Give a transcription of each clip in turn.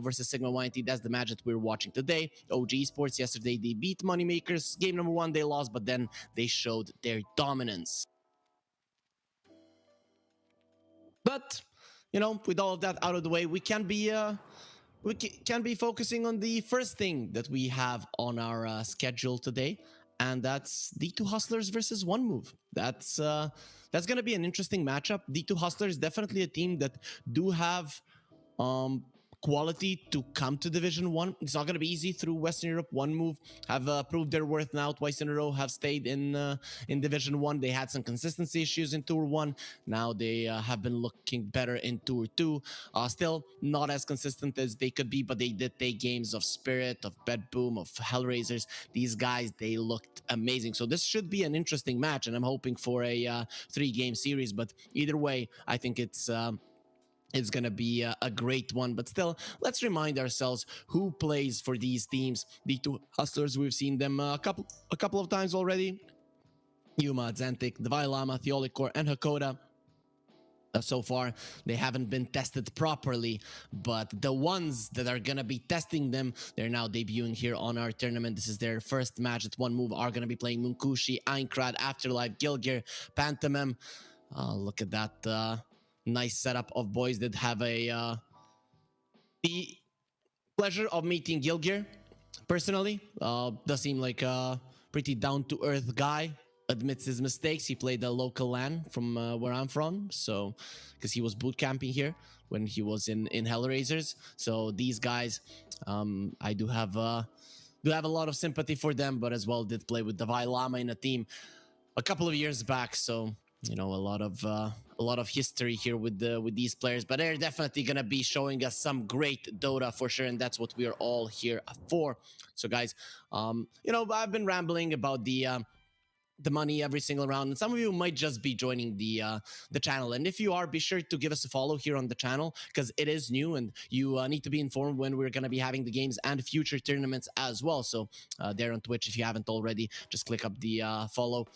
versus Sigma.YNT. That's the match that we're watching today. OG Sports yesterday, they beat Moneymakers. Game number 1, they lost, but then they showed their dominance. But, you know, with all of that out of the way, we can be focusing on the first thing that we have on our schedule today, and that's D2 Hustlers versus One Move. That's gonna be an interesting matchup. D2 Hustlers definitely a team that do have quality to come to Division 1. It's not going to be easy through Western Europe. One Move have proved their worth now twice in a row, have stayed in Division 1. They had some consistency issues in Tour 1. Now they have been looking better in Tour 2. Still not as consistent as they could be, but they did take games of Spirit, of Bed Boom, of Hellraisers. These guys, they looked amazing. So this should be an interesting match, and I'm hoping for a 3-game series. But either way, I think it's going to be a great one. But still, let's remind ourselves who plays for these teams. The two Hustlers, we've seen them a couple of times already. Yuma, Xantic, Devailama, Theolicor, and Hakoda. So far, they haven't been tested properly, but the ones that are going to be testing them, they're now debuting here on our tournament. This is their first match at One Move. Are going to be playing Munkushi, Einkrad, Afterlife, Gilgir, Pantomim. Look at that nice setup of boys that have the pleasure of meeting Gilgir personally. Does seem like a pretty down-to-earth guy. Admits his mistakes. He played a local LAN from where I'm from, so because he was boot camping here when he was in Hellraisers. So these guys, I do have a lot of sympathy for them, but as well did play with Devailama in a team a couple of years back. So you know, a lot of history here with these players, but they're definitely gonna be showing us some great Dota for sure, and that's what we are all here for. So guys, you know, I've been rambling about the money every single round, and some of you might just be joining the channel, and if you are, be sure to give us a follow here on the channel, because it is new and you need to be informed when we're going to be having the games and future tournaments as well. So there on Twitch, if you haven't already, just click up the follow.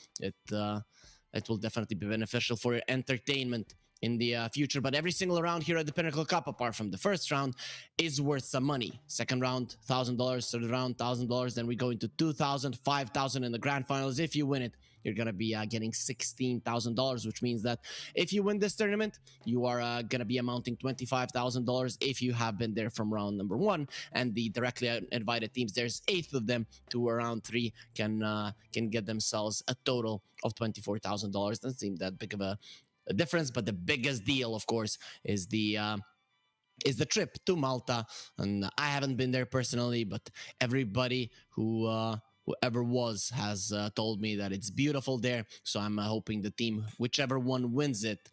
It will definitely be beneficial for your entertainment in the future. But every single round here at the Pinnacle Cup, apart from the first round, is worth some money. Second round, $1,000. Third round, $1,000. Then we go into $2,000, $5,000 in the grand finals. If you win it, you're going to be getting $16,000, which means that if you win this tournament, you are going to be amounting $25,000 if you have been there from round number 1. And the directly invited teams, there's 8 of them to round 3, can get themselves a total of $24,000. Doesn't seem that big of a difference, but the biggest deal, of course, is the trip to Malta. And I haven't been there personally, but everybody whoever was has told me that it's beautiful there. So I'm hoping the team, whichever one wins it,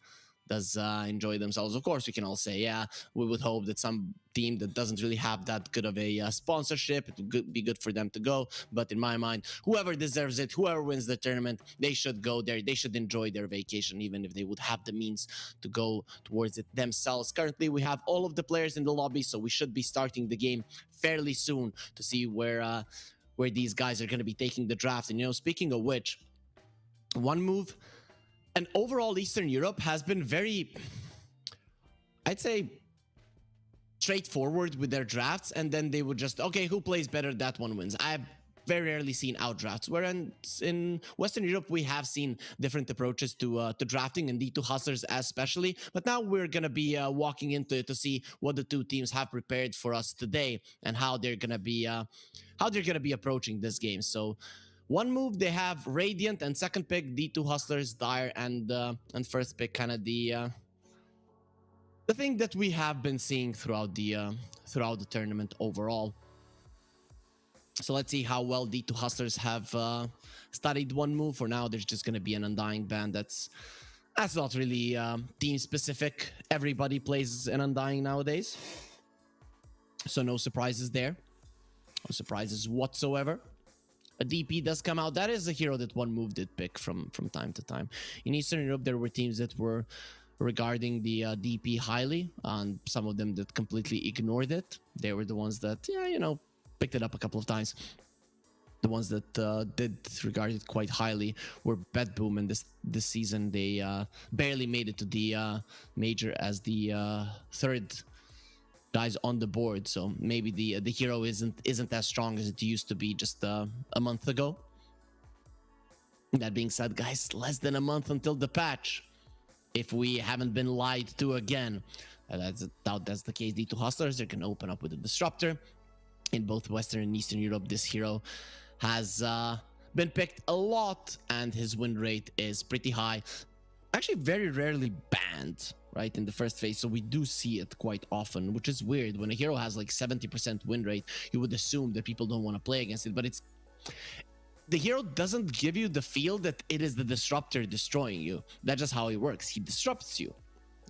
does enjoy themselves. Of course, we can all say, yeah, we would hope that some team that doesn't really have that good of a sponsorship, it would be good for them to go. But in my mind, whoever deserves it, whoever wins the tournament, they should go there. They should enjoy their vacation, even if they would have the means to go towards it themselves. Currently, we have all of the players in the lobby, so we should be starting the game fairly soon to see where these guys are going to be taking the draft. And, you know, speaking of which, One Move and overall Eastern Europe has been very, I'd say, straightforward with their drafts, and then they would just, okay, who plays better, that one wins. I've very rarely seen out drafts, whereas in Western Europe we have seen different approaches to drafting, and D2 Hustlers especially. But now we're gonna be walking into it to see what the two teams have prepared for us today and how they're gonna be approaching this game. So One Move, they have Radiant, and second pick D2 Hustlers, Dire, and first pick kind of the thing that we have been seeing throughout the tournament overall. So let's see how well D2 Hustlers have studied One Move. For now, there's just going to be an Undying ban. That's not really team specific. Everybody plays an Undying nowadays, so no surprises there. No surprises whatsoever. A DP does come out. That is a hero that One Move did pick from time to time. In Eastern Europe, there were teams that were regarding the DP highly, and some of them that completely ignored it. They were the ones that, yeah, you know, picked it up a couple of times. The ones that did regard it quite highly were Bed Boom, and this season they barely made it to the major as the third guys on the board. So maybe the hero isn't as strong as it used to be just a month ago. That being said, guys, less than a month until the patch. If we haven't been lied to again, that's doubt that's the case. D2 Hustlers, they're gonna open up with a disruptor. In both Western and Eastern Europe, this hero has been picked a lot, and his win rate is pretty high. Actually, very rarely banned, right, in the first phase, so we do see it quite often, which is weird. When a hero has like 70% win rate, you would assume that people don't want to play against it, but it's the hero doesn't give you the feel that it is the disruptor destroying you. That's just how he works. He disrupts you.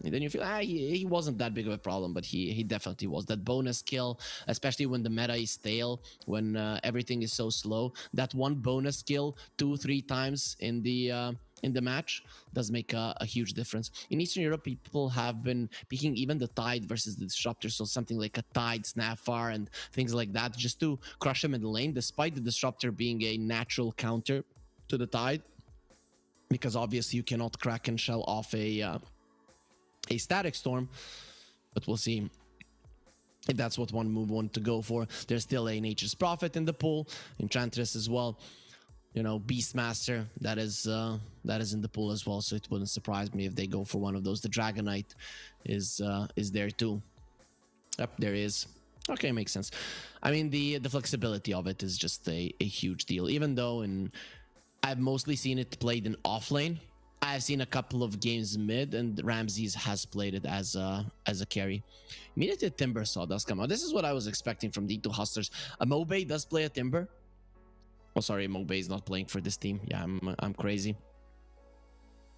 And then you feel, he wasn't that big of a problem, but he definitely was. That bonus kill, especially when the meta is stale, when everything is so slow, that one bonus kill 2-3 times in the match does make a huge difference. In Eastern Europe, people have been picking even the Tide versus the Disruptor, so something like a Tide, Snapfire, and things like that, just to crush him in the lane, despite the Disruptor being a natural counter to the Tide, because obviously you cannot crack and shell off a Static Storm, but we'll see if that's what one move want to go for. There's still a Nature's Prophet in the pool, Enchantress as well. You know, Beastmaster, that is in the pool as well, so it wouldn't surprise me if they go for one of those. The Dragonite is there too. Yep, there is. Okay, makes sense. I mean, the flexibility of it is just a huge deal. Even though I've mostly seen it played in offlane, I've seen a couple of games mid, and Ramses has played it as a carry. Immediately Timber Saw does come out. This is what I was expecting from D2 Hustlers. A Mobe does play a Timber. Oh, sorry, Mobe is not playing for this team. Yeah, I'm crazy.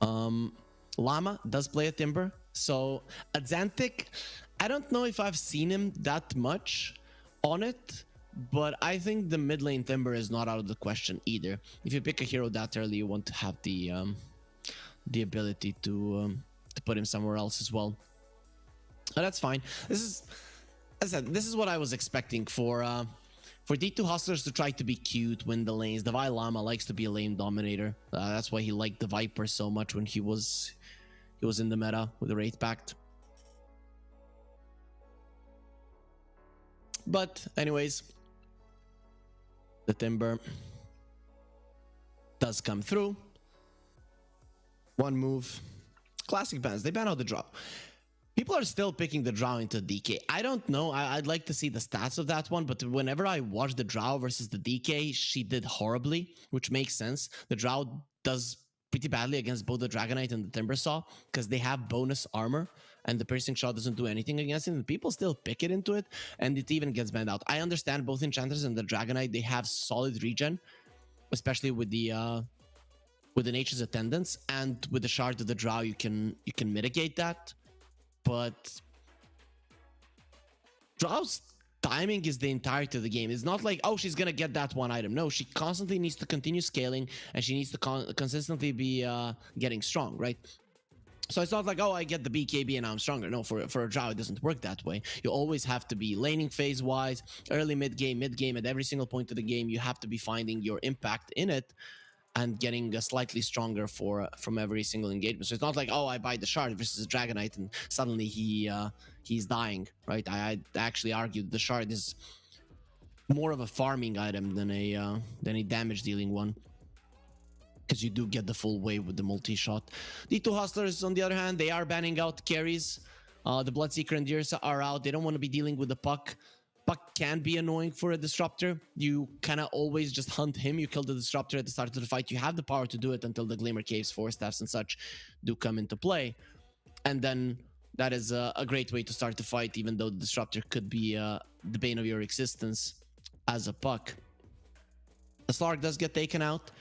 Llama does play a Timber. So Azantic, I don't know if I've seen him that much on it, but I think the mid lane Timber is not out of the question either. If you pick a hero that early, you want to have the ability to put him somewhere else as well. But that's fine. This is, as I said, this is what I was expecting for D2 Hustlers to try to be cute, win the lanes. The Vi Llama likes to be a lane dominator. That's why he liked the Viper so much when he was in the meta with the Wraith Pact. But anyways, the Timber does come through. One move. Classic bans. They ban out the Drow. People are still picking the Drow into DK. I don't know. I'd like to see the stats of that one, but whenever I watch the Drow versus the DK, she did horribly, which makes sense. The Drow does pretty badly against both the Dragonite and the Timbersaw because they have bonus armor, and the piercing shot doesn't do anything against it, and people still pick it into it, and it even gets banned out. I understand both Enchantress and the Dragonite, they have solid regen, especially with the Nature's Attendance, and with the Shard of the Drow, you can mitigate that. But Drow's timing is the entirety of the game. It's not like, oh, she's gonna get that one item. No, she constantly needs to continue scaling, and she needs to consistently be getting strong, right? So it's not like, oh, I get the BKB and I'm stronger. No, for a Drow, it doesn't work that way. You always have to be laning phase-wise, early, mid-game, at every single point of the game. You have to be finding your impact in it and getting slightly stronger from every single engagement. So it's not like, oh, I buy the Shard versus a Dragonite and suddenly he's dying, right? I actually argue the Shard is more of a farming item than a damage dealing one, because you do get the full wave with the multi-shot. D2 Hustlers, on the other hand, they are banning out carries. The Bloodseeker and Dirsa are out. They don't want to be dealing with the Puck. Puck can be annoying for a Disruptor. You kind of always just hunt him. You kill the Disruptor at the start of the fight. You have the power to do it until the Glimmer Caves, Force Staffs, and such do come into play. And then that is a great way to start the fight, even though the Disruptor could be the bane of your existence as a Puck. The Slark does get taken out.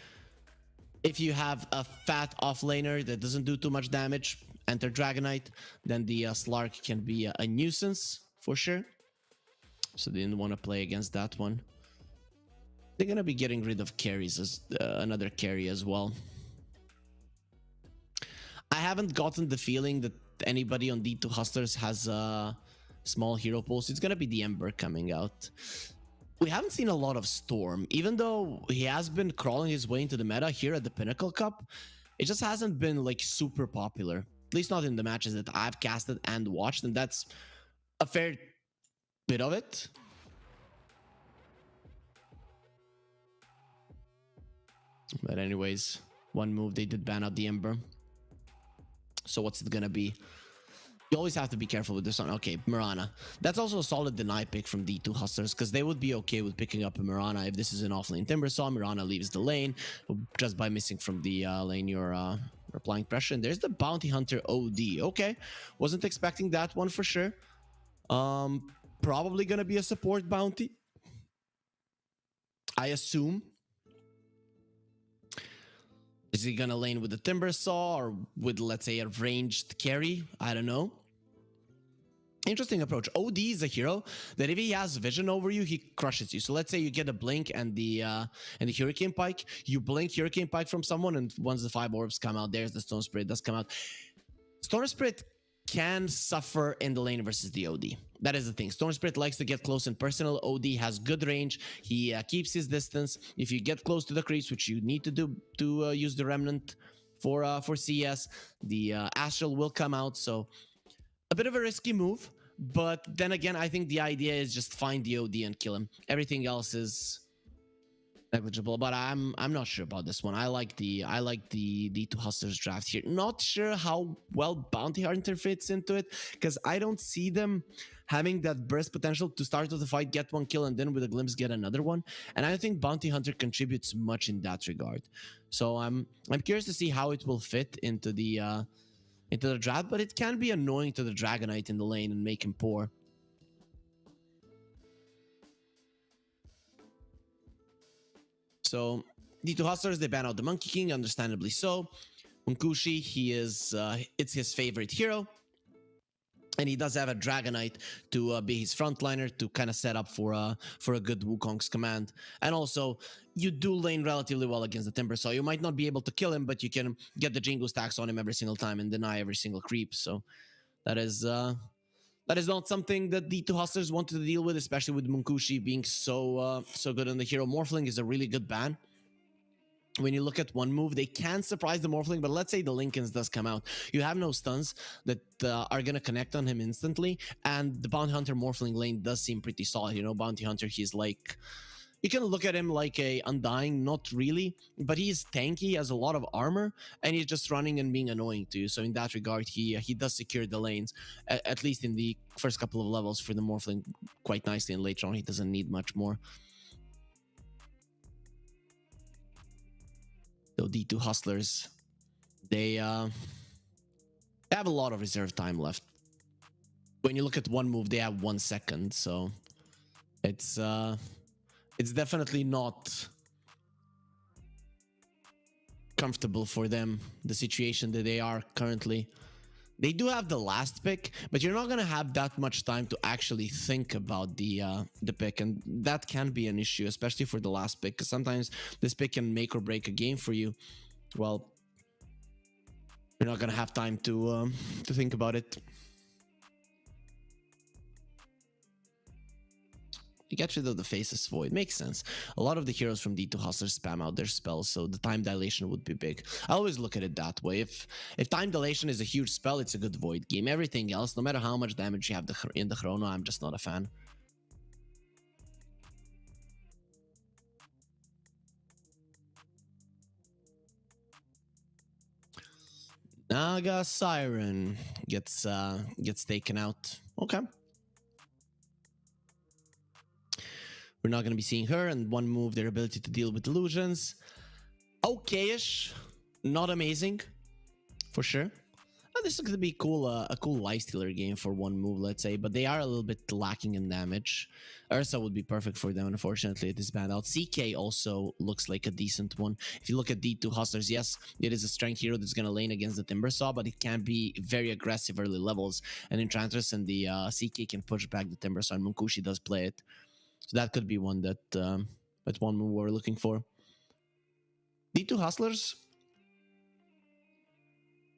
If you have a fat offlaner that doesn't do too much damage, enter Dragonite, then the Slark can be a nuisance for sure. So they didn't want to play against that one. They're going to be getting rid of carries as another carry as well. I haven't gotten the feeling that anybody on D2 Hustlers has a small hero pool. So it's going to be the Ember coming out. We haven't seen a lot of Storm, even though he has been crawling his way into the meta here at the Pinnacle Cup. It just hasn't been like super popular, at least not in the matches that I've casted and watched, and that's a fair bit of it. But anyways, one move, they did ban out the Ember. So what's it gonna be? You always have to be careful with this one. Okay, Mirana. That's also a solid deny pick from D2 Hustlers, because they would be okay with picking up a Mirana if this is an offlane Timbersaw. Mirana leaves the lane just by missing from the lane you're applying pressure. And there's the Bounty Hunter OD. Okay, wasn't expecting that one for sure. Probably gonna be a support bounty, I assume. Is he gonna lane with the Timbersaw or with, let's say, a ranged carry? I don't know. Interesting approach. OD is a hero that if he has vision over you, he crushes you. So let's say you get a blink and the Hurricane Pike. You blink Hurricane Pike from someone, and once the 5 orbs come out, there's the Stone Spirit does come out. Storm Spirit can suffer in the lane versus the OD. That is the thing. Storm Spirit likes to get close and personal. OD has good range. He keeps his distance. If you get close to the creeps, which you need to do to use the Remnant for CS, the Astral will come out. So a bit of a risky move, but then again, I think the idea is just find the OD and kill him. Everything else is negligible, but I'm not sure about this one. I like the D2 Hustlers draft here. Not sure how well Bounty Hunter fits into it, because I don't see them having that burst potential to start with the fight, get one kill, and then with a glimpse get another one. And I don't think Bounty Hunter contributes much in that regard. So I'm curious to see how it will fit into the draft, but it can be annoying to the Dragonite in the lane and make him poor. So D2 Hustlers, they ban out the Monkey King, understandably so. Munkushi, he is it's his favorite hero, and he does have a Dragonite to be his frontliner to kind of set up for a good Wukong's command. And also, you do lane relatively well against the Timber, so you might not be able to kill him, but you can get the Jingle stacks on him every single time and deny every single creep. So that is not something that D2 Hustlers wanted to deal with, especially with Munkushi being so good on the hero. Morphling is a really good ban. When you look at one move, they can surprise the Morphling, but let's say the Lincolns does come out. You have no stuns that are going to connect on him instantly, and the Bounty Hunter Morphling lane does seem pretty solid. You know, Bounty Hunter, he's like... You can look at him like a Undying, not really, but he's tanky, has a lot of armor, and he's just running and being annoying to you. So in that regard, he does secure the lanes, at least in the first couple of levels for the Morphling quite nicely, and later on he doesn't need much more. So D2 Hustlers, they have a lot of reserve time left. When you look at one move, they have 1 second, so it's definitely not comfortable for them, the situation that they are currently. They do have the last pick, but you're not going to have that much time to actually think about the pick, and that can be an issue, especially for the last pick, because sometimes this pick can make or break a game for you. Well, you're not going to have time to think about it. You get rid of the Faceless Void. Makes sense. A lot of the heroes from D2 Hustlers spam out their spells, so the time dilation would be big. I always look at it that way. If time dilation is a huge spell, it's a good Void game. Everything else, no matter how much damage you have in the Chrono, I'm just not a fan. Naga Siren gets taken out. Okay. We're not going to be seeing her, and one move, their ability to deal with illusions. Okay-ish. Not amazing, for sure. This is going to be cool, a cool lifestealer game for one move, let's say, but they are a little bit lacking in damage. Ursa would be perfect for them, unfortunately, it is banned out. CK also looks like a decent one. If you look at D2 Hustlers, yes, it is a strength hero that's going to lane against the Timbersaw, but it can be very aggressive early levels, and Enchantress and the CK can push back the Timbersaw, and Munkushi does play it. So that could be one that one move we're looking for. D2 Hustlers?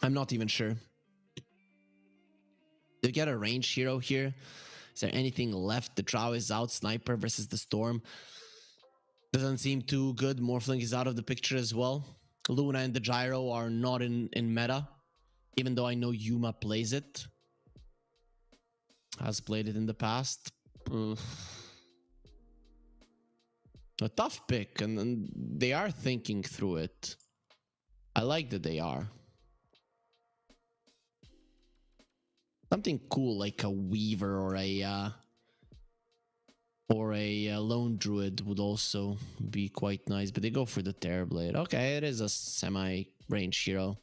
I'm not even sure. They get a range hero here. Is there anything left? The Drow is out. Sniper versus the Storm. Doesn't seem too good. Morphling is out of the picture as well. Luna and the Gyro are not in meta. Even though I know Yuma plays it. Has played it in the past. uh, a tough pick, and they are thinking through it. I like that they are. Something cool like a weaver or a lone druid would also be quite nice, but they go for the Terrorblade. Okay, it is a semi-range hero.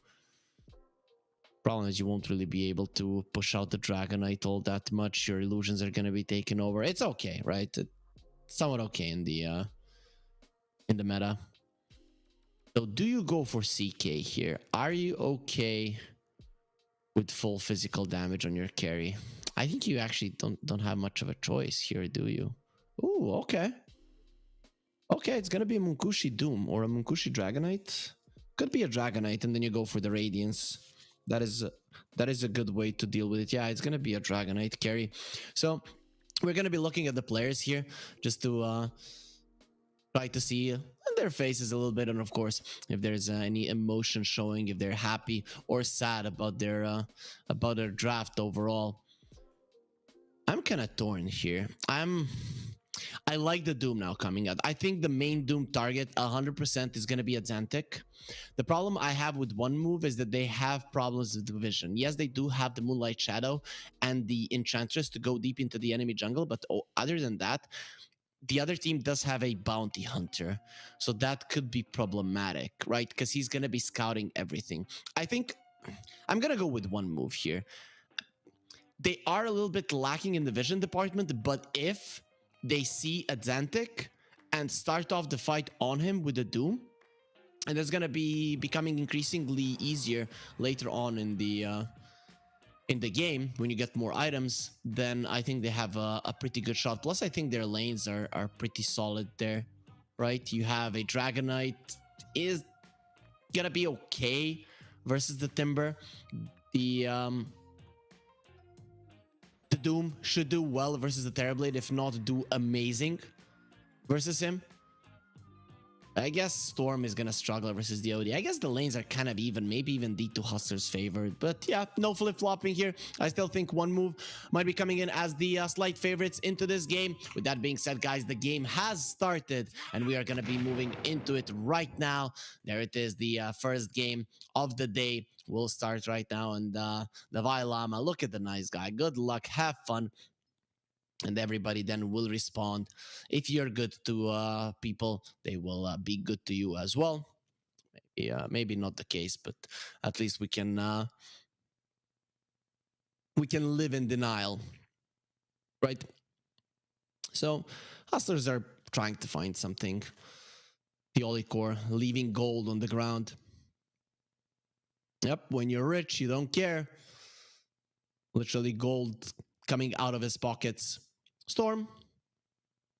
Problem is you won't really be able to push out the Dragonite all that much. Your illusions are gonna be taken over. It's okay, right? It's somewhat okay in the meta. So do you go for CK here? Are you okay with full physical damage on your carry? I think you actually don't have much of a choice here, do you? Ooh, okay. Okay, it's gonna be a Munkushi Doom or a Munkushi Dragonite. Could be a Dragonite, and then you go for the Radiance. That is a good way to deal with it. Yeah, it's gonna be a Dragonite carry. So we're gonna be looking at the players here just to try to see their faces a little bit, and of course, if there's any emotion showing, if they're happy or sad about their draft overall. I'm kind of torn here. I like the Doom now coming out. I think the main Doom target 100% is going to be a Xantic. The problem I have with one move is that they have problems with the vision. Yes, they do have the Moonlight Shadow and the Enchantress to go deep into the enemy jungle, but other than that, the other team does have a Bounty Hunter. So that could be problematic, right? Because he's going to be scouting everything. I think I'm going to go with one move here. They are a little bit lacking in the vision department, but if they see a Xantic and start off the fight on him with the Doom, and it's gonna be becoming increasingly easier later on in the game when you get more items, then I think they have a pretty good shot. Plus, I think their lanes are pretty solid there, right? You have a Dragonite is gonna be okay versus the Timber. The Doom should do well versus the Terrorblade, if not do amazing versus him. I guess Storm is gonna struggle versus the OD. I guess the lanes are kind of even, maybe even D2 Hustlers favored. But yeah, no flip-flopping here. I still think one move might be coming in as the slight favorites into this game. With that being said, guys, the game has started, and we are gonna be moving into it right now. There it is, the first game of the day will start right now. And the Vailama, look at the nice guy. Good luck, have fun. And everybody then will respond. If you're good to people, they will be good to you as well. Maybe not the case, but at least we can live in denial, right? So hustlers are trying to find something. The core leaving gold on the ground. Yep, when you're rich, you don't care. Literally gold coming out of his pockets. Storm,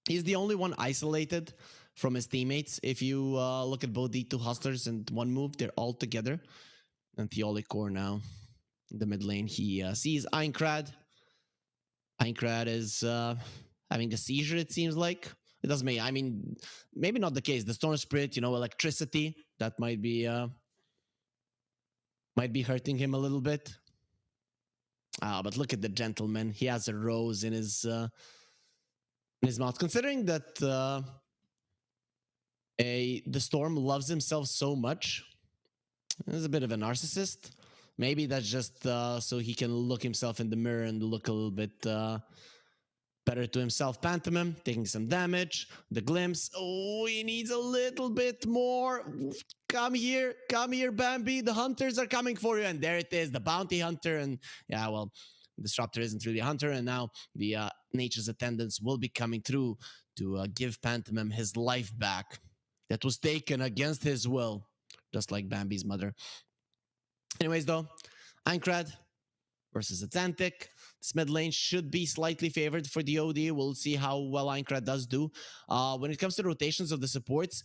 he's the only one isolated from his teammates. If you look at both D2 Hustlers and one move, they're all together. And Core now in the mid lane, he sees Aincrad. Aincrad is having a seizure, it seems like. It doesn't mean, I mean, maybe not the case. The Storm Spirit, electricity, that might be hurting him a little bit. But look at the gentleman. He has a rose in his mouth. Considering that the Storm loves himself so much, he's a bit of a narcissist. Maybe that's just so he can look himself in the mirror and look a little bit better to himself. Pantomime taking some damage. The glimpse. Oh, he needs a little bit more. Come here, Bambi. The hunters are coming for you. And there it is, the bounty hunter. And yeah, well, Disruptor isn't really a hunter. And now the Nature's Attendants will be coming through to give Pantomime his life back that was taken against his will, just like Bambi's mother. Anyways, though, Aincrad versus Xantic. This mid lane should be slightly favored for the OD. We'll see how well Aincrad does do. When it comes to rotations of the supports,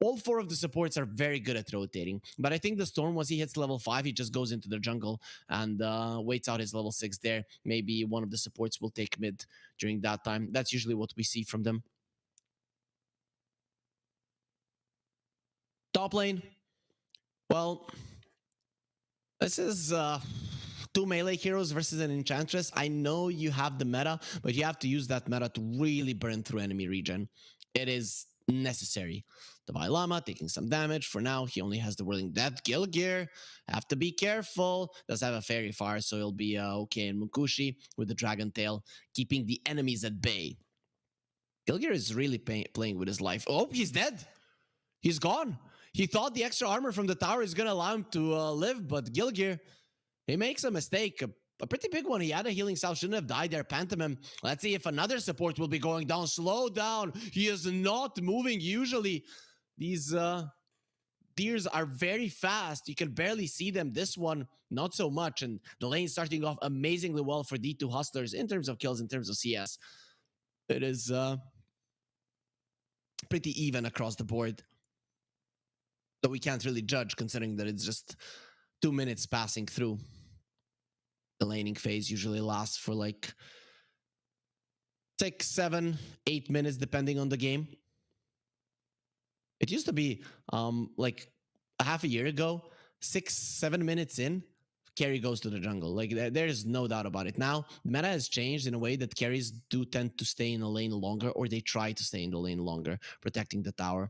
all four of the supports are very good at rotating. But I think the Storm, once he hits level 5, he just goes into the jungle and waits out his level 6 there. Maybe one of the supports will take mid during that time. That's usually what we see from them. Top lane. Well, this is two melee heroes versus an enchantress. I know you have the meta, but you have to use that meta to really burn through enemy regen. It is necessary. The Vailama taking some damage. For now, he only has the Whirling Death. Gilgear, have to be careful. Does have a Fairy Fire, so he'll be okay in Munkushi with the Dragon Tail, keeping the enemies at bay. Gilgear is really playing with his life. Oh, he's dead. He's gone. He thought the extra armor from the tower is going to allow him to live, but Gilgear, he makes a mistake. A pretty big one. He had a healing salve. Shouldn't have died there. Pantomime. Let's see if another support will be going down. Slow down. He is not moving. Usually, these deers are very fast. You can barely see them. This one, not so much. And the lane starting off amazingly well for D2 Hustlers in terms of kills, in terms of CS. It is pretty even across the board. So we can't really judge, considering that it's just 2 minutes passing through. The laning phase usually lasts for like 6, 7, 8 minutes, depending on the game. It used to be like a half a year ago, 6, 7 minutes in, carry goes to the jungle. Like there's no doubt about it. Now, the meta has changed in a way that carries do tend to stay in the lane longer, or they try to stay in the lane longer, protecting the tower.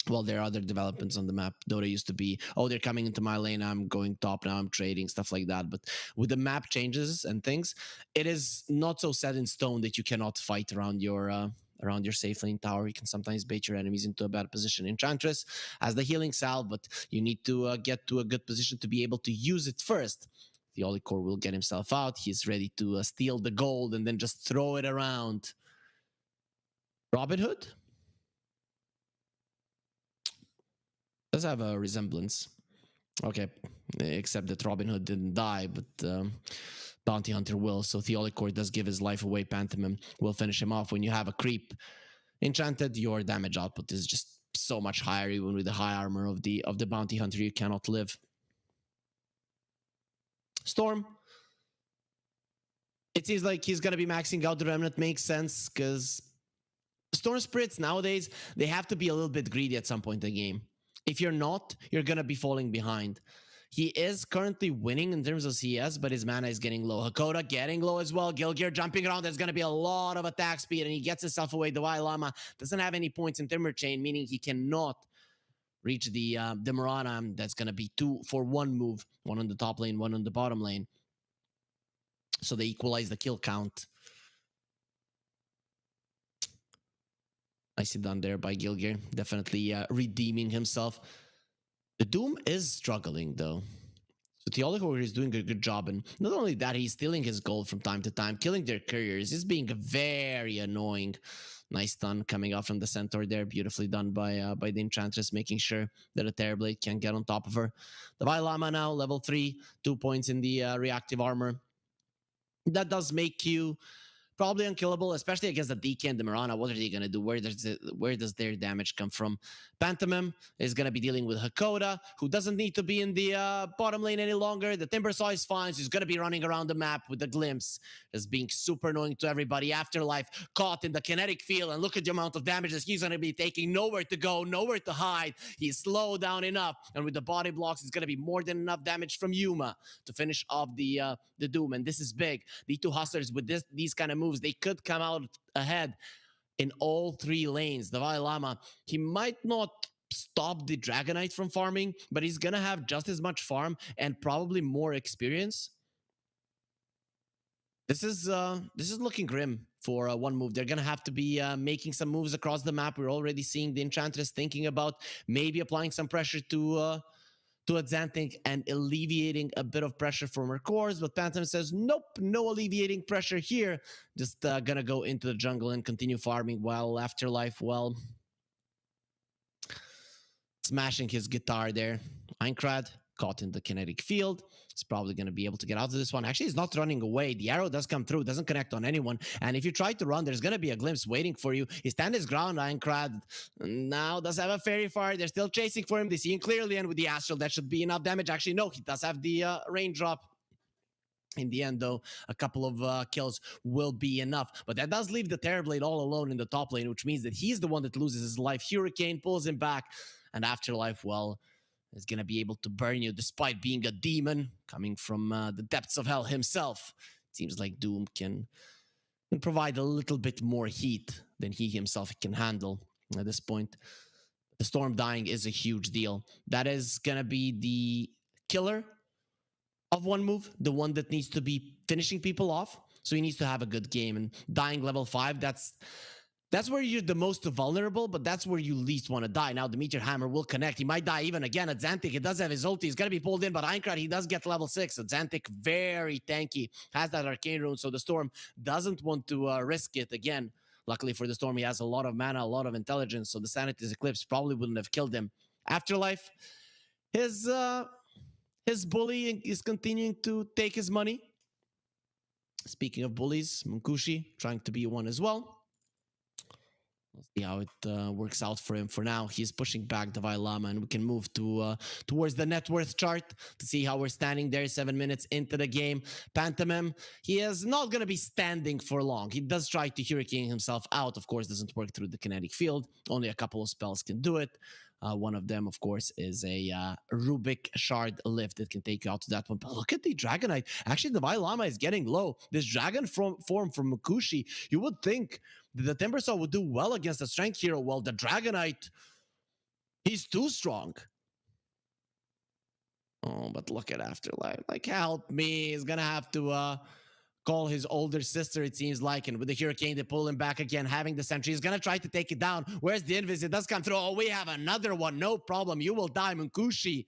Well, there are other developments on the map. Dota used to be, oh, they're coming into my lane, I'm going top now, I'm trading, stuff like that. But with the map changes and things, it is not so set in stone that you cannot fight around your safe lane tower. You can sometimes bait your enemies into a bad position. Enchantress has the healing salve, but you need to get to a good position to be able to use it first. The Olicore will get himself out. He's ready to steal the gold and then just throw it around. Robin Hood does have a resemblance. Okay, except that Robin Hood didn't die, but Bounty Hunter will. So Theolicore does give his life away. Pantomime will finish him off. When you have a creep enchanted, your damage output is just so much higher. Even with the high armor of the Bounty Hunter, you cannot live. Storm. It seems like he's gonna be maxing out the Remnant. Makes sense, because Storm Spirits nowadays, they have to be a little bit greedy at some point in the game. If you're not, you're going to be falling behind. He is currently winning in terms of CS, but his mana is getting low. Hakoda getting low as well. Gilgear jumping around. There's going to be a lot of attack speed, and he gets himself away. The Vailama doesn't have any points in Timber Chain, meaning he cannot reach the Morana. That's going to be 2 for 1 move. 1 on the top lane, 1 on the bottom lane. So they equalize the kill count. Nicely done there by Gilgear. Definitely redeeming himself. The Doom is struggling, though. So Theolicore is doing a good job. And not only that, he's stealing his gold from time to time, killing their couriers. He's being very annoying. Nice stun coming out from the Centaur there. Beautifully done by the Enchantress, making sure that a Terrorblade can't get on top of her. The Vailama now, level 3. 2 points in the reactive armor. That does make you probably unkillable, especially against the DK and the Morana. What are they going to do? Where does their damage come from? Pantomime is going to be dealing with Hakoda, who doesn't need to be in the bottom lane any longer. The Timbersaw is fine. So he's going to be running around the map with the glimpse, just being super annoying to everybody. Afterlife caught in the kinetic field, and look at the amount of damage that he's going to be taking. Nowhere to go, nowhere to hide. He's slowed down enough, and with the body blocks, it's going to be more than enough damage from Yuma to finish off the Doom. And this is big. The two Hustlers with these kind of moves, they could come out ahead in all 3 lanes. The Vailama, he might not stop the Dragonite from farming, but he's gonna have just as much farm and probably more experience. This is looking grim for 1 move. They're gonna have to be making some moves across the map. We're already seeing the Enchantress thinking about maybe applying some pressure to Xanthic and alleviating a bit of pressure from her cores, but Pantomime says, nope, no alleviating pressure here. Just gonna go into the jungle and continue farming, while Afterlife, well, smashing his guitar there. Aincrad caught in the kinetic field. He's probably going to be able to get out of this one. Actually, he's not running away. The arrow does come through, doesn't connect on anyone. And if you try to run, there's going to be a glimpse waiting for you. He stands his ground, Aincrad. Now does have a Fairy Fire. They're still chasing for him. They see him clearly, and with the Astral, that should be enough damage. Actually, no, he does have the raindrop. In the end, though, a couple of kills will be enough. But that does leave the Terrorblade all alone in the top lane, which means that he's the one that loses his life. Hurricane pulls him back, and Afterlife, well, is going to be able to burn you despite being a demon coming from the depths of hell himself. It seems like Doom can provide a little bit more heat than he himself can handle at this point. The Storm dying is a huge deal. That is going to be the killer of one move, the one that needs to be finishing people off. So he needs to have a good game. And dying level 5, that's where you're the most vulnerable, but that's where you least want to die. Now, the Meteor Hammer will connect. He might die even again at Xantic. It does have his ulti. He's going to be pulled in, but Aincrad, he does get level 6. Xantic, very tanky, has that Arcane Rune, so the Storm doesn't want to risk it again. Luckily for the Storm, he has a lot of mana, a lot of intelligence, so the Sanity's Eclipse probably wouldn't have killed him. Afterlife, his bully is continuing to take his money. Speaking of bullies, Munkushi trying to be one as well. We'll see how it works out for him. For now, he's pushing back the Lama, and we can move to towards the net worth chart to see how we're standing there 7 minutes into the game. Pantomime, he is not going to be standing for long. He does try to Hurricane himself out. Of course, doesn't work through the kinetic field. Only a couple of spells can do it. One of them, of course, is a Rubik Shard lift that can take you out to that one. But look at the Dragonite. Actually, the Lama is getting low. This Dragon form from Mukushi, you would think the Timbersaw would do well against a strength hero. Well, the Dragonite, he's too strong. Oh, but look at Afterlife. Like, help me. He's going to have to call his older sister, it seems like. And with the Hurricane, they pull him back again, having the sentry. He's going to try to take it down. Where's the Invis? It does come through. Oh, we have another one. No problem. You will die, Munkushi.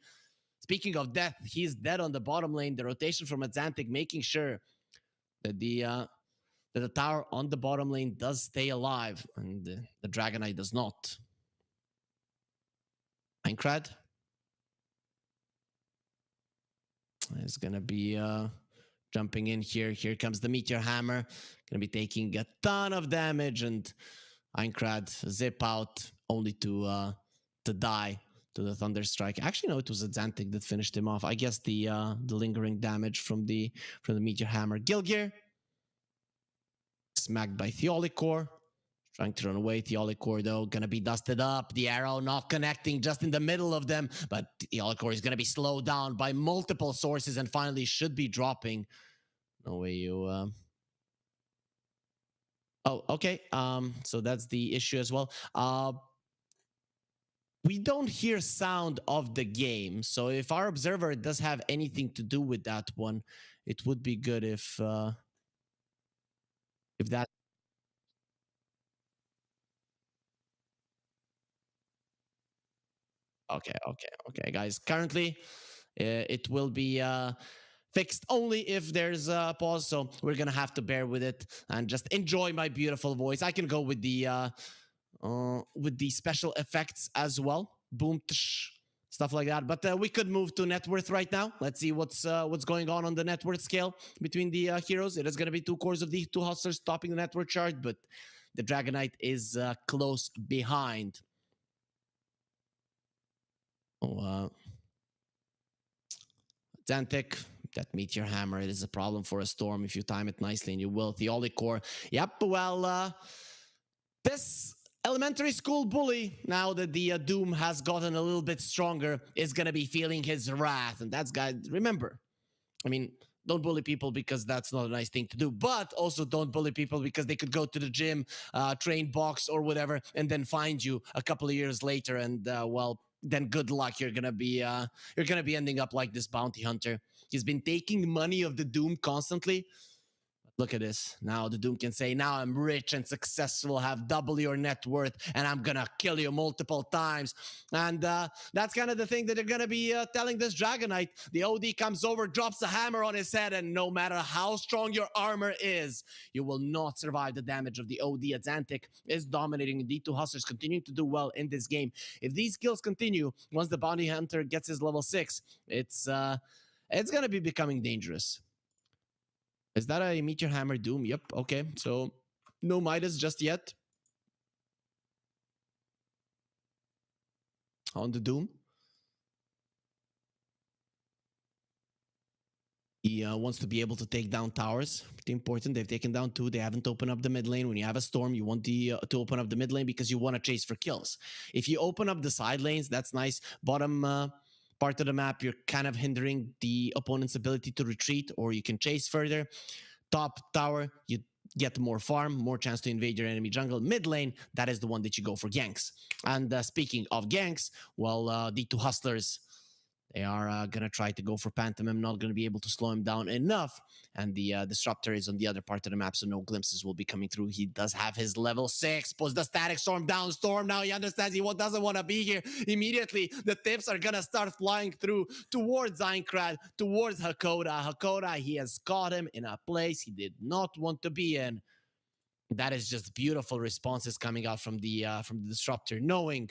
Speaking of death, he's dead on the bottom lane. The rotation from Xantic making sure that the tower on the bottom lane does stay alive, and the Dragonite does not. Aincrad is going to be jumping in here. Here comes the Meteor Hammer. Going to be taking a ton of damage, and Aincrad zip out only to die to the Thunder Strike. Actually, no, it was a Xantic that finished him off. I guess the lingering damage from the Meteor Hammer. Gilgear smacked by Theolicore, trying to run away. Theolicore, though, gonna be dusted up. The arrow not connecting just in the middle of them, but Theolicore is gonna be slowed down by multiple sources and finally should be dropping. No way you... Oh, okay. So that's the issue as well. We don't hear sound of the game, so if our observer does have anything to do with that one, it would be good if that... Okay, guys. Currently, it will be fixed only if there's a pause, so we're gonna have to bear with it and just enjoy my beautiful voice. I can go with the special effects as well, boom, tsh, stuff like that. But we could move to net worth right now. Let's see what's going on the net worth scale between the heroes. It is gonna be 2 cores of the 2 hustlers topping the net worth chart, but the Dragonite is close behind. Oh, Xantic, that Meteor Hammer, it is a problem for a Storm if you time it nicely, and you will. Theolicore, yep, well, this elementary school bully, now that the Doom has gotten a little bit stronger, is going to be feeling his wrath. And that's, guys, remember, I mean, don't bully people because that's not a nice thing to do, but also don't bully people because they could go to the gym, train, box, or whatever, and then find you a couple of years later, and, well, then good luck. You're gonna be ending up like this bounty hunter. He's been taking money of the Doom constantly. Look at this. Now the Doom can say, now I'm rich and successful, have double your net worth, and I'm gonna kill you multiple times. And that's kind of the thing that they're gonna be telling this Dragonite. The OD comes over, drops a hammer on his head, and no matter how strong your armor is, you will not survive the damage of the OD. Xantic is dominating. The 2 hustlers continuing to do well in this game. If these skills continue, once the bounty hunter gets his level 6, it's gonna be becoming dangerous. Is that a Meteor Hammer Doom? Yep, okay. So, no Midas just yet. On the Doom. He wants to be able to take down towers. Pretty important. They've taken down 2. They haven't opened up the mid lane. When you have a Storm, you want to open up the mid lane because you want to chase for kills. If you open up the side lanes, that's nice. Bottom part of the map, you're kind of hindering the opponent's ability to retreat, or you can chase further. Top tower, you get more farm, more chance to invade your enemy jungle. Mid lane, that is the one that you go for ganks. And speaking of ganks, well, D2 Hustlers, they are going to try to go for Pantomime, not going to be able to slow him down enough. And the Disruptor is on the other part of the map, so no glimpses will be coming through. He does have his level 6, puts the Static Storm down. Storm now, he understands he doesn't want to be here. Immediately, the tips are going to start flying through towards Aincrad, towards Hakoda. Hakoda, he has caught him in a place he did not want to be in. That is just beautiful responses coming out from the Disruptor, knowing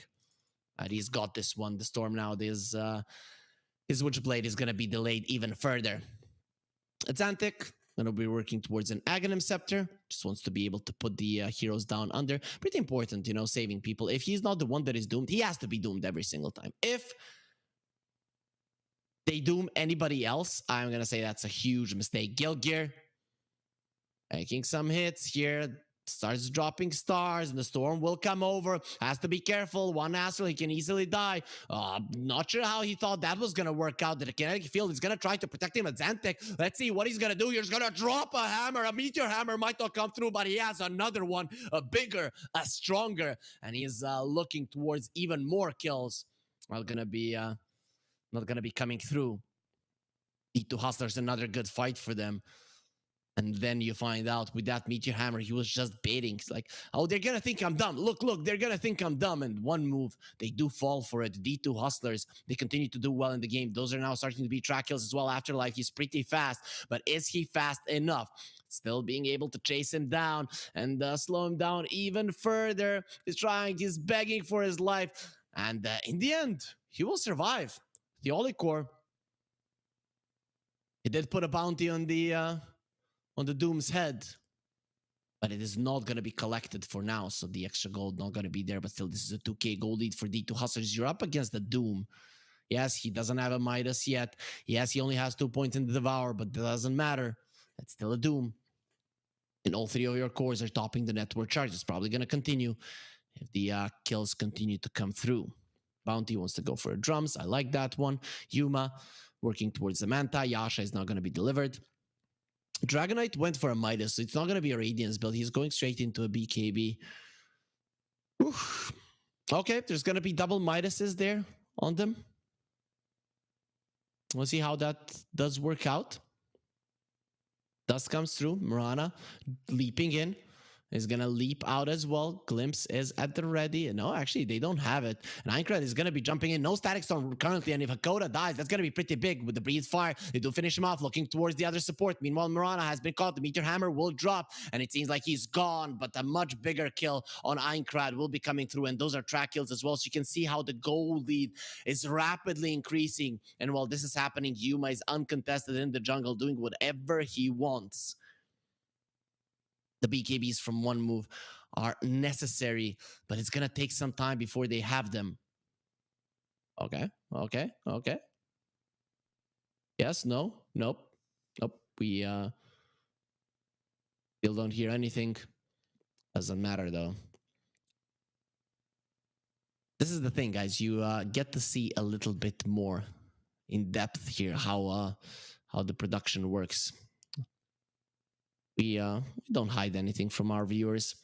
that he's got this one. The Storm now, his Witchblade is going to be delayed even further. Xantic going to be working towards an Aghanim Scepter. Just wants to be able to put the heroes down under. Pretty important, you know, saving people. If he's not the one that is doomed, he has to be doomed every single time. If they doom anybody else, I'm going to say that's a huge mistake. Gilgir making some hits here. Starts dropping stars, and the Storm will come over. Has to be careful. One Astral, he can easily die. Not sure how he thought that was going to work out. The kinetic field is going to try to protect him at Xantic. Let's see what he's going to do. He's going to drop a hammer. A Meteor Hammer might not come through, but he has another one. A bigger, a stronger. And he's looking towards even more kills. Not going to be coming through. E2 Hustlers, another good fight for them. And then you find out with that Meteor Hammer, he was just baiting. It's like, oh, they're going to think I'm dumb. Look, they're going to think I'm dumb. And one move, they do fall for it. D2 Hustlers, they continue to do well in the game. Those are now starting to be track kills as well. Afterlife, he's pretty fast. But is he fast enough? Still being able to chase him down and slow him down even further. He's begging for his life. And in the end, he will survive. The Holy Core, he did put a bounty on the Doom's head, but it is not going to be collected for now, so the extra gold not going to be there. But still, this is a 2k gold lead for D2 Hustlers. You're up against the Doom. Yes, he doesn't have a Midas yet. Yes, he only has 2 points in the Devour, but that doesn't matter. That's still a Doom. And all 3 of your cores are topping the network charge. It's probably going to continue if the kills continue to come through. Bounty wants to go for drums. I like that one. Yuma working towards the Manta. Yasha is not going to be delivered. Dragonite went for a Midas, so it's not going to be a Radiance build. He's going straight into a BKB. Oof. Okay, there's going to be double Midases there on them. We'll see how that does work out. Dust comes through. Mirana leaping in. Is going to leap out as well. Glimpse is at the ready. No, actually, they don't have it. And Aincrad is going to be jumping in. No Static Storm currently. And if Hakoda dies, that's going to be pretty big with the Breeze Fire. They do finish him off, looking towards the other support. Meanwhile, Mirana has been caught. The Meteor Hammer will drop. And it seems like he's gone. But a much bigger kill on Aincrad will be coming through. And those are track kills as well. So you can see how the goal lead is rapidly increasing. And while this is happening, Yuma is uncontested in the jungle, doing whatever he wants. The BKBs from one move are necessary, but it's going to take some time before they have them. Okay. Yes, no, nope. We still don't hear anything. Doesn't matter, though. This is the thing, guys. You get to see a little bit more in depth here how the production works. We don't hide anything from our viewers.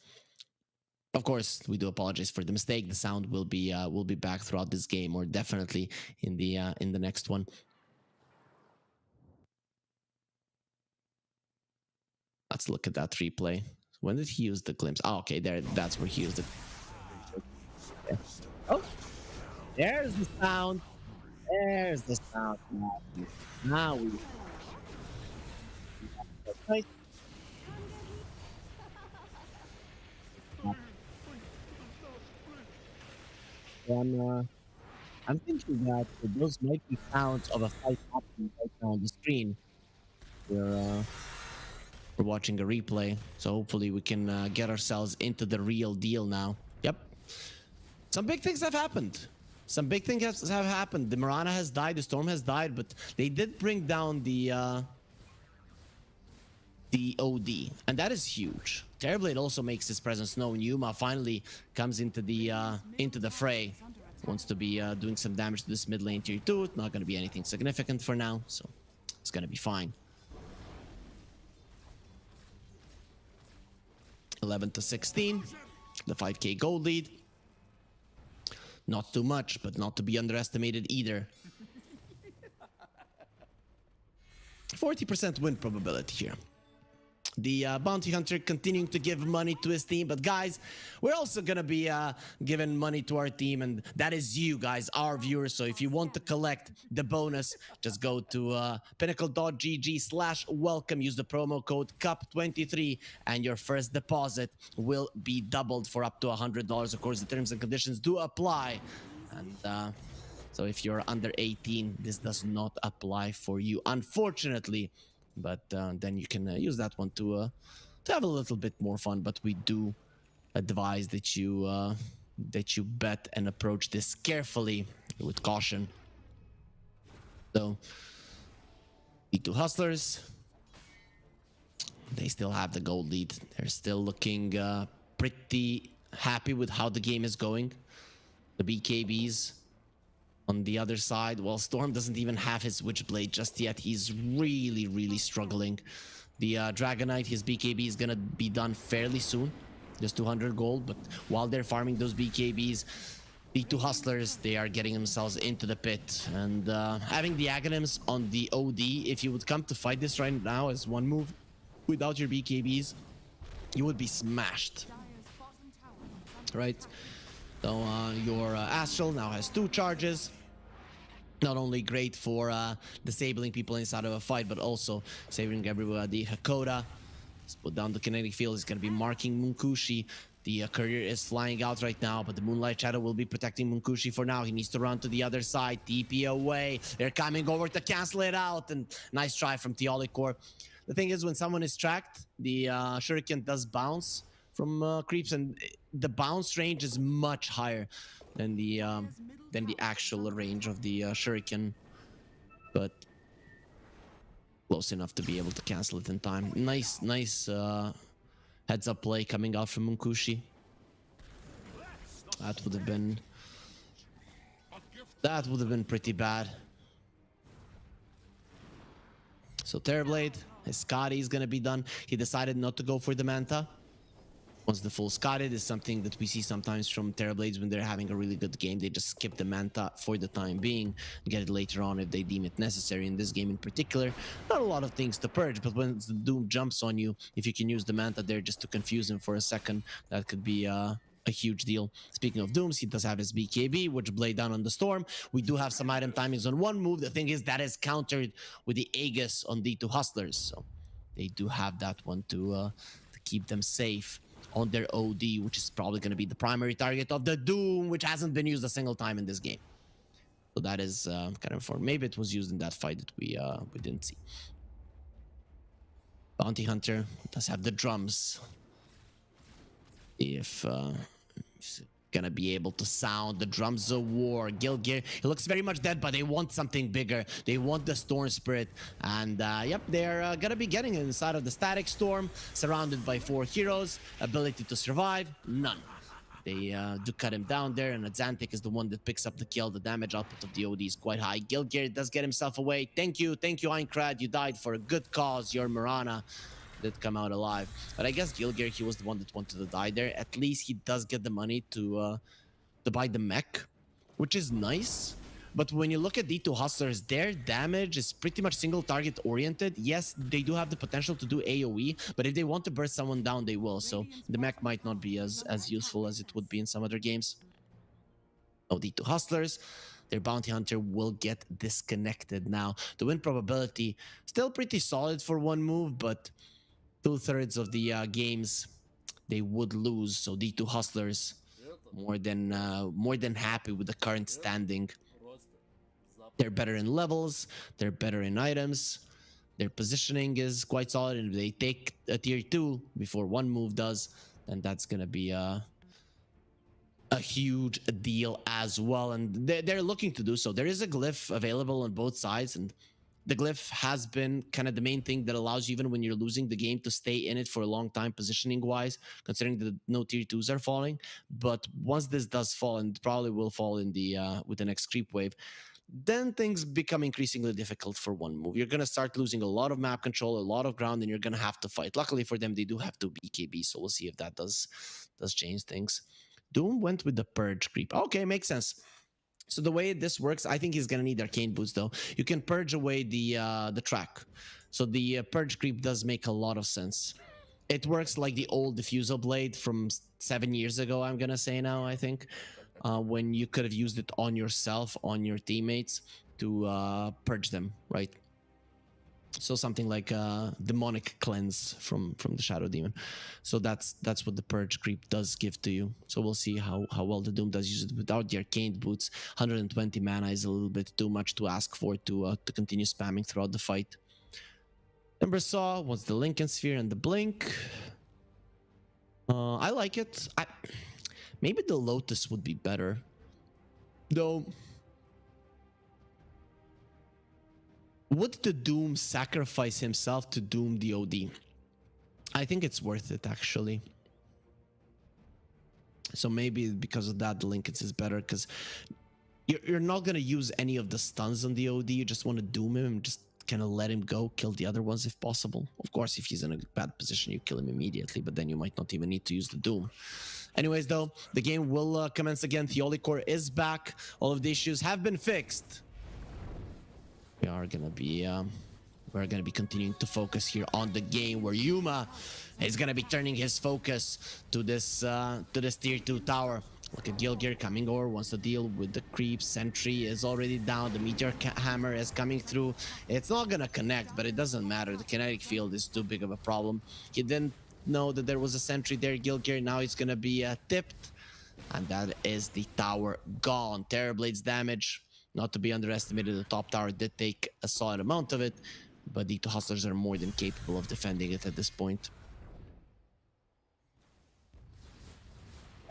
Of course, we do apologize for the mistake. The sound will be back throughout this game, or definitely in the next one. Let's look at that replay. When did he use the glimpse? Oh, okay, there. That's where he used it. Okay. Oh, there's the sound. There's the sound. Now we. Right. And I'm thinking that those might be sounds of a fight happening right now on the screen. We're watching a replay, so hopefully we can get ourselves into the real deal now. Yep. Some big things have happened. Some big things have happened. The Mirana has died, the Storm has died, but they did bring down the OD, and that is huge. Terrorblade also makes his presence known. Yuma finally comes into the fray. wants to be doing some damage to this mid lane tier 2. It's not going to be anything significant for now, so it's going to be fine. 11-16, the 5k gold lead. Not too much, but not to be underestimated either. 40% win probability here. The bounty hunter continuing to give money to his team, but guys, we're also gonna be giving money to our team, and that is you guys, our viewers. So if you want to collect the bonus, just go to pinnacle.gg/welcome, use the promo code CUP23, and your first deposit will be doubled for up to $100. Of course, the terms and conditions do apply, and so if you're under 18, this does not apply for you, unfortunately. But then you can use that one to have a little bit more fun. But we do advise that you bet and approach this carefully with caution. So D2 Hustlers, they still have the gold lead. They're still looking pretty happy with how the game is going. The BKBs on the other side, well, Storm doesn't even have his Witchblade just yet. He's really, really struggling. The Dragonite, his BKB is gonna be done fairly soon. Just 200 gold, but while they're farming those BKBs, the 2 Hustlers, they are getting themselves into the pit. And having the Aghanims on the OD, if you would come to fight this right now as one move, without your BKBs, you would be smashed. Right? So your Astral now has 2 charges. Not only great for disabling people inside of a fight, but also saving everybody. Hakoda, let's put down the kinetic field. He's going to be marking Munkushi. The courier is flying out right now, but the Moonlight Shadow will be protecting Munkushi for now. He needs to run to the other side. TP away. They're coming over to cancel it out. And nice try from Theolicor. The thing is, when someone is tracked, the Shuriken does bounce from creeps, and the bounce range is much higher than the actual range of the Shuriken, but close enough to be able to cancel it in time. Nice heads up play coming out from Munkushi. That would have been pretty bad. So Terrorblade, his Skadi is gonna be done. He decided not to go for the Manta. Once the full Scotted is something that we see sometimes from Terrorblades when they're having a really good game. They just skip the Manta for the time being, get it later on if they deem it necessary. In this game in particular, not a lot of things to purge, but when the Doom jumps on you, if you can use the Manta there just to confuse him for a second, that could be a huge deal. Speaking of Dooms, he does have his BKB, which blade down on the Storm. We do have some item timings on one move. The thing is, that is countered with the Aegis on D2 Hustlers, so they do have that one to keep them safe on their OD, which is probably going to be the primary target of the Doom, which hasn't been used a single time in this game. So that is kind of for, maybe it was used in that fight that we didn't see. Bounty Hunter does have the drums. If gonna be able to sound the drums of war. Gilgear, he looks very much dead, but they want something bigger. They want the Storm Spirit, and yep, they're gonna be getting inside of the Static Storm, surrounded by 4 heroes. Ability to survive, none. They do cut him down there, and Azantic is the one that picks up the kill. The damage output of the OD is quite high. Gilgear does get himself away. Thank you, Einkrad. You died for a good cause. Your Mirana did come out alive. But I guess Gilgear, he was the one that wanted to die there. At least he does get the money to buy the mech, which is nice. But when you look at D2 Hustlers, their damage is pretty much single target oriented. Yes, they do have the potential to do AoE, but if they want to burst someone down, they will. So the mech might not be as useful as it would be in some other games. Oh, D2 Hustlers, their Bounty Hunter will get disconnected now. The win probability still pretty solid for one move, but 2/3 of the games they would lose. So D2 Hustlers more than happy with the current standing. They're better in levels, they're better in items, their positioning is quite solid, and if they take a tier 2 before one move does, then that's gonna be a huge deal as well, and they're looking to do so. There is a glyph available on both sides, and The glyph has been kind of the main thing that allows you, even when you're losing the game, to stay in it for a long time, positioning wise, considering that no tier 2s are falling. But once this does fall, and probably will fall in the with the next creep wave, then things become increasingly difficult for one move. You're going to start losing a lot of map control, a lot of ground, and you're going to have to fight. Luckily for them, they do have 2 BKB, so we'll see if that does change things. Doom went with the Purge creep. Okay, makes sense. So the way this works, I think he's going to need Arcane Boots, though. You can purge away the track. So the Purge creep does make a lot of sense. It works like the old Diffusal Blade from 7 years ago, I'm going to say now, I think. When you could have used it on yourself, on your teammates, to purge them, right? So something like demonic cleanse from the Shadow Demon. So that's what the Purge creep does give to you. So we'll see how well the Doom does use it without the Arcane Boots. 120 mana is a little bit too much to ask for to continue spamming throughout the fight. Timber Saw wants the Lincoln Sphere and the Blink. I like it. Maybe the Lotus would be better. Though, would the Doom sacrifice himself to Doom the OD? I think it's worth it, actually. So maybe because of that, the Lincolns is better, because you're not going to use any of the stuns on the OD. You just want to Doom him and just kind of let him go, kill the other ones if possible. Of course, if he's in a bad position, you kill him immediately, but then you might not even need to use the Doom. Anyways, though, the game will commence again. Theoli Core is back. All of the issues have been fixed. We're gonna be continuing to focus here on the game, where Yuma is gonna be turning his focus to this tier 2 tower. Look at Gilgir coming over, wants to deal with the creep. Sentry is already down. The Meteor Hammer is coming through. It's not gonna connect, but it doesn't matter. The kinetic field is too big of a problem. He didn't know that there was a sentry there, Gilgir. Now he's gonna be tipped, and that is the tower gone. Terrorblade's damage, not to be underestimated. The top tower did take a solid amount of it, but the 2 Hustlers are more than capable of defending it at this point.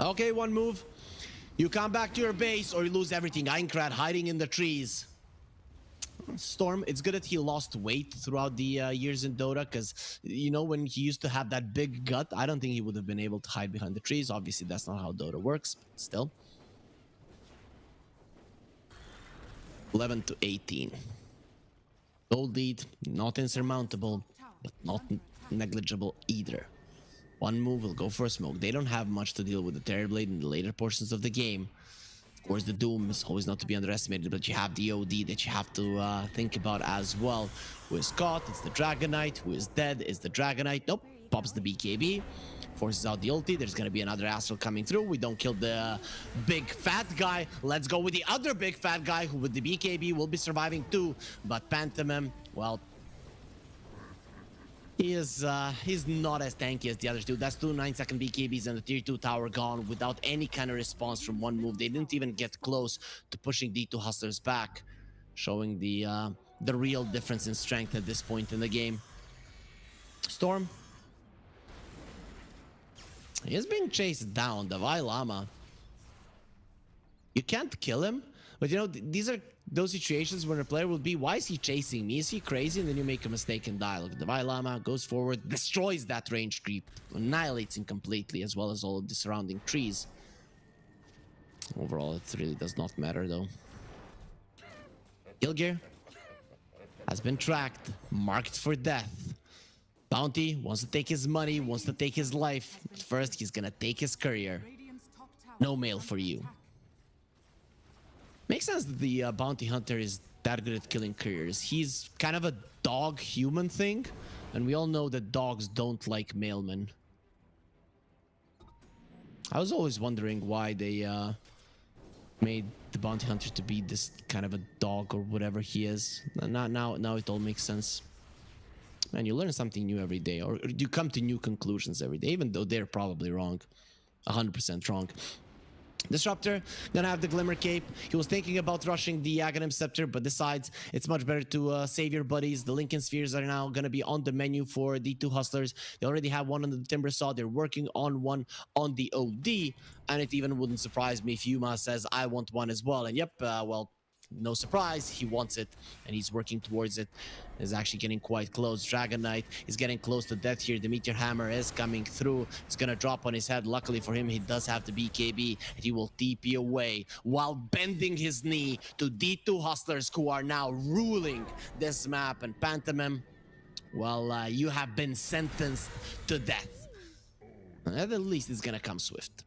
Okay, one move. You come back to your base or you lose everything. Aincrad hiding in the trees. Storm, it's good that he lost weight throughout the years in Dota, because, you know, when he used to have that big gut, I don't think he would have been able to hide behind the trees. Obviously, that's not how Dota works, but still. 11 to 18. Gold lead, not insurmountable, but not negligible either. One move will go for a smoke. They don't have much to deal with the Terrorblade in the later portions of the game. Of course, the Doom is always not to be underestimated, but you have the OD that you have to think about as well. Who is caught? It's the Dragonite. Who is dead? Is the Dragonite. Nope. Pops the BKB. Forces out the ulti. There's going to be another Astral coming through. We don't kill the big fat guy. Let's go with the other big fat guy, who with the BKB will be surviving too. But Pantomime, well, he's not as tanky as the other two. That's 2 9-second BKBs and the tier 2 tower gone without any kind of response from one move. They didn't even get close to pushing the 2 Hustlers back, showing the real difference in strength at this point in the game. Storm, he is being chased down. The Lama, you can't kill him, but you know, these are those situations where a player will be, why is he chasing me? Is he crazy? And then you make a mistake and die. Look, the Lama goes forward, destroys that range creep, annihilates him completely, as well as all of the surrounding trees. Overall, it really does not matter, though. Gilgir has been tracked, marked for death. Bounty wants to take his money, wants to take his life. But first, he's gonna take his career. No mail for you. Makes sense that the bounty hunter is that good at killing couriers. He's kind of a dog-human thing, and we all know that dogs don't like mailmen. I was always wondering why they made the bounty hunter to be this kind of a dog or whatever he is. Now it all makes sense. Man, you learn something new every day, or you come to new conclusions every day, even though they're probably wrong. 100% wrong. Disruptor gonna have the Glimmer Cape. He was thinking about rushing the Aghanim Scepter, but decides it's much better to save your buddies. The Lincoln Spheres are now gonna be on the menu for the 2 Hustlers. They already have one on the Timber Saw. They're working on one on the OD, and it even wouldn't surprise me if Yuma says, I want one as well. And yep, well, No surprise, he wants it, and he's working towards it. Is actually getting quite close. Dragon Knight is getting close to death here. The Meteor Hammer is coming through. It's gonna drop on his head. Luckily for him, he does have the BKB, and he will TP away while bending his knee to D2 Hustlers, who are now ruling this map. And Pantomime, well, you have been sentenced to death. At the least, it's gonna come swift.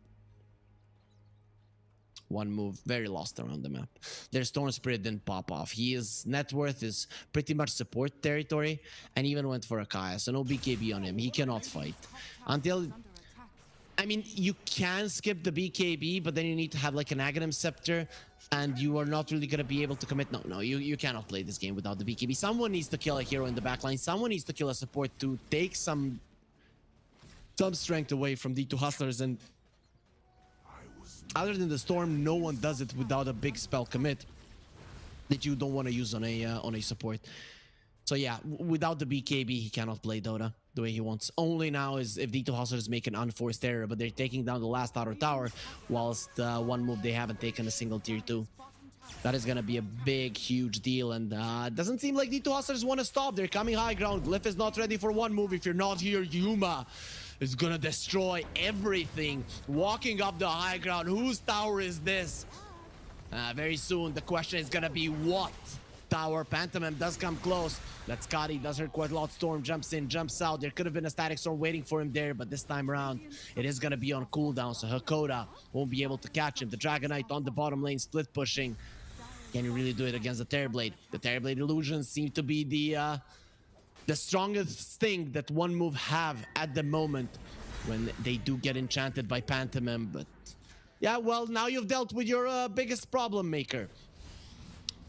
One move, very lost around the map. Their Storm Spirit didn't pop off. His net worth is pretty much support territory, and even went for a Kaya, so no BKB on him. He cannot fight. Until, I mean, you can skip the BKB, but then you need to have like an Aghanim Scepter, and you are not really going to be able to commit. No, you cannot play this game without the BKB. Someone needs to kill a hero in the backline. Someone needs to kill a support to take some strength away from D2 Hustlers, and other than the Storm, no one does it without a big spell commit that you don't want to use on a support. So yeah, without the BKB, he cannot play Dota the way he wants. Only now is if D2 Hustlers make an unforced error, but they're taking down the last outer tower, whilst one move they haven't taken a single tier 2. That is going to be a big, huge deal, and it doesn't seem like D2 Hustlers want to stop. They're coming high ground. Glyph is not ready for one move. If you're not here, Yuma is gonna destroy everything. Walking up the high ground. Whose tower is this? Very soon, the question is gonna be what tower? Pantomime does come close. That Scotty does hurt quite a lot. Storm jumps in, jumps out. There could have been a static storm waiting for him there, but this time around, it is gonna be on cooldown, so Hakoda won't be able to catch him. The Dragon Knight on the bottom lane, split pushing. Can you really do it against the Terrorblade? The Terrorblade illusions seem to be the strongest thing that one move have at the moment when they do get enchanted by Pantomime. But yeah, well, now you've dealt with your biggest problem maker.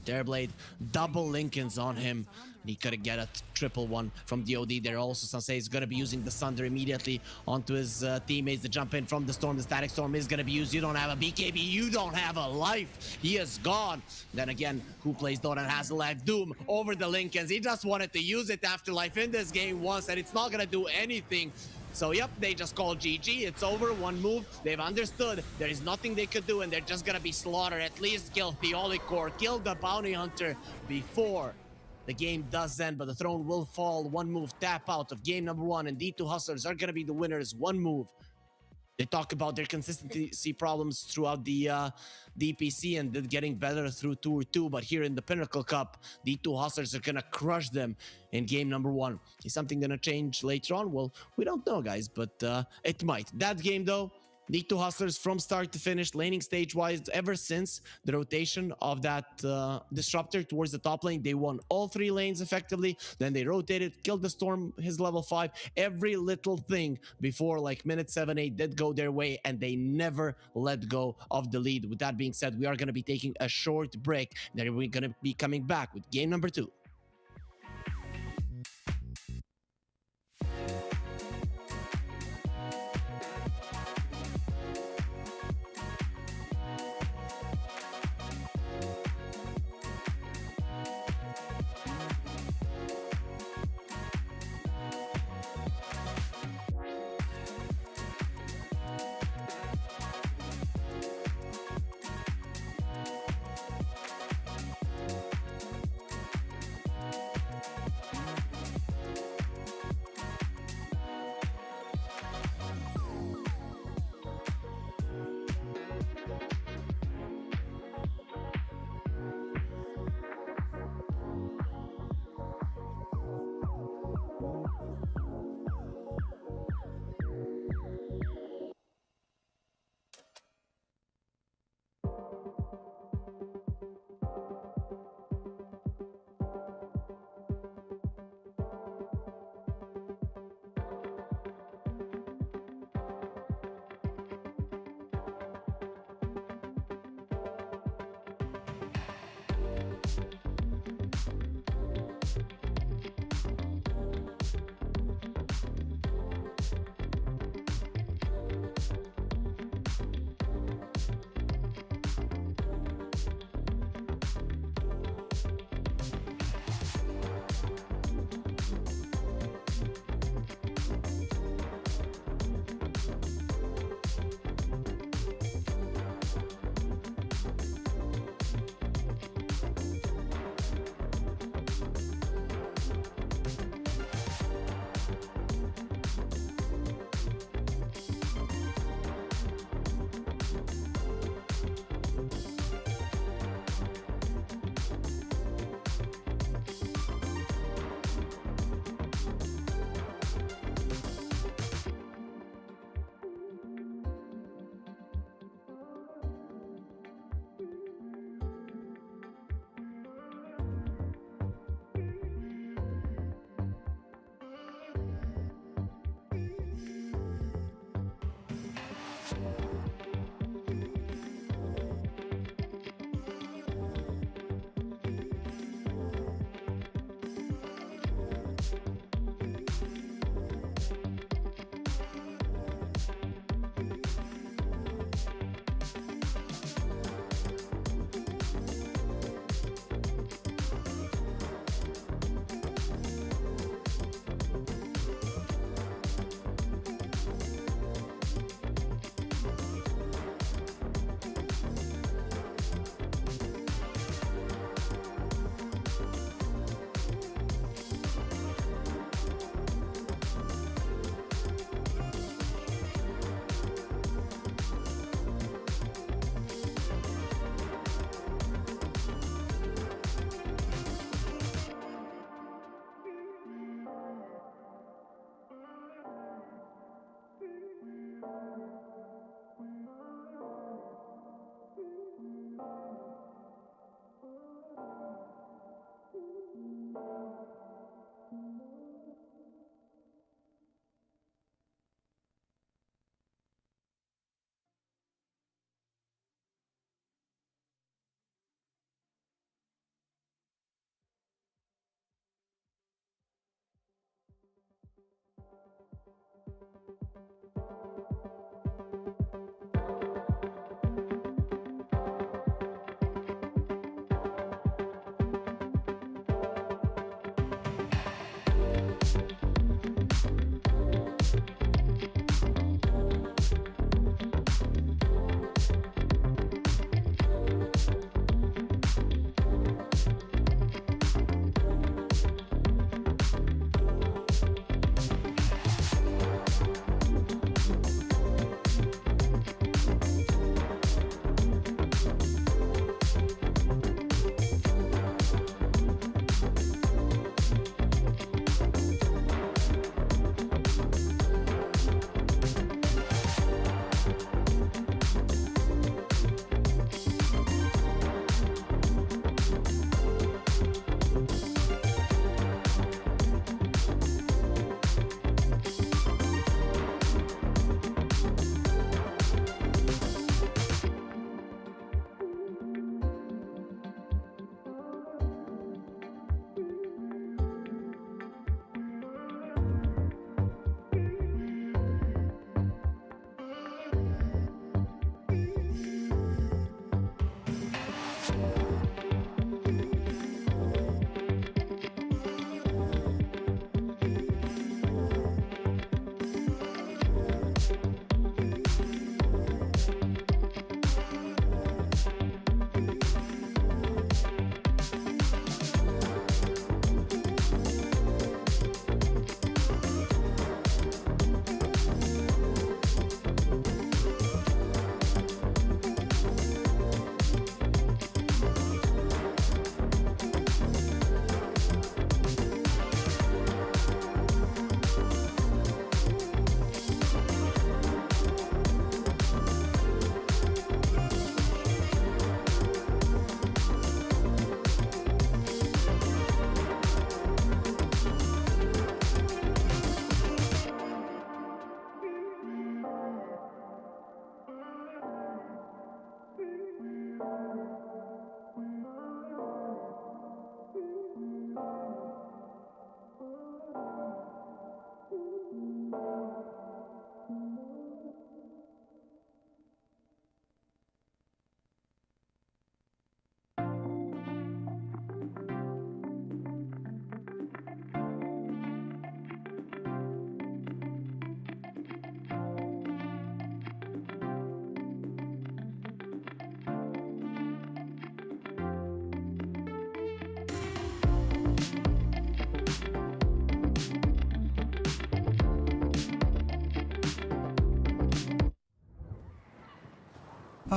Terrorblade, double Lincolns on him. He could get a triple one from DOD there. Also, Sensei is going to be using the Sunder immediately onto his teammates to jump in from the Storm. The Static Storm is going to be used. You don't have a BKB. You don't have a life. He is gone. Then again, who plays Dota and has a life? Doom over the Lincolns. He just wanted to use it after life in this game once, and it's not going to do anything. So, yep, they just call GG. It's over. One move. They've understood. There is nothing they could do, and they're just going to be slaughtered. At least kill Theolicor, kill the Bounty Hunter before the game does end, but the throne will fall. One move tap out of game number 1, and D2 Hustlers are going to be the winners. One move. They talk about their consistency problems throughout the DPC and getting better through Tour 2, but here in the Pinnacle Cup, D2 Hustlers are going to crush them in game number 1. Is something going to change later on? Well, we don't know, guys, but it might. That game, though, D2 Hustlers from start to finish, laning stage-wise, ever since the rotation of that Disruptor towards the top lane, they won all 3 lanes effectively. Then they rotated, killed the Storm, his level 5. Every little thing before like minute 7-8 did go their way, and they never let go of the lead. With that being said, we are going to be taking a short break. Then we're going to be coming back with game number 2.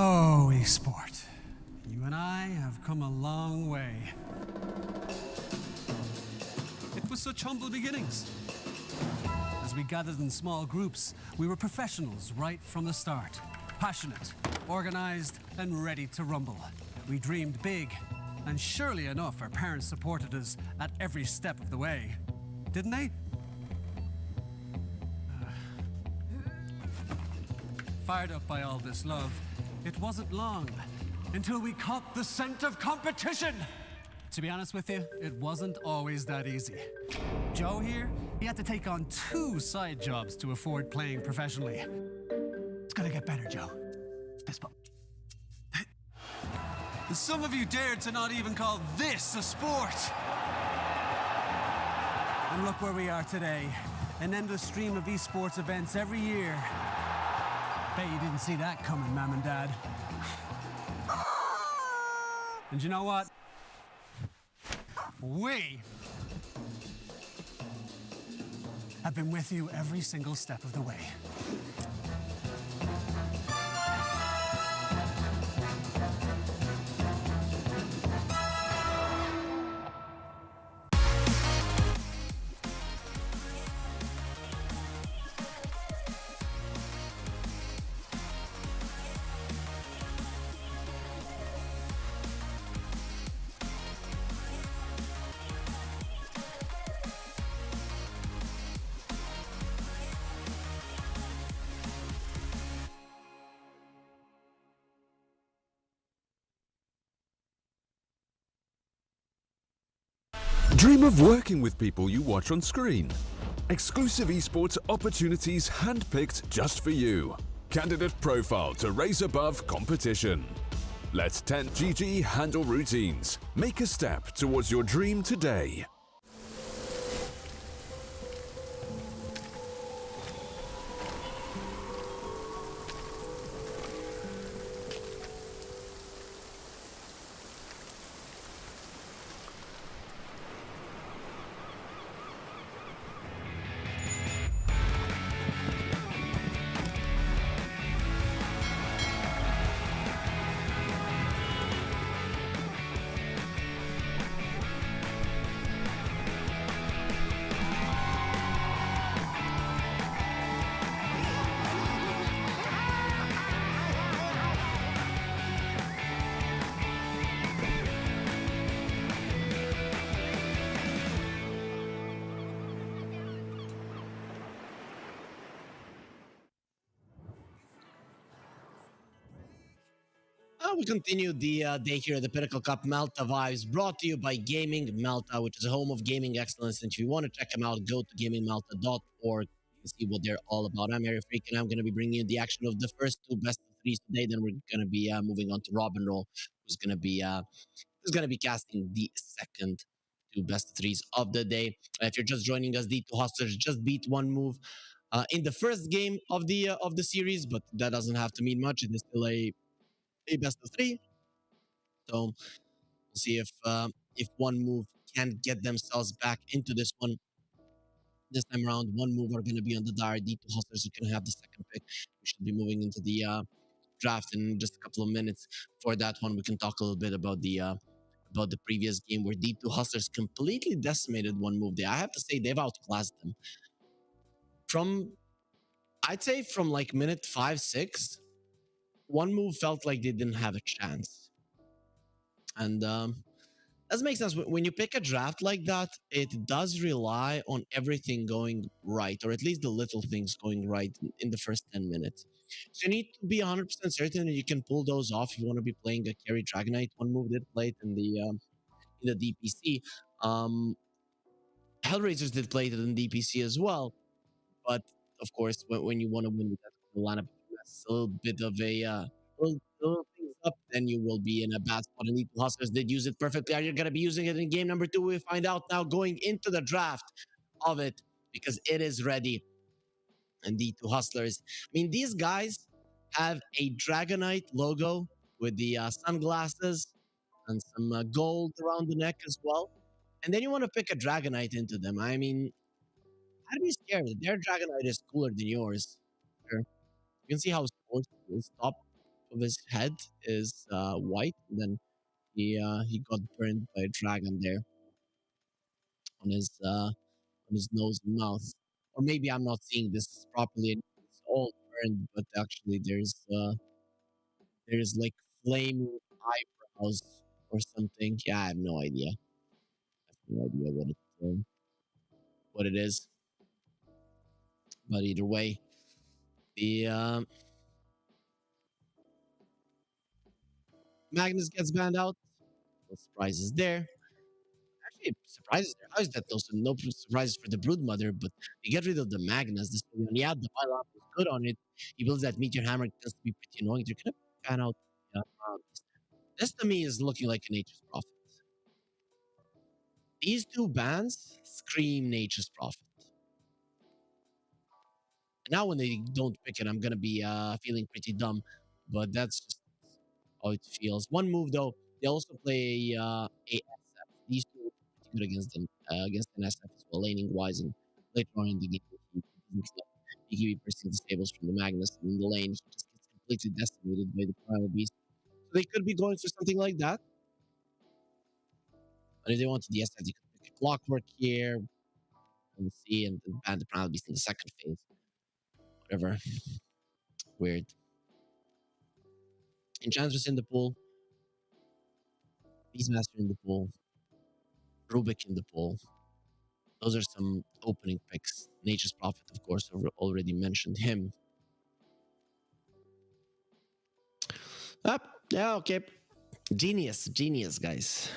Oh, esport. You and I have come a long way. It was such humble beginnings. As we gathered in small groups, we were professionals right from the start. Passionate, organized, and ready to rumble. We dreamed big, and surely enough, our parents supported us at every step of the way. Didn't they? Fired up by all this love, it wasn't long until we caught the scent of competition. To be honest with you, it wasn't always that easy. Joe here, he had to take on 2 side jobs to afford playing professionally. It's gonna get better, Joe. Fist bump. Some of you dared to not even call this a sport. And look where we are today. An endless stream of esports events every year. Bet you didn't see that coming, Mom and Dad. And you know what? We have been with you every single step of the way. Dream of working with people you watch on screen. Exclusive esports opportunities handpicked just for you. Candidate profile to raise above competition. Let 10GG handle routines. Make a step towards your dream today. We continue the day here at the Pinnacle Cup Malta Vibes, brought to you by Gaming Malta, which is a home of gaming excellence. And if you want to check them out, go to gamingmalta.org and see what they're all about. I'm Harry Freak, and I'm going to be bringing you the action of the first 2 best of 3s today. Then we're going to be moving on to Robin Roll, who's going to be casting the second 2 best of 3s of the day. If you're just joining us, D2 Hustlers just beat 1 move in the first game of the series, but that doesn't have to mean much. It is still a best of 3. So we'll see if 1 move can get themselves back into this one. This time around, 1 move are going to be on the dire. D2 Hustlers are going to have the second pick. We should be moving into the draft in just a couple of minutes. For that one, we can talk a little bit about the previous game where D2 Hustlers completely decimated 1 move. I have to say they've outclassed them. I'd say from like minute 5, 6, 1 move felt like they didn't have a chance. And that makes sense. When you pick a draft like that, it does rely on everything going right, or at least the little things going right in the first 10 minutes. So you need to be 100% certain that you can pull those off if you want to be playing a carry Dragonite. 1 move did play it in the DPC. Hellraisers did play it in DPC as well. But of course, when you want to win with that lineup, that's a little bit of a little things up, then you will be in a bad spot. And D2 Hustlers did use it perfectly. Are you going to be using it in game number 2? We find out now going into the draft of it because it is ready. And D2 Hustlers, I mean, these guys have a Dragonite logo with the sunglasses and some gold around the neck as well. And then you want to pick a Dragonite into them. I mean, I'd be scared. Their Dragonite is cooler than yours. Sure. You can see how sports is top of his head is white, and then he got burned by a dragon there on his nose and mouth. Or maybe I'm not seeing this properly. It's all burned, but actually there's like flaming eyebrows or something. Yeah, I have no idea. I have no idea what it is. But either way, the Magnus gets banned out. No surprises there. Actually, surprises there. How is that no surprises for the Broodmother? But you get rid of the Magnus. This yeah, the Bylop is good on it. He builds that Meteor Hammer. It tends to be pretty annoying. They're gonna ban out. This to me is looking like a Nature's Prophet. These two bans scream Nature's Prophet. Now when they don't pick it, I'm gonna be feeling pretty dumb, but that's just how it feels. One move though, they also play a SF. These two are pretty good against an SF as well, laning wise, and later on in the game, he can be bursting disables from the Magnus, and in the lane, he just gets completely decimated by the Primal Beast. So they could be going for something like that. But if they wanted the SF, they could pick a Clockwork here, and see, and ban the Primal Beast in the second phase. Whatever. Weird. Enchantress in the pool. Beastmaster in the pool. Rubik in the pool. Those are some opening picks. Nature's Prophet, of course, already mentioned him. Yeah, okay. Genius, guys.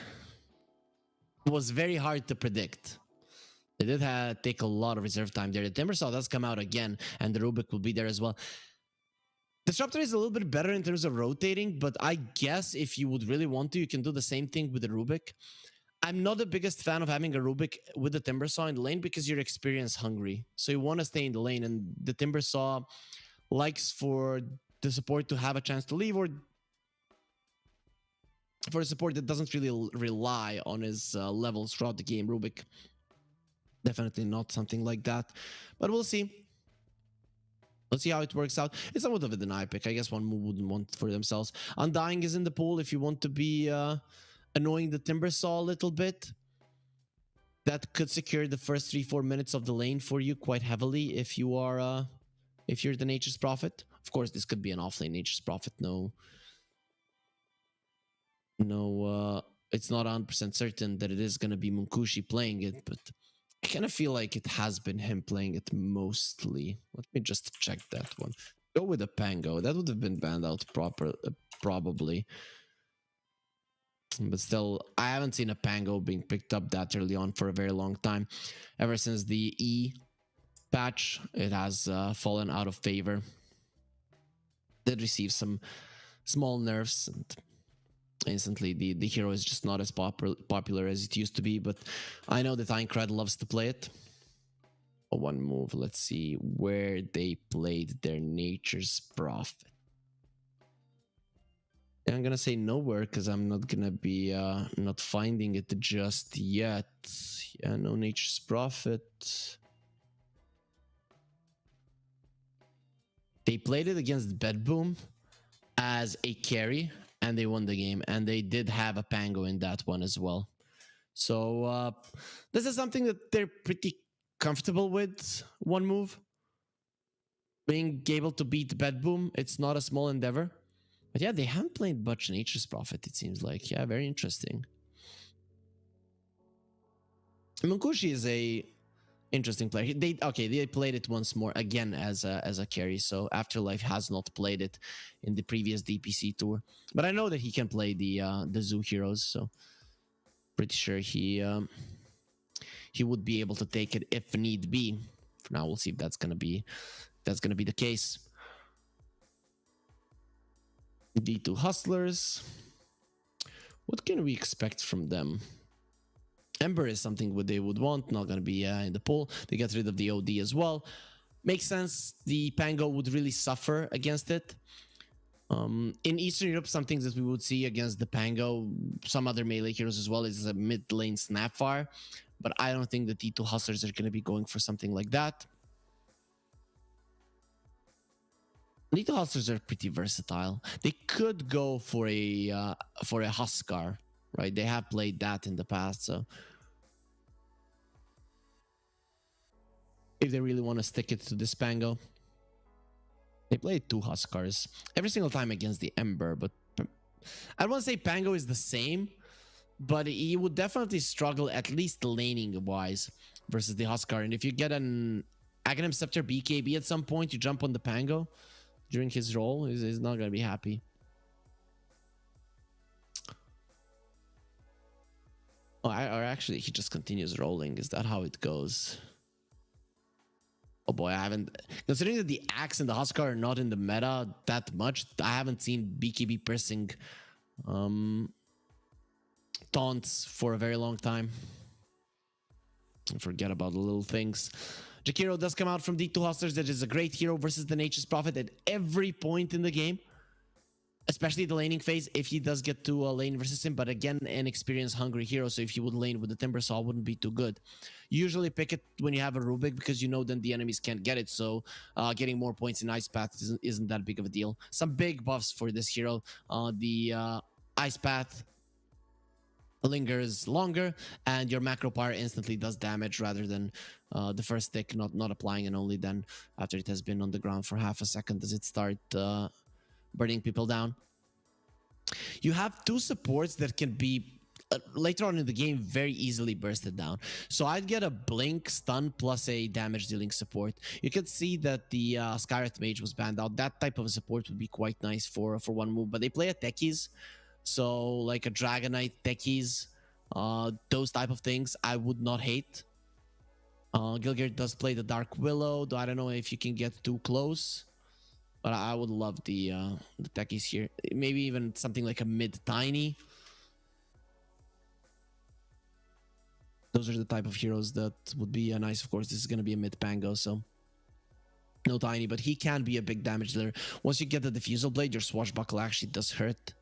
It was very hard to predict. They did take a lot of reserve time there. The Timbersaw does come out again, and the Rubik will be there as well. Disruptor is a little bit better in terms of rotating, but I guess if you would really want to, you can do the same thing with the Rubik. I'm not the biggest fan of having a Rubik with the Timbersaw in the lane because you're experience hungry. So you want to stay in the lane, and the Timbersaw likes for the support to have a chance to leave, or for a support that doesn't really rely on his levels throughout the game. Rubik, definitely not something like that, but we'll see. Let's see how it works out. It's somewhat of a deny pick. I guess one move wouldn't want for themselves. Undying is in the pool if you want to be annoying the Timbersaw a little bit. That could secure the first 3-4 minutes of the lane for you quite heavily if you are if you're the Nature's Prophet. Of course, this could be an offlane Nature's Prophet. No, it's not 100% certain that it is going to be Munkushi playing it, but I kind of feel like it has been him playing it mostly. Let me just check that one. Go with a Pango. That would have been banned out probably. But still, I haven't seen a Pango being picked up that early on for a very long time. Ever since the E patch, it has fallen out of favor. Did receive some small nerfs, and instantly the hero is just not as popular as it used to be. But I know that Aincrad loves to play it. One move. Let's see where they played their Nature's Prophet. I'm gonna say nowhere because I'm not gonna be not finding it just yet. Yeah, no Nature's Prophet. They played it against Bedboom as a carry, and they won the game. And they did have a Pango in that one as well. So this is something that they're pretty comfortable with. One move. Being able to beat Bedboom, it's not a small endeavor. But yeah, they haven't played much Nature's Prophet, it seems like. Yeah, very interesting. Munkushi is a interesting player. They played it once more again as a carry. So Afterlife has not played it in the previous DPC tour. But I know that he can play the Zoo heroes, so pretty sure he would be able to take it if need be. For now, we'll see if that's gonna be the case. D2 Hustlers. What can we expect from them? Ember is something they would want, not going to be in the pool. They get rid of the OD as well. Makes sense. The Pango would really suffer against it. In Eastern Europe, some things that we would see against the Pango, some other melee heroes as well, is a mid lane Snapfire. But I don't think the D2 Hustlers are going to be going for something like that. Lethal Hustlers are pretty versatile. They could go for a Huskar, right? They have played that in the past, so if they really want to stick it to this Pango, they played 2 Huskars every single time against the Ember. But I don't want to say Pango is the same, but he would definitely struggle, at least laning wise, versus the Huskar. And if you get an Aghanim Scepter BKB at some point, you jump on the Pango during his role, he's not going to be happy. Oh, or actually, he just continues rolling. Is that how it goes? Oh boy, I haven't... Considering that the Axe and the Huskar are not in the meta that much, I haven't seen BKB pressing taunts for a very long time. Forget about the little things. Jakiro does come out from D2 Hustlers. That is a great hero versus the Nature's Prophet at every point in the game, especially the laning phase if he does get to lane versus him. But again, an experienced hungry hero, so if he would lane with the Timber Saw, wouldn't be too good. Usually pick it when you have a Rubik because you know then the enemies can't get it, so getting more points in Ice Path isn't that big of a deal. Some big buffs for this hero. The Ice Path lingers longer, and your macro power instantly does damage rather than the first tick not applying, and only then after it has been on the ground for half a second does it start burning people down. You have 2 supports that can be later on in the game very easily bursted down. So I'd get a blink, stun, plus a damage dealing support. You can see that the Skywrath Mage was banned out. That type of support would be quite nice for one move, but they play a techies. So like a Dragonite, techies, those type of things I would not hate. Gilgir does play the Dark Willow, though I don't know if you can get too close. But I would love the techies here. Maybe even something like a mid-tiny. Those are the type of heroes that would be nice. Of course, this is going to be a mid-Pango, so no tiny. But he can be a big damage dealer. Once you get the Diffusal Blade, your Swashbuckle actually does hurt.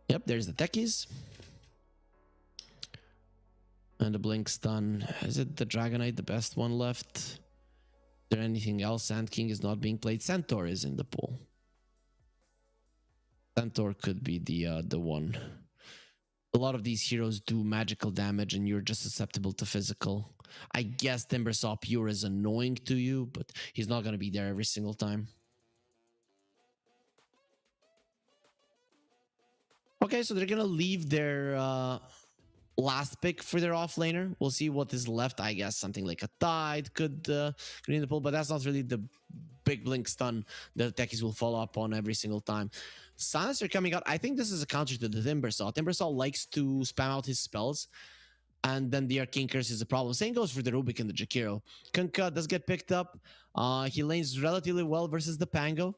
Yep, there's the techies. And the blink stun. Is it the Dragonite the best one left? Is there anything else? Sand King is not being played. Centaur is in the pool. Centaur could be the one. A lot of these heroes do magical damage and you're just susceptible to physical. I guess Timbersaw Pure is annoying to you, but he's not going to be there every single time. Okay, so they're going to leave their last pick for their offlaner. We'll see what is left. I guess something like a Tide could be in the pool, but that's not really the big blink stun that techies will follow up on every single time. Silencer coming out. I think this is a counter to the Timbersaw. Timbersaw likes to spam out his spells, and then the Arcane Curse is a problem. Same goes for the Rubik and the Jakiro. Kunkka does get picked up. He lanes relatively well versus the Pango.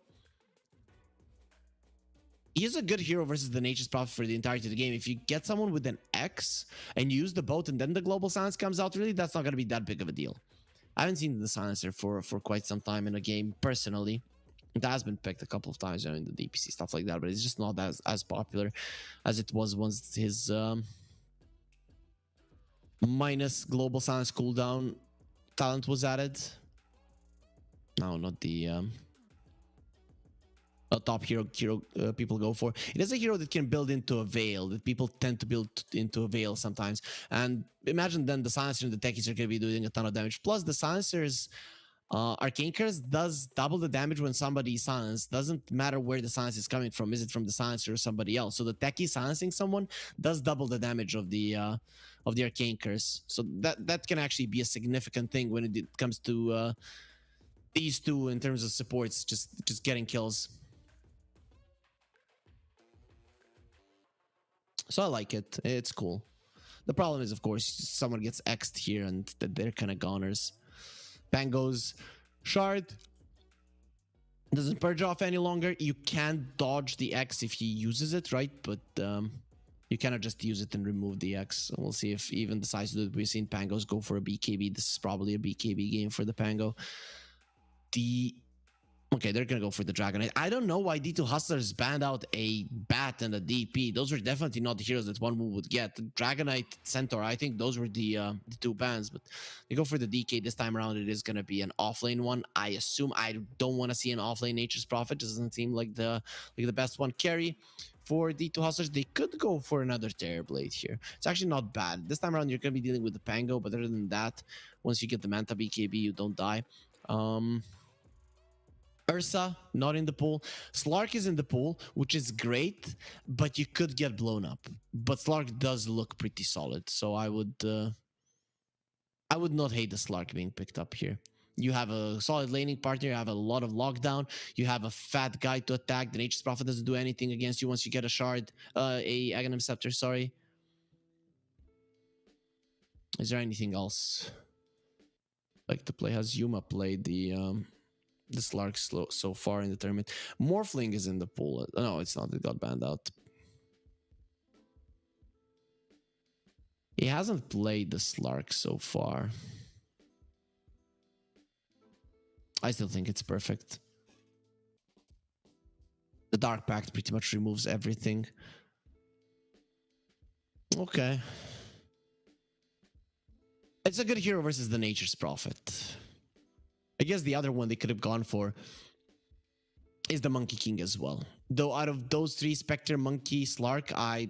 He is a good hero versus the Nature's Prophet for the entirety of the game. If you get someone with an X and you use the boat and then the Global Silence comes out, really, that's not going to be that big of a deal. I haven't seen the Silencer for quite some time in a game, personally. It has been picked a couple of times in the DPC, stuff like that, but it's just not as popular as it was once his minus Global Silence cooldown talent was added. No, not the... a top hero people go for. It is a hero that can build into a veil, that people tend to build into a veil sometimes. And imagine then the Silencer and the techies are going to be doing a ton of damage. Plus the Silencer's Arcane Curse does double the damage when somebody is silenced. Doesn't matter where the silence is coming from. Is it from the Silencer or somebody else? So the techie silencing someone does double the damage of the Arcane Curse. So that can actually be a significant thing when it comes to these two in terms of supports, just getting kills. So I like it. It's cool. The problem is, of course, someone gets X'd here and they're kind of goners. Pango's Shard doesn't purge off any longer. You can't dodge the X if he uses it, right? But you cannot just use it and remove the X. So we'll see if even decides to do it. We've seen Pangos go for a BKB. This is probably a BKB game for the Pango. The Okay, they're gonna go for the Dragonite. I don't know why D2 Hustlers banned out a Bat and a DP. Those were definitely not the heroes that one would get. The Dragonite, Centaur, I think those were the two bans, but they go for the DK this time around. It is gonna be an offlane one. I assume. I don't want to see an offlane Nature's Prophet. Doesn't seem like the best one. Carry for D2 Hustlers, they could go for another Terrorblade here. It's actually not bad. This time around, you're gonna be dealing with the Pango, but other than that, once you get the Manta BKB, you don't die. Ursa, not in the pool. Slark is in the pool, which is great, but you could get blown up. But Slark does look pretty solid, so I would not hate the Slark being picked up here. You have a solid laning partner, you have a lot of lockdown, you have a fat guy to attack. The Nature's Prophet doesn't do anything against you once you get a shard, a Aghanim Scepter, sorry. Is there anything else like to play? Has Yuma played the Slark so far in the tournament? Morphling is in the pool. No, it's not. It got banned out. He hasn't played the Slark so far. I still think it's perfect. The Dark Pact pretty much removes everything. Okay. It's a good hero versus the Nature's Prophet. I guess the other one they could have gone for is the Monkey King as well. Though out of those three, Spectre, Monkey, Slark, I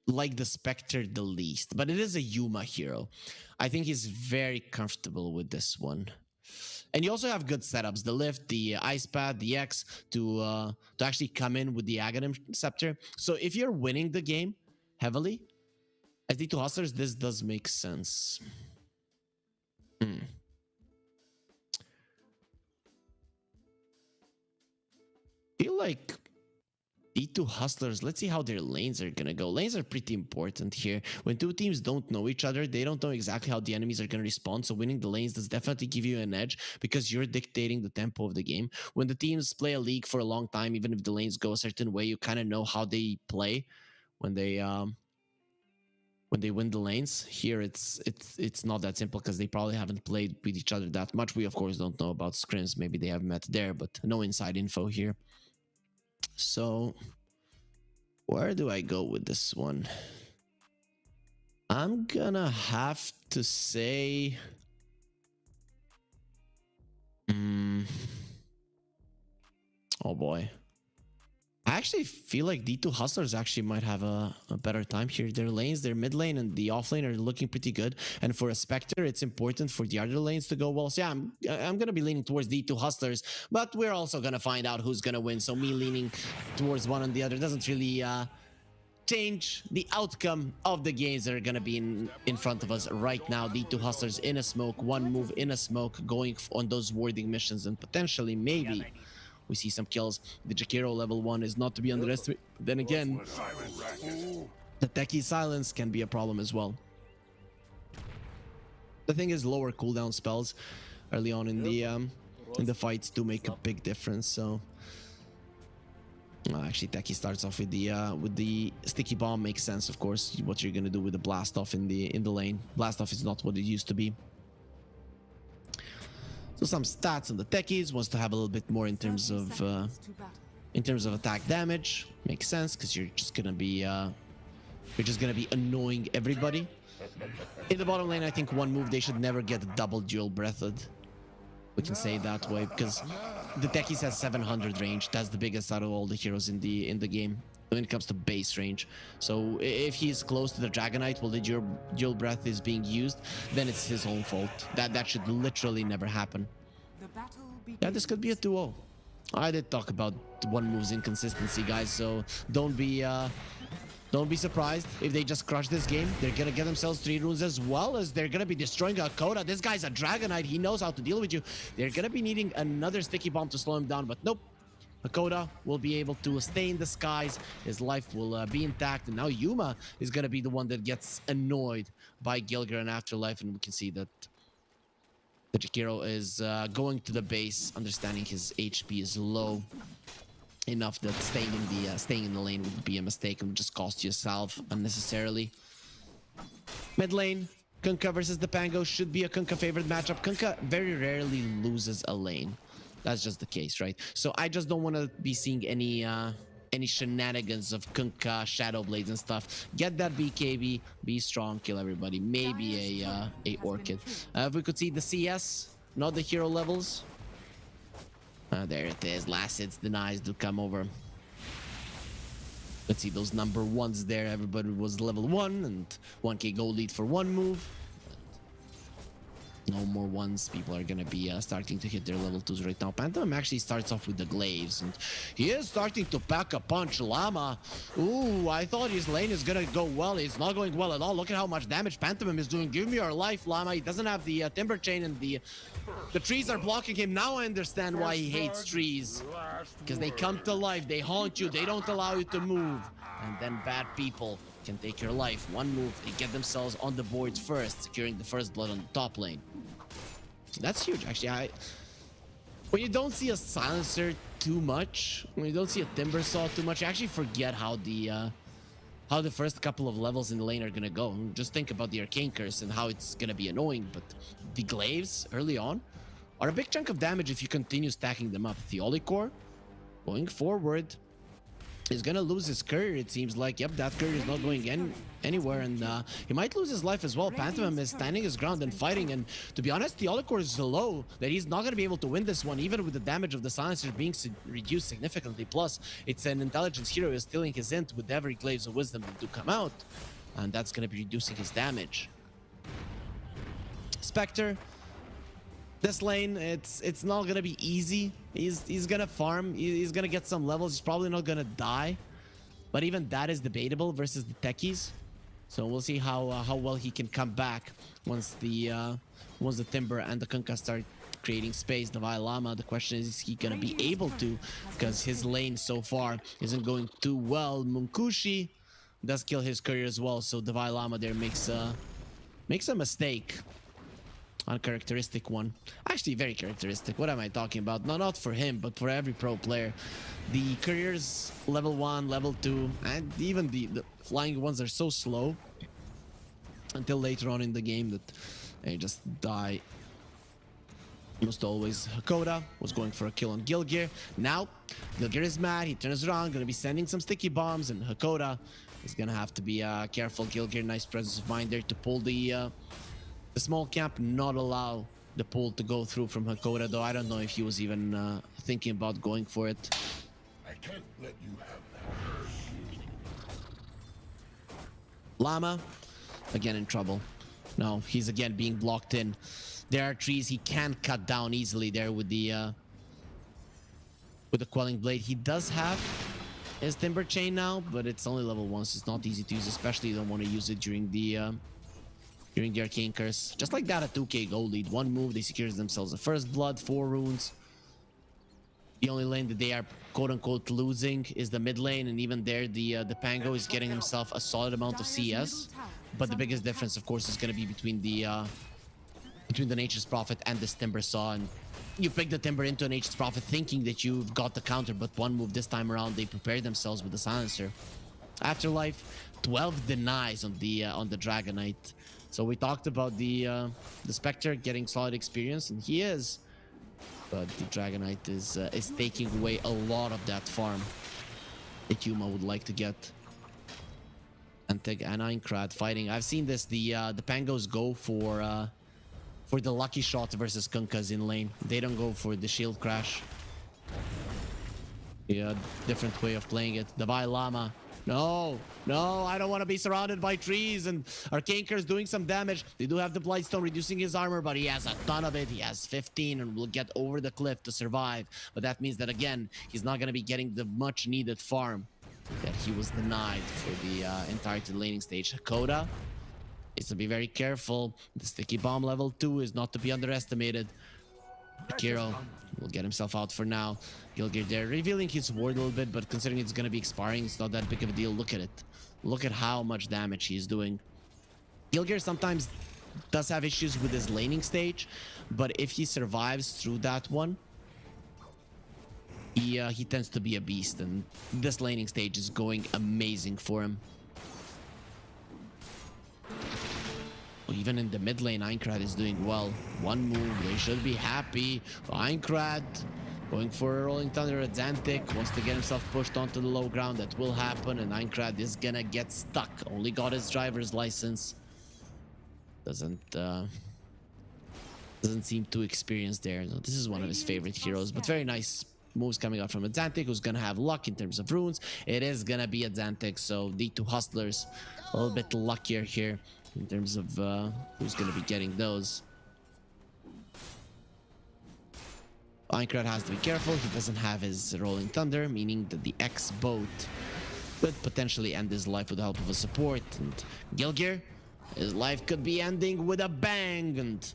like the Spectre the least. But it is a Yuma hero. I think he's very comfortable with this one. And you also have good setups. The Lift, the Ice Pad, the X to actually come in with the Aghanim Scepter. So if you're winning the game heavily, as D2 Hustlers, this does make sense. Feel like D2 Hustlers, let's see how their lanes are gonna go. Lanes are pretty important here. When two teams don't know each other, they don't know exactly how the enemies are gonna respond. So winning the lanes does definitely give you an edge because you're dictating the tempo of the game. When the teams play a league for a long time, even if the lanes go a certain way, you kind of know how they play when they win the lanes. Here it's not that simple because they probably haven't played with each other that much. We of course don't know about scrims. Maybe they have met there, but no inside info here. So where do I go with this one? I'm gonna have to say oh boy. I actually feel like D2 Hustlers actually might have a better time here. Their lanes, their mid lane and the off lane are looking pretty good. And for a Spectre, it's important for the other lanes to go well. So yeah, I'm going to be leaning towards D2 Hustlers, but we're also going to find out who's going to win. So me leaning towards one and the other doesn't really change the outcome of the games that are going to be in front of us right now. D2 Hustlers in a smoke, one move in a smoke, going on those warding missions and potentially maybe we see some kills. The Jakiro level 1 is not to be underestimated. Then again, the techie silence can be a problem as well. The thing is, lower cooldown spells early on in the fights do make a big difference. So actually, techie starts off with the sticky bomb. Makes sense, of course. What you're gonna do with the blast off in the lane. Blast off is not what it used to be. So some stats on the techies. Wants to have a little bit more in terms of attack damage. Makes sense because you're just gonna be annoying everybody. In the bottom lane, I think one move they should never get double dual breathed. We can say it that way because the techies has 700 range. That's the biggest out of all the heroes in the game when it comes to base range. So if he's close to the Dragonite while the dual breath is being used, then it's his own fault. That should literally never happen. Yeah, this could be a 2-0. I did talk about one move's inconsistency, guys, so don't be surprised if they just crush this game. They're gonna get themselves 3 runes as well as they're gonna be destroying a Coda. This guy's a Dragonite. He knows how to deal with you. They're gonna be needing another sticky bomb to slow him down, but nope. Hakoda will be able to stay in the skies. His life will be intact. And now Yuma is going to be the one that gets annoyed by Gilger and Afterlife. And we can see that the Jakiro is going to the base, understanding his HP is low enough that staying in the lane would be a mistake and would just cost yourself unnecessarily. Mid lane, Kunkka versus the Pango should be a Kunkka favorite matchup. Kunkka very rarely loses a lane. That's just the case, right? So I just don't want to be seeing any shenanigans of Kunkka, Shadow Blades and stuff. Get that BKB, be strong, kill everybody. Maybe a Orchid. If we could see the CS, not the hero levels. There it is. Last hits denies do come over. Let's see those number ones there. Everybody was level 1 and 1k gold lead for one move. No more ones. People are gonna be starting to hit their level 2s right now. Pantomime actually starts off with the glaives, and he is starting to pack a punch. Llama, ooh, I thought his lane is gonna go well. It's not going well at all. Look at how much damage Pantomime is doing. Give me your life, Llama. He doesn't have the timber chain, and the trees are blocking him. Now I understand why he hates trees, because they come to life, they haunt you, they don't allow you to move, and then bad people can take your life. One move, they get themselves on the boards first, securing the first blood on the top lane. That's huge. Actually, when you don't see a silencer too much, when you don't see a timber saw too much, you actually forget how the first couple of levels in the lane are gonna go. Just think about the Arcane Curse and how it's gonna be annoying, but the glaives early on are a big chunk of damage if you continue stacking them up. The Core going forward is gonna lose his courier, it seems like. Yep, that courier is not going anywhere, and he might lose his life as well. Pantomime is standing his ground and fighting, and to be honest, the Core is so low that he's not gonna be able to win this one, even with the damage of the silencer being reduced significantly. Plus, it's an intelligence hero who's stealing his int with every Glaives of Wisdom that do come out, and that's gonna be reducing his damage. Spectre, this lane, it's not gonna be easy. He's gonna farm. He's gonna get some levels. He's probably not gonna die, but even that is debatable versus the techies. So we'll see how well he can come back once the Timber and the Kunkka start creating space. The Llama, the question is he gonna be able to, because his lane so far isn't going too well. Munkushi does kill his courier as well, so the Llama there makes a mistake. Uncharacteristic one. Actually, very characteristic. What am I talking about? No, not for him, but for every pro player. The couriers, level 1, level 2, and even the flying ones are so slow until later on in the game that they just die. Almost always. Hakoda was going for a kill on Gilgir. Now, Gilgir is mad. He turns around, gonna be sending some sticky bombs, and Hakoda is gonna have to be careful. Gilgir, nice presence of mind there to pull the small camp, not allow the pull to go through from Hakoda, though I don't know if he was even thinking about going for it. I can't let you have that. Llama, again in trouble. No, he's again being blocked in. There are trees he can cut down easily there with the Quelling Blade. He does have his Timber Chain now, but it's only level 1, so it's not easy to use, especially you don't want to use it during the Arcane Curse. Just like that, a 2k gold lead. One move, they secure themselves the first blood, 4 runes. The only lane that they are quote-unquote losing is the mid lane, and even there, the Pango is getting himself a solid amount of CS. But the biggest difference, of course, is going to be between the Nature's Prophet and this Timber Saw. And you pick the Timber into a Nature's Prophet thinking that you've got the counter, but one move this time around, they prepare themselves with the Silencer. Afterlife, 12 denies on the Dragonite. So we talked about the Spectre getting solid experience, and he is. But the Dragonite is taking away a lot of that farm that Yuma would like to get. Anteg and Aincrad fighting. I've seen this. The Pangos go for the lucky shot versus Kunkkas in lane. They don't go for the shield crash. Yeah, different way of playing it. The Llama. No, I don't want to be surrounded by trees, and Arcane Curse doing some damage. They do have the Blightstone reducing his armor, but he has a ton of it. He has 15 and will get over the cliff to survive. But that means that, again, he's not going to be getting the much needed farm that he was denied for the entirety laning stage. Hakoda is to be very careful. The Sticky Bomb level 2 is not to be underestimated. Akiro will get himself out for now. Gilgir there revealing his ward a little bit, but considering it's going to be expiring, it's not that big of a deal. Look at it. Look at how much damage he's doing. Gilgir sometimes does have issues with his laning stage, but if he survives through that one, he tends to be a beast, and this laning stage is going amazing for him. Even in the mid lane, Aincrad is doing well. One move, they should be happy. Aincrad Going for a Rolling Thunder. Zantic wants to get himself pushed onto the low ground. That will happen, and Einkrad is gonna get stuck. Only got his driver's license. Doesn't seem too experienced there. No, this is one of his favorite heroes, but very nice moves coming out from a Zantic, who's gonna have luck in terms of runes. It is gonna be a Zantic, so D2 Hustlers a little bit luckier here in terms of who's gonna be getting those. Einkrad has to be careful. He doesn't have his Rolling Thunder, meaning that the X boat could potentially end his life with the help of a support. And Gilgir, his life could be ending with a bang, and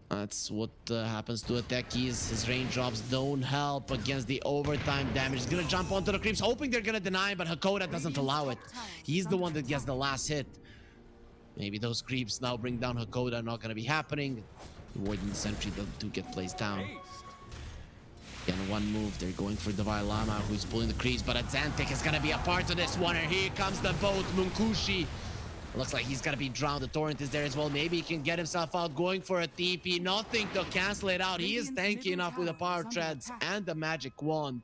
that's what happens to a techies. His raindrops don't help against the overtime damage. He's gonna jump onto the creeps, hoping they're gonna deny, but Hakoda doesn't allow it. He's the one that gets the last hit. Maybe those creeps now bring down Hakoda. Not gonna be happening. Avoiding the sentry to get placed down. Again, one move. They're going for Divine Lama, who's pulling the creeps, but a Zantic is gonna be a part of this one. And here comes the boat, Munkushi. Looks like he's gonna be drowned. The torrent is there as well. Maybe he can get himself out. Going for a TP. Nothing to cancel it out. He is tanky enough with the power treads and the magic wand.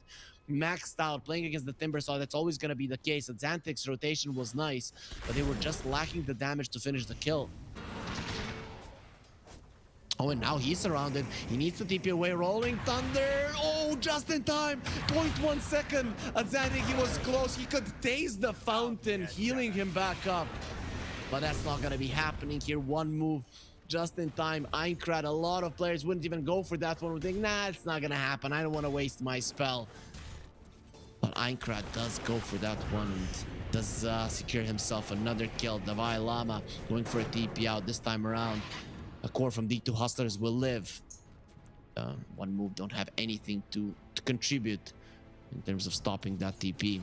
Maxed out, playing against the Timber Saw. That's always gonna be the case. The Zantic's rotation was nice, but they were just lacking the damage to finish the kill. Oh, and now he's surrounded. He needs to TP away. Rolling Thunder. Oh, just in time. 0.1 second. Zantic, he was close. He could taste the fountain, healing him back up. But that's not going to be happening here. One move just in time. Einkrad, a lot of players wouldn't even go for that one. Would think, nah, it's not going to happen. I don't want to waste my spell. But Einkrad does go for that one and does secure himself another kill. Davai Lama going for a TP out this time around. A core from D2 Hustlers will live. One move, don't have anything to contribute in terms of stopping that TP.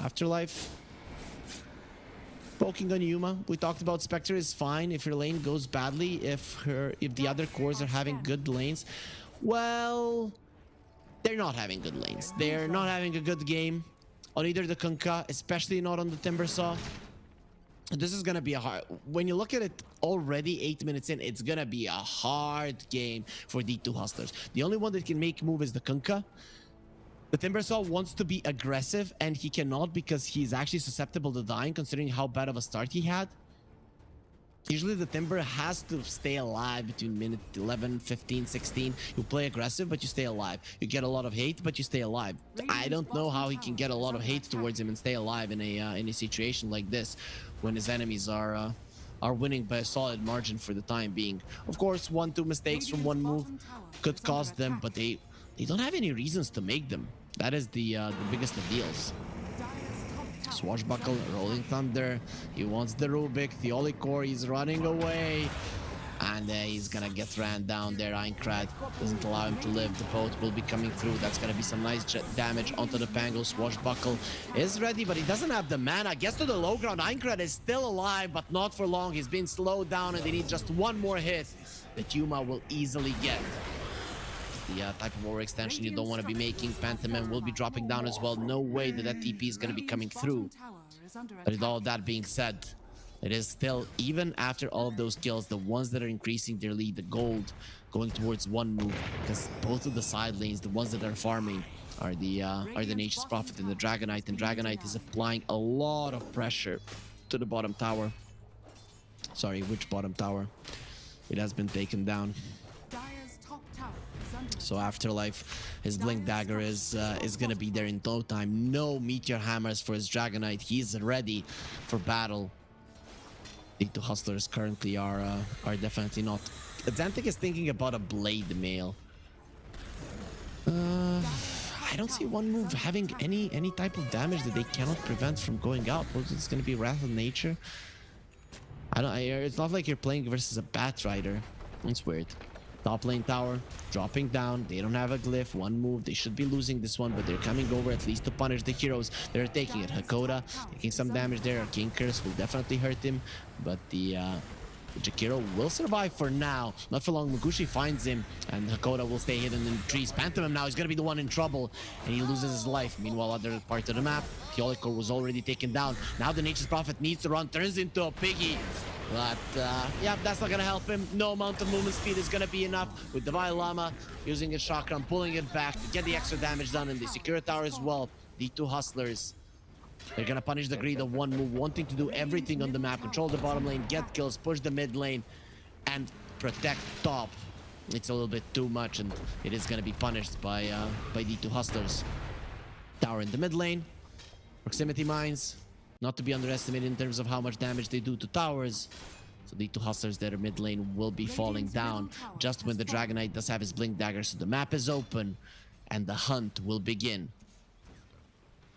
Afterlife. Poking on Yuma. We talked about Spectre is fine if your lane goes badly, if the other cores are having good lanes. Well, they're not having good lanes. They're not having a good game on either the Kunkka, especially not on the Timber Saw. This is gonna be a hard. When you look at it already 8 minutes in, it's gonna be a hard game for D2 Hustlers. The only one that can make move is the Kunkka. The Timber Saw wants to be aggressive, and he cannot because he's actually susceptible to dying, considering how bad of a start he had. Usually the Timber has to stay alive between minute 11, 15, 16. You play aggressive, but you stay alive. You get a lot of hate, but you stay alive. I don't know how he can get a lot of hate towards him and stay alive in a situation like this, when his enemies are winning by a solid margin for the time being. Of course, 1-2 mistakes from one move could cost them, but they don't have any reasons to make them. That is the biggest of deals. Swashbuckle, Rolling Thunder. He wants the Rubik, the Oli Core. He's running away. And he's gonna get ran down there. Einkrad doesn't allow him to live. The boat will be coming through. That's gonna be some nice damage onto the Pango. Swashbuckle is ready, but he doesn't have the mana. Gets to the low ground. Einkrad is still alive, but not for long. He's been slowed down, and they need just one more hit that Yuma will easily get. The type of overextension you don't want to be making. Pantomime will be dropping down as well. No way that TP is going to be coming through. But with all that being said, it is still, even after all of those kills, the ones that are increasing their lead, the gold, going towards one move, because both of the side lanes, the ones that are farming, are the Nature's Prophet and the Dragonite, and Dragonite is applying a lot of pressure to the bottom tower. Sorry, which bottom tower? It has been taken down. So Afterlife, his Blink Dagger is gonna be there in no time. No Meteor Hammers for his Dragonite. He's ready for battle. The two Hustlers currently are definitely not. Zantic is thinking about a Blade Mail. I don't see one move having any type of damage that they cannot prevent from going out. It's gonna be Wrath of Nature. It's not like you're playing versus a Bat Rider. It's weird. Top lane tower dropping down. They don't have a glyph. One move. They should be losing this one, but they're coming over at least to punish the heroes. They're taking it. Hakoda taking some damage there. Arcane Curse will definitely hurt him, but the Jakiro will survive for now. Not for long. Mugushi finds him, and Hakoda will stay hidden in the trees. Pantomime now is going to be the one in trouble, and he loses his life. Meanwhile, other part of the map, Theolicor was already taken down. Now the Nature's Prophet needs to run, turns into a piggy. But, yeah, that's not going to help him. No amount of movement speed is going to be enough. With Divine Llama using his chakram, pulling it back to get the extra damage done, and they secure a tower as well. The two Hustlers, they're going to punish the greed of one move, wanting to do everything on the map, control the bottom lane, get kills, push the mid lane, and protect top. It's a little bit too much, and it is going to be punished by the two Hustlers. Tower in the mid lane, proximity mines, not to be underestimated in terms of how much damage they do to towers. So the two Hustlers that are mid lane will be falling down just when the Dragon Knight does have his Blink Dagger. So the map is open, and the hunt will begin.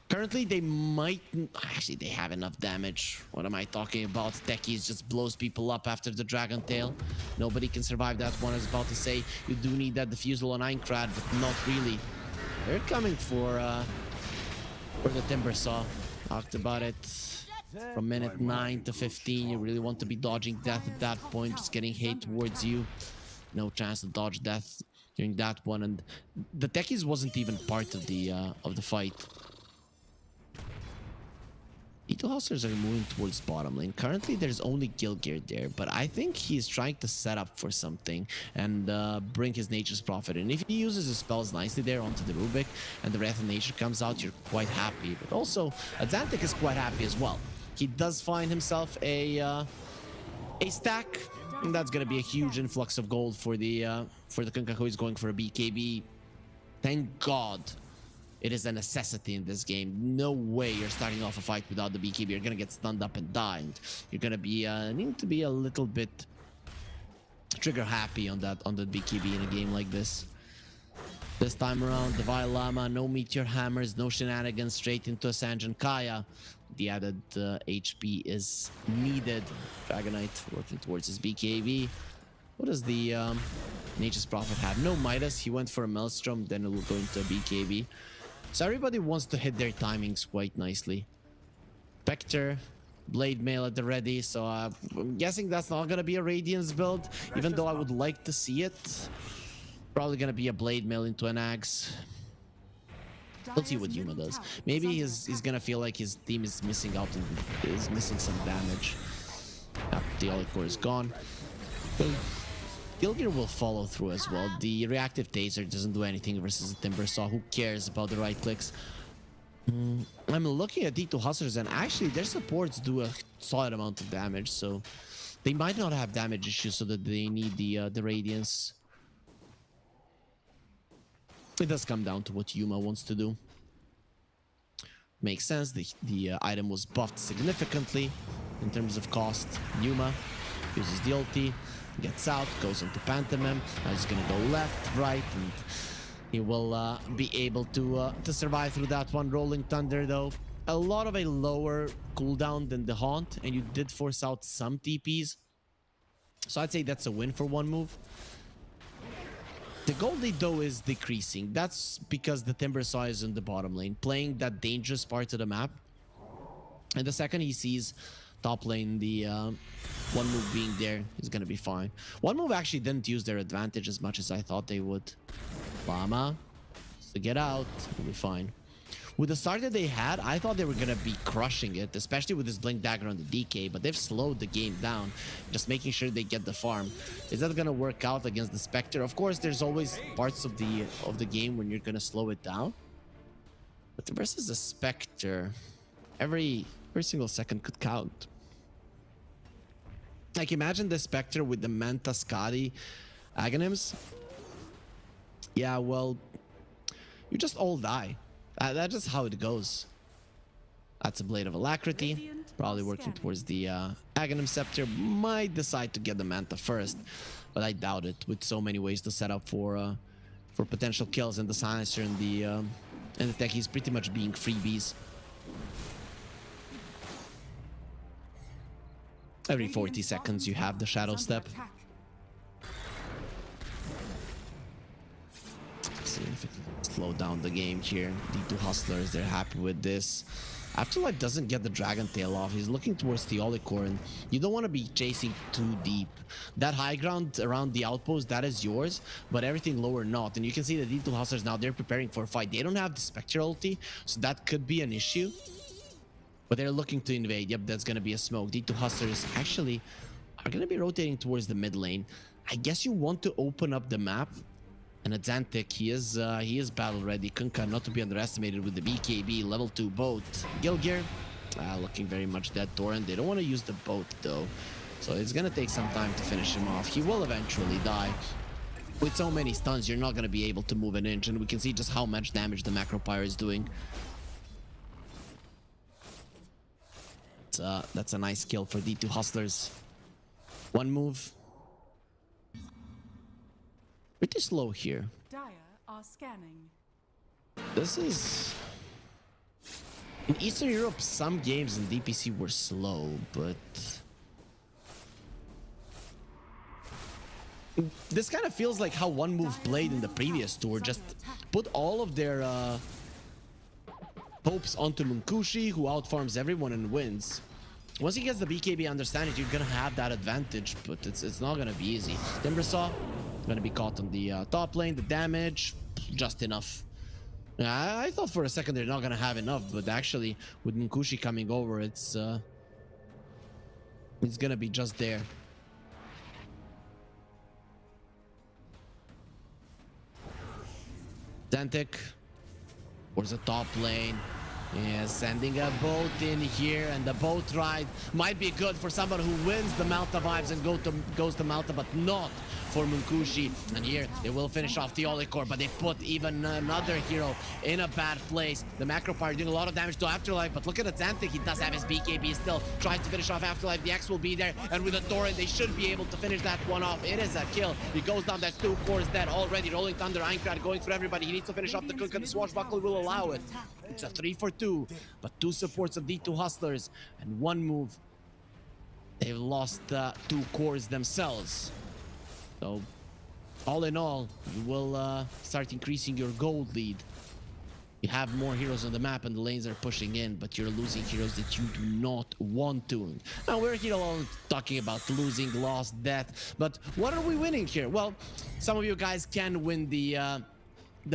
Currently, they might... Actually, they have enough damage. What am I talking about? Techies just blows people up after the Dragon Tail. Nobody can survive that one. I was about to say, you do need that defusal on Aincrad, but not really. They're coming for the Timber Saw. Talked about it. From minute 9 to 15, you really want to be dodging death at that point. Just getting hate towards you. No chance to dodge death during that one. And the Techies wasn't even part of the fight. The two Hustlers are moving towards bottom lane. Currently, there's only Gilgear there, but I think he's trying to set up for something and bring his Nature's Prophet in. If he uses his spells nicely there onto the Rubik and the Wrath of Nature comes out, you're quite happy. But also, Azantic is quite happy as well. He does find himself a stack, and that's going to be a huge influx of gold for the Kunkka, who is going for a BKB. Thank God. It is a necessity in this game. No way you're starting off a fight without the BKB. You're gonna get stunned up and die. And you're gonna be need to be a little bit trigger happy on the BKB in a game like this. This time around, Divine Llama, no Meteor Hammers, no shenanigans, straight into a Sanjin Kaya. The added HP is needed. Dragon Knight working towards his BKB. What does the Nature's Prophet have? No Midas. He went for a Maelstrom, then it will go into a BKB. So everybody wants to hit their timings quite nicely. Spectre, Blade Mail at the ready. So I'm guessing that's not going to be a Radiance build, even though I would like to see it. Probably going to be a Blade Mail into an Axe. We'll see what Yuma does. Maybe he's going to feel like his team is missing out and is missing some damage. The Olicor is gone. Gilgear will follow through as well. The reactive taser doesn't do anything versus the Timber Saw. Who cares about the right clicks? I'm looking at D2 Hustlers, and actually their supports do a solid amount of damage, so they might not have damage issues so that they need the Radiance. It does come down to what Yuma wants to do. Makes sense. The item was buffed significantly in terms of cost. Yuma uses the ulti. Gets out, goes into Pantomime. Now he's gonna go left, right, and he will be able to survive through that one. Rolling Thunder, though, a lot of a lower cooldown than the Haunt, and you did force out some TPs. So I'd say that's a win for one move. The gold lead, though, is decreasing. That's because the Timber Saw is in the bottom lane, playing that dangerous part of the map. And the second he sees top lane, the one move being there, is gonna be fine. One move actually didn't use their advantage as much as I thought they would. Llama, to get out, will be fine. With the start that they had, I thought they were gonna be crushing it, especially with this Blink Dagger on the DK, but they've slowed the game down, just making sure they get the farm. Is that gonna work out against the Spectre? Of course, there's always parts of the game when you're gonna slow it down. But versus the Spectre, every single second could count. Like, imagine the Spectre with the Manta Skadi Aghanims. Yeah, well, you just all die. That's just how it goes. That's a Blade of Alacrity. Probably working towards the Aghanim Scepter. Might decide to get the Manta first, but I doubt it, with so many ways to set up for potential kills, and the Silencer and the Techies pretty much being freebies. Every 40 seconds you have the Shadow Step. See, significantly slow down the game here. D2 Hustlers, they're happy with this. Afterlife doesn't get the Dragon Tail off. He's looking towards the Theolicorn. You don't want to be chasing too deep. That high ground around the outpost, that is yours, but everything lower not. And you can see the D2 Hustlers now, they're preparing for a fight. They don't have the Spectre ulti, so that could be an issue. But they're looking to invade. Yep, that's going to be a smoke. D2 Hustlers actually are going to be rotating towards the mid lane. I guess you want to open up the map. And Xantic, he is battle ready. Kunkka not to be underestimated with the BKB level 2 boat. Gilgir, looking very much dead. Torrent, they don't want to use the boat though. So it's gonna take some time to finish him off. He will eventually die. With so many stuns, you're not gonna be able to move an inch. And we can see just how much damage the Macropyre is doing. That's a nice kill for D2 Hustlers. One move. Pretty slow here. Dire are scanning. This is... In Eastern Europe, some games in DPC were slow, but... This kind of feels like how One Move played in the previous tour. Just put all of their hopes onto Munkushi, who outfarms everyone and wins. Once he gets the BKB, understand it, you're gonna have that advantage, but it's not gonna be easy. Timbersaw gonna be caught on the top lane. The damage, just enough. I thought for a second they're not gonna have enough, but actually with Munkushi coming over, it's gonna be just there. Xantic towards the top lane. Yeah, sending a boat in here, and the boat ride might be good for someone who wins the Malta vibes and goes to Malta, but not for Munkushi. And here they will finish off the Theolicorn, but they put even another hero in a bad place. The Macropyre doing a lot of damage to Afterlife, but look at Xantic, he does have his BKB still, tries to finish off Afterlife. The X will be there, and with a Torrent they should be able to finish that one off. It is a kill. He goes down, that's 2 cores dead already. Rolling Thunder, Aincrad going for everybody. He needs to finish off the Kunkka. The Swashbuckle will allow it. It's a 3 for 2, but 2 supports of D2 Hustlers and 1 move. They've lost 2 cores themselves. So, all in all, you will start increasing your gold lead. You have more heroes on the map and the lanes are pushing in, but you're losing heroes that you do not want to. Now, we're here alone talking about losing, loss, death, but what are we winning here? Well, some of you guys can win the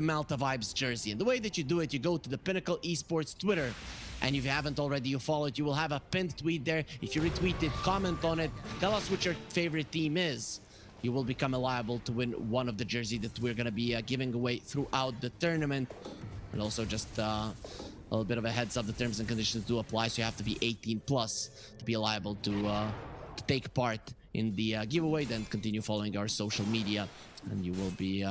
Malta Vibes jersey. And the way that you do it, you go to the Pinnacle Esports Twitter. And if you haven't already, you follow it. You will have a pinned tweet there. If you retweet it, comment on it, tell us what your favorite team is. You will become liable to win one of the jerseys that we're going to be giving away throughout the tournament. And also just a little bit of a heads up, the terms and conditions do apply. So you have to be 18 plus to be liable to take part in the giveaway. Then continue following our social media and you will be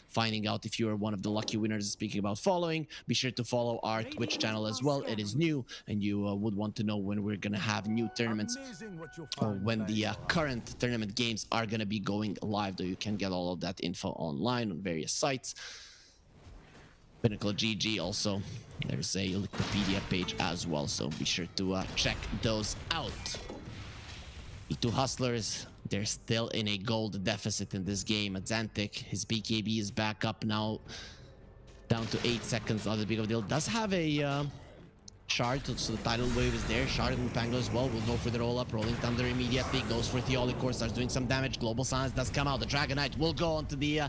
finding out if you are one of the lucky winners. Speaking about following, be sure to follow our Twitch channel as well. It is new and you would want to know when we're gonna have new tournaments or when the current tournament games are gonna be going live, though you can get all of that info online on various sites. Pinnacle GG also, there's a Wikipedia page as well, so be sure to check those out. D2 Hustlers, they're still in a gold deficit in this game. Xantic, his BKB is back up now, down to 8 seconds. Not a big of a deal. Does have a shard, so the tidal wave is there. Shard and Pango as well will go for the roll up. Rolling Thunder immediately goes for Theolicorn, starts doing some damage. Global Silence does come out. The Dragon Knight will go onto the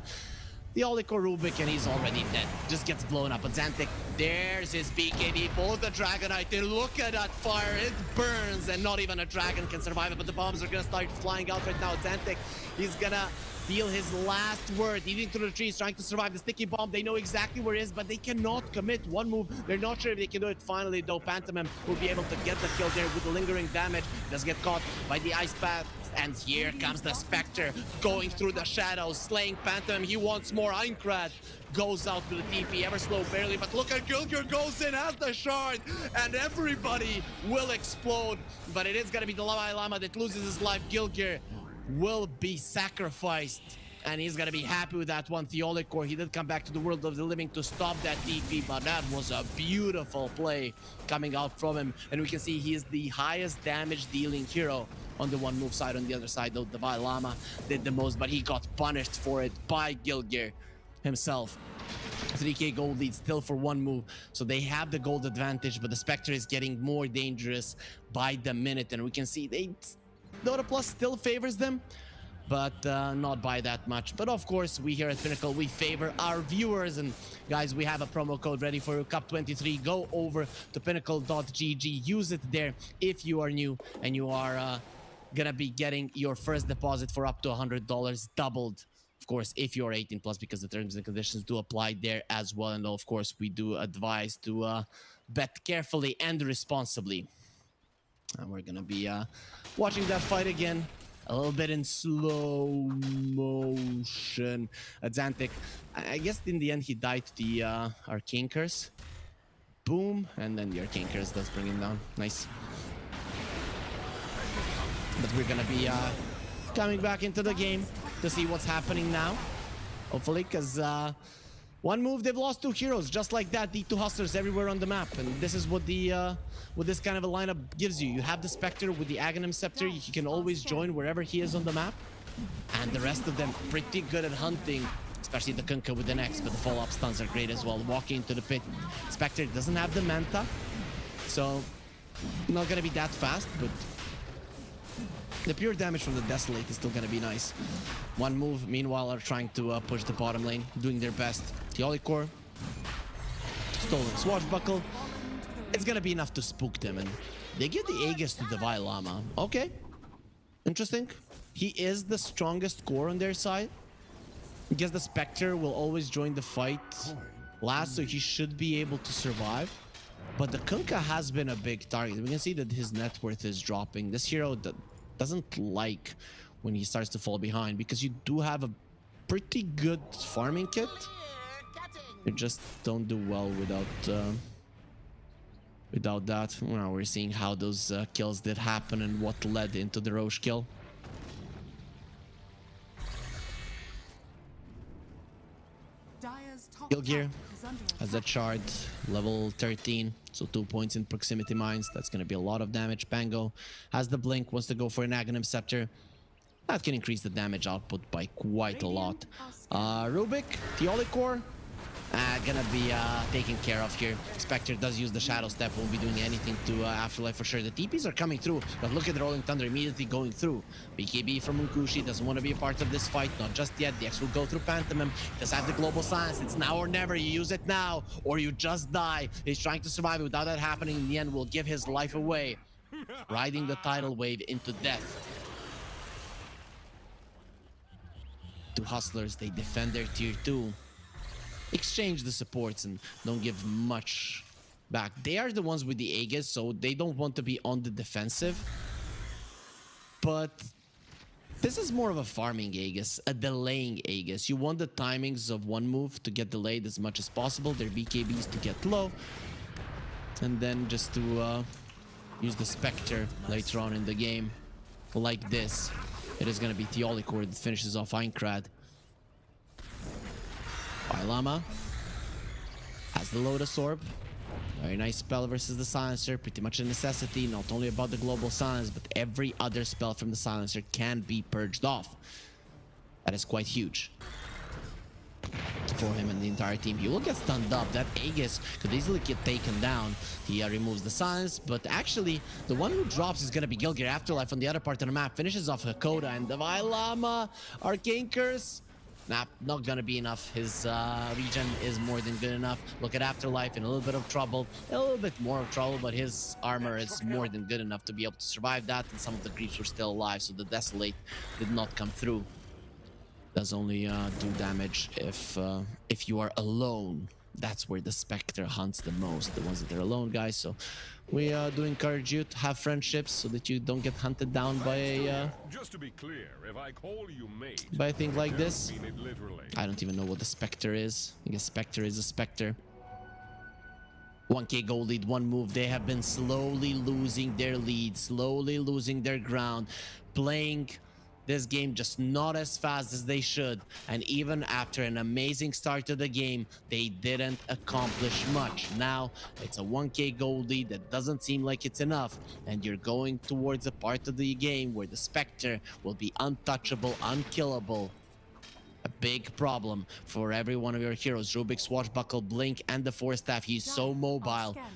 Theolicorn Rubik, and he's already dead. Just gets blown up. But Xantic, there's his BKB. Pulls the Dragon Knight. Look at that fire. It burns, and not even a dragon can survive it. But the bombs are gonna start flying out right now. Xantic, he's gonna feel his last word. Eating through the trees, trying to survive the sticky bomb. They know exactly where it is, but they cannot commit one move. They're not sure if they can do it. Finally, though, Pantomime will be able to get the kill there with the lingering damage. Does get caught by the ice path. And here comes the Spectre going through the shadows, slaying Pantomime. He wants more. Aincrad goes out to the TP, ever slow barely, but look at Gilgir goes in, has the shard, and everybody will explode. But it is gonna be the Dalai Lama that loses his life. Gilgir will be sacrificed, and he's gonna be happy with that one. Theolicorn, he did come back to the world of the living to stop that TP, but that was a beautiful play coming out from him. And we can see he is the highest damage dealing hero on the one move side. On the other side, though, the Dalai Lama did the most, but he got punished for it by Gilgir himself. 3k gold lead still for one move, so they have the gold advantage, but the Spectre is getting more dangerous by the minute, and we can see Dota Plus still favors them, but not by that much. But of course, we here at Pinnacle, we favor our viewers, and guys, we have a promo code ready for you, Cup23. Go over to pinnacle.gg, use it there if you are new, and you are gonna be getting your first deposit for up to $100 doubled. Of course, if you're 18 plus, because the terms and conditions do apply there as well. And of course, we do advise to bet carefully and responsibly. And we're gonna be watching that fight again, a little bit in slow motion. Xantic, I guess in the end he died to the Arcane Curse. Boom, and then the Arcane Curse does bring him down. Nice. But we're gonna be coming back into the game to see what's happening now. Hopefully, because one move, they've lost two heroes just like that. The two hustlers everywhere on the map, and this is what the what this kind of a lineup gives you. You have the Spectre with the Aghanim Scepter. He can always join wherever he is on the map, and the rest of them pretty good at hunting, especially the Kunkka with the Nex, but the follow-up stuns are great as well. Walking into the pit, Spectre doesn't have the Manta, so not gonna be that fast, but the pure damage from the Desolate is still gonna be nice. One move, meanwhile, are trying to push the bottom lane, doing their best. Teolic Core, stolen Swashbuckle. It's gonna be enough to spook them, and they give the Aegis to the Lama. Okay, interesting. He is the strongest core on their side. I guess the Spectre will always join the fight last, so he should be able to survive. But the Kunkka has been a big target. We can see that his net worth is dropping. This hero doesn't like when he starts to fall behind, because you do have a pretty good farming kit. You just don't do well without that. Now we're seeing how those kills did happen and what led into the Roche kill. Gilgear has a shard, level 13, so 2 points in proximity mines. That's going to be a lot of damage. Pango has the blink, wants to go for an Aghanim Scepter. That can increase the damage output by quite a lot. Rubik, Teolic Core, gonna be taken care of here. Spectre does use the Shadow Step, won't be doing anything to Afterlife for sure. The TPs are coming through, but look at the Rolling Thunder immediately going through. BKB from Unkushi doesn't want to be a part of this fight, not just yet. The X will go through Pantomime. He does have the Global Silence. It's now or never. You use it now, or you just die. He's trying to survive. Without that happening, in the end, will give his life away, riding the tidal wave into death. Two hustlers, they defend their tier 2. Exchange the supports and don't give much back. They are the ones with the Aegis, so they don't want to be on the defensive. But this is more of a farming Aegis, a delaying Aegis. You want the timings of one move to get delayed as much as possible, their BKBs to get low, and then just to use the Spectre later on in the game like this. It is going to be Teolic Core that finishes off Aincrad. Lama has the Lotus Orb. Very nice spell versus the Silencer. Pretty much a necessity, not only about the Global Silence, but every other spell from the Silencer can be purged off. That is quite huge for him and the entire team. He will get stunned up. That Aegis could easily get taken down. He removes the silence, but actually the one who drops is going to be Gilgear. Afterlife on the other part of the map finishes off Hakoda, and the Lama Arcane Curse. Nah, not gonna be enough. His regen is more than good enough. Look at Afterlife in a little bit of trouble. A little bit more of trouble, but his armor is more than good enough to be able to survive that, and some of the creeps were still alive, so the Desolate did not come through. Does only do damage if you are alone. That's where the Spectre hunts the most, the ones that are alone, guys. So we do encourage you to have friendships so that you don't get hunted down by a Just to be clear, if I call you mate, by a thing like this. mean it literally. I don't even know what the Spectre is. I guess Spectre is a Spectre. 1k gold lead, one move. They have been slowly losing their lead, slowly losing their ground, playing this game just not as fast as they should, and even after an amazing start to the game, they didn't accomplish much. Now it's a 1k gold lead that doesn't seem like it's enough, and you're going towards a part of the game where the Spectre will be untouchable, unkillable. A big problem for every one of your heroes. Rubik, Swashbuckle, Blink, and the Force Staff. He's so Dire are mobile. scanning.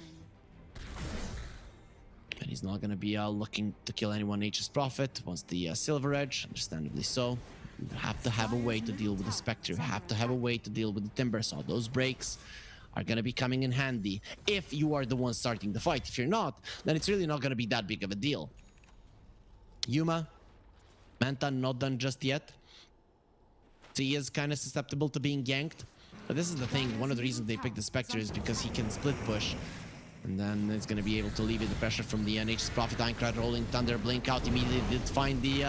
And he's not going to be looking to kill anyone Nature's Prophet. Wants the Silver Edge, understandably so. You have to have a way to deal with the Spectre. You have to have a way to deal with the Timber Saw. Those breaks are going to be coming in handy if you are the one starting the fight. If you're not, then it's really not going to be that big of a deal. Yuma, Manta not done just yet. So he is kind of susceptible to being ganked. But this is the thing, one of the reasons they picked the Spectre is because he can split push. And then it's going to be able to alleviate the pressure from the Nature's Prophet. Aincrad rolling Thunder, Blink out immediately. Did find the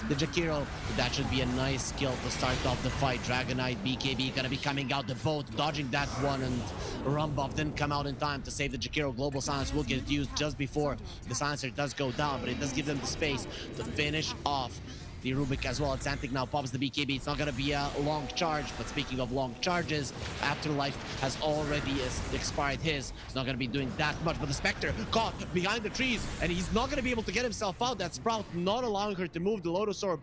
Jakiro. That should be a nice skill to start off the fight. Dragonite, BKB going to be coming out. The boat dodging that one, and Rumbuff didn't come out in time to save the Jakiro. Global Silence will get used just before the Silencer does go down, but it does give them the space to finish off the Rubik as well. Xantic now pops the BKB. It's not going to be a long charge, but speaking of long charges, Afterlife has already expired his. It's not going to be doing that much, but the Spectre caught behind the trees, and he's not going to be able to get himself out. That Sprout not allowing her to move. The Lotus Orb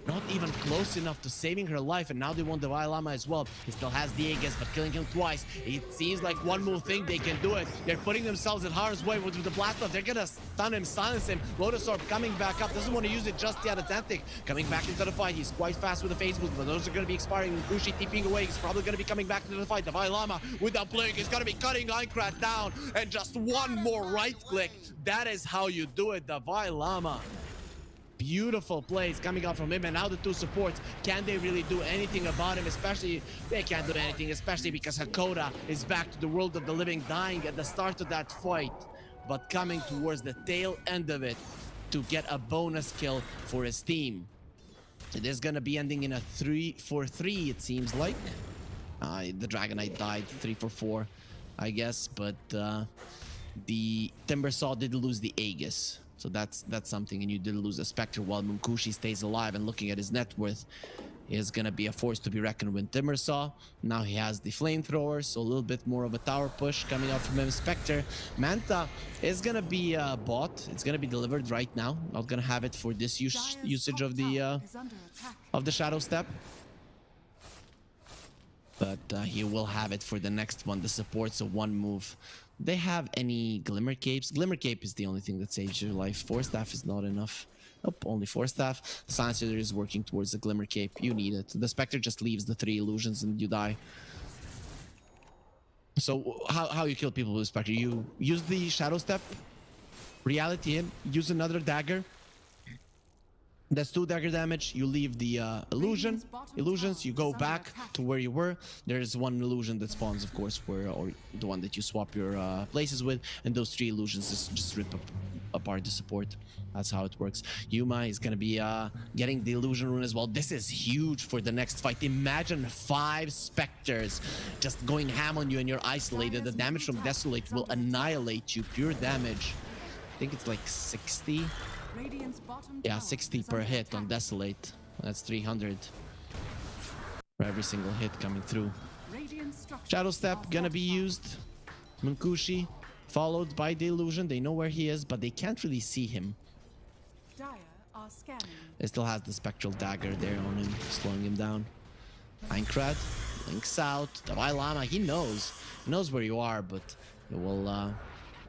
not even close enough to saving her life, and now they want the Vailama as well. He still has the Aegis, but killing him twice. It seems like one more thing they can do it. They're putting themselves in harm's way with the blast off. They're gonna stun him, silence him. Lotus Orb coming back up. Doesn't want to use it just yet. Atlantic coming back into the fight. He's quite fast with the phase boost, but those are gonna be expiring. Kushi TPing away. He's probably gonna be coming back into the fight. The Vailama with that blink is gonna be cutting Aincrad down, and just one more right click. That is how you do it. The Vailama. Beautiful plays coming out from him, and now the two supports. Can they really do anything about him? Especially, they can't do anything, especially because Hakoda is back to the world of the living, dying at the start of that fight, but coming towards the tail end of it to get a bonus kill for his team. It is going to be ending in a 3-4-3, it seems like. The Dragonite died 3-4-4, I guess, but the Timbersaw did lose the Aegis. So that's something, and you did lose a Spectre while Munkushi stays alive, and looking at his net worth is going to be a force to be reckoned with. Timbersaw, now he has the Flamethrower, so a little bit more of a tower push coming out from him. Spectre, Manta is going to be bought. It's going to be delivered right now. Not going to have it for this usage of the Shadow Step. But he will have it for the next one, the support, so one move. They have any Glimmer Capes? Glimmer Cape is the only thing that saves your life. Force Staff is not enough. Nope, only Force Staff. The Silencer is working towards the Glimmer Cape. You need it. The Spectre just leaves the 3 illusions and you die. So how you kill people with Spectre? You use the Shadow Step, Reality in, use another dagger. That's 2 dagger damage. You leave the illusions. You go back to where you were. There's 1 illusion that spawns, of course, or the one that you swap your places with, and those 3 illusions just rip apart the support. That's how it works. Yuma is gonna be getting the illusion rune as well. This is huge for the next fight. Imagine 5 specters just going ham on you, and you're isolated. The damage from Desolate will annihilate you. Pure damage. I think it's like 60. Yeah, 60 per hit on Desolate. That's 300 for every single hit coming through. Shadow Step gonna be used. Munkushi followed by the illusion. They know where he is, but they can't really see him. It still has the Spectral Dagger there on him, slowing him down. Aincrad links out. The Vailama, he knows where you are, but it will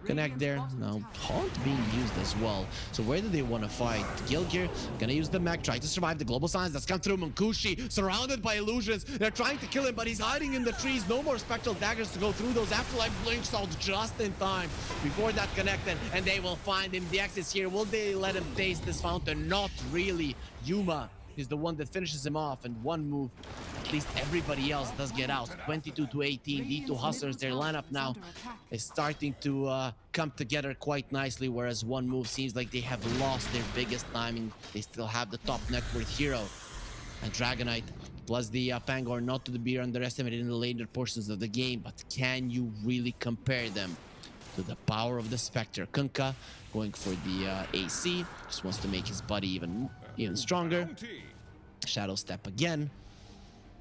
connect there. Now Haunt being used as well. So where do they want to fight? Gilgir gonna use the mech, try to survive the global signs that's come through. Munkushi surrounded by illusions. They're trying to kill him, but he's hiding in the trees. No more Spectral Daggers to go through. Those Afterlife blinks out just in time before that connected, and they will find him. The X is here. Will they let him taste this fountain? Not really. Yuma is the one that finishes him off, and one move, at least everybody else does get out. 22-18. D2 Hustlers, their lineup now is starting to come together quite nicely, whereas one move seems like they have lost their biggest timing. They still have the top net worth hero. And Dragonite plus the Pangor, not to be underestimated in the later portions of the game, but can you really compare them to the power of the Spectre? Kunkka going for the AC, just wants to make his body even stronger. Shadow Step again.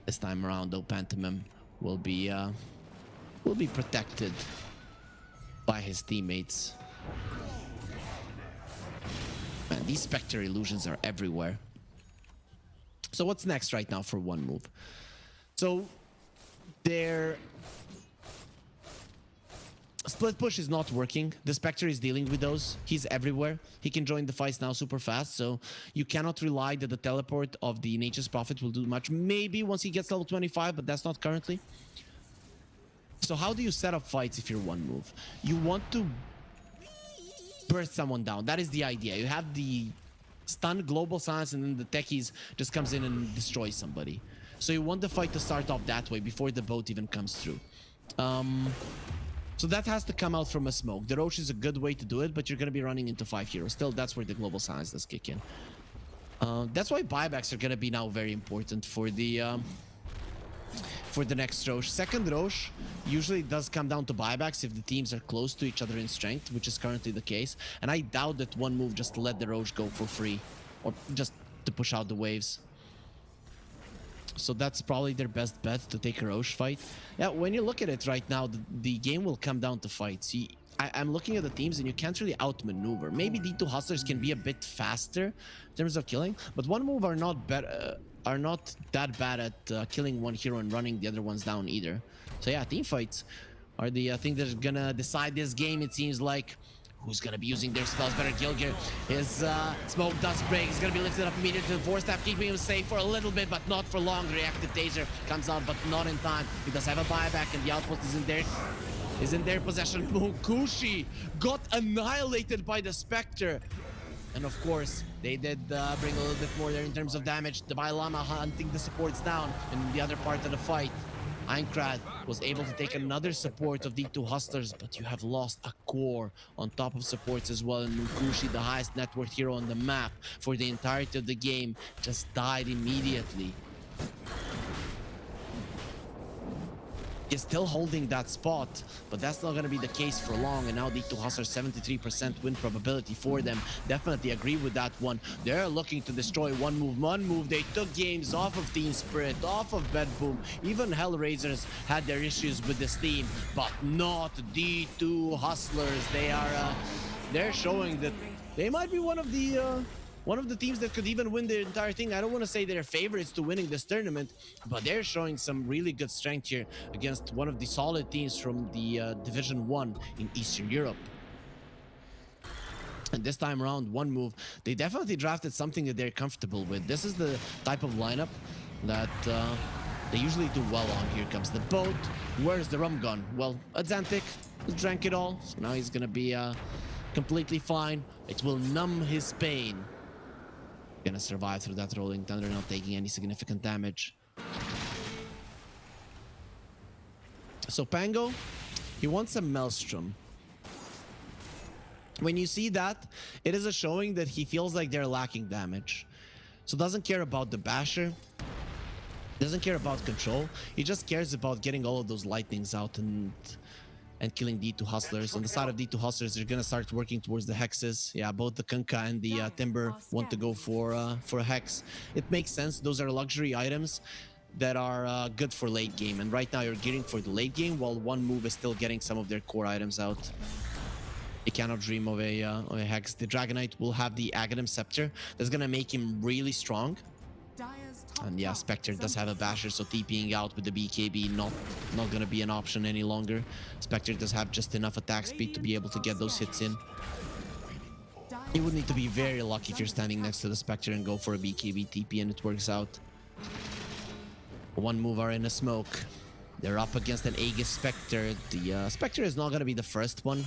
This time around, though, Pantomime will be protected by his teammates. Man, these Spectre illusions are everywhere. So what's next right now for one move? So their split push is not working. The Spectre is dealing with those. He's everywhere. He can join the fights now super fast, so you cannot rely that the teleport of the Nature's Prophet will do much. Maybe once he gets level 25, but that's not currently. So how do you set up fights if you're one move? You want to burst someone down. That is the idea. You have the stun global silence, and then the techies just comes in and destroys somebody. So you want the fight to start off that way before the boat even comes through. So that has to come out from a smoke. The Roche is a good way to do it, but you're going to be running into 5 heroes. Still, that's where the global silence does kick in. That's why buybacks are going to be now very important for the next Roche. Second Roche usually does come down to buybacks if the teams are close to each other in strength, which is currently the case. And I doubt that one move just to let the Roche go for free or just to push out the waves. So that's probably their best bet, to take a Roche fight. Yeah, when you look at it right now, the game will come down to fights. I'm looking at the teams and you can't really outmaneuver. Maybe D2 Hustlers can be a bit faster in terms of killing, but one move are not that bad at killing one hero and running the other ones down either. So yeah, team fights are the thing that's gonna decide this game, it seems like. Who's gonna be using their spells better? Gilgir. His smoke does break. He's gonna be lifted up immediately to the Force Staff, keeping him safe for a little bit, but not for long. The reactive taser comes out, but not in time. He does have a buyback, and the outpost is in their possession. Mukushi got annihilated by the Spectre. And of course, they did bring a little bit more there in terms of damage. The Lama hunting the supports down in the other part of the fight. Einkrad was able to take another support of D2 Hustlers, but you have lost a core on top of supports as well. And Mukushi, the highest net worth hero on the map for the entirety of the game, just died immediately. Is still holding that spot, but that's not going to be the case for long. And now D2 Hustlers 73% win probability for them. Definitely agree with that one. They're looking to destroy one move. They took games off of Team Spirit, off of Bedboom. Even Hellraisers had their issues with this team, but not D2 Hustlers. They're showing that they might be one of the teams that could even win the entire thing. I don't want to say they're favorites to winning this tournament, but they're showing some really good strength here against one of the solid teams from the Division 1 in Eastern Europe. And this time around, one move, they definitely drafted something that they're comfortable with. This is the type of lineup that they usually do well on. Here comes the boat. Where's the rum gun? Well, Azantic drank it all, so now he's gonna be completely fine. It will numb his pain. Gonna survive through that rolling thunder, not taking any significant damage. So Pango, he wants a Maelstrom. When you see that, it is a showing that he feels like they're lacking damage. So doesn't care about the Basher, doesn't care about control. He just cares about getting all of those lightnings out and killing D2 Hustlers. On the side of D2 Hustlers, they're gonna start working towards the hexes. Yeah, both the Kunkka and the Timber want to go for a hex. It makes sense. Those are luxury items that are good for late game. And right now you're gearing for the late game, while one move is still getting some of their core items out. They cannot dream of a hex. The Dragonite will have the Aghanim Scepter. That's gonna make him really strong. And yeah, Spectre does have a Basher, so TPing out with the BKB not gonna be an option any longer. Spectre does have just enough attack speed to be able to get those hits in. You would need to be very lucky if you're standing next to the Spectre and go for a BKB TP and it works out. One move are in a smoke. They're up against an Aegis Spectre. The Spectre is not gonna be the first one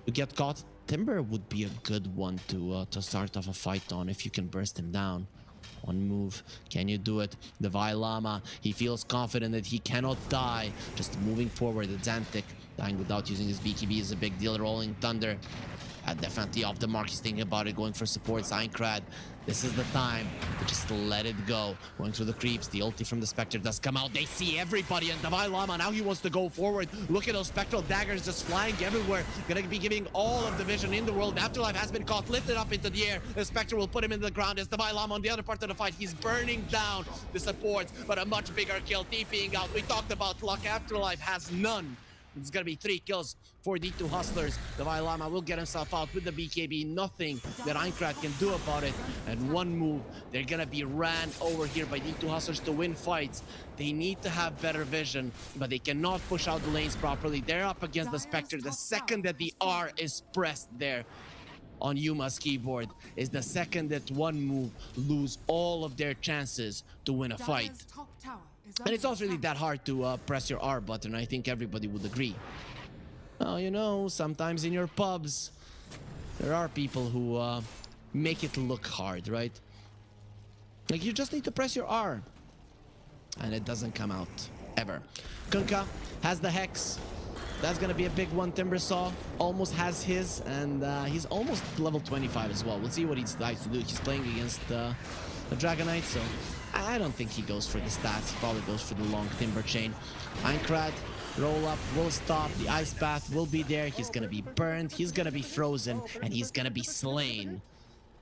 to get caught. Timber would be a good one to start off a fight on if you can burst him down. One move. Can you do it? The Lama, he feels confident that he cannot die. Just moving forward. The Xantic dying without using his BKB is a big deal. Rolling Thunder. Definitely off the mark. He's thinking about it, going for support. Einkrad, this is the time to just let it go. Going through the creeps. The ulti from the Spectre does come out. They see everybody, and Divine Lama, now he wants to go forward. Look at those spectral daggers just flying everywhere. Gonna be giving all of the vision in the world. Afterlife has been caught, lifted up into the air. The Spectre will put him into the ground. As Divine Lama on the other part of the fight, he's burning down the supports, but a much bigger kill. TPing out. We talked about luck. Afterlife has none. It's gonna be 3 kills for D2 Hustlers. The Lama will get himself out with the BKB. Nothing that Einkrad can do about it. And one move, they're gonna be ran over here by D2 Hustlers to win fights. They need to have better vision, but they cannot push out the lanes properly. They're up against the Spectre. The second that the R is pressed there on Yuma's keyboard is the second that one move lose all of their chances to win a fight. Dire's top tower is And it's under also really attack. that hard to press your R button. I think everybody would agree. Oh, you know, sometimes in your pubs, there are people who make it look hard, right? Like, you just need to press your R. And it doesn't come out, ever. Kunkka has the Hex. That's gonna be a big one. Timbersaw almost has his, and he's almost level 25 as well. We'll see what he decides to do. He's playing against the Dragonite, so I don't think he goes for the stats. He probably goes for the long Timber Chain. Einkrad, roll up, will stop. The Ice Path will be there. He's gonna be burned. He's gonna be frozen, and he's gonna be slain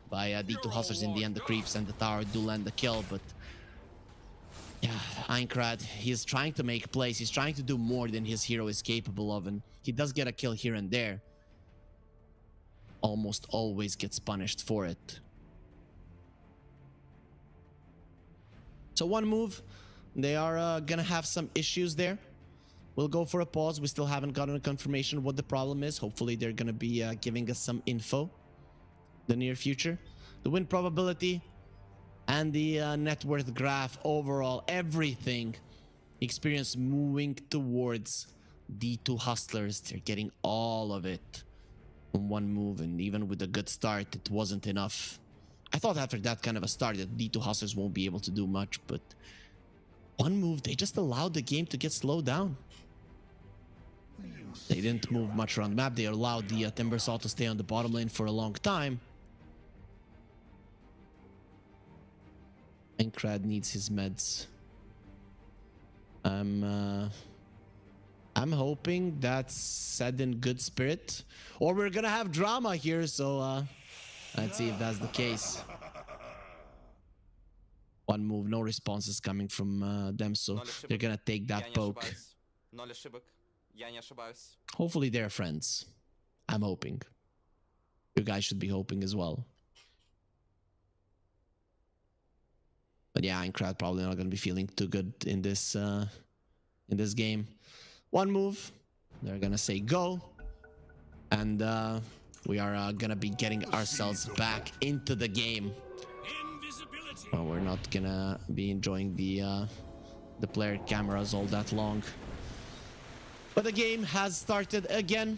by D2 Hustlers in the end. The creeps and the tower do land the kill, but yeah, Einkrad, he's trying to make plays. He's trying to do more than his hero is capable of, and he does get a kill here and there. Almost always gets punished for it. So one move, they are gonna have some issues there. We'll go for a pause. We still haven't gotten a confirmation of what the problem is. Hopefully they're gonna be giving us some info in the near future. The win probability and the net worth graph, overall, everything, experience moving towards D2 Hustlers. They're getting all of it on one move, and even with a good start, it wasn't enough. I thought after that kind of a start that D2 Hustlers won't be able to do much, but one move, they just allowed the game to get slowed down. They didn't move much around the map. They allowed the Timbersaw to stay on the bottom lane for a long time. Einkrad needs his meds. I'm hoping that's said in good spirit, or we're gonna have drama here. So let's see if that's the case. One move, no responses coming from them, so they're gonna take that poke. Hopefully they're friends. I'm hoping. You guys should be hoping as well. But yeah, Einkrad probably not going to be feeling too good in this game. One move, they're going to say go, and we are going to be getting ourselves back into the game. Well, we're not going to be enjoying the player cameras all that long. But the game has started again.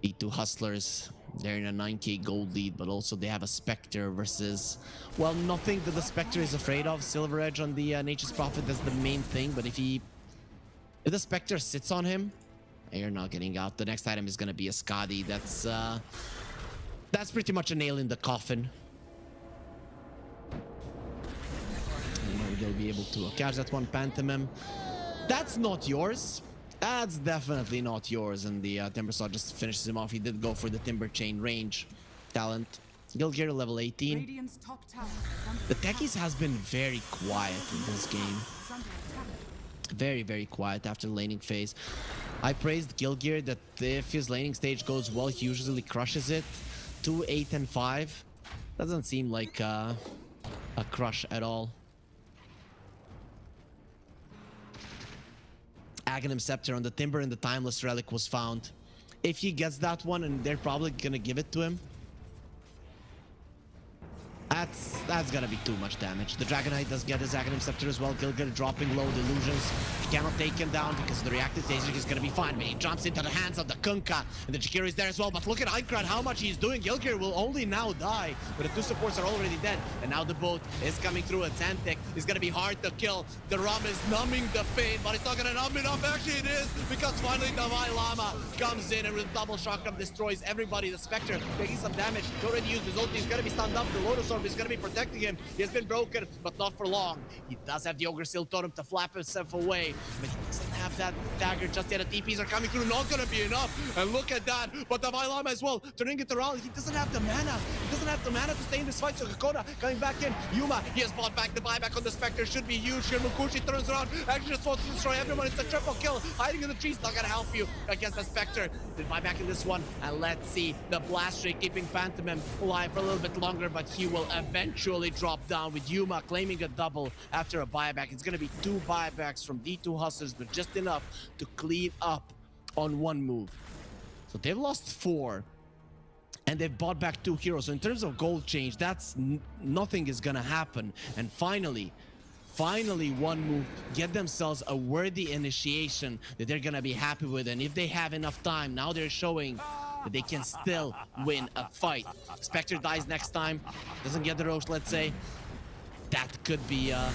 D2 Hustlers, they're in a 9k gold lead, but also they have a Spectre versus, well, nothing that the Spectre is afraid of. Silver Edge on the Nature's Prophet, that's the main thing. But if the Spectre sits on him, you're not getting out. The next item is going to be a Skadi. That's pretty much a nail in the coffin. They'll be able to catch that one. Pantomime. That's not yours. That's definitely not yours. And the Timbersaw just finishes him off. He did go for the Timber Chain range talent. Gilgear level 18. Radiant's top tower is under The attack. techies has been very quiet in this game. Is under attack. Very, very quiet after the laning phase. I praised Gilgear that if his laning stage goes well, he usually crushes it. 2, 8, and 5. Doesn't seem like a crush at all. Aghanim Scepter on the Timber, and the Timeless Relic was found. If he gets that one, and they're probably gonna give it to him, that's gonna be too much damage. The Dragonite does get his Aghanim Scepter as well. Gilgear dropping low Delusions. He cannot take him down because the reactive taser is gonna be fine, but he jumps into the hands of the Kunkka, and the Jakiri is there as well. But look at Einkrad, how much he's doing. Gilgear will only now die, but the two supports are already dead. And now the boat is coming through. A Tantic is gonna be hard to kill. The Rum is numbing the pain, but it's not gonna numb enough. Actually it is, because finally the Lama comes in and with double shotgun destroys everybody. The Spectre taking some damage. He already used his ulti. He's gonna be stunned up. The Lotus Orb is gonna be protecting him. He has been broken, but not for long. He does have the Ogre Seal Totem to flap himself away, but he doesn't have that dagger just yet. The TPs are coming through, not gonna be enough. And look at that, but the Lama as well, turning it around. He doesn't have the mana. He doesn't doesn't have the mana to stay in this fight, so Kakona coming back in. Yuma, he has bought back. The buyback on the Spectre should be huge here. Mukushi turns around, actually just wants to destroy everyone. It's a triple kill. Hiding in the trees, not gonna help you against the Spectre. They buy back in this one, and let's see the blast streak keeping Phantom alive for a little bit longer, but he will eventually drop down with Yuma claiming a double after a buyback. It's gonna be 2 buybacks from D2 Hustlers, but just enough to clean up on one move. So they've lost 4. And they've bought back 2 heroes. So in terms of gold change, that's nothing is gonna happen. And finally, one move, get themselves a worthy initiation that they're gonna be happy with. And if they have enough time, now they're showing that they can still win a fight. Spectre dies next time, doesn't get the Roche, let's say. That could be a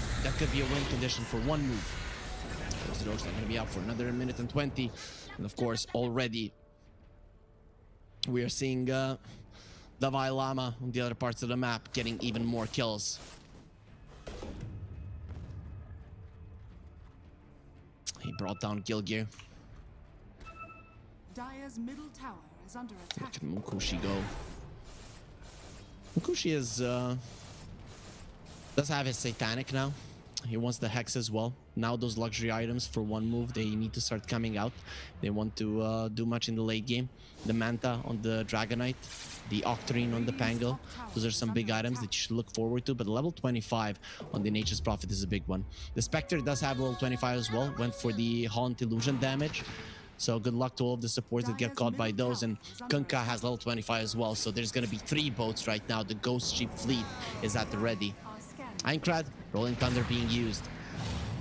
win condition for one move. The Roche are gonna be out for another minute and 20. And of course, already we are seeing Dalai Lama on the other parts of the map getting even more kills. He brought down Gilgir. Dire's middle tower is under attack. Look at Mukushi go. Mukushi is does have his Satanic now. He wants the Hex as well. Now those luxury items for one move, they need to start coming out. They want to do much in the late game. The Manta on the Dragonite, the Octarine on the Pango. Those are some big items that you should look forward to, but level 25 on the Nature's Prophet is a big one. The Spectre does have level 25 as well, went for the Haunt Illusion damage. So good luck to all of the supports that get caught by those. And Kunkka has level 25 as well, so there's going to be 3 boats right now. The Ghost Ship fleet is at the ready. Aincrad, Rolling Thunder being used.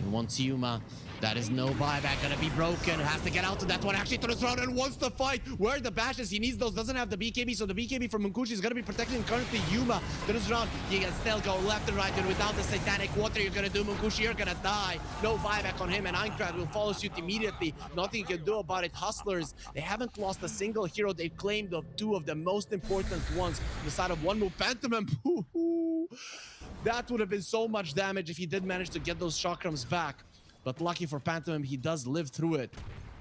And once Yuma, that is no buyback, gonna be broken. Has to get out to that one. Actually turns around and wants to fight. Where are the bashes? He needs those. Doesn't have the BKB, so the BKB from Munkushi is gonna be protecting currently Yuma. Turns around. You can still go left and right, and without the Satanic, what are you gonna do, Munkushi? You're gonna die. No buyback on him, and Aincrad will follow suit immediately. Nothing you can do about it. Hustlers, they haven't lost a single hero. They've claimed of 2 of the most important ones on the side of one move. Phantom. That would have been so much damage if he did manage to get those chakrams back. But lucky for Phantom, he does live through it.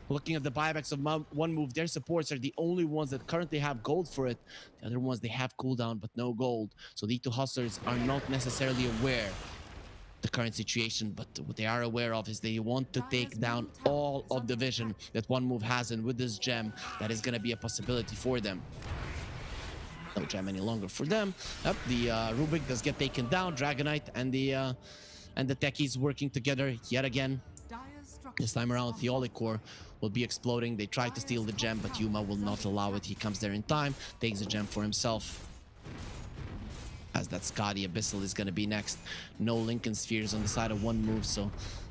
Looking at the buybacks of one move, their supports are the only ones that currently have gold for it. The other ones, they have cooldown, but no gold. So the 2 Hustlers are not necessarily aware of the current situation, but what they are aware of is they want to take down all of the vision that one move has, and with this gem, that is going to be a possibility for them. No gem any longer for them. Up, the Rubik does get taken down. Dragonite and the techies working together yet again. This time around, Theolic Core will be exploding. They try to steal the gem, but Yuma will not allow it. He comes there in time, takes the gem for himself. As that Skadi Abyssal is going to be next. No Lincoln Spheres on the side of one move, so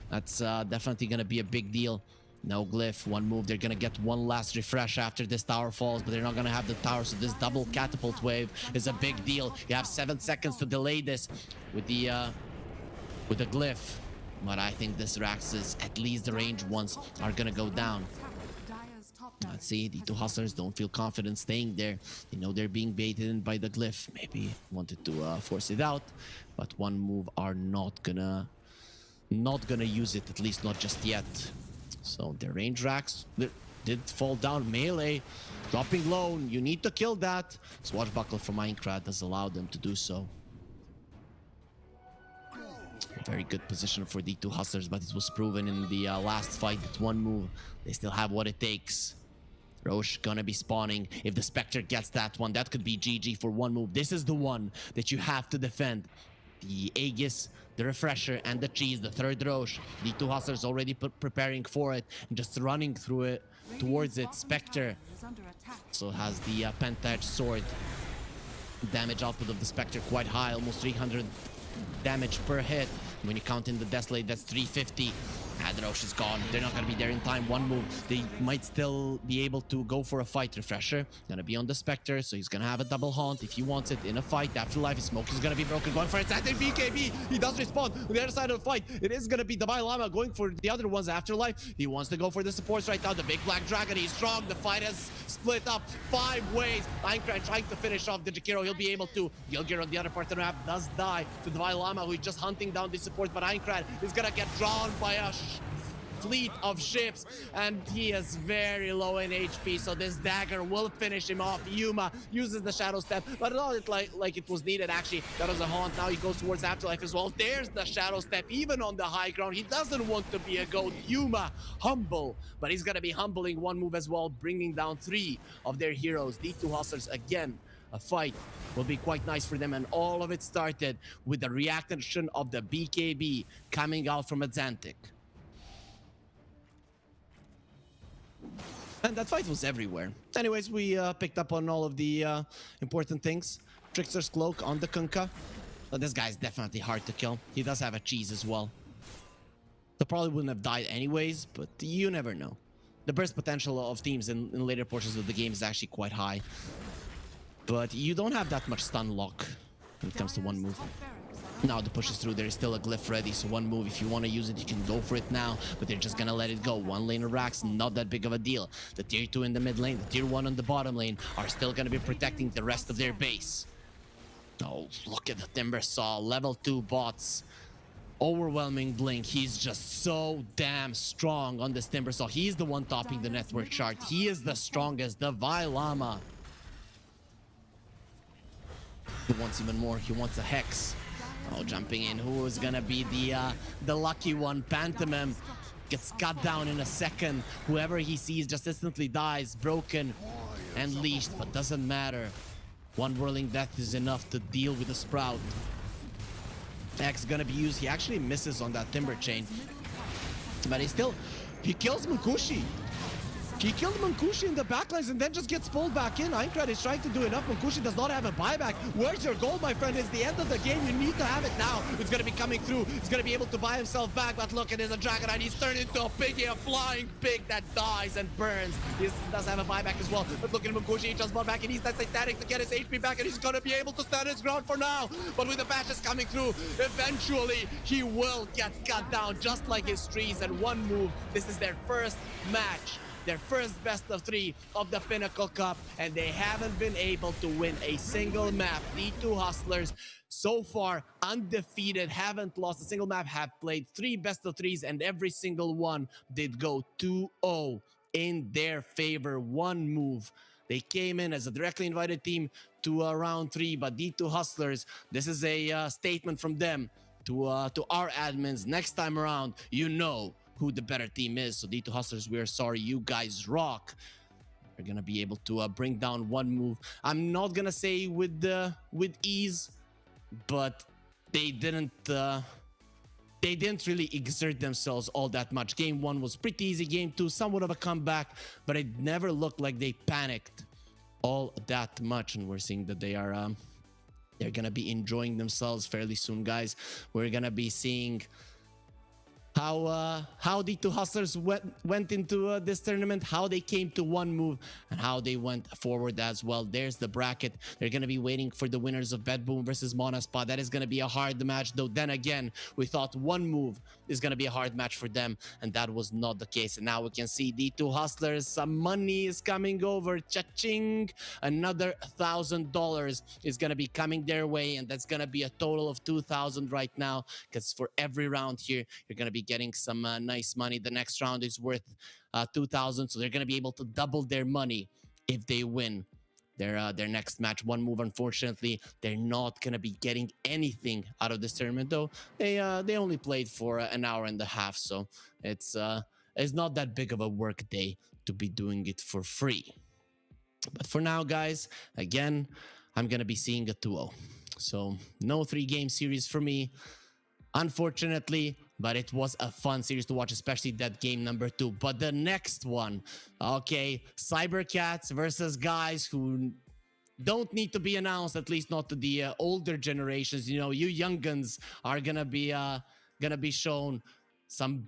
that's definitely going to be a big deal. No glyph, one move. They're gonna get one last refresh after this tower falls, but they're not gonna have the tower, so this double catapult wave is a big deal. You have 7 seconds to delay this with the glyph. But I think this Rax's, at least the ranged ones, are gonna go down. Let's see, the 2 Hustlers don't feel confident staying there. They know they're being baited in by the glyph. Maybe wanted to force it out, but one move are not gonna use it, at least not just yet. So their range racks did fall down. Melee, dropping low. You need to kill that. Swashbuckle from Aincrad does allow them to do so. A very good position for the 2 Hustlers, but it was proven in the last fight that one move, they still have what it takes. Roche gonna be spawning. If the Spectre gets that one, that could be GG for one move. This is the one that you have to defend. The Aegis, the Refresher, and the Cheese, the 3rd Roche. The 2 Hustlers already preparing for it and just running through it, towards it. Spectre also has the Penta-Edged Sword. Damage output of the Spectre quite high, almost 300 damage per hit. When you count in the Desolate, that's 350. And Roche is gone. They're not gonna be there in time. One move. They might still be able to go for a fight. Refresher gonna be on the Spectre, so he's gonna have a double haunt if he wants it in a fight. Afterlife, his smoke is gonna be broken. Going for it. BKB. He does respond on the other side of the fight. It is gonna be Dalai Lama going for the other ones. Afterlife. He wants to go for the supports right now. The big black dragon. He's strong. The fight has split up 5 ways. Aincrad trying to finish off the Jakiro. He'll be able to. Gilgir on the other part of the map does die to Dalai Lama, who is just hunting down the support, but Aincrad is gonna get drawn by a fleet of ships, and he is very low in HP, so this dagger will finish him off. Yuma uses the Shadow Step, but not like it was needed, actually. That was a haunt. Now he goes towards Afterlife as well. There's the Shadow Step, even on the high ground. He doesn't want to be a goat. Yuma, humble, but he's gonna be humbling one move as well, bringing down 3 of their heroes. These 2 hustlers, again, a fight will be quite nice for them, and all of it started with the reaction of the BKB coming out from Atlantic. And that fight was everywhere. Anyways, we picked up on all of the important things. Trickster's Cloak on the Kunkka. But this guy's definitely hard to kill. He does have a cheese as well. So probably wouldn't have died anyways, but you never know. The burst potential of teams in later portions of the game is actually quite high. But you don't have that much stun lock when it comes to one move. Now the push is through. There is still a glyph ready, so one move, if you want to use it, you can go for it now, but they're just gonna let it go. One lane of racks, not that big of a deal. The tier 2 in the mid lane, the tier 1 on the bottom lane are still gonna be protecting the rest of their base. Oh, look at the Timber Saw, level 2 bots. Overwhelming blink. He's just so damn strong on this Timber Saw. He's the one topping the network chart. He is the strongest, the Vailama. He wants even more. He wants a Hex. Oh, jumping in. Who is gonna be the lucky one? Pantomime gets cut down in a second. Whoever he sees just instantly dies, broken and leashed, but doesn't matter. One whirling death is enough to deal with the Sprout. X gonna be used. He actually misses on that Timber Chain, but he kills Munkushi. He killed Munkushi in the backlines and then just gets pulled back in. Aincrad is trying to do enough. Munkushi does not have a buyback. Where's your goal, my friend? It's the end of the game. You need to have it now. It's going to be coming through. He's going to be able to buy himself back. But look, it is a Dragonite. He's turned into a piggy, a flying pig that dies and burns. He does have a buyback as well. But look at Munkushi. He just bought back and he's that Satanic to get his HP back. And he's going to be able to stand his ground for now. But with the patches coming through, eventually he will get cut down just like his trees. And one move. This is their first match. Their first best of 3 of the Pinnacle Cup, and they haven't been able to win a single map. The 2 hustlers so far undefeated, haven't lost a single map, have played 3 best of 3s, and every single one did go 2-0 in their favor. One move. They came in as a directly invited team to round 3, but the 2 hustlers, this is a statement from them to our admins. Next time around, you know who the better team is. So D2 Hustlers, we're sorry, you guys rock. We're gonna be able to bring down one move. I'm not gonna say with ease, but they didn't really exert themselves all that much. Game 1 was pretty easy. Game 2, somewhat of a comeback, but it never looked like they panicked all that much. And we're seeing that they're gonna be enjoying themselves fairly soon, guys. We're gonna be seeing how the 2 hustlers went into this tournament, how they came to one move, and how they went forward as well. There's the bracket. They're going to be waiting for the winners of Bedboom versus Monospa. That is going to be a hard match, though. Then again, we thought one move is going to be a hard match for them, and that was not the case. And now we can see the 2 hustlers, some money is coming over. Cha-ching! Another $1,000 is going to be coming their way, and that's going to be a total of 2,000 right now, because for every round here, you're going to be getting some nice money. The next round is worth 2,000, so they're going to be able to double their money if they win their next match. One move, unfortunately, they're not going to be getting anything out of this tournament, though. They only played for an hour and a half, so it's not that big of a work day to be doing it for free. But for now, guys, again, I'm going to be seeing a 2-0. So no 3-game series for me, unfortunately, but it was a fun series to watch, especially that game number 2. But the next one, okay, Cybercats versus guys who don't need to be announced, at least not to the older generations. You know, you young guns are gonna be shown some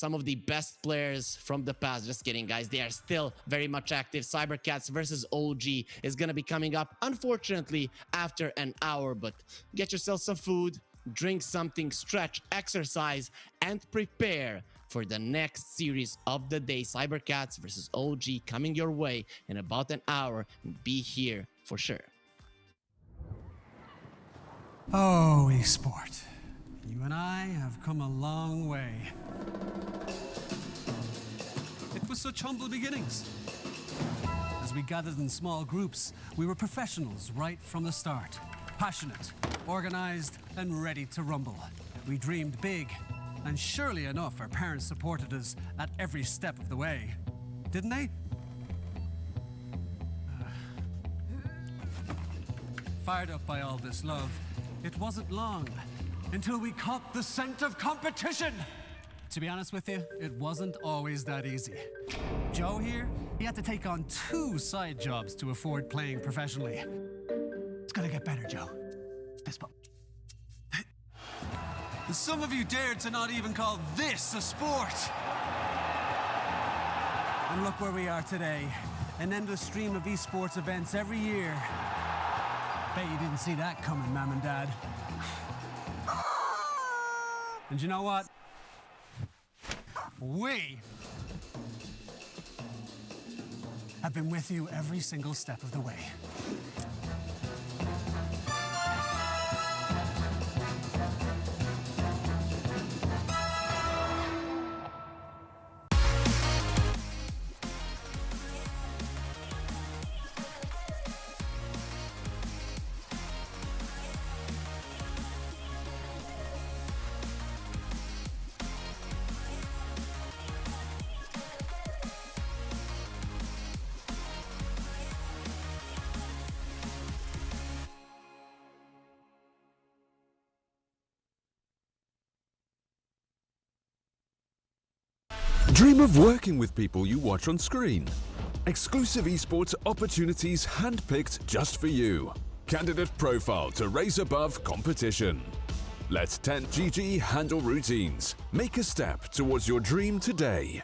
of the best players from the past. Just kidding, guys. They are still very much active. Cybercats versus OG is gonna be coming up, unfortunately, after an hour. But get yourself some food, drink something, stretch, exercise, and prepare for the next series of the day. Cybercats versus OG coming your way in about an hour. Be here for sure. Oh, esport. You and I have come a long way. with such humble beginnings. As we gathered in small groups, we were professionals right from the start. Passionate, organized, and ready to rumble. We dreamed big, and surely enough, our parents supported us at every step of the way. Didn't they? Fired up by all this love, it wasn't long until we caught the scent of competition. To be honest with you, it wasn't always that easy. Joe here, he had to take on 2 side jobs to afford playing professionally. It's gonna get better, Joe. Fist bump. Some of you dared to not even call this a sport. And look where we are today. An endless stream of esports events every year. Bet you didn't see that coming, Mom and Dad. And you know what? We have been with you every single step of the way. Dream of working with people you watch on screen. Exclusive esports opportunities handpicked just for you. Candidate profile to raise above competition. Let 10GG handle routines. Make a step towards your dream today.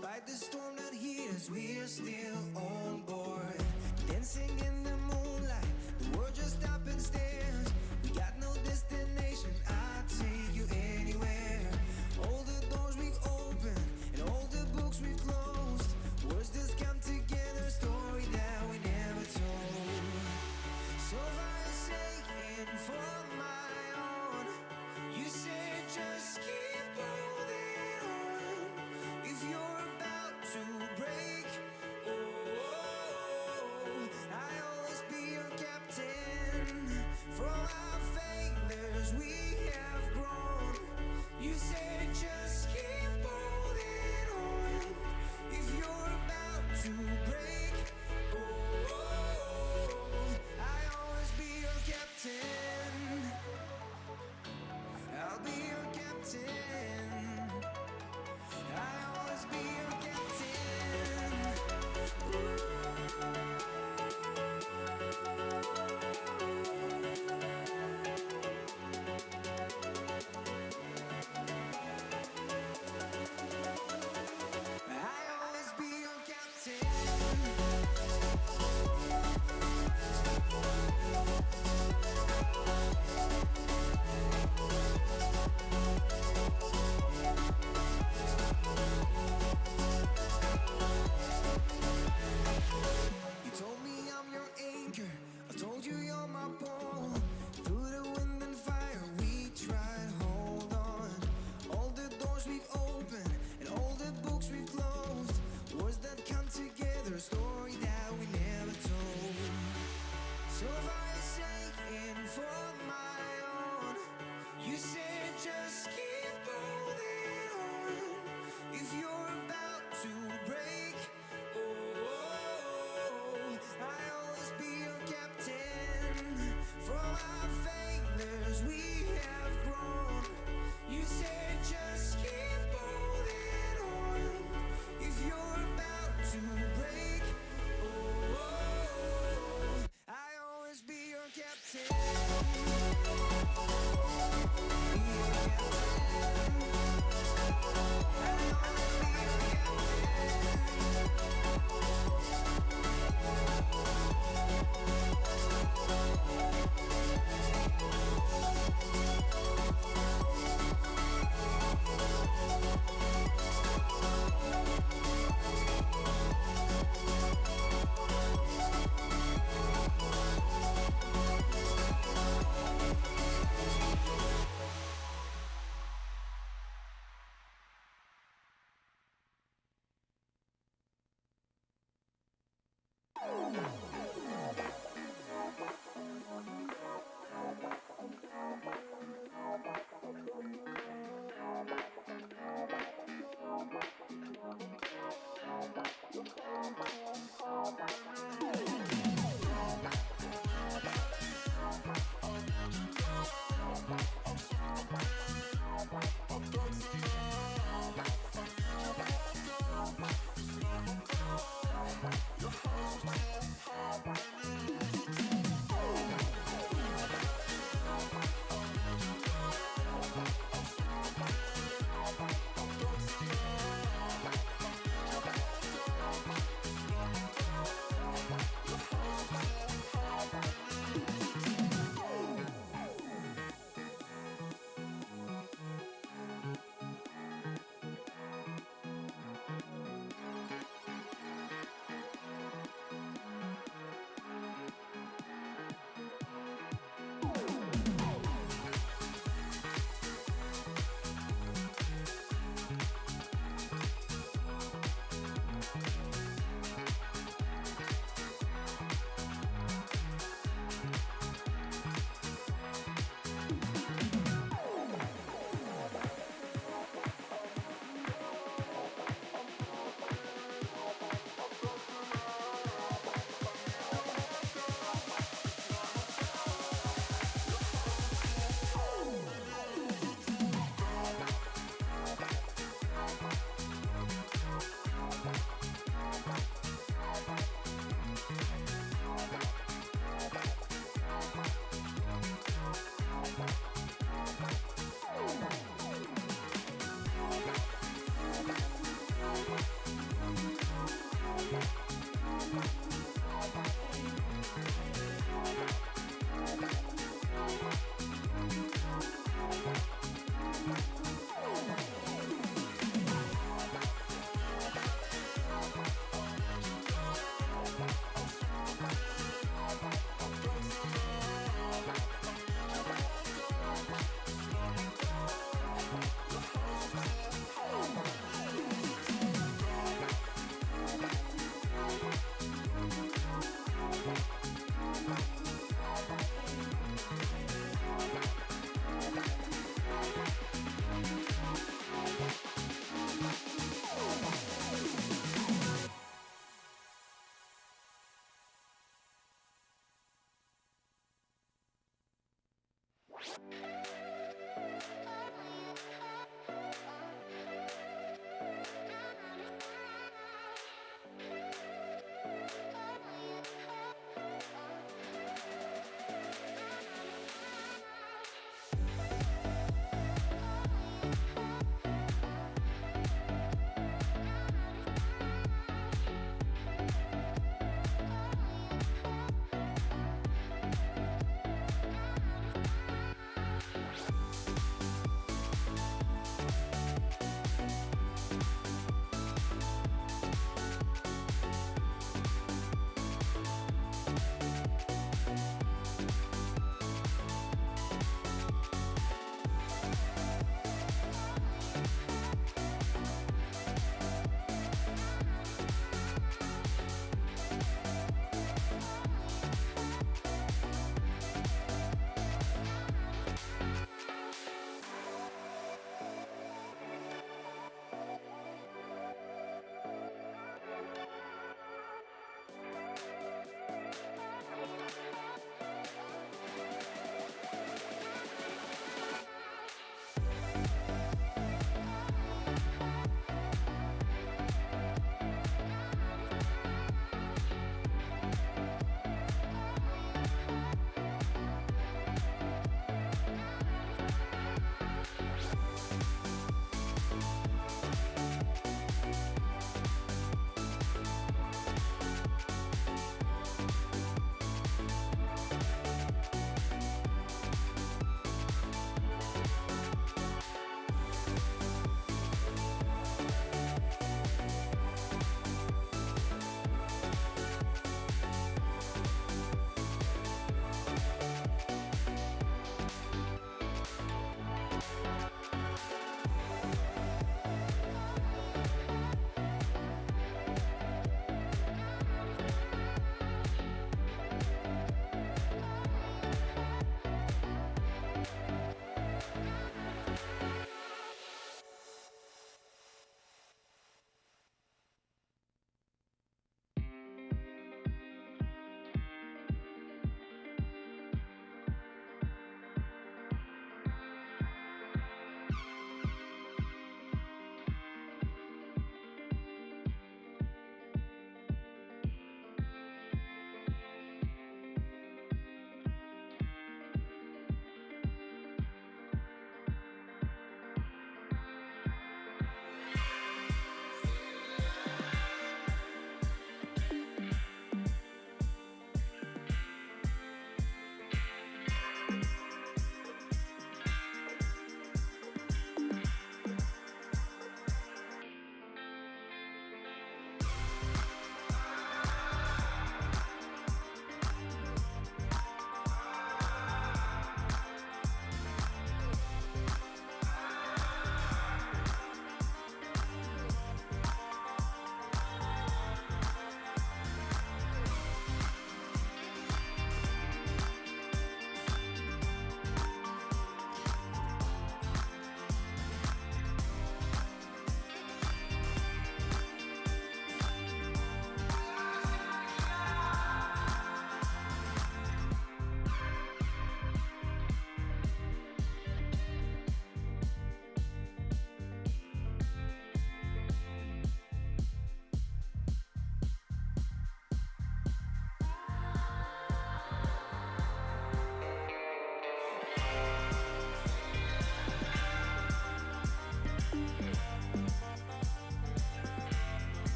Despite the storm that hit us, we're still on board. Dancing in the moonlight, the world just stop and stares. We got no destination, I'll take you anywhere. All the doors we've opened and all the books we've closed, words just come together, a story that we never told. So far forsaken for my own, you said just keep holding on. If you're about to break, oh, oh,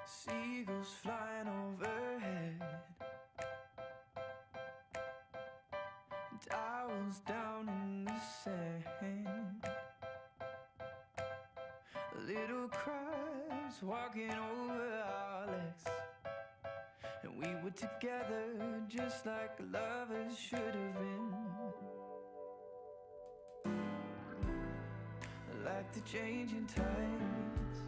Seagulls flying overhead, towels down in the sand, little crabs walking over our legs, and we were together just like lovers should have been. Like the changing tides,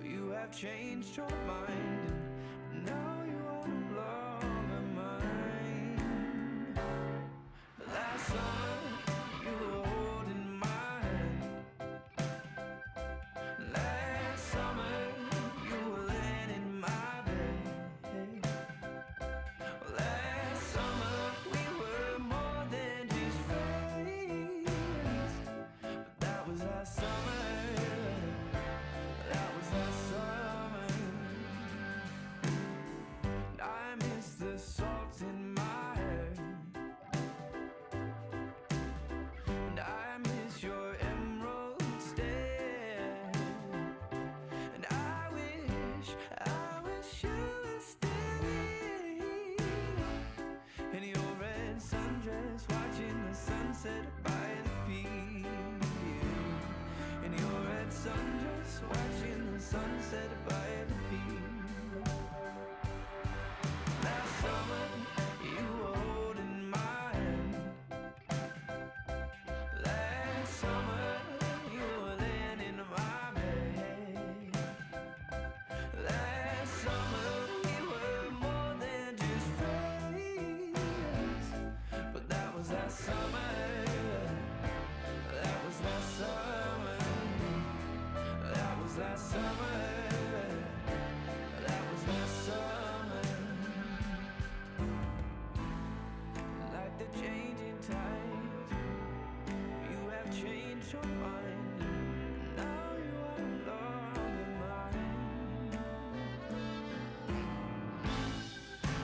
you have changed your mind, and now you are no longer mine. Last summer, you were holding my hand. Last summer, you were laying in my bed. Last summer, we were more than just friends. But that was last summer. That was last summer. I miss the salt in my hair, and I miss your emerald stare, and I wish you were still here in your red sundress, watching the sunset by the pier. In your red sundress, watching the sunset by the pier. Last summer, you were holding my hand. Last summer, you were laying in my bed. Last summer, we were more than just friends. But that was last summer. That was last summer. That was last summer. That was last summer. Like the changing tides, you have changed your mind. Now you are no longer mine.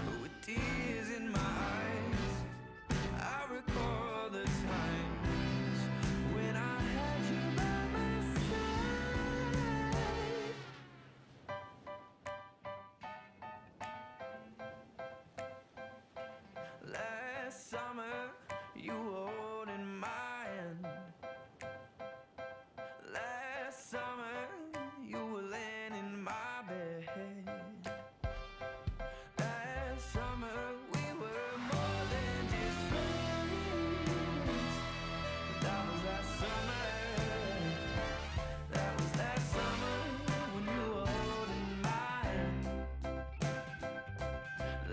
But with tears in my eyes, I recall the times when I had you by my side. Last summer, you were holding my hand. Last summer, you were laying in my bed. Last summer, we were more than just friends. That was last summer. That was last summer when you were holding my hand.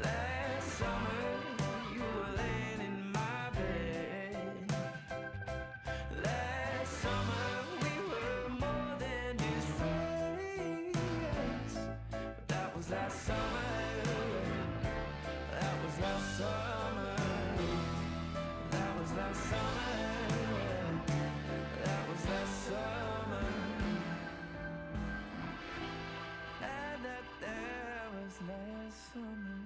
Last summer, you were laying in my bed. Last summer, we were more than just friends. But that was last summer. That was last summer. That was last summer. That was last summer. That was last summer.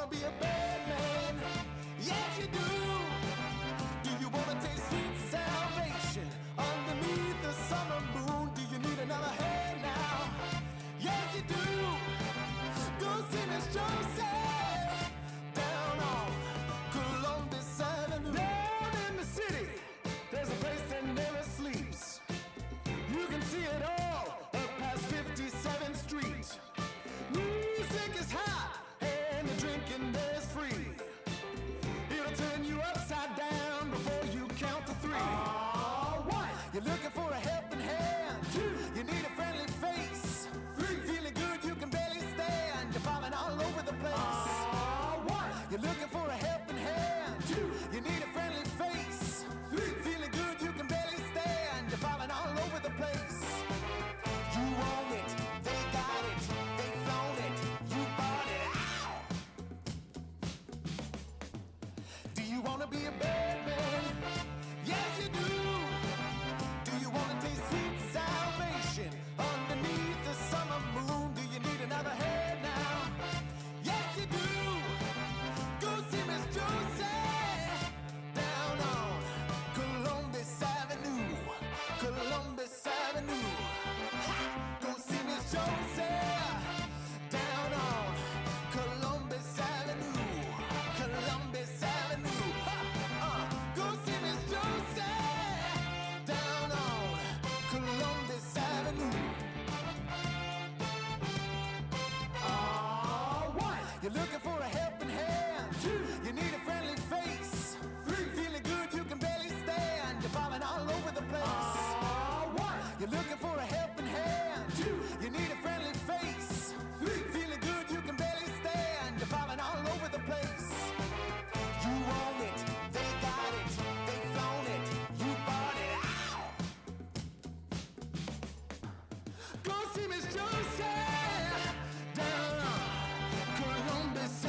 be a bad man? Yes, you do. Do you wanna taste sweet salvation underneath the summer moon? Do you need another hand now? Yes, you do. Go see Miss Joseph down on Columbus Avenue. Down in the city, there's a place that never sleeps. You can see it all up past 57th Street. Music is hot and the drinking there's free. It'll turn you upside down before you count to three. One, you're looking for a helping hand. Two, you need a friendly face. Three, feeling good you can barely stand. You're falling all over the place. One, you're looking for a helping hand. Two, you need a friendly face. Three, feeling good you can barely stand. You're falling all over the place. You own it, they got it, they flown it, you bought it. Ow! Do you wanna be a bad man? Yes, you do. Do you wanna taste sweet salvation underneath the summer moon? Do you need another head now? Yes, you do. Go see Miss Joseph down on Columbus Avenue. Columbus Avenue. Ha! Go see Miss Joseph down on Columbus Avenue. Columbus Avenue. Ha! Go see Miss Joseph down on Columbus Avenue. One, you're looking for a helping hand. Two, you need a friendly face. Three, feeling good you can barely stand. You're falling all over the place. One, you're looking for a helping hand. Two, you need a friendly face. Three, feeling good you can barely stand. You're falling all over the place. You own it, they got it, they flown it, you bought it. Ow! Go see Miss Joseph down on Columbus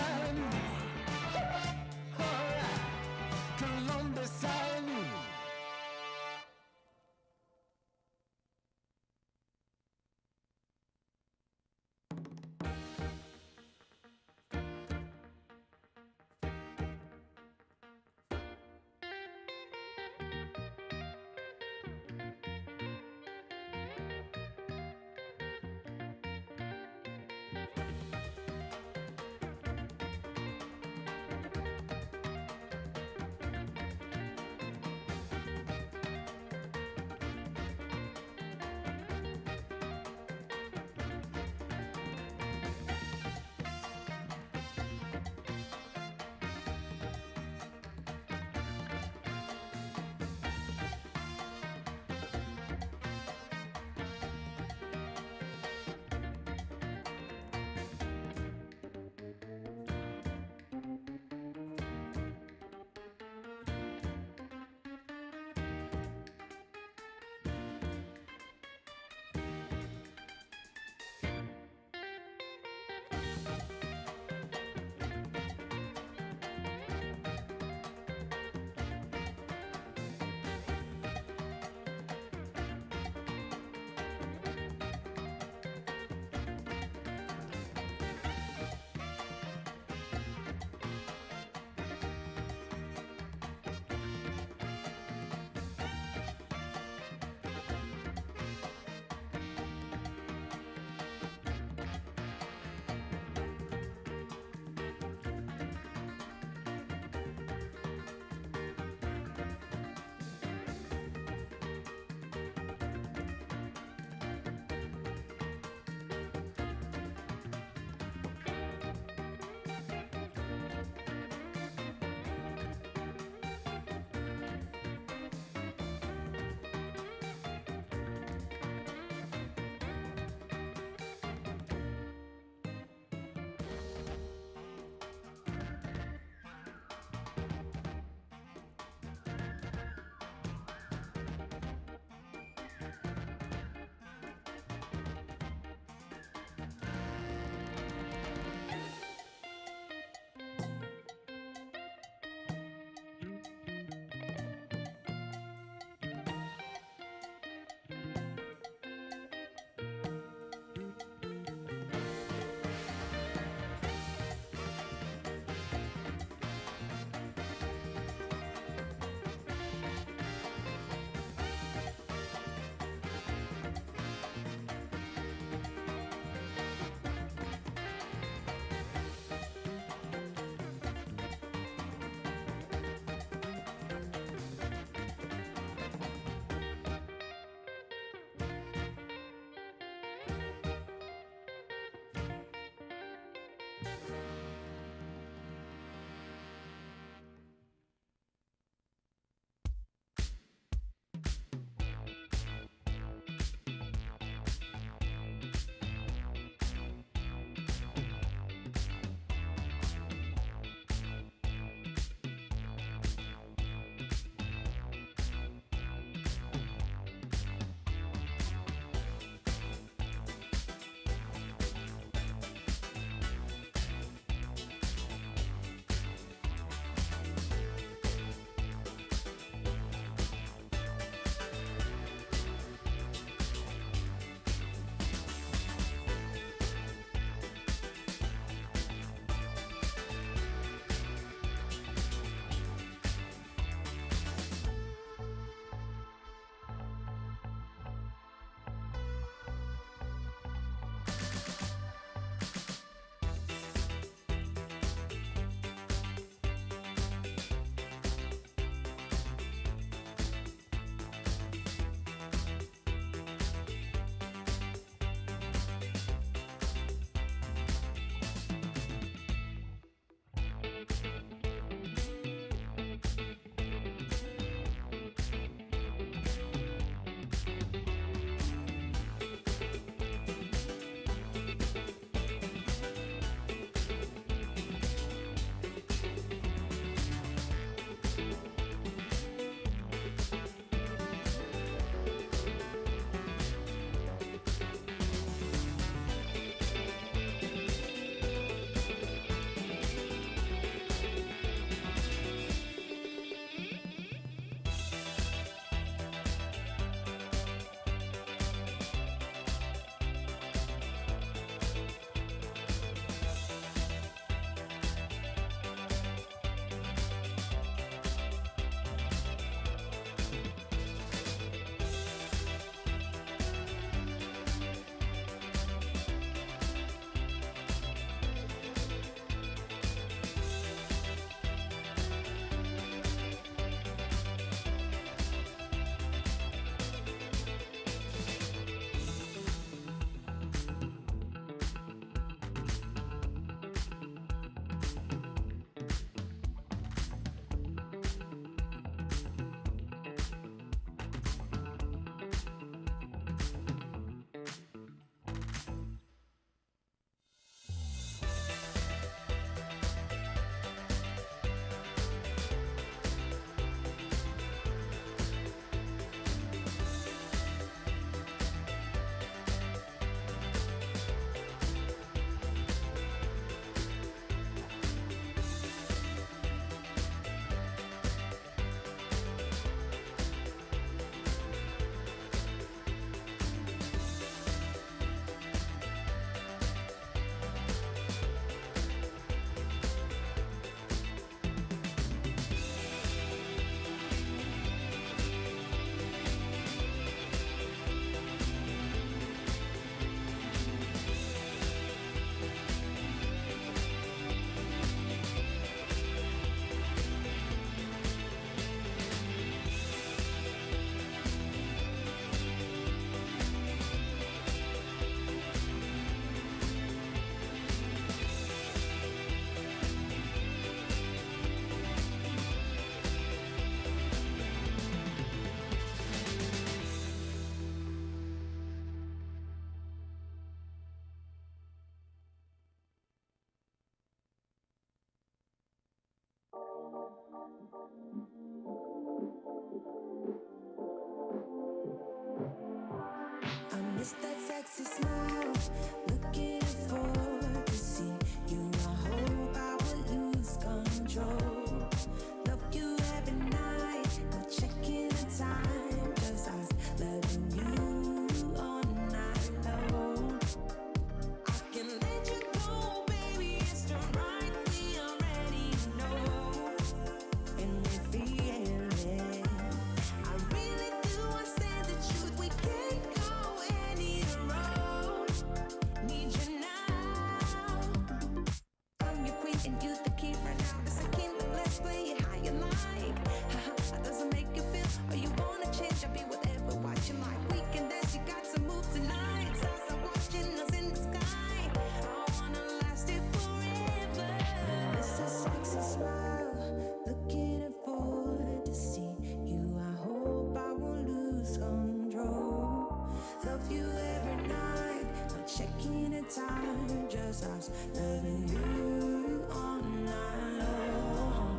'cause I was loving you all night long.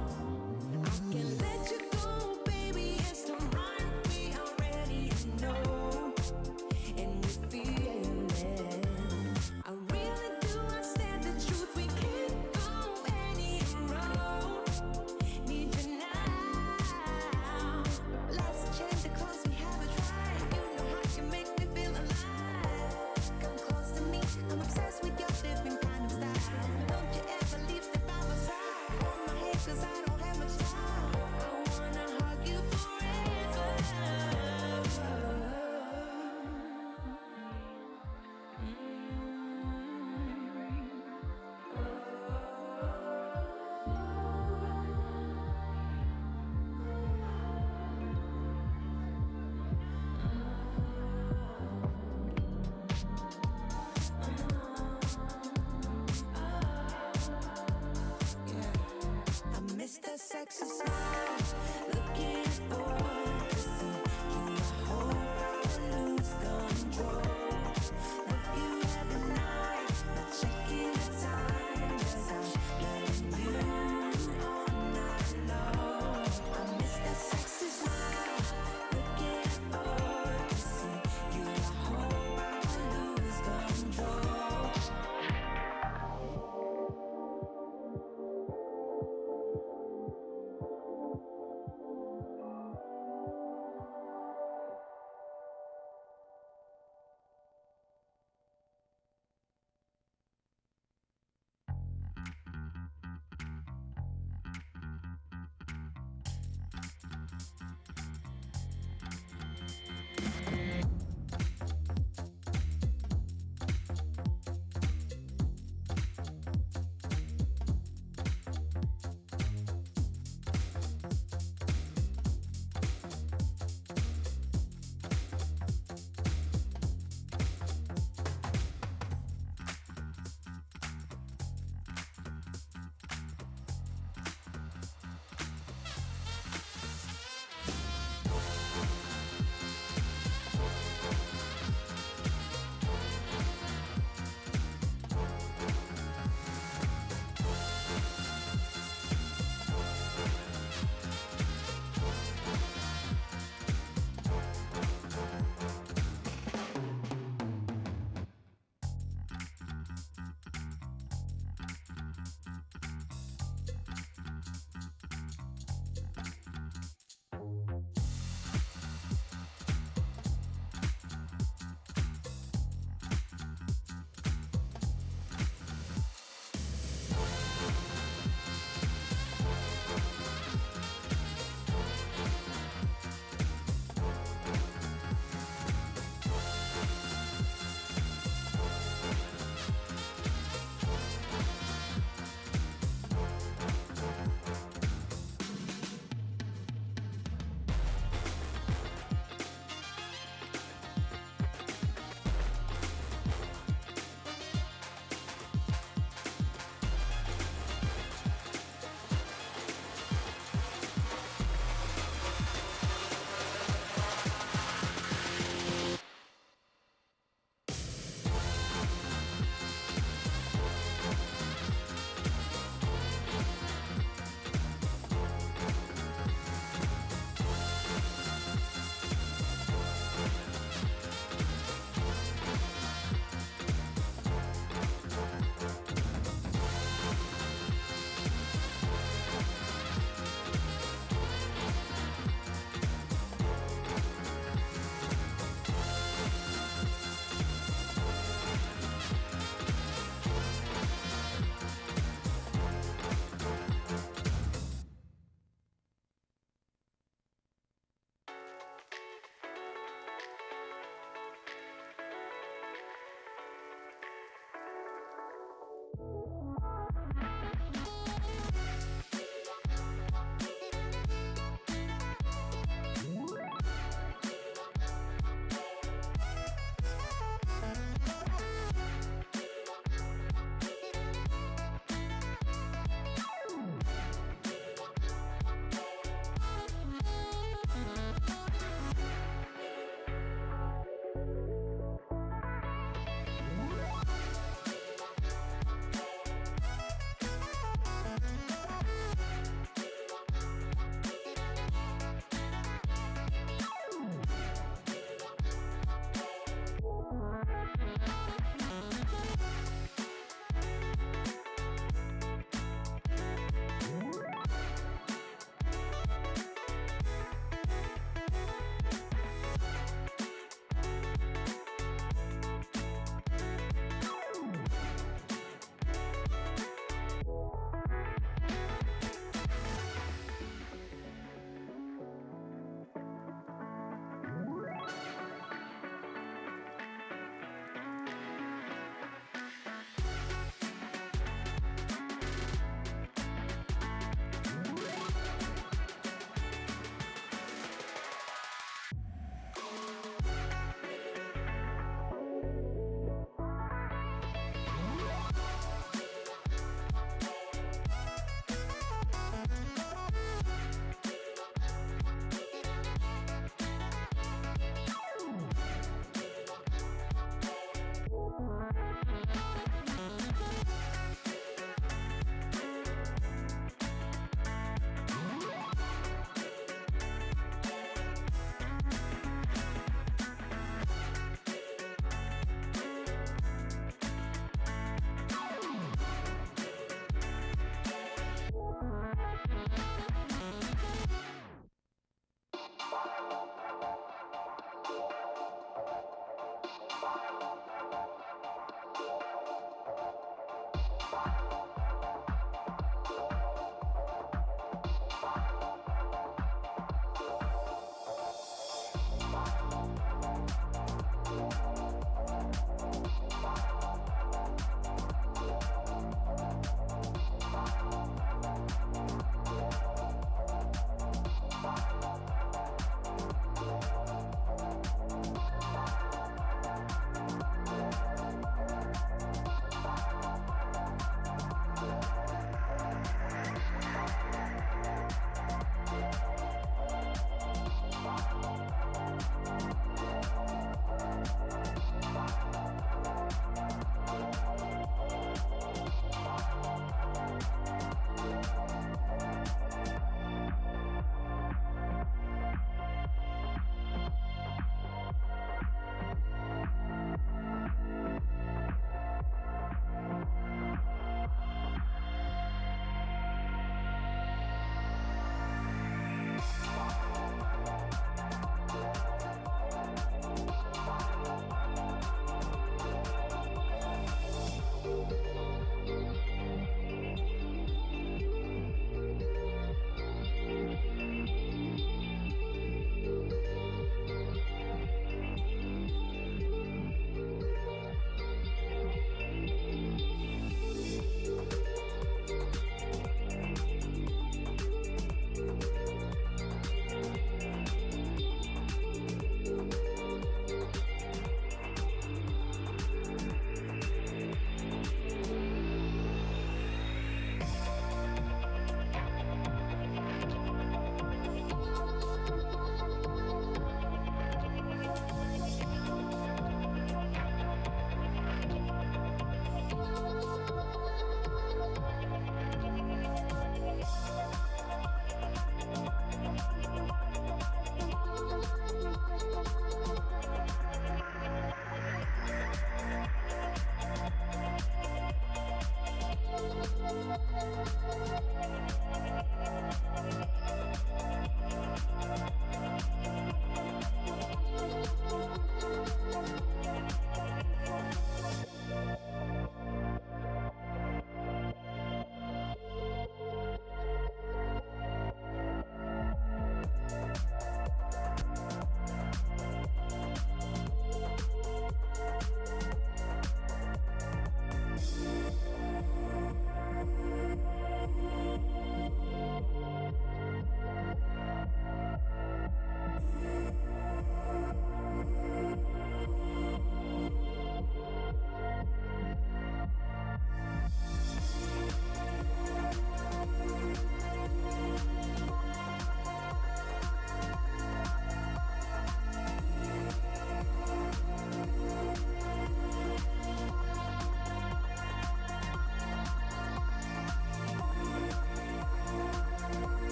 I can't let you go, baby, it's the right we already know, and we feel it. I really do understand the truth, we can't go any wrong. Need you now. Let's change the clothes we haven't tried. You know how you make me feel alive. Come close to me, I'm obsessed with your different kind of style. Don't you ever leave, step out my side. On my head, 'cause I don't have much time. I wanna hug you forever. I miss that sexy smile, looking forward to see you. I hope I will lose control. Love you every night, not checking the time, 'cause I'm loving you all night long. I miss that sexy smile, looking forward to see you. I hope I will lose control.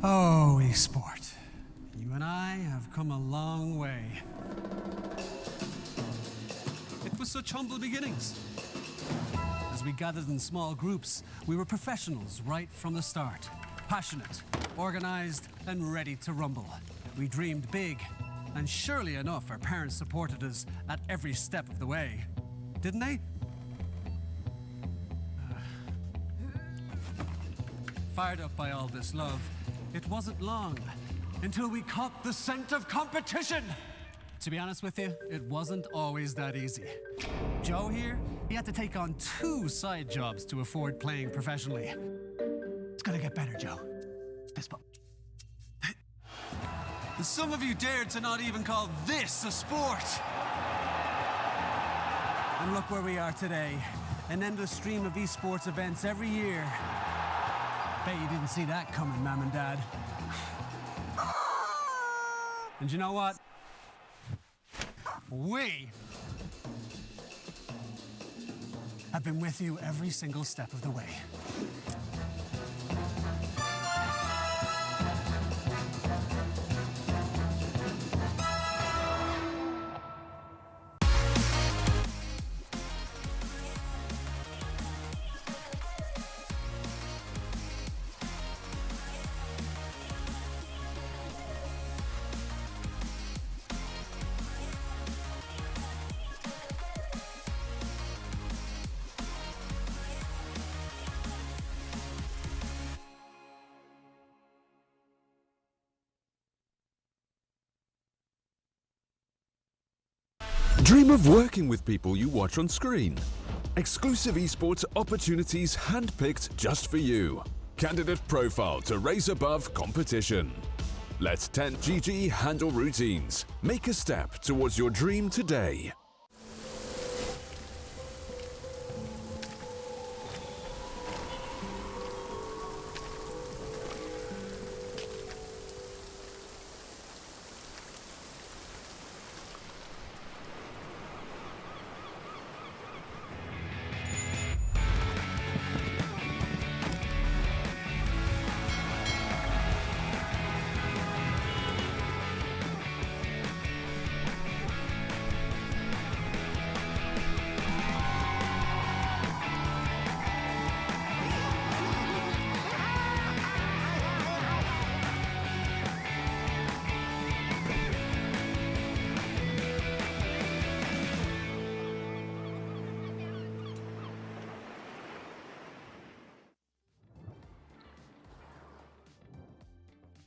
Oh, esport. You and I have come a long way. It was such humble beginnings. As we gathered in small groups, we were professionals right from the start. Passionate, organized, and ready to rumble. We dreamed big, and surely enough, our parents supported us at every step of the way. Didn't they? Fired up by all this love, it wasn't long until we caught the scent of competition. To be honest with you, it wasn't always that easy. Joe here, he had to take on 2 side jobs to afford playing professionally. It's gonna get better, Joe. Fist bump. Some of you dared to not even call this a sport. And look where we are today. An endless stream of esports events every year. Bet you didn't see that coming, Mom and Dad. And you know what? We have been with you every single step of the way. Dream of working with people you watch on screen. Exclusive esports opportunities handpicked just for you. Candidate profile to raise above competition. Let 10GG handle routines. Make a step towards your dream today.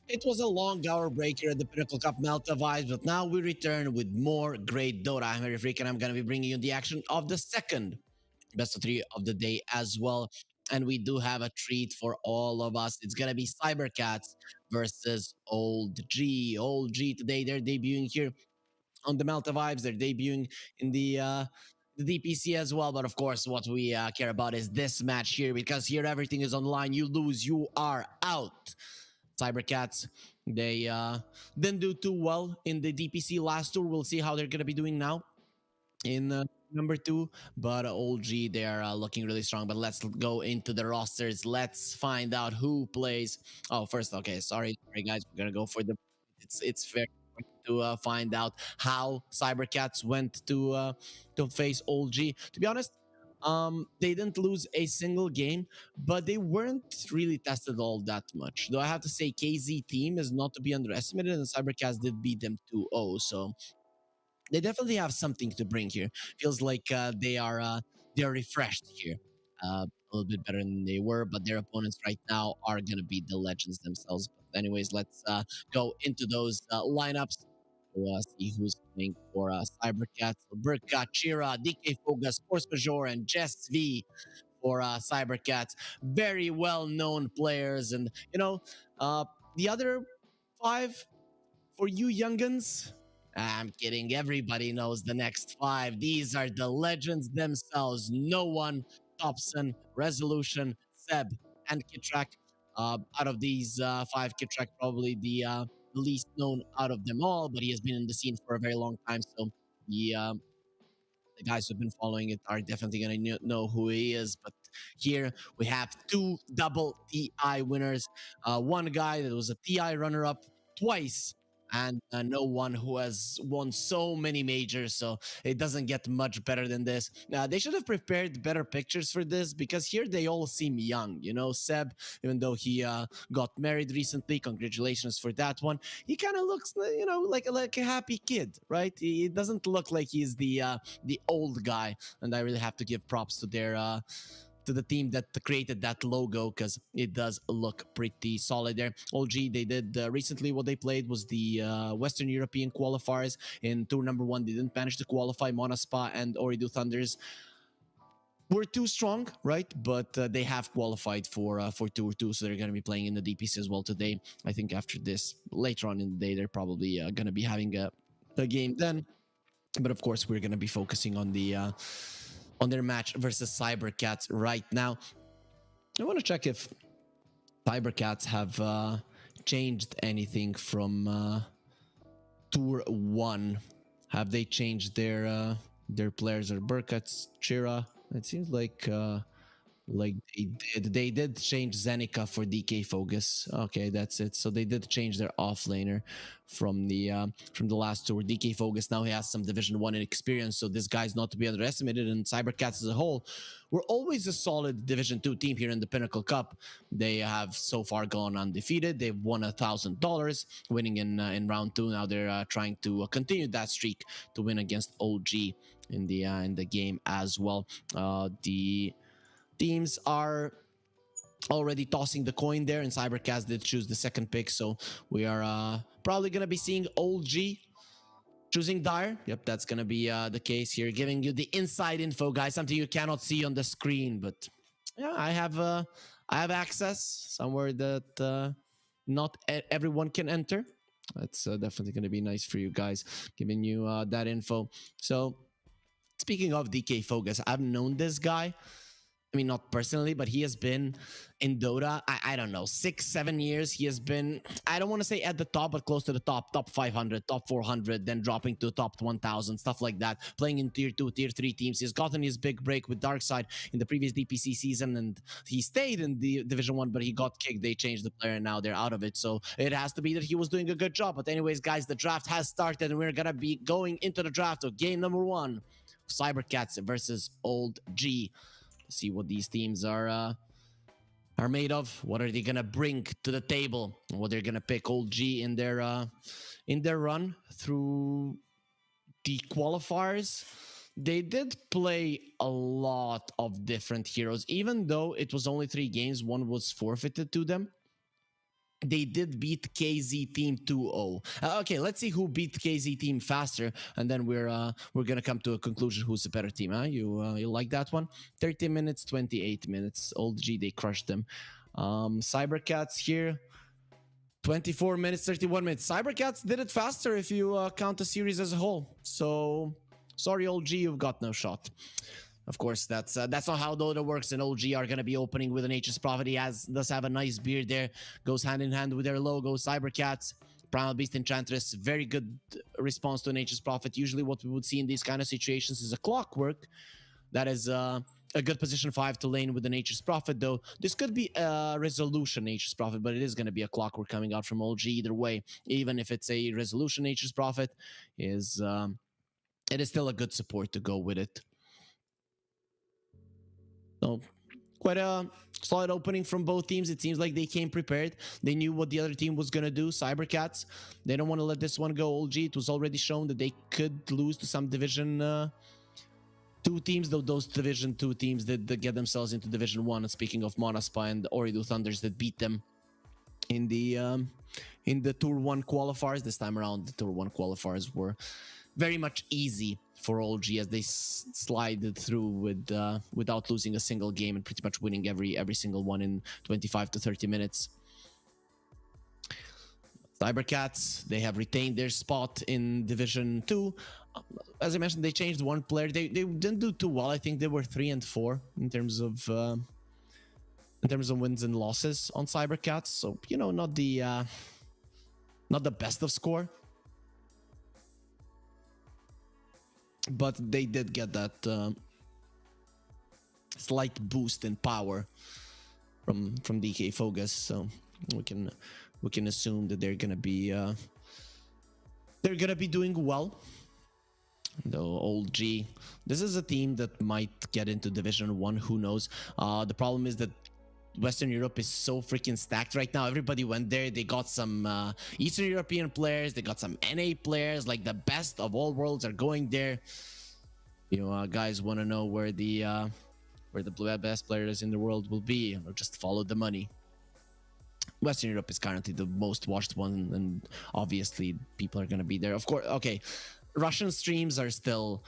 It was a long hour break here at the Pinnacle Cup Malta vibes, but now we return with more great Dota. I'm Harry Freak, and I'm going to be bringing you the action of the second best of 3 of the day as well. And we do have a treat for all of us. It's going to be Cybercats versus Old G. Old G today, they're debuting here on the Malta vibes. They're debuting in the DPC as well. But of course, what we care about is this match here, because here everything is online. You lose, you are out. Cybercats, they didn't do too well in the DPC last tour. We'll see how they're going to be doing now in number 2. But Old G, they are looking really strong. But let's go into the rosters. Let's find out who plays. Oh, first, okay, sorry guys. We're going to go for the... It's fair to find out how Cybercats went to face Old G. To be honest, they didn't lose a single game, but they weren't really tested all that much. Though I have to say, KZ team is not to be underestimated, and Cybercats did beat them 2-0. So they definitely have something to bring here. Feels like they're refreshed here. A little bit better than they were, but their opponents right now are gonna be the legends themselves. But anyways, let's go into those lineups. To see who's playing for Cybercats. Burka, Chira, DK Fogas, Force Major, and Jess V for Cybercats. Very well-known players. And, you know, the other 5 for you youngins, I'm kidding. Everybody knows the next 5. These are the legends themselves. No one, Thompson, Resolution, Seb, and Kitrak. Out of these 5, Kitrak probably the least known out of them all, but he has been in the scene for a very long time. So the guys who've been following it are definitely going to know who he is. But Here we have two double TI winners, one guy that was a TI runner-up twice, and no one who has won so many majors, so it doesn't get much better than this. They should have prepared better pictures for this, because here they all seem young. You know, Seb, even though he got married recently, congratulations for that one. He kind of looks, you know, like a happy kid, right? He doesn't look like he's the old guy, and I really have to give props to their to the team that created that logo, because it does look pretty solid there. OG, they did recently what they played was the Western European qualifiers. In tour number 1, they didn't manage to qualify. Monaspa and Oridu Thunders were too strong, right? But they have qualified for tour 2, so they're going to be playing in the DPC as well today. I think after this, later on in the day, they're probably going to be having a game then. But of course, we're going to be focusing on their match versus Cybercats right now. I want to check if Cybercats have changed anything from Tour 1. Have they changed their players or Burkats, Chira? It seems like they did change Zenica for DK Focus. Okay, that's it. So they did change their offlaner from the last tour. DK Focus now he has some Division 1 experience, so this guy's not to be underestimated. And Cybercats as a whole were always a solid Division 2 team here in the Pinnacle Cup. They have so far gone undefeated. They've won $1,000, winning in round 2. Now they're trying to continue that streak to win against OG in the game as well. The teams are already tossing the coin there, and Cybercats did choose the second pick, so we are probably gonna be seeing OG choosing Dire. Yep, that's gonna be the case here, giving you the inside info, guys, something you cannot see on the screen, but yeah, I have access somewhere that not everyone can enter. That's definitely gonna be nice for you guys, giving you that info. So speaking of DK Focus, I've known this guy. I mean, not personally, but he has been in Dota, I don't know, 6-7 years. He has been, I don't want to say at the top, but close to the top 500, top 400, then dropping to top 1000, stuff like that, playing in tier 2, tier 3 teams. He's gotten his big break with Darkside in the previous DPC season, and he stayed in the Division 1, but he got kicked. They changed the player, and now they're out of it. So it has to be that he was doing a good job. But anyways, guys, the draft has started, and we're going to be going into the draft of game number 1, Cybercats versus Old G. See what these teams are made of. What are they gonna bring to the table? What they're gonna pick. Old G in their run through the qualifiers, they did play a lot of different heroes. Even though it was only 3 games, one was forfeited to them. They did beat KZ Team 2-0. Okay, let's see who beat KZ Team faster, and then we're gonna come to a conclusion who's the better team. You like that one? 30 minutes, 28 minutes. Old G, they crushed them. Cybercats here, 24 minutes, 31 minutes. Cybercats did it faster if you count the series as a whole. So sorry, Old G, you've got no shot. Of course, that's not how Dota works, and OG are going to be opening with an HS Prophet. He does have a nice beard there. Goes hand in hand with their logo. Cybercats, Primal Beast Enchantress. Very good response to an HS Prophet. Usually what we would see in these kind of situations is a Clockwork. That is a good position 5 to lane with an HS Prophet, though. This could be a Resolution HS Prophet, but it is going to be a Clockwork coming out from OG either way. Even if it's a Resolution HS Prophet, it is still a good support to go with it. So quite a solid opening from both teams. It seems like they came prepared. They knew what the other team was going to do. Cybercats, they don't want to let this one go. OG, it was already shown that they could lose to some Division 2 teams, though those Division 2 teams did get themselves into Division 1. And speaking of Monaspa and Oridu Thunders that beat them in the Tour 1 qualifiers. This time around, the Tour 1 qualifiers were very much easy for OG as they slided through without losing a single game and pretty much winning every single one in 25 to 30 minutes. Cybercats, they have retained their spot in Division 2. As I mentioned, they changed one player. They didn't do too well. I think they were 3-4 in terms of wins and losses on Cybercats. So, you know, not the best of score. But they did get that slight boost in power from DK Focus, so we can assume that they're gonna be doing well. Though old G, this is a team that might get into Division 1, who knows. The problem is that Western Europe is so freaking stacked right now. Everybody went there. They got some Eastern European players. They got some NA players. Like the best of all worlds are going there. You know, guys want to know where the best players in the world will be, or just follow the money. Western Europe is currently the most watched one, and obviously people are going to be there. Of course, okay. Russian streams are still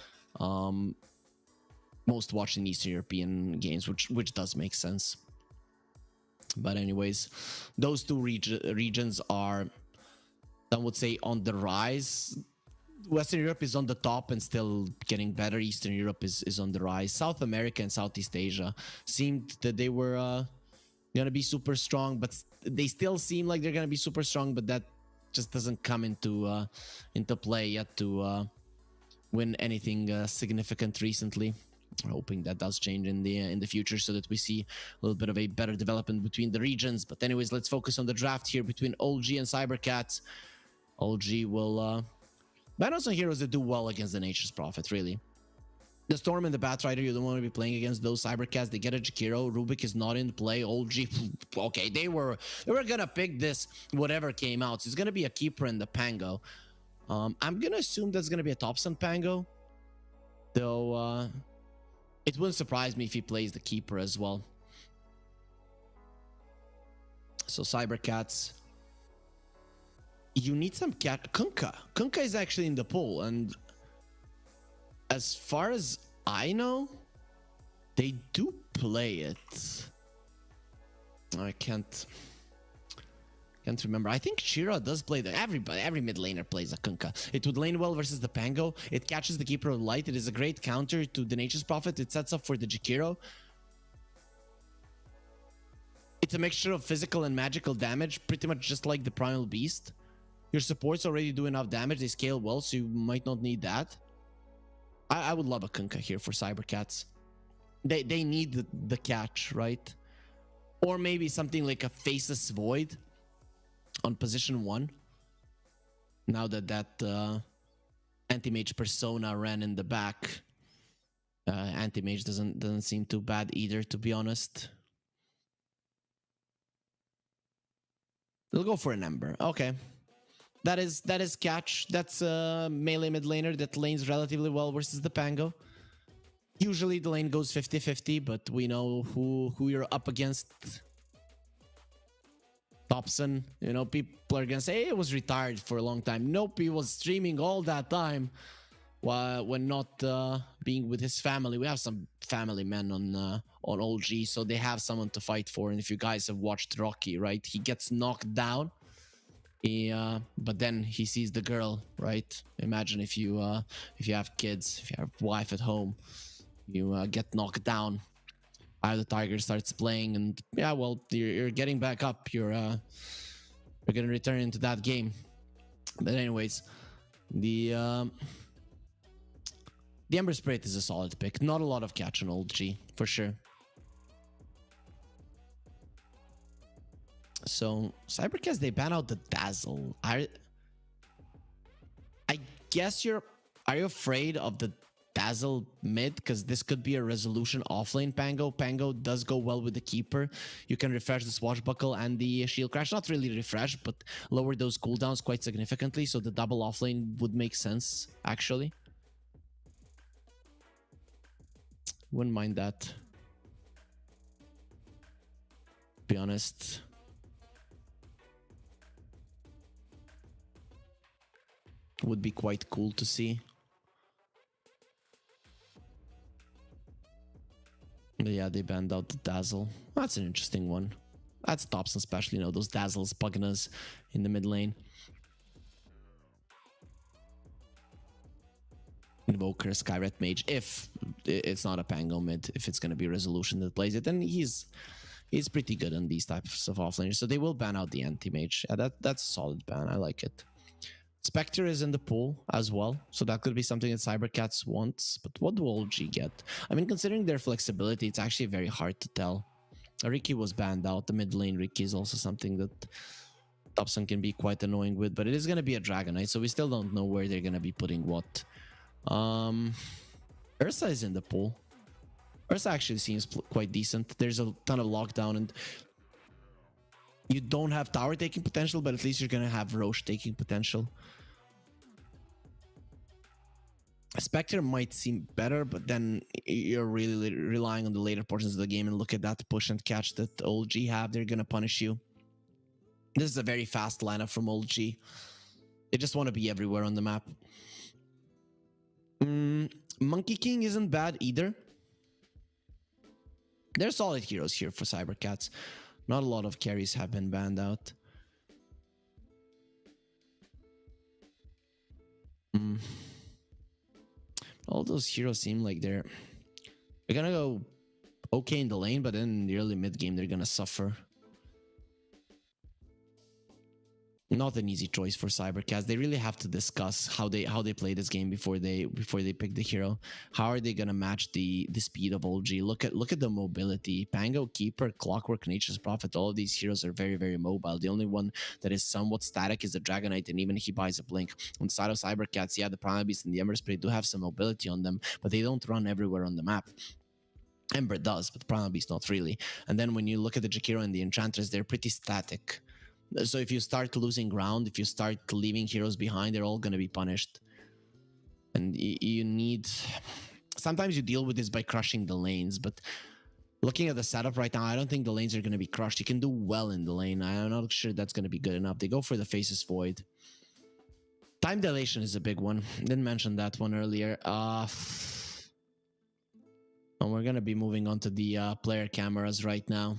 most watched in Eastern European games, which does make sense. But anyways, those two regions are, some would say, on the rise. Western Europe is on the top and still getting better. Eastern Europe is on the rise. South America and Southeast Asia seemed that they were gonna be super strong, but they still seem like they're gonna be super strong, but that just doesn't come into play yet to win anything significant recently. We're hoping that does change in the future, so that we see a little bit of a better development between the regions. But anyways, let's focus on the draft here between OG and Cybercats. OG will ban on some heroes that do well against the Nature's Prophet, really. The Storm and the Batrider, you don't want to be playing against those. Cybercats, they get a Jakiro. Rubik is not in play. OG, okay, they were gonna pick this whatever came out. So it's gonna be a Keeper and the Pango. I'm gonna assume that's gonna be a Thompson Pango, though. It wouldn't surprise me if he plays the Keeper as well. So Cybercats, you need some cat. Kunkka is actually in the pool, and as far as I know, they do play it. I can't remember. I think Shira does play the every mid laner plays a Kunkka. It would lane well versus the Pango. It catches the Keeper of Light. It is a great counter to the Nature's Prophet. It sets up for the Jakiro. It's a mixture of physical and magical damage, pretty much just like the Primal Beast. Your supports already do enough damage. They scale well, so you might not need that. I would love a Kunkka here for Cybercats. They need the catch, right? Or maybe something like a Faceless Void on position 1. Now that anti-mage persona ran in the back, anti-mage doesn't seem too bad either, to be honest. They'll go for an Ember. Okay. That is catch. That's a melee mid laner that lanes relatively well versus the Pango. Usually the lane goes 50-50, but we know who you're up against. Thompson, you know, people are gonna say, hey, it was retired for a long time. Nope, he was streaming all that time when not being with his family. We have some family men on OG, so they have someone to fight for. And if you guys have watched Rocky, right, he gets knocked down. But then he sees the girl, right? Imagine if you have kids, if you have a wife at home, you get knocked down. Eye of the Tiger starts playing, and yeah, well, you're getting back up. You're gonna return into that game. But anyways, the Ember Spirit is a solid pick. Not a lot of catch on old G for sure. So Cybercats, they ban out the Dazzle. I guess are you afraid of the Dazzle mid? Because this could be a resolution offlane Pango. Pango does go well with the Keeper. You can refresh the Swashbuckle and the Shield Crash. Not really refresh, but lower those cooldowns quite significantly. So the double offlane would make sense, actually. Wouldn't mind that, to be honest. Would be quite cool to see. But yeah, they banned out the Dazzle. That's an interesting one. That stops, especially, you know, those Dazzles, Pugnas in the mid lane. Invoker, Skyret Mage, if it's not a Pango mid, if it's going to be Resolution that plays it, then he's pretty good on these types of offlaners. So they will ban out the anti-mage. Yeah, that's a solid ban. I like it. Spectre is in the pool as well, so that could be something that Cybercats wants. But what do OG get? I mean, considering their flexibility, it's actually very hard to tell. Riki was banned out. The mid lane Riki is also something that Thompson can be quite annoying with, but it is going to be a Dragonite, so we still don't know where they're going to be putting what. Ursa is in the pool. Ursa actually seems quite decent. There's a ton of lockdown, and you don't have tower taking potential, but at least you're going to have Roche taking potential. Spectre might seem better, but then you're really relying on the later portions of the game, and look at that push and catch that OG have. They're going to punish you. This is a very fast lineup from OG. They just want to be everywhere on the map. Monkey King isn't bad either. They're solid heroes here for Cybercats. Not a lot of carries have been banned out. All those heroes seem like they're gonna go okay in the lane, but then in the early mid game they're gonna suffer. Not an easy choice for Cybercats. They really have to discuss how they play this game before they pick the hero. How are they gonna match the speed of OG? Look at the mobility. Pango, Keeper, Clockwork, Nature's Prophet. All of these heroes are very, very mobile. The only one that is somewhat static is the Dragonite, and even he buys a blink. On the side of Cybercats, yeah, the Primal Beast and the Ember Spirit do have some mobility on them, but they don't run everywhere on the map. Ember does, but the Primal Beast not really. And then when you look at the Jakiro and the Enchantress, they're pretty static. So if you start losing ground, if you start leaving heroes behind, they're all going to be punished. And you need... Sometimes you deal with this by crushing the lanes, but looking at the setup right now, I don't think the lanes are going to be crushed. You can do well in the lane. I'm not sure that's going to be good enough. They go for the Faceless Void. Time dilation is a big one. Didn't mention that one earlier. And we're going to be moving on to the player cameras right now,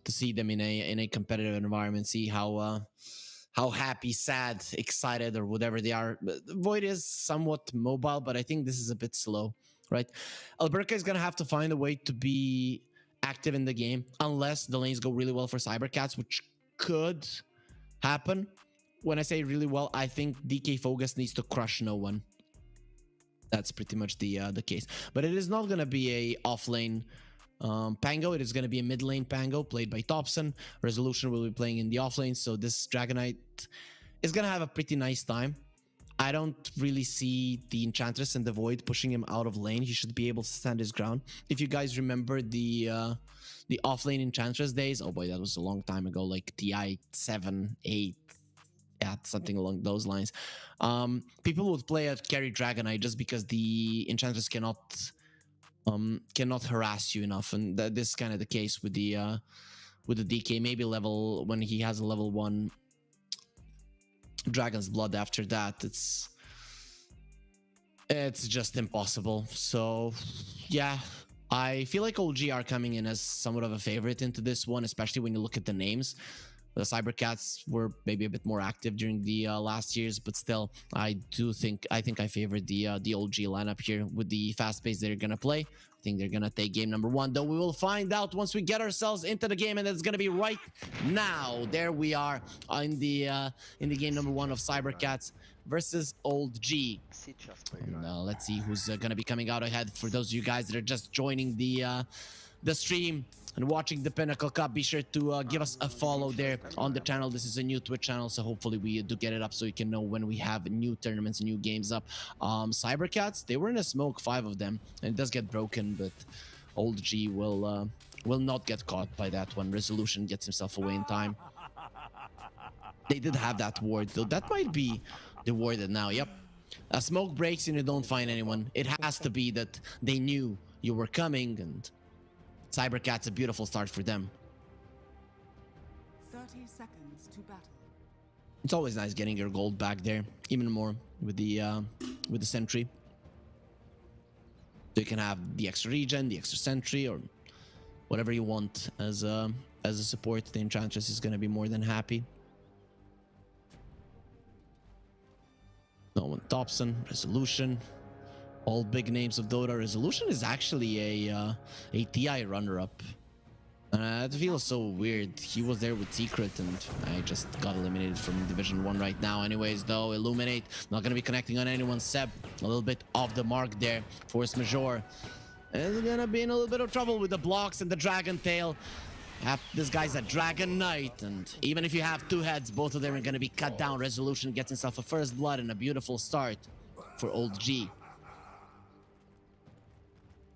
to see them in a competitive environment, see how happy, sad, excited, or whatever they are. Void is somewhat mobile, but I think this is a bit slow, right? Alberca is gonna have to find a way to be active in the game, unless the lanes go really well for Cybercats, which could happen. When I say really well, I think DK Focus needs to crush no one. That's pretty much the case. But it is not gonna be a off-lane Pango. It is going to be a mid lane Pango played by Thompson. Resolution will be playing in the off lane, so this Dragonite is going to have a pretty nice time. I don't really see the Enchantress and the Void pushing him out of lane. He should be able to stand his ground. If you guys remember the off lane Enchantress days, oh boy, that was a long time ago, like TI 7, 8, yeah, something along those lines. People would play a carry Dragonite just because the Enchantress cannot harass you enough, and this is kind of the case with the DK. Maybe level, when he has a level 1 Dragon's Blood, after that it's just impossible. So yeah, I feel like OG are coming in as somewhat of a favorite into this one, especially when you look at the names. The Cybercats were maybe a bit more active during the last years, but still, I think I favored the OG lineup here with the fast pace they're gonna play. I think they're gonna take game number 1, though we will find out once we get ourselves into the game, and it's gonna be right now. There we are in the game number 1 of Cybercats versus Old G. And, let's see who's gonna be coming out ahead. For those of you guys that are just joining the stream and watching the Pinnacle Cup, be sure to give us a follow there on the channel. This is a new Twitch channel, so hopefully we do get it up so you can know when we have new tournaments, new games up. Cybercats, they were in a smoke, 5 of them, and it does get broken, but Old G will not get caught by that one. Resolution gets himself away in time. They did have that ward, though. That might be the ward now. Yep. A smoke breaks and you don't find anyone. It has to be that they knew you were coming, and Cybercats, a beautiful start for them. 30 seconds to battle. It's always nice getting your gold back there, even more with the sentry. So you can have the extra regen, the extra sentry, or whatever you want as a support. The Enchantress is going to be more than happy. No one. Thompson, Resolution. All big names of Dota. Resolution is actually a TI runner-up. It feels so weird. He was there with Secret, and I just got eliminated from Division 1 right now. Anyways, though, Illuminate, not going to be connecting on anyone. Seb, a little bit off the mark there. Force Majeure is going to be in a little bit of trouble with the blocks and the Dragon Tail. This guy's a Dragon Knight, and even if you have two heads, both of them are going to be cut down. Resolution gets himself a first blood and a beautiful start for Old G.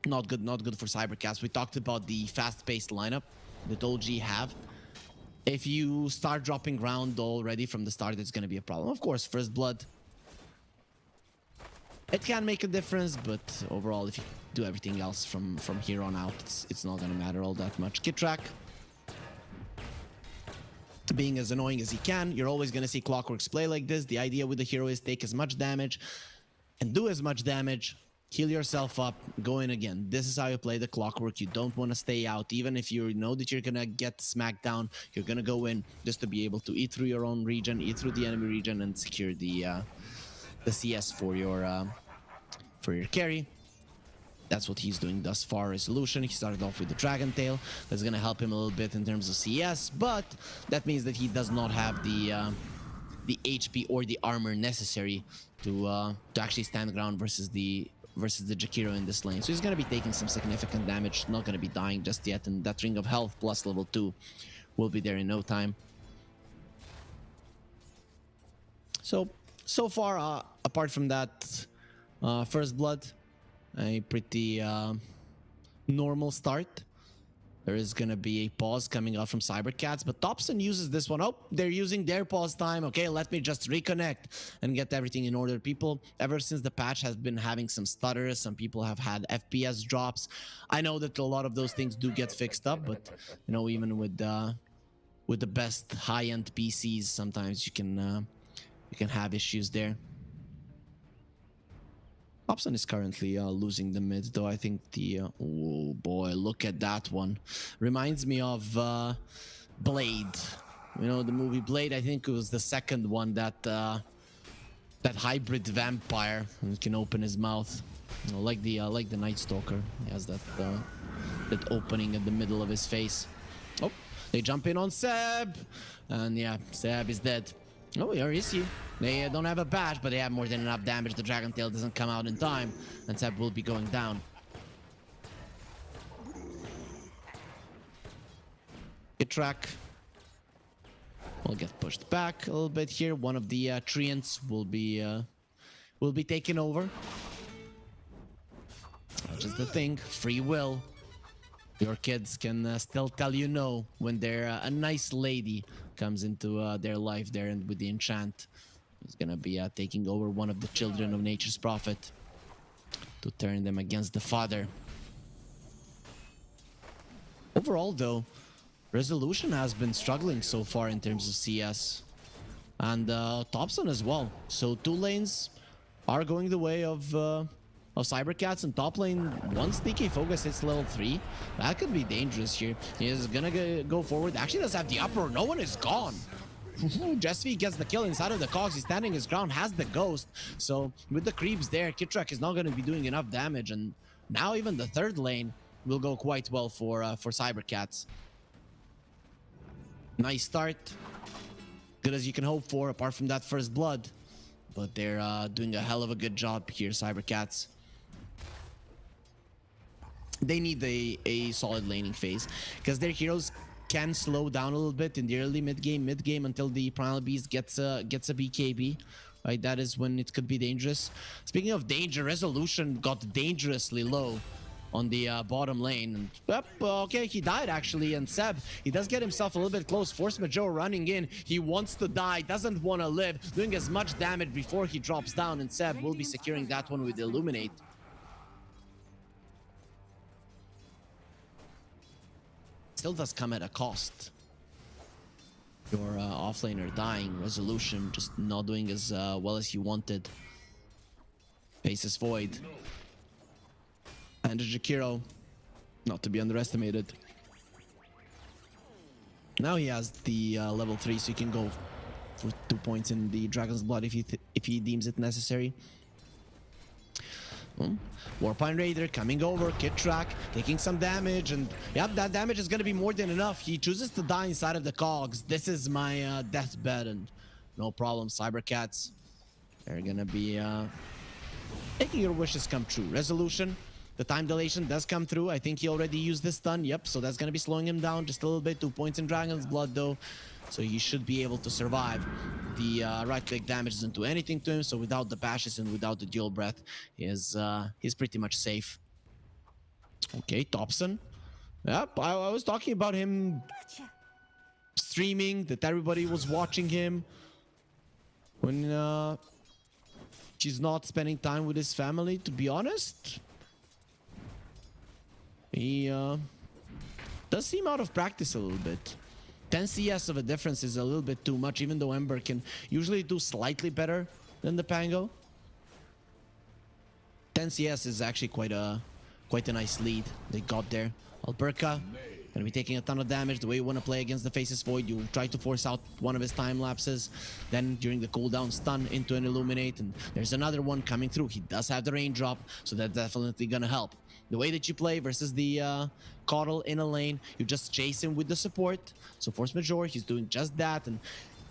Not good for Cybercats. We talked about the fast-paced lineup that OG have. If you start dropping ground already from the start, it's going to be a problem. Of course, first blood, it can make a difference, but overall, if you do everything else from here on out, it's not going to matter all that much. Kid Track, being as annoying as he can, you're always going to see Clockworks play like this. The idea with the hero is take as much damage and do as much damage. Heal yourself up, go in again. This is how you play the Clockwork. You don't want to stay out. Even if you know that you're going to get smacked down, you're going to go in just to be able to eat through your own region, eat through the enemy region, and secure the CS for your carry. That's what he's doing thus far. Resolution, he started off with the Dragon Tail. That's going to help him a little bit in terms of CS, but that means that he does not have the HP or the armor necessary to actually stand ground versus the Jakiro in this lane. So he's going to be taking some significant damage, not going to be dying just yet, and that Ring of Health plus level 2 will be there in no time. So far, apart from that first blood, a pretty normal start. There is going to be a pause coming out from Cybercats, but Thompson uses this one. Oh, they're using their pause time. Okay, let me just reconnect and get everything in order. People, ever since the patch, has been having some stutters. Some people have had FPS drops. I know that a lot of those things do get fixed up, but you know, even with the best high-end PCs, sometimes you can have issues there. Thompson is currently losing the mid, though. I think the oh boy, look at that one. Reminds me of Blade. You know the movie Blade. I think it was the second one that that hybrid vampire who can open his mouth, you know, like the Night Stalker. He has that that opening in the middle of his face. Oh, they jump in on Seb, and yeah, Seb is dead. Oh, where is he? They don't have a badge, but they have more than enough damage. The Dragon Tail doesn't come out in time, and Seb will be going down. Good track. We'll get pushed back a little bit here. One of the treants will be taken over. That's just the thing. Free will. Your kids can still tell you no when they're a nice lady comes into their life there, and with the enchant, is gonna be taking over one of the children of Nature's Prophet to turn them against the father. Overall, though, Resolution has been struggling so far in terms of CS, and Thompson as well. So two lanes are going the way of Cybercats, and top lane, once DK Focus hits level 3, that could be dangerous here. He is gonna go forward. Actually does have the upper. No one is gone. Jesvi gets the kill inside of the cogs. He's standing his ground, has the ghost. So with the creeps there, Kitrak is not going to be doing enough damage, and now even the third lane will go quite well for Cybercats. Nice start, good as you can hope for, apart from that first blood. But they're doing a hell of a good job here, Cybercats. They need a solid laning phase, because their heroes can slow down a little bit in the early mid game until the Primal Beast gets a BKB. Right, that is when it could be dangerous. Speaking of danger, Resolution got dangerously low on the bottom lane. And, yep, okay, he died actually. And Seb, he does get himself a little bit close. Force Majeure running in. He wants to die, doesn't want to live, doing as much damage before he drops down. And Seb will be securing that one with Illuminate. Still does come at a cost. Your offlaner dying, Resolution just not doing as well as he wanted. Faces Void. And Jakiro, not to be underestimated. Now he has the level 3, so he can go for 2 points in the Dragon's Blood if he deems it necessary. Warpine Raider coming over, Kit Track, taking some damage, and yep, that damage is gonna be more than enough. He chooses to die inside of the cogs. This is my deathbed, and no problem, Cybercats. They're gonna be making your wishes come true. Resolution, the time dilation does come through. I think he already used this stun, yep, so that's gonna be slowing him down just a little bit. 2 points in Dragon's Blood though, so he should be able to survive. The right click damage doesn't do anything to him, so without the bashes and without the dual breath, he's pretty much safe. Okay, Thompson. Yep, I was talking about him streaming, that everybody was watching him when he's not spending time with his family, to be honest. He does seem out of practice a little bit. 10 CS of a difference is a little bit too much, even though Ember can usually do slightly better than the Pango. 10 CS is actually quite a nice lead they got there. Alberca gonna be taking a ton of damage. The way you want to play against the Faceless Void, you try to force out one of his time lapses, then during the cooldown stun into an Illuminate, and there's another one coming through. He does have the raindrop, so that's definitely gonna help. The way that you play versus the Coddle in a lane, you just chase him with the support. So Force Majeure, he's doing just that, and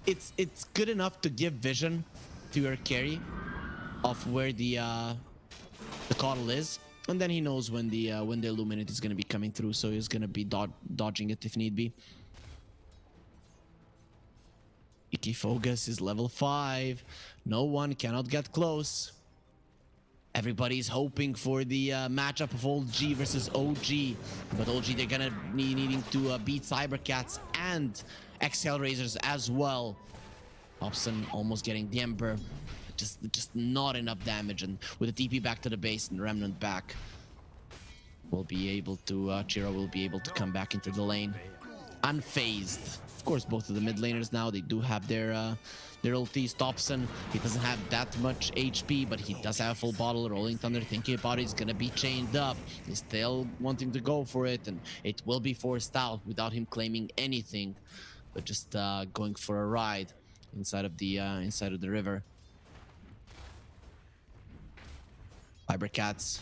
it's good enough to give vision to your carry of where the Coddle is, and then he knows when the Illuminate is going to be coming through, so he's going to be dodging it if need be. Iki Focus is level 5. No one cannot get close. Everybody's hoping for the matchup of Old G versus OG, but OG, they're gonna be needing to beat Cybercats and Hellraisers as well. Hobson almost getting the Ember, just not enough damage, and with the TP back to the base and Remnant back, we'll be able to Chiro will be able to come back into the lane unfazed. Of course, both of the mid laners now, they do have their ultis. Thompson, he doesn't have that much HP, but he does have a full bottle. Rolling Thunder thinking about it, he's gonna be chained up. He's still wanting to go for it, and it will be forced out without him claiming anything, but just going for a ride inside of the river. Cybercats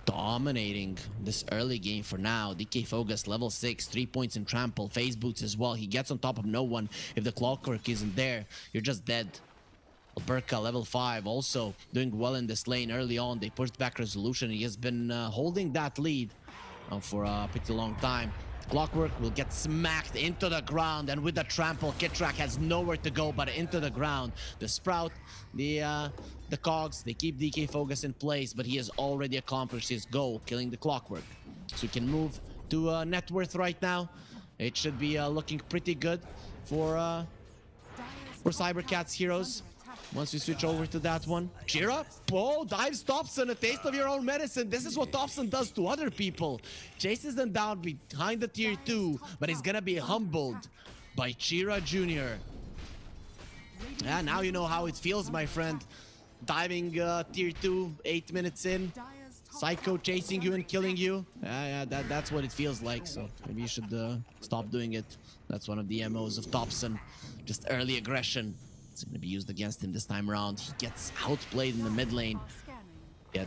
dominating this early game for now. DK Focus level 6, 3 points in trample, phase boots as well. He gets on top of no one. If the clockwork isn't there, you're just dead. Alberca level 5 also doing well in this lane early on. They pushed back resolution. He has been holding that lead for a pretty long time. Clockwork will get smacked into the ground, and with the trample, Kit Track has nowhere to go but into the ground. The Sprout, the cogs, they keep DK Focus in place, but he has already accomplished his goal, killing the Clockwork. So we can move to net worth right now. It should be looking pretty good for Cybercats heroes. Once we switch over to that one. Chira, dives Thompson, a taste of your own medicine. This is what Thompson does to other people. Chases them down behind the tier 2, but he's gonna be humbled by Chira Jr. Yeah, now you know how it feels, my friend. Diving tier 2, 8 minutes in. Psycho chasing you and killing you. Yeah, that's what it feels like, so maybe you should stop doing it. That's one of the MOs of Thompson. Just early aggression. It's going to be used against him this time around. He gets outplayed in the mid lane. He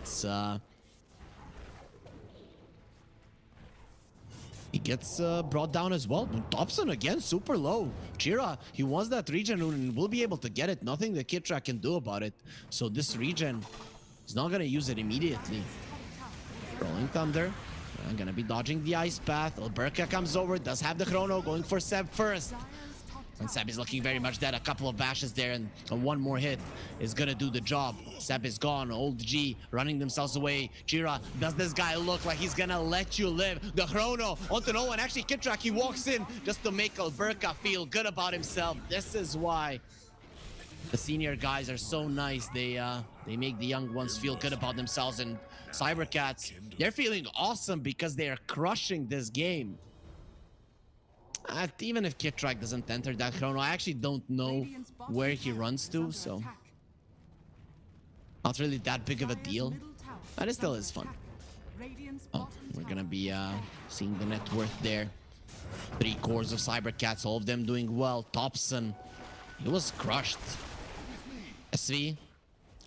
gets brought down as well. But Thompson again, super low. Chira, he wants that regen rune and will be able to get it. Nothing the Kit Track can do about it. So this regen, he's not going to use it immediately. Rolling Thunder. I'm going to be dodging the ice path. Alberca comes over, does have the chrono, going for Seb first. And Seb is looking very much dead. A couple of bashes there, and one more hit is gonna do the job. Seb is gone. Old G running themselves away. Chira, does this guy look like he's gonna let you live? The chrono onto no one. Actually, Kit Track, he walks in just to make Alberca feel good about himself. This is why the senior guys are so nice. They make the young ones feel good about themselves. And Cybercats, they're feeling awesome because they are crushing this game. Even if Kit Track doesn't enter that chrono, I actually don't know where he runs to, so not really that big of a deal, but it still is fun. Oh, we're gonna be seeing the net worth there. 3 cores of Cybercats, all of them doing well. Thompson, he was crushed. SV,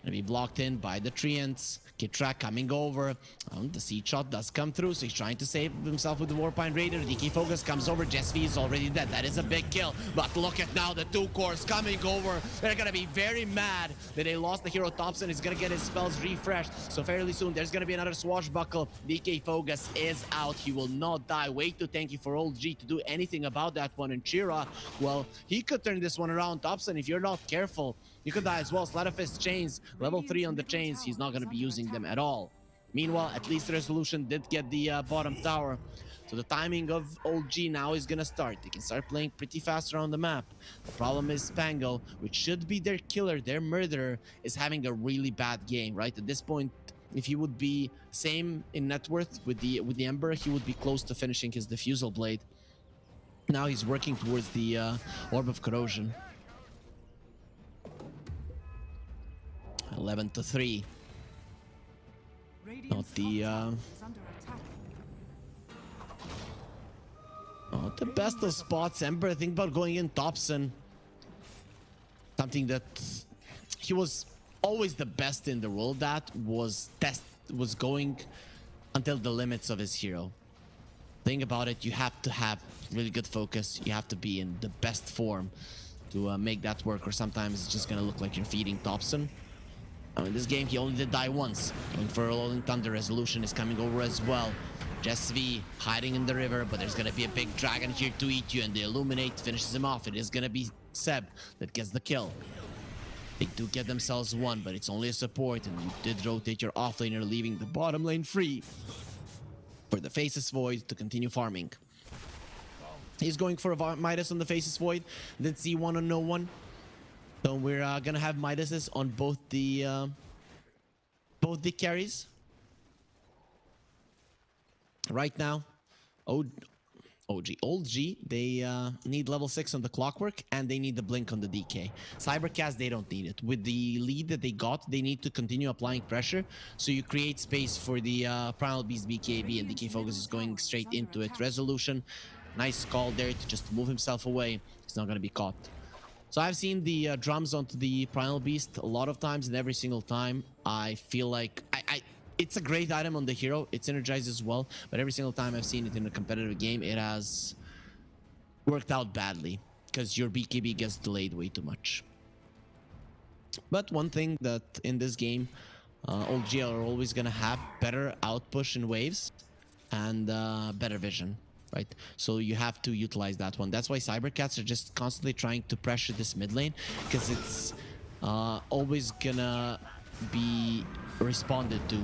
Gonna be blocked in by the Treants. Kitrak coming over. The seed shot does come through, so he's trying to save himself with the Warpine Raider. DK Focus comes over. Jesvi is already dead. That is a big kill. But look at now the two cores coming over. They're gonna be very mad that they lost the hero Thompson. He's gonna get his spells refreshed. So fairly soon, there's gonna be another swashbuckle. DK Focus is out. He will not die. Way too tanky for old G to do anything about that one. And Chira, well, he could turn this one around. Thompson, if you're not careful, you could die as well. Sleight of Fist chains, level 3 on the chains. He's not going to be using them at all. Meanwhile, at least Resolution did get the bottom tower. So the timing of old G now is going to start. They can start playing pretty fast around the map. The problem is Spangle, which should be their killer, their murderer, is having a really bad game, right? At this point, if he would be same in net worth with the Ember, he would be close to finishing his Diffusal Blade. Now he's working towards the Orb of Corrosion. 11-3. Not the not the best of spots. Ember, think about going in Thompson. Something that he was always the best in the world at was going until the limits of his hero. Think about it, you have to have really good focus. You have to be in the best form to make that work, or sometimes it's just gonna look like you're feeding Thompson. In this game, he only did die once. Going for a Rolling Thunder. Resolution is coming over as well. Jesvi hiding in the river, but there's gonna be a big dragon here to eat you, and the Illuminate finishes him off. It is gonna be Seb that gets the kill. They do get themselves one, but it's only a support, and you did rotate your offlaner, leaving the bottom lane free for the Faceless Void to continue farming. He's going for a Midas on the Faceless Void, then C1 on no one. So we're gonna have Midases on both the carries. Right now, old G, they need level 6 on the Clockwork, and they need the Blink on the DK. Cybercats, they don't need it. With the lead that they got, they need to continue applying pressure, so you create space for the Primal Beast BKB, and DK Focus is going straight into it. Resolution, nice call there to just move himself away. He's not gonna be caught. So I've seen the drums onto the Primal Beast a lot of times, and every single time I feel like it's a great item on the hero. It synergizes well, but every single time I've seen it in a competitive game, it has worked out badly because your BKB gets delayed way too much. But one thing that in this game, old G are always gonna have better outpush in waves and better vision. Right, so you have to utilize that one. That's why Cybercats are just constantly trying to pressure this mid lane, because it's always gonna be responded to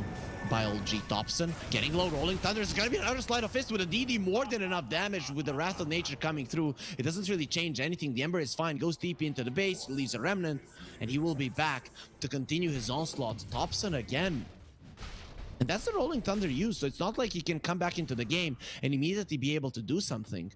by old G. Thompson getting low. Rolling Thunder is gonna be another Sleight of Fist with a DD, more than enough damage with the Wrath of Nature coming through. It doesn't really change anything. The Ember is fine, goes TP into the base, leaves a remnant, and he will be back to continue his onslaught. Thompson again. And that's the Rolling Thunder use, so it's not like he can come back into the game and immediately be able to do something.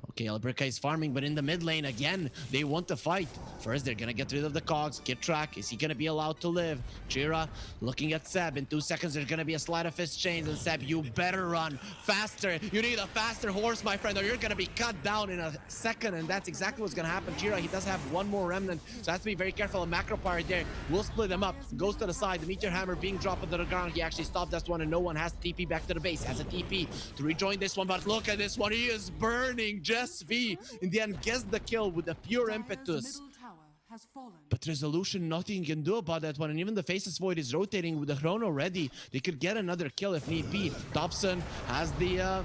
Okay, Alberca is farming, but in the mid lane again, they want to fight. First, they're gonna get rid of the cogs. Get track. Is he gonna be allowed to live? Chira looking at Seb. In 2 seconds, there's gonna be a Sleight of Fist chains, and Seb, you better run faster. You need a faster horse, my friend, or you're gonna be cut down in a second, and that's exactly what's gonna happen. Chira, he does have one more remnant, so has to be very careful. A macro pirate there will split them up. Goes to the side. The Meteor Hammer being dropped onto the ground. He actually stopped that one, and no one has to TP back to the base. Has a TP to rejoin this one, but look at this one. He is burning. Just V in the end gets the kill with a pure impetus. But Resolution, nothing you can do about that one, and even the Faceless Void is rotating with the Chrono ready. They could get another kill if need be. Thompson has the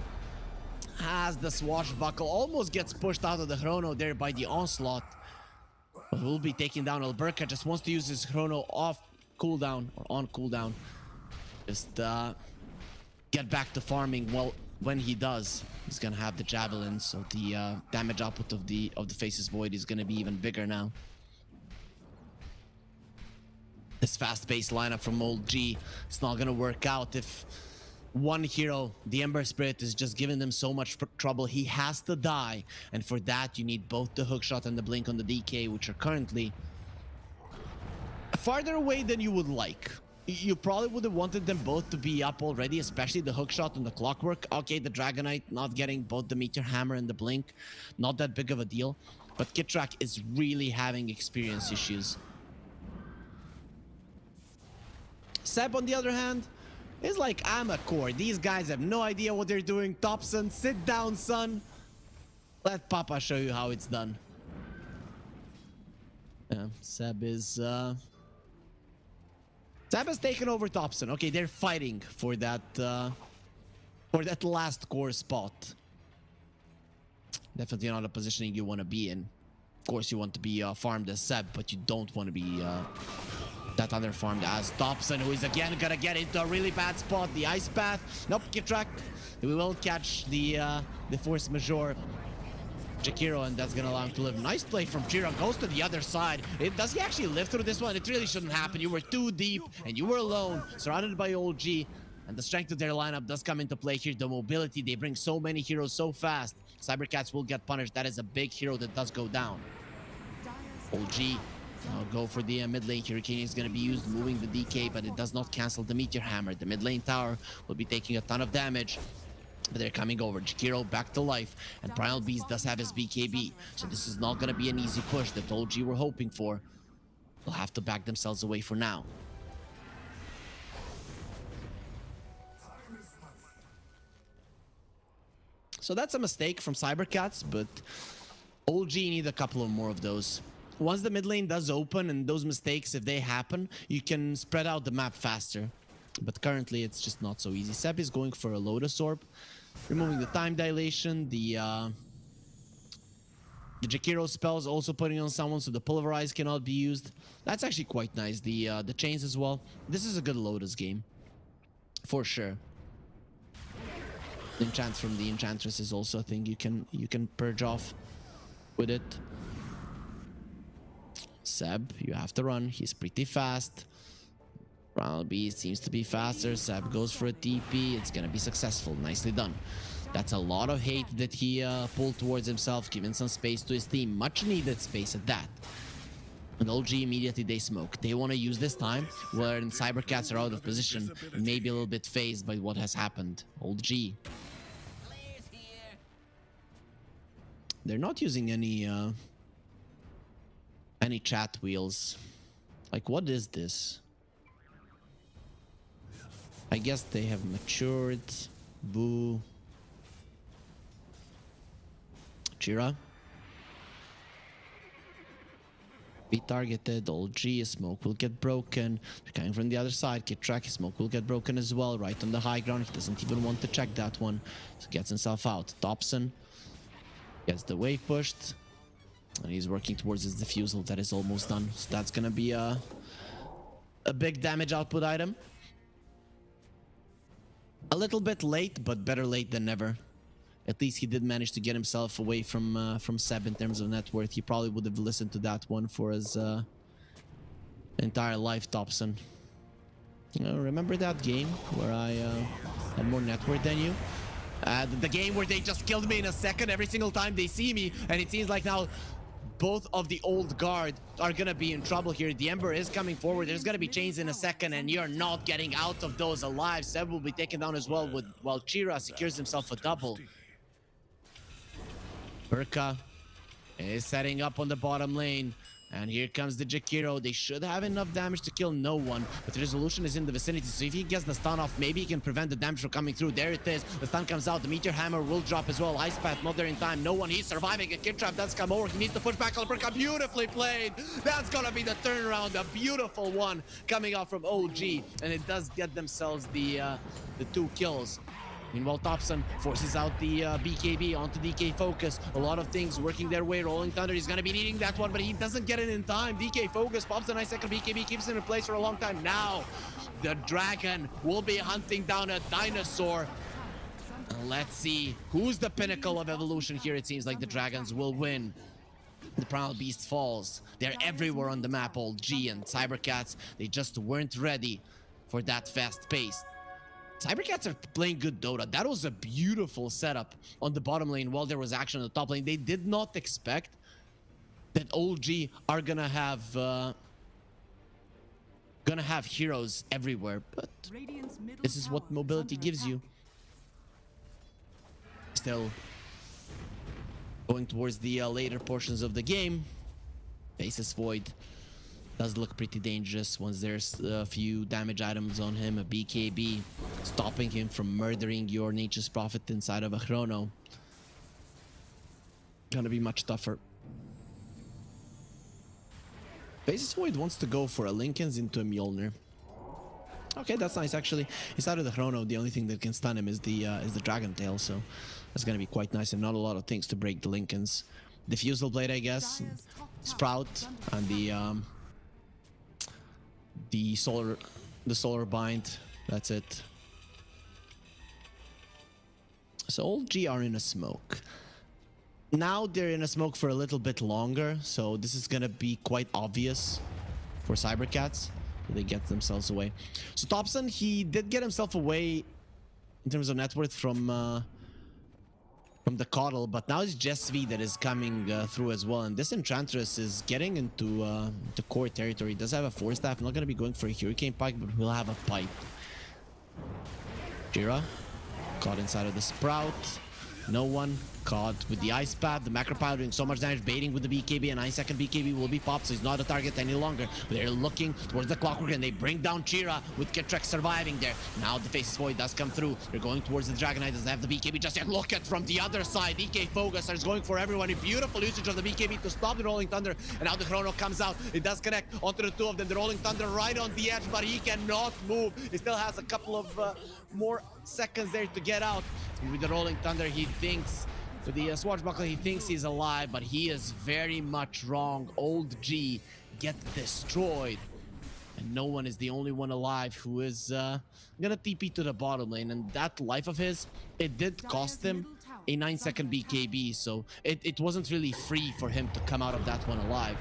swashbuckle, almost gets pushed out of the Chrono there by the onslaught. But will be taken down. Alberca just wants to use his Chrono off cooldown or on cooldown. Just get back to farming. Well, when he does, he's gonna have the javelin, so the damage output of the Faceless Void is gonna be even bigger now. This fast-paced lineup from old G, it's not gonna work out if one hero, the Ember Spirit, is just giving them so much trouble. He has to die, and for that you need both the hookshot and the blink on the DK, which are currently farther away than you would like. You probably would have wanted them both to be up already, especially the hookshot and the Clockwork. Okay, the Dragonite not getting both the Meteor Hammer and the Blink, not that big of a deal. But Kitrak is really having experience issues. Seb, on the other hand, is like, I'm a core. These guys have no idea what they're doing. Thompson, sit down, son. Let Papa show you how it's done. Yeah, Seb has taken over Thompson. Okay, they're fighting for that last core spot. Definitely not a positioning you want to be in. Of course, you want to be farmed as Seb, but you don't want to be that under farmed as Thompson, who is again gonna get into a really bad spot. The ice path. Nope, get tracked. We will catch the force majeure. Jakiro, and that's gonna allow him to live. Nice play from Jira. Goes to the other side. Does he actually live through this one? It really shouldn't happen. You were too deep and you were alone, surrounded by OG. And the strength of their lineup does come into play here. The mobility, they bring so many heroes so fast. Cybercats will get punished. That is a big hero that does go down. OG go for the mid lane. Hurricane is going to be used, moving the DK, but it does not cancel the Meteor Hammer. The mid lane tower will be taking a ton of damage. But they're coming over. Jakiro back to life. And Primal Beast does have his BKB. So this is not going to be an easy push that OG were hoping for. They'll have to back themselves away for now. So that's a mistake from Cybercats, but OG need a couple of more of those. Once the mid lane does open and those mistakes, if they happen, you can spread out the map faster. But currently, it's just not so easy. Seb is going for a Lotus Orb, removing the time dilation. The Jakiro spells also putting on someone, so the Pulverize cannot be used. That's actually quite nice. The chains as well. This is a good Lotus game, for sure. Enchant from the Enchantress is also a thing you can purge off with it. Seb, you have to run. He's pretty fast. Primal Beast seems to be faster. Seb goes for a TP. It's gonna be successful. Nicely done. That's a lot of hate that he pulled towards himself, giving some space to his team. Much needed space at that. And OG immediately they smoke. They want to use this time where Cybercats are out of position and maybe a little bit phased by what has happened. OG. They're not using any chat wheels. Like, what is this? I guess they have matured. Boo. Chira. Be targeted. OG. Smoke will get broken. They're coming from the other side. Get track. Smoke will get broken as well. Right on the high ground. He doesn't even want to check that one. So gets himself out. Thompson gets the wave pushed. And he's working towards his diffusal. That is almost done. So that's gonna be a big damage output item. A little bit late, but better late than never. At least he did manage to get himself away from Seb in terms of net worth. He probably would have listened to that one for his entire life, Thompson. Remember that game where I had more net worth than you? The game where they just killed me in a second every single time they see me, and it seems like now both of the old guard are gonna be in trouble here. The Ember is coming forward. There's gonna be chains in a second, and you're not getting out of those alive. Seb will be taken down as well, while Chira secures himself a double. Burka is setting up on the bottom lane. And here comes the Jakiro. They should have enough damage to kill no one, but the resolution is in the vicinity, so if he gets the stun off, maybe he can prevent the damage from coming through. There it is. The stun comes out. The Meteor Hammer will drop as well. Ice Path not there in time. No one. He's surviving. A Kid Trap does come over. He needs to push back on Burka. Beautifully played. That's gonna be the turnaround. A beautiful one coming out from OG, and it does get themselves the 2 kills. Meanwhile, Thompson forces out the BKB onto DK Focus. A lot of things working their way. Rolling Thunder, he's going to be needing that one, but he doesn't get it in time. DK Focus pops a nice second BKB, keeps him in place for a long time. Now, the Dragon will be hunting down a Dinosaur. And let's see who's the pinnacle of evolution here. It seems like the Dragons will win. The Primal Beast falls. They're everywhere on the map, OG and Cybercats. They just weren't ready for that fast pace. Cybercats are playing good Dota. That was a beautiful setup on the bottom lane while there was action on the top lane. They did not expect that OG are gonna have heroes everywhere, but this is what mobility gives you. Still going towards the later portions of the game. Faceless Void Does look pretty dangerous once there's a few damage items on him. A BKB stopping him from murdering your Nature's Prophet inside of a Chrono. Gonna be much tougher. Faceless Void wants to go for a Linken's into a Mjolnir. Okay, that's nice actually. Inside of the Chrono, the only thing that can stun him is the Dragon Tail, so that's gonna be quite nice, and not a lot of things to break the Linken's. Diffusal Blade, I guess, Sprout, and the solar bind. That's it. So old G are in a smoke. Now they're in a smoke for a little bit longer, so this is gonna be quite obvious for Cybercats. They get themselves away. So Thompson, he did get himself away in terms of net worth from the Coddle, but now it's Jesvi that is coming through as well, and this Enchantress is getting into the core territory. Does have a 4-staff, not gonna be going for a Hurricane Pike, but will have a pipe. Jira caught inside of the Sprout. No one caught with the Ice Path. The Macro Pile doing so much damage, baiting with the BKB. A 9-second BKB will be popped, so he's not a target any longer. But they're looking towards the Clockwork, and they bring down Chira with Kitrex surviving there. Now the Faceless Void does come through. They're going towards the Dragon Knight. Doesn't have the BKB just yet. Look at from the other side. DK Focus is going for everyone. A beautiful usage of the BKB to stop the Rolling Thunder. And now the Chrono comes out. It does connect onto the two of them. The Rolling Thunder right on the edge, but he cannot move. He still has a couple of more seconds there to get out. With the Rolling Thunder, he thinks, with the Swashbuckler, he thinks he's alive, but he is very much wrong. Old G gets destroyed. And no one is the only one alive who is gonna TP to the bottom lane. And that life of his, it did cost him a 9-second BKB, so it wasn't really free for him to come out of that one alive.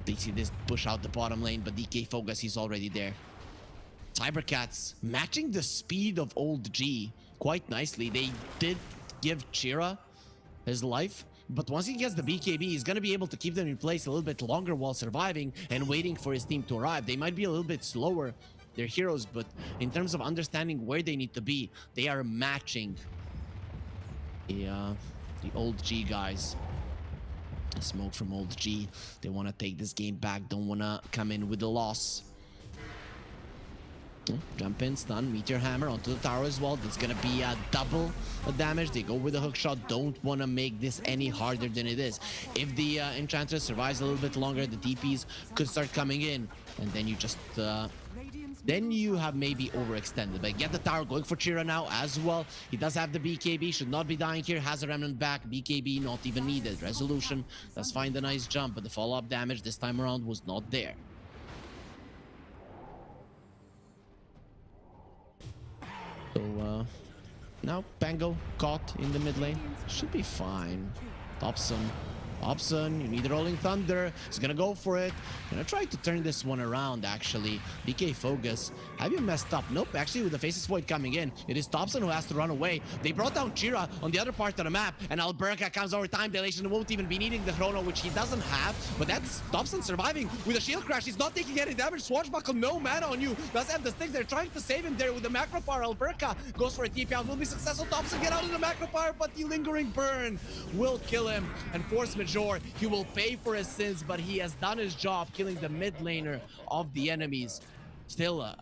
They see this push out the bottom lane, but DK Focus, he's already there. Cybercats matching the speed of Old G quite nicely. They did give Chira his life, but once he gets the BKB, he's going to be able to keep them in place a little bit longer while surviving and waiting for his team to arrive. They might be a little bit slower, they're heroes, but in terms of understanding where they need to be, they are matching the Old G guys. Smoke from Old G. They want to take this game back, don't want to come in with a loss. Jump in, stun, Meteor Hammer onto the tower as well. That's gonna be double the damage. They go with the hook shot. Don't want to make this any harder than it is. If the Enchantress survives a little bit longer, the DPs could start coming in, and then you just then you have maybe overextended. But get the tower going for Chira now as well. He does have the BKB, should not be dying here. Has a remnant back. BKB not even needed. Resolution does find a nice jump, but the follow-up damage this time around was not there. So now Pango caught in the mid lane. Should be fine. Thompson, you need the Rolling Thunder. He's gonna go for it. Gonna try to turn this one around, actually. DK Focus, have you messed up? Nope, actually with the Faceless Void coming in, it is Thompson who has to run away. They brought down Chira on the other part of the map, and Alberca comes over time dilation, won't even be needing the Chrono, which he doesn't have, but that's Thompson surviving with a shield crash. He's not taking any damage. Swashbuckle, no mana on you. Does have the sticks. They're trying to save him there with the macro power. Alberca goes for a TP out, will be successful. Thompson get out of the macro power, but the lingering burn will kill him, and force major. He will pay for his sins, but he has done his job killing the mid laner of the enemies. Still,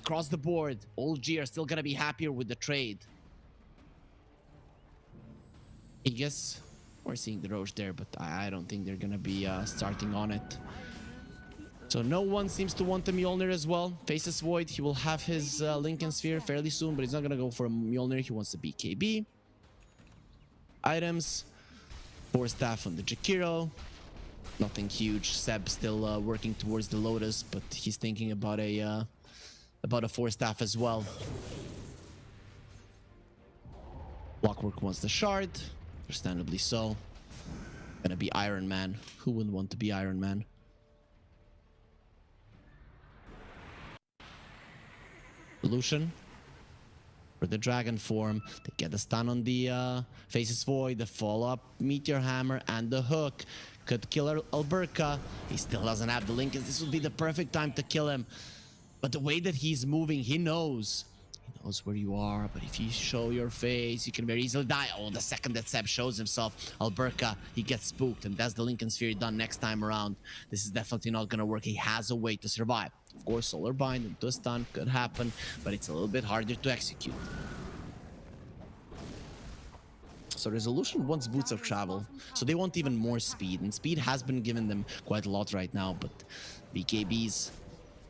across the board, Old G are still gonna be happier with the trade. I guess we're seeing the Roche there, but I don't think they're gonna be starting on it. So no one seems to want the Mjolnir as well. Faceless Void, he will have his Lincoln Sphere fairly soon, but he's not gonna go for a Mjolnir. He wants the BKB. Items. 4-staff on the Jakiro. Nothing huge. Seb still working towards the Lotus, but he's thinking about a 4-staff as well. Clockwork wants the shard, understandably so. Gonna be Iron Man. Who wouldn't want to be Iron Man? Solution. For the dragon form, they get the stun on the Faceless Void, the follow-up Meteor Hammer, and the hook could kill Alberca. He still doesn't have the Lincolns. This would be the perfect time to kill him. But the way that he's moving, he knows He knows where you are, but if you show your face, you can very easily die. Oh, the second that Seb shows himself, Alberca, he gets spooked, and that's the Lincoln Sphere done next time around. This is definitely not gonna work. He has a way to survive. Of course, Solar Bind into a stun could happen, but it's a little bit harder to execute. So Resolution wants Boots of Travel, so they want even more speed, and speed has been given them quite a lot right now, but BKBs,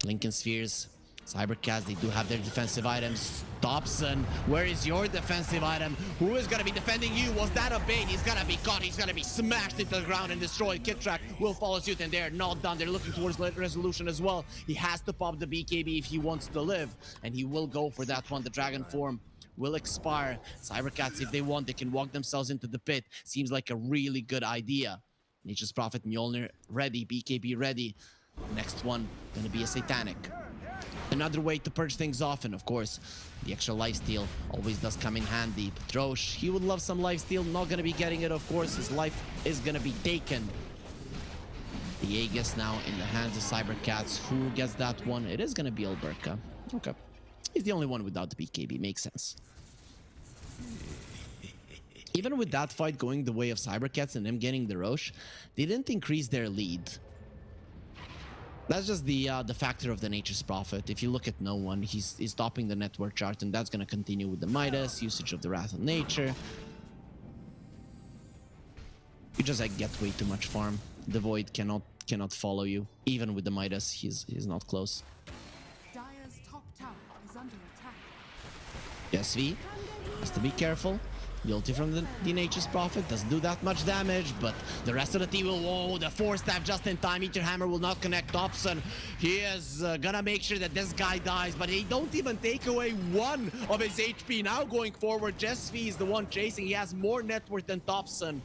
Lincoln Spheres, Cybercats, they do have their defensive items. Dobson, where is your defensive item? Who is gonna be defending you? Was that a bait? He's gonna be caught, he's gonna be smashed into the ground and destroyed. Kid Track will follow suit, and they're not done. They're looking towards Resolution as well. He has to pop the BKB if he wants to live, and he will go for that one. The Dragon form will expire. Cybercats, if they want, they can walk themselves into the pit. Seems like a really good idea. Nature's Prophet, Mjolnir ready, BKB ready. Next one gonna be a Satanic. Another way to purge things off, and of course, the extra lifesteal always does come in handy. But Roche, he would love some lifesteal, not gonna be getting it, of course. His life is gonna be taken. The Aegis now in the hands of Cybercats. Who gets that one? It is gonna be Alberca. Okay. He's the only one without the BKB, makes sense. Even with that fight going the way of Cybercats and them getting the Roche, they didn't increase their lead. That's just the factor of the Nature's Prophet. If you look at no one, he's topping the network chart, and that's going to continue with the Midas, usage of the Wrath of Nature. You just like get way too much farm. The Void cannot follow you. Even with the Midas, he's not close. Dire's top tower is under attack. Yes, V has to be careful. The ulti from the Nature's Prophet doesn't do that much damage, but the rest of the team will... Whoa, the Force Staff just in time. Meteor Hammer will not connect Dobson. He is gonna make sure that this guy dies, but he don't even take away one of his HP. Now going forward, Jess V is the one chasing. He has more net worth than Dobson,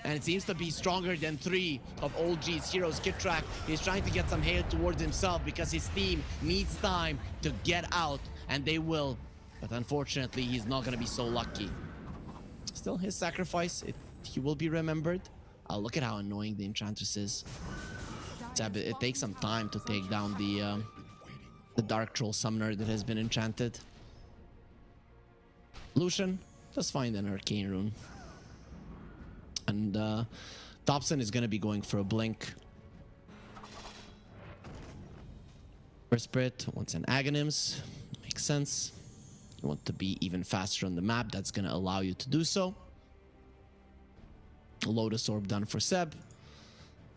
and it seems to be stronger than 3 of Old G's heroes. Kid Track, he's trying to get some hail towards himself because his team needs time to get out, and they will. But unfortunately, he's not gonna be so lucky. Still, his sacrifice, he will be remembered. Look at how annoying the Enchantress is. It takes some time to take down the Dark Troll Summoner that has been enchanted. Lucian does find an Arcane Rune. And Dobson is going to be going for a Blink. First Spirit wants an Aghanim's. Makes sense. You want to be even faster on the map, that's going to allow you to do so. Lotus Orb done for Seb.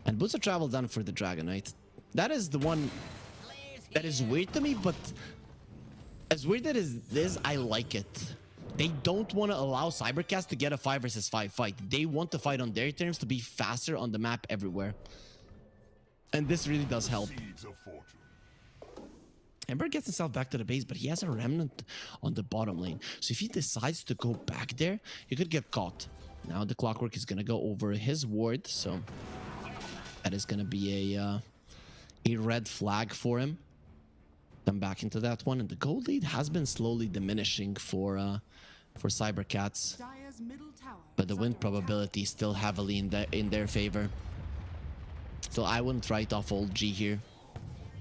And Boots of Travel done for the Dragon Knight. That is the one that is weird to me, but as weird as it is, I like it. They don't want to allow Cybercats to get a 5 versus 5 fight. They want to fight on their terms, to be faster on the map everywhere. And this really does help. Ember gets himself back to the base, but he has a remnant on the bottom lane. So if he decides to go back there, he could get caught. Now the Clockwork is going to go over his ward, so that is going to be a red flag for him. Come back into that one, and the gold lead has been slowly diminishing for Cybercats. Dire's middle tower But the is win under probability is still heavily in their favor. So I wouldn't write off Old G here.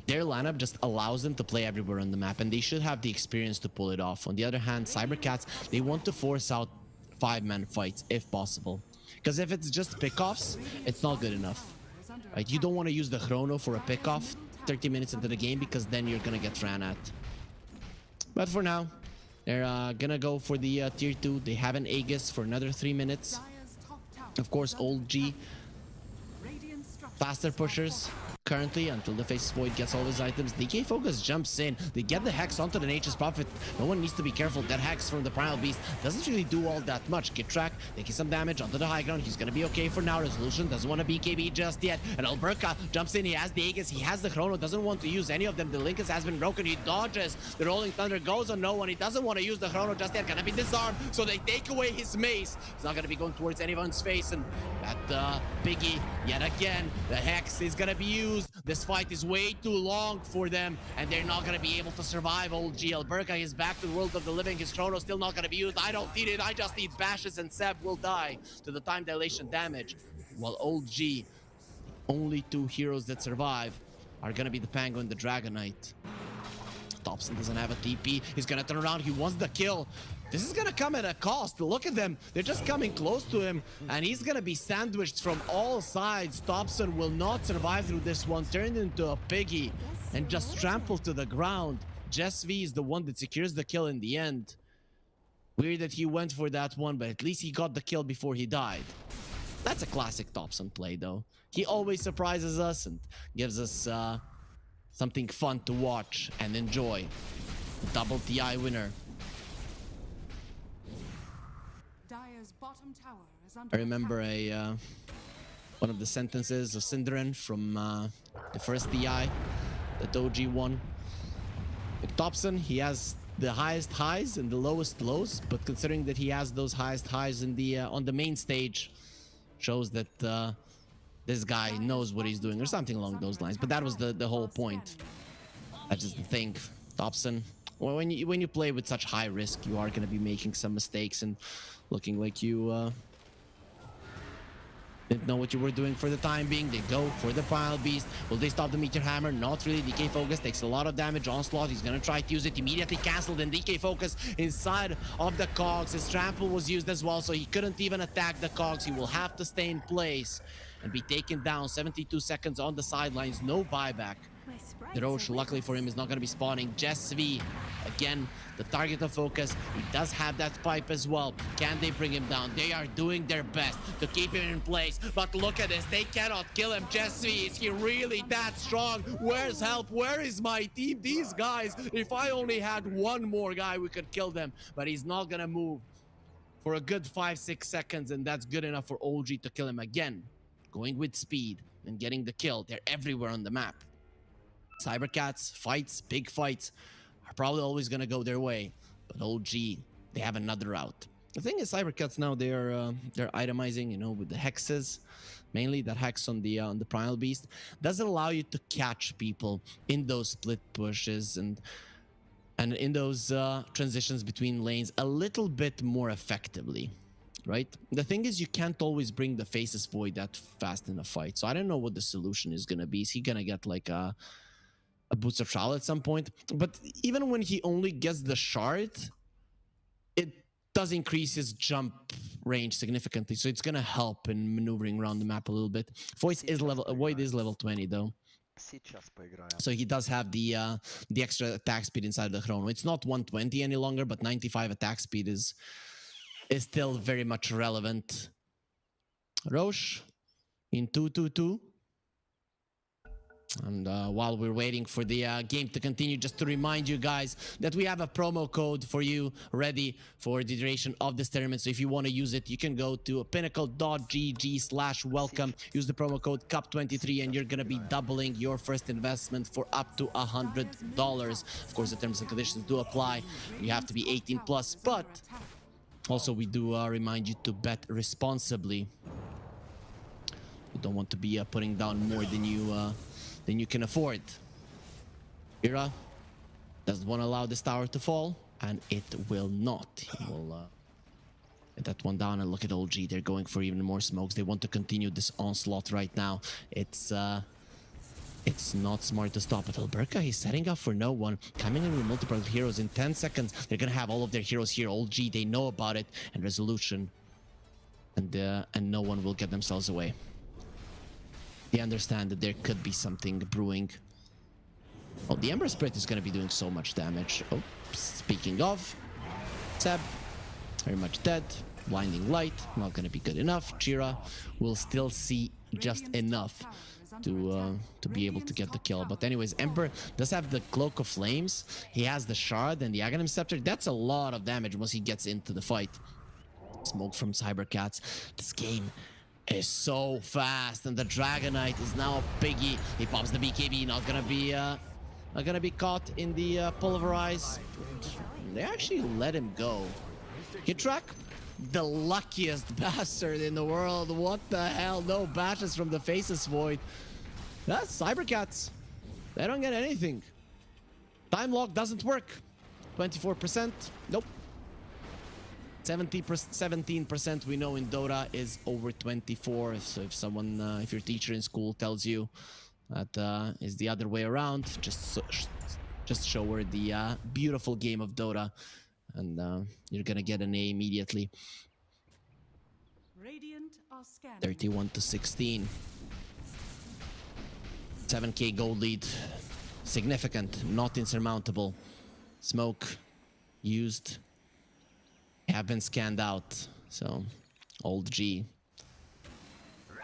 Their lineup just allows them to play everywhere on the map, and they should have the experience to pull it off. On the other hand, Cybercats, they want to force out 5-man fights if possible. Because if it's just pickoffs, it's not good enough. Right? You don't want to use the chrono for a pickoff 30 minutes into the game, because then you're gonna get ran at. But for now, they're gonna go for the tier 2. They have an Aegis for another 3 minutes. Dire's top tower Of course, is under Old G, Radiant structures faster pushers currently until the Faceless Void gets all his items. DK Focus jumps in. They get the Hex onto the Nature's Prophet. No one needs to be careful. That Hex from the Primal Beast doesn't really do all that much. Kid Track taking some damage onto the high ground. He's going to be okay for now. Resolution doesn't want to BKB just yet. And Alberca jumps in. He has the Aegis. He has the Chrono. Doesn't want to use any of them. The Lincoln has been broken. He dodges. The Rolling Thunder goes on no one. He doesn't want to use the Chrono just yet. Gonna be disarmed. So they take away his mace. He's not going to be going towards anyone's face. And that Piggy, yet again, the Hex is going to be used. This fight is way too long for them, and they're not going to be able to survive. Old G Alberca is back to the world of the living. His Chrono still not going to be used. I don't need it. I just need bashes, and Seb will die to the time dilation damage. While Old G, only 2 heroes that survive are going to be the Pango and the Dragon Knight. Thompson doesn't have a TP. He's gonna turn around. He wants the kill. This is gonna come at a cost. Look at them. They're just coming close to him, and he's gonna be sandwiched from all sides. Thompson will not survive through this one. Turned into a piggy and just trampled to the ground. Jess V is the one that secures the kill in the end. Weird that he went for that one, but at least he got the kill before he died. That's a classic Thompson play, though. He always surprises us and gives us something fun to watch and enjoy. Double TI winner. Dire's bottom tower is under I remember one of the sentences of Synderen from the first TI that OG won. With Thompson, he has the highest highs and the lowest lows, but considering that he has those highest highs in the on the main stage, shows that this guy knows what he's doing or something along those lines. But that was the whole point. That's just the thing. Thompson, well, when you play with such high risk, you are going to be making some mistakes and looking like you didn't know what you were doing for the time being. They go for the pile beast. Will they stop the meteor hammer? Not really. DK focus takes a lot of damage. Onslaught, he's gonna try to use it. Immediately cancelled, and DK focus inside of the cogs. His trample was used as well, so he couldn't even attack the cogs. He will have to stay in place and be taken down. 72 seconds on the sidelines. No buyback. The Roche, luckily for him, is not going to be spawning. Jess V, again, the target of focus. He does have that pipe as well. Can they bring him down? They are doing their best to keep him in place. But look at this. They cannot kill him. Jess V, is he really that strong? Where's help? Where is my team? These guys, if I only had one more guy, we could kill them. But he's not going to move for a good 5-6 seconds, and that's good enough for OG to kill him again. Going with speed and getting the kill. They're everywhere on the map. Cybercats, fights, big fights, are probably always going to go their way. But OG, they have another route. The thing is, Cybercats now, they're itemizing, you know, with the hexes. Mainly that hex on the Primal Beast. Does allow you to catch people in those split pushes and in those transitions between lanes a little bit more effectively. Right? The thing is, you can't always bring the Faceless Void that fast in a fight. So I don't know what the solution is going to be. Is he going to get like a Boots of Trowel at some point? But even when he only gets the shard, it does increase his jump range significantly. So it's going to help in maneuvering around the map a little bit. Void is level 20 though. So he does have the extra attack speed inside the chrono. It's not 120 any longer, but 95 attack speed is still very much relevant. Roche in 2-2-2. And while we're waiting for the game to continue, just to remind you guys that we have a promo code for you ready for the duration of this tournament. So if you want to use it, you can go to pinnacle.gg/welcome. Use the promo code CUP23 and you're going to be doubling your first investment for up to $100. Of course, the terms and conditions do apply. You have to be 18 plus, but also we do remind you to bet responsibly. You don't want to be putting down more than you can afford. Ira doesn't want to allow this tower to fall, and it will not. He will get that one down, and look at OG. They're going for even more smokes. They want to continue this onslaught right now. It's not smart to stop it. Alberca, he's setting up for no one. Coming in with multiple heroes in 10 seconds. They're gonna have all of their heroes here. OG, they know about it, and Resolution, and no one will get themselves away. They understand that there could be something brewing. Oh, the Ember Spirit is going to be doing so much damage. Oh, speaking of, Seb, very much dead. Blinding Light, not going to be good enough. Chira will still see just enough to be able to get the kill. But anyways, Ember does have the Cloak of Flames. He has the Shard and the Aghanim Scepter. That's a lot of damage once he gets into the fight. Smoke from Cybercats. This game is so fast, and the Dragonite is now a piggy. He pops the BKB, not gonna be caught in the pulverize. They actually let him go. Hitrak, the luckiest bastard in the world. What the hell? No bashes from the Faceless Void. That's Cybercats. They don't get anything. Time lock doesn't work. 24%. Nope. 17% we know in Dota is over 24. So if someone, if your teacher in school tells you that is the other way around, just Just show her the beautiful game of Dota, and you're gonna get an A immediately. Radiant are scanning. 31 to 16. 7k gold lead. Significant, not insurmountable. Smoke used. Have been scanned out. So, old G.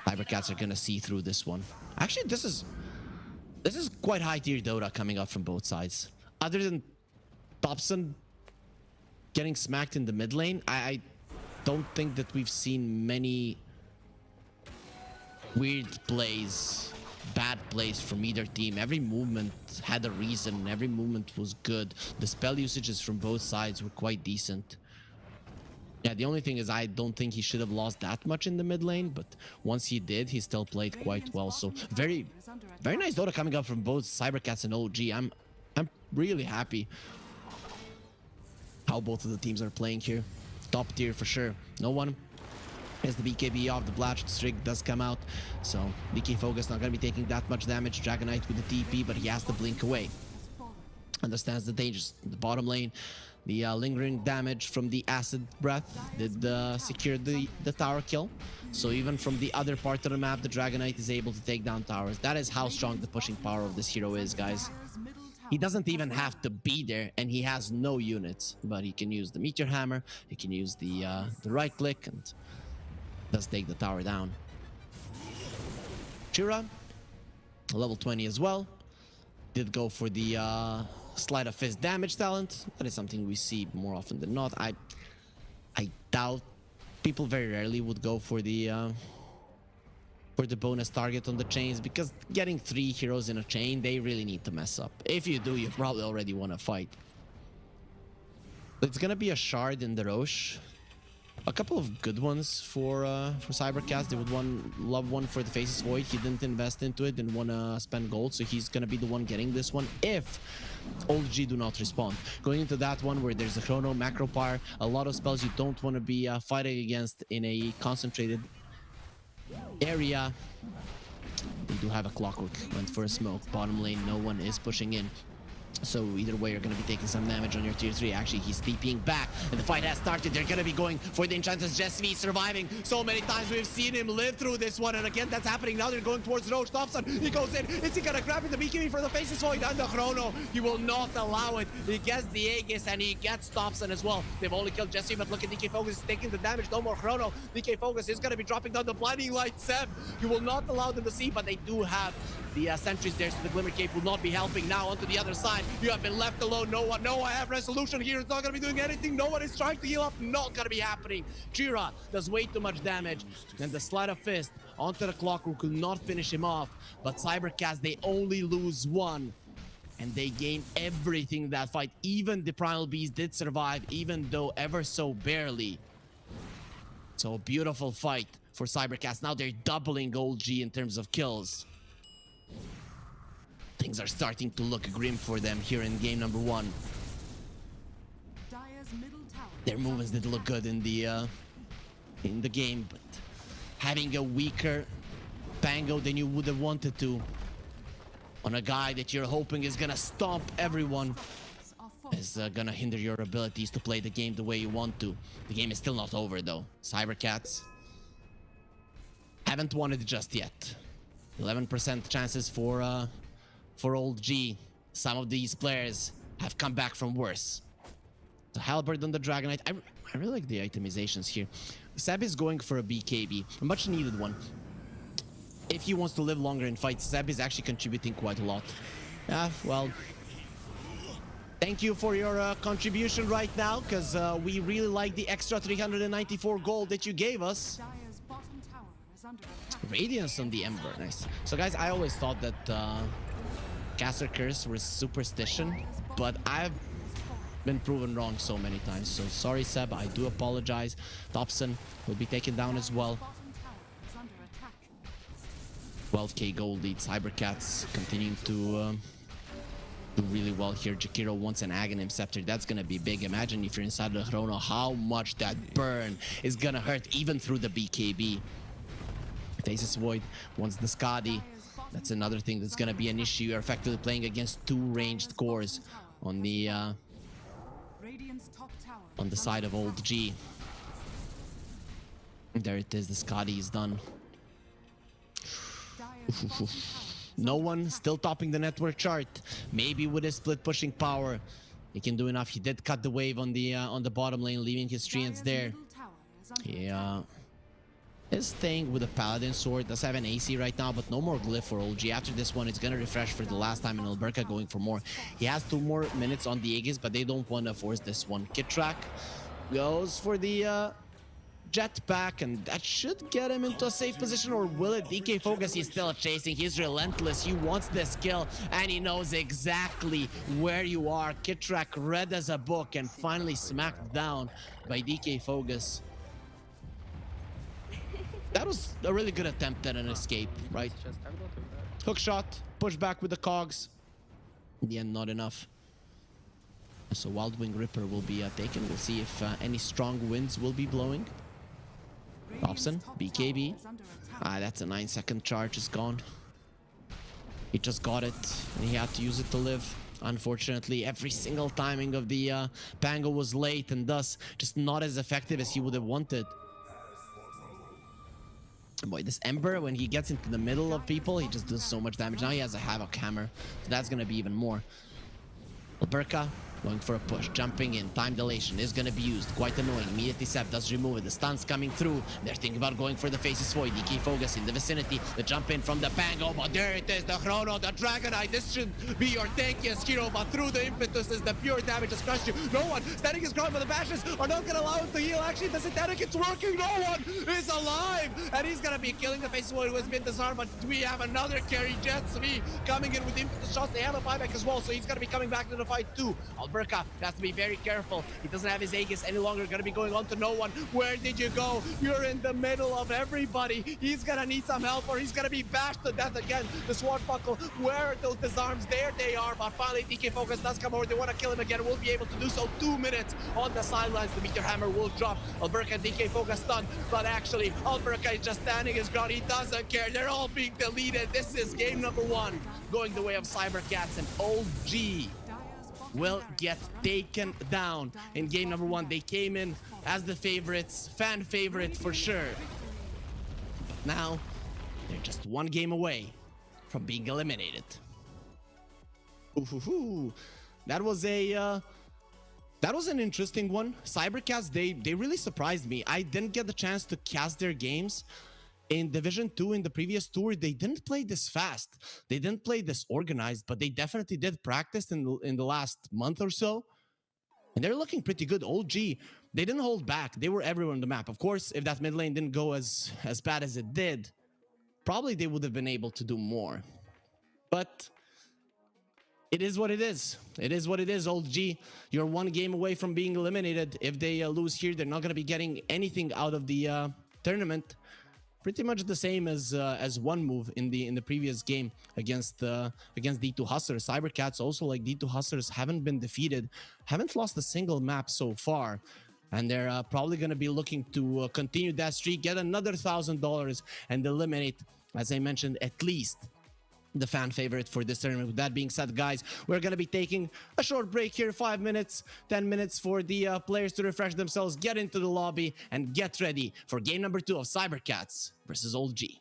Cybercats are gonna see through this one. Actually, this is quite high tier Dota coming up from both sides. Other than Thompson getting smacked in the mid lane, I don't think that we've seen many weird plays, bad plays from either team. Every movement had a reason. Every movement was good. The spell usages from both sides were quite decent. Yeah, the only thing is I don't think he should have lost that much in the mid lane, but once he did, he still played quite well. So very nice Dota coming up from both Cybercats and OG. I'm really happy how both of the teams are playing here. Top tier for sure. No one has the BKB off. The Blast Streak does come out, so BK Focus not going to be taking that much damage. Dragon Knight with the TP, but he has to blink away. Understands the dangers. The bottom lane, the lingering damage from the acid breath did secure the tower kill. So even from the other part of the map, the Dragon Knight is able to take down towers. That is how strong the pushing power of this hero is, guys. He doesn't even have to be there, and he has no units, but he can use the Meteor Hammer, he can use the right click, and does take the tower down. Shira, level 20 as well, did go for the Sleight of Fist damage talent. That is something we see more often than not. I doubt people very rarely would go for the bonus target on the chains, because getting 3 heroes in a chain, they really need to mess up. If you do, you probably already want to fight. It's gonna be a shard in the Roche. A couple of good ones for Cybercats. They would love one for the Faceless Void. He didn't invest into it, didn't want to spend gold, so he's gonna be the one getting this one if Old G do not respond. Going into that one where there's a Chrono, Macro Pyre, a lot of spells you don't want to be fighting against in a concentrated area. We do have a Clockwork, went for a smoke. Bottom lane, no one is pushing in. So either way, you're going to be taking some damage on your tier 3. Actually, he's TPing back, and the fight has started. They're going to be going for the Enchantress Jessie, surviving. So many times we've seen him live through this one, and again, that's happening. Now they're going towards Ro16. He goes in. Is he going to grab the BKB for the Faceless Void and the Chrono? He will not allow it. He gets the Aegis, and he gets Thompson as well. They've only killed Jessie, but look at DK Focus is taking the damage. No more Chrono. DK Focus is going to be dropping down the Blinding Light. Seb, you will not allow them to see, but they do have the sentries there, so the Glimmer Cape will not be helping. Now onto the other side, you have been left alone. No, I have resolution here. It's not going to be doing anything. No one is trying to heal up. Not going to be happening. Jira does way too much damage, and the Sleight of Fist onto the Clockwork will not finish him off. But Cybercats, they only lose one, and they gain everything in that fight. Even the Primal Beast did survive, even though ever so barely. So a beautiful fight for Cybercats. Now they're doubling Gold G in terms of kills. Things are starting to look grim for them here in game number 1. Dire's middle tower. Their movements did look good in the game, but having a weaker Pango than you would have wanted to on a guy that you're hoping is gonna stomp everyone is gonna hinder your abilities to play the game the way you want to. The game is still not over though. Cybercats haven't won it just yet. 11% chances for Old G. Some of these players have come back from worse. So Halberd on the Dragon Knight. I really like the itemizations here. Seb is going for a BKB, a much needed one. If he wants to live longer in fights, Seb is actually contributing quite a lot. Yeah, well, thank you for your contribution right now, because we really like the extra 394 gold that you gave us. Dire's bottom tower is under attack. Radiance on the Ember, nice. So guys, I always thought that Caster Curse was superstition, but I've been proven wrong so many times. So sorry, Seb, I do apologize. Thompson will be taken down as well. Bottom tower is under attack. 12k gold lead. Cybercats continuing to do really well here. Jakiro wants an Aghanim Scepter. That's gonna be big. Imagine if you're inside the Chrono, how much that burn is gonna hurt even through the BKB. Faceless Void wants the Skadi. That's another thing that's gonna be an issue. You're effectively playing against two ranged cores on the Radiant's top tower on the side of old G. There it is. The Scotty is done. Dire's bottom tower is No under one attack. still topping the network chart. Maybe with his split pushing power, he can do enough. He did cut the wave on the bottom lane, leaving his treants Dire's there. middle tower is under Yeah. attack. His thing with the Paladin sword does have an AC right now, but no more glyph for OG. After this one, it's gonna refresh for the last time, and Alberca going for more. He has 2 more minutes on the Aegis, but they don't want to force this one. Kitrak goes for the jetpack, and that should get him into a safe position, or will it? DK Focus, he's still chasing. He's relentless. He wants this kill, and he knows exactly where you are. Kitrak read as a book and finally smacked down by DK Focus. That was a really good attempt at an escape, right? Hook shot, push back with the cogs. In the end, not enough. So Wild Wing Ripper will be taken. We'll see if any strong winds will be blowing. Radiant's Dobson, top BKB. tower is under attack. Ah, that's a 9-second charge. Is gone. He just got it, and he had to use it to live. Unfortunately, every single timing of the Pango was late, and thus just not as effective as he would have wanted. Boy, this Ember, when he gets into the middle of people, he just does so much damage. Now he has a Havoc Hammer, so that's gonna be even more. Alberca going for a push, jumping in, time dilation is gonna be used, quite annoying. Immediately Sep does remove it, the stun's coming through. They're thinking about going for the Faces Void. DK Focus in the vicinity, the jump in from the Pango, but there it is, the Chrono, the Dragonite. This should be your tankiest hero, but through the impetus is the pure damage has crushed you. No one standing his ground, but the Bashes are not gonna allow him to heal. Actually, the Satanic, it's working, no one is alive, and he's gonna be killing the Faces Void who has been disarmed, but we have another carry, Jetsby, coming in with impetus shots. They have a buyback as well, so he's gonna be coming back to the fight too. Alberca has to be very careful. He doesn't have his Aegis any longer. Gonna be going on to no one. Where did you go? You're in the middle of everybody. He's gonna need some help, or he's gonna be bashed to death again. The Swordbuckle, where are those disarms? There they are, but finally DK Focus does come over. They want to kill him again. We'll be able to do so. 2 minutes on the sidelines. The Meteor Hammer will drop. Alberca and DK Focus stunned, but actually Alberca is just standing his ground. He doesn't care. They're all being deleted. This is game number 1, going the way of Cybercats, and OG will get taken down in game number 1. They came in as the favorites, fan favorite for sure. But now they're just 1 game away from being eliminated. Ooh, that was an interesting one. Cybercats, they really surprised me. I didn't get the chance to cast their games. In Division 2, in the previous tour, they didn't play this fast. They didn't play this organized, but they definitely did practice in the last month or so. And they're looking pretty good. OG, they didn't hold back. They were everywhere on the map. Of course, if that mid lane didn't go as bad as it did, probably they would have been able to do more. But it is what it is. It is what it is, OG. You're 1 game away from being eliminated. If they lose here, they're not going to be getting anything out of the tournament. Pretty much the same as one move in the previous game against D2 Hustlers. Cybercats also, like D2 Hustlers, haven't been defeated, haven't lost a single map so far, and they're probably going to be looking to continue that streak, get another $1,000, and eliminate, as I mentioned, at least the fan favorite for this tournament. With that being said, guys, we're going to be taking a short break here, 5 minutes, 10 minutes for the players to refresh themselves, get into the lobby, and get ready for game number 2 of Cybercats versus Old G.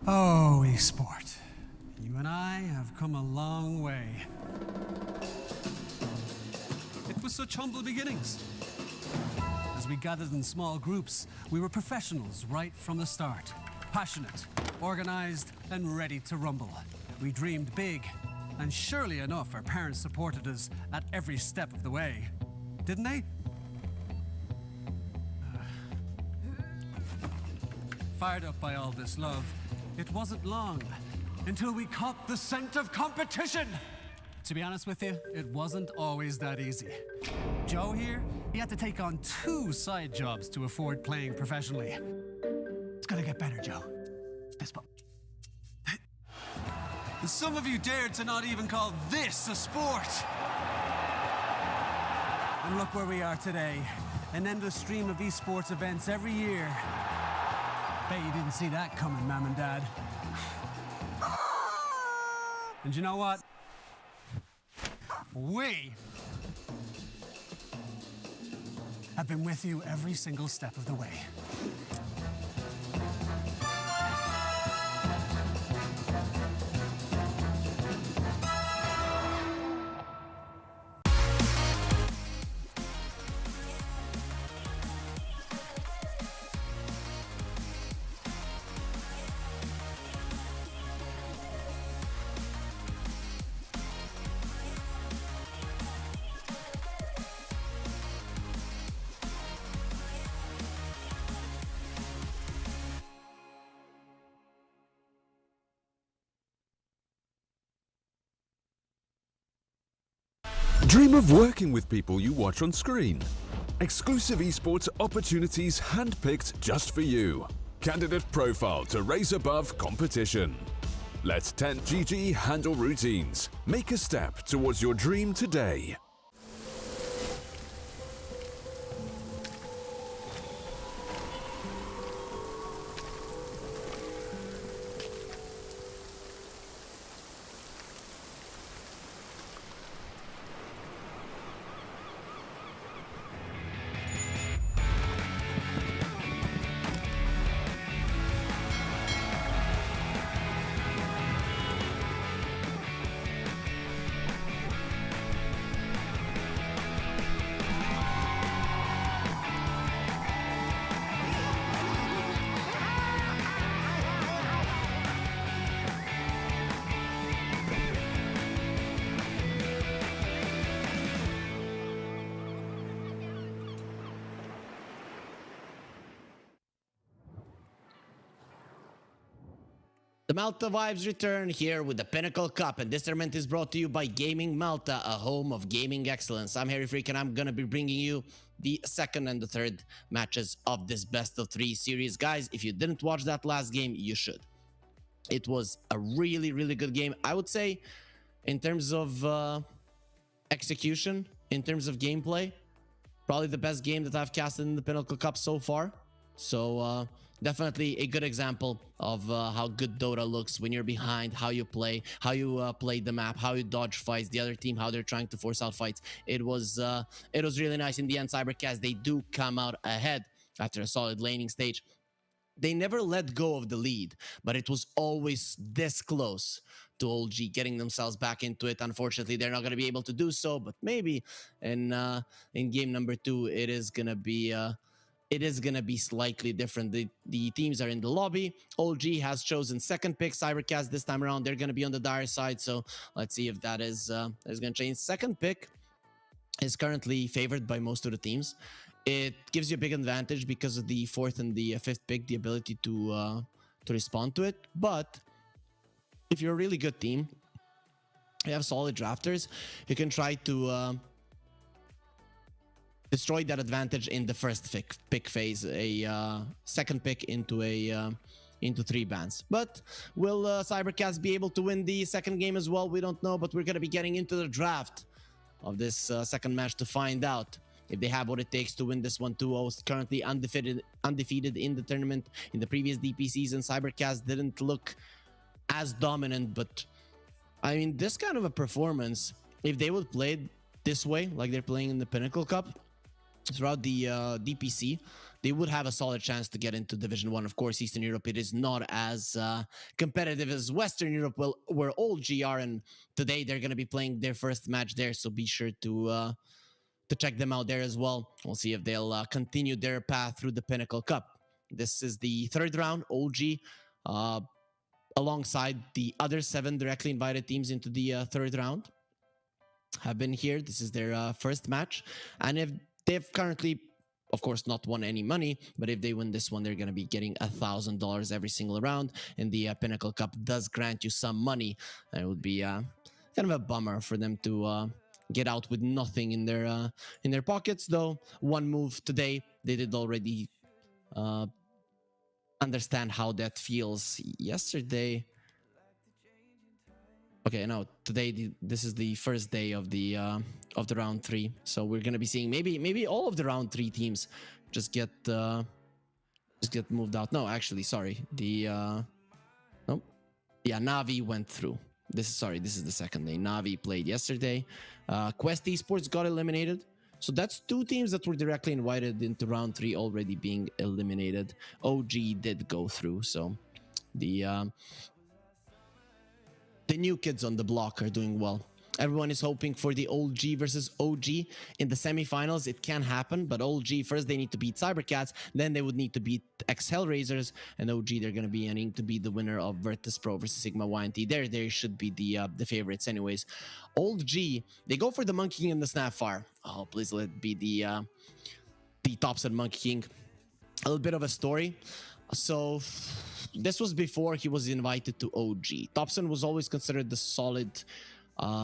Oh, esport. You and I have come a long way. It was such humble beginnings. As we gathered in small groups, we were professionals right from the start. Passionate, organized, and ready to rumble. We dreamed big, and surely enough, our parents supported us at every step of the way. Didn't they? Fired up by all this love, it wasn't long until we caught the scent of competition. To be honest with you, it wasn't always that easy. Joe here, he had to take on 2 side jobs to afford playing professionally. It's gonna get better, Joe. Fist bump. Some of you dared to not even call this a sport. And look where we are today. An endless stream of esports events every year. Bet you didn't see that coming, Mom and Dad. And you know what? We have been with you every single step of the way. Dream of working with people you watch on screen. Exclusive esports opportunities handpicked just for you. Candidate profile to raise above competition. Let 10GG handle routines. Make a step towards your dream today. The Malta vibes return here with the Pinnacle Cup, and this tournament is brought to you by Gaming Malta, a home of gaming excellence. I'm Harry Freak, and I'm going to be bringing you the second and the third matches of this best of 3 series. Guys, if you didn't watch that last game, you should. It was a really, really good game. I would say in terms of execution, in terms of gameplay, probably the best game that I've casted in the Pinnacle Cup so far. So definitely a good example of how good Dota looks when you're behind, how you play the map, how you dodge fights, the other team, how they're trying to force out fights. It was really nice. In the end, Cybercats, they do come out ahead after a solid laning stage. They never let go of the lead, but it was always this close to OG getting themselves back into it. Unfortunately, they're not going to be able to do so, but maybe in game number 2, it is going to be slightly different. The teams are in the lobby. OG has chosen second pick. Cybercats this time around, they're going to be on the dire side. So let's see if that is going to change. Second pick is currently favored by most of the teams. It gives you a big advantage because of the 4th and the 5th pick, the ability to respond to it. But if you're a really good team, you have solid drafters, you can try to destroy that advantage in the first pick phase, a second pick into 3 bans. But will Cybercats be able to win the second game as well? We don't know, but we're going to be getting into the draft of this second match to find out if they have what it takes to win this one 2-0. Currently undefeated in the tournament. In the previous DP season, Cybercats didn't look as dominant, but I mean, this kind of a performance, if they would play this way, like they're playing in the Pinnacle Cup throughout the DPC, they would have a solid chance to get into Division 1. Of course, Eastern Europe, it is not as competitive as Western Europe, where OG are, and today they're going to be playing their first match there, so be sure to check them out there as well. We'll see if they'll continue their path through the Pinnacle Cup. This is the third round. OG, alongside the other 7 directly invited teams into the third round, have been here. This is their first match, and if they've currently, of course, not won any money, but if they win this one, they're going to be getting $1,000 every single round, and the Pinnacle Cup does grant you some money, and it would be kind of a bummer for them to get out with nothing in their pockets. Though one move today, they did already understand how that feels. Yesterday, okay, no, today this is the first day of the round 3, so we're gonna be seeing maybe all of the round 3 teams just get moved out. No, actually, sorry, the nope, yeah, Navi went through. This is the second day. Navi played yesterday. Quest Esports got eliminated. So that's 2 teams that were directly invited into round 3 already being eliminated. OG did go through, so the new kids on the block are doing well. Everyone is hoping for the OG versus OG in the semifinals. It can happen, but OG, first they need to beat Cybercats, then they would need to beat Hellraisers, and OG, they're going to be aiming to be the winner of Virtus.pro versus Sigma.YNT. They should be the favorites anyways. OG, they go for the Monkey King and the Snapfire. Oh, please let it be the Topson Monkey King. A little bit of a story. So this was before he was invited to OG. Topson was always considered the solid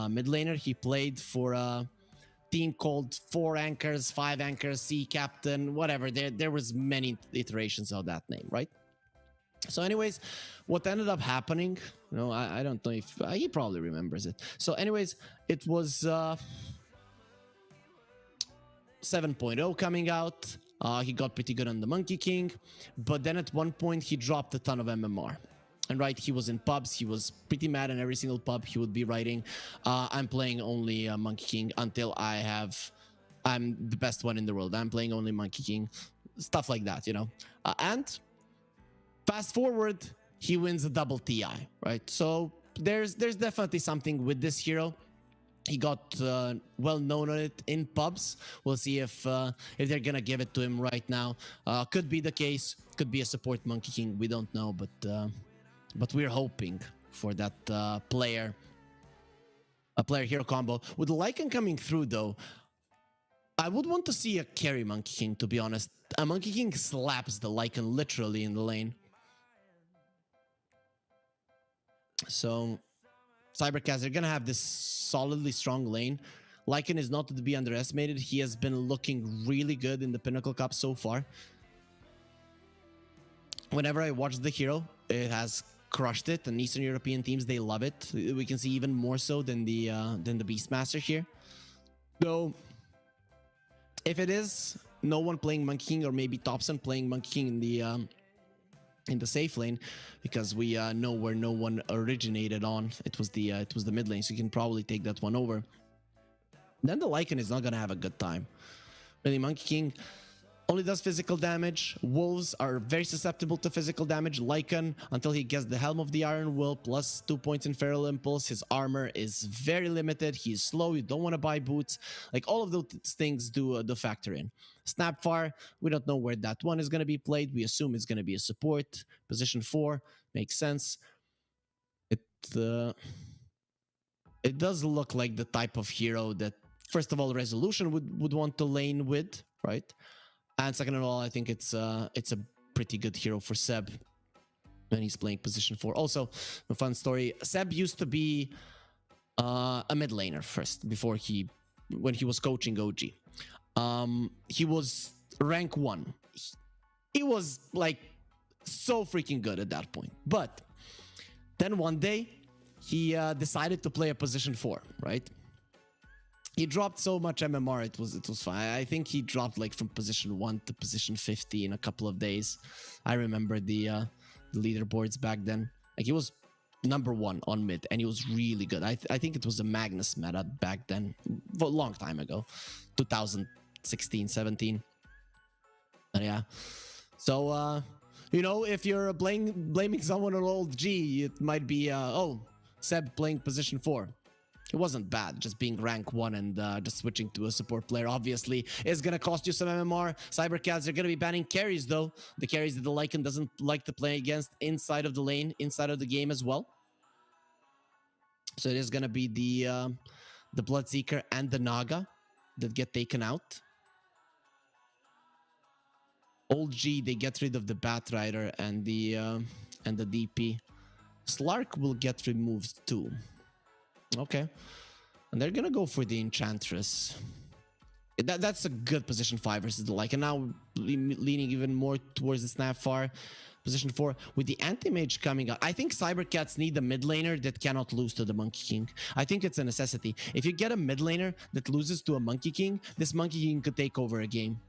mid laner. He played for a team called 4 Anchors, 5 Anchors, Sea Captain, whatever. There was many iterations of that name, right? So anyways, what ended up happening, you know, I don't know if he probably remembers it. So anyways, it was 7.0 coming out. He got pretty good on the Monkey King, but then at one point he dropped a ton of MMR. And right, he was in pubs. He was pretty mad in every single pub. He would be writing, I'm playing only Monkey King until I'm the best one in the world. I'm playing only Monkey King. Stuff like that, you know. And fast forward, he wins a double TI, right? So there's definitely something with this hero. He got well known on it in pubs. We'll see if they're gonna give it to him right now. Could be the case. Could be a support Monkey King. We don't know, but we're hoping for that player hero combo. With Lycan coming through, though, I would want to see a carry Monkey King, to be honest. A Monkey King slaps the Lycan literally in the lane. So Cybercats, they're gonna have this solidly strong lane. Lycan is not to be underestimated. He has been looking really good in the Pinnacle Cup so far. Whenever I watch the hero, it has crushed it, and Eastern European teams, they love it. We can see even more so than the Beastmaster here. Though, if it is no one playing Monkey King, or maybe Topson playing Monkey King in the safe lane, because we know where no one originated on, it was the mid lane, so you can probably take that one over. Then the Lycan is not gonna have a good time. Really, Monkey King only does physical damage. Wolves are very susceptible to physical damage. Lycan, until he gets the Helm of the Iron Will, plus 2 points in Feral Impulse, his armor is very limited. He's slow. You don't want to buy boots. Like, all of those things do factor in. Snapfire, we don't know where that one is going to be played. We assume it's going to be a support. Position 4 makes sense. It does look like the type of hero that, first of all, Resolution would want to lane with, right? And second of all, I think it's a pretty good hero for Seb when he's playing position 4. Also, a fun story: Seb used to be a mid laner first, when he was coaching OG. He was rank 1. He was like so freaking good at that point. But then one day he decided to play a position 4, right? He dropped so much MMR, it was fine. I think he dropped like from position 1 to position 50 in a couple of days. I remember the leaderboards back then. Like, he was number 1 on mid, and he was really good. I think it was a Magnus meta back then, a long time ago, 2016, 17. But yeah. So, you know, if you're blaming someone on old G, it might be, oh, Seb playing position 4. It wasn't bad, just being rank 1 and just switching to a support player, obviously, is going to cost you some MMR. Cybercats are going to be banning carries, though. The carries that the Lycan doesn't like to play against inside of the lane, inside of the game as well. So it is going to be the Bloodseeker and the Naga that get taken out. Old G, they get rid of the Batrider and the DP. Slark will get removed too. Okay. And they're gonna go for the Enchantress. That's a good position 5 versus the Lycan. Now leaning even more towards the Snapfire. Position 4 with the Anti-Mage coming out. I think Cybercats need a mid laner that cannot lose to the Monkey King. I think it's a necessity. If you get a mid laner that loses to a Monkey King, this Monkey King could take over a game.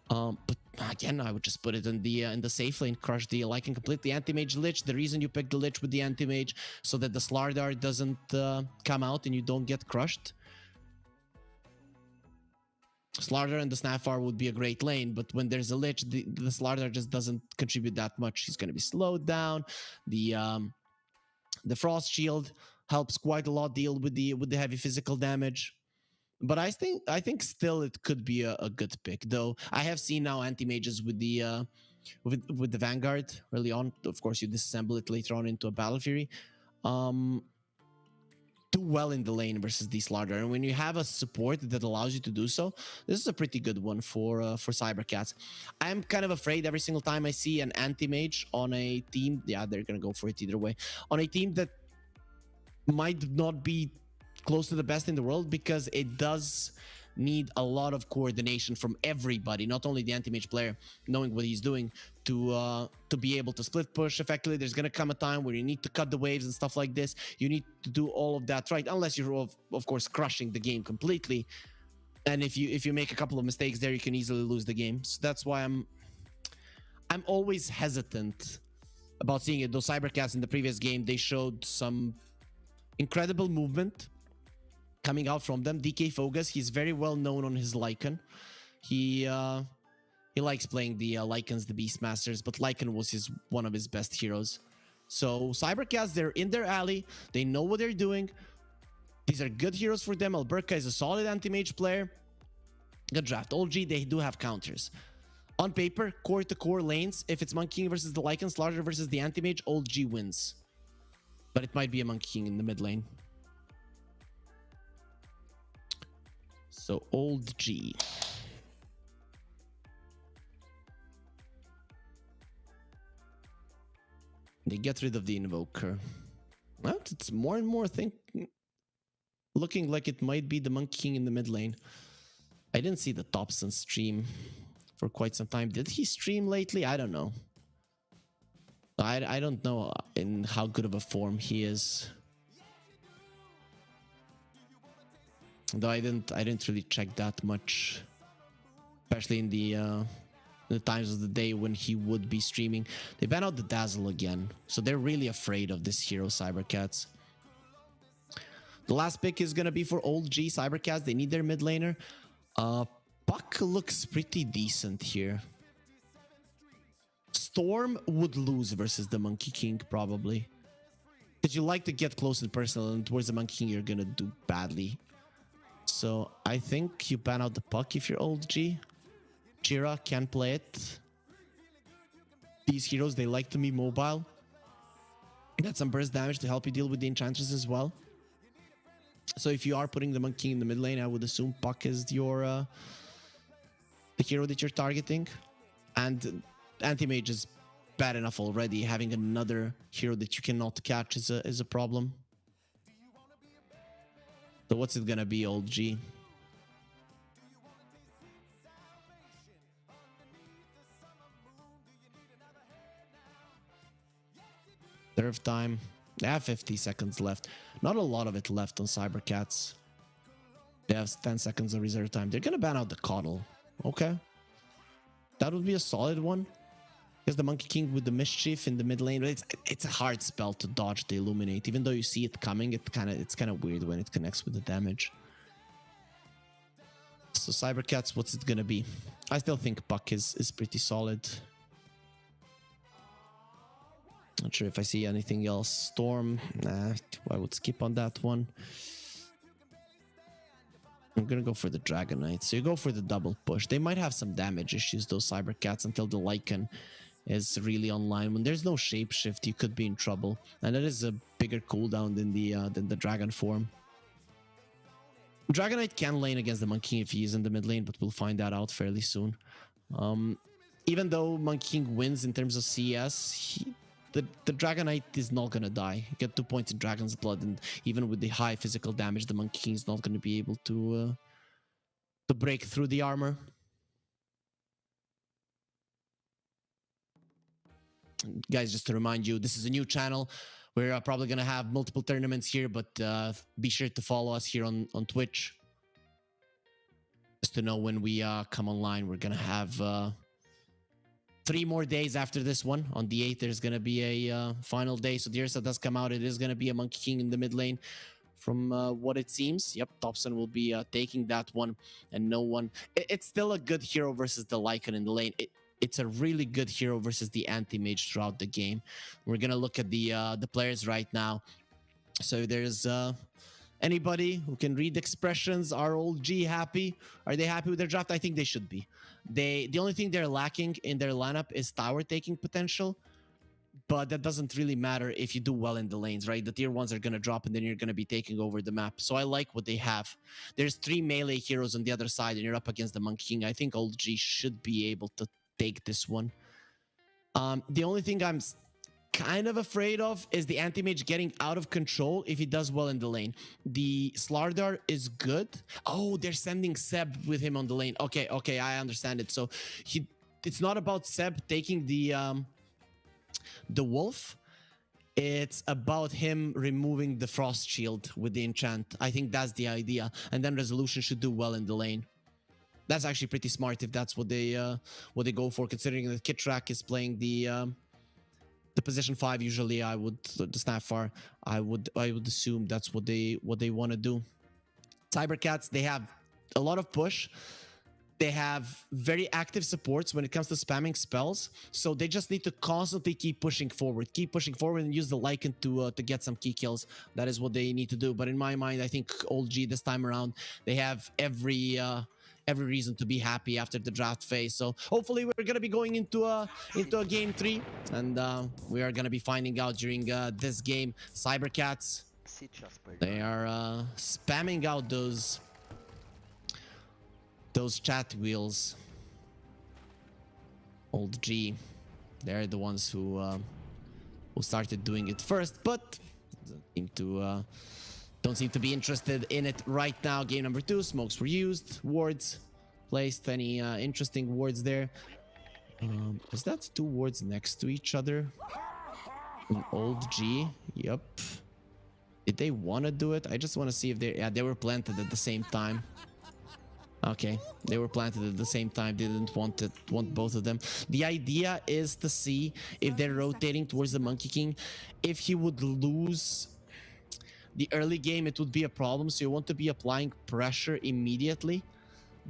But again, I would just put it in the safe lane, crush the Lycan completely. Anti-Mage Lich. The reason you pick the Lich with the Anti-Mage so that the Slardar doesn't come out and you don't get crushed. Slardar and the Snapfire would be a great lane, but when there's a Lich, the Slardar just doesn't contribute that much. He's going to be slowed down. The Frost Shield helps quite a lot deal with the heavy physical damage. But I think still it could be a good pick, though. I have seen now anti-mages with the Vanguard early on. Of course, you disassemble it later on into a Battle Fury. Do well in the lane versus the Slardar. And when you have a support that allows you to do so, this is a pretty good one for Cybercats. I'm kind of afraid every single time I see an anti-mage on a team, yeah, they're gonna go for it either way, on a team that might not be close to the best in the world, because it does need a lot of coordination from everybody, not only the anti-mage player knowing what he's doing to be able to split push effectively. There's gonna come a time where you need to cut the waves and stuff like this. You need to do all of that right, unless you're of course crushing the game completely. And if you make a couple of mistakes there, you can easily lose the game. So that's why I'm always hesitant about seeing it. Those Cybercats in the previous game, they showed some incredible movement coming out from them. DK Fogus, he's very well known on his Lycan. He likes playing the Lycans, the Beastmasters, but Lycan was one of his best heroes. So Cybercats, they're in their alley. They know what they're doing. These are good heroes for them. Alberca is a solid anti-mage player. Good draft. Old G, they do have counters. On paper, core-to-core lanes, if it's Monkey King versus the Lycan, Slaughter versus the anti-mage, Old G wins. But it might be a Monkey King in the mid lane. So Old G. They get rid of the Invoker. Well, it's more and more looking like it might be the Monkey King in the mid lane. I didn't see the Thompson stream for quite some time. Did he stream lately? I don't know. I don't know in how good of a form he is. Though I didn't really check that much, especially in the times of the day when he would be streaming. They ban out the Dazzle again, so they're really afraid of this hero, Cybercats. The last pick is gonna be for Old G Cybercats. They need their mid laner. Puck looks pretty decent here. Storm would lose versus the Monkey King probably, because you like to get close and personal, and towards the Monkey King you're gonna do badly. So I think you ban out the Puck if you're Old G. Jira can play it. These heroes, they like to be mobile. Get some burst damage to help you deal with the Enchantress as well. So if you are putting the Monkey King in the mid lane, I would assume Puck is your the hero that you're targeting. And Anti-Mage is bad enough already. Having another hero that you cannot catch is a problem. So what's it gonna be, Old G? Serve time. They have 50 seconds left. Not a lot of it left on Cybercats. They have 10 seconds of reserve time. They're gonna ban out the Coddle. Okay. That would be a solid one. Because the Monkey King with the Mischief in the mid lane, it's a hard spell to dodge the Illuminate. Even though you see it coming, it's kind of weird when it connects with the damage. So Cybercats, what's it gonna be? I still think Puck is pretty solid. Not sure if I see anything else. Storm, nah, I would skip on that one. I'm gonna go for the Dragon Knight. So you go for the double push. They might have some damage issues, those Cybercats, until the Lycan is really online. When there's no shapeshift, you could be in trouble, and that is a bigger cooldown than the Dragon form. Dragon Knight can lane against the Monkey King if he is in the mid lane, but we'll find that out fairly soon. Even though Monkey King wins in terms of CS, the Dragon Knight is not gonna die. You get 2 points in Dragon's Blood, and even with the high physical damage, the Monkey King is not gonna be able to break through the armor. Guys, just to remind you, this is a new channel. We're probably gonna have multiple tournaments here, but be sure to follow us here on Twitch, just to know when we come online. We're gonna have 3 more days after this one. On the 8th, there's gonna be a final day. So the Ursa does come out. It is gonna be a Monkey King in the mid lane, from what it seems. Yep, Thompson will be taking that one, and no one. It's still a good hero versus the Lycan in the lane. It's a really good hero versus the anti-mage throughout the game. We're gonna look at the players right now. So there's anybody who can read expressions. Are old G happy? Are they happy with their draft? I think they should be. The only thing they're lacking in their lineup is tower taking potential, but that doesn't really matter if you do well in the lanes, right? The tier 1s are gonna drop, and then you're gonna be taking over the map. So I like what they have. There's 3 melee heroes on the other side, and you're up against the Monkey King. I think old G should be able to take this one. The only thing I'm kind of afraid of is the anti-mage getting out of control if he does well in the lane. The Slardar is good. Oh, they're sending Seb with him on the lane. Okay, I understand it. So it's not about Seb taking the wolf. It's about him removing the frost shield with the enchant. I think that's the idea, and then Resolution should do well in the lane. That's actually pretty smart if that's what they go for, considering that Kitrak is playing the position 5. Usually I would, the Snapfar, I would assume that's what they want to do. Cybercats, they have a lot of push. They have very active supports when it comes to spamming spells, so they just need to constantly keep pushing forward, and use the Lycan to get some key kills. That is what they need to do. But in my mind, I think old G this time around, they have every reason to be happy after the draft phase. So hopefully we're gonna be going into a game 3, and we are gonna be finding out during this game. Cybercats, they are spamming out those chat wheels. Old G, they're the ones who started doing it first, but don't seem to be interested in it right now. Game number 2, smokes were used, wards placed. Any interesting wards there? Is that 2 wards next to each other? An old G, yep. Did they want to do it? I just want to see if they were planted at the same time. Okay, they were planted at the same time. Didn't want both of them. The idea is to see if they're rotating towards the Monkey King. If he would lose the early game, it would be a problem. So you want to be applying pressure immediately.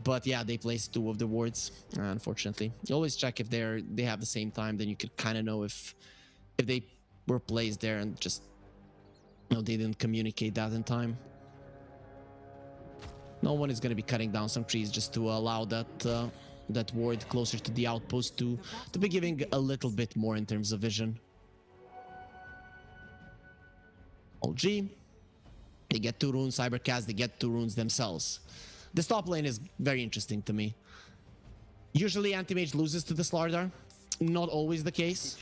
But yeah, they placed 2 of the wards, unfortunately. You always check if they have the same time, then you could kind of know if they were placed there and just, you know, they didn't communicate that in time. No one is going to be cutting down some trees just to allow that ward closer to the outpost to be giving a little bit more in terms of vision. OG, they get 2 runes. Cybercats, they get 2 runes themselves. This top lane is very interesting to me. Usually anti-mage loses to the Slardar. Not always the case.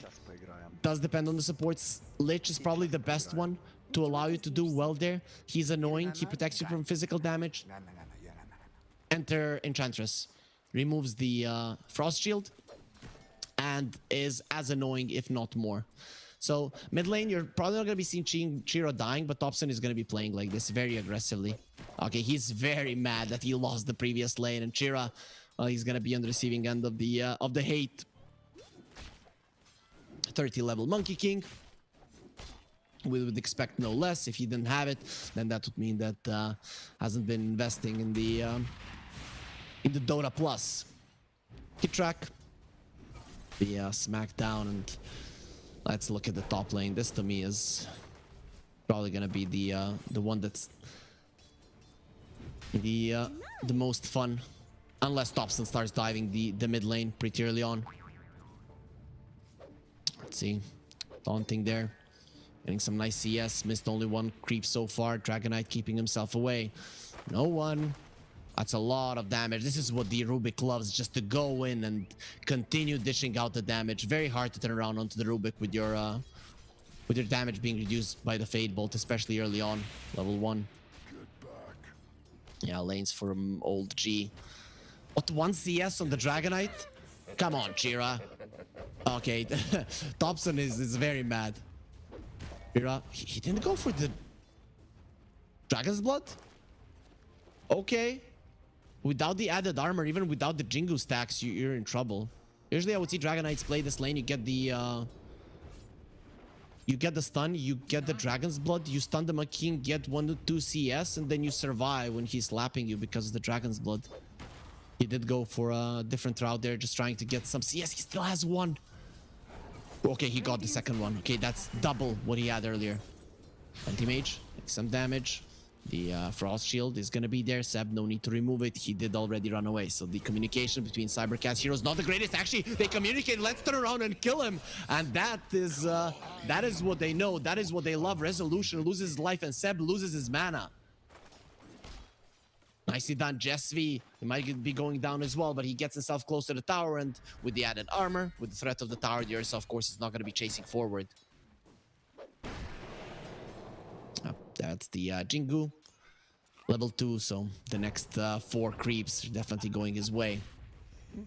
Does depend on the supports. Lich is probably the best one to allow you to do well there. He's annoying. He protects you from physical damage. Enter Enchantress. Removes the Frost Shield and is as annoying, if not more. So mid lane, you're probably not going to be seeing Chiro dying, but Thompson is going to be playing like this very aggressively. Okay, he's very mad that he lost the previous lane, and Chira, well, he's going to be on the receiving end of the hate. 30 level Monkey King. We would expect no less. If he didn't have it, then that would mean that hasn't been investing in in the Dota Plus. Hit track. The smackdown, and let's look at the top lane. This to me is probably gonna be the one that's the most fun, unless Thompson starts diving the mid lane pretty early on. Let's see, taunting there, getting some nice CS. Missed only one creep so far. Dragonite keeping himself away. No one. That's a lot of damage. This is what the Rubik loves, just to go in and continue dishing out the damage. Very hard to turn around onto the Rubik with your damage being reduced by the Fade Bolt, especially early on, level 1. Yeah, lanes from old G. What, 1 CS on the Dragonite? Come on, Chira. Okay, Thompson is very mad. Chira, he didn't go for the Dragon's Blood? Okay. Without the added armor, even without the Jingu stacks, you're in trouble. Usually I would see Dragonites play this lane. You get the stun, you get the Dragon's Blood, you stun the Makin, get 1 to 2 CS, and then you survive when he's slapping you because of the Dragon's Blood. He did go for a different route there, just trying to get some CS. He still has 1. Okay, he got the second one. Okay, that's double what he had earlier. Anti-mage, takes some damage. The Frost Shield is going to be there. Seb, no need to remove it. He did already run away. So the communication between Cybercats heroes, not the greatest. Actually, they communicate. Let's turn around and kill him. And that is what they know. That is what they love. Resolution loses his life and Seb loses his mana. Nicely done. Jesvi, he might be going down as well, but he gets himself close to the tower. And with the added armor, with the threat of the tower, the Ursa, of course, is not going to be chasing forward. That's the Jingu. Level 2, so the next 4 creeps are definitely going his way.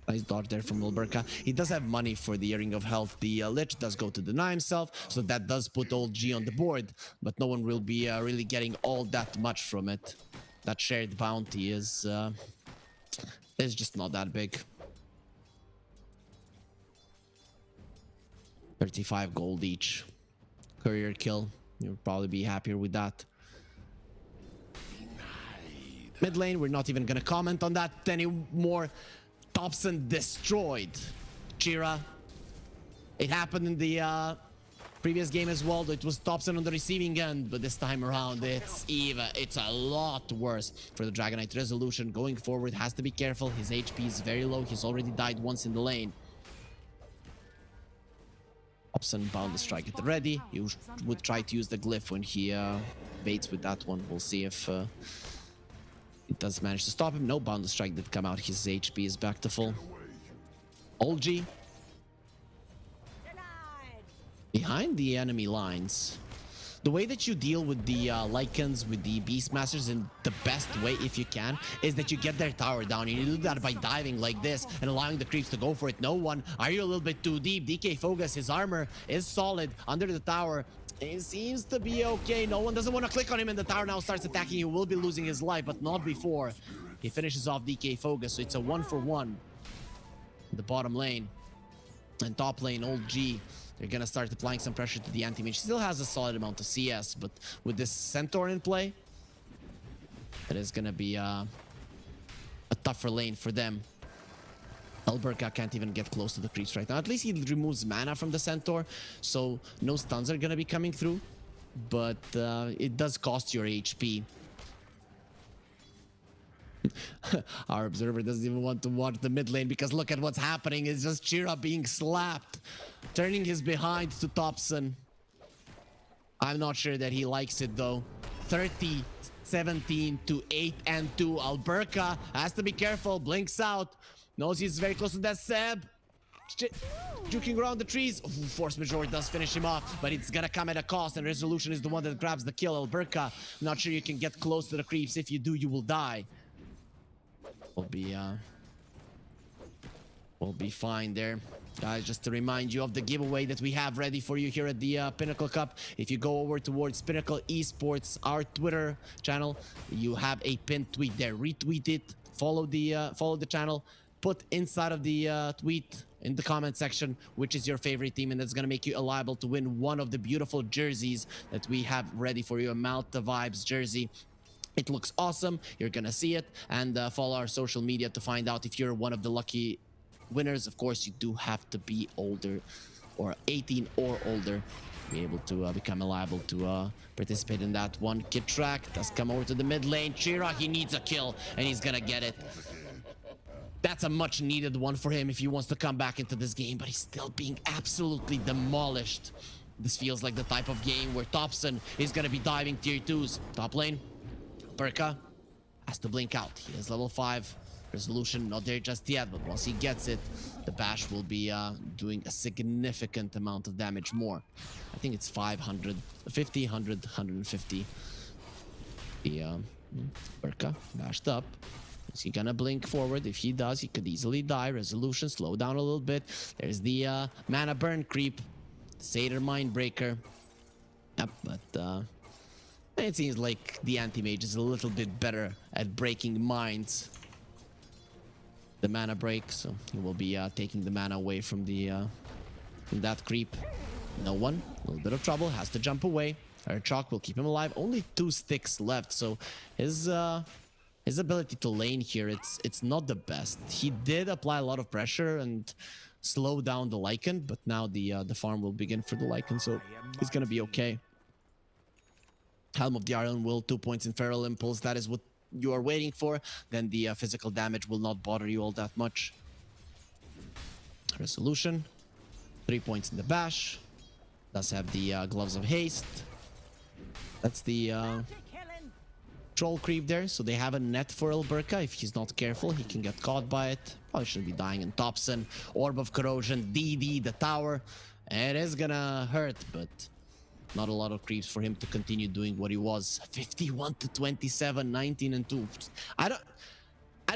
Nice dodge there from Alberca. He does have money for the Earring of Health. The Lich does go to deny himself, so that does put old G on the board, but no one will be really getting all that much from it. That shared bounty is just not that big. 35 gold each. Courier kill. You'll probably be happier with that. Mid lane, we're not even gonna comment on that anymore. Thompson destroyed Chira. It happened in the previous game as well. It was Thompson on the receiving end, but this time around it's a lot worse for the Dragonite. Resolution going forward has to be careful. His HP is very low. He's already died once in the lane. Thompson bound the strike at the ready. He would try to use the glyph when he baits with that one. We'll see if it does manage to stop him. No, bound the strike did come out. His HP is back to full. Olgi behind the enemy lines. The way that you deal with the Lycans, with the Beastmasters in the best way, if you can, is that you get their tower down. You do that by diving like this and allowing the creeps to go for it. No one. Are you a little bit too deep? DK Focus, his armor is solid under the tower. It seems to be okay. No one doesn't want to click on him, and the tower now starts attacking. He will be losing his life, but not before. He finishes off DK Focus, so it's a 1-for-1 in the bottom lane. And top lane, old G. They're gonna start applying some pressure to the anti-mage. Still has a solid amount of CS, but with this Centaur in play, it is gonna be a tougher lane for them. Alberca can't even get close to the creeps right now. At least he removes mana from the Centaur, so no stuns are gonna be coming through, but it does cost your HP. Our observer doesn't even want to watch the mid lane because look at what's happening. It's just Chira being slapped, turning his behind to Thompson. I'm not sure that he likes it though. 30-17 to 8-2. Alberca has to be careful. Blinks out. Knows he's very close to that Seb. Juking around the trees. Ooh, Force Majeure does finish him off, but it's gonna come at a cost, and Resolution is the one that grabs the kill. Alberca, not sure you can get close to the creeps. If you do, you will die. We'll be fine there. Guys, just to remind you of the giveaway that we have ready for you here at the Pinnacle Cup. If you go over towards Pinnacle Esports, our Twitter channel, you have a pinned tweet there. Retweet it, follow the channel, put inside of the tweet in the comment section which is your favorite team, and that's gonna make you liable to win one of the beautiful jerseys that we have ready for you, a Malta Vibes jersey. It looks awesome. You're gonna see it, and follow our social media to find out if you're one of the lucky winners. Of course, you do have to be older, or 18 or older, to be able to become liable to participate in that one. Kid Track does come over to the mid lane. Chira, he needs a kill, and he's gonna get it. That's a much needed one for him if he wants to come back into this game, but he's still being absolutely demolished. This feels like the type of game where Thompson is gonna be diving tier 2s. Top lane, Burka has to blink out. He is level 5. Resolution not there just yet, but once he gets it, the bash will be doing a significant amount of damage more. I think it's 550, 100, 150. The Burka bashed up. Is he gonna blink forward? If he does, he could easily die. Resolution, slow down a little bit. There's the mana burn creep. Satyr Mindbreaker. Yep, but it seems like the anti-mage is a little bit better at breaking minds. The mana break, so he will be taking the mana away from the from that creep. No one, a little bit of trouble, has to jump away. Our chalk will keep him alive. Only 2 sticks left, so his ability to lane here, it's not the best. He did apply a lot of pressure and slow down the Lycan, but now the farm will begin for the Lycan, so he's gonna be okay. Helm of the Iron Will, 2 points in Feral Impulse. That is what you are waiting for. Then the physical damage will not bother you all that much. Resolution, 3 points in the bash. Does have the Gloves of Haste. That's the troll creep there. So they have a net for Burka. If he's not careful, he can get caught by it. Probably shouldn't be dying in Thompson. Orb of Corrosion, DD, the tower. It is gonna hurt, but not a lot of creeps for him to continue doing what he was. 51 to 27, 19 and 2. I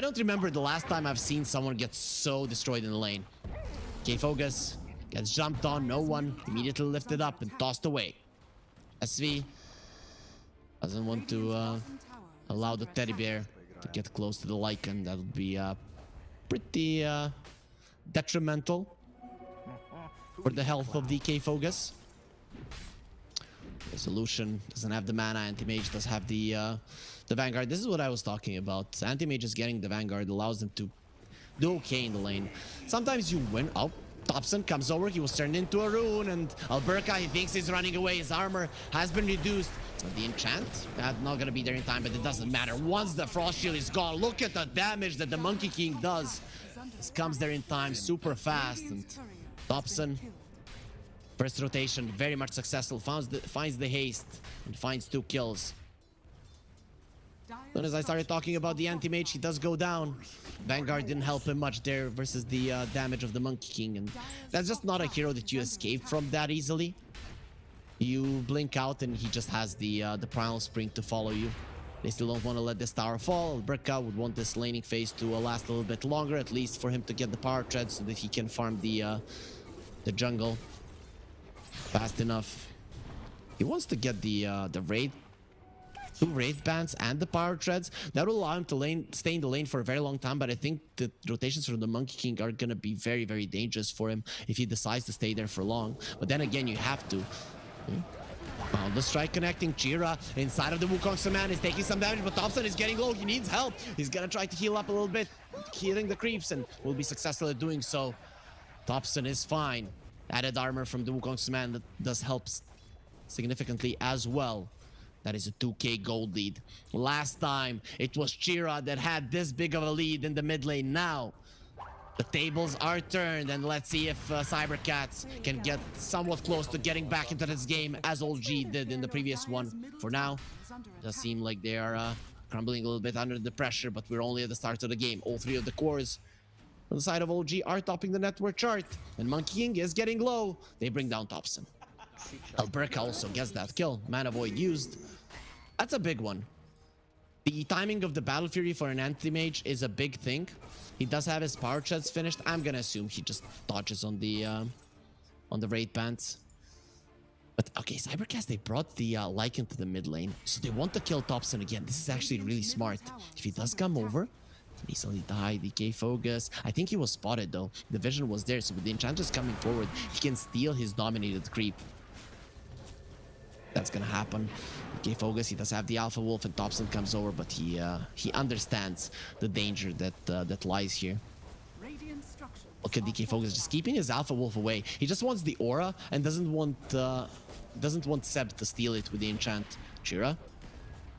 don't remember the last time I've seen someone get so destroyed in the lane. K-Focus gets jumped on, no one, immediately lifted up and tossed away. SV doesn't want to allow the teddy bear to get close to the Lycan. That would be pretty detrimental for the health of the K-Focus. Resolution doesn't have the mana. Anti-Mage does have the Vanguard. This is what I was talking about. Anti-Mage is getting the Vanguard, allows them to do okay in the lane. Sometimes you win. Oh, Thompson comes over. He was turned into a rune, and Alberca, he thinks he's running away. His armor has been reduced. The enchant, not gonna be there in time, but it doesn't matter. Once the Frost Shield is gone, look at the damage that the Monkey King does. This comes there in time, super fast, and Thompson, first rotation, very much successful. Finds the haste and finds 2 kills. As soon as I started talking about the anti-mage, he does go down. Vanguard didn't help him much there versus the damage of the Monkey King, and that's just not a hero that you escape from that easily. You blink out and he just has the Primal Spring to follow you. They still don't want to let this tower fall. Alberca would want this laning phase to last a little bit longer, at least for him to get the power tread so that he can farm the jungle fast enough. He wants to get the raid, 2 raid bans and the power treads. That will allow him to stay in the lane for a very long time, but I think the rotations from the Monkey King are gonna be very, very dangerous for him if he decides to stay there for long. But then again, you have to. Oh, the strike connecting. Chira inside of the Wukong's command is taking some damage, but Thompson is getting low. He needs help. He's gonna try to heal up a little bit, healing the creeps, and will be successful at doing so. Thompson is fine. Added armor from the Wukong's command that does help significantly as well. That is a 2k gold lead. Last time it was Chira that had this big of a lead in the mid lane. Now the tables are turned, and let's see if Cybercats can get somewhat close to getting back into this game as OG did in the previous one. For now, it does seem like they are crumbling a little bit under the pressure, but we're only at the start of the game. All 3 of the cores on the side of OG are topping the network chart, and Monkey King is getting low. They bring down Thompson. Alberca also gets that kill. Mana Void used. That's a big one. The timing of the Battle Fury for an anti-mage is a big thing. He does have his power treads finished. I'm gonna assume he just dodges on the raid bans. But okay, Cybercats, they brought the Lycan to the mid lane, so they want to kill Thompson again. This is actually really smart. If he does come over, he can easily die. DK Focus. I think he was spotted though. The vision was there, so with the Enchantress coming forward, he can steal his dominated creep. that's gonna happen. DK Focus, he does have the Alpha Wolf, and Thompson comes over, but he understands the danger that lies here. Radiant structures Look at DK Focus just keeping his Alpha Wolf away. He just wants the aura and doesn't want Seb to steal it with the enchant. Chira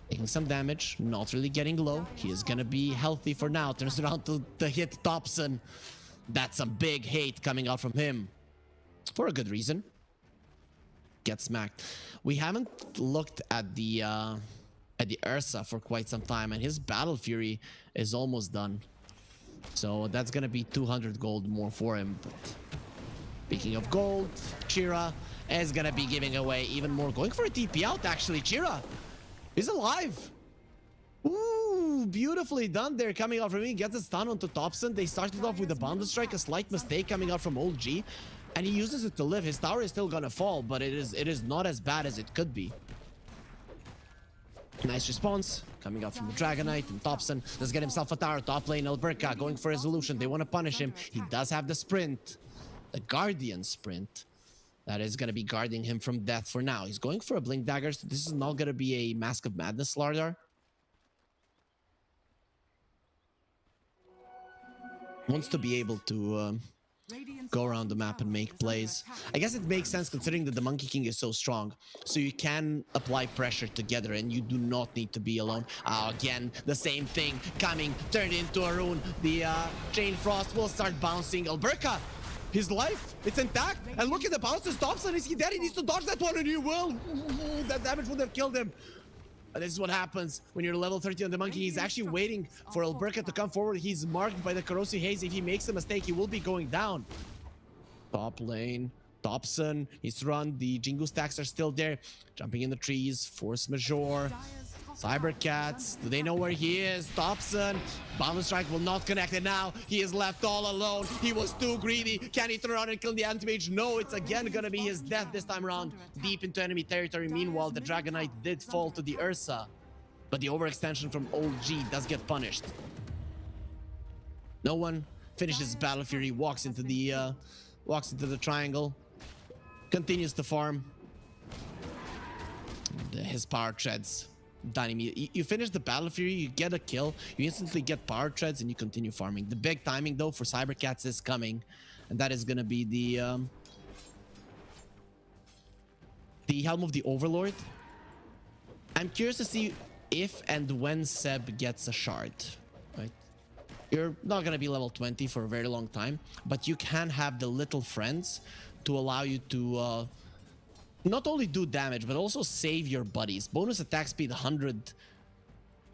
taking some damage, not really getting low. He is gonna be healthy for now. Turns around to hit Thompson. That's some big hate coming out from him. For a good reason. Get smacked. We haven't looked at the Ursa for quite some time, and his Battle Fury is almost done. So that's gonna be 200 gold more for him. But speaking of gold, Chira is gonna be giving away even more. Going for a TP out, actually. Chira is alive. Ooh, beautifully done there. Coming out from him, gets a stun onto Thompson. They started off with a Boundless Strike, a slight mistake coming out from Old G. And he uses it to live. His tower is still gonna fall, but it is not as bad as it could be. Nice response coming out from the Dragon Knight, and Thompson does get himself a tower. Top lane, Alberca going for resolution. They want to punish him. He does have the sprint, the Guardian sprint. That is gonna be guarding him from death for now. He's going for a Blink Dagger. So this is not gonna be a Mask of Madness Slardar. Wants to be able to go around the map and make plays. I guess it makes sense considering that the Monkey King is so strong. So you can apply pressure together and you do not need to be alone. Again, the same thing coming, turned into a rune. The Chain Frost will start bouncing. Alberca, his life, it's intact. And look at the bounces. Thompson, is he dead? He needs to dodge that one, and he will. That damage would have killed him. And this is what happens when you're level 30 on the Monkey. He's actually waiting for Alberca to come forward. He's marked by the Corrosive Haze. If he makes a mistake, he will be going down. Top lane, Thompson, he's run. The Jingu stacks are still there. Jumping in the trees, Force Majeure. Cybercats, do they know where he is? Thompson, Boundless Strike will not connect, and now he is left all alone. He was too greedy. Can he turn around and kill the Anti-Mage? No, it's again gonna be his death this time around, deep into enemy territory. Meanwhile, the Dragon Knight did fall to the Ursa, but the overextension from Old G does get punished. No one finishes Battle Fury, walks into the triangle, continues to farm. His power treads done immediately. You finish the Battle Fury, you get a kill, you instantly get power treads, and you continue farming. The big timing though for Cybercats is coming, and that is gonna be the Helm of the Overlord. I'm curious to see if and when Seb gets a shard. Right, you're not gonna be level 20 for a very long time, but you can have the little friends to allow you to not only do damage, but also save your buddies. Bonus attack speed 100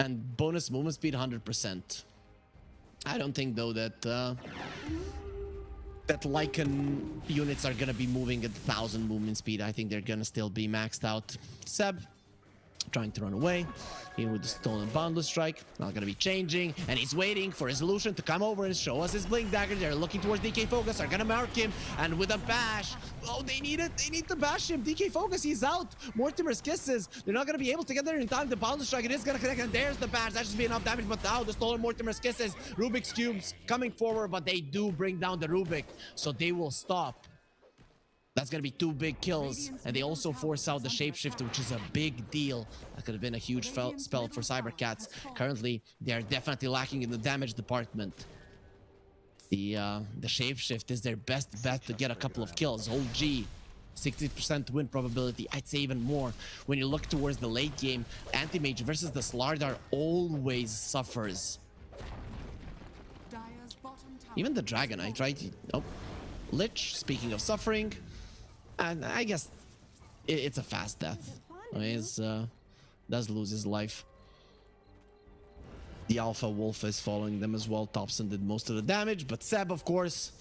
and bonus movement speed 100%. I don't think though that Lycan units are gonna be moving at 1000 movement speed. I think they're gonna still be maxed out. Seb trying to run away. Here with the stolen Boundless Strike, not gonna be changing, and he's waiting for Resolution to come over and show us his Blink Dagger. They're looking towards DK Focus, are gonna mark him, and with a bash, oh, they need it, they need to bash him. DK Focus, he's out. Mortimer's Kisses, they're not gonna be able to get there in time. The Boundless Strike, it is gonna connect, and there's the bash. That should be enough damage, but now the stolen Mortimer's Kisses, Rubik's Cubes coming forward, but they do bring down the Rubik, so they will stop. That's gonna be 2 big kills, and they also force out the Shapeshift, which is a big deal. That could have been a huge spell for Cybercats. Currently, they are definitely lacking in the damage department. The Shapeshift is their best bet to get a couple of kills. Old G, 60% win probability. I'd say even more. When you look towards the late game, Anti-Mage versus the Slardar always suffers. Even the Dragon Knight, right? Oh, Lich, speaking of suffering. And I guess it's a fast death. He does lose his life. The Alpha Wolf is following them as well. Thompson did most of the damage, but Seb, of course,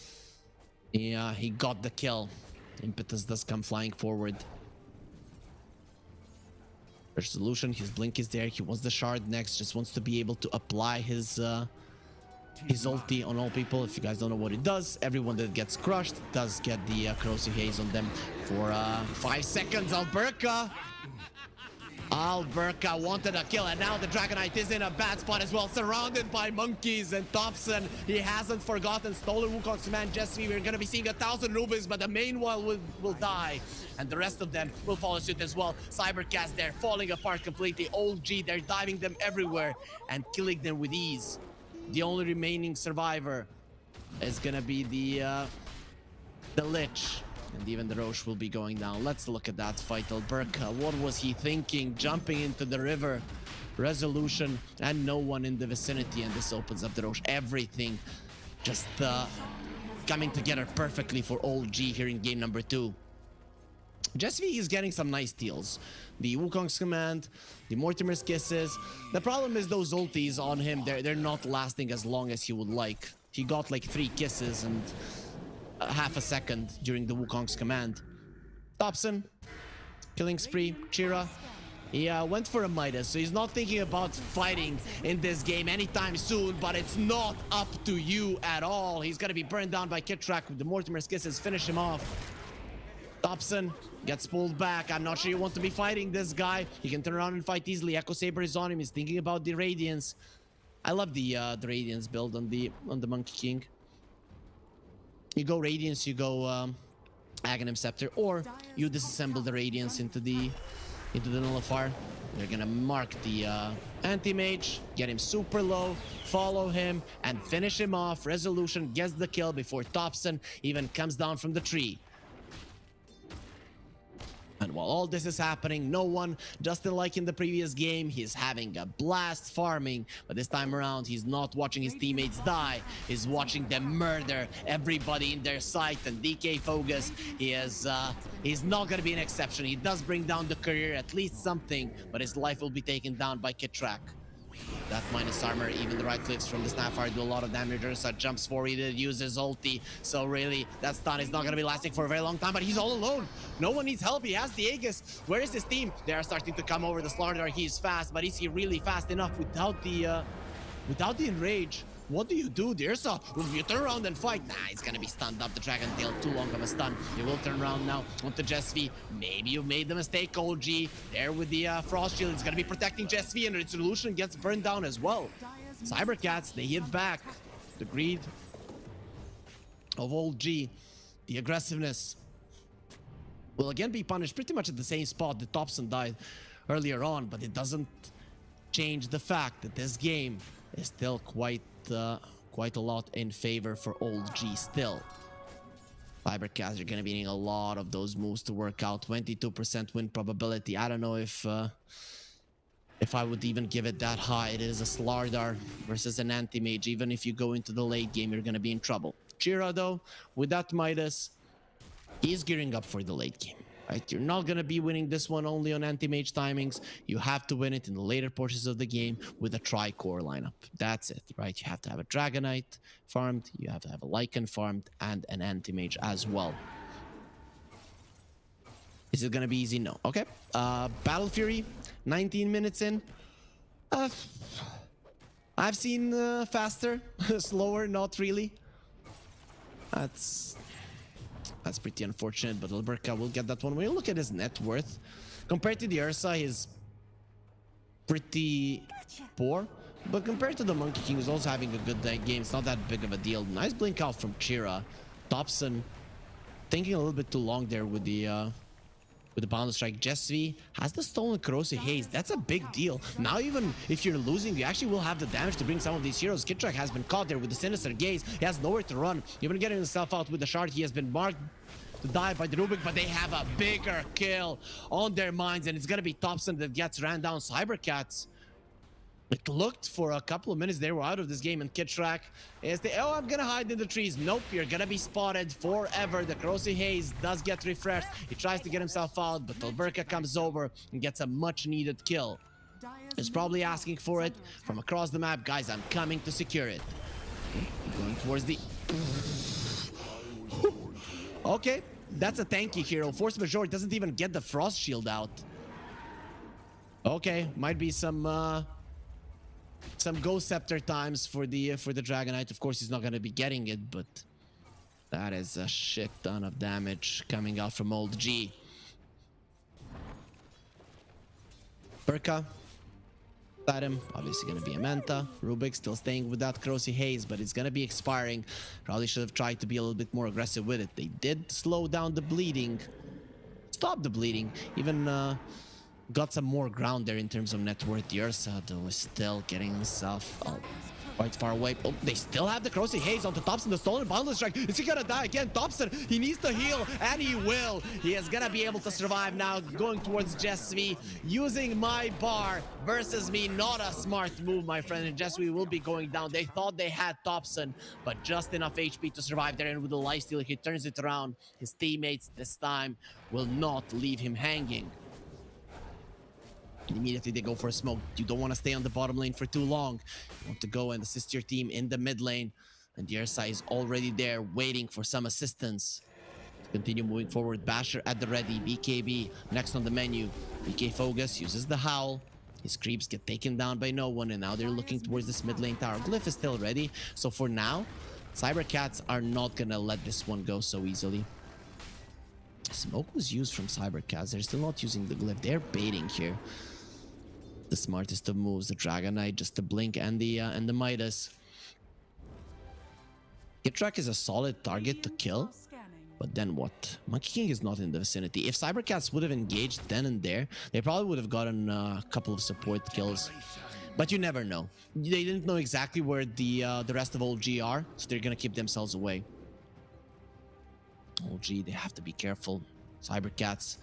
yeah, he got the kill. Impetus does come flying forward. First solution, his blink is there. He wants the shard next. Just wants to be able to apply his ulti on all people. If you guys don't know what it does, everyone that gets crushed does get the Corrosive Haze on them for 5 seconds. Alberca Alberca wanted a kill, and now the Dragonite is in a bad spot as well, surrounded by monkeys. And Thompson, he hasn't forgotten. Stolen Wukong's command. Jesse, we're gonna be seeing 1,000 rubies, but the main one will die, and the rest of them will follow suit as well. Cybercats, they're falling apart completely. Old G, they're diving them everywhere and killing them with ease. The only remaining survivor is gonna be the Lich. And even the Roche will be going down. Let's look at that fight. Alberca, what was he thinking? Jumping into the river. Resolution and no one in the vicinity. And this opens up the Roche. Everything just coming together perfectly for Old G here in game number 2. Jesvi is getting some nice steals. The Wukong's command, the Mortimer's kisses. The problem is those ultis on him, they're not lasting as long as he would like. He got like 3 kisses and half a second during the Wukong's command. Thompson, killing spree. Chira, he went for a Midas, so he's not thinking about fighting in this game anytime soon, but it's not up to you at all. He's gonna be burned down by Kitrak with the Mortimer's kisses. Finish him off. Thompson gets pulled back. I'm not sure you want to be fighting this guy. He can turn around and fight easily. Echo Saber is on him. He's thinking about the Radiance. I love the Radiance build on the Monkey King. You go Radiance, you go Aghanim Scepter, or you disassemble the Radiance into the Nullifier. They're gonna mark the Anti-Mage, get him super low, follow him, and finish him off. Resolution gets the kill before Thompson even comes down from the tree. And while all this is happening, no one, just like in the previous game, he's having a blast farming. But this time around, he's not watching his teammates die. He's watching them murder everybody in their sight. And DK Focus, he's not going to be an exception. He does bring down the career, at least something, but his life will be taken down by Kitrak. That minus armor, even the right clicks from the Snapfire do a lot of damage. Ursa jumps forward, he uses ulti. So really, that stun is not going to be lasting for a very long time, but he's all alone. No one needs help. He has the Aegis. Where is his team? They are starting to come over the Slaughter. He's fast, but is he really fast enough without the enrage? What do you do, Ursa? You turn around and fight. Nah, he's gonna be stunned up. The Dragon Tail, too long of a stun. He will turn around now onto Jesvi. Maybe you made the mistake, OG. There with the Frost Shield. He's gonna be protecting Jesvi, and its solution gets burned down as well. Cybercats, they hit back. The greed of Old G. The aggressiveness will again be punished pretty much at the same spot that Thompson died earlier on, but it doesn't change the fact that this game is still quite a lot in favor for Old G still. Cybercats are going to be needing a lot of those moves to work out. 22% win probability. I don't know if I would even give it that high. It is a Slardar versus an Anti-Mage. Even if you go into the late game, you're going to be in trouble. Chira, though, with that Midas, he's gearing up for the late game. Right? You're not going to be winning this one only on anti-mage timings. You have to win it in the later portions of the game with a tri-core lineup. That's it, right? You have to have a Dragonite farmed, you have to have a Lycan farmed, and an anti-mage as well. Is it going to be easy? No. Okay. Battle Fury, 19 minutes in. I've seen faster, slower, not really. That's pretty unfortunate, but Alberca will get that one. When you look at his net worth, compared to the Ursa, he's pretty poor. But compared to the Monkey King, who's also having a good game, it's not that big of a deal. Nice blink out from Chira. Thompson thinking a little bit too long there with the bound strike. Jesvi has the stolen corrosive haze. That's a big deal. Now even if you're losing, you actually will have the damage to bring some of these heroes. Kitrak has been caught there with the sinister gaze. He has nowhere to run. Even getting himself out with the shard, he has been marked to die by the Rubik, but they have a bigger kill on their minds, and it's gonna be Thompson that gets ran down. Cybercats, it looked for a couple of minutes they were out of this game, and Kitrak is oh, I'm gonna hide in the trees. Nope, you're gonna be spotted forever. The corrosive haze does get refreshed. He tries to get himself out, but Alberca comes over and gets a much needed kill. He's probably asking for it from across the map. Guys, I'm coming to secure it. Going towards the okay, that's a tanky hero. Force Majeure doesn't even get the Frost Shield out. Okay, might be some Ghost Scepter times for the Dragonite. Of course, he's not going to be getting it, but that is a shit ton of damage coming out from Old G. Burka. At him, obviously gonna be a Manta. Rubik still staying with that Crossy Haze, but it's gonna be expiring. Probably should have tried to be a little bit more aggressive with it. They did slow down the bleeding. Stop the bleeding. Even got some more ground there in terms of net worth. Yersa, though, is still getting himself quite far away. Oh, they still have the Crossy Haze onto Thompson, the stolen bundle strike. Is he gonna die again? Thompson, he needs to heal, and he will. He is gonna be able to survive now, going towards Jesvi, using my bar versus me. Not a smart move, my friend, and Jesvi will be going down. They thought they had Thompson, but just enough HP to survive there, and with the lifesteal, he turns it around. His teammates this time will not leave him hanging. Immediately they go for a smoke. You don't want to stay on the bottom lane for too long. You want to go and assist your team in the mid lane. And the Yersa is already there waiting for some assistance. To continue moving forward. Basher at the ready. BKB next on the menu. BK Focus uses the Howl. His creeps get taken down by no one. And now they're looking towards this mid lane tower. Glyph is still ready. So for now, Cybercats are not going to let this one go so easily. Smoke was used from Cybercats. They're still not using the Glyph. They're baiting here. The smartest of moves, the Dragon Knight, just the Blink and the Midas. Kitrak is a solid target to kill, but then what? Monkey King is not in the vicinity. If Cybercats would have engaged then and there, they probably would have gotten a couple of support kills. But you never know. They didn't know exactly where the rest of OG are, so they're gonna keep themselves away. OG, they have to be careful. Cybercats'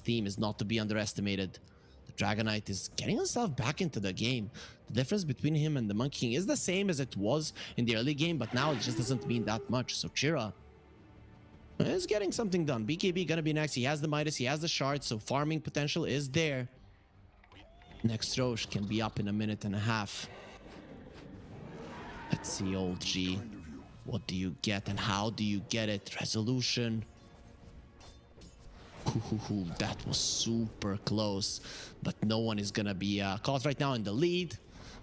team is not to be underestimated. Dragon Knight is getting himself back into the game. The difference between him and the Monkey King is the same as it was in the early game, but now it just doesn't mean that much. So Chira is getting something done. BKB gonna be next. He has the Midas, he has the shard, so farming potential is there. Next Roche can be up in a minute and a half. Let's see, old G. What do you get and how do you get it? Resolution. That was super close, but no one is gonna be caught right now in the lead.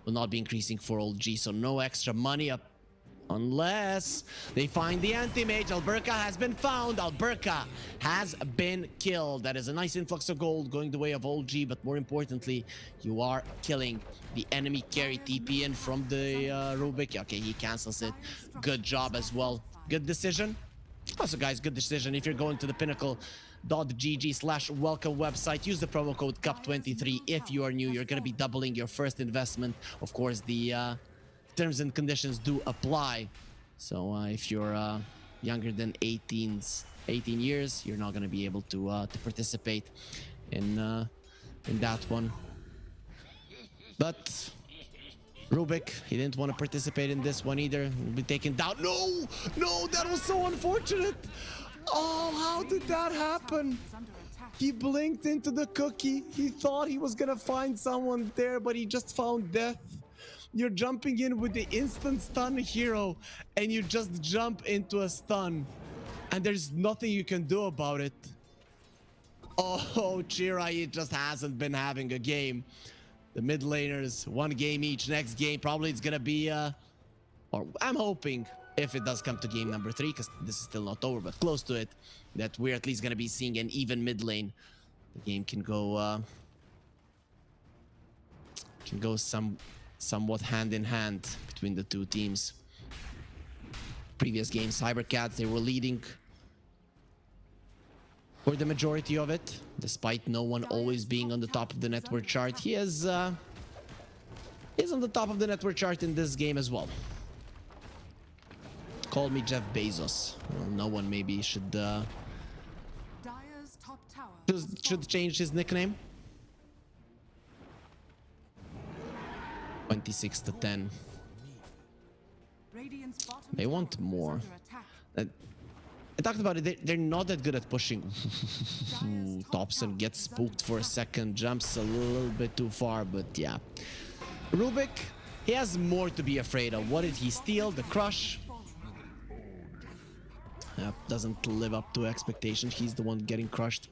Will not be increasing for old G, so no extra money up unless they find the anti-mage. Alberca has been found. Alberca has been killed. That is a nice influx of gold going the way of old G, but more importantly, you are killing the enemy carry. TP in from the Rubik. Okay, he cancels it. Good job as well. Good decision. Also, guys, good decision. If you're going to the Pinnacle.gg/welcome website, use the promo code CUP23. If you are new, you're going to be doubling your first investment. Of course, the terms and conditions do apply. So if you're younger than 18 years, you're not going to be able to participate in that one. But Rubik, he didn't want to participate in this one either. He'll be taken down. No, that was so unfortunate. Oh, how did that happen? He blinked into the cookie. He thought he was gonna find someone there, but he just found death. You're jumping in with the instant stun hero, and you just jump into a stun, and there's nothing you can do about it. Oh, Chira, he just hasn't been having a game. The mid laners, one game each. Next game, probably it's gonna be, or I'm hoping, if it does come to game number 3, because this is still not over, but close to it, that we're at least gonna be seeing an even mid lane. The game can go, somewhat hand in hand between the two teams. Previous game, Cybercats, they were leading for the majority of it, despite no one always being on the top of the network chart. He is on the top of the network chart in this game as well. Call me Jeff Bezos. Well, no one maybe should change his nickname. 26-10. They want more. I talked about it. They're not that good at pushing. Thompson gets spooked for a second, jumps a little bit too far, but yeah. Rubik, he has more to be afraid of. What did he steal? The crush. Doesn't live up to expectations. He's the one getting crushed.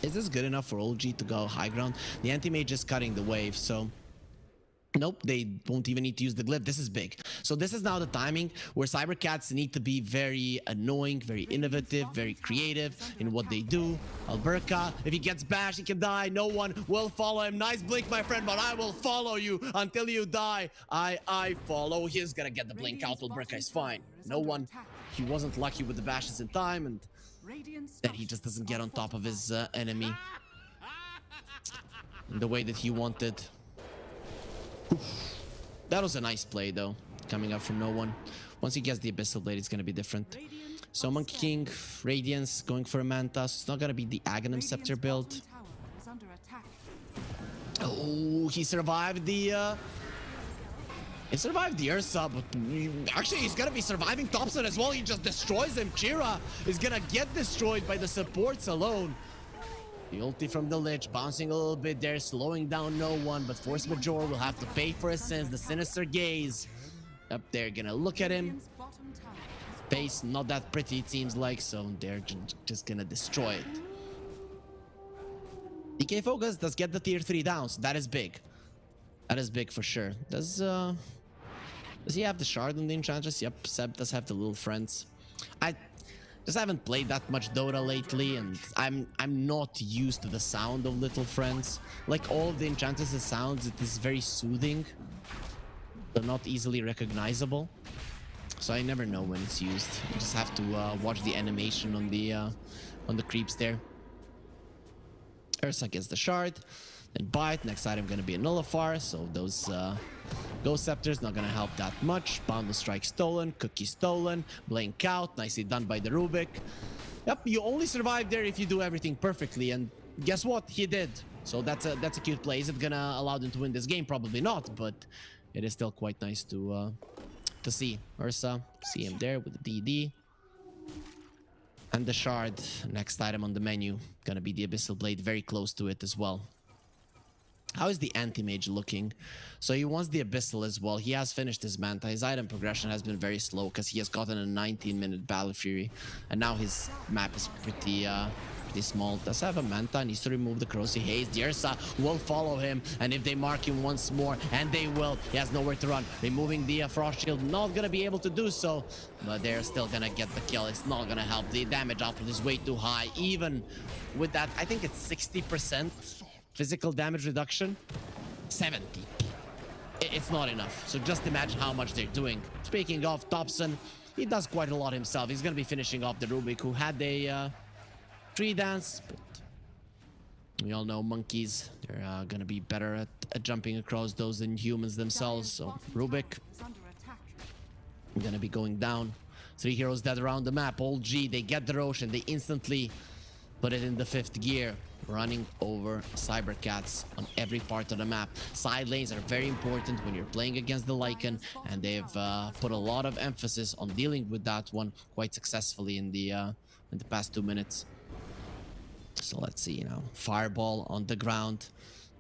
Is this good enough for OG to go high ground? The anti-mage is cutting the wave, so Nope, they won't even need to use the glyph. This is big. So this is now the timing where Cybercats need to be very annoying, very innovative, very creative in what they do. Alberca, if he gets bashed, he can die. No one will follow him. Nice blink, my friend, but I will follow you until you die. I follow. He's gonna get the blink out. Alberca is fine. No one. He wasn't lucky with the bashes in time, and then he just doesn't get on top of his enemy in the way that he wanted. That was a nice play though, coming up from no one. Once he gets the Abyssal Blade, it's gonna be different. So Monkey King, Radiance, going for a Manta. So it's not gonna be the Aghanim Scepter build. Oh, he survived the Ursa, but actually he's gonna be surviving Thompson as well. He just destroys him. Chira is gonna get destroyed by the supports alone. The ulti from the Lich, bouncing a little bit there, slowing down no one, but Force Major will have to pay for his sins. The Sinister Gaze up there, gonna look at him. Face not that pretty, it seems like, so they're just gonna destroy it. DK Focus does get the tier 3 down, so that is big. That is big for sure. Does he have the Shard on the Enchantress? Yep, Seb does have the little friends. I just haven't played that much Dota lately, and I'm not used to the sound of little friends. Like all of the Enchantress' sounds, it is very soothing. They're not easily recognizable, so I never know when it's used. You just have to watch the animation on the creeps there. Ursa gets the Shard, then Bite. Next item gonna be a Nullifier, so those Ghost Scepters not gonna help that much. Boundless Strike stolen, Cookie stolen, Blink out, nicely done by the Rubik. Yep, you only survive there if you do everything perfectly, and guess what? He did. So that's a cute play. Is it gonna allow them to win this game? Probably not, but it is still quite nice to see. Ursa, see him there with the DD. And the Shard, next item on the menu, gonna be the Abyssal Blade, very close to it as well. How is the Anti-Mage looking? So he wants the Abyssal as well. He has finished his Manta. His item progression has been very slow because he has gotten a 19-minute Battle Fury. And now his map is pretty small. Does have a Manta, needs to remove the Corrosive Haze. The Ursa will follow him, and if they mark him once more, and they will, he has nowhere to run. Removing the Frost Shield, not gonna be able to do so, but they're still gonna get the kill. It's not gonna help. The damage output is way too high. Even with that, I think it's 60% physical damage reduction. 70. It's not enough. So just imagine how much they're doing. Speaking of Thompson, he does quite a lot himself. He's gonna be finishing off the Rubik, who had a tree dance, but we all know monkeys, they're gonna be better at jumping across those than humans themselves. So Rubik gonna be going down. 3 heroes dead around the map. Old G, they get the Ro16, they instantly put it in the 5th gear, running over Cybercats on every part of the map. Side lanes are very important when you're playing against the Lycan, and they've put a lot of emphasis on dealing with that one quite successfully in the past 2 minutes. So let's see, Fireball on the ground.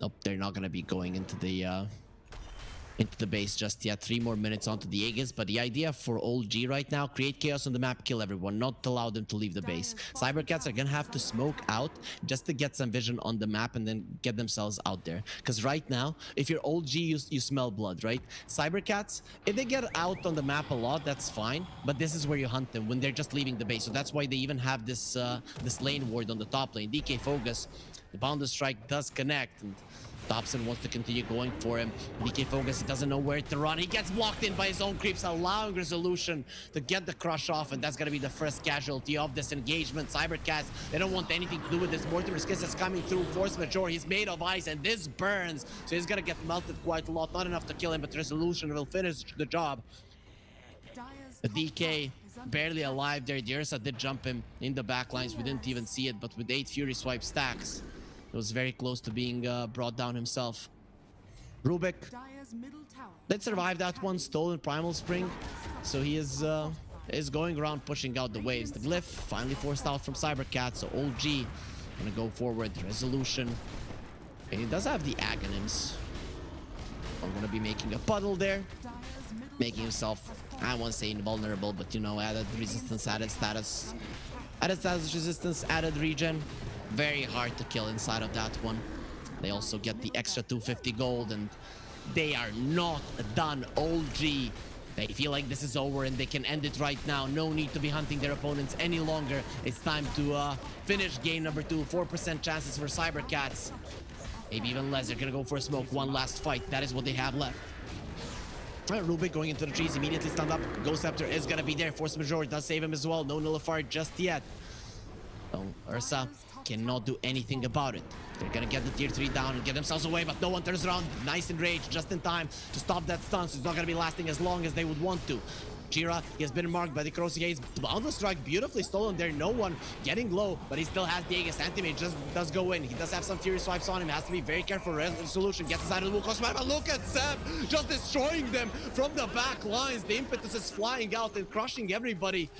Nope, they're not gonna be going into the base just yet. 3 more minutes onto the Aegis, but the idea for Old G right now, create chaos on the map, kill everyone, not allow them to leave the base. Cybercats are gonna have to smoke out just to get some vision on the map and then get themselves out there. Because right now, if you're Old G, you smell blood, right? Cybercats, if they get out on the map a lot, that's fine, but this is where you hunt them, when they're just leaving the base. So that's why they even have this lane ward on the top lane. DK Focus, the Boundless Strike does connect, and Thompson wants to continue going for him. DK Focus, he doesn't know where to run. He gets blocked in by his own creeps, allowing Resolution to get the crush off, and that's going to be the first casualty of this engagement. Cybercats, they don't want anything to do with this. Mortimer's Kiss is coming through. Force Major, he's made of ice, and this burns. So he's going to get melted quite a lot. Not enough to kill him, but Resolution will finish the job. The DK, barely alive there. The Ursa did jump him in the backlines. We didn't even see it, but with 8 Fury Swipe stacks, it was very close to being brought down himself. Rubik did survive that one. Stolen Primal Spring, so he is going around pushing out the waves. The Glyph finally forced out from Cybercat, so Old G gonna go forward. Resolution, and he does have the Aghanims. I'm gonna be making a puddle there, making himself, I won't say invulnerable, but added resistance, added status resistance, added regen. Very hard to kill inside of that one. They also get the extra 250 gold, and they are not done. OG, they feel like this is over and they can end it right now. No need to be hunting their opponents any longer. It's time to finish game number 2. 4% chances for Cybercats. Maybe even less. They're gonna go for a smoke. One last fight. That is what they have left. All right, Rubik going into the trees, immediately stand up. Ghost Scepter is gonna be there. Force Majeure does save him as well. No Nullifier just yet. So Ursa cannot do anything about it. They're gonna get the tier 3 down and get themselves away, but no one turns around. Nice enraged, just in time to stop that stun, so it's not gonna be lasting as long as they would want to. Jira, he has been marked by the Corrosive Haze. Boundless Strike, beautifully stolen there. No one getting low, but he still has the Aegis. Anti-Mage just does go in. He does have some Fury Swipes on him. Has to be very careful. Resolution gets inside of the Wukong. But look at Seb just destroying them from the back lines. The impetus is flying out and crushing everybody.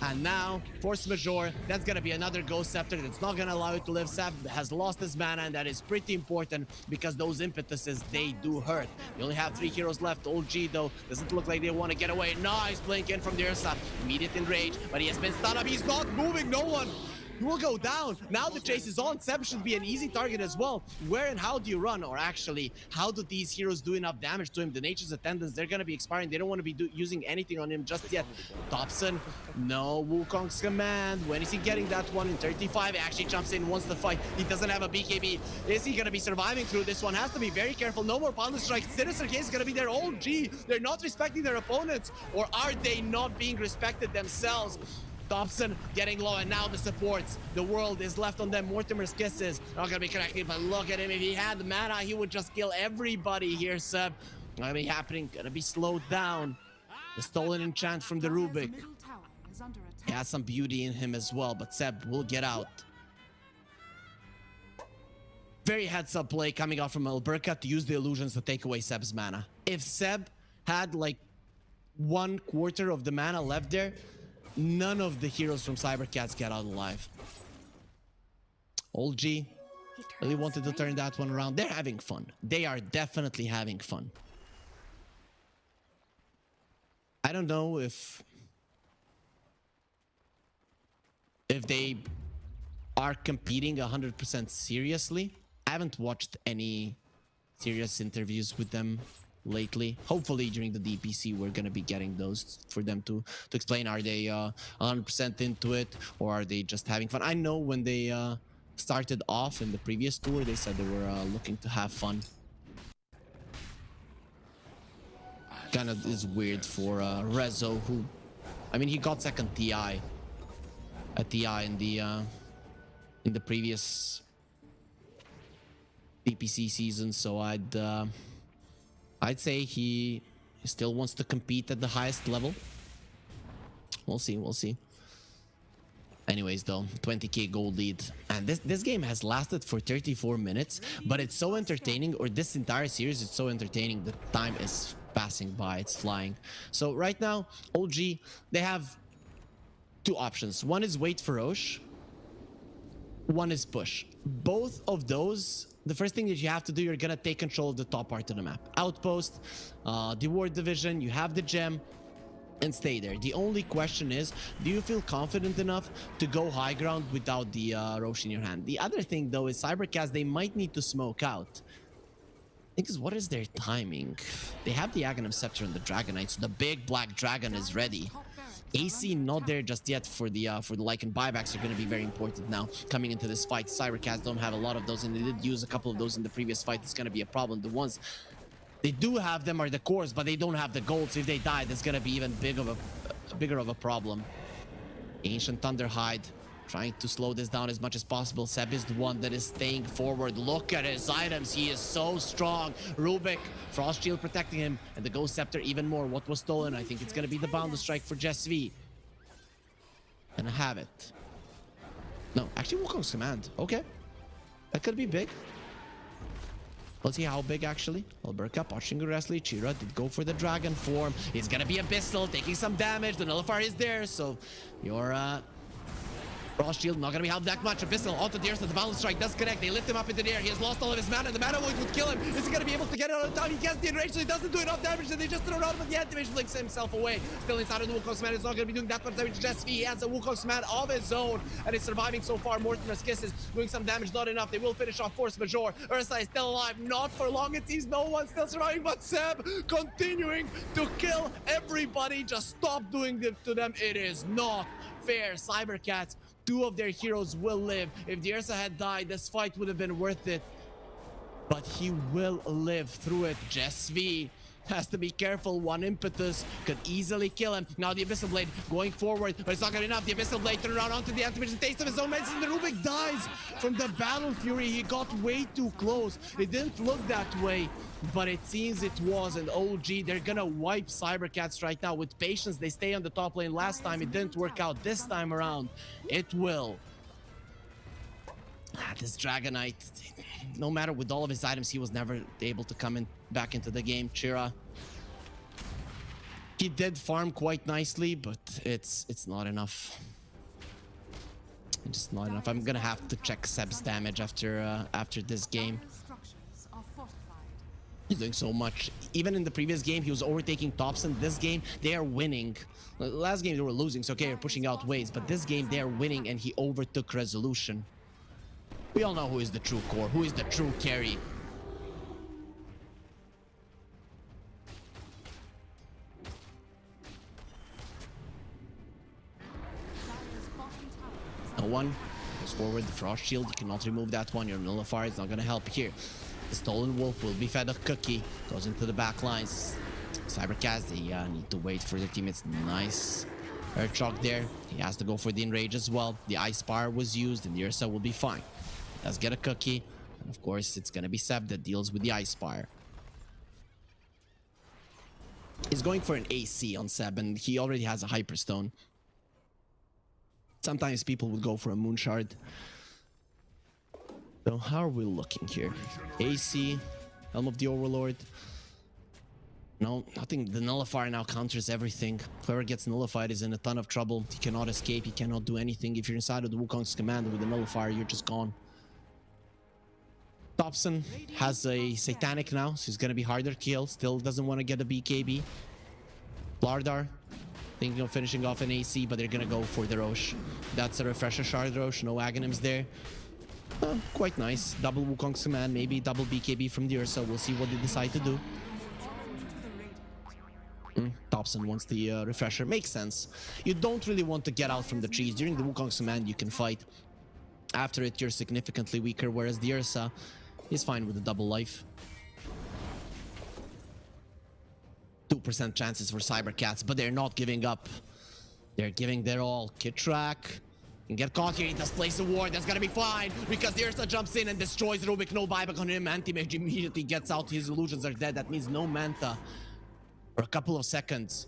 And now, Force Majeure, that's gonna be another Ghost Scepter that's not gonna allow it to live. Seb has lost his mana, and that is pretty important because those impetuses, they do hurt. We only have 3 heroes left. OG, though, doesn't look like they want to get away. Nice blink in from the Ursa. Immediate enrage, but he has been stunned up. He's not moving. No one. He will go down. Now the chase is on. Seb should be an easy target as well. Where and how do you run? Or actually, how do these heroes do enough damage to him? The Nature's Attendants, they're going to be expiring. They don't want to be using anything on him just yet. Thompson, no Wukong's command. When is he getting that one? In 35, he actually jumps in, wants the fight. He doesn't have a BKB. Is he going to be surviving through this one? Has to be very careful. No more Boundless Strike. Sinister Case is going to be there. Oh, gee. They're not respecting their opponents. Or are they not being respected themselves? Thompson getting low, and now the supports. The world is left on them. Mortimer's Kisses not gonna be connected, but look at him. If he had the mana, he would just kill everybody here, Seb. Gonna be happening, gonna be slowed down. The stolen enchant from the Rubik. He has some beauty in him as well, but Seb will get out. Very heads-up play coming out from Alberca to use the illusions to take away Seb's mana. If Seb had like 1/4 of the mana left there, none of the heroes from Cybercats get out alive. Old G really wanted to turn that one around. They're having fun. They are definitely having fun. I don't know if they are competing 100% seriously. I haven't watched any serious interviews with them lately. Hopefully during the DPC we're gonna be getting those for them to explain, are they 100% into it, or are they just having fun. I know when they started off in the previous tour, they said they were looking to have fun. Kind of is weird for Rezo, who, I mean, he got second TI at TI in the previous DPC season, so I'd say he still wants to compete at the highest level. We'll see, we'll see. Anyways, though, 20k gold lead. And this game has lasted for 34 minutes, but it's so entertaining, or this entire series is so entertaining, the time is passing by, it's flying. So right now, OG, they have 2 options. One is wait for Roche. One is push. Both of those, the first thing that you have to do, you're gonna take control of the top part of the map. Outpost, the ward division, you have the gem, and stay there. The only question is, do you feel confident enough to go high ground without the Roche in your hand? The other thing, though, is Cybercats, they might need to smoke out. Because what is their timing? They have the Aghanim Scepter and the Dragonite, so the big black dragon is ready. AC not there just yet for the Lycan buybacks are going to be very important now coming into this fight. Cybercats don't have a lot of those, and they did use a couple of those in the previous fight. It's going to be a problem. The ones they do have them are the cores, but they don't have the gold, so if they die, that's going to be even bigger of a problem. Ancient Thunderhide trying to slow this down as much as possible. Seb is the one that is staying forward. Look at his items. He is so strong. Rubik, Frost Shield protecting him, and the Ghost Scepter even more. What was stolen? I think it's going to be the Boundless Strike for Jess V. Gonna have it. No, actually Wukong's command. Okay. That could be big. Let's see how big actually. Alberca watching aggressively. Chira did go for the dragon form. He's gonna be Abyssal, taking some damage. The Nullifier is there, so your Frost Shield not gonna be helped that much. Abyssal onto the earth, the balance strike does connect. They lift him up into the air. He has lost all of his mana. The mana void would kill him. Is he gonna be able to get it on time? He gets the enrage, so he doesn't do enough damage. And they just throw it out, but the Intermission blinks himself away. Still inside of the Wukong's man. He's not gonna be doing that much damage to Jess V. He has a Wukong's man of his own, and is surviving so far. Mortimer's Kisses doing some damage, not enough. They will finish off Force Majeure. Ursa is still alive, not for long. It seems no one's still surviving, but Seb continuing to kill everybody. Just stop doing it to them. It is not fair. Cybercats, 2 of their heroes will live. If the Ursa had died, this fight would have been worth it. But he will live through it. Jess V has to be careful. One impetus could easily kill him. Now the Abyssal Blade going forward, but it's not gonna be enough. The Abyssal Blade turn around onto the Intermission. Taste of his own medicine. The Rubik dies from the Battle Fury. He got way too close. It didn't look that way, but it seems it was. And OG, they're gonna wipe Cybercats right now. With patience, they stay on the top lane. Last time it didn't work out. This time around, it will. This Dragonite, no matter with all of his items, he was never able to come in back into the game. Chira, he did farm quite nicely, but it's not enough. It's not enough. I'm gonna have to check Seb's damage after this game. Dire structures are fortified. He's doing so much. Even in the previous game, he was overtaking Thompson. This game, they are winning. Last game, they were losing, so okay, they're pushing out waves. But this game, they are winning, and he overtook Resolution. We all know who is the true core, who is the true carry. Dire's bottom tower is No one goes forward. The Frost Shield, you cannot remove that one. Your Nullifier is not going to help here. The Stolen Wolf will be fed a cookie. Goes into the back lines. Cybercats, they need to wait for their teammates. Nice Earth Shock there. He has to go for the Enrage as well. The Ice Spire was used, and the Ursa will be fine. Does get a cookie, and of course it's gonna be Seb that deals with the Ice Spire. He's going for an AC on Seb, and he already has a Hyperstone. Sometimes people would go for a Moon Shard. So how are we looking here? AC, Helm of the Overlord. No, nothing. The Nullifier now counters everything. Whoever gets nullified is in a ton of trouble. He cannot escape, he cannot do anything. If you're inside of the Wukong's command with the Nullifier, you're just gone. Thompson has a Satanic now, so he's gonna be harder to kill. Still doesn't want to get a BKB. Lardar thinking of finishing off an AC, but they're gonna go for the Roche. That's a Refresher Shard Roche, no Aghanims there. Quite nice. Double Wukong's command, maybe double BKB from the Ursa. We'll see what they decide to do. Thompson wants the Refresher. Makes sense. You don't really want to get out from the trees. During the Wukong's command, you can fight. After it, you're significantly weaker, whereas the Ursa is fine with the double life. 2% chances for Cybercats, but they're not giving up. They're giving their all. Kitrak can get caught here. He does place a ward. That's gonna be fine because the Ursa jumps in and destroys Rubik. No buyback on him. Anti-Mage immediately gets out. His illusions are dead. That means no Manta for a couple of seconds.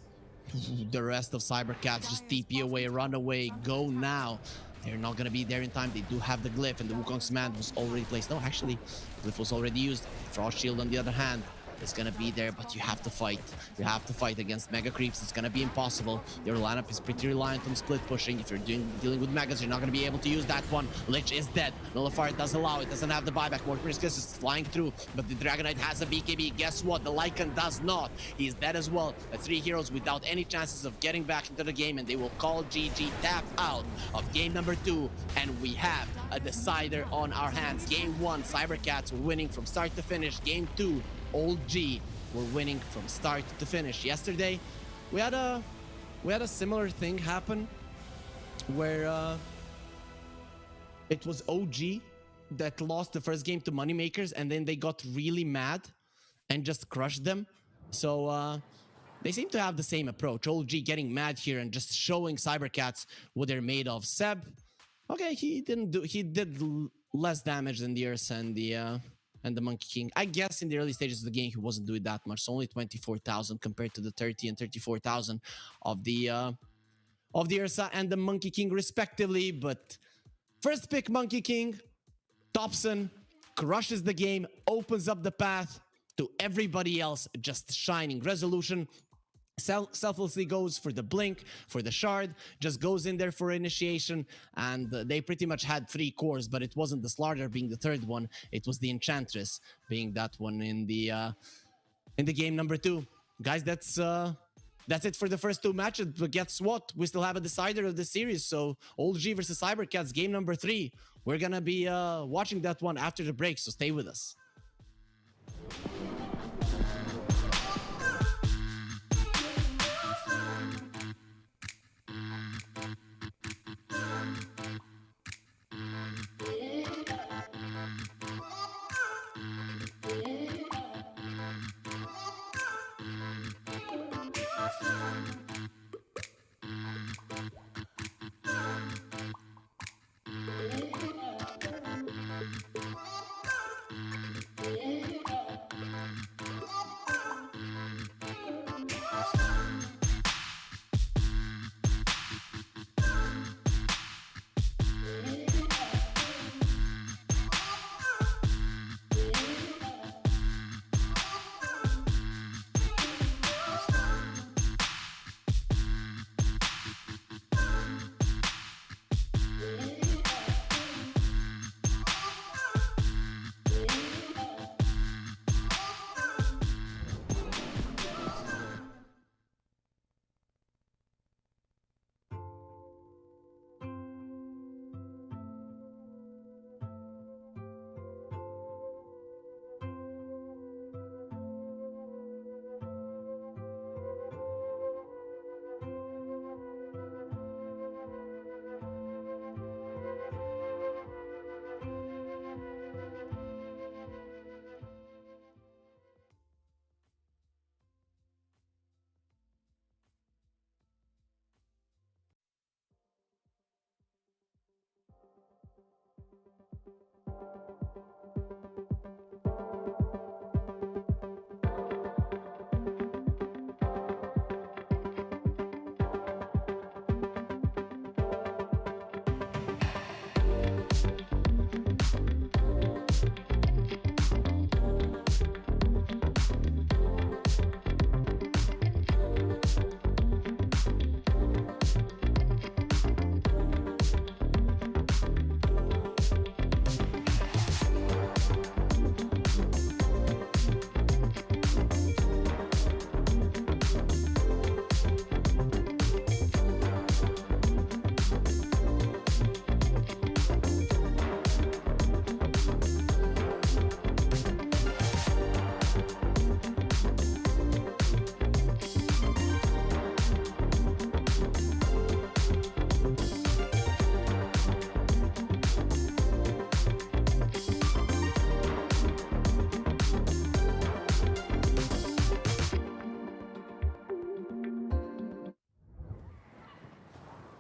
The rest of Cybercats just TP away, run away, go now. They're not gonna be there in time. They do have the glyph, and the Wukong's command was already placed. No, actually, glyph was already used. Frost Shield, on the other hand, is gonna be there, but you have to fight. You have to fight against Mega Creeps. It's gonna be impossible. Your lineup is pretty reliant on split pushing. If you're dealing with Megas, you're not gonna be able to use that one. Lich is dead. Nullifier does allow it. Doesn't have the buyback. Mortimer's Kiss is flying through, but the Dragonite has a BKB. Guess what? The Lycan does not. He's dead as well. The 3 heroes without any chances of getting back into the game, and they will call GG tap out of game number 2, and we have a decider on our hands. Game 1, Cybercats were winning from start to finish. Game 2, Old G were winning from start to finish. Yesterday, we had a similar thing happen where it was OG that lost the first game to Moneymakers, and then they got really mad and just crushed them. So they seem to have the same approach. OG getting mad here and just showing Cybercats what they're made of. Seb, okay, he did less damage than the Ursa and the Monkey King. I guess in the early stages of the game he wasn't doing that much. So only 24,000 compared to the 30 and 34,000 of the Ursa and the Monkey King respectively. But first pick Monkey King, Thompson crushes the game, opens up the path to everybody else just shining. Resolution selflessly goes for the blink, for the shard, just goes in there for initiation, and they pretty much had 3 cores, but it wasn't the Slaughter being the 3rd one, it was the Enchantress being that one in the game number 2. Guys, that's it for the first 2 matches, but guess what? We still have a decider of the series, so Old G versus Cybercats, game number 3. We're gonna be watching that one after the break, so stay with us.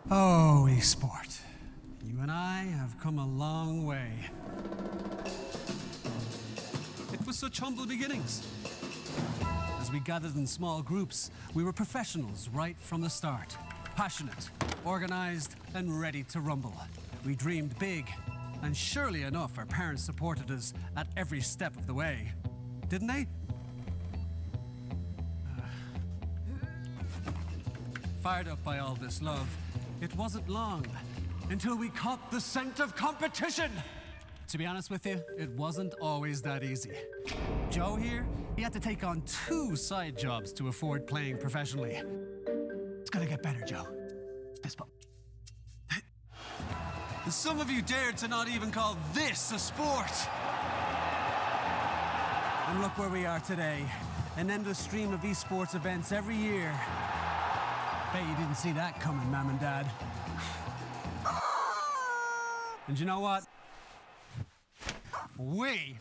Oh, esport. You and I have come a long way. It was such humble beginnings. As we gathered in small groups, we were professionals right from the start. Passionate, organized, and ready to rumble. We dreamed big, and surely enough, our parents supported us at every step of the way. Didn't they? Fired up by all this love, it wasn't long until we caught the scent of competition. To be honest with you, it wasn't always that easy. Joe here, he had to take on 2 side jobs to afford playing professionally. It's gonna get better, Joe. Some of you dared to not even call this a sport. And look where we are today. An endless stream of esports events every year. Bet you didn't see that coming, Mom and Dad. And you know what? We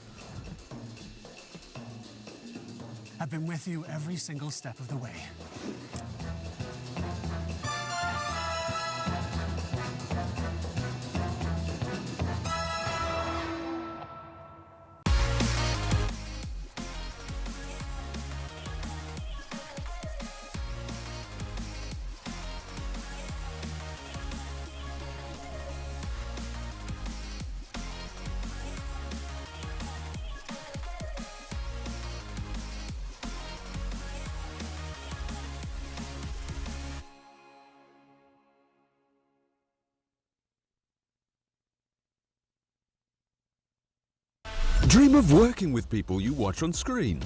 have been with you every single step of the way. Dream of working with people you watch on screen.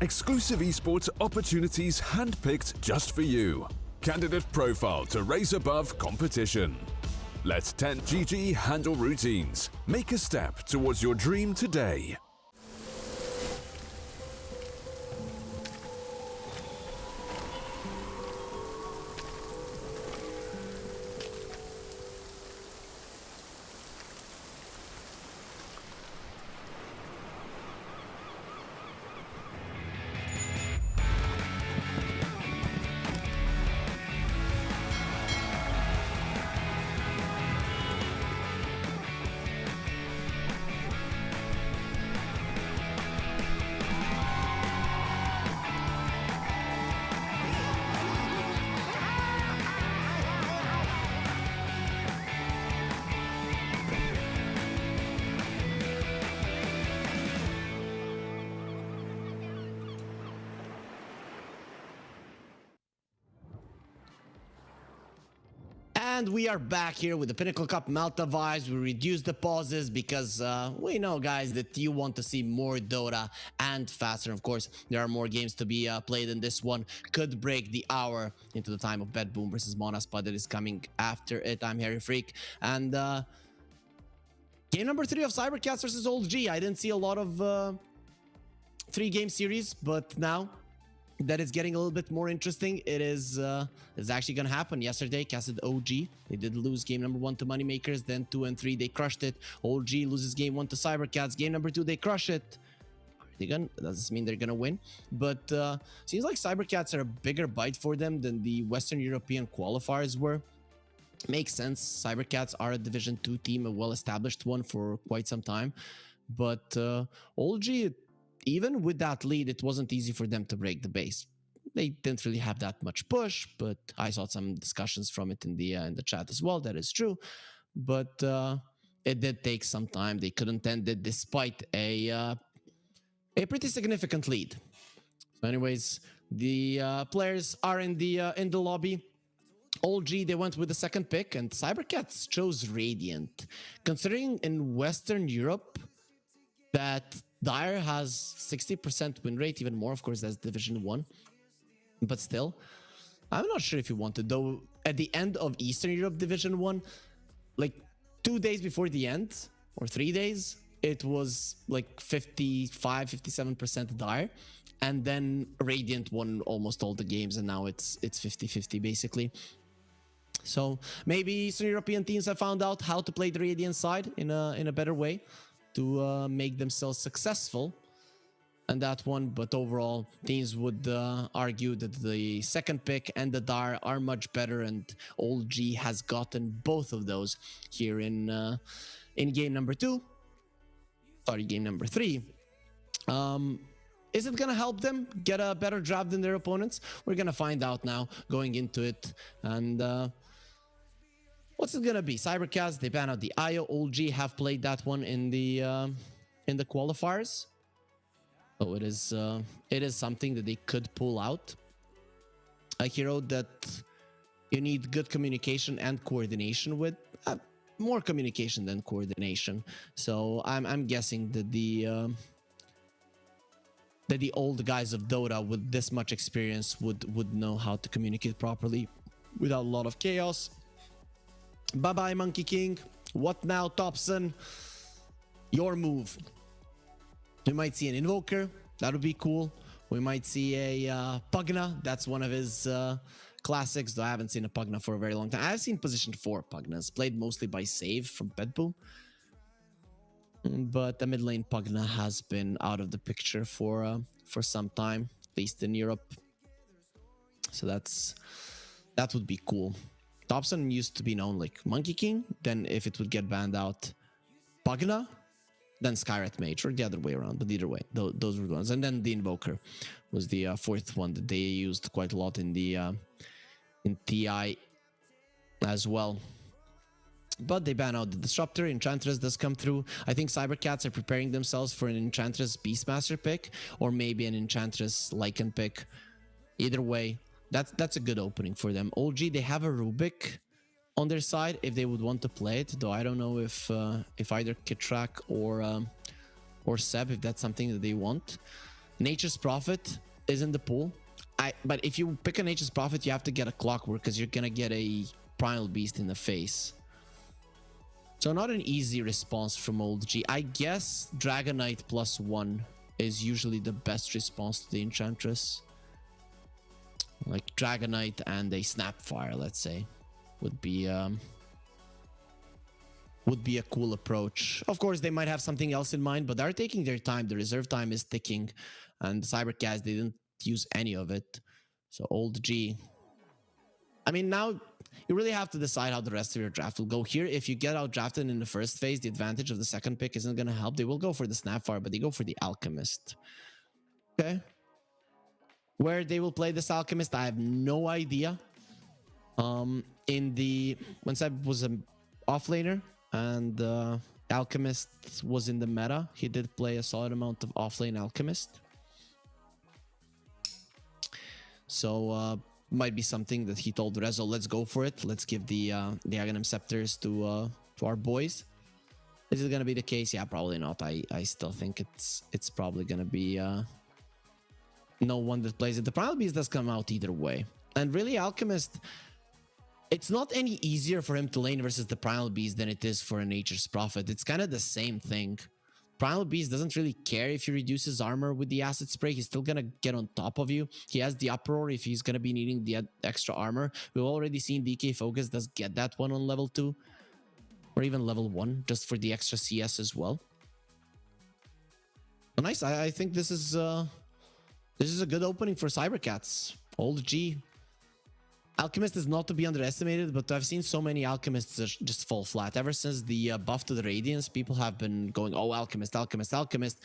Exclusive esports opportunities handpicked just for you. Candidate profile to raise above competition. Let 10GG handle routines. Make a step towards your dream today. And we are back here with the Pinnacle Cup Malta vibes. We reduced the pauses because we know, guys, that you want to see more Dota and faster. Of course, there are more games to be played in this one. Could break the hour into the time of Bed Boom versus Monaspot that is coming after it. I'm Harry Freak. And game number 3 of Cybercats versus Old G. I didn't see a lot of 3-game series, but now that it's getting a little bit more interesting, it's actually gonna happen. Yesterday, casted OG. They did lose game number 1 to Moneymakers, then 2 and 3 they crushed it. OG loses game 1 to Cybercats. Game number 2 they crush it. Does this mean they're gonna win? But seems like Cybercats are a bigger bite for them than the Western European qualifiers were. Makes sense. Cybercats are a Division 2 team, a well-established one for quite some time. But OG, even with that lead, it wasn't easy for them to break the base. They didn't really have that much push, but I saw some discussions from it in the chat as well. That is true, but it did take some time. They couldn't end it despite a pretty significant lead. So, anyways, the players are in the lobby. OG, they went with the second pick, and Cybercats chose Radiant. Considering in Western Europe that Dire has 60% win rate, even more, of course, that's Division 1. But still, I'm not sure if you want it, though. At the end of Eastern Europe Division 1, like 2 days before the end, or 3 days, it was like 55-57% Dire. And then Radiant won almost all the games, and now it's 50-50 basically. So maybe Eastern European teams have found out how to play the Radiant side in a better way to make themselves successful and that one. But overall, teams would argue that the second pick and the Dire are much better, and Old G has gotten both of those here in game number 2. Sorry, game number 3. Is it gonna help them get a better draft than their opponents? We're gonna find out now going into it. And what's it gonna be? Cybercats, they ban out the IO. Old G have played that one in the qualifiers. So it is something that they could pull out. A hero that you need good communication and coordination with. More communication than coordination. So I'm guessing that the old guys of Dota with this much experience would know how to communicate properly without a lot of chaos. Bye-bye, Monkey King. What now, Thompson? Your move. We might see an Invoker. That would be cool. We might see a Pugna. That's one of his classics, though I haven't seen a Pugna for a very long time. I've seen Position 4 Pugnas, played mostly by Save from Bedboom. But the mid lane Pugna has been out of the picture for some time, at least in Europe. So that would be cool. Thompson used to be known like Monkey King. Then if it would get banned out, Pugna, then Skyrat Mage, or the other way around. But either way, those were the ones. And then the Invoker was the fourth one that they used quite a lot in TI as well. But they ban out the Disruptor. Enchantress does come through. I think Cybercats are preparing themselves for an Enchantress Beastmaster pick, or maybe an Enchantress Lycan pick. Either way, that's a good opening for them. OG, they have a Rubik on their side if they would want to play it, though I don't know if either Kitrak or or Seb if that's something that they want. Nature's Prophet is in the pool. But if you pick a Nature's Prophet, you have to get a Clockwork because you're gonna get a Primal Beast in the face. So not an easy response from Old G. I guess Dragonite +1 is usually the best response to the Enchantress. Like Dragonite and a Snapfire, let's say, would be a cool approach. Of course, they might have something else in mind, but they're taking their time. The reserve time is ticking, and the Cybercats, they didn't use any of it. So Old G. I mean, now you really have to decide how the rest of your draft will go here. If you get out drafted in the first phase, the advantage of the second pick isn't going to help. They will go for the Snapfire, but they go for the Alchemist. Okay. Where they will play this Alchemist, I have no idea. When Seb was an offlaner and Alchemist was in the meta, he did play a solid amount of offlane Alchemist. So might be something that he told Rezo, let's go for it. Let's give the Aghanim Scepters to our boys. Is it gonna be the case? Yeah, probably not. I still think it's probably gonna be no one that plays it. The Primal Beast does come out either way. And really, Alchemist, it's not any easier for him to lane versus the Primal Beast than it is for a Nature's Prophet. It's kind of the same thing. Primal Beast doesn't really care if you reduce his armor with the Acid Spray. He's still gonna get on top of you. He has the Uproar if he's gonna be needing the extra armor. We've already seen DK Focus does get that one on level 2. Or even level 1, just for the extra CS as well. Oh, nice. I think this is a good opening for Cybercats. Old G. Alchemist is not to be underestimated, but I've seen so many Alchemists just fall flat. Ever since the buff to the Radiance, people have been going, oh, Alchemist, Alchemist, Alchemist.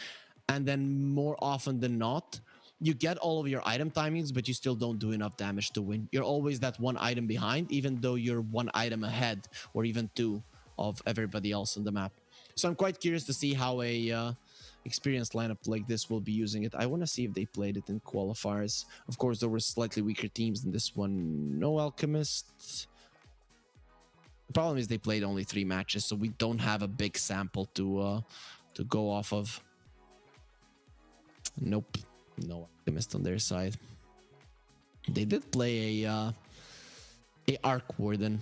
And then more often than not, you get all of your item timings, but you still don't do enough damage to win. You're always that one item behind, even though you're one item ahead, or even 2 of everybody else on the map. So I'm quite curious to see how a experienced lineup like this will be using it. I want to see if they played it in qualifiers. Of course, there were slightly weaker teams than this one. No Alchemists. The problem is they played only 3 matches, so we don't have a big sample to go off of. Nope, no Alchemist on their side. They did play a Arc Warden.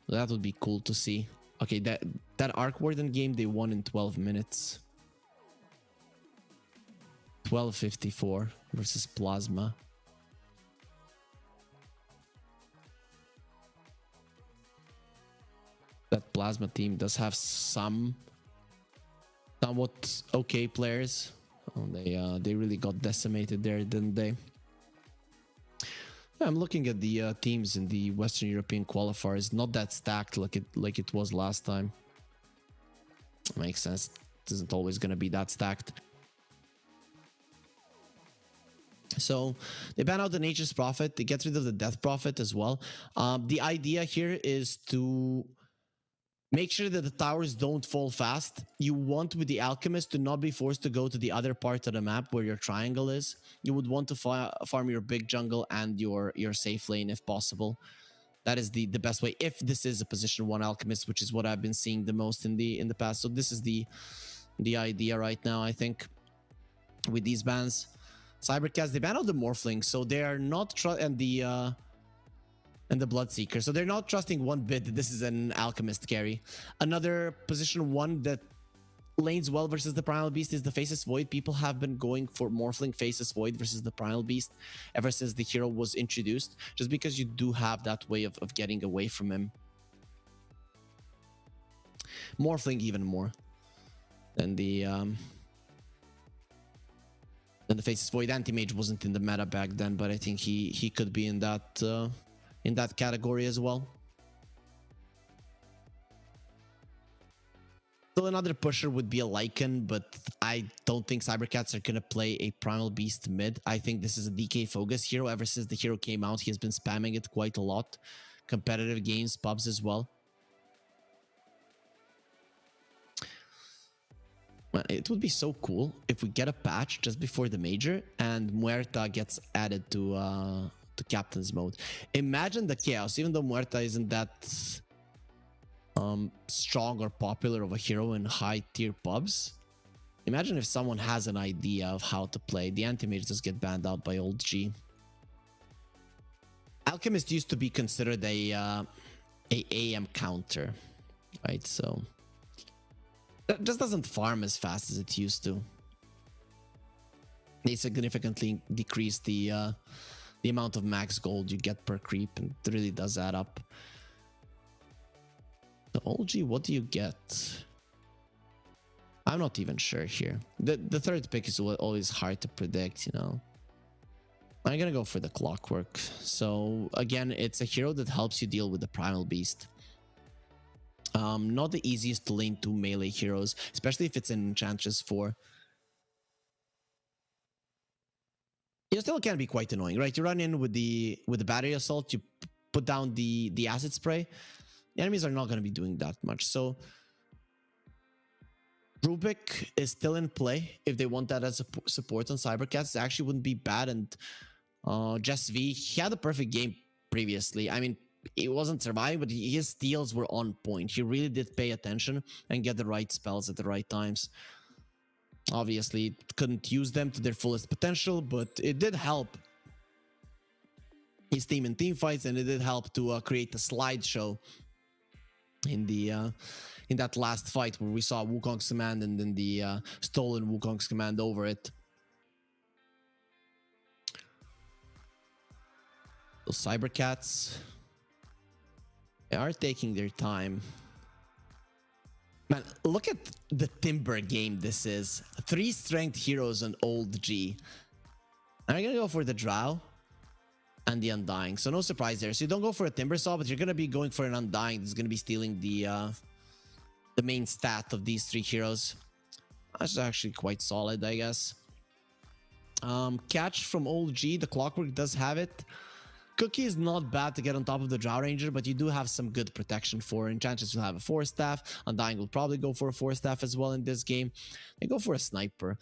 That would be cool to see. Okay, that Arc Warden game they won in 12 minutes. 12:54 versus Plasma. That Plasma team does have some somewhat okay players. Oh, they really got decimated there, didn't they? Yeah, I'm looking at the teams in the Western European qualifiers. Not that stacked like it was last time. Makes sense. It isn't always gonna be that stacked. So they ban out the Nature's Prophet. They get rid of the Death Prophet as well. The idea here is to make sure that the towers don't fall fast. You want with the Alchemist to not be forced to go to the other part of the map where your triangle is. You would want to farm your big jungle and your safe lane if possible. That is the best way if this is a position 1 Alchemist, which is what I've been seeing the most in the past. So this is the idea right now, I think, with these bans. Cybercats, they ban out the Morphling, so they are not and the Bloodseeker, so they're not trusting one bit that this is an Alchemist carry. Another position 1 that lanes well versus the Primal Beast is the Faceless Void. People have been going for Morphling Faceless Void versus the Primal Beast ever since the hero was introduced, just because you do have that way of getting away from him. Morphling even more than the Faceless Void. Anti-Mage wasn't in the meta back then, but I think he could be in that category as well. So another pusher would be a Lycan, but I don't think Cybercats are going to play a Primal Beast mid. I think this is a DK Focus hero. Ever since the hero came out, he has been spamming it quite a lot. Competitive games, pubs as well. It would be so cool if we get a patch just before the major and Muerta gets added to Captain's mode. Imagine the chaos, even though Muerta isn't that strong or popular of a hero in high tier pubs. Imagine if someone has an idea of how to play. The anti-mage just get banned out by old G. Alchemist used to be considered a AM counter, right? So that just doesn't farm as fast as it used to. They significantly decrease the amount of max gold you get per creep, and it really does add up. The OG, what do you get? I'm not even sure here. The third pick is always hard to predict, you know. I'm gonna go for the Clockwork. So again, it's a hero that helps you deal with the Primal Beast. Not the easiest to lane to melee heroes, especially if it's an Enchantress 4. You still can be quite annoying, right? You run in with the battery assault, you put down the acid spray. The enemies are not going to be doing that much. So Rubik is still in play if they want that as a support on Cybercats. It actually wouldn't be bad. And Jess V, he had a perfect game previously. I mean, he wasn't surviving, but his steals were on point. He really did pay attention and get the right spells at the right times. Obviously, couldn't use them to their fullest potential, but it did help his team in team fights, and it did help to create a slideshow in that last fight where we saw Wukong's command and then the stolen Wukong's command over it. So Cybercats, they are taking their time. Man, look at the Timber game this is. 3 strength heroes on old G. I'm gonna go for the Drow and the Undying. So no surprise there. So you don't go for a Timber Saw, but you're gonna be going for an Undying that's gonna be stealing the main stat of these 3 heroes. That's actually quite solid, I guess. Catch from old G, the Clockwork does have it. Cookie is not bad to get on top of the Drow Ranger, but you do have some good protection for Enchantress will have a 4-staff. Undying will probably go for a 4-staff as well in this game. They go for a Sniper.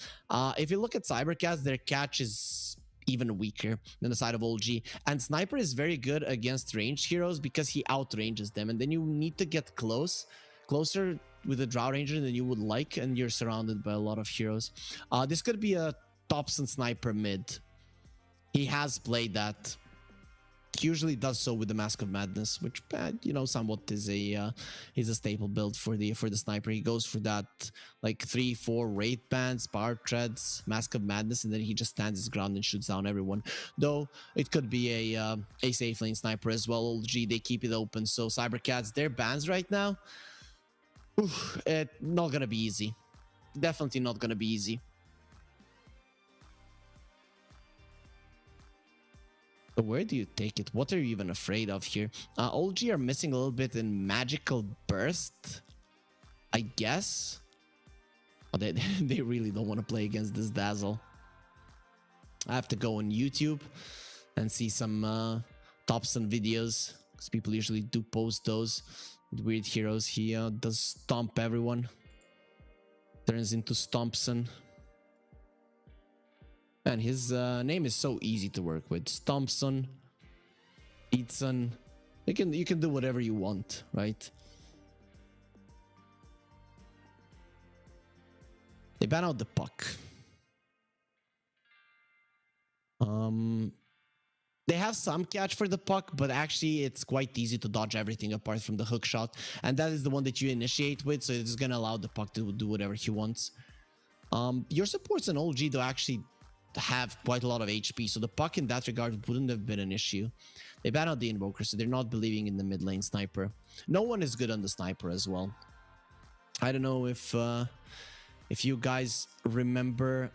If you look at Cybercats, their catch is even weaker than the side of old G. And Sniper is very good against ranged heroes because he outranges them. And then you need to get closer with the Drow Ranger than you would like, and you're surrounded by a lot of heroes. This could be a Thompson Sniper mid. He has played that. He usually does so with the Mask of Madness, which you know somewhat is a staple build for the sniper. He goes for that like 3-4 Wraith Bands, Power Treads, Mask of Madness, and then he just stands his ground and shoots down everyone. Though it could be a safe lane sniper as well. Old G, they keep it open. So Cybercats, their bans right now, not gonna be easy. Definitely not gonna be easy. So where do you take it? What are you even afraid of here? Old G are missing a little bit in Magical Burst, I guess. Oh, they really don't want to play against this Dazzle. I have to go on YouTube and see some Thompson videos, because people usually do post those with weird heroes. He does stomp everyone. Turns into Stompson. And his name is so easy to work with. Stompson, Eatson. You can do whatever you want, right? They ban out the puck. They have some catch for the puck, but actually it's quite easy to dodge everything apart from the hook shot. And that is the one that you initiate with, so it's gonna allow the puck to do whatever he wants. Your supports in OG though actually have quite a lot of HP, so the puck in that regard wouldn't have been an issue. They ban out the Invoker, so they're not believing in the mid lane sniper. No one is good on the sniper as well. I don't know if you guys remember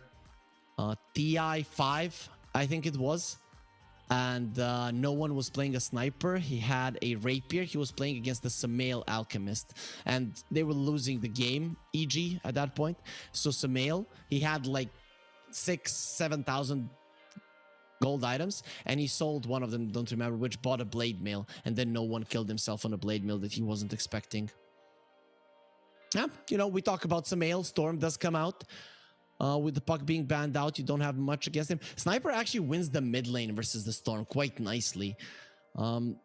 TI5, I think it was, and no one was playing a sniper. He had a rapier. He was playing against the Samael Alchemist, and they were losing the game, EG, at that point. So Samael, he had like 6,000-7,000 gold items, and he sold one of them, don't remember which, bought a blade mail, and then no one killed himself on a blade mail that he wasn't expecting. Yeah, you know, we talk about Samael. Storm does come out. With the puck being banned out, you don't have much against him. Sniper actually wins the mid lane versus the Storm quite nicely.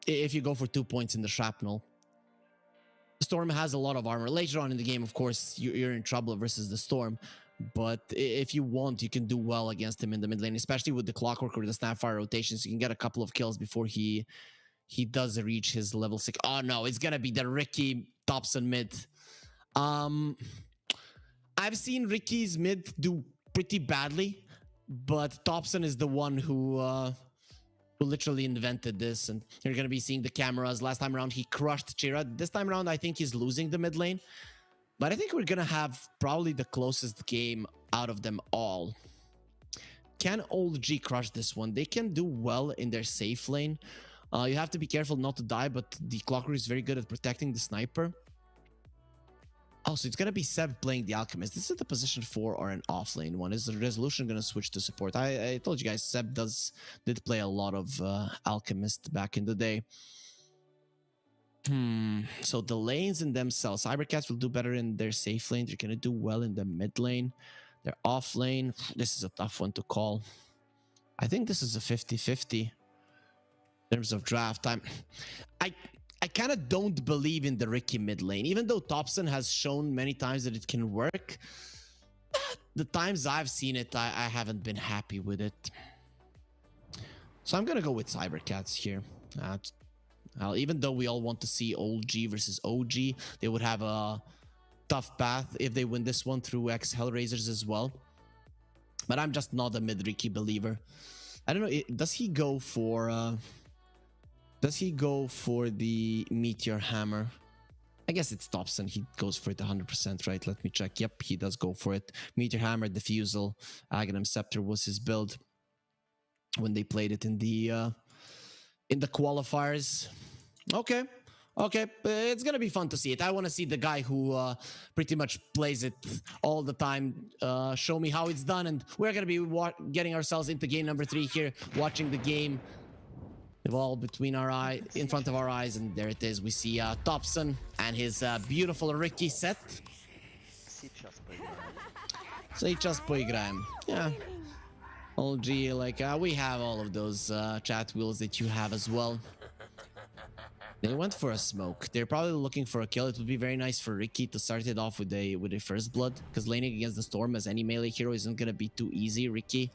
If you go for 2 points in the Shrapnel. Storm has a lot of armor. Later on in the game, of course, you're in trouble versus the Storm. But if you want, you can do well against him in the mid lane, especially with the clockwork or the snapfire rotations. You can get a couple of kills before he does reach his level 6. Oh no, it's gonna be the Ricky Thompson mid. I've seen Ricky's mid do pretty badly, but Thompson is the one who literally invented this, and you're gonna be seeing the cameras. Last time around, he crushed Chira. This time around, I think he's losing the mid lane, but I think we're gonna have probably the closest game out of them all. Can Old G crush this one? They can do well in their safe lane. You have to be careful not to die, but the Clockwork is very good at protecting the sniper. Oh, so it's going to be Seb playing the Alchemist. This is the position 4 or an offlane one. Is the Resolution going to switch to support? I told you guys, Seb did play a lot of Alchemist back in the day. So the lanes in themselves. Cybercats will do better in their safe lane. They're going to do well in the mid lane. Their off lane, this is a tough one to call. I think this is a 50-50 in terms of draft time. I kind of don't believe in the Ricky mid lane, even though Thompson has shown many times that it can work. The times I've seen it, I haven't been happy with it. So I'm gonna go with Cybercats here. Even though we all want to see old G versus OG, they would have a tough path if they win this one through X Hellraisers as well. But I'm just not a mid Ricky believer. I don't know. Does he go for? Does he go for the Meteor Hammer? I guess it's Thompson. He goes for it 100%, right? Let me check. Yep, he does go for it. Meteor Hammer, Diffusal, Aghanim Scepter was his build when they played it in the qualifiers. Okay, it's gonna be fun to see it. I want to see the guy who pretty much plays it all the time show me how it's done, and we're gonna be getting ourselves into game number 3 here, watching the game evolve between our eye, in front of our eyes, and there it is. We see Thompson and his beautiful Ricky set. Сейчас поиграем. Yeah. OG, like we have all of those chat wheels that you have as well. They went for a smoke. They're probably looking for a kill. It would be very nice for Ricky to start it off with a first blood, because laning against the Storm as any melee hero isn't gonna be too easy. Ricky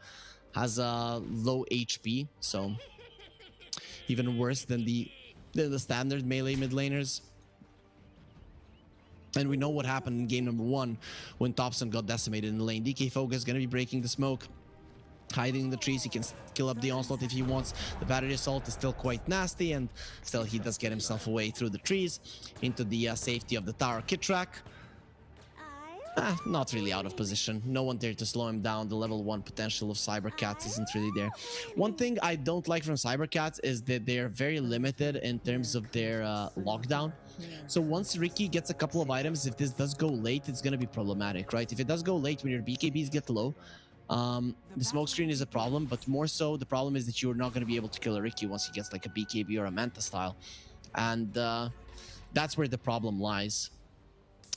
has a low HP, so even worse than the standard melee mid laners. And we know what happened in game number 1 when Thompson got decimated in the lane. DK Focus is gonna be breaking the smoke, hiding in the trees. He can kill up the onslaught if he wants. The battery assault is still quite nasty, and still he does get himself away through the trees into the safety of the tower kit track. Not really out of position. No one there to slow him down. The level 1 potential of Cybercats isn't really there. One thing I don't like from Cybercats is that they're very limited in terms of their lockdown. So once Ricky gets a couple of items, if this does go late, it's going to be problematic, right? If it does go late when your BKBs get low, the smoke screen is a problem, but more so the problem is that you're not going to be able to kill a Ricky once he gets like a BKB or a Manta style. And that's where the problem lies.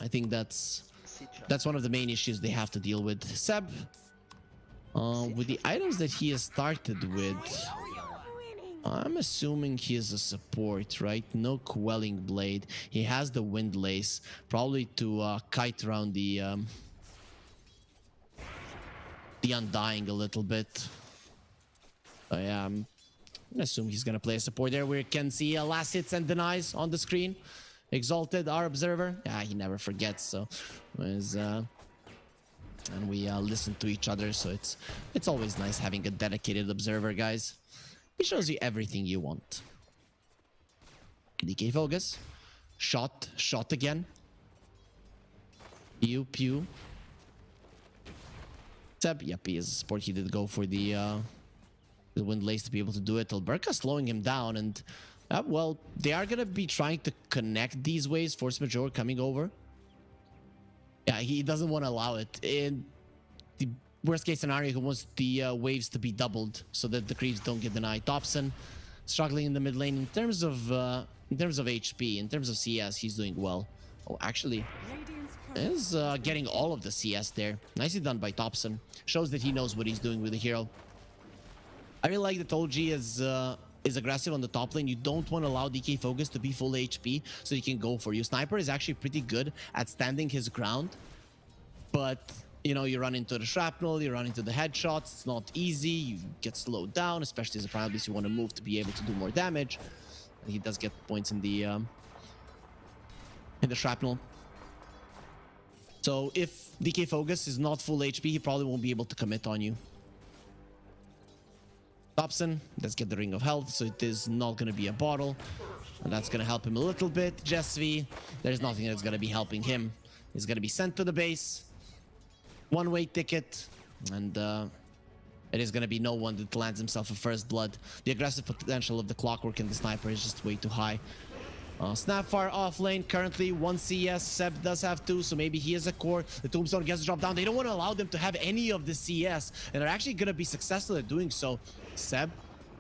I think that's one of the main issues they have to deal with. Seb, with the items that he has started with, I'm assuming he is a support, right? No Quelling Blade. He has the Windlace, probably to kite around the Undying a little bit. Yeah, I'm gonna assume he's gonna play a support there. We can see last hits and denies on the screen. Exalted, our observer. Yeah, he never forgets. So, and we listen to each other. So it's always nice having a dedicated observer, guys. He shows you everything you want. DK Focus, shot again. Pew. Seb, yep, he is a support. He did go for the Windlace to be able to do it. Alberca slowing him down, and well, they are gonna be trying to connect these waves. Force Majeure coming over. Yeah, he doesn't want to allow it. In the worst case scenario, he wants the waves to be doubled so that the creeps don't get denied. Thompson struggling in the mid lane in terms of HP, in terms of CS, he's doing well. Oh, actually, is getting all of the CS there. Nicely done by Thompson. Shows that he knows what he's doing with the hero. I really like that OG is aggressive on the top lane. You don't want to allow DK Focus to be full HP so he can go for you. Sniper is actually pretty good at standing his ground, but you know, you run into the shrapnel, you run into the headshots. It's not easy. You get slowed down, especially as a Primal Beast. You want to move to be able to do more damage. And he does get points in the shrapnel. So if DK Focus is not full HP, he probably won't be able to commit on you. Dobson does get the Ring of Health, so it is not going to be a bottle. And that's going to help him a little bit. Jesvi, there's nothing that's going to be helping him. He's going to be sent to the base. One-way ticket. And it is going to be no one that lands himself a first blood. The aggressive potential of the Clockwork and the Sniper is just way too high. Snapfire off lane, currently 1 CS. Seb does have 2, so maybe he is a core. The Tombstone gets to drop down. They don't want to allow them to have any of the CS, and they're actually going to be successful at doing so. Seb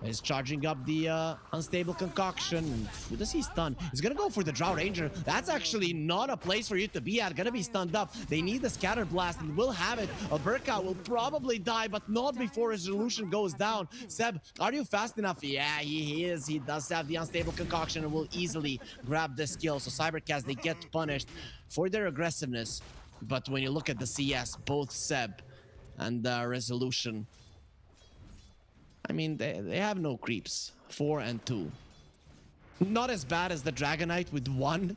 is charging up the unstable concoction. Who does he stun? He's gonna go for the Drow Ranger. That's actually not a place for you to be at. Gonna be stunned up. They need the Scatter Blast and will have it. Alberca will probably die, but not before Resolution goes down. Seb, are you fast enough? Yeah, he is. He does have the unstable concoction and will easily grab this kill. So Cybercats, they get punished for their aggressiveness. But when you look at the CS, both Seb and Resolution, I mean, they have no creeps. 4 and 2. Not as bad as the Dragonite with 1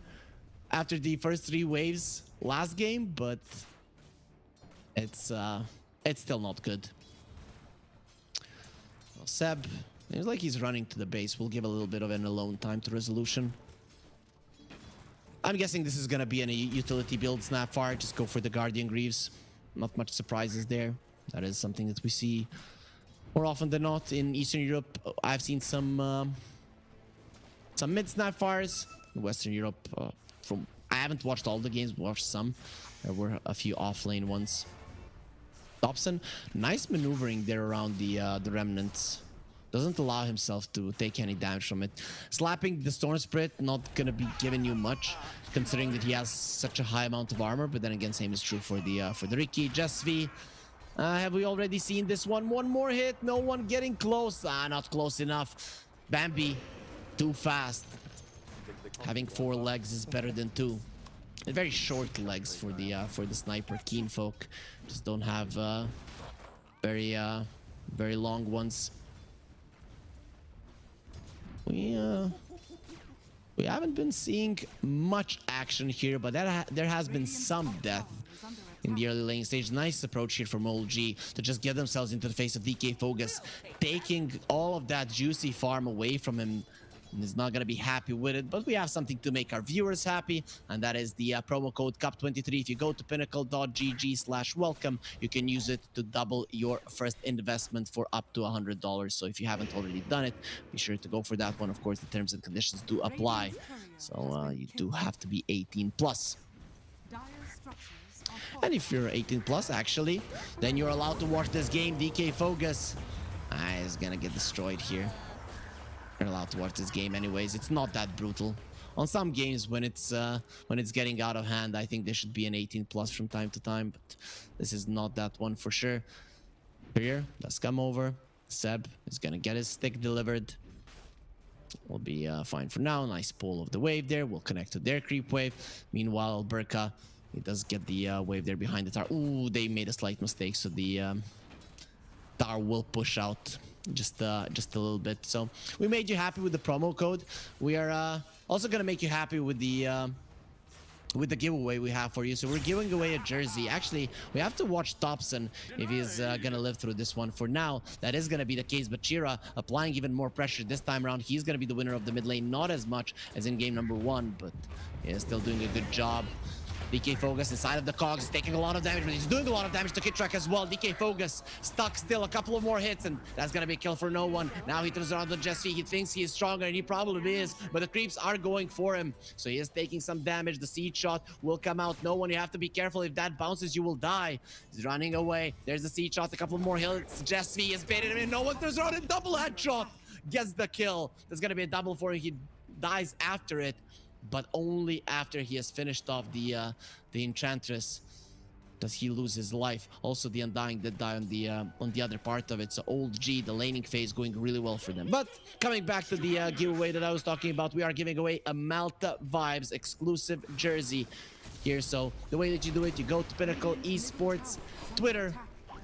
after the first 3 waves last game, but it's still not good. Well, Seb, seems like he's running to the base. We'll give a little bit of an alone time to Resolution. I'm guessing this is gonna be a utility build. Snapfire, just go for the Guardian Greaves. Not much surprises there. That is something that we see more often than not in Eastern Europe. I've seen some mid Snapfires. In Western Europe, I haven't watched all the games, watched some. There were a few offlane ones. Dobson, nice maneuvering there around the remnants. Doesn't allow himself to take any damage from it. Slapping the Storm Spirit, not gonna be giving you much, considering that he has such a high amount of armor. But then again, same is true for the Riki. Jesvi. Have we already seen this one? One more hit. No one getting close. Not close enough. Bambi, too fast. Having 4 legs is better than 2. Very short legs for the sniper. Keen folk just don't have very long ones. We haven't been seeing much action here, but there has been some death in the early lane stage. Nice approach here from OG to just get themselves into the face of DK Focus, taking all of that juicy farm away from him. And is not going to be happy with it, but we have something to make our viewers happy, and that is the promo code CUP23. If you go to pinnacle.gg/welcome, you can use it to double your first investment for up to $100. So if you haven't already done it, be sure to go for that one. Of course, the terms and conditions do apply, so you do have to be 18 plus. And if you're 18 plus, actually, then you're allowed to watch this game. DK Focus is gonna get destroyed here. You're allowed to watch this game anyways. It's not that brutal. On some games, when it's getting out of hand, I think there should be an 18 plus from time to time, but this is not that one for sure. Here, let's come over. Seb is gonna get his stick delivered. We'll be fine for now. Nice pull of the wave there. We'll connect to their creep wave. Meanwhile, Alberca, he does get the wave there behind the tower. Ooh, they made a slight mistake, so the tower will push out just a little bit. So we made you happy with the promo code. We are also gonna make you happy with the giveaway we have for you. So we're giving away a jersey. Actually, we have to watch Dobson if he's gonna live through this one. For now, that is gonna be the case, but Chira applying even more pressure this time around. He's gonna be the winner of the mid lane, not as much as in game number 1, but he's still doing a good job. DK Focus inside of the cogs is taking a lot of damage, but he's doing a lot of damage to Kitrak as well. DK Focus stuck still, a couple of more hits, and that's gonna be a kill for no one. Now he turns around to Jesse. He thinks he is stronger, and he probably is, but the creeps are going for him, so he is taking some damage. The seed shot will come out. No one, you have to be careful. If that bounces, you will die. He's running away. There's the seed shot, a couple more hits. Jesse is baited him in. No one turns around and double headshot gets the kill. There's gonna be a double for him. He dies after it, but only after he has finished off the Enchantress does he lose his life. Also, the Undying did die on the other part of it. So old G, the laning phase, going really well for them. But coming back to the giveaway that I was talking about, we are giving away a Malta Vibes exclusive jersey. here. So the way that you do it, you go to Pinnacle Esports Twitter,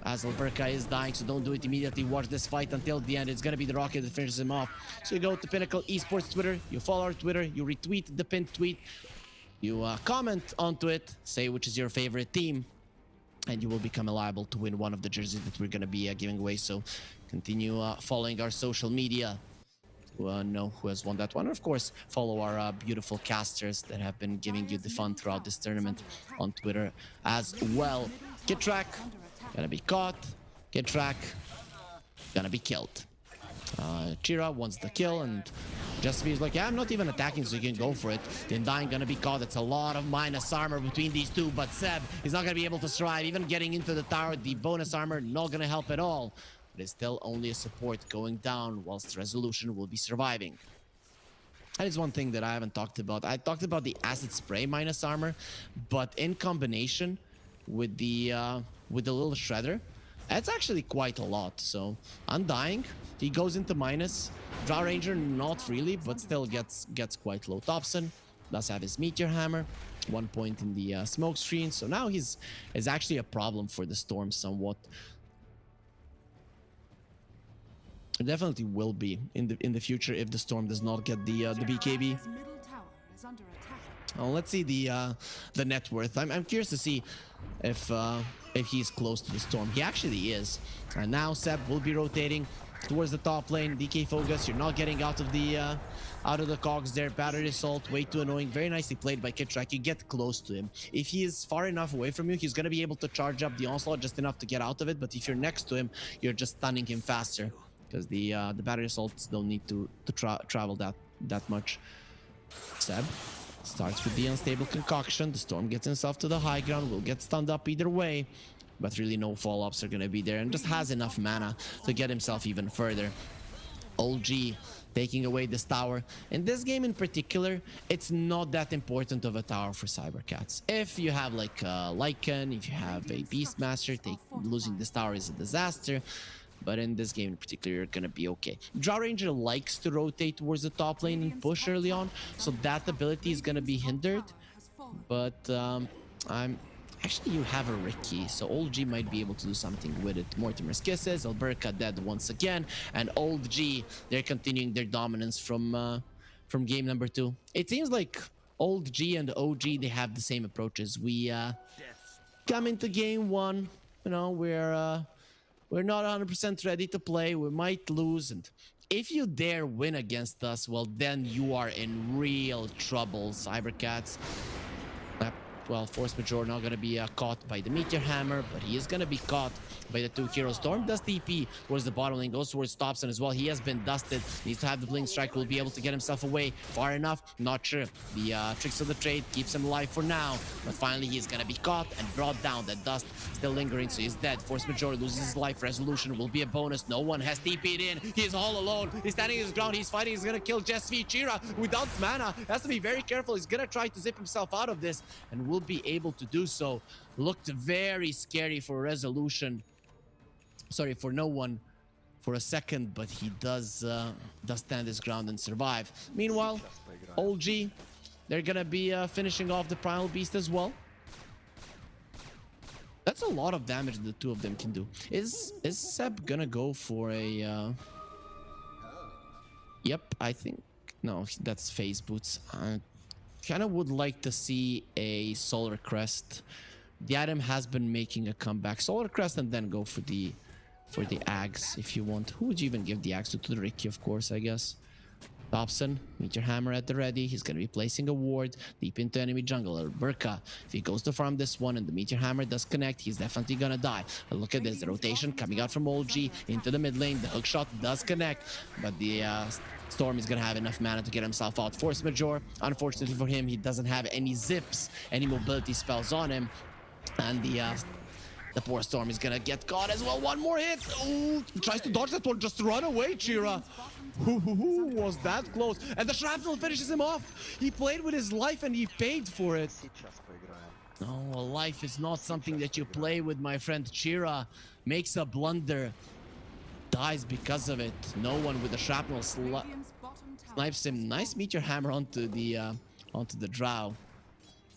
as Alberca is dying, so don't do it immediately. Watch this fight until the end. It's gonna be the Rocket that finishes him off. So you go to Pinnacle Esports Twitter, you follow our Twitter, you retweet the pinned tweet, you comment onto it, say which is your favorite team, and you will become liable to win one of the jerseys that we're gonna be giving away. So continue following our social media to know who has won that one. And of course, follow our beautiful casters that have been giving you the fun throughout this tournament on Twitter as well. Kid Track, gonna be caught. Kid Track, gonna be killed. Chira wants the kill, and Just feels like, yeah, I'm not even attacking, so you can go for it. Then Dying gonna be caught. It's a lot of minus armor between these two, but Seb is not gonna be able to survive. Even getting into the tower, the bonus armor not gonna help at all. But it's still only a support going down, whilst Resolution will be surviving. That is one thing that I haven't talked about. I talked about the acid spray minus armor, but in combination with the little shredder, that's actually quite a lot. So Undying, he goes into minus. Draw Ranger, not really, but still gets quite low. Thompson does have his meteor hammer, 1 point in the smoke screen. So now is actually a problem for the Storm somewhat. It definitely will be in the future if the Storm does not get the BKB. Oh, let's see the net worth. I'm curious to see if he's close to the Storm. He actually is. And now Seb will be rotating towards the top lane. DK focus. You're not getting out of the cogs there. Battery assault, way too annoying. Very nicely played by Kitrak. You get close to him. If he is far enough away from you, he's gonna be able to charge up the onslaught just enough to get out of it. But if you're next to him, you're just stunning him faster, because the battery assaults don't need to travel that much. Seb starts with the unstable concoction. The Storm gets himself to the high ground. Will get stunned up either way, but really no follow-ups are gonna be there, and just has enough mana to get himself even further. OG taking away this tower. In this game in particular, it's not that important of a tower for Cybercats. If you have like Lycan, if you have a Beastmaster, losing this tower is a disaster. But in this game in particular, you're gonna be okay. Draw Ranger likes to rotate towards the top lane and push early on, so that ability is gonna be hindered. But actually, you have a Ricky, so Old G might be able to do something with it. Mortimer's Kisses, Alberca dead once again, and Old G, they're continuing their dominance from game number 2. It seems like Old G and OG, they have the same approaches. We come into game 1, you know, we're not 100% ready to play. We might lose, and if you dare win against us, well, then you are in real trouble, Cybercats. Well, Force Major not going to be caught by the Meteor Hammer, but he is going to be caught by the 2 Hero. Storm does TP towards the bottom lane, goes towards Thompson as well. He has been dusted. Needs to have the Blink Strike. Will be able to get himself away far enough. Not sure. The Tricks of the Trade keeps him alive for now, but finally he's going to be caught and brought down. That dust still lingering, so he's dead. Force Major loses his life. Resolution will be a bonus. No one has TP'd in. He's all alone. He's standing his ground. He's fighting. He's going to kill Jesvi. Chira without mana. Has to be very careful. He's going to try to zip himself out of this, and will be able to do so. Looked very scary for Resolution. Sorry, for no one for a second, but he does stand his ground and survive. Meanwhile, OG, they're gonna be finishing off the Primal Beast as well. That's a lot of damage the two of them can do. Is Seb gonna go for a Yep, I think no, that's phase boots. Kind of would like to see a Solar Crest. The item has been making a comeback. Solar Crest, and then go for the Axe if you want. Who would you even give the Axe to? To the Ricky, of course, I guess. Dobson, Meteor Hammer at the ready. He's going to be placing a ward deep into enemy jungle. Alberca, if he goes to farm this one and the Meteor Hammer does connect, he's definitely going to die. But look at this, the rotation coming out from OG into the mid lane. The hook shot does connect, but the Storm is going to have enough mana to get himself out. Force Major, unfortunately for him, he doesn't have any zips, any mobility spells on him. And the poor Storm is going to get caught as well. One more hit. Ooh, tries to dodge that one. Just run away, Chira. Who was that close? And the shrapnel finishes him off. He played with his life and he paid for it. No, a life is not something that you play with, my friend. Chira makes a blunder, dies because of it. No one with the shrapnel snipes him. Nice Meteor Hammer onto the drow.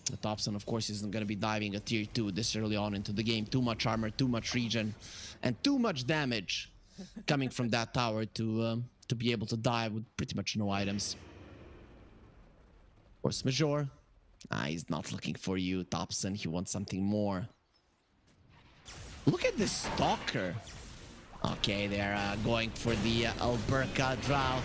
The Thompson, of course, isn't going to be diving a tier 2 this early on into the game. Too much armor, too much regen, and too much damage coming from that tower to be able to dive with pretty much no items. Force Majeure. He's not looking for you, Thompson. He wants something more. Look at this Stalker. Okay, they're going for the Alberca Drow.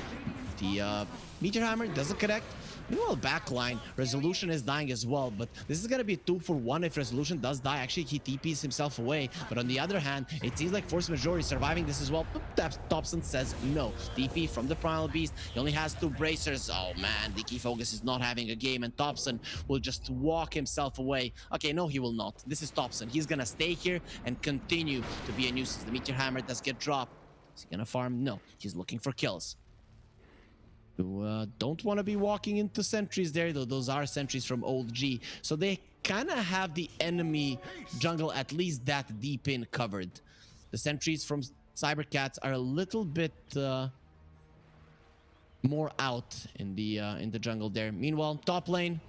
The Meteor Hammer doesn't connect. Meanwhile, backline, Resolution is dying as well, but this is gonna be a 2-for-1 if Resolution does die. Actually, he TPs himself away, but on the other hand, it seems like Force Majeure is surviving this as well. Thompson says no. TP from the Primal Beast. He only has 2 bracers. Oh man, DK Focus is not having a game, and Thompson will just walk himself away. Okay, no, he will not. This is Thompson. He's gonna stay here and continue to be a nuisance. The Meteor Hammer does get dropped. Is he gonna farm? No. He's looking for kills. You don't want to be walking into sentries there, though. Those are sentries from Old G, so they kind of have the enemy jungle at least that deep in covered. The sentries from Cybercats are a little bit more out in the jungle there. Meanwhile, top lane,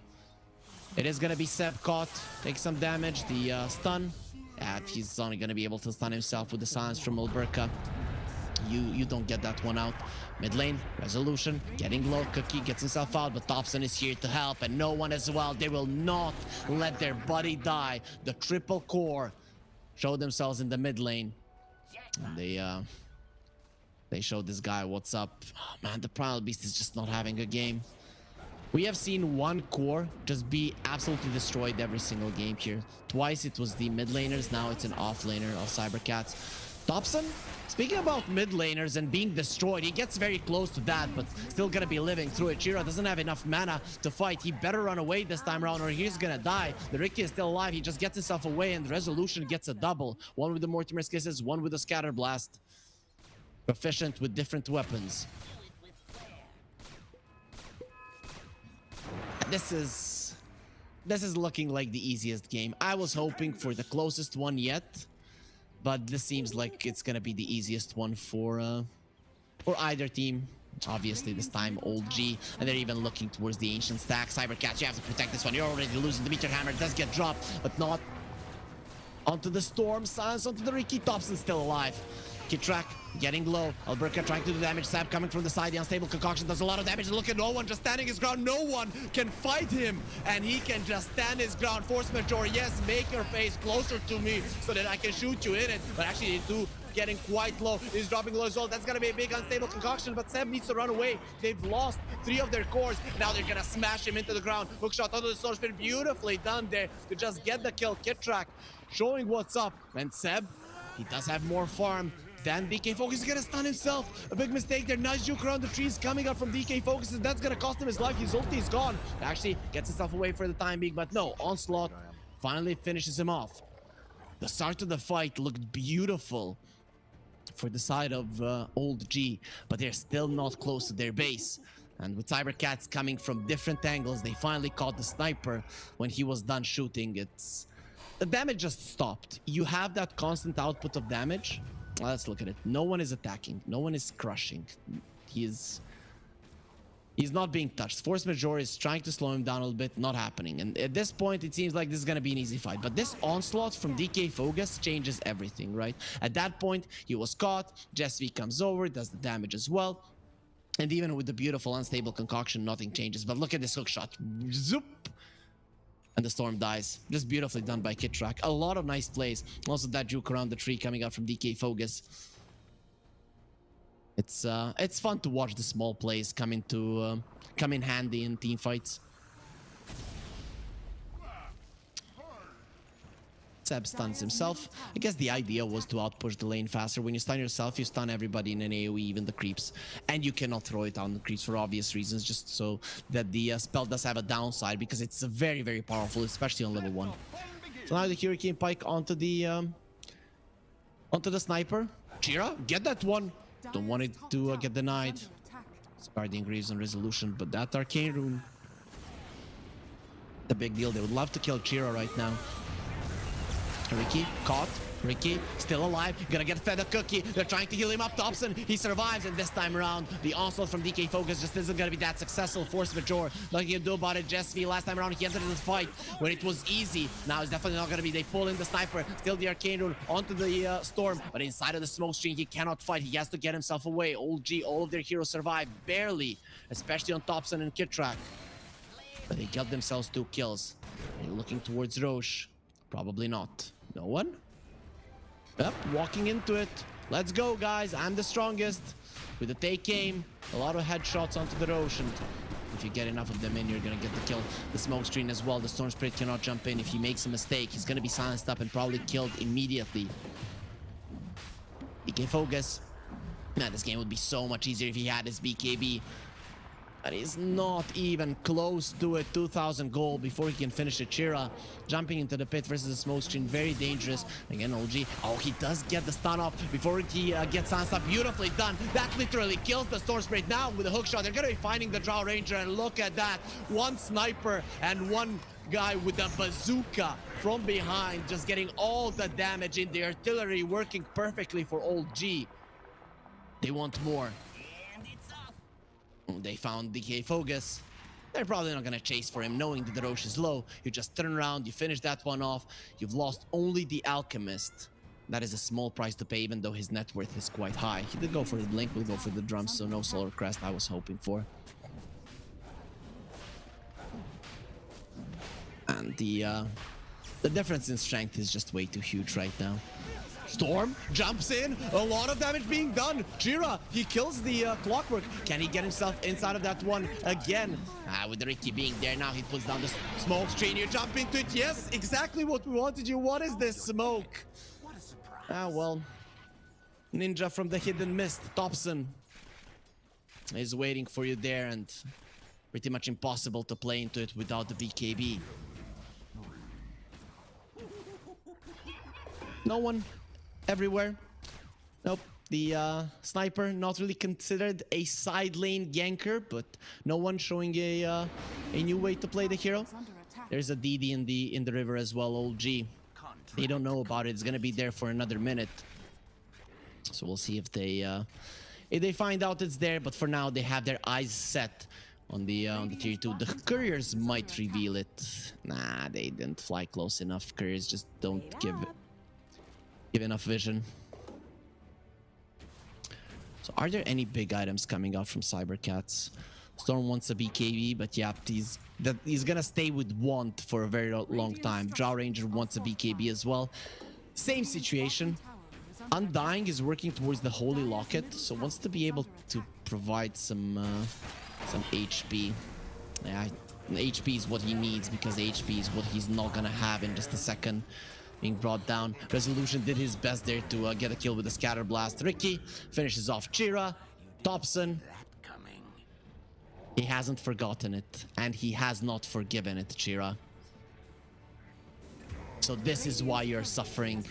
it is gonna be Seb caught, takes some damage. The stun, he's only gonna be able to stun himself with the silence from Alberca. You don't get that one out. Mid lane, Resolution, getting low. Cookie gets himself out, but Thompson is here to help, and no one as well. They will not let their buddy die. The triple core show themselves in the mid lane. And they show this guy what's up. Oh, man, the Primal Beast is just not having a game. We have seen one core just be absolutely destroyed every single game here. Twice it was the mid laners, now it's an off laner of Cybercats. Thompson, speaking about mid laners and being destroyed, he gets very close to that, but still gonna be living through it. Chira doesn't have enough mana to fight. He better run away this time around or he's gonna die. The Ricky is still alive. He just gets himself away, and Resolution gets a double. One with the Mortimer's Kisses, one with the Scatter Blast. Proficient with different weapons. This is looking like the easiest game. I was hoping for the closest one yet, but this seems like it's gonna be the easiest one for either team. Obviously this time Old G, and they're even looking towards the ancient stack. Cybercats, you have to protect this one. You're already losing. The Meteor Hammer does get dropped, but not onto the Storm. Silence onto the Ricky. Thompson still alive. Kitrak getting low. Alberca trying to do damage. Sab coming from the side. The unstable concoction does a lot of damage. Look at no one just standing his ground. No one can fight him, and he can just stand his ground. Force Majeure, yes, make your face closer to me so that I can shoot you in it. But actually, they do getting quite low. He's dropping low as well. That's gonna be a big unstable concoction, but Seb needs to run away. They've lost 3 of their cores. Now they're gonna smash him into the ground. Hookshot onto the Soul Spirit. Beautifully done there to just get the kill. Kitrak showing what's up. And Seb, he does have more farm. Then DK Focus is gonna stun himself. A big mistake there. Nice juke around the trees coming up from DK Focus, and that's gonna cost him his life. His ulti is gone. Actually gets himself away for the time being, but no, Onslaught finally finishes him off. The start of the fight looked beautiful for the side of Old G, but they're still not close to their base. And with Cybercats coming from different angles, they finally caught the sniper when he was done shooting. The damage just stopped. You have that constant output of damage. Let's look at it. No one is attacking. No one is crushing. He's not being touched. Force Majeure is trying to slow him down a little bit. Not happening. And at this point, it seems like this is going to be an easy fight. But this onslaught from DK Focus changes everything, right? At that point, he was caught. Jesvi comes over, does the damage as well. And even with the beautiful unstable concoction, nothing changes. But look at this hookshot. Zoop! And the Storm dies. Just beautifully done by Kitrak. A lot of nice plays. Also that juke around the tree coming out from DK Focus. It's fun to watch the small plays come in handy in team fights. Seb stuns himself. I guess the idea was to outpush the lane faster. When you stun yourself, you stun everybody in an AoE, even the creeps. And you cannot throw it on the creeps for obvious reasons, just so that the spell does have a downside, because it's very, very powerful, especially on level 1. So now the Hurricane Pike onto the sniper. Chira, get that one. Don't want it to get denied. Guardian Greaves on Resolution, but that Arcane Rune, the big deal. They would love to kill Chira right now. Ricky caught. Ricky, still alive, gonna get fed a cookie. They're trying to heal him up. Thompson, he survives, and this time around, the onslaught from DK Focus just isn't gonna be that successful. Force majeure, nothing you can do about it. Jesse, last time around, he entered the fight when it was easy. Now it's definitely not gonna be. They pull in the sniper, still the arcane rune onto the storm, but inside of the smoke screen, he cannot fight. He has to get himself away. Old G, all of their heroes survive, barely, especially on Thompson and Kitrak. But they got themselves 2 kills. They're looking towards Roche. Probably not. No one? Yep, walking into it. Let's go, guys. I'm the strongest. With the take aim, a lot of headshots onto the Roche, and if you get enough of them in, you're gonna get the kill. The smoke screen as well. The Storm Spirit cannot jump in. If he makes a mistake, he's gonna be silenced up and probably killed immediately. DK Focus. Man, this game would be so much easier if he had his BKB. But he's not even close to it. 2,000 gold before he can finish it. Chira jumping into the pit versus the smoke screen. Very dangerous. Again, OG. Oh, he does get the stun off before he gets silenced up. Beautifully done. That literally kills the Storm Spirit. Now with a hook shot, they're going to be finding the Drow Ranger. And look at that. One sniper and one guy with a bazooka from behind. Just getting all the damage in. The artillery working perfectly for Old G. They want more. They found DK Focus. They're probably not gonna chase for him, knowing that the Roche is low. You just turn around, you finish that one off. You've lost only the Alchemist. That is a small price to pay, even though his net worth is quite high. He did go for the blink, will go for the drums, so no Solar Crest I was hoping for. And the difference in strength is just way too huge right now. Storm jumps in, a lot of damage being done. Jira, he kills the clockwork. Can he get himself inside of that one again? With Ricky being there now, he puts down the smoke screen. You jump into it. Yes, exactly what we wanted you. What is this smoke? What a surprise. Well, Ninja from the Hidden Mist, Thompson, is waiting for you there, and pretty much impossible to play into it without the BKB. No one. Everywhere. Nope. The sniper not really considered a side lane ganker, but no one showing a new way to play the hero. There's a DD in the river as well. Old G. They don't know about it. It's gonna be there for another minute. So we'll see if they find out it's there. But for now, they have their eyes set on the tier 2. The couriers might reveal it. Nah, they didn't fly close enough. Couriers just don't give enough vision. So are there any big items coming out from Cybercats? Storm wants a BKB, but yeah, he's gonna stay with Want for a very long time. Drow Ranger wants a BKB as well. Same situation. Undying is working towards the Holy Locket, so wants to be able to provide some HP. Yeah, HP is what he needs, because HP is what he's not gonna have in just a second. Being brought down. Resolution did his best there to get a kill with the scatter blast. Ricky finishes off Chira. Thompson. He hasn't forgotten it, and he has not forgiven it, Chira. So this is why you're suffering.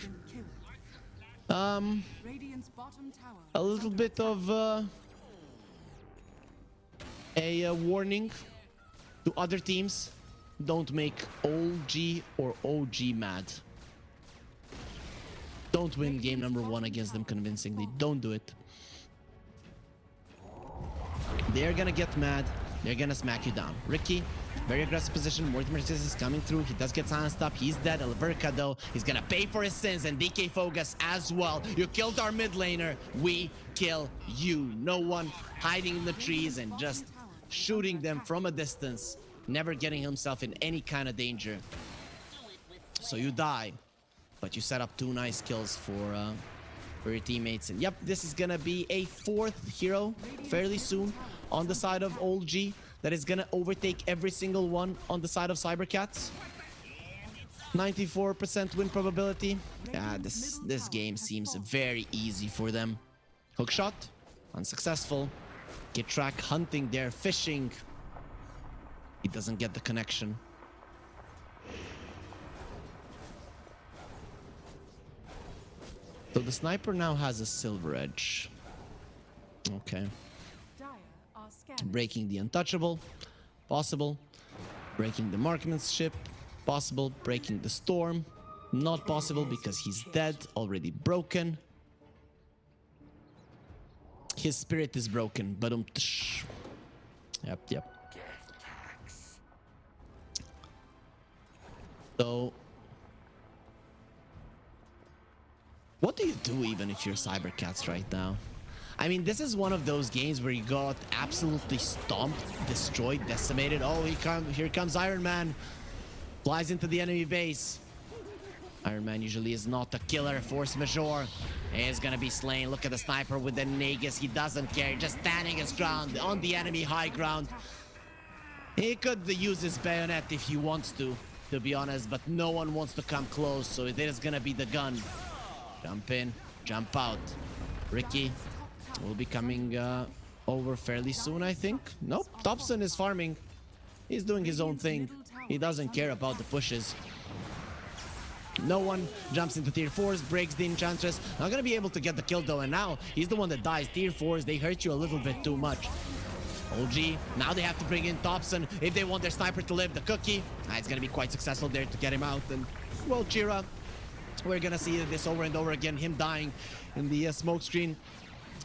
A little bit of a warning to other teams. Don't make OG or OG mad. Don't win game number 1 against them convincingly. Don't do it. They're gonna get mad. They're gonna smack you down. Ricky, very aggressive position. Mortimer is coming through. He does get silenced up. He's dead. Alberca, though, he's gonna pay for his sins. And DK Focus as well. You killed our mid laner. We kill you. No one hiding in the trees and just shooting them from a distance. Never getting himself in any kind of danger. So you die. But you set up 2 nice kills for your teammates. And yep, this is gonna be a 4th hero fairly soon on the side of Old G that is gonna overtake every single one on the side of Cybercats. 94% win probability. Yeah, this game seems very easy for them. Hookshot, unsuccessful. Get track hunting there, fishing. He doesn't get the connection. So the sniper now has a silver edge. Okay. Breaking the untouchable, possible. Breaking the marksmanship, possible. Breaking the storm, Not possible because he's dead, already broken. His spirit is broken, but Yep. So, what do you do even if you're Cybercats right now? I mean, this is one of those games where you got absolutely stomped, destroyed, decimated. Oh, here comes Iron Man. Flies into the enemy base. Iron Man usually is not a killer. Force majeure. He is gonna be slain. Look at the sniper with the Nagus. He doesn't care. Just standing his ground on the enemy high ground. He could use his bayonet if he wants to be honest, but no one wants to come close, so it is gonna be the gun. Jump in, jump out. Ricky will be coming over fairly soon, I think. Nope, Thompson is farming. He's doing his own thing. He doesn't care about the pushes. No one jumps into tier 4s, breaks the Enchantress. Not gonna be able to get the kill though, and now he's the one that dies. Tier 4s, they hurt you a little bit too much. OG, now they have to bring in Thompson if they want their sniper to live. The cookie, it's gonna be quite successful there to get him out. And well, Chira, we're gonna see this over and over again, him dying in the smoke screen.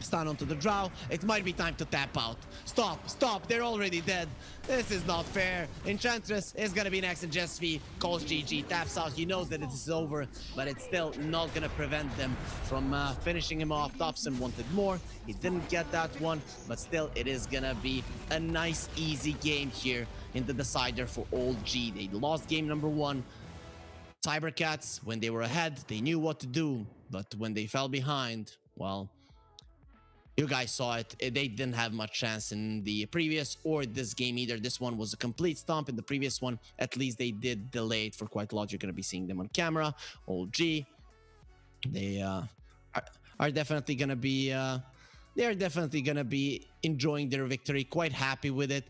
Stun onto the drow. It might be time to tap out. Stop, they're already dead. This is not fair. Enchantress is gonna be next, and Jesvi calls GG, taps out. He knows that it is over, but it's still not gonna prevent them from finishing him off. Thompson wanted more. He didn't get that one, but still it is gonna be a nice, easy game here in the decider for Old G. They lost game number 1. Cybercats, when they were ahead, they knew what to do, but when they fell behind, well, you guys saw it. They didn't have much chance in the previous or this game either. This one was a complete stomp. In the previous one, at least they did delay it for quite a lot. You're going to be seeing them on camera. OG, they are definitely going to be enjoying their victory, quite happy with it.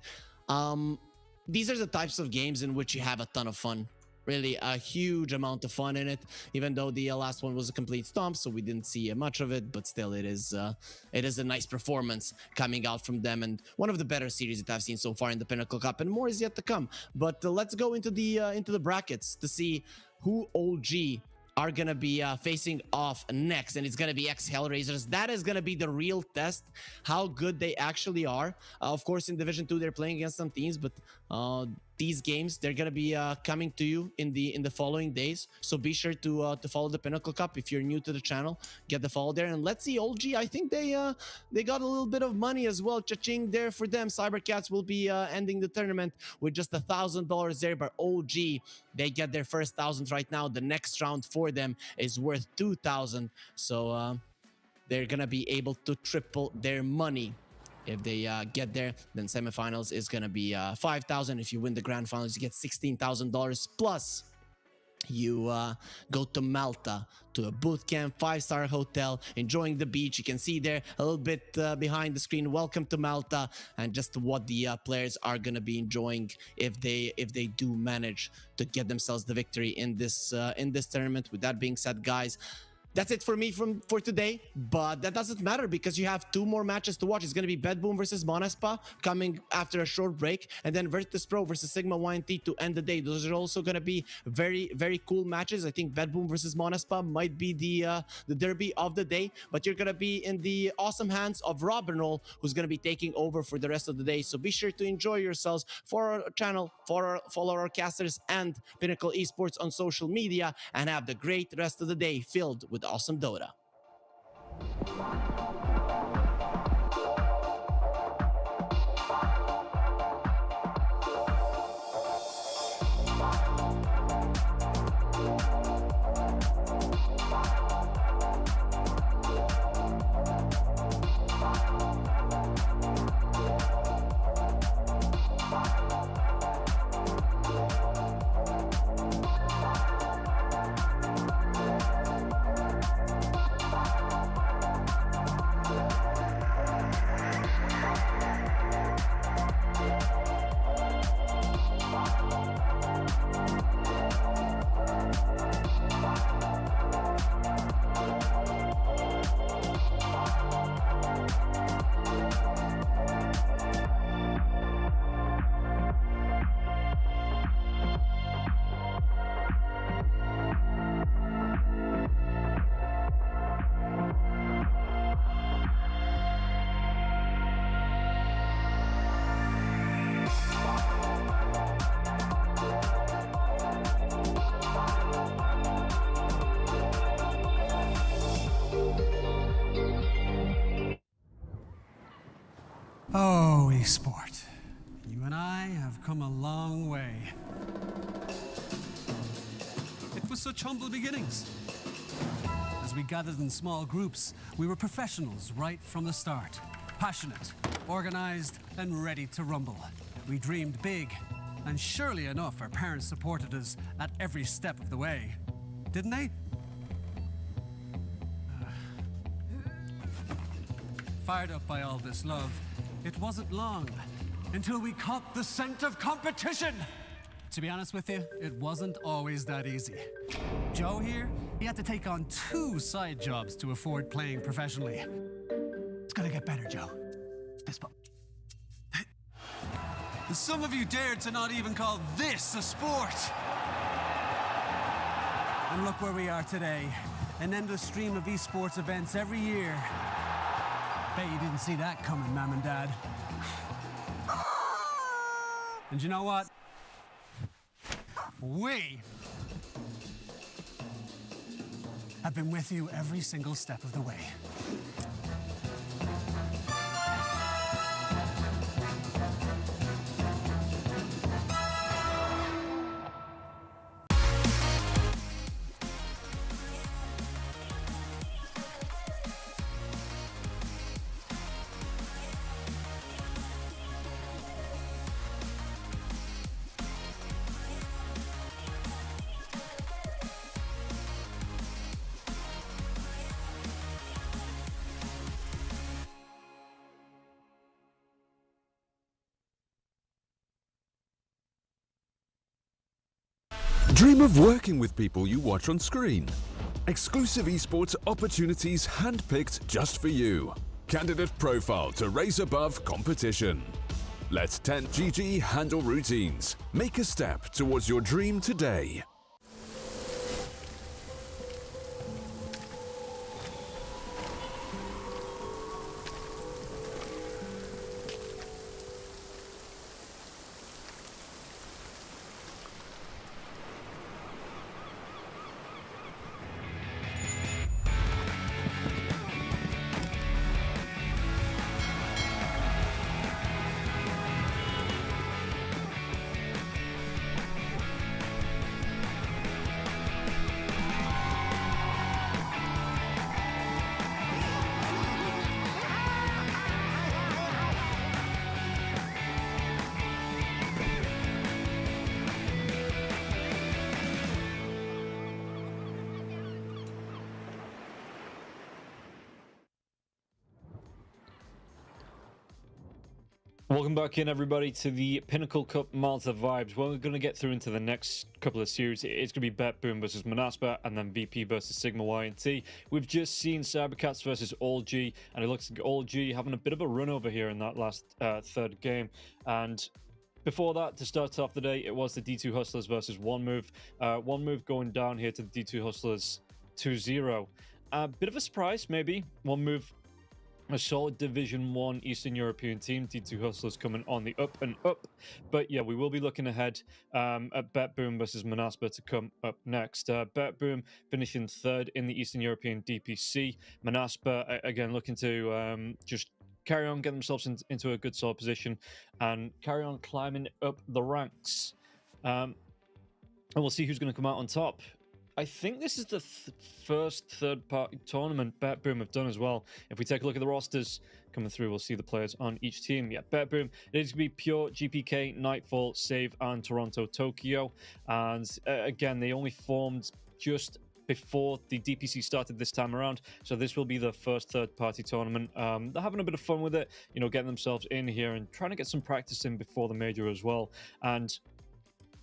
These are the types of games in which you have a ton of fun. Really a huge amount of fun in it, even though the last one was a complete stomp, so we didn't see much of it, but still it is a nice performance coming out from them, and one of the better series that I've seen so far in the Pinnacle Cup, and more is yet to come. But let's go into the brackets to see who OG are gonna be facing off next, and it's gonna be ex-Hellraisers. That is gonna be the real test, how good they actually are. Of course, in Division 2 they're playing against some teams, but these games, they're gonna be coming to you in the following days, so be sure to follow the Pinnacle Cup. If you're new to the channel, get the follow there. And let's see, OG, I think they got a little bit of money as well. Cha-ching there for them. Cybercats will be ending the tournament with just $1,000 there, but OG, they get their first 1,000 right now. The next round for them is worth 2,000, so they're gonna be able to triple their money. If they get there, then semifinals is gonna be 5,000. If you win the grand finals, you get $16,000 plus. You go to Malta to a boot camp, 5-star hotel, enjoying the beach. You can see there a little bit behind the screen. Welcome to Malta, and just what the players are gonna be enjoying if they do manage to get themselves the victory in this tournament. With that being said, guys, that's it for me for today, but that doesn't matter because you have 2 more matches to watch. It's going to be Bedboom versus Monaspa coming after a short break, and then Virtus.pro versus Sigma.YNT to end the day. Those are also going to be very, very cool matches. I think Bedboom versus Monaspa might be the derby of the day, but you're going to be in the awesome hands of Robinol, who's going to be taking over for the rest of the day. So be sure to enjoy yourselves. For our channel, follow our casters and Pinnacle Esports on social media, and have the great rest of the day filled with awesome Dota. sport. You and I have come a long way. It was such humble beginnings. As we gathered in small groups, we were professionals right from the start. Passionate, organized, and ready to rumble. We dreamed big, and surely enough, our parents supported us at every step of the way. Didn't they? Fired up by all this love, it wasn't long until we caught the scent of competition. To be honest with you, it wasn't always that easy. Joe here, he had to take on 2 side jobs to afford playing professionally. It's gonna get better, Joe. Some of you dared to not even call this a sport. And look where we are today. An endless stream of esports events every year. Bet you didn't see that coming, Mom and Dad. And you know what? We have been with you every single step of the way. Dream of working with people you watch on screen. Exclusive esports opportunities handpicked just for you. Candidate profile to raise above competition. Let 10GG handle routines. Make a step towards your dream today. Welcome back in, everybody, to the Pinnacle Cup Malta vibes. Well, we're going to get through into the next couple of series. It's going to be Bet.Boom versus Manaspa, and then VP versus Sigma.YNT. We've just seen Cybercats versus All G, and it looks like All G having a bit of a run over here in that last third game. And before that, to start off the day, it was the D2 Hustlers versus One Move. One Move going down here to the D2 Hustlers 2-0. A bit of a surprise, maybe. One Move, a solid Division 1 Eastern European team. D2 Hustlers coming on the up and up. But yeah, we will be looking ahead at Bet.Boom versus Manaspa to come up next. Bet.Boom finishing third in the Eastern European DPC. Manaspa, again, looking to just carry on, get themselves into a good solid position and carry on climbing up the ranks. And we'll see who's going to come out on top. I think this is the first third-party tournament Bet.Boom have done as well. If we take a look at the rosters coming through, we'll see the players on each team. Yeah, Bet.Boom, it is going to be Pure, GPK, Nightfall, Save, and Toronto, Tokyo. And again, they only formed just before the DPC started this time around, so this will be the first third-party tournament. They're having a bit of fun with it, you know, getting themselves in here and trying to get some practice in before the major as well. And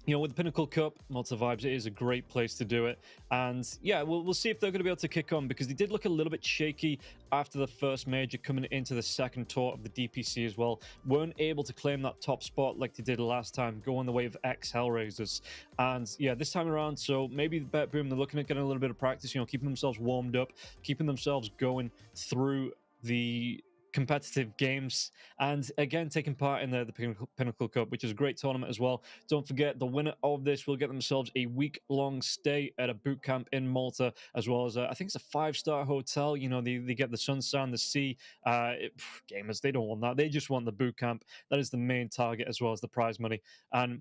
you know, with the Pinnacle Cup, Malta vibes, it is a great place to do it. And yeah, we'll see if they're going to be able to kick on, because they did look a little bit shaky after the first major, coming into the second tour of the DPC as well. Weren't able to claim that top spot like they did last time, going the way of ex-Hellraisers. And yeah, this time around, so maybe the Bet.Boom, they're looking at getting a little bit of practice, you know, keeping themselves warmed up, keeping themselves going through the competitive games, and again taking part in the Pinnacle Cup, which is a great tournament as well. Don't forget, the winner of this will get themselves a week-long stay at a boot camp in Malta, as well as I think it's a 5-star hotel. You know, they get the sunshine, the sea. Gamers, they don't want that. They just want the boot camp. That is the main target, as well as the prize money. And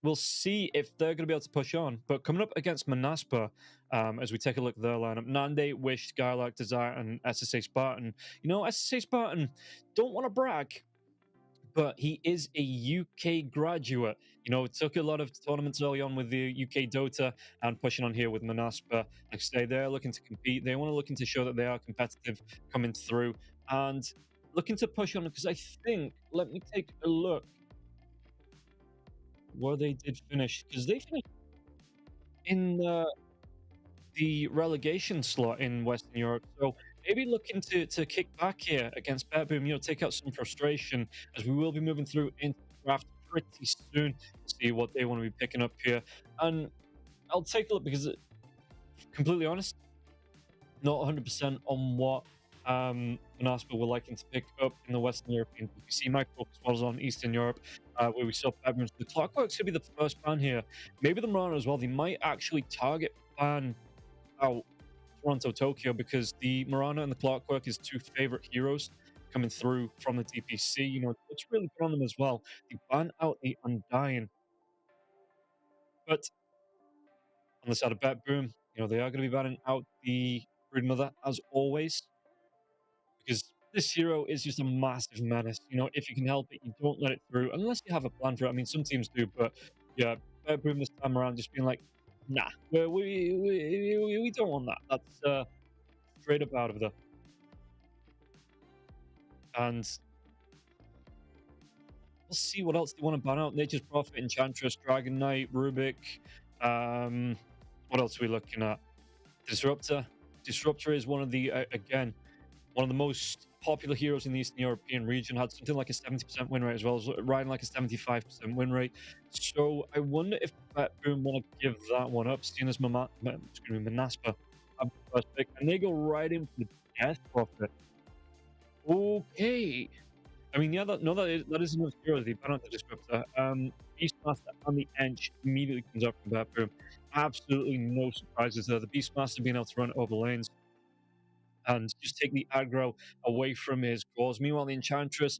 we'll see if they're going to be able to push on. But coming up against Manaspa, as we take a look at their lineup, Nande, Wish, Skylark, Desire, and SSA Spartan. You know, SSA Spartan, don't want to brag, but he is a UK graduate. You know, took a lot of tournaments early on with the UK Dota and pushing on here with Manaspa. Like I say, they're looking to compete. They want to looking to show that they are competitive coming through and looking to push on, because I think, let me take a look where they did finish, because they finished in the relegation slot in Western Europe. So maybe looking to kick back here against Betboom, you know, take out some frustration, as we will be moving through into the draft pretty soon to see what they want to be picking up here. And I'll take a look, because completely honest, not 100% on what Manaspa were liking to pick up in the Western European PPC. My focus was on Eastern Europe, where we saw Betboom. The Clockworks could be the first ban here. Maybe the Murano as well. They might actually target ban out Toronto, Tokyo, because the Murano and the Clockwork is 2 favorite heroes coming through from the DPC. You know, it's really good on them as well. They ban out the Undying. But on the side of Betboom, you know, they are going to be banning out the Broodmother as always, because this hero is just a massive menace. You know, if you can help it, you don't let it through, unless you have a plan for it. I mean, some teams do, but yeah, Betboom this time around just being like, nah, we don't want that. That's straight up out of there. And we'll see what else they want to ban out. Nature's Prophet, Enchantress, Dragon Knight, Rubik. What else are we looking at? Disruptor. Disruptor is one of the, again, one of the most popular heroes in the Eastern European region. Had something like a 70% win rate, as well as riding like a 75% win rate. So I wonder if Betboom want to give that one up, seeing as Manaspa have the first pick, and they go right in for the Death Prophet. Okay. I mean, yeah, that is another hero. They ban out the Disruptor. Beastmaster and the Ench immediately comes up from Betboom. Absolutely no surprises there. The Beastmaster being able to run over lanes and just take the aggro away from his claws. Meanwhile, the Enchantress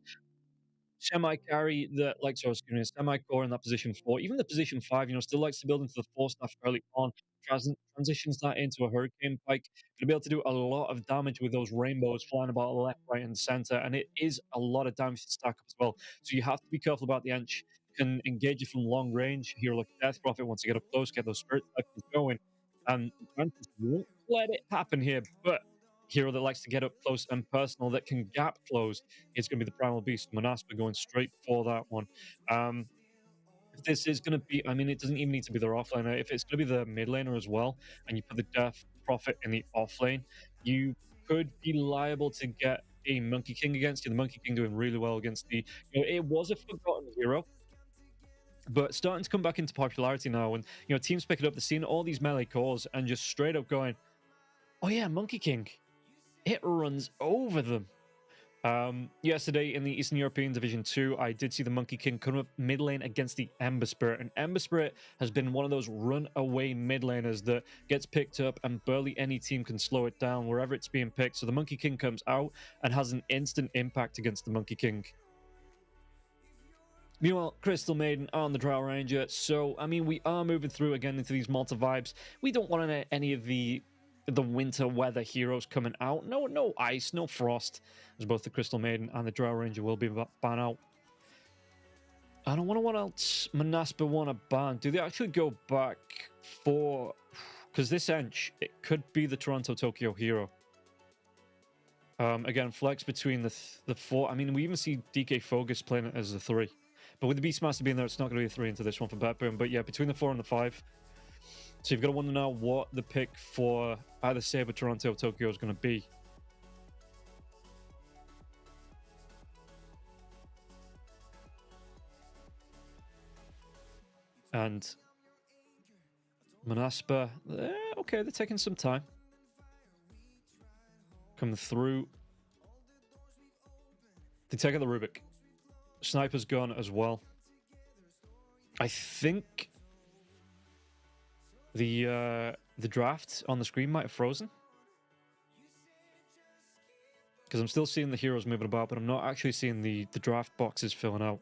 semi-carry that likes to semi-core in that position 4, even the position 5, you know, still likes to build into the 4 staff early on, transitions that into a Hurricane Pike, gonna be able to do a lot of damage with those rainbows flying about left, right, and center, and it is a lot of damage to stack up as well. So you have to be careful about the Ench. Can engage you from long range. Here, like Death Prophet wants to get up close, get those spirit cycles going, and Enchantress won't let it happen here, but hero that likes to get up close and personal, that can gap close, is going to be the Primal Beast. Manaspa going straight for that one. If this is going to be, I mean, it doesn't even need to be their offlaner. If it's going to be the mid laner as well, and you put the Death Prophet in the offlane, you could be liable to get a Monkey King against you. The Monkey King doing really well against the, you know, it was a forgotten hero, but starting to come back into popularity now. And, you know, teams pick it up, they're seeing all these melee cores and just straight up going, oh yeah, Monkey King. It runs over them. Yesterday in the Eastern European Division 2, I did see the Monkey King come up mid lane against the Ember Spirit, and Ember Spirit has been one of those run-away mid laners that gets picked up and barely any team can slow it down wherever it's being picked. So the Monkey King comes out and has an instant impact against the Monkey King. Meanwhile, Crystal Maiden on the Drow Ranger. So, I mean, we are moving through again into these Malta vibes. We don't want any of the winter weather heroes coming out. No ice, no frost, as both the Crystal Maiden and the Drow Ranger will be ban out. I don't want to what else Manaspa want to ban. Do they actually go back for, because this Ench, it could be the Toronto Tokyo hero. Again, flex between the 4. I mean, we even see DK Focus playing it as a 3, but with the Beastmaster being there, it's not going to be a 3 into this one for Betboom. But yeah, between the 4 and the 5. So you've got to wonder now what the pick for either Saber, Toronto, or Tokyo is going to be. And Manaspa, okay, they're taking some time. Coming through. They take out the Rubik. Sniper's gone as well. I think the draft on the screen might have frozen. Because I'm still seeing the heroes moving about, but I'm not actually seeing the draft boxes filling out.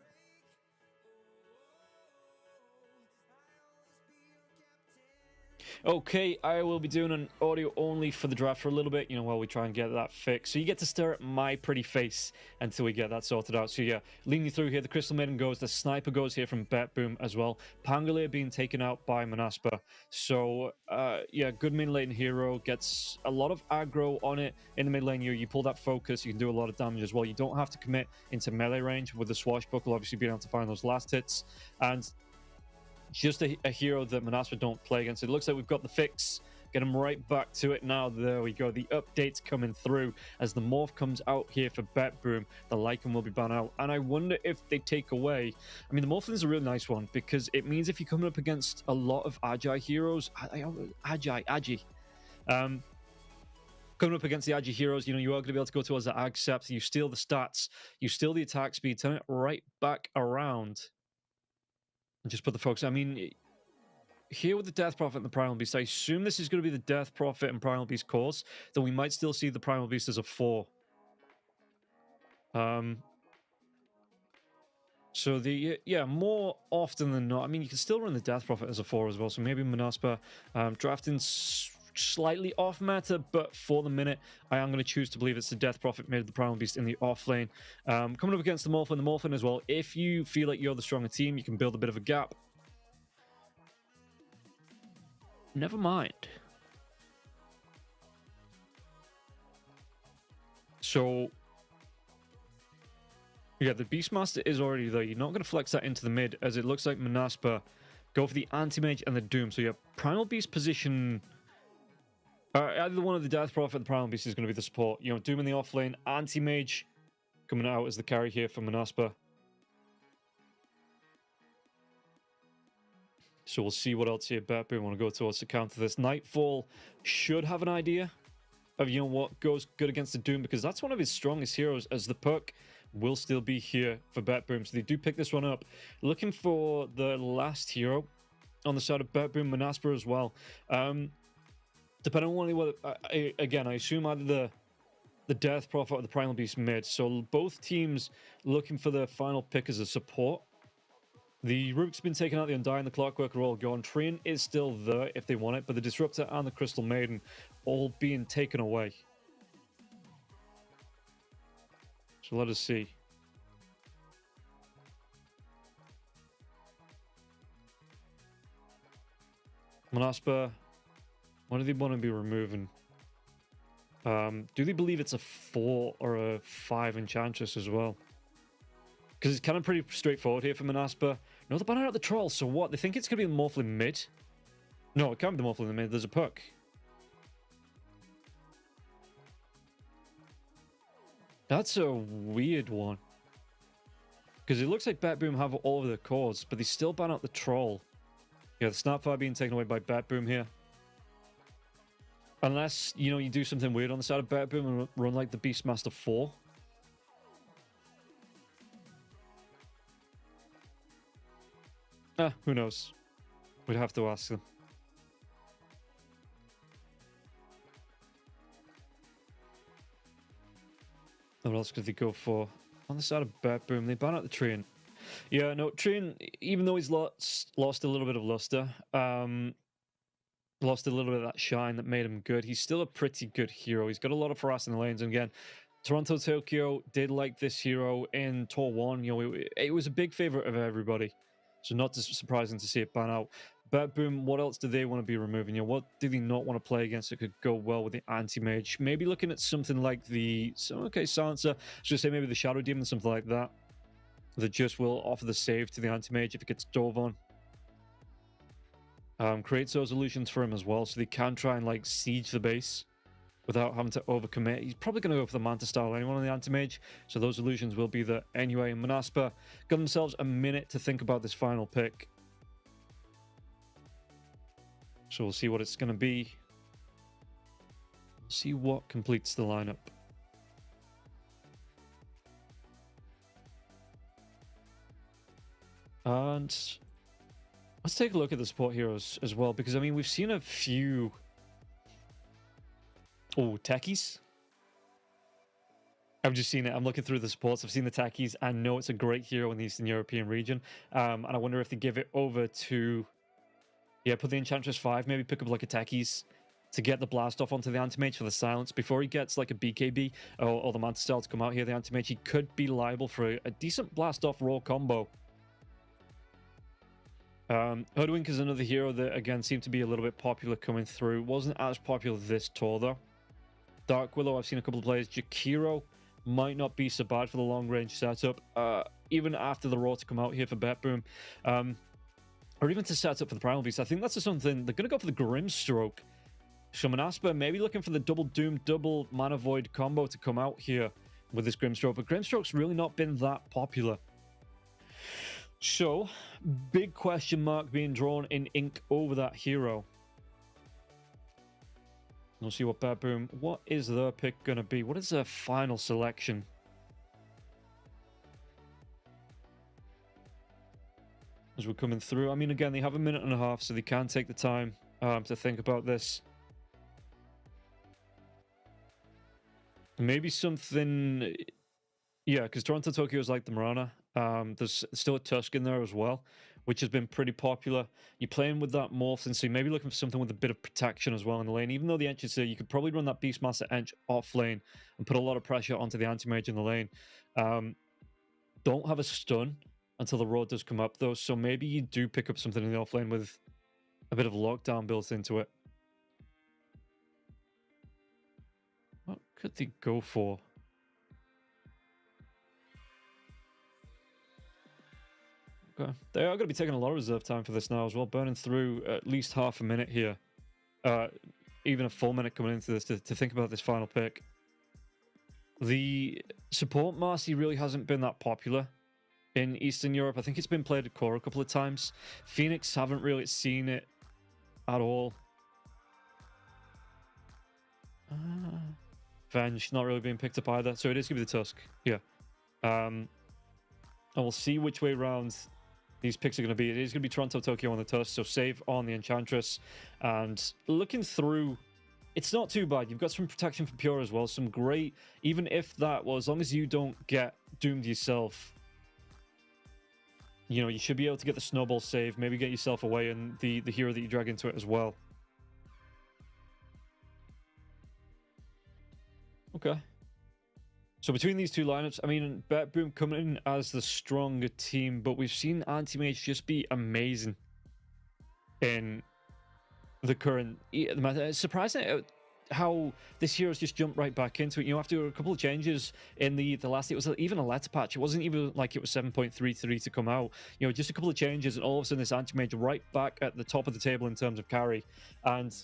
Okay, I will be doing an audio only for the draft for a little bit, while we try and get that fixed. So you get to stare at my pretty face until we get that sorted out. So yeah, leading you through here, the Crystal Maiden goes, the Sniper goes here from Boom as well. Pangolier being taken out by Manaspa. So yeah, good mid lane hero, gets a lot of aggro on it in the mid lane. You pull that focus, you can do a lot of damage as well. You don't have to commit into melee range with the Swashbuckle, obviously being able to find those last hits. And just a hero that Manaspa don't play against. It looks like we've got the fix. Get him right back to it now. There we go. The update's coming through as the morph comes out here for Boom. The Lycan will be banned out. And I wonder if they take away... I mean, the Morphlin is a really nice one because it means if you're coming up against a lot of Agi heroes... Agi. Coming up against the Agi heroes, you are going to be able to go towards the Ag Sept. You steal the stats. You steal the attack speed. Turn it right back around. And just put the focus. I mean, here with the Death Prophet and the Primal Beast, I assume this is going to be the Death Prophet and Primal Beast course, though we might still see the Primal Beast as a 4. So yeah, more often than not, I mean, you can still run the Death Prophet as a 4 as well, so maybe Manaspa drafting slightly off meta, but for the minute, I am going to choose to believe it's the Death Prophet made the Primal Beast in the off lane. Coming up against the Morphin as well, if you feel like you're the stronger team, you can build a bit of a gap. Never mind. So, yeah, the Beastmaster is already there. You're not going to flex that into the mid, as it looks like Manaspa go for the Anti-Mage and the Doom. So your Primal Beast position... either one of the Death Prophet and the Primal Beast is going to be the support. Doom in the off lane, Anti-Mage coming out as the carry here for Manaspa. So we'll see what else here Boom want to go towards to counter this. Nightfall should have an idea of, what goes good against the Doom, because that's one of his strongest heroes, as the perk will still be here for Boom. So they do pick this one up. Looking for the last hero on the side of Boom, Manaspa as well. Depending on what, again, I assume either the Death Prophet or the Primal Beast mid. So both teams looking for their final pick as a support. The Rubik's been taken out, the Undying, the Clockwork are all gone. Train is still there if they want it, but the Disruptor and the Crystal Maiden all being taken away. So let us see. Manaspa, what do they want to be removing? Do they believe it's a 4 or a 5 Enchantress as well? Because it's kind of pretty straightforward here for Manaspa. No, they're banning out the Troll, so what? They think it's going to be the Morphlin mid? No, it can't be the Morphlin mid. There's a perk. That's a weird one. Because it looks like Boom have all of their cores, but they still ban out the Troll. Yeah, the Snapfire being taken away by Boom here. Unless, you do something weird on the side of Boom and run like the Beastmaster 4. Who knows? We'd have to ask them. What else could they go for? On the side of Boom, they ban out the Train. Yeah, no, Train, even though he's lost a little bit of luster, lost a little bit of that shine that made him good, he's still a pretty good hero. He's got a lot of harass in the lanes, and again, Toronto Tokyo did like this hero in Tour 1. It was a big favorite of everybody. So not surprising to see it ban out. Boom, what else do they want to be removing? What do they not want to play against that could go well with the Anti-Mage? Maybe looking at something like the... Silencer. I was going to say maybe the Shadow Demon, something like that. That just will offer the save to the Anti-Mage if it gets dove on. Creates those illusions for him as well, so they can try and siege the base without having to overcommit. He's probably going to go for the Manta style anyway on the Anti-Mage, so those illusions will be there anyway. And Manaspa got themselves a minute to think about this final pick. So we'll see what it's going to be. See what completes the lineup. And let's take a look at the support heroes as well, because I mean we've seen a few techies. I've just seen it. I'm looking through the supports. I've seen the techies. I know it's a great hero in the Eastern European region. And I wonder if they give it over to, yeah, put the Enchantress 5, maybe pick up like a techies to get the blast off onto the Anti-Mage for the silence. Before he gets like a BKB or the Manta Style to come out here, the Anti-Mage, he could be liable for a decent blast off raw combo. Hoodwink is another hero that, again, seemed to be a little bit popular coming through. Wasn't as popular this tour, though. Dark Willow, I've seen a couple of players. Jakiro might not be so bad for the long-range setup, even after the Raw to come out here for BetBoom, or even to set up for the Primal Beast. I think that's something they're going to go for the Grimstroke. Shaman Asper maybe looking for the double Doom, double Mana Void combo to come out here with this Grimstroke, but Grimstroke's really not been that popular. So, big question mark being drawn in ink over that hero. We'll see what BetBoom, what is their pick going to be? What is their final selection? As we're coming through, I mean, again, they have a minute and a half, so they can take the time to think about this. Maybe something, yeah, because Toronto Tokyo is like the Marana. There's still a Tusk in there as well, which has been pretty popular. You're playing with that Morph, and so you may be looking for something with a bit of protection as well in the lane. Even though the Ench is there, you could probably run that Beastmaster Ench off lane and put a lot of pressure onto the Anti-Mage in the lane. Don't have a stun until the road does come up, though, so maybe you do pick up something in the off lane with a bit of lockdown built into it. What could they go for? Okay. They are going to be taking a lot of reserve time for this now as well, burning through at least half a minute here. Even a full minute coming into this to think about this final pick. The support Marcy really hasn't been that popular in Eastern Europe. I think it's been played at core a couple of times. Phoenix haven't really seen it at all. Venge not really being picked up either, so it is going to be the Tusk. Yeah. And we'll see which way around these picks are going to be. It is going to be Toronto Tokyo on the Tusk, so save on the Enchantress. And looking through, it's not too bad. You've got some protection for Pure as well, some great, even if that, well, as long as you don't get doomed yourself, you know, you should be able to get the snowball save, maybe get yourself away, and the hero that you drag into it as well. Okay. So between these two lineups, I mean, BetBoom coming in as the stronger team, but we've seen Anti-Mage just be amazing in the current... It's surprising how this hero's just jumped right back into it. You know, after a couple of changes in the last... It was even a letter patch. It wasn't even like it was 7.33 to come out. You know, just a couple of changes, and all of a sudden this Anti-Mage right back at the top of the table in terms of carry. And...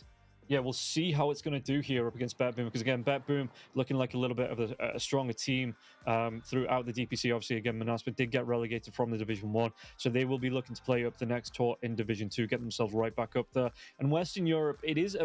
yeah, we'll see how it's going to do here up against BetBoom, because again, BetBoom looking like a little bit of a stronger team throughout the DPC. Obviously, again, Manaspa did get relegated from the Division 1, so they will be looking to play up the next tour in Division 2, get themselves right back up there. And Western Europe, it's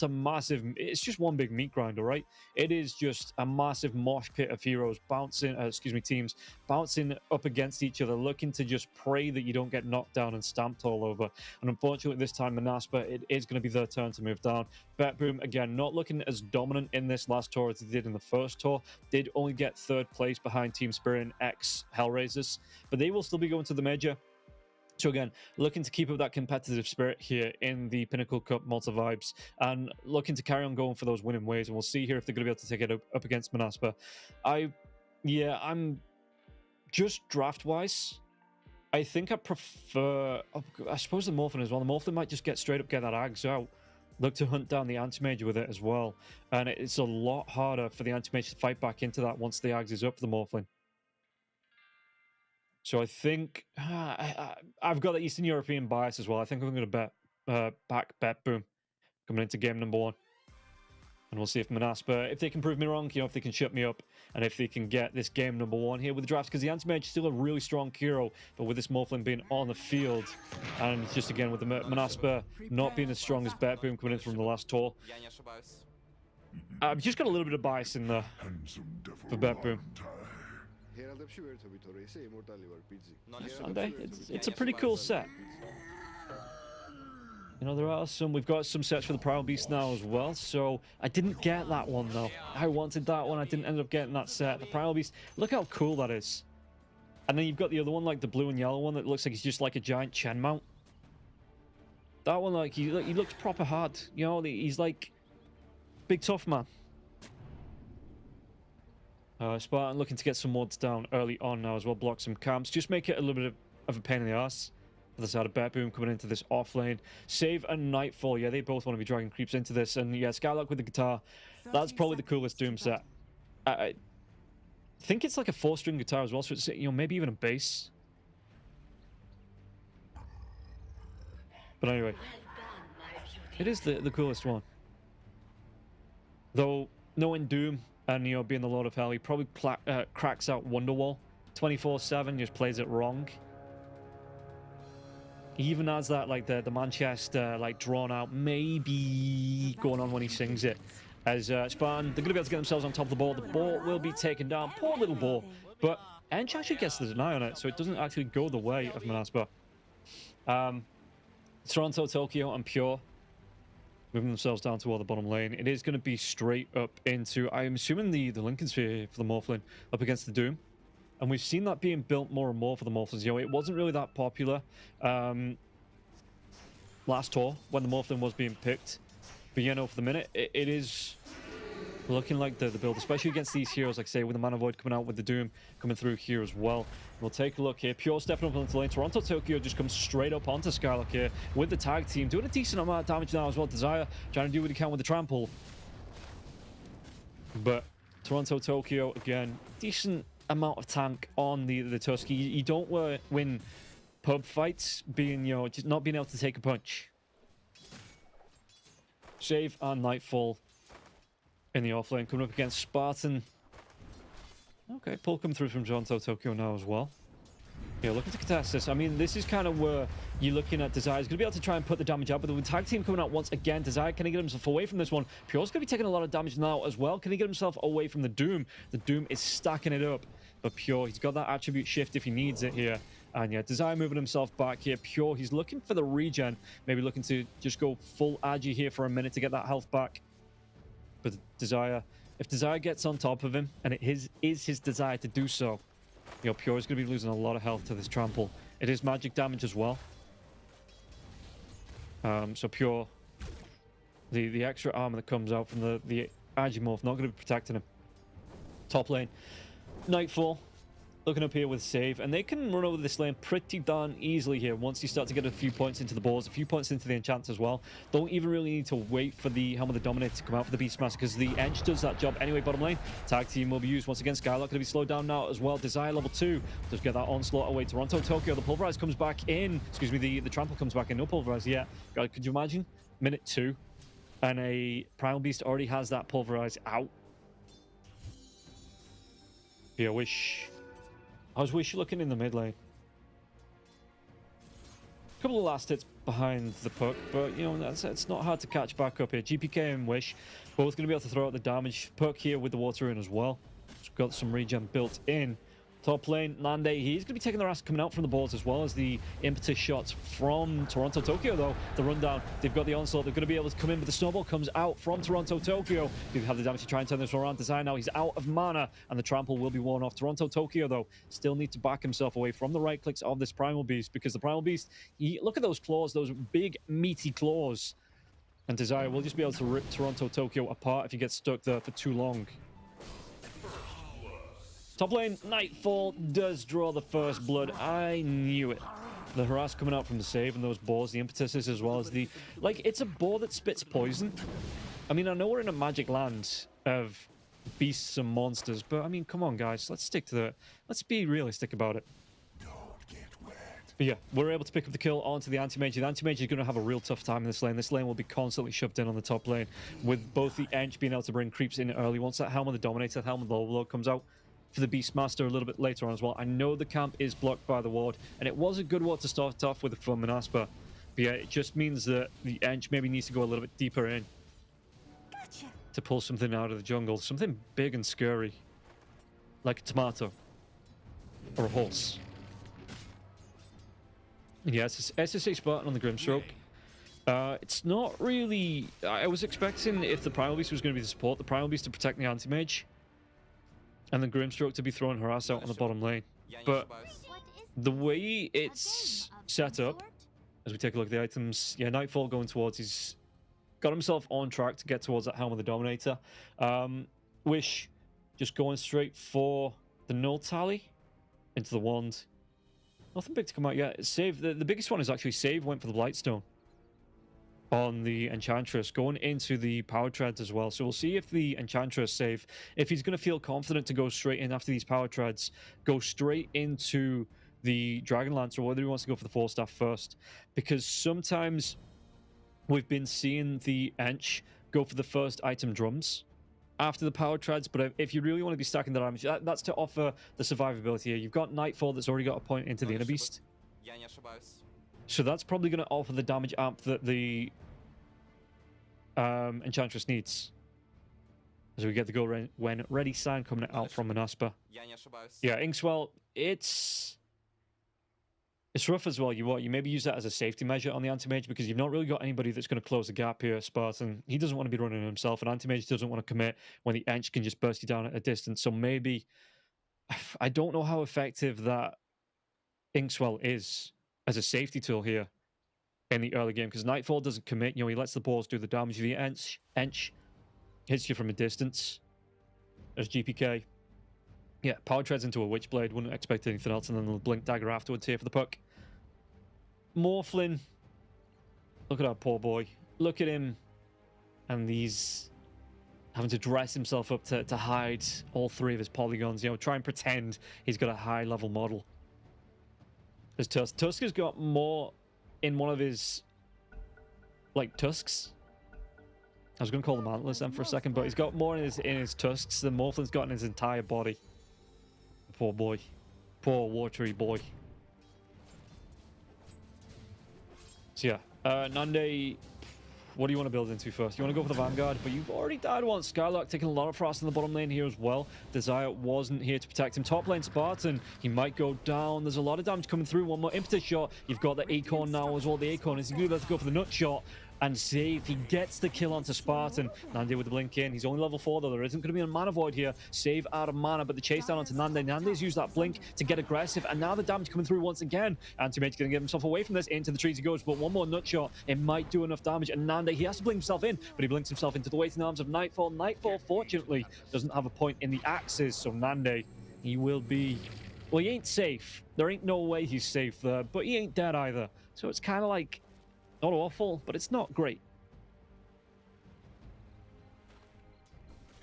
a massive, it's just one big meat grinder, right? It is just a massive mosh pit of heroes bouncing, teams bouncing up against each other, looking to just pray that you don't get knocked down and stamped all over. And unfortunately, this time, Manaspa, it is going to be their turn to move down. BetBoom, again, not looking as dominant in this last tour as they did in the first tour. Did only get third place behind Team Spirit and X Hellraisers, but they will still be going to the major. So again, looking to keep up that competitive spirit here in the Pinnacle Cup Malta Vibes, and looking to carry on going for those winning ways. And we'll see here if they're going to be able to take it up against Manaspa. I'm just draft-wise, I think I prefer, I suppose, the Morphin as well. The Morphin might just get that Ags out. Look to hunt down the Anti-Mage with it as well. And it's a lot harder for the Anti-Mage to fight back into that once the Ags is up for the Morphlin. So I think I've got the Eastern European bias as well. I think I'm going to back BetBoom coming into game number 1. And we'll see if Manaspa, if they can prove me wrong, you know, if they can shut me up, and if they can get this game number 1 here with the draft, because the Anti-Mage is still a really strong hero, but with this Morphlin being on the field, and just again with the Manaspa not being as strong as BetBoom coming in from the last tour, I've just got a little bit of bias in there for BetBoom. Sunday. It's a pretty cool set. You know, there are some. We've got some sets for the Primal Beast now as well. So I didn't get that one though. I wanted that one. I didn't end up getting that set. The Primal Beast. Look how cool that is. And then you've got the other one, like the blue and yellow one, that looks like he's just like a giant Chen mount. That one, like he looks proper hard. You know, he's like big tough man. Spartan looking to get some mods down early on now as well. Block some camps. Just make it a little bit of a pain in the ass. Other side of Bet Boom coming into this off lane. Save and Nightfall. Yeah, they both want to be dragging creeps into this. And yeah, Skylark with the guitar. That's probably the coolest Doom set. I think it's like a 4-string guitar as well. So it's, you know, maybe even a bass. But anyway, it is the coolest one. Though, knowing Doom and, you know, being the Lord of Hell, he probably cracks out Wonderwall 24/7, just plays it wrong. He even has that, like, the Manchester, like, drawn out, maybe going on when he sings it. As Spartan, they're going to be able to get themselves on top of the ball. The ball will be taken down. Poor little ball. But Ench actually gets the deny on it, so it doesn't actually go the way of Manaspa. Toronto, Tokyo, and Pure moving themselves down toward the bottom lane. It is going to be straight up into, I'm assuming, the Lincoln Sphere for the Morphlin up against the Doom. And we've seen that being built more and more for the Morphlins. You know, it wasn't really that popular last tour when the Morphlin was being picked. But, you know, for the minute, it is looking like the build, especially against these heroes, like I say, with the Mana Void coming out, with the Doom coming through here as well. We'll take a look here. Pure stepping up into lane. Toronto Tokyo just comes straight up onto Skylark here with the tag team, doing a decent amount of damage now as well. Desire trying to do what he can with the trample. But Toronto Tokyo, again, decent amount of tank on the Tusky. You don't win pub fights being, you know, just not being able to take a punch. Save and Nightfall in the offlane, coming up against Spartan. Okay, pull come through from Toronto Tokyo now as well. Yeah, looking to contest this. I mean, this is kind of where you're looking at Desire. He's going to be able to try and put the damage out, but the tag team coming out once again. Desire, can he get himself away from this one? Pure's going to be taking a lot of damage now as well. Can he get himself away from the Doom? The Doom is stacking it up. But Pure, he's got that attribute shift if he needs it here. And yeah, Desire moving himself back here. Pure, he's looking for the regen. Maybe looking to just go full agi here for a minute to get that health back. But Desire, if Desire gets on top of him, and it is his desire to do so, you know, Pure is going to be losing a lot of health to this trample. It is magic damage as well. So Pure, the extra armor that comes out from the Agimorph, not going to be protecting him. Top lane, Nightfall, looking up here with save, and they can run over this lane pretty darn easily here once you start to get a few points into the balls, a few points into the enchant as well. Don't even really need to wait for the Helm of the Dominator to come out for the Beastmaster, because the Ench does that job anyway. Bottom lane, tag team will be used once again. Skylark going to be slowed down now as well. Desire level 2 does get that onslaught away. Toronto Tokyo, the Pulverize comes back in. Excuse me, the Trample comes back in. No Pulverize yet. God, could you imagine? Minute 2, and a Primal Beast already has that Pulverize out. Yeah, I was wish looking in the mid lane. A couple of last hits behind the puck, but, you know, it's not hard to catch back up here. GPK and Wish both going to be able to throw out the damage. Puck here with the water in as well. So got some regen built in. Top lane, Nande, he's going to be taking the ass coming out from the balls, as well as the impetus shots from Toronto Tokyo, though. The rundown, they've got the onslaught. They're going to be able to come in, but the snowball comes out from Toronto Tokyo. They have the damage to try and turn this around. Desire now, he's out of mana, and the trample will be worn off. Toronto Tokyo, though, still need to back himself away from the right clicks of this Primal Beast, because the Primal Beast, look at those claws, those big, meaty claws. And Desire will just be able to rip Toronto Tokyo apart if he gets stuck there for too long. Top lane, Nightfall does draw the first blood. I knew it. The harass coming out from the save and those boars, the impetuses, as well as the... Like, it's a boar that spits poison. I mean, I know we're in a magic land of beasts and monsters, but, I mean, come on, guys. Let's stick to the... Let's be realistic about it. But yeah, we're able to pick up the kill onto the Anti-Mage. The Anti-Mage is going to have a real tough time in this lane. This lane will be constantly shoved in on the top lane, with both the Ench being able to bring creeps in early. Once that Helm of the Dominator, Helm of the Overlord comes out for the Beastmaster a little bit later on as well. I know the camp is blocked by the ward, and it was a good ward to start off with from Manaspa. But yeah, it just means that the Ench maybe needs to go a little bit deeper in to pull something out of the jungle. Something big and scary, like a tomato. Or a horse. Yeah, it's SSA Spartan on the Grimstroke. It's not really... I was expecting if the Primal Beast was going to be the support, the Primal Beast to protect the Anti-Mage, and then Grimstroke to be throwing harass out on the bottom lane. But the way it's set up, as we take a look at the items, yeah, Nightfall going towards, he's got himself on track to get towards that Helm of the Dominator. Wish just going straight for the null tally into the wand. Nothing big to come out yet. Save, the biggest one is actually Save went for the Blightstone on the Enchantress, going into the Power Treads as well. So we'll see if the Enchantress Save, if he's going to feel confident to go straight in after these Power Treads, go straight into the Dragonlance, or whether he wants to go for the Force Staff first. Because sometimes we've been seeing the Ench go for the first item drums after the Power Treads, but if you really want to be stacking the damage, that's to offer the survivability here. You've got Nightfall that's already got a point into the Inner Beast. So that's probably going to offer the damage amp that the Enchantress needs. As we get the go when ready sign coming out from Manaspa. Yeah, Inkswell, it's rough as well. You maybe use that as a safety measure on the Anti-Mage, because you've not really got anybody that's going to close the gap here. Spartan, he doesn't want to be running himself, and Anti-Mage doesn't want to commit when the Ench can just burst you down at a distance. So maybe, I don't know how effective that Inkswell is as a safety tool here in the early game, because Nightfall doesn't commit. You know, he lets the balls do the damage. The Ench hits you from a distance. There's GPK. Yeah, Power Treads into a Witchblade. Wouldn't expect anything else, and then the Blink Dagger afterwards here for the puck. Morphlin. Look at our poor boy. Look at him. And he's having to dress himself up to hide all three of his polygons. You know, try and pretend he's got a high-level model. There's Tusk. Tusk has got more in one of his, like, tusks. I was going to call them antlers then for a second, but he's got more in his tusks than Morphlin's got in his entire body. Poor boy. Poor watery boy. So yeah, Nande, what do you want to build into first? You want to go for the Vanguard, but you've already died once. Skylark taking a lot of frost in the bottom lane here as well. Desire wasn't here to protect him. Top lane Spartan, he might go down. There's a lot of damage coming through. One more impetus shot. You've got the Acorn now as well. The Acorn is going to go for the nut shot and Save. He gets the kill onto Spartan. Nande with the blink in. He's only level 4 though. There isn't going to be a mana void here. Save out of mana, but the chase down onto Nande. Nande's used that blink to get aggressive, and now the damage coming through once again. Anti-Mage's going to get himself away from this. Into the trees he goes, but one more nut shot. It might do enough damage, and Nande, he has to blink himself in, but he blinks himself into the waiting arms of Nightfall. Nightfall, fortunately, doesn't have a point in the axes, so Nande, he will be... Well, he ain't safe. There ain't no way he's safe there, but he ain't dead either. So it's kind of like, not awful, but it's not great.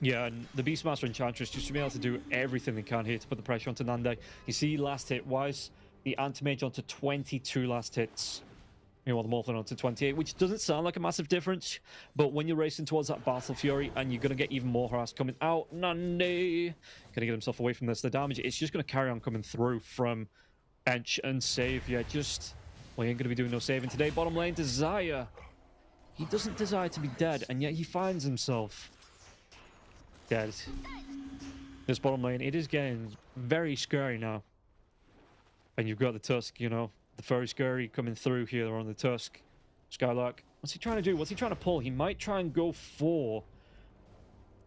Yeah, and the Beastmaster Enchantress just to be able to do everything they can here to put the pressure onto Nande. You see, last hit wise, the Anti-Mage onto 22 last hits. Meanwhile, the Morphlin onto 28, which doesn't sound like a massive difference, but when you're racing towards that Battle Fury and you're going to get even more harass coming out, Nande going to get himself away from this. The damage, it's just going to carry on coming through from Ench and Save. Yeah, just, well, he ain't going to be doing no saving today. Bottom lane, Desire. He doesn't desire to be dead, and yet he finds himself dead. This bottom lane, it is getting very scary now. And you've got the Tusk, you know, the furry scurry coming through here on the Tusk. Skylark, what's he trying to do? What's he trying to pull? He might try and go for...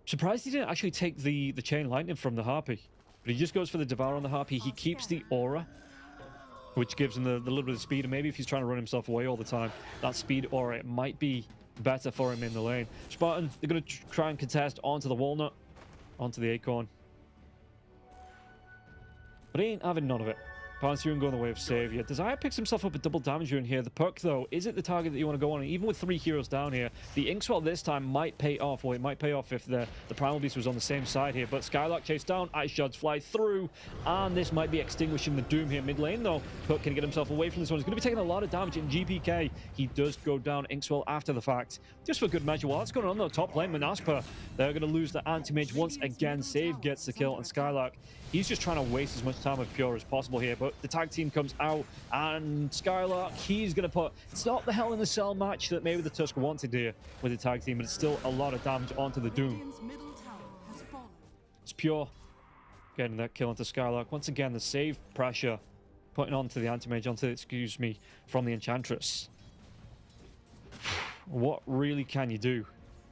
Surprised he didn't actually take the Chain Lightning from the Harpy. But he just goes for the Devour on the Harpy. He keeps the Aura, which gives him the little bit of speed. And maybe if he's trying to run himself away all the time, that speed Aura, it might be better for him in the lane. Spartan, they're going to try and contest onto the Walnut, onto the Acorn. But he ain't having none of it. Pantheon going the way of Save. Yeah, Desire picks himself up a double damage rune here. The perk, though, is it the target that you want to go on? And even with 3 heroes down here, the Inkswell this time might pay off. Well, it might pay off if the Primal Beast was on the same side here. But Skylark chased down, Ice Shards fly through, and this might be extinguishing the Doom here. Mid lane, though, Puck can get himself away from this one. He's going to be taking a lot of damage in GPK. He does go down. Inkswell after the fact. Just for good measure. While that's going on, though, top lane, Manaspa, they're going to lose the Anti-Mage once again. Save gets the kill, and Skylark, he's just trying to waste as much time with Pure as possible here. But the tag team comes out, and Skylark, he's going to put... It's not the Hell in the Cell match that maybe the Tusk wanted here with the tag team, but it's still a lot of damage onto the Doom. It's Pure. getting that kill onto Skylark. Once again, the save pressure putting onto the anti-mage, excuse me, from the Enchantress. What really can you do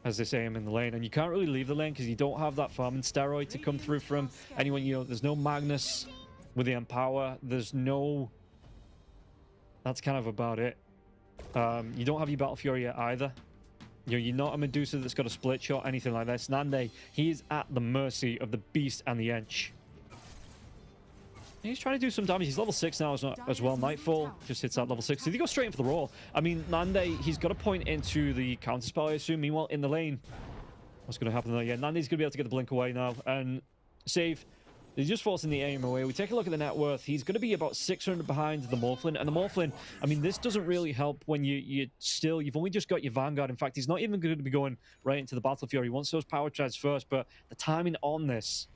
as this AM in the lane? And you can't really leave the lane because you don't have that farming steroid to come through from anyone. You know, there's no Magnus with the Empower. There's no... That's kind of about it. You don't have your Battle Fury yet either. You know, you're not a Medusa that's got a split shot, anything like this. Nande, he is at the mercy of the Beast and the Ench. He's trying to do some damage. He's level 6 now as well. Nightfall just hits that level 6. Did he go straight in for the roll? I mean, Nande, he's got to point into the counterspell, I assume. Meanwhile, in the lane, what's going to happen there? Yeah, Nande's going to be able to get the blink away now. And save. He's just forcing the aim away. We take a look at the net worth. He's going to be about 600 behind the Morphlin. And the Morphlin, I mean, this doesn't really help when you've only just got your Vanguard. In fact, he's not even going to be going right into the Battle Fury. He wants those power treads first, but the timing on this,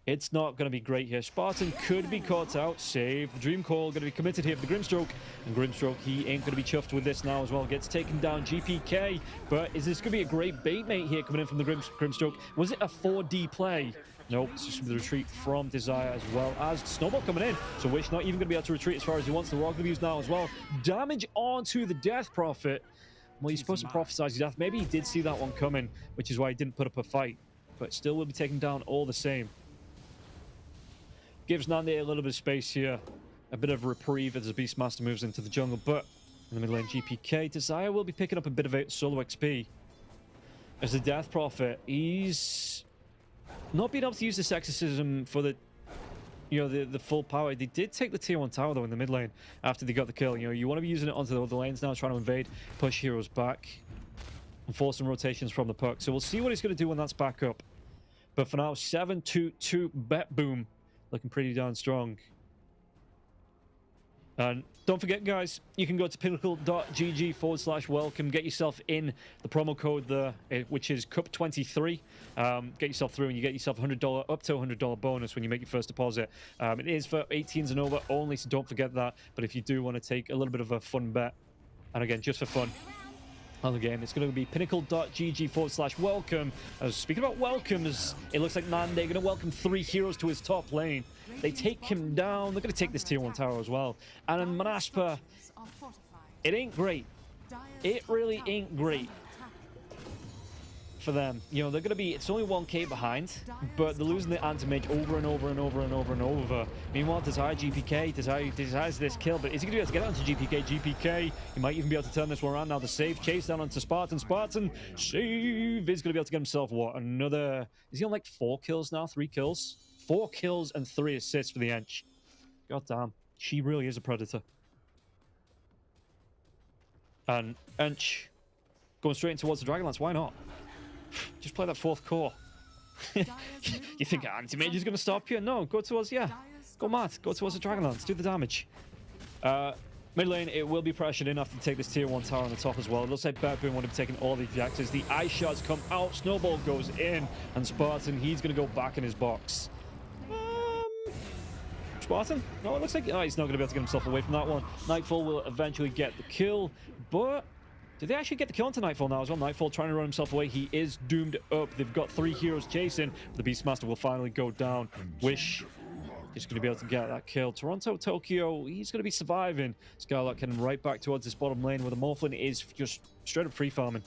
it's not going to be great here. Spartan could be caught out. Save. The Dream Call going to be committed here for the Grimstroke. And Grimstroke, he ain't going to be chuffed with this now as well. Gets taken down. GPK. But is this going to be a great bait mate here coming in from the Grimstroke? Was it a 4D play? Nope, it's just the retreat from Desire as well as Snowball coming in. So Wish not even going to be able to retreat as far as he wants. The Rock going to use now as well. Damage onto the Death Prophet. Well, he's supposed to prophesize his death. Maybe he did see that one coming, which is why he didn't put up a fight. But still will be taken down all the same. Gives Nande a little bit of space here. A bit of reprieve as the Beastmaster moves into the jungle. But in the mid lane, GPK. Desire will be picking up a bit of a solo XP. As the Death Prophet, he's not being able to use this exorcism for the, you know, the full power. They did take the tier 1 tower though in the mid lane after they got the kill. You know, you want to be using it onto the other lanes now, trying to invade, push heroes back, and force some rotations from the puck. So we'll see what he's going to do when that's back up. But for now, 7-2-2 bet boom, looking pretty darn strong. And don't forget, guys, you can go to pinnacle.gg/welcome. Get yourself in the promo code there, which is Cup23. Get yourself through and you get yourself $100, up to $100 bonus when you make your first deposit. It is for 18s and over only, so don't forget that. But if you do want to take a little bit of a fun bet, and again, just for fun, on the game, it's going to be pinnacle.gg/welcome. Speaking about welcomes, it looks like Nande going to welcome 3 heroes to his top lane. They take him down. They're going to take this tier 1 tower as well. And in Manaspa, it ain't great. It really ain't great for them. You know, they're going to be, it's only 1k behind, but they're losing the anti-mage over and over and over and over and over. Meanwhile, Desire GPK, desires this kill, but is he going to be able to get onto GPK? GPK, he might even be able to turn this one around now. The save chase down onto Spartan. Spartan, save, is going to be able to get himself, what, another, is he on like 4 kills now? 3 kills? 4 kills and 3 assists for the Ench. God damn, she really is a predator. And Ench going straight in towards the Dragonlance, why not? Just play that 4th core. You think anti-mage is going to stop you? No, go towards, yeah. Go mad. Go towards the Dragonlance. Do the damage. Mid lane, it will be pressured in after to take this tier 1 tower on the top as well. It looks like Bertboon would have taken all the objectives. The ice shards come out. Snowball goes in. And Spartan, he's going to go back in his box. Spartan? No, it looks like he's not going to be able to get himself away from that one. Nightfall will eventually get the kill. But did they actually get the kill onto Nightfall now as well? Nightfall trying to run himself away. He is doomed up. They've got 3 heroes chasing. The Beastmaster will finally go down. Wish is going to be able to get that kill. Toronto, Tokyo, he's going to be surviving. Skylark heading right back towards this bottom lane where the Morphlin is just straight up free farming.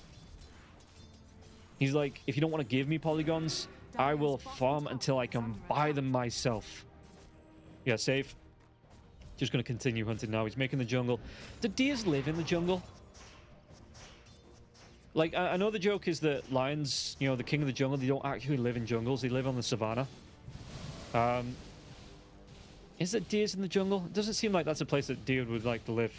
He's like, if you don't want to give me polygons, I will farm until I can buy them myself. Yeah, safe. Just going to continue hunting now. He's making the jungle. Do deers live in the jungle? Like, I know the joke is that lions, you know, the king of the jungle, they don't actually live in jungles. They live on the savannah. Is there deers in the jungle? It doesn't seem like that's a place that deer would like to live.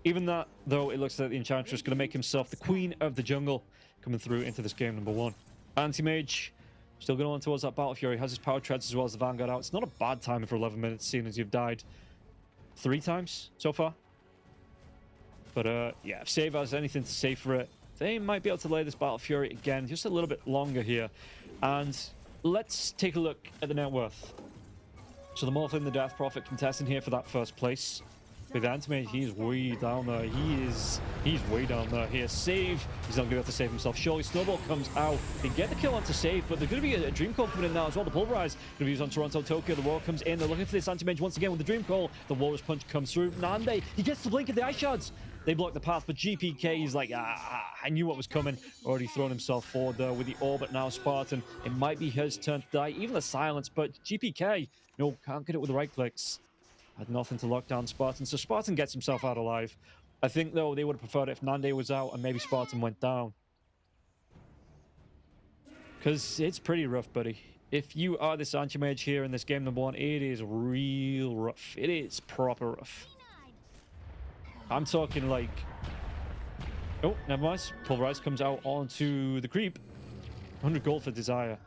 Even that, though, it looks like the Enchantress is going to make himself the queen of the jungle coming through into this game number 1. Anti-mage, still going on towards that Battle Fury. Has his power treads as well as the Vanguard out. It's not a bad timing for 11 minutes, seeing as you've died 3 times so far. But, yeah, if Save has anything to say for it, they might be able to lay this Battle Fury again just a little bit longer here. And let's take a look at the net worth. So the Morphlin, the Death Prophet contesting here for that 1st place. With Antimate, he's way down there. He's way down there here. Save. He's not going to be able to save himself. Surely Snowball comes out. They get the kill onto Save, but there's going to be a Dream Call coming in now as well. The Pulverize going to be used on Toronto Tokyo. The wall comes in. They're looking for this Anti-Mage once again with the Dream Call. The Walrus Punch comes through. Nande, he gets the blink of the Ice Shards. They block the path, but GPK is like, I knew what was coming. Already thrown himself forward there with the Orbit now. Spartan, it might be his turn to die. Even the Silence, but GPK, no, can't get it with the right clicks. Had nothing to lock down Spartan, so Spartan gets himself out alive. I think, though, they would have preferred it if Nande was out and maybe Spartan went down. Because it's pretty rough, buddy. If you are this Anti-Mage here in this game number 1, it is real rough. It is proper rough. I'm talking like... Oh, never mind. Pulverize comes out onto the creep. 100 gold for Desire.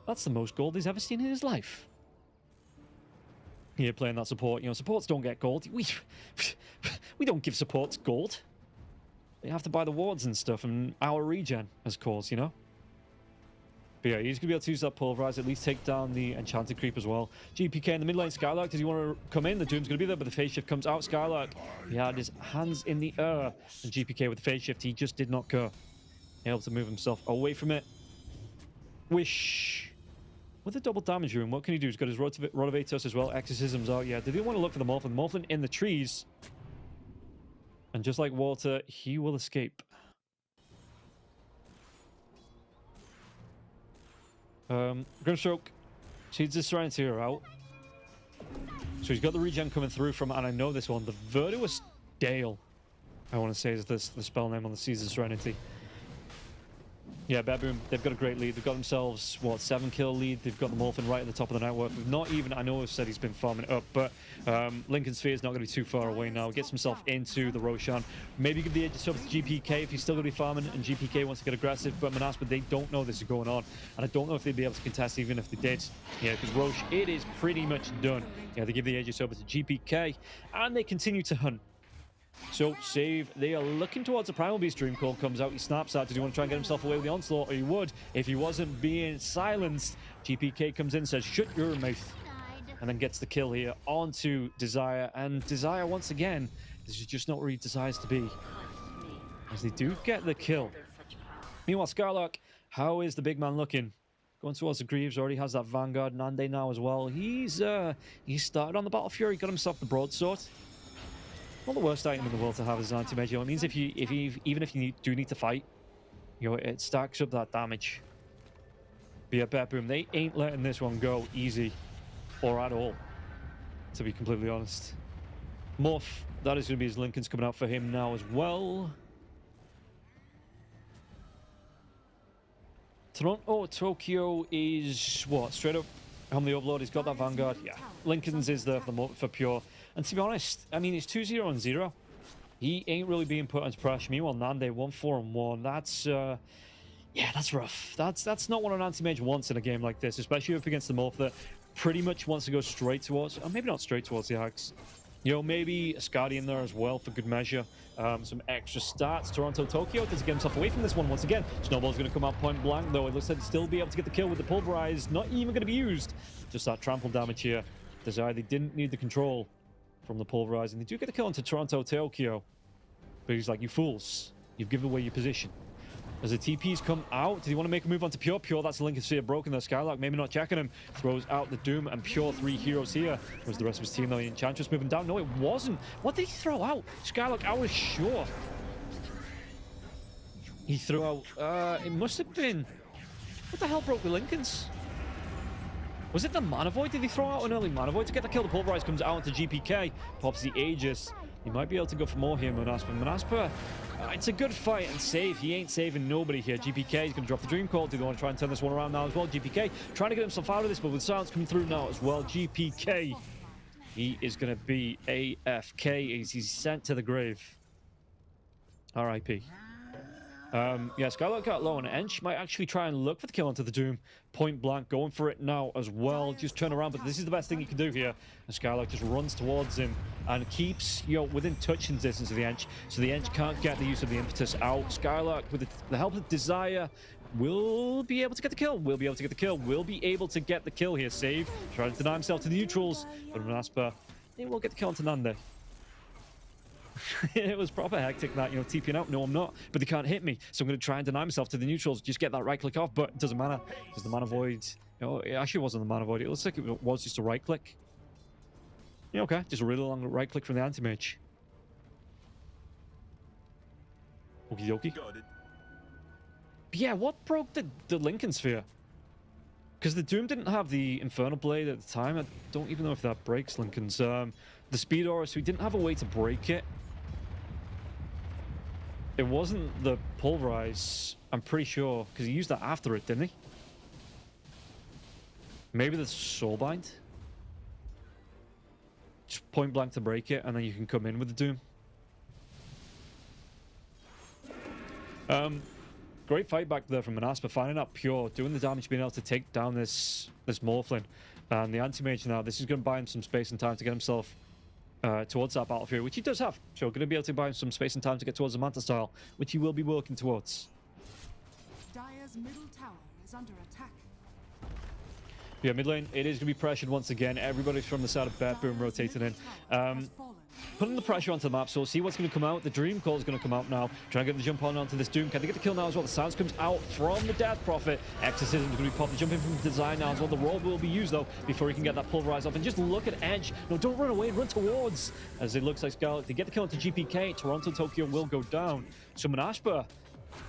That's the most gold he's ever seen in his life. Here playing that support. You know, supports don't get gold. We don't give supports gold. They have to buy the wards and stuff and our regen, as course, you know? But yeah, he's going to be able to use that Pulverize, at least take down the Enchanted Creep as well. GPK in the mid lane. Skylark, does he want to come in? The Doom's going to be there, but the phase shift comes out. Skylark, he had his hands in the air. And GPK with the phase shift, he just did not go. Able to move himself away from it. Wish. With the double damage room, what can he do? He's got his Rotovatos as well. Exorcisms out. Yeah, did he want to look for the Morphin? Morphin in the trees. And just like Walter, he will escape. Grimstroke seeds his Serenity out. So he's got the regen coming through from, and I know this one, the Virtuous Dale, I want to say is this the spell name on the Season Serenity. Yeah, Baboom, they've got a great lead. They've got themselves, what, 7-kill lead. They've got the Morphin right at the top of the network. We've not even, I know I've said he's been farming it up, but Lincoln Sphere is not going to be too far away now. Gets himself into the Roshan. Maybe give the edge to GPK if he's still going to be farming and GPK wants to get aggressive, but Manaspa, they don't know this is going on. And I don't know if they'd be able to contest even if they did. Yeah, because Roche, it is pretty much done. Yeah, they give the Aegis over to GPK, and they continue to hunt. So, Save, they are looking towards a Primal Beast. Dream Call comes out, he snaps out. Does he want to try and get himself away with the Onslaught? Or he would, if he wasn't being silenced. GPK comes in, says, shut your mouth. And then gets the kill here onto Desire. And Desire, once again, this is just not where he desires to be. As they do get the kill. Meanwhile, Skylark, how is the big man looking? Going towards the Greaves, already has that Vanguard. Nande now as well. He's started on the Battle Fury, got himself the Broadsword. Not the worst item in the world to have as an anti-mage. It means even if you do need to fight, you know, it stacks up that damage. But yeah, Bet Boom, they ain't letting this one go easy or at all, to be completely honest. Morph, that is going to be his Lincoln's coming out for him now as well. Toronto Tokyo is what? Straight up Helm the Overlord. He's got that Vanguard. Yeah, Lincoln's is there for Pure. And to be honest, I mean, it's 2-0 and 0. He ain't really being put under pressure. Meanwhile, Nande 1-4-1. That's yeah, that's rough. That's not what an anti-mage wants in a game like this, especially up against the Morph that pretty much wants to go straight towards, or maybe not straight towards the Axe. You know, maybe a Skadi in there as well for good measure. Some extra stats. Toronto Tokyo does get himself away from this one once again. Snowball's going to come out point blank, though. It looks like he'll still be able to get the kill with the Pulverize. Not even going to be used. Just that trample damage here. Desire, they didn't need the control from the Pulverize, and they do get the kill into Toronto Tokyo. But he's like, you fools. You've given away your position. As the TPs come out, did he want to make a move onto Pure? Pure, that's the Lincoln Sphere broken there. Skylark maybe not checking him. Throws out the Doom, and Pure 3 heroes here. Was the rest of his team, though? The Enchantress moving down. No, it wasn't. What did he throw out? Skylark, I was sure. He threw out... it must have been... What the hell broke the Lincolns? Was it the Mana Void? Did he throw out an early Mana Void to get the kill? The Pulverize comes out into GPK. Pops the Aegis. He might be able to go for more here, Manaspa. Manaspa, it's a good fight and save. He ain't saving nobody here. GPK is going to drop the Dream Call. Do they want to try and turn this one around now as well? GPK trying to get himself out of this, but with Silence coming through now as well. GPK, he is going to be AFK as he's sent to the grave. RIP. Yeah, Skylark got low on Ench. Might actually try and look for the kill onto the Doom. Point blank, going for it now as well. Just turn around, but this is the best thing he can do here. And Skylark just runs towards him and keeps, you know, within touching distance of the Ench. So the Ench can't get the use of the Impetus out. Skylark, with the help of Desire, will be able to get the kill. Will be able to get the kill. Will be able to get the kill here. Save. Trying to deny himself to the neutrals. But Manaspa, they will get the kill onto Nande. It was proper hectic that, you know, TPing out. No, I'm not. But they can't hit me. So I'm going to try and deny myself to the neutrals. Just get that right click off. But it doesn't matter. Because the mana void... You know, it actually wasn't the mana void. It looks like it was just a right click. Yeah, okay. Just a really long right click from the anti-mage. Okie dokie. But yeah, what broke the Lincoln Sphere? Because the Doom didn't have the Infernal Blade at the time. I don't even know if that breaks Lincoln's. The Speed Aura, so he didn't have a way to break it. It wasn't the Pulverize, I'm pretty sure, because he used that after it, didn't he? Maybe the Soulbind? Just point blank to break it, and then you can come in with the Doom. Great fight back there from Manaspa, finding out Pure, doing the damage, being able to take down this Morphlin. And the Anti-Mage now, this is going to buy him some space and time to get himself towards that Battle Fury, which he does have. So going to be able to buy him some space and time to get towards the Manta style, which he will be working towards. Dire's middle tower is under attack. Yeah, mid lane, it is going to be pressured once again. Everybody's from the side of Boom rotating in. Putting the pressure onto the map, so we'll see what's going to come out. The Dream Call is going to come out now. Trying to get the jump on onto this Doom. Can they get the kill now as well? The Silence comes out from the Death Prophet. Exorcism is going to be popped. The jump in from the design now as well. The roll will be used though before he can get that Pulverize off. And just look at Edge. No, don't run away. Run towards. As it looks like Scarlet. They get the kill into GPK. Toronto, Tokyo will go down. So Manaspa,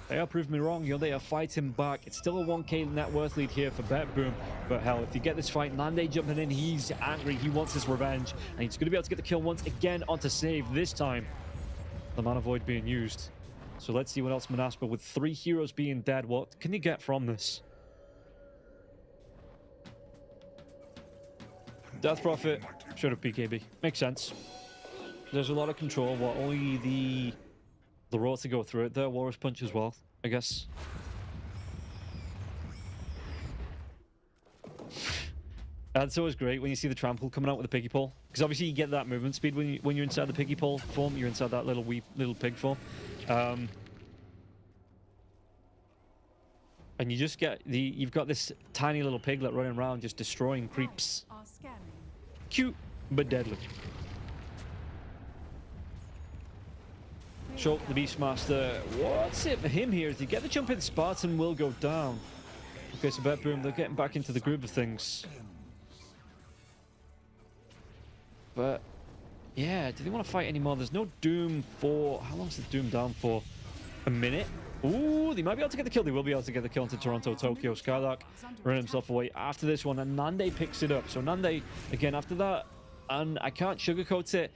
they are proving me wrong. You know, they are fighting back. It's still a 1k net worth lead here for Boom. But hell, if you get this fight, Nande jumping in, he's angry. He wants his revenge. And he's going to be able to get the kill once again onto save. This time, the Mana Void being used. So let's see what else Manaspa, with 3 heroes being dead, what can you get from this? Death Prophet, should have BKB. Makes sense. There's a lot of control. What, only the Raw to go through it there. Walrus Punch as well, I guess. That's always great when you see the Trample coming out with the Piggy Pole, because obviously you get that movement speed when you're inside the Piggy Pole form. You're inside that little pig form, and you just get you've got this tiny little piglet running around just destroying creeps. Cute but deadly. So the Beastmaster, what's it for him here? Is he get the jump in? Spartan will go down. Okay, so Boom, they're getting back into the groove of things. But yeah, do they want to fight anymore? There's no Doom for... How long is the Doom down for? A minute? Ooh, they might be able to get the kill. They will be able to get the kill into Toronto, Tokyo. Skylark running himself away after this one, and Nande picks it up. So Nande, again, after that, and I can't sugarcoat it,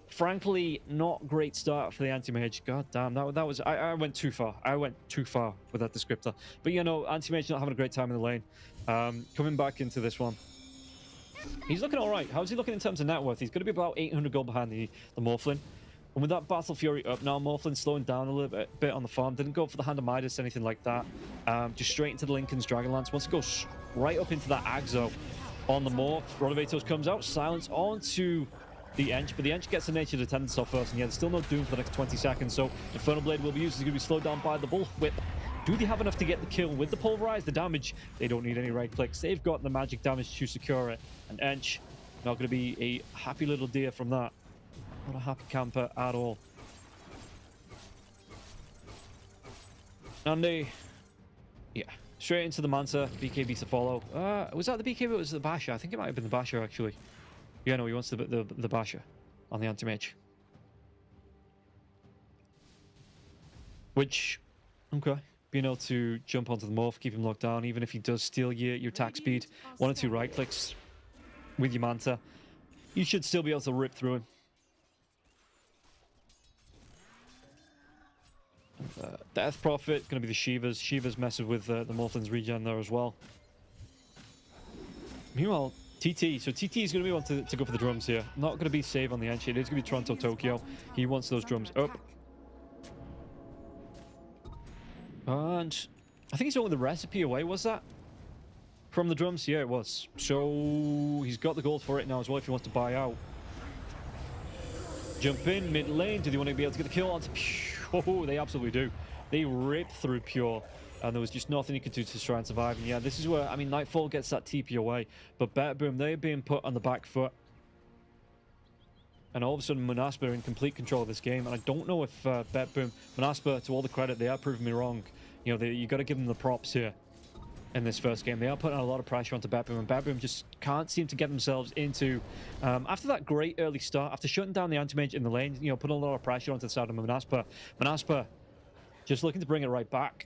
frankly, not great start for the Anti-Mage. God damn, that was... I went too far. I went too far with that descriptor. But, you know, Anti-Mage not having a great time in the lane. Coming back into this one. He's looking all right. How's he looking in terms of net worth? He's going to be about 800 gold behind the Morphlin. And with that Battle Fury up now, Morphlin slowing down a little bit on the farm. Didn't go for the Hand of Midas, anything like that. Just straight into the Lincoln's Dragonlance. Wants to go right up into that Agzo on the Morph. Rodovatos comes out. Silence onto the Ench, but the Ench gets the Nature's Attendance off first. And yeah, there's still no Doom for the next 20 seconds. So Infernal Blade will be used. He's going to be slowed down by the Bullwhip. Do they have enough to get the kill with the Pulverize? The damage, they don't need any right clicks. They've got the magic damage to secure it. And Ench, not going to be a happy little deer from that. Not a happy camper at all. And yeah, straight into the Manta. BKB to follow. Was that the BKB or was it the Basher? I think it might have been the Basher, actually. Yeah, no, he wants the Basher on the Anti-Mage. Which, okay. Being able to jump onto the Morph, keep him locked down, even if he does steal your attack speed, 1 or 2 right clicks with your Manta, you should still be able to rip through him. Death Prophet, going to be the Shivas. Shivas messes with the Morphlin's regen there as well. Meanwhile, TT. So TT is going to be able to go for the drums here. Not going to be save on the Ench. It is going to be Toronto, Tokyo. He wants those drums up. And I think he's only the recipe away, was that? From the drums? Yeah, it was. So he's got the gold for it now as well if he wants to buy out. Jump in, mid lane. Do they want to be able to get the kill onto Pure? Oh, they absolutely do. They ripped through Pure. And there was just nothing he could do to try and survive. And yeah, this is where, I mean, Nightfall gets that TP away. But Boom, they're being put on the back foot. and all of a sudden Manaspa are in complete control of this game. And I don't know if BetBoom, Manaspa, to all the credit, they are proving me wrong. You know, you got to give them the props here in this first game. They are putting a lot of pressure onto BetBoom, and BetBoom just can't seem to get themselves into, after that great early start, after shutting down the anti-mage in the lane, you know, putting a lot of pressure onto the side of Manaspa. Manaspa just looking to bring it right back.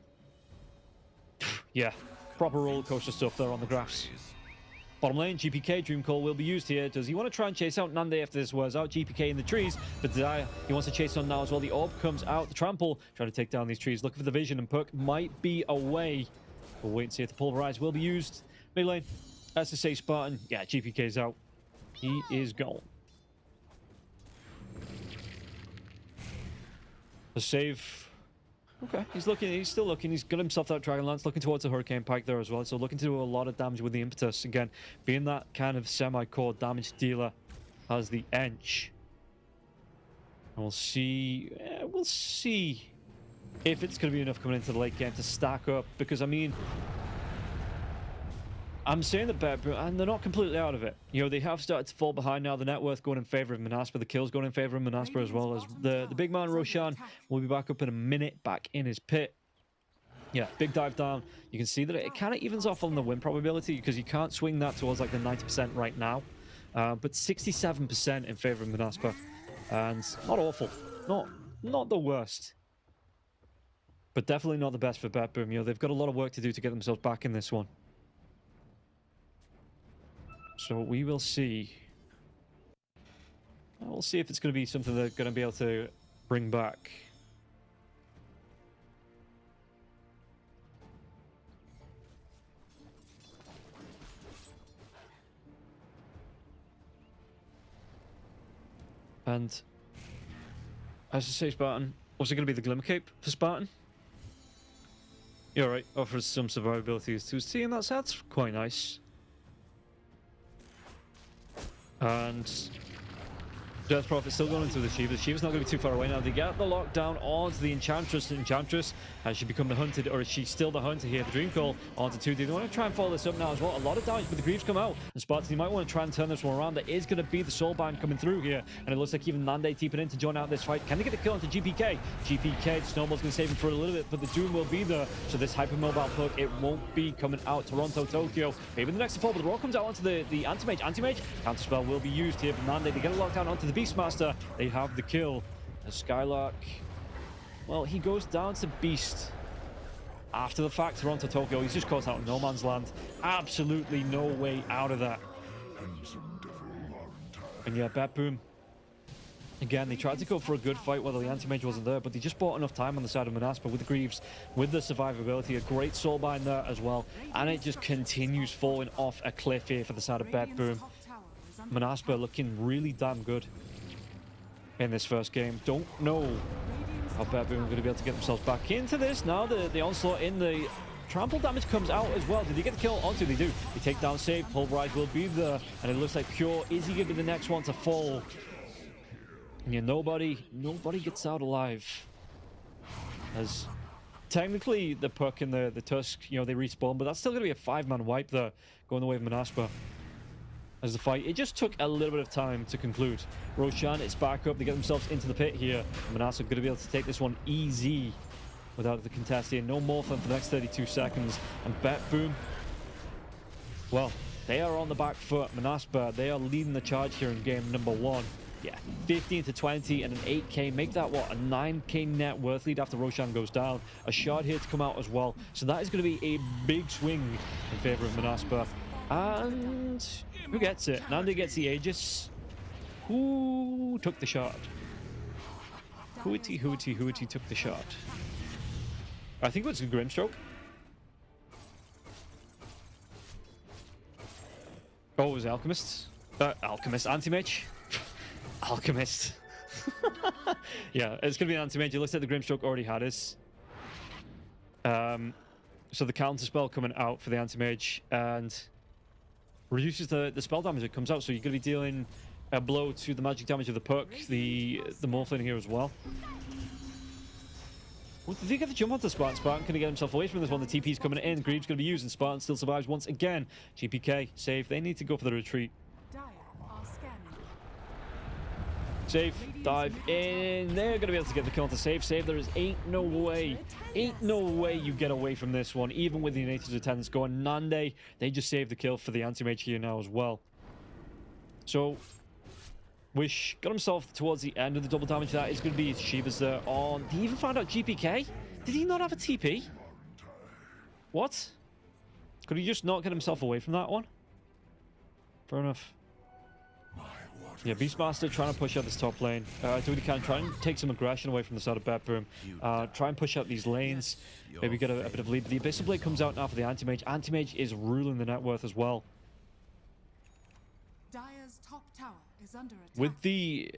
Yeah, proper roller coaster stuff there on the graphs. Bottom lane, GPK, Dream Call will be used here. Does he want to try and chase out Nande after this wears out? GPK in the trees, but Desire, he wants to chase on now as well. The orb comes out, the trample, trying to take down these trees. Looking for the vision, and Puck might be away. We'll wait and see if the pulverize will be used. Mid lane, SSA Spartan. Yeah, GPK's out. He is gone. The save. Okay, he's looking. He's still looking. He's got himself that Dragon Lance, looking towards the Hurricane Pike there as well. So looking to do a lot of damage with the impetus. Again, being that kind of semi-core damage dealer as the Ench. And we'll see. We'll see if it's going to be enough coming into the late game to stack up. Because I mean, I'm saying that BetBoom, and they're not completely out of it. You know, they have started to fall behind now. The net worth going in favor of Manaspa. The kills going in favor of Manaspa as well. As the big man, Ro16, will be back up in a minute, back in his pit. Yeah, big dive down. You can see that it kind of evens off on the win probability because you can't swing that towards like the 90% right now. But 67% in favor of Manaspa. And not awful. Not the worst. But definitely not the best for BetBoom. You know, they've got a lot of work to do to get themselves back in this one. So we will see. We'll see if it's going to be something they're going to be able to bring back. And as I say, Spartan, was it going to be the Glimmer Cape for Spartan? Yeah, right. Offers some survivability to his team. That's quite nice. And Death Prophet still going into the Shiva. The Shiva's not going to be too far away now. They get the lockdown onto the Enchantress. The Enchantress, has she become the hunted, or is she still the hunter here? The Dream Call onto 2D. They want to try and follow this up now as well. A lot of damage, but the Greaves come out. And Spartan, you might want to try and turn this one around. There is going to be the Soulbind coming through here. And it looks like even Nande teeping in to join out this fight. Can they get the kill onto GPK? GPK, Snowball's going to save him for a little bit, but the Doom will be there. So this hypermobile plug, it won't be coming out. Toronto, Tokyo. Maybe the next fall, but the roll comes out onto the Anti-Mage. Anti-Mage, Counterspell will be used here, but Nande, they get a lockdown onto the Beastmaster. They have the kill. The Skylark, well, he goes down to Beast. After the fact, Toronto, Tokyo, he's just caught out in no man's land. Absolutely no way out of that. And yeah, BetBoom. Again, they tried to go for a good fight while the Anti-Mage wasn't there, but they just bought enough time on the side of Manaspa with the Greaves, with the survivability, a great Soulbind there as well. And it just continues falling off a cliff here for the side of BetBoom. Manaspa looking really damn good in this first game. Don't know how BetBoom are going to be able to get themselves back into this. Now the onslaught in the trample damage comes out as well. Did they get the kill onto? They do. They take down save. Pulverize will be there. And it looks like Pure. Is he going to be the next one to fall? And yeah, nobody gets out alive. As technically the Puck and the Tusk, you know, they respawn, but that's still going to be a 5-man wipe there going the way of Manaspa. As the fight, it just took a little bit of time to conclude. Roshan, it's back up. They get themselves into the pit here. Manaspa going to be able to take this one easy without the contest here. No more for the next 32 seconds. And BetBoom, well, they are on the back foot. Manaspa, they are leading the charge here in game number 1. Yeah, 15 to 20 and an 8k. Make that, what, a 9k net worth lead after Roshan goes down. A shard here to come out as well. So that is going to be a big swing in favor of Manaspa. And who gets it? Nande gets the Aegis. Who took the shard? Hooty took the shard. I think it was a Grimstroke. Oh, it was Alchemist. Alchemist. Anti-Mage. Alchemist. Yeah, it's going to be an Anti-Mage. It looks like the Grimstroke already had us. So the counter spell coming out for the Anti-Mage and reduces the spell damage that comes out, so you're going to be dealing a blow to the magic damage of the Puck, the Morphlin here as well. Well, did he get the jump onto Spartan? Spartan can get himself away from this one. The TP's coming in. Greaves going to be used, and Spartan still survives once again. GPK save. They need to go for the retreat. Dire are scanning. Save, dive in. They're going to be able to get the kill onto save. There is ain't no way you get away from this one, even with the Nature's attendance going. Nande, they just saved the kill for the anti-mage here now as well. So, Wish got himself towards the end of the double damage. That is going to be Shiva's there on. Did he even find out GPK? Did he not have a TP? What? Could he just not get himself away from that one? Fair enough. Yeah, Beastmaster trying to push out this top lane. Do what he can. Try and take some aggression away from the side of Bedroom. Try and push out these lanes. Maybe get a bit of lead. The Abyssal Blade comes out now for the Anti-Mage. Anti-Mage is ruling the net worth as well. Dire's top tower is under attack. With the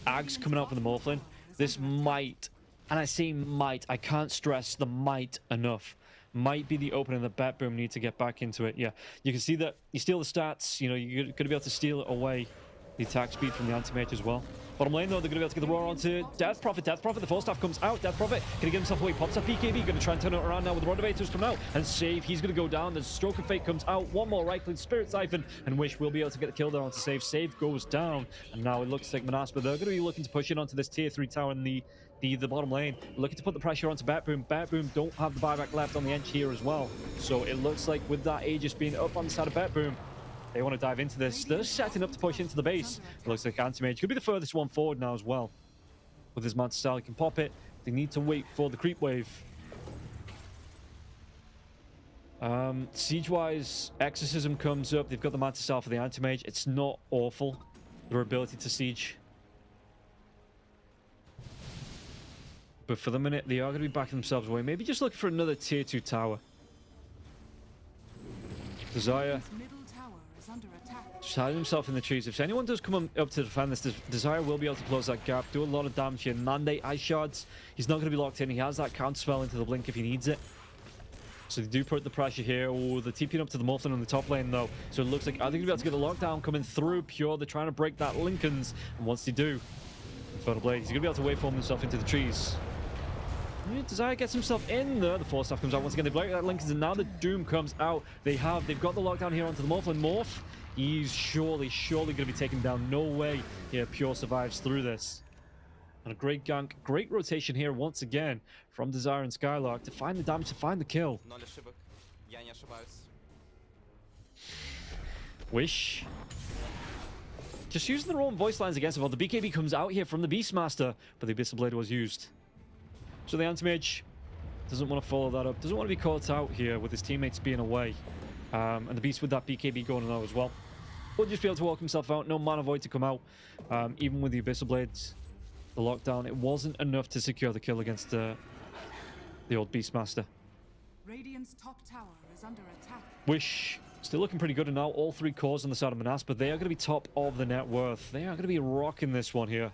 Ags coming out from the Morphling, this might, and I say might, I can't stress the might enough, might be the opening that Bedroom need to get back into it. Yeah, you can see that you steal the stats, you know, you're going to be able to steal it away. The attack speed from the anti-mage as well. Bottom lane though, they're going to be able to get the roar onto Death Prophet. Death Prophet, the full staff comes out. Death Prophet going to get himself away. Pops up BKB, going to try and turn it around now with the Rotovators coming out. And save, he's going to go down. The Stroke of Fate comes out. One more right click, Spirit Siphon, and Wish will be able to get the kill there onto save. Save goes down. And now it looks like Manaspa, they're going to be looking to push in onto this tier 3 tower in the bottom lane. Looking to put the pressure onto Batboom. Batboom don't have the buyback left on the edge here as well. So it looks like with that Aegis being up on the side of Batboom, they want to dive into this. They're setting up to push into the base. It looks like Anti-Mage could be the furthest one forward now as well. With his Manta style, he can pop it. They need to wait for the creep wave. Siege-wise, Exorcism comes up. They've got the Manta style for the Anti-Mage. It's not awful, their ability to siege. But for the minute, they are going to be backing themselves away. Maybe just looking for another tier 2 tower. Desire just hiding himself in the trees. If anyone does come up to defend this, Desire will be able to close that gap, do a lot of damage here. Nande, Ice Shards, he's not going to be locked in. He has that counter spell into the blink if he needs it. So they do put the pressure here. Oh, they're TPing up to the Morphin on the top lane though. So it looks like I think they'll be able to get the lockdown coming through. Pure, they're trying to break that Lincoln's. And once they do, Infernal Blade, he's going to be able to waveform himself into the trees. Desire gets himself in there. The Force Staff comes out once again. They break that Lincoln's and now the Doom comes out. They've got the lockdown here onto the Morphin. Morph, he's surely going to be taken down. No way Pure survives through this. And a great gank, great rotation here once again from Desire and Skylark to find the damage, to find the kill. Wish. Just using their own voice lines against him. Well, the BKB comes out here from the Beastmaster, but the Abyssal Blade was used. So the Anti-Mage doesn't want to follow that up, doesn't want to be caught out here with his teammates being away. And the Beast with that BKB going on as well. Will just be able to walk himself out, no Mana Void to come out. Even with the Abyssal Blades, the lockdown, it wasn't enough to secure the kill against the old Beastmaster. Radiant's top tower is under attack. Wish still looking pretty good, and now all 3 cores on the side of Manas, but they are going to be top of the net worth. They are going to be rocking this one here.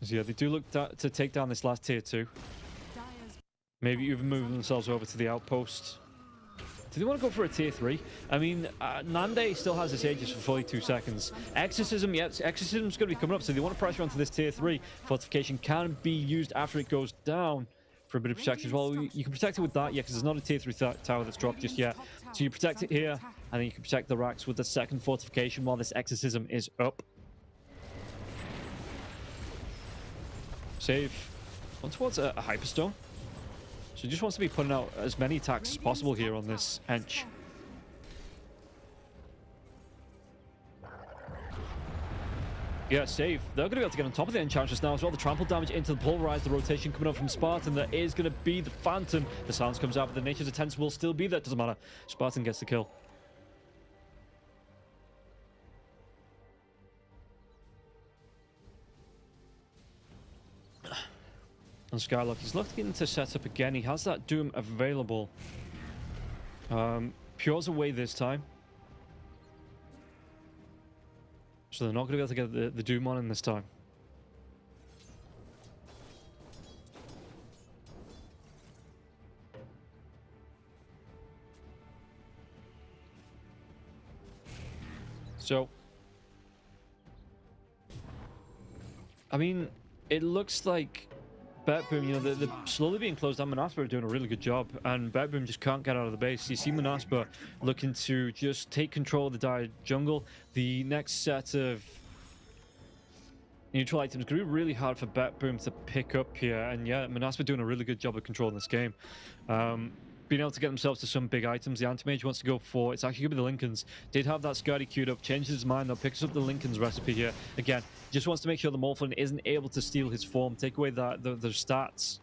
So yeah, they do look to take down this last tier 2. Maybe even move themselves over to the outpost. Do they want to go for a tier 3? I mean, Nande still has this Aegis for 42 seconds. Exorcism, yes, Exorcism's going to be coming up, so they want to pressure onto this tier 3. Fortification can be used after it goes down for a bit of protection as well. You can protect it with that, yeah, because there's not a tier 3 tower that's dropped just yet. So you protect it here, and then you can protect the racks with the second fortification while this Exorcism is up. Save on towards a Hyperstone. So he just wants to be putting out as many attacks as possible here on this Hench. Yeah, save. They're going to be able to get on top of the Enchantress now as well. The trample damage into the Pulverize, the rotation coming up from Spartan. There is going to be the Phantom. The silence comes out, but the Nature's Attendance will still be there. Doesn't matter. Spartan gets the kill. And Skylark, he's looking to set up again. He has that Doom available. Pure's away this time. So they're not going to be able to get the Doom on in this time. So, I mean, it looks like Boom, you know, they're slowly being closed down. Manaspa are doing a really good job, and Boom just can't get out of the base. You see Manaspa looking to just take control of the dire jungle. The next set of neutral items going to be really hard for Boom to pick up here, and yeah, Manaspa doing a really good job of controlling this game. Being able to get themselves to some big items. The Anti-Mage wants to go for, it's actually going to be the Lincolns. Did have that Skirty queued up, changes his mind though, picks up the Lincolns recipe here. Again, just wants to make sure the Morphlin isn't able to steal his form, take away the stats,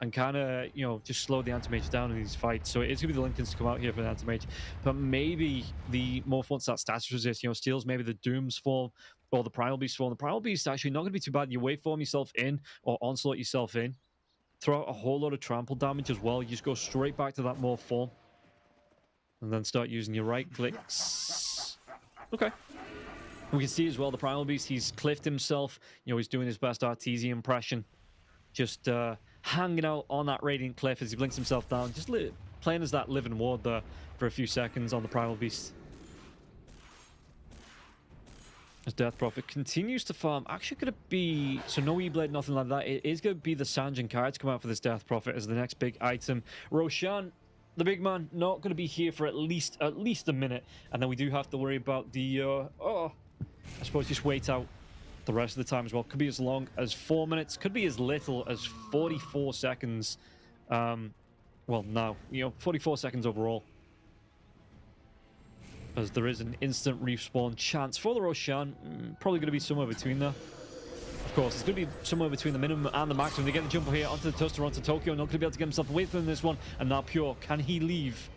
and kind of, you know, just slow the Anti-Mage down in these fights. So it's going to be the Lincolns to come out here for the Anti-Mage. But maybe the Morph wants that status resist, you know, steals maybe the Doom's form or the Primal Beast form. The Primal Beast actually not going to be too bad. You waveform yourself in or onslaught yourself in. Throw out a whole lot of trample damage as well. You just go straight back to that Morph form. And then start using your right clicks. Okay. We can see as well the Primal Beast, he's cliffed himself. You know, he's doing his best Arteezy impression. Just hanging out on that Radiant Cliff as he blinks himself down. Just playing as that living ward there for a few seconds on the Primal Beast. As Death Prophet continues to farm, actually going to be, so no E-Blade, nothing like that. It is going to be the Sanjin Kai to come out for this Death Prophet as the next big item. Ro16, the big man, not going to be here for at least a minute. And then we do have to worry about the, I suppose just wait out the rest of the time as well. Could be as long as 4 minutes, could be as little as 44 seconds. Well, now, you know, 44 seconds overall. As there is an instant respawn chance for the Roshan. Probably going to be somewhere between there. Of course, it's going to be somewhere between the minimum and the maximum. They get the jump here onto the Tuster, onto Tokyo. Not going to be able to get himself away from this one. And now Pure, can he leave?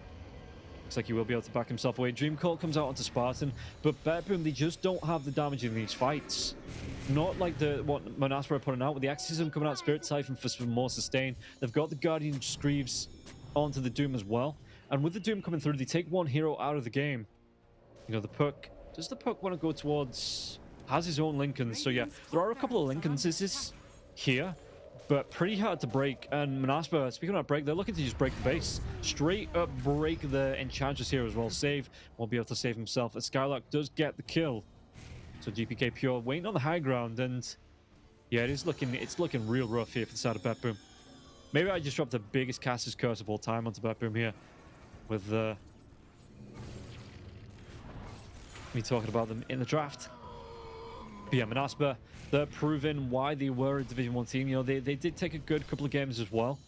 Looks like he will be able to back himself away. Dream Cult comes out onto Spartan. But Boom, they just don't have the damage in these fights. Not like what Manaspa are putting out. With the Exorcism coming out, Spirit Siphon for more sustain. They've got the Guardian Screeves onto the Doom as well. And with the Doom coming through, they take one hero out of the game. You know, the Puck, does the Puck want to go towards, has his own Lincolns. So yeah, there are a couple of Lincolns here, but pretty hard to break. And Manaspa, speaking about break, they're looking to just break the base. Straight up break the Enchantress here as well. Save, won't be able to save himself. As Skylark does get the kill. So GPK Pure waiting on the high ground, and yeah, it's looking real rough here for the side of Boom. Maybe I just dropped the biggest caster's curse of all time onto Boom here. With me talking about them in the draft. But yeah, Manaspa, they're proving why they were a Division 1 team. You know, they did take a good couple of games as well.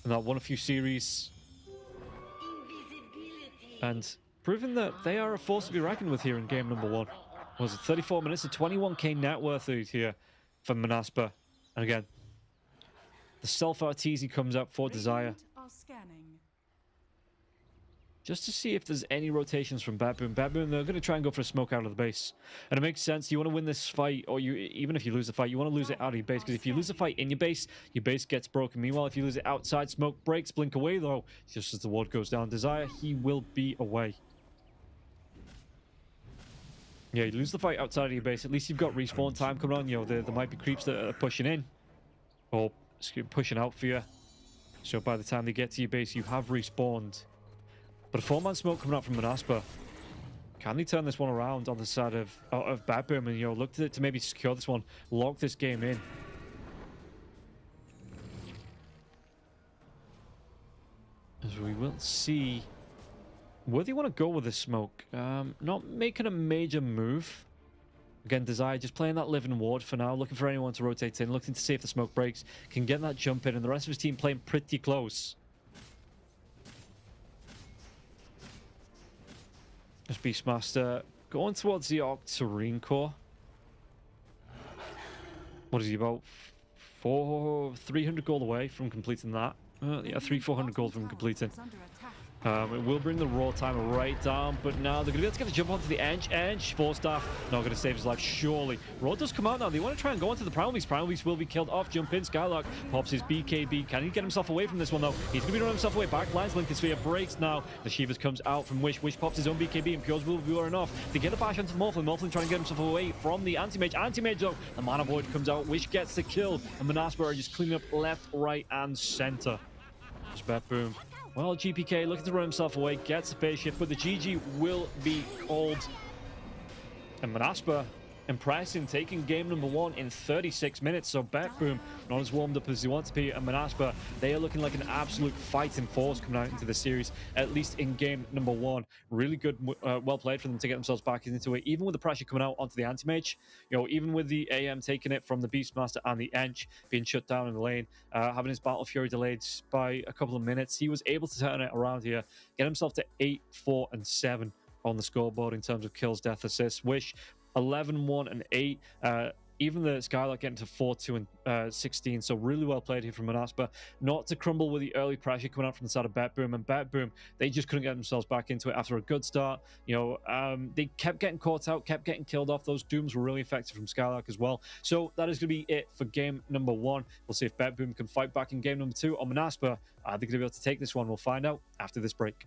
And that won a few series. And proving that they are a force to be reckoned with here in game number 1. Was it 34 minutes? A 21k net worth here for Manaspa. And again, the self-Arteezy comes up for Desire. Just to see if there's any rotations from Boom. Boom, they're going to try and go for a smoke out of the base. And it makes sense. You want to win this fight, or even if you lose the fight, you want to lose it out of your base. Because if you lose the fight in your base gets broken. Meanwhile, if you lose it outside, smoke breaks, blink away though. Just as the ward goes down, Desire, he will be away. Yeah, you lose the fight outside of your base. At least you've got respawn time coming on. You know, there might be creeps that are pushing in. Or pushing out for you. So by the time they get to your base, you have respawned. But a 4-man smoke coming out from Manaspa. Can they turn this one around on the side of Boom and, you know, look to maybe secure this one, lock this game in? As we will see where they want to go with this smoke. Not making a major move. Again, Desire just playing that living ward for now, looking for anyone to rotate in, looking to see if the smoke breaks, can get that jump in, and the rest of his team playing pretty close. As Beastmaster going towards the Octarine core. What is he, about 300 gold away from completing that? Yeah, 400 gold from completing. It will bring the raw timer right down, but now they're going to be able to get the jump onto the edge. 4-staff, not going to save his life, surely. Raw does come out now. They want to try and go onto the Primal Beast. Primal Beast will be killed off. Jump in. Skylark pops his BKB. Can he get himself away from this one, though? He's going to be running himself away. Backlines, Lincoln Sphere breaks now. The Shivas comes out from Wish. Wish pops his own BKB, and Pure's will be enough. They get the bash onto the Morphlin. Morphlin trying to get himself away from the Anti-Mage. Anti-Mage, though, the Mana Void comes out. Wish gets the kill, and Manaspa are just cleaning up left, right, and center. Just Boom. Well, GPK looking to run himself away, gets the spaceship, but the GG will be called. And Manaspa impressing, taking game number 1 in 36 minutes. So BetBoom, not as warmed up as they want to be, and Manaspa, they are looking like an absolute fighting force coming out into the series, at least in game number 1. Really good, well played for them to get themselves back into it, even with the pressure coming out onto the anti-mage. You know, even with the AM taking it from the Beastmaster and the Ench being shut down in the lane, having his Battle Fury delayed by a couple of minutes, he was able to turn it around here, get himself to 8, 4, and 7 on the scoreboard in terms of kills, death, assists. Wish 11, 1, and 8. Even the Skylark getting to 4, 2, and 16. So really well played here from Manaspa. Not to crumble with the early pressure coming out from the side of BetBoom. And BetBoom, they just couldn't get themselves back into it after a good start. You know, they kept getting caught out, kept getting killed off. Those dooms were really effective from Skylark as well. So that is going to be it for game number 1. We'll see if BetBoom can fight back in game number 2. Or Manaspa, are they going to be able to take this one? We'll find out after this break.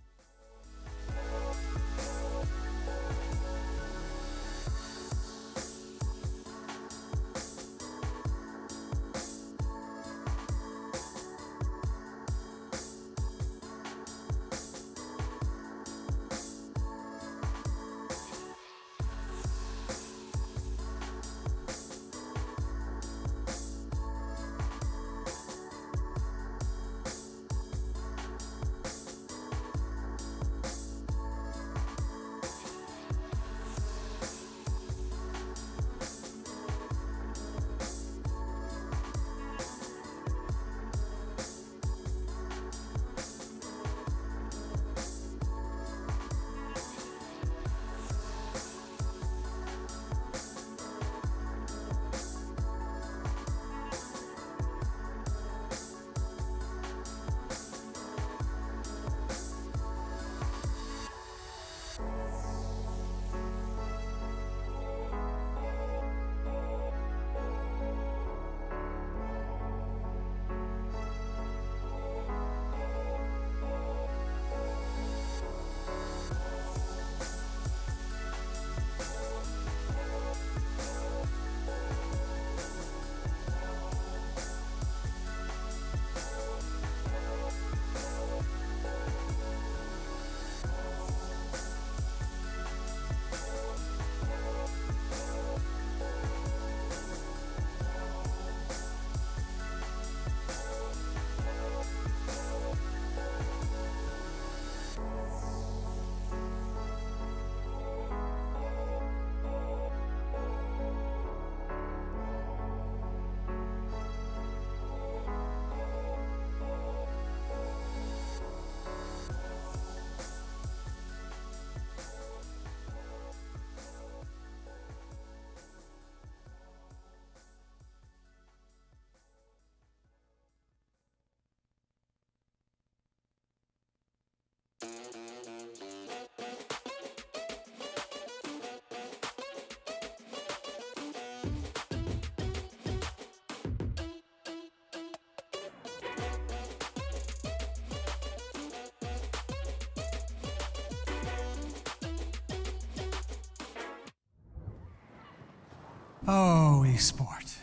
Oh, esport.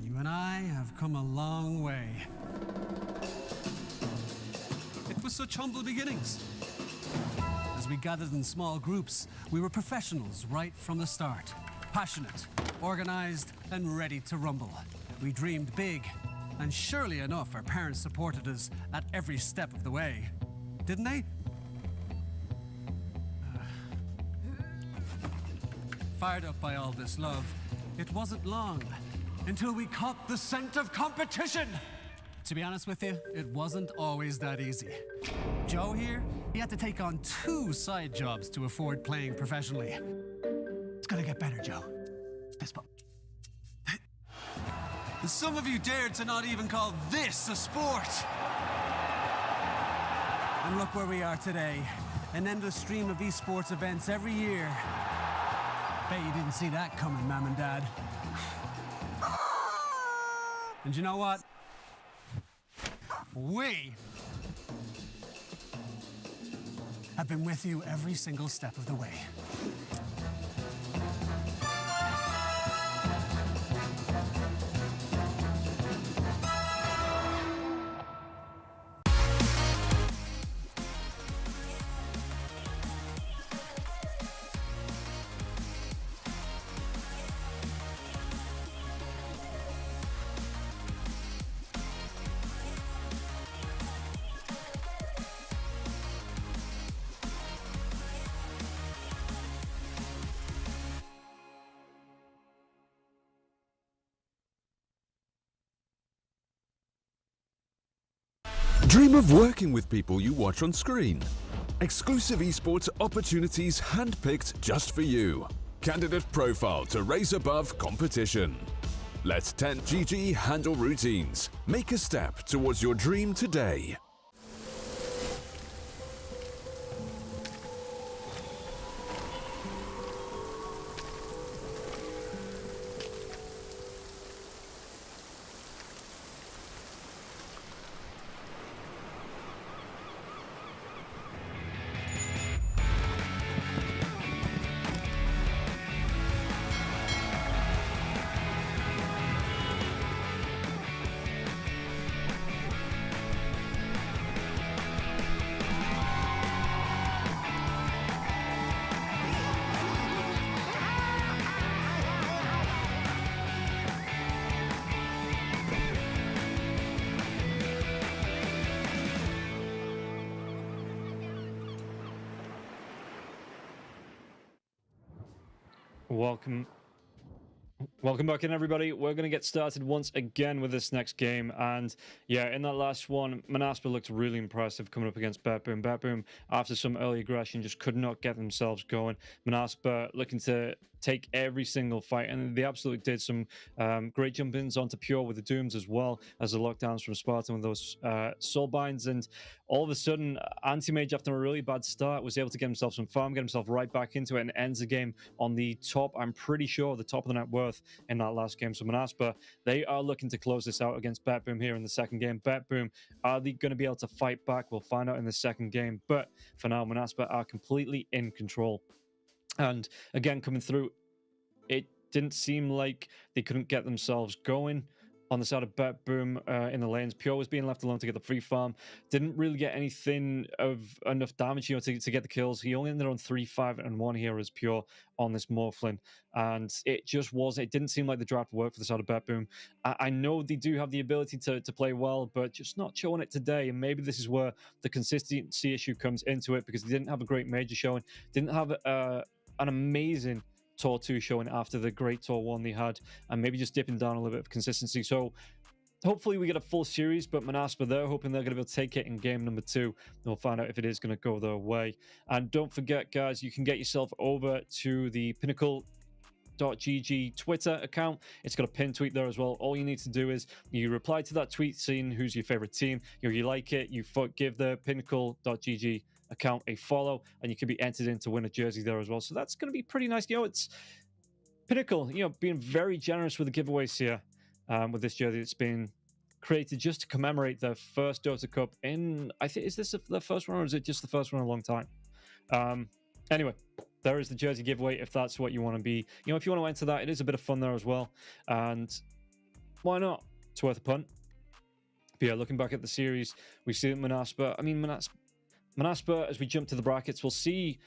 You and I have come a long way. It was such humble beginnings. As we gathered in small groups, we were professionals right from the start. Passionate, organized, and ready to rumble. We dreamed big, and surely enough, our parents supported us at every step of the way. Didn't they? Fired up by all this love, it wasn't long until we caught the scent of competition. To be honest with you, it wasn't always that easy. Joe here, he had to take on 2 side jobs to afford playing professionally. It's gonna get better, Joe. Fist bump. And some of you dared to not even call this a sport. And look where we are today. An endless stream of esports events every year. Bet you didn't see that coming, Mom and Dad. And you know what? We have been with you every single step of the way. Dream of working with people you watch on screen. Exclusive esports opportunities handpicked just for you. Candidate profile to raise above competition. Let 10GG handle routines. Make a step towards your dream today. Welcome back in, everybody. We're going to get started once again with this next game. And yeah, in that last one, Manaspa looked really impressive coming up against Bet3. Bet3, after some early aggression, just could not get themselves going. Manaspa looking to take every single fight, and they absolutely did. Some great jump-ins onto Pure with the Dooms, as well as the lockdowns from Spartan with those soul binds. And all of a sudden, Anti-Mage, after a really bad start, was able to get himself some farm, get himself right back into it, and ends the game on the top, I'm pretty sure, the top of the net worth in that last game. So Manaspa, they are looking to close this out against Bet3 here in the second game. Bet3, are they going to be able to fight back? We'll find out in the second game. But for now, Manaspa are completely in control. And again, coming through, it didn't seem like they couldn't get themselves going on the side of Bet3 in the lanes. Pure was being left alone to get the free farm. Didn't really get anything of enough damage, to get the kills. He only ended on 3, 5, and 1 here as Pure on this Morphlin. And it didn't seem like the draft worked for the side of Bet3. I know they do have the ability to play well, but just not showing it today. And maybe this is where the consistency issue comes into it, because they didn't have a great major showing. Didn't have an amazing Tour 2 showing after the great Tour 1 they had, and maybe just dipping down a little bit of consistency. So hopefully we get a full series, but Manaspa, they're hoping they're going to be able to take it in game number 2, and we'll find out if it is going to go their way. And don't forget, guys, you can get yourself over to the Pinnacle.gg Twitter account. It's got a pinned tweet there as well. All you need to do is you reply to that tweet saying who's your favorite team, you like it, you give the Pinnacle.gg account a follow, and you can be entered in to win a jersey there as well. So that's going to be pretty nice. It's Pinnacle, being very generous with the giveaways here with this jersey. It's been created just to commemorate their first Dota Cup in, I think, is this the first one, or is it just the first one in a long time? Anyway, there is the jersey giveaway if that's what you want to be. If you want to enter that, it is a bit of fun there as well. And why not? It's worth a punt. But yeah, looking back at the series, we see that Manaspa, as we jump to the brackets, we'll see,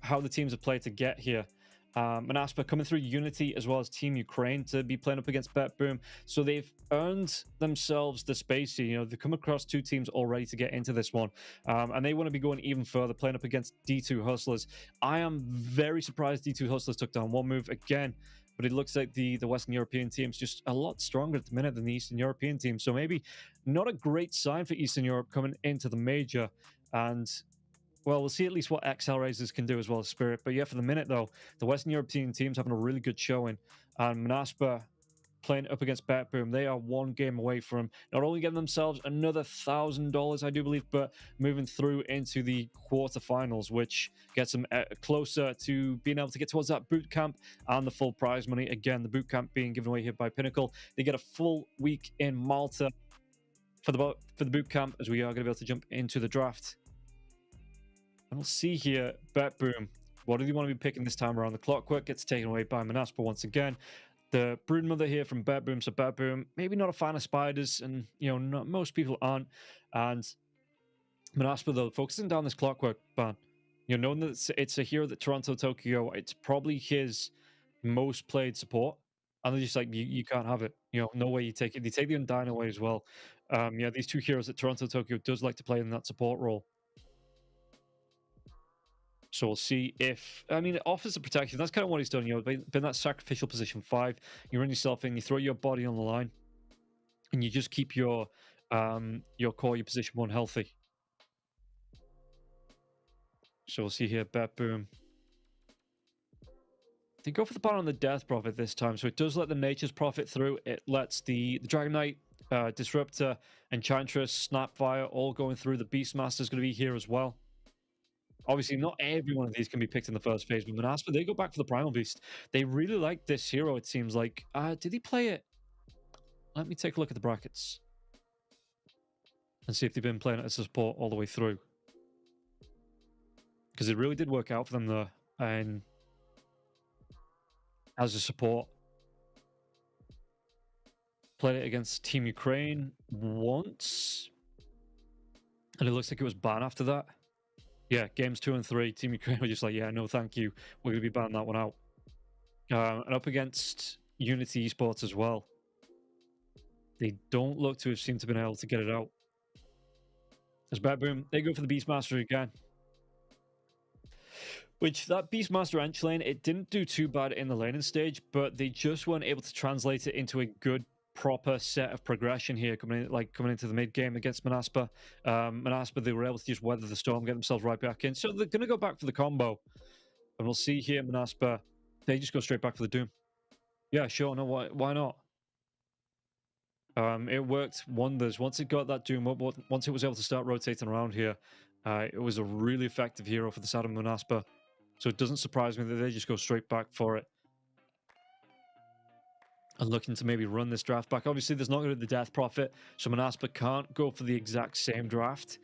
how the teams have played to get here. Manaspa coming through Unity as well as Team Ukraine to be playing up against Bet3. So they've earned themselves the space here. They've come across 2 teams already to get into this one. And they want to be going even further, playing up against D2 Hustlers. I am very surprised D2 Hustlers took down 1 move again. But it looks like the Western European team's just a lot stronger at the minute than the Eastern European team. So maybe not a great sign for Eastern Europe coming into the major. And, well, we'll see at least what XL Raisers can do as well as Spirit. But yeah, for the minute, though, the Western European team's having a really good showing. And Manaspa playing up against Bet3, they are 1 game away from not only getting themselves another $1,000, I do believe, but moving through into the quarterfinals, which gets them closer to being able to get towards that boot camp and the full prize money. Again, the boot camp being given away here by Pinnacle. They get a full week in Malta for the boot camp, as we are going to be able to jump into the draft. And we'll see here, Bet3, what do they want to be picking this time around? The Clockwork gets taken away by Manaspa once again. The Broodmother here from Bet3, so Bet3, maybe not a fan of spiders, and, not, most people aren't. And Manaspa, though, focusing down this Clockwork ban, knowing that it's a hero that Toronto Tokyo, it's probably his most played support. And they're just like, you can't have it. No way you take it. They take the Undyne away as well. These 2 heroes that Toronto Tokyo does like to play in that support role. So we'll see if, it offers the protection. That's kind of what he's done. Been that sacrificial position 5. You run yourself in, you throw your body on the line, and you just keep your your core, your position 1 healthy. So we'll see here, Bet Boom. They go for the ban on the Death Prophet this time, so it does let the Nature's Prophet through. It lets the Dragon Knight, Disruptor, Enchantress, Snapfire all going through. The Beastmaster's going to be here as well. Obviously, not every one of these can be picked in the first phase, but Manaspa, they go back for the Primal Beast. They really like this hero, it seems like. Did he play it? Let me take a look at the brackets and see if they've been playing it as a support all the way through. Because it really did work out for them there. And as a support, played it against Team Ukraine once. And it looks like it was banned after that. Yeah, games 2 and 3, Team Ukraine were just like, yeah, no, thank you. We're going to be banning that one out. And up against Unity Esports as well. They don't look to have seemed to have been able to get it out. As Bet Boom, they go for the Beastmaster again. Which, that Beastmaster Ench lane, it didn't do too bad in the laning stage, but they just weren't able to translate it into a good, proper set of progression here, coming into the mid game against Manaspa. Manaspa, they were able to just weather the storm, get themselves right back in. So they're going to go back for the combo. And we'll see here, Manaspa, they just go straight back for the Doom. Yeah, sure, no, why not? It worked wonders. Once it got that Doom up, once it was able to start rotating around here, it was a really effective hero for the side of Manaspa. So it doesn't surprise me that they just go straight back for it. And looking to maybe run this draft back. Obviously, there's not going to be the Death Prophet, so Manaspa can't go for the exact same draft.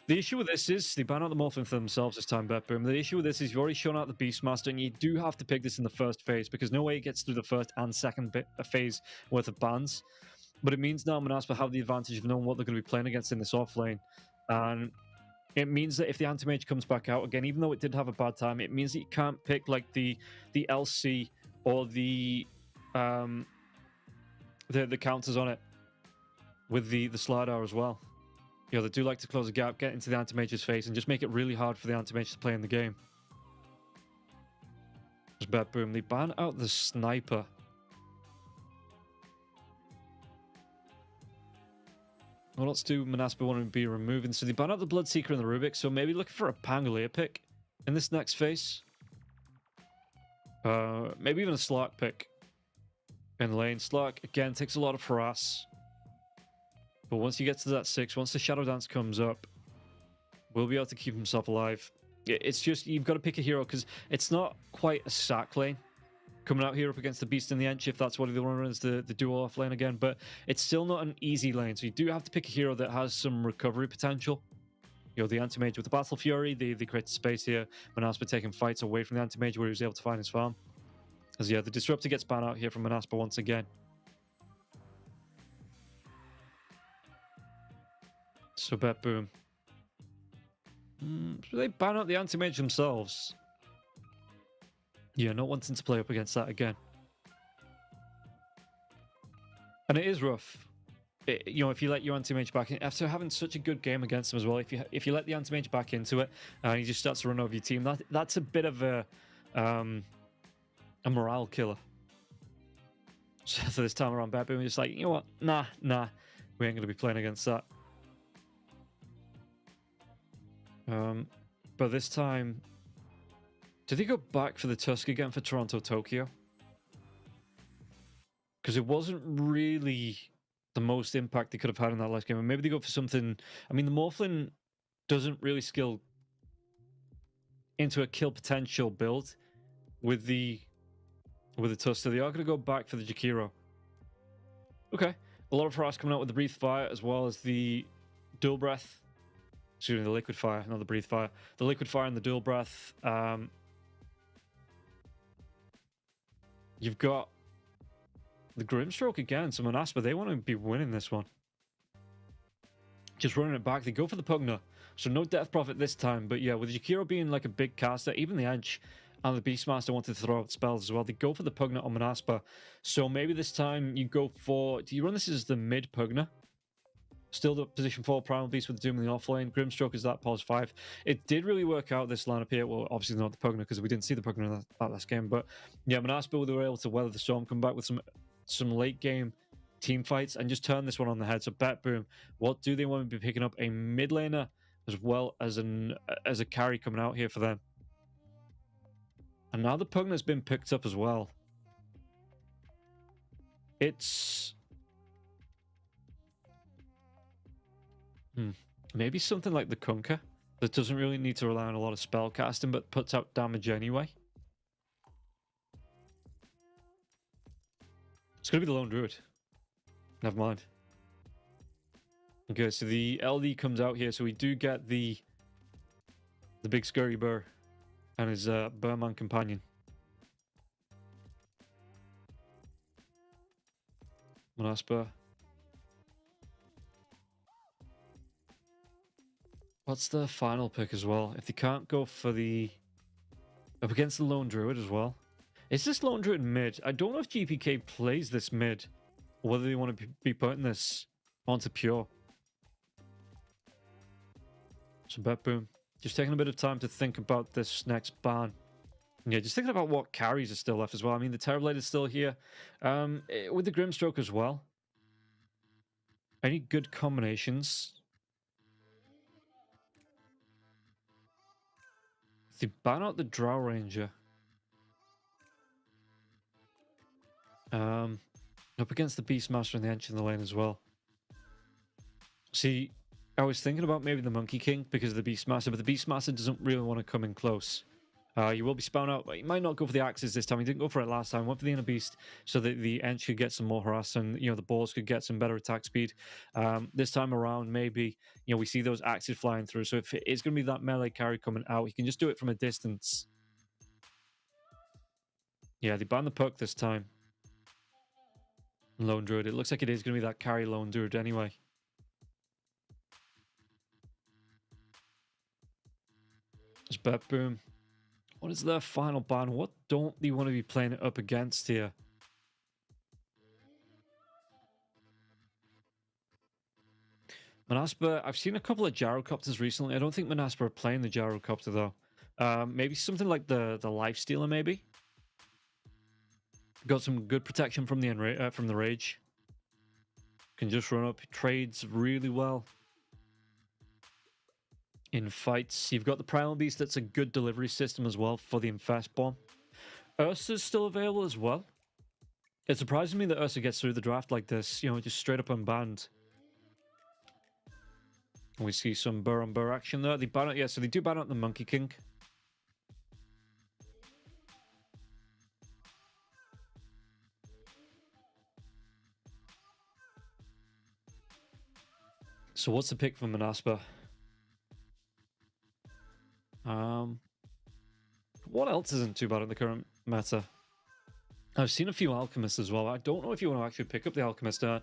The issue with this is they ban out the Morphin for themselves this time, Bet Boom. The issue with this is you've already shown out the Beastmaster, and you do have to pick this in the first phase, because no way it gets through the first and second phase worth of bans. But it means now Manaspa have the advantage of knowing what they're going to be playing against in this offlane. And it means that if the Anti-Mage comes back out again, even though it did have a bad time, it means that you can't pick like the LC or the counters on it with the Slardar as well. You know, they do like to close the gap, get into the Anti-Mage's face, and just make it really hard for the Anti-Mage to play in the game. Just Bet Boom. They ban out the Sniper. What else do Manaspa want to be removing? So they ban out the Bloodseeker and the Rubik, so maybe looking for a Pangolier pick in this next phase. Maybe even a Slark pick in lane. Slark, again, takes a lot of harass. But once you get to that 6, once the Shadow Dance comes up, we'll be able to keep himself alive. It's just, you've got to pick a hero, because it's not quite a sack lane. Coming out here up against the Beast in the Ench, if that's what they want to run as the dual off lane again, but it's still not an easy lane, so you do have to pick a hero that has some recovery potential. You know, the Anti-Mage with the Battle Fury, they create space here. Manaspa taking fights away from the Anti-Mage where he was able to find his farm. As yeah, the Disruptor gets banned out here from Manaspa once again. So Bet Boom. So they ban out the Anti-Mage themselves. Yeah, not wanting to play up against that again. And it is rough. You know, if you let your Anti-Mage back in, after having such a good game against him as well, if you let the Anti-Mage back into it, and he just starts to run over your team, that's a bit of a morale killer. So this time around, Bet Boom, we're just like, you know what? Nah, we ain't going to be playing against that. But this time, did they go back for the Tusk again for Toronto, Tokyo? Because it wasn't really the most impact they could have had in that last game. And maybe they go for something... I mean, the Morphlin doesn't really skill into a kill potential build with the Tusk. So they are going to go back for the Jakiro. Okay. A lot of harass coming out with the Breathe Fire, as well as the Dual Breath. Excuse me, the Liquid Fire, not the Breathe Fire. The Liquid Fire and the Dual Breath. You've got the Grimstroke again. So Manaspa, they want to be winning this one. Just running it back. They go for the Pugna. So no Death Prophet this time. But yeah, with Jakiro being like a big caster, even the Edge and the Beastmaster wanted to throw out spells as well. They go for the Pugna on Manaspa. So maybe this time you go for... Do you run this as the mid Pugna? Still the position 4 Primal Beast with the Doom in the offlane. Grimstroke is that pause 5. It did really work out this lineup here. Well, obviously not the Pugna because we didn't see the Pugna in that last game. But yeah, Manaspa, they were able to weather the storm, come back with some late game team fights and just turn this one on the head. So Bet Boom, what do they want to be picking up? A mid laner as well as a carry coming out here for them. And now the Pugna's been picked up as well. It's maybe something like the Kunkka that doesn't really need to rely on a lot of spell casting but puts out damage anyway. It's going to be the Lone Druid. Never mind. Okay, so the LD comes out here, so we do get the big scurry burr and his Burman companion. Manaspa. What's the final pick as well? If they can't go for the... Up against the Lone Druid as well. Is this Lone Druid mid? I don't know if GPK plays this mid, or whether they want to be putting this onto pure. So Bet Boom, just taking a bit of time to think about this next ban. Yeah, just thinking about what carries are still left as well. I mean, the Terrorblade is still here. With the Grimstroke as well. Any good combinations? They ban out the Drow Ranger. Up against the Beastmaster and the Ench in the lane as well. See, I was thinking about maybe the Monkey King because of the Beastmaster, but the Beastmaster doesn't really want to come in close. You will be spawned out. He might not go for the axes this time. He didn't go for it last time. Went for the Inner Beast so that the Ench could get some more harass and, you know, the balls could get some better attack speed. This time around, maybe, you know, we see those axes flying through. So if it is going to be that melee carry coming out, he can just do it from a distance. Yeah, they banned the Puck this time. Lone Druid. It looks like it is going to be that carry Lone Druid anyway. It's Bet Boom. What is their final ban? What don't they want to be playing it up against here? Manaspa, I've seen a couple of Gyrocopters recently. I don't think Manaspa are playing the Gyrocopter though. Maybe something like the Lifestealer maybe? Got some good protection from the Rage. Can just run up, trades really well. In fights, you've got the Primal Beast. That's a good delivery system as well for the Infest Bomb. Ursa's still available as well. It surprises me that Ursa gets through the draft like this, you know, just straight up unbanned. We see some burr on burr action there. They ban out, yeah, so they do ban out the Monkey King. So what's the pick for Manaspa? What else isn't too bad in the current meta? I've seen a few Alchemists as well. I don't know if you want to actually pick up the Alchemist. I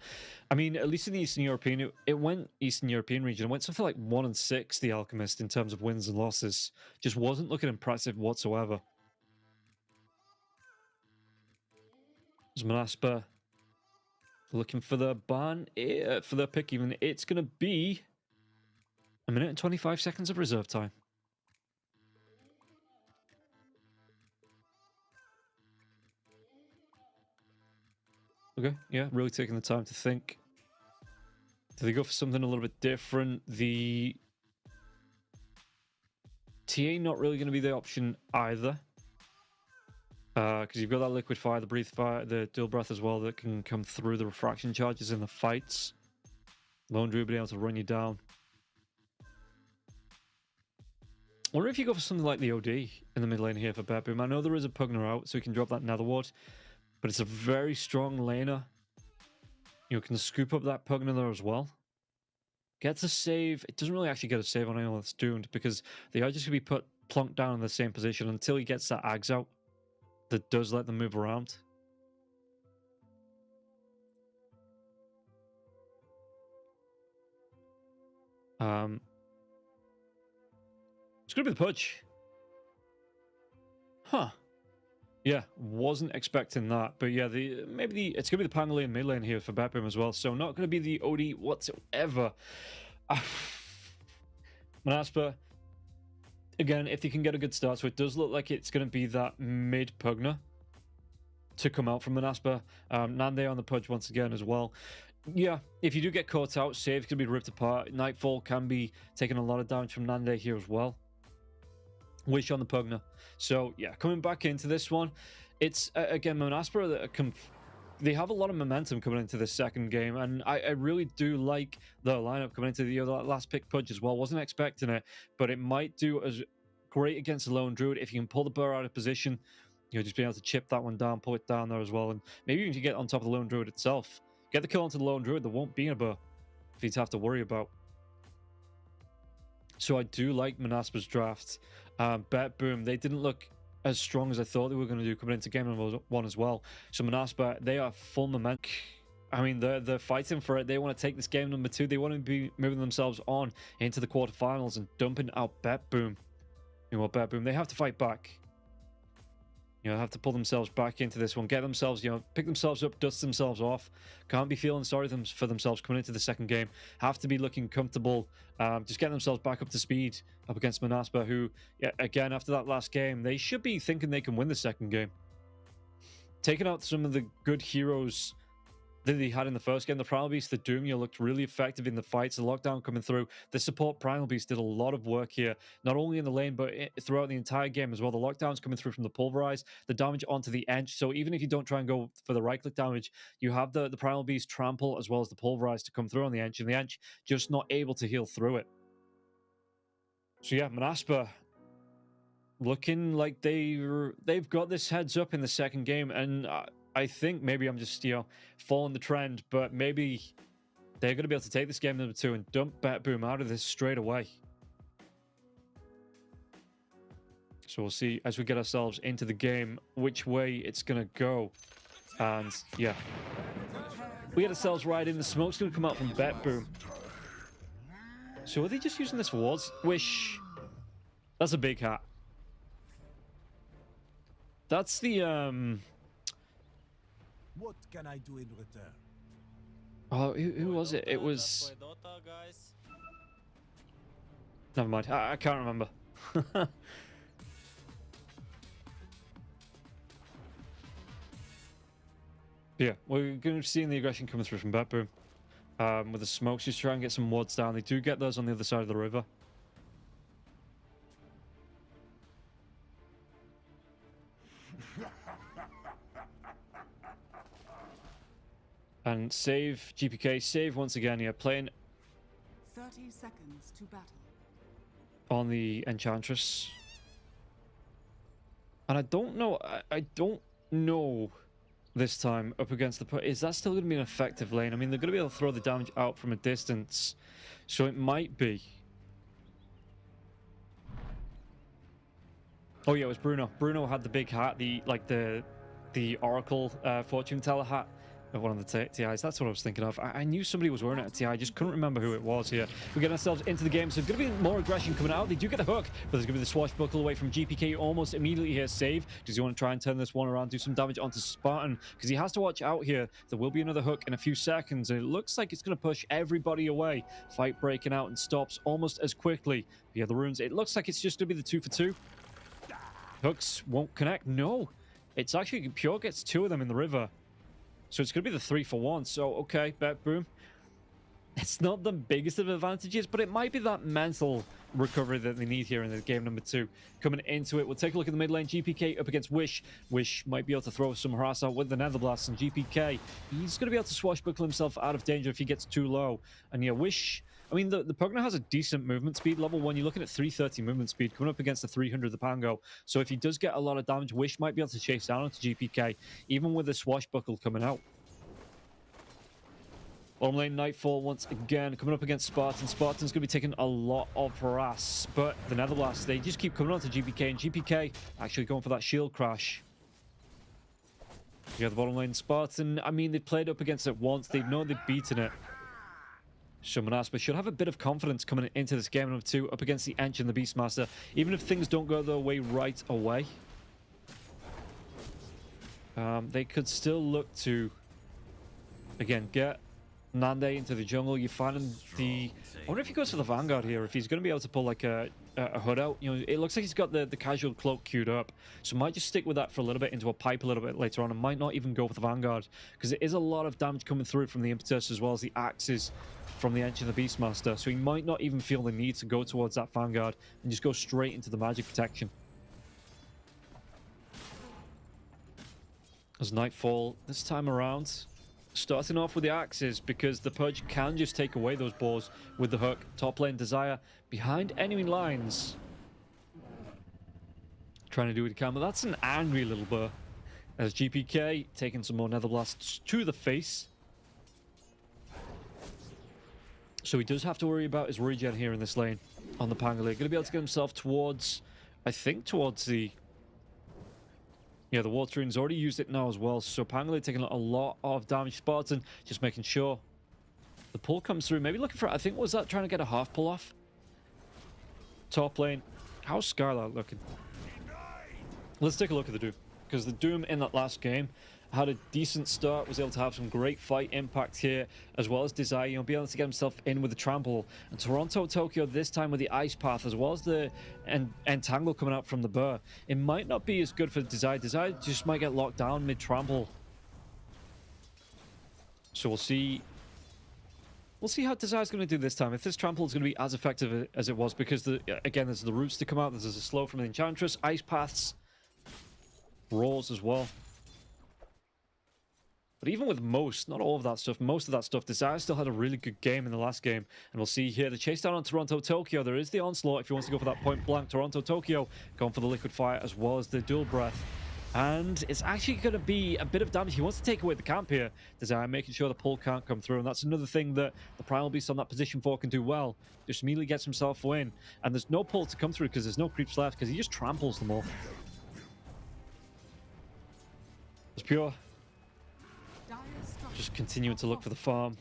mean, at least in the Eastern European, it went Eastern European region. It went something like 1-6, the Alchemist, in terms of wins and losses. Just wasn't looking impressive whatsoever. There's Manaspa looking for the ban, for the pick even. It's going to be 1 minute and 25 seconds of reserve time. Okay, yeah, really taking the time to think. Do they go for something a little bit different? The TA not really going to be the option either. Because you've got that Liquid Fire, the Breathe Fire, the Dual Breath as well that can come through the refraction charges in the fights. Lone Druid being able to run you down. I wonder if you go for something like the OD in the mid lane here for Bet Boom. I know there is a Pugner out, so you can drop that Nether Ward. But it's a very strong laner. You can scoop up that Pugner there as well. Gets a save. It doesn't really actually get a save on anyone that's doomed because they are just going to be plonked down in the same position until he gets that Ags out that does let them move around. It's going to be the Pudge. Huh. Yeah, wasn't expecting that, but yeah, it's going to be the Pangolian mid lane here for Bet Boom as well, so not going to be the OD whatsoever. Manaspa, again, if they can get a good start, so it does look like it's going to be that mid Pugner. to come out from Manaspa. Nande on the pudge once again as well. Yeah, if you do get caught out, save can be ripped apart. Nightfall can be taking a lot of damage from Nande here as well. Wish on the Pugna. So yeah, coming back into this one, it's again Manaspa that they have a lot of momentum coming into the second game, and I really do like the lineup coming into the last pick pudge as well. Wasn't expecting it, but it might do as great against the lone druid if you can pull the burr out of position. You know, just being able to chip that one down, pull it down there as well, and maybe even to get on top of the lone druid itself. Get the kill onto the lone druid, there won't be a burr for you to have to worry about. So I do like Manaspa's draft. Bet Boom, they didn't look as strong as I thought they were going to do coming into game number 1 as well. So Manaspa, they are full momentum. I mean, they're fighting for it. They want to take this game number 2. They want to be moving themselves on into the quarterfinals and dumping out Bet Boom. You know, Bet Boom, they have to fight back. You know, have to pull themselves back into this one, get themselves, you know, pick themselves up, dust themselves off. Can't be feeling sorry for themselves coming into the second game. Have to be looking comfortable, just getting themselves back up to speed up against Manaspa, who, yeah, again, after that last game, they should be thinking they can win the second game. Taking out some of the good heroes that they had in the first game. The Primal Beast, the Doomia looked really effective in the fights. The lockdown coming through. The support Primal Beast did a lot of work here, not only in the lane, but throughout the entire game as well. The lockdowns coming through from the Pulverize, the damage onto the edge. So even if you don't try and go for the right-click damage, you have the Primal Beast Trample as well as the Pulverize to come through on the edge, and the edge just not able to heal through it. So yeah, Manaspa looking like they've got this heads up in the second game, and I think maybe I'm just, you know, following the trend, but maybe they're going to be able to take this game number 2 and dump Bet Boom out of this straight away. So we'll see as we get ourselves into the game which way it's going to go. And yeah, we get ourselves right in. The smoke's going to come out from Bet Boom. So are they just using this for wards? Wish. That's a big hat. That's the What can I do in return? Oh, who was it? It was... Never mind. I can't remember. Yeah, we're going to see the aggression coming through from Bet Boom. With the smokes, just try and get some wards down. They do get those on the other side of the river. And save, GPK, save once again, yeah, playing 30 seconds to battle. On the Enchantress. And I don't know, I don't know this time up against the... Is that still going to be an effective lane? I mean, they're going to be able to throw the damage out from a distance. So it might be. Oh yeah, it was Bruno. Bruno had the big hat, the Oracle Fortune Teller hat. One of the TIs. That's what I was thinking of. I knew somebody was wearing it at TI. I just couldn't remember who it was here. We get ourselves into the game. So there's going to be more aggression coming out. They do get the hook, but there's going to be the swashbuckle away from GPK almost immediately here. Save. Does he want to try and turn this one around, do some damage onto Spartan? Because he has to watch out here. There will be another hook in a few seconds. And it looks like it's going to push everybody away. Fight breaking out and stops almost as quickly. Yeah, the runes. It looks like it's just going to be the 2 for 2. Hooks won't connect. No. It's actually Pure gets 2 of them in the river. So it's going to be the 3 for 1. So, okay, Bet Boom. It's not the biggest of advantages, but it might be that mental recovery that they need here in the game number 2. Coming into it, we'll take a look at the mid lane. GPK up against Wish. Wish might be able to throw some harass out with the Nether Blast. And GPK, he's going to be able to swashbuckle himself out of danger if he gets too low. And yeah, Wish... I mean, the Pugna has a decent movement speed. Level 1, you're looking at 330 movement speed coming up against the 300 the Pango. So if he does get a lot of damage, Wish might be able to chase down onto GPK, even with the swashbuckle coming out. Bottom lane Nightfall once again coming up against Spartan. Spartan's going to be taking a lot of harass, but the Nether Blast, they just keep coming on to GPK, and GPK actually going for that shield crash. You got the bottom lane Spartan. I mean, they've played up against it once. They know they've beaten it. So Manaspa should have a bit of confidence coming into this game number 2 up against the Ench and the Beastmaster, even if things don't go their way right away. They could still look to, again, get Nande into the jungle. You find him I wonder if he goes for the Vanguard here, if he's going to be able to pull like a a hood out. You know, it looks like he's got the casual cloak queued up, so might just stick with that for a little bit into a pipe a little bit later on, and might not even go for the Vanguard, because it is a lot of damage coming through from the Impetus as well as the axes from the Engine of the Beastmaster, so he might not even feel the need to go towards that Vanguard and just go straight into the magic protection. As Nightfall this time around, starting off with the axes, because the Purge can just take away those boars with the hook. Top lane Desire behind enemy lines, trying to do what he can, but that's an angry little burr. As GPK taking some more Nether Blasts to the face. So he does have to worry about his regen here in this lane on the Pangolier. Going to be able to get himself towards, I think, towards the... Yeah, the Water Rune's already used it now as well. So Pangolier taking a lot of damage. Spartan just making sure the pull comes through. Maybe looking for, I think, was that trying to get a half pull off? Top lane. How's Skylark looking? Let's take a look at the Doom. Because the Doom in that last game had a decent start, was able to have some great fight impact here, as well as Desire, you know, be able to get himself in with the trample. And Toronto, Tokyo this time with the Ice Path, as well as the Entangle coming out from the Burr. It might not be as good for Desire. Desire just might get locked down mid-trample. So we'll see. We'll see how Desire's going to do this time. If this trample is going to be as effective as it was, because, again, there's the roots to come out, there's a slow from the Enchantress, Ice Paths, Roars as well. But even with most, not all of that stuff, most of that stuff, Desire still had a really good game in the last game. And we'll see here the chase down on Toronto, Tokyo. There is the onslaught if he wants to go for that point blank. Toronto, Tokyo going for the liquid fire as well as the dual breath. And it's actually going to be a bit of damage. He wants to take away the camp here. Desire making sure the pull can't come through. And that's another thing that the Primal Beast on that position 4 can do well. Just immediately gets himself in. And there's no pull to come through because there's no creeps left, because he just tramples them all. It's pure. Just continuing to look for the farm.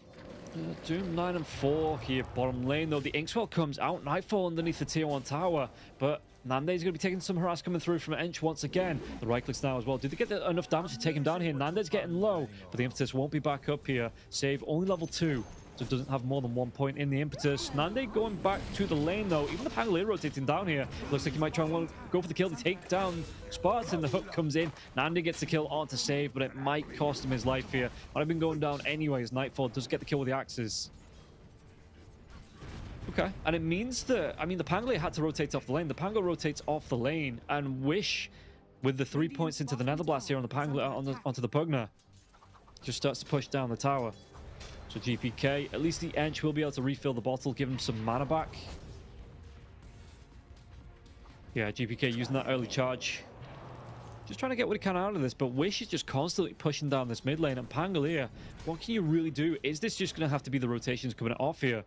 Doom 9 and 4 here, bottom lane though. The Inkswell comes out, Nightfall underneath the tier 1 tower, but Nande's going to be taking some harass coming through from Ench once again. The right clicks now as well. Did they get enough damage to take him down here? Nande's getting low, but the Impetus won't be back up here. Save only level 2. So it doesn't have more than 1 point in the Impetus. Nande going back to the lane though. Even the Pangolier rotating down here. Looks like he might try and go for the kill to take down Spartan. The hook comes in. Nande gets the kill on to save, but it might cost him his life here. Might have been going down anyways. Nightfall does get the kill with the axes. Okay, and it means that, I mean, the Pangolier had to rotate off the lane. The Pangolier rotates off the lane, and Wish, with the 3 points into the Nether Blast here on the Pangolier, onto the Pugna, just starts to push down the tower. So GPK, at least the Ench will be able to refill the bottle, give him some mana back. Yeah, GPK using that early charge. Just trying to get what he can out of this, but Wish is just constantly pushing down this mid lane. And Pangolier, what can you really do? Is this just going to have to be the rotations coming off here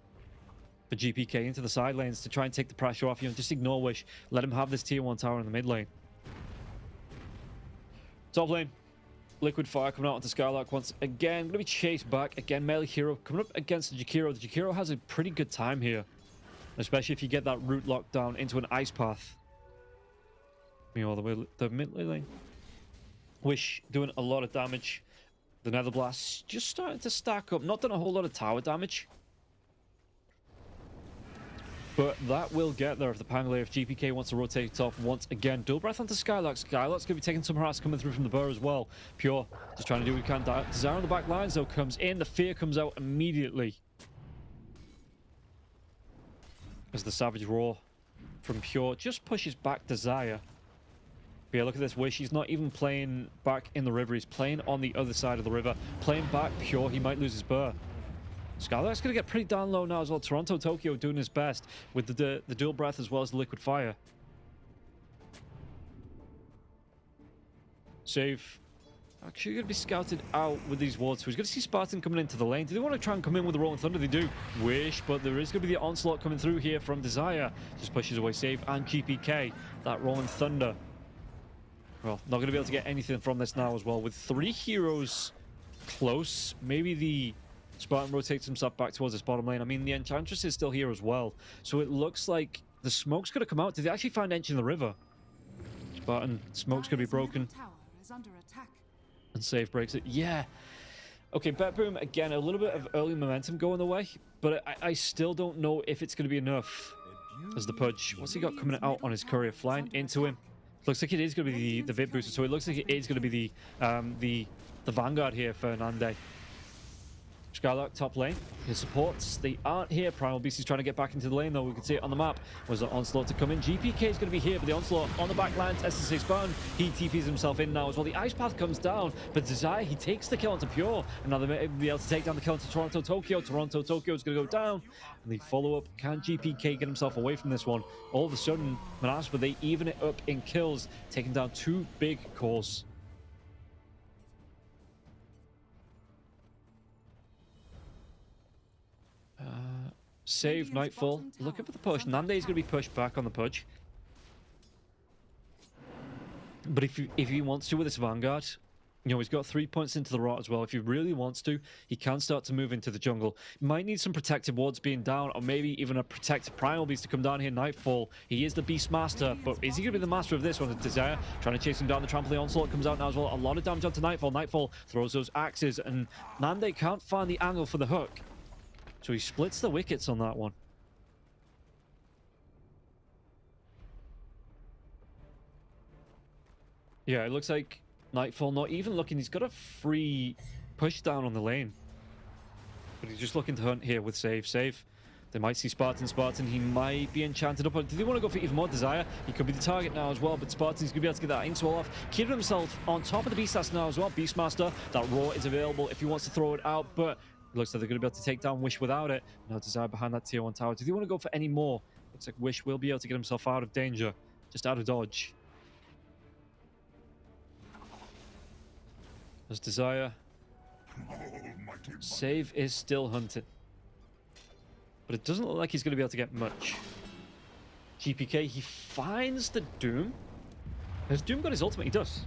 for GPK into the side lanes to try and take the pressure off? You know, just ignore Wish. Let him have this tier 1 tower in the mid lane. Top lane. Liquid fire coming out onto Skylark once again. Going to be chased back. Again, melee hero coming up against the Jakiro. The Jakiro has a pretty good time here, especially if you get that root locked down into an ice path. Meanwhile, the mid lane. Wish doing a lot of damage. The Nether Blast just starting to stack up. Not done a whole lot of tower damage, but that will get there if the Pangolier, if GPK wants to rotate it off once again. Dual breath onto Skylark. Skylark's going to be taking some harass coming through from the Burr as well. Pure just trying to do what he can. Desire on the back lines though comes in. The fear comes out immediately as the Savage Roar from Pure just pushes back Desire. But yeah, look at this Wish. He's not even playing back in the river. He's playing on the other side of the river. Playing back Pure. He might lose his Burr. Skylark's going to get pretty down low now as well. Toronto, Tokyo doing his best with the dual breath as well as the liquid fire. Save. Actually going to be scouted out with these wards. So he's going to see Spartan coming into the lane. Do they want to try and come in with the Rolling Thunder? They do. Wish, but there is going to be the onslaught coming through here from Desire. Just pushes away Save and GPK. That Rolling Thunder. Well, not going to be able to get anything from this now as well. With 3 heroes close, maybe the Spartan rotates himself back towards this bottom lane. I mean, the Enchantress is still here as well. So it looks like the smoke's going to come out. Did they actually find Ench in the river? Spartan, smoke's going to be broken. And Save breaks it. Yeah. Okay, Bet Boom, again, a little bit of early momentum going away. But I still don't know if it's going to be enough as the Pudge. What's he got coming out on his courier? Flying into him. Looks like it is going to be the Vit Booster, so it looks like it is going to be the Vanguard here for Nande. Skylark top lane. His supports, they aren't here. Primal Beast is trying to get back into the lane, though. We can see it on the map. Was the Onslaught to come in? GPK is going to be here, but the Onslaught on the back lines. SSA spawn. He TPs himself in now as well. The Ice Path comes down, but Desire, he takes the kill onto Pure. And now they may be able to take down the kill onto Toronto Tokyo. Toronto Tokyo is going to go down. And the follow-up. Can GPK get himself away from this one? All of a sudden, Manaspa, they even it up in kills, taking down 2 big cores. Save Nightfall. Looking for the push. Nande is going to be pushed back on the Pudge. But if he wants to with this Vanguard, you know, he's got 3 points into the rot as well. If he really wants to, he can start to move into the jungle. Might need some protective wards being down, or maybe even a protective Primal Beast to come down here. Nightfall. He is the Beast Master, but is he going to be the master of this one? Desire trying to chase him down. The Trampoline Onslaught comes out now as well. A lot of damage onto Nightfall. Nightfall throws those axes, and Nande can't find the angle for the hook. So he splits the wickets on that one. Yeah, it looks like Nightfall not even looking. He's got a free push down on the lane. But he's just looking to hunt here with save. Save. They might see Spartan. Spartan, he might be enchanted up. Do they want to go for even more Desire? He could be the target now as well, but Spartan's going to be able to get that Ink Swell off. Keeping himself on top of the Beastmaster now as well. Beastmaster, that Roar is available if he wants to throw it out, but it looks like they're going to be able to take down Wish without it. Now Desire behind that tier 1 tower. Do they want to go for any more? Looks like Wish will be able to get himself out of danger. Just out of dodge. There's Desire. Save is still hunted. But it doesn't look like he's going to be able to get much. GPK, he finds the Doom. Has Doom got his ultimate? He does.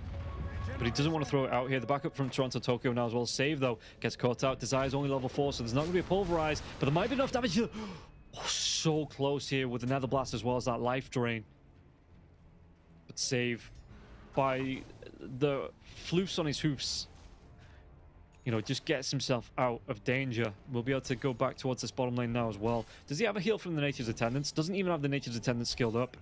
But he doesn't want to throw it out here. The backup from Toronto Tokyo now as well. Save, though, gets caught out. Desire's only level 4, so there's not going to be a Pulverize. But there might be enough damage. Oh, so close here with the Nether Blast as well as that Life Drain. But Save, by the floofs on his hoofs, you know, just gets himself out of danger. We'll be able to go back towards this bottom lane now as well. Does he have a heal from the Nature's Attendants? Doesn't even have the Nature's Attendants skilled up.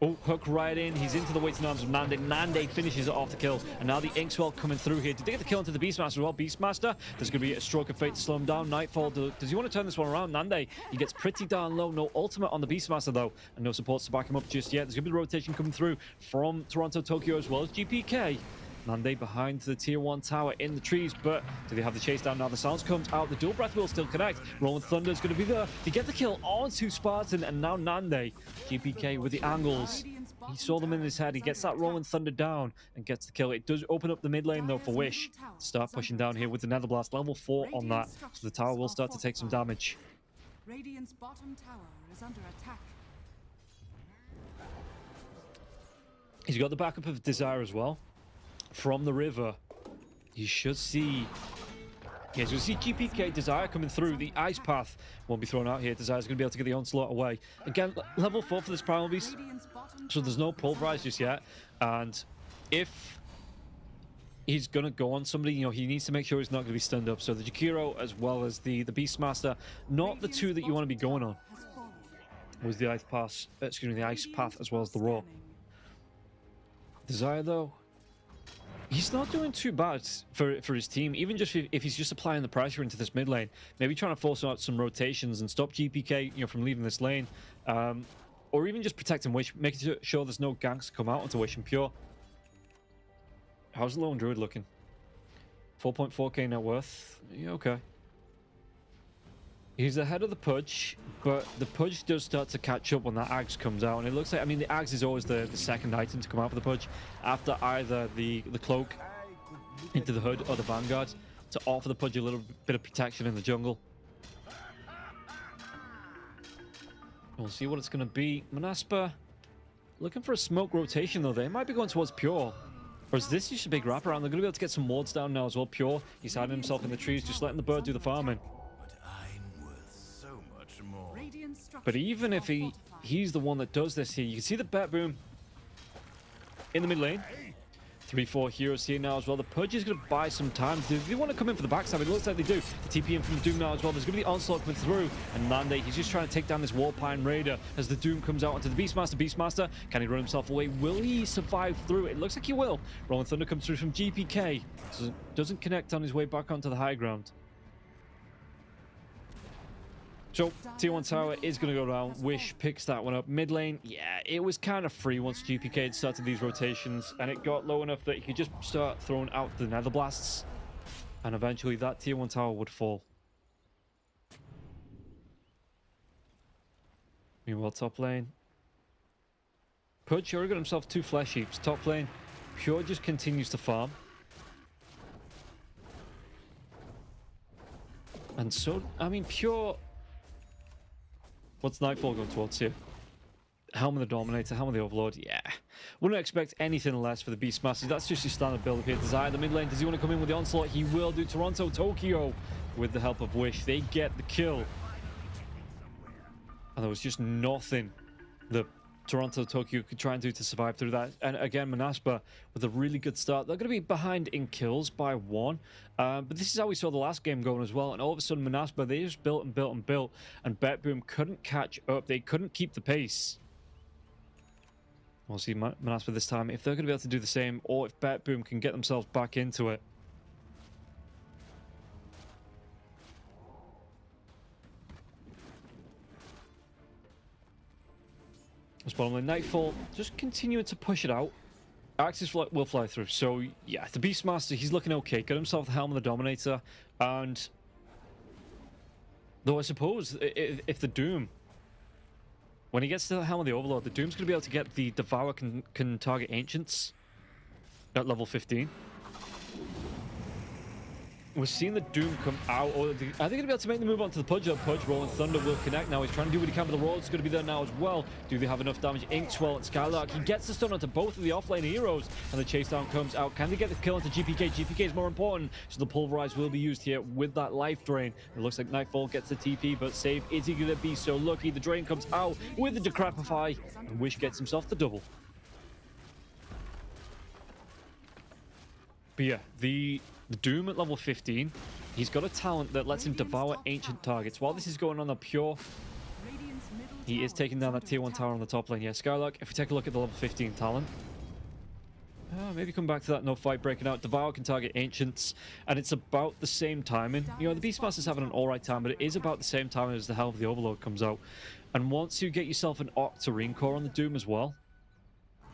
Oh, hook right in. He's into the waiting arms of Nande. Nande finishes it off the kill. And now the Inkswell coming through here. Did they get the kill into the Beastmaster as well? Beastmaster, there's going to be a stroke of fate to slow him down. Nightfall, does he want to turn this one around? Nande, he gets pretty darn low. No ultimate on the Beastmaster, though. And no supports to back him up just yet. There's going to be the rotation coming through from Toronto Tokyo as well as GPK. Nande behind the tier 1 tower in the trees, but do they have the chase down now? The sounds comes out. The dual breath will still connect. Rolling Thunder is going to be there to get the kill onto Spartan, and now Nande. GPK with the angles. He saw them in his head. He gets that Rolling Thunder down and gets the kill. It does open up the mid lane, though, for Wish to start pushing down here with the Nether Blast. Level 4 on that, so the tower will start to take some damage. Radiant's bottom tower is under attack. He's got the backup of Desire as well. From the river, you should see... Yeah, so you see GPK Desire coming through. The Ice Path won't be thrown out here. Desire's going to be able to get the Onslaught away. Again, level 4 for this Primal Beast, so there's no Pulverize just yet. And if he's going to go on somebody, you know, he needs to make sure he's not going to be stunned up. So the Jakiro as well as the Beastmaster, not the two that you want to be going on. Was the Ice Path, the Ice Path as well as the Roar. Desire, though, he's not doing too bad for his team, even just if he's just applying the pressure into this mid lane. Maybe trying to force out some rotations and stop GPK, you know, from leaving this lane. Or even just protecting Wish, making sure there's no ganks come out onto Wish and Pure. How's the Lone Druid looking? 4.4k net worth. Yeah, okay. He's ahead of the Pudge, but the Pudge does start to catch up when that Axe comes out. And it looks like, I mean, the Axe is always the second item to come out for the Pudge after either the Cloak into the Hood or the Vanguard to offer the Pudge a little bit of protection in the jungle. We'll see what it's going to be. Manaspa looking for a smoke rotation, though. They might be going towards Pure. Or is this just a big wraparound? They're going to be able to get some wards down now as well. Pure, he's hiding himself in the trees, just letting the bird do the farming. But even if he's the one that does this here, you can see the Bet Boom in the mid lane. 3-4 heroes here now as well. The Pudge is going to buy some time. Do they want to come in for the backstab? It looks like they do. The TP in from the Doom now as well. There's going to be the onslaught coming through. And Mandate, he's just trying to take down this Warpine Raider as the Doom comes out onto the Beastmaster. Beastmaster, can he run himself away? Will he survive through it? It looks like he will. Rolling Thunder comes through from GPK. Doesn't connect on his way back onto the high ground. So, Tier 1 tower is going to go down. Wish picks that one up. Mid lane, yeah, it was kind of free once GPK had started these rotations, and it got low enough that he could just start throwing out the Nether Blasts, and eventually that Tier 1 tower would fall. Meanwhile, top lane. Pudge already got himself 2 flesh heaps. Top lane, Pure just continues to farm. And so, I mean, Pure... What's Nightfall going towards here? Helm of the Dominator, Helm of the Overlord, yeah. Wouldn't expect anything less for the Beastmasters. That's just your standard build up here. Desire, the mid lane, does he want to come in with the onslaught? He will do. Toronto, Tokyo, with the help of Wish, they get the kill. And there was just nothing the Toronto, Tokyo could try and do to survive through that. And again, Manaspa with a really good start. They're going to be behind in kills by 1. But this is how we saw the last game going as well. And all of a sudden, Manaspa, they just built and built and built. And BetBoom couldn't catch up. They couldn't keep the pace. We'll see Manaspa this time, if they're going to be able to do the same, or if BetBoom can get themselves back into it. As bottom lane, Nightfall, just continuing to push it out. Axis will fly through. So, yeah, the Beastmaster, he's looking okay. Got himself the Helm of the Dominator. And... though I suppose, if the Doom... when he gets to the Helm of the Overlord, the Doom's going to be able to get the Devour can target Ancients at level 15. We're seeing the Doom come out. Or are they going to be able to make the move onto the Pudge? Pudge, Rolling Thunder will connect now. He's trying to do what he can, but the Roll's going to be there now as well. Do they have enough damage? Inkswell and Skylark. He gets the stun onto both of the offlane heroes, and the chase down comes out. Can they get the kill onto GPK? GPK is more important, so the Pulverize will be used here with that life drain. It looks like Nightfall gets the TP, but save, is he going to be so lucky? The drain comes out with the Decrepify, and Wish gets himself the double. But yeah, the Doom at level 15, he's got a talent that lets him devour ancient targets. While this is going on the Pure, he is taking down that tier 1 tower on the top lane. Yeah, Skylark, if we take a look at the level 15 talent, maybe come back to that, no fight breaking out. Devour can target ancients, and it's about the same timing. You know, the Beastmaster's having an alright time, but it is about the same time as the Helm of the Overlord comes out. And once you get yourself an Octarine core on the Doom as well,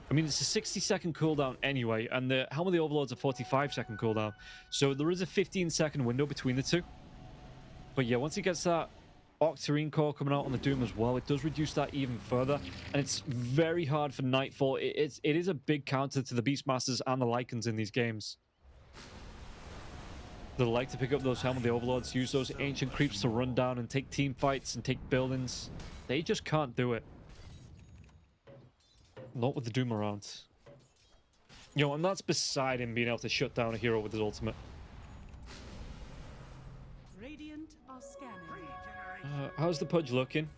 I mean, it's a 60-second cooldown anyway, and the Helm of the Overlord's a 45-second cooldown. So there is a 15-second window between the two. But yeah, once he gets that Octarine core coming out on the Doom as well, it does reduce that even further. And it's very hard for Nightfall. It is a big counter to the Beastmasters and the Lycans in these games. They like to pick up those Helm of the Overlords, use those ancient creeps to run down and take team fights and take buildings. They just can't do it. Not with the Doom around. You know, and that's beside him being able to shut down a hero with his ultimate. Radiant are scanning. How's the Pudge looking?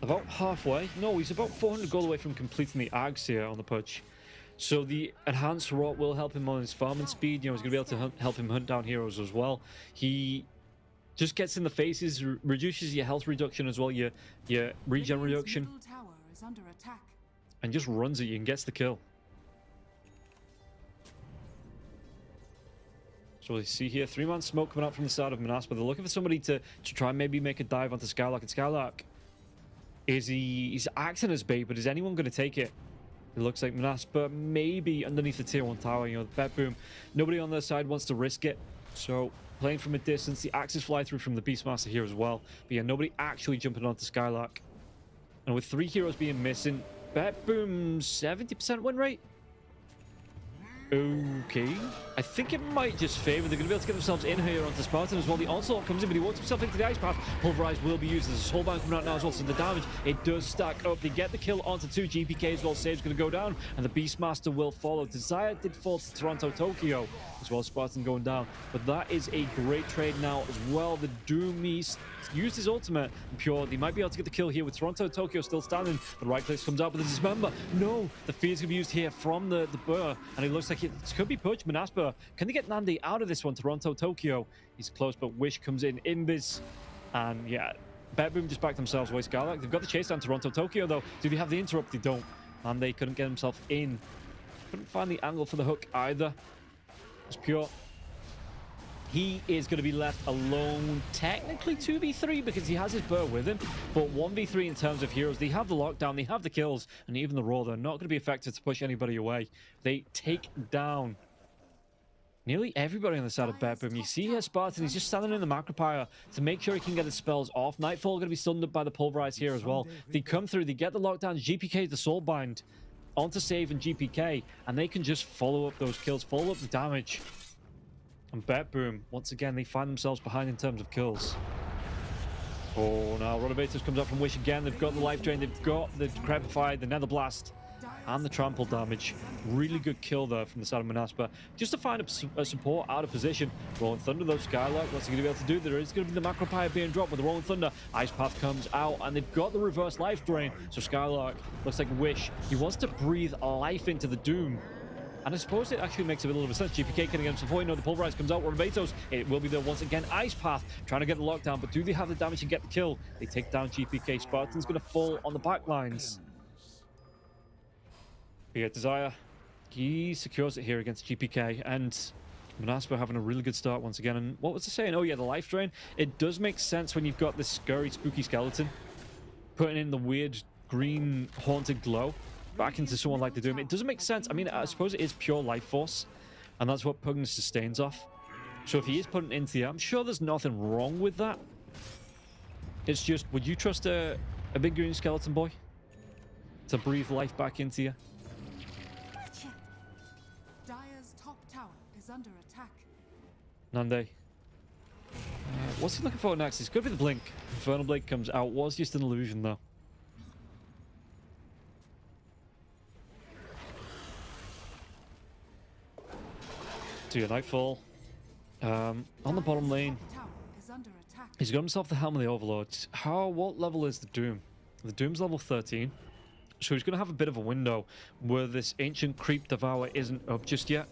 About halfway. No, he's about 400 gold away from completing the Ags here on the Pudge. So the enhanced rot will help him on his farming speed. You know, he's going to be able to help him hunt down heroes as well. He just gets in the faces, reduces your health reduction as well, your regen reduction. Middle tower is under attack. And just runs at you and gets the kill. So we see here, 3-man smoke coming out from the side of Manaspa. They're looking for somebody to try and maybe make a dive onto Skylark. And Skylark, he's acting as bait, but is anyone going to take it? It looks like Manaspa maybe underneath the tier 1 tower. You know, the BetBoom, nobody on their side wants to risk it. So playing from a distance, the axes fly through from the Beastmaster here as well. But yeah, nobody actually jumping onto Skylark. And with 3 heroes being missing, BetBoom's 70% win rate. Okay. I think it might just favor. They're going to be able to get themselves in here onto Spartan as well. The onslaught comes in, but he walks himself into the ice path. Pulverize will be used. There's a soul bind coming out now as well, so the damage, it does stack up. They get the kill onto 2 GPK as well. Save's going to go down, and the Beastmaster will follow. Desire did fall to Toronto Tokyo as well. Spartan going down, but that is a great trade now as well. The Doom used his ultimate, and Pure, they might be able to get the kill here with Toronto Tokyo still standing. The right click comes out, but the Dismember, no, the fear's going to be used here from the burr, and it looks like it could be Pudge. Manaspa, can they get Nandi out of this one? Toronto Tokyo, he's close, but Wish comes in. Invis, and yeah, Betboom just backed themselves away. Skylark, they've got the chase down Toronto Tokyo though. Do they have the interrupt? They don't, and they couldn't get himself in. Couldn't find the angle for the hook either. It's Pure. He is going to be left alone, technically 2v3 because he has his burr with him, but 1v3 in terms of heroes. They have the lockdown, they have the kills, and even the roll. They're not going to be effective to push anybody away. They take down nearly everybody on the side of Betboom. You see here Spartan, he's just standing in the Macropyre to make sure he can get his spells off. Nightfall going to be stunned up by the Pulverize here as well. They come through, they get the lockdown, GPK the soul bind onto Save and GPK, and they can just follow up those kills, follow up the damage. And Betboom, once again, they find themselves behind in terms of kills. Oh, now Rotobators comes up from Wish again. They've got the Life Drain, they've got the Decrepify, the Nether Blast, and the Trample damage. Really good kill there from the side of Manaspa. Just to find a support out of position. Rolling Thunder, though, Skylark, what's he going to be able to do? There is going to be the Macropyre being dropped with the Rolling Thunder. Ice Path comes out, and they've got the reverse Life Drain. So Skylark looks like Wish. He wants to breathe life into the Doom. And I suppose it actually makes a little bit of sense. GPK can against before you know the Pulverize comes out. Rotobatos, it will be there once again. Ice Path trying to get the lockdown, but do they have the damage to get the kill? They take down GPK. Spartan's going to fall on the back lines. Yeah, Desire, he secures it here against GPK, and Manaspa having a really good start once again. And what was I saying? Oh yeah, the Life Drain. It does make sense when you've got this scary, spooky skeleton putting in the weird green haunted glow back into someone like the Doom. It doesn't make sense. I mean, I suppose it is pure life force, and that's what Pugna sustains off. So if he is putting it into the, I'm sure there's nothing wrong with that. It's just, would you trust a big green skeleton boy to breathe life back into you? Dire's top tower is under attack. Nande. What's he looking for next? It's going to be the Blink. Infernal Blade comes out. Was just an illusion, though. So yeah, Nightfall. On the bottom lane, he's got himself the Helm of the Overlord. What level is the Doom? The Doom's level 13. So he's going to have a bit of a window where this Ancient Creep Devour isn't up just yet.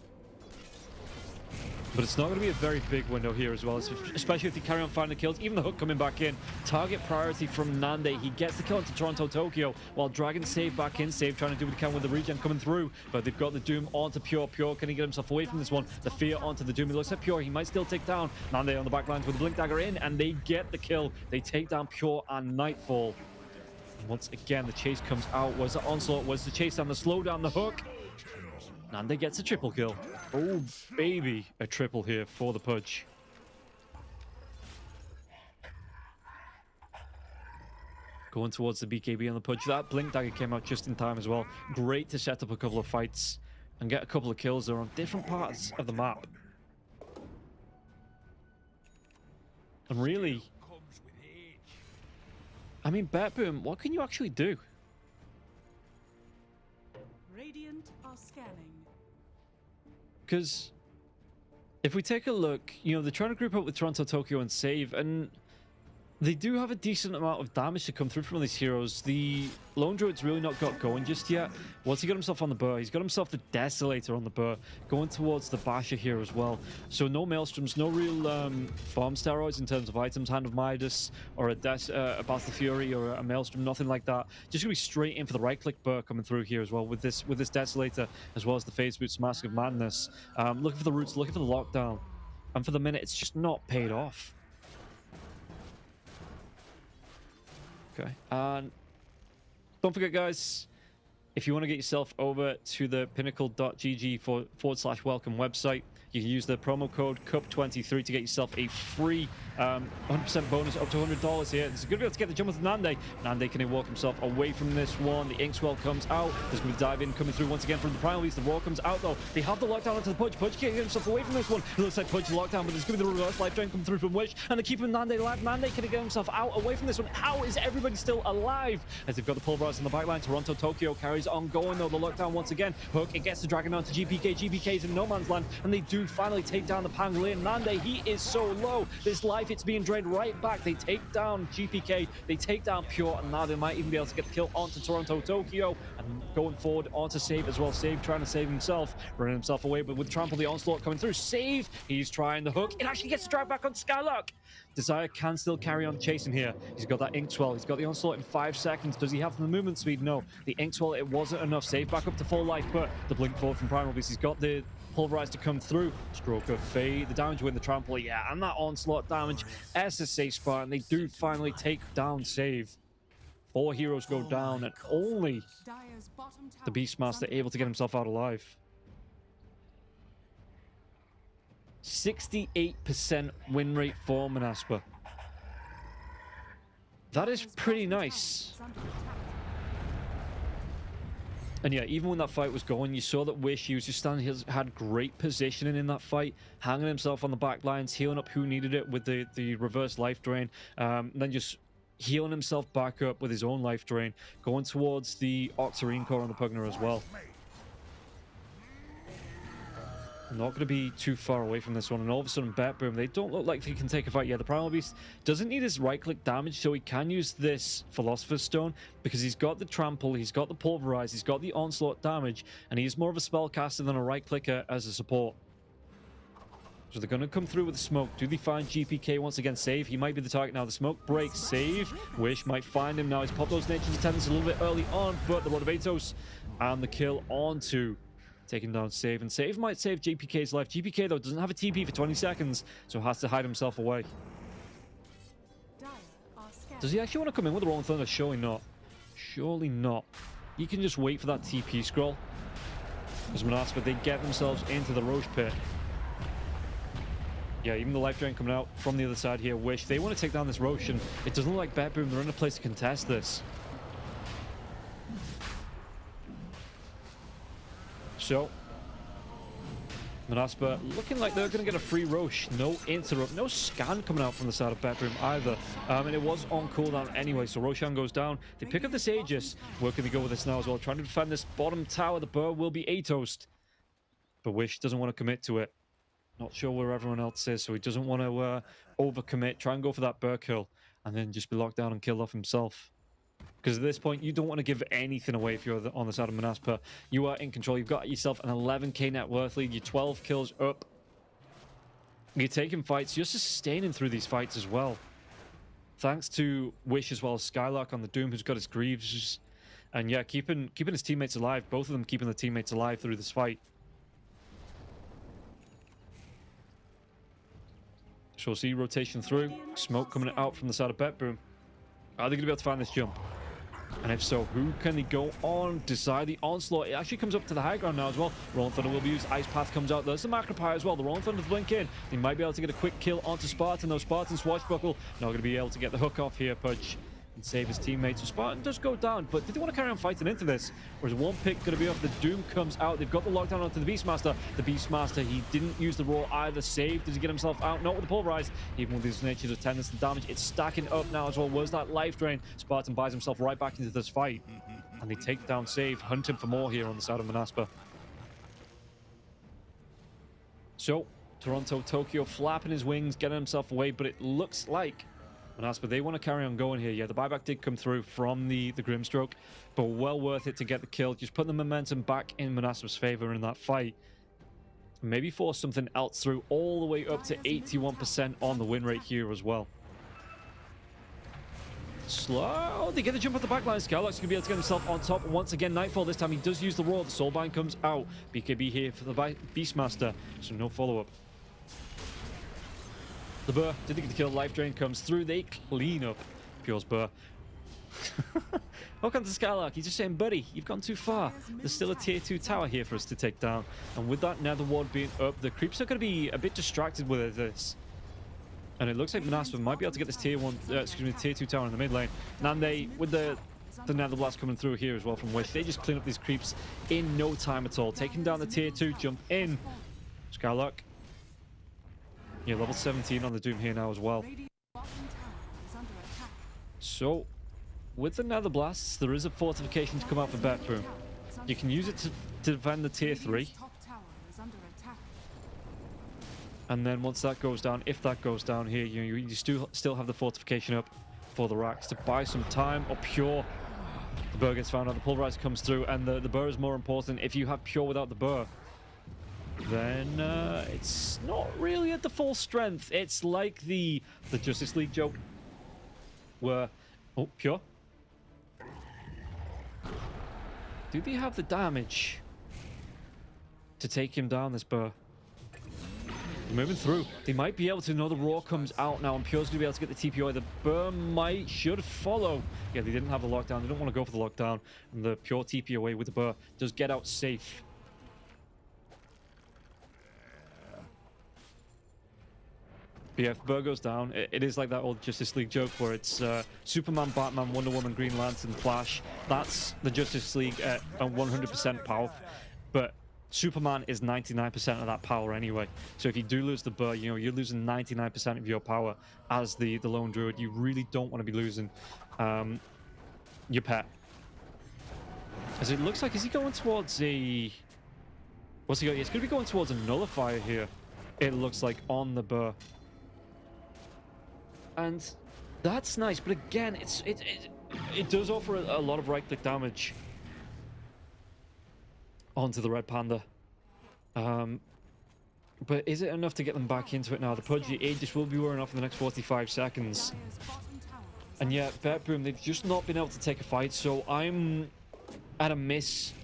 But it's not going to be a very big window here as well, especially if they carry on finding kills. Even the hook coming back in. Target priority from Nande. He gets the kill into Toronto Tokyo, while Dragon Save back in. Save trying to do what he can with the regen coming through. But they've got the Doom onto Pure. Pure, can he get himself away from this one? The Fear onto the Doom. He looks at Pure. He might still take down Nande on the back lines with the Blink Dagger in, and they get the kill. They take down Pure and Nightfall. And once again, the chase comes out. Was the onslaught? Was the chase down? The slow down? The hook? Nande gets a triple kill. Oh, baby. A triple here for the Pudge. Going towards the BKB on the Pudge. That Blink Dagger came out just in time as well. Great to set up a couple of fights and get a couple of kills there on different parts of the map. And really, I mean, Betboom, what can you actually do? Radiant are scanning. Because if we take a look, you know, they're trying to group up with Toronto, Tokyo, and Save, and they do have a decent amount of damage to come through from these heroes. The Lone Druid's really not got going just yet. Once he got himself on the burr, he's got himself the Desolator on the burr, going towards the Basher here as well. So no Maelstroms, no real farm steroids in terms of items, Hand of Midas, or a Battle Fury, or a Maelstrom, nothing like that. Just gonna be straight in for the right-click burr coming through here as well with this Desolator, as well as the Phase Boots, Mask of Madness. Looking for the roots, looking for the lockdown. And for the minute, it's just not paid off. Okay, and don't forget, guys, if you want to get yourself over to the pinnacle.gg/welcome website, You can use the promo code CUP23 to get yourself a free 100% bonus up to $100 here. It's going to be able to get the jump with Nande. Nande can walk himself away from this one. The Inkswell comes out. There's going to be dive in coming through once again from the Primal Beast. The Raw comes out though. They have the lockdown onto the Pudge. Pudge can't get himself away from this one. It looks like Pudge is locked down, but there's going to be the reverse life drain coming through from Wish, and they're keeping Nande alive. Nande can get himself out away from this one. How is everybody still alive? As they've got the pulverize in the backline. Toronto Tokyo carries on going though. The lockdown once again. Hook, it gets the dragon onto GPK. GPK's in no man's land, and they do finally take down the Pangolier. Nande, he is so low. This life, it's being drained right back. They take down GPK. They take down Pure, and now they might even be able to get the kill onto Toronto Tokyo. And going forward onto Save as well. Save trying to save himself, running himself away, but with Trample, the onslaught coming through. Save, he's trying the hook. It actually gets the drag back on Skylark. Desire can still carry on chasing here. He's got that Inkswell. He's got the onslaught in 5 seconds. Does he have the movement speed? No. The Inkswell, it wasn't enough. Save back up to full life, but the blink forward from Primal Beast. He's got the pulverize to come through. Stroke of Fade. The damage with the trample, yeah, and that onslaught damage. SSA Spartan, they do finally take down Save. 4 heroes go down, and only the Beastmaster able to get himself out alive. 68% win rate for Manaspa. That is pretty nice. And yeah, even when that fight was going, you saw that Wish, he was just standing, he had great positioning in that fight, hanging himself on the back lines, healing up who needed it with the reverse life drain, then just healing himself back up with his own life drain, going towards the Octarine core on the Pugner as well. Not going to be too far away from this one, and all of a sudden Boom, they don't look like they can take a fight. Yeah, the Primal Beast doesn't need his right click damage, so he can use this Philosopher's Stone because he's got the trample, he's got the pulverize, he's got the onslaught damage, and he's more of a spellcaster than a right clicker as a support. So they're going to come through with the smoke. Do they find GPK once again? Save, he might be the target now. The smoke breaks. Save, Wish might find him now. He's popped those nature's attendants a little bit early on, but the Rod of Atos and the kill onto taking down Save, and Save might save GPK's life. GPK, though, doesn't have a TP for 20 seconds, so has to hide himself away. Does he actually want to come in with the Rolling Thunder? Surely not. Surely not. He can just wait for that TP scroll. Because Manaspa, they get themselves into the Roche pit. Yeah, even the life drain coming out from the other side here. Wish, they want to take down this Roche, and it doesn't look like Boom, they're in a place to contest this. So, Manaspa looking like they're going to get a free Roche. No interrupt, no scan coming out from the side of Bedroom either. And it was on cooldown anyway, so Roshan goes down. They pick up this Aegis. Where can they go with this now as well? Trying to defend this bottom tower. The Burr will be Atos. But Wish doesn't want to commit to it. Not sure where everyone else is, so he doesn't want to overcommit. Try and go for that Burr kill, and then just be locked down and killed off himself. Because at this point, you don't want to give anything away if you're on the side of Manaspa. You are in control. You've got yourself an 11k net worth lead. You're 12 kills up. You're taking fights. You're sustaining through these fights as well. Thanks to Wish as well as Skylark on the Doom, who's got his Greaves. And yeah, keeping his teammates alive. Both of them keeping the teammates alive through this fight. So we'll see rotation through. Smoke coming out from the side of Boom. Are they going to be able to find this jump? And if so, who can they go on? Decide the onslaught. It actually comes up to the high ground now as well. Rolling Thunder will be used. Ice Path comes out. There's the Macropire as well. The Rolling Thunder blink in. They might be able to get a quick kill onto Spartan. Though Spartan Swashbuckle not going to be able to get the hook off here, Pudge, and save his teammates. So Spartan does go down, but did they want to carry on fighting into this? Or is one pick going to be off? The Doom comes out. They've got the lockdown onto the Beastmaster. The Beastmaster, he didn't use the Raw either. Save. Does he get himself out? Not with the Pulverize. Even with his nature's attendance and damage, it's stacking up now as well. Where's that life drain? Spartan buys himself right back into this fight. And they take down Save, hunting for more here on the side of Manaspa. So, Toronto Tokyo flapping his wings, getting himself away, but it looks like Manaspa, they want to carry on going here. Yeah, the buyback did come through from the Grimstroke, but well worth it to get the kill. Just put the momentum back in Manaspa's favor in that fight. Maybe force something else through, all the way up to 81% on the win rate here as well. Slow. They get the jump at the backline. Skylark's going to be able to get himself on top once again. Nightfall this time. He does use the Raw. The Soulbind comes out. BKB here for the Beastmaster, so no follow-up. The Burr did get the kill. Life drain comes through. They clean up Pure's Burr. Welcome to Skylark. He's just saying, buddy, you've gone too far. There's still a tier 2 tower here for us to take down. And with that nether ward being up, the creeps are going to be a bit distracted with this. And it looks like Manaspa might be able to get this tier 2 tower in the mid lane. Nande, with the nether blast coming through here as well from Wish, they just clean up these creeps in no time at all. Taking down the tier 2, jump in. Skylark. Yeah, level 17 on the Doom here now as well. So, with the nether blasts, there is a fortification to come out for Bet3. You can use it to defend the tier 3. And then once that goes down, if that goes down here, you still have the fortification up for the racks to buy some time. Or Pure, the burr gets found out, the pulverizer comes through, and the burr is more important. If you have Pure without the burr, then it's not really at the full strength. It's like the Justice League joke where, oh, Pure. Do they have the damage to take him down, this burr? Moving through. They might be able to know the Roar comes out now, and Pure's going to be able to get the TPO. The burr should follow. Yeah, they didn't have the lockdown. They don't want to go for the lockdown. And the Pure TP away with the burr does get out safe. But yeah, if burr goes down, it is like that old Justice League joke where it's Superman, Batman, Wonder Woman, Green Lantern, Flash. That's the Justice League at 100% power. But Superman is 99% of that power anyway. So if you do lose the burr, you're losing 99% of your power as the lone druid. You really don't want to be losing your pet. As it looks like, is he going towards a... What's he going? He's going to be going towards a nullifier here. It looks like on the burr. And that's nice, but again, it does offer a lot of right-click damage onto the Red Panda. But is it enough to get them back into it now? The Pudgy Aegis will be wearing off in the next 45 seconds. And yeah, Bet3, they've just not been able to take a fight, so I'm at a miss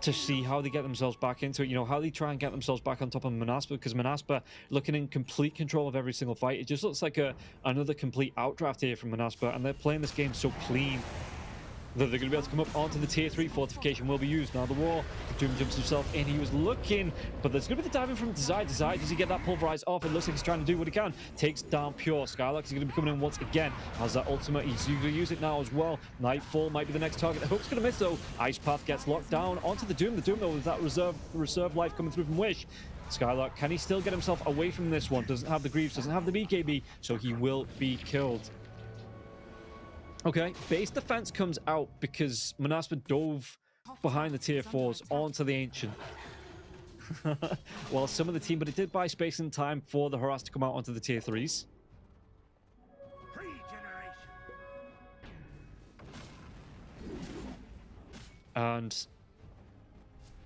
to see how they get themselves back into it. How they try and get themselves back on top of Manaspa, because Manaspa looking in complete control of every single fight. It just looks like another complete outdraft here from Manaspa, and they're playing this game so clean that they're going to be able to come up onto the tier 3. Fortification will be used. Now the Roar, Doom jumps himself in. He was looking, but there's going to be the diving from Desire. Desire, does he get that pulverized off? It looks like he's trying to do what he can. Takes down Pure. Skylark is going to be coming in once again. Has that ultimate. He's going to use it now as well. Nightfall might be the next target. The Hook's going to miss though. Ice Path gets locked down onto the Doom. The Doom though with that reserve life coming through from Wish. Skylark, can he still get himself away from this one? Doesn't have the Greaves, doesn't have the BKB, so he will be killed. Okay, base defense comes out because Manaspa dove behind the tier 4s onto the Ancient. Well, some of the team, but it did buy space and time for the Harass to come out onto the tier 3s. And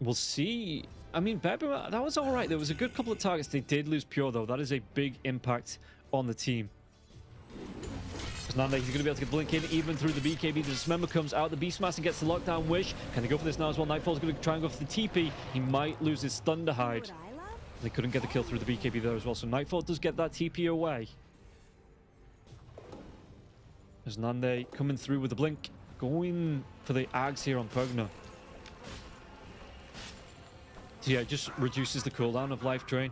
we'll see. I mean, Bet3, that was all right. There was a good couple of targets. They did lose Pure, though. That is a big impact on the team. Nande, he's going to be able to get Blink in even through the BKB. The Dismember comes out. The Beastmaster gets the lockdown Wish. Can they go for this now as well? Nightfall's going to try and go for the TP. He might lose his Thunderhide. They couldn't get the kill through the BKB there as well. So Nightfall does get that TP away. There's Nande coming through with the Blink. Going for the Ags here on Pugna. So yeah, it just reduces the cooldown of Life Drain.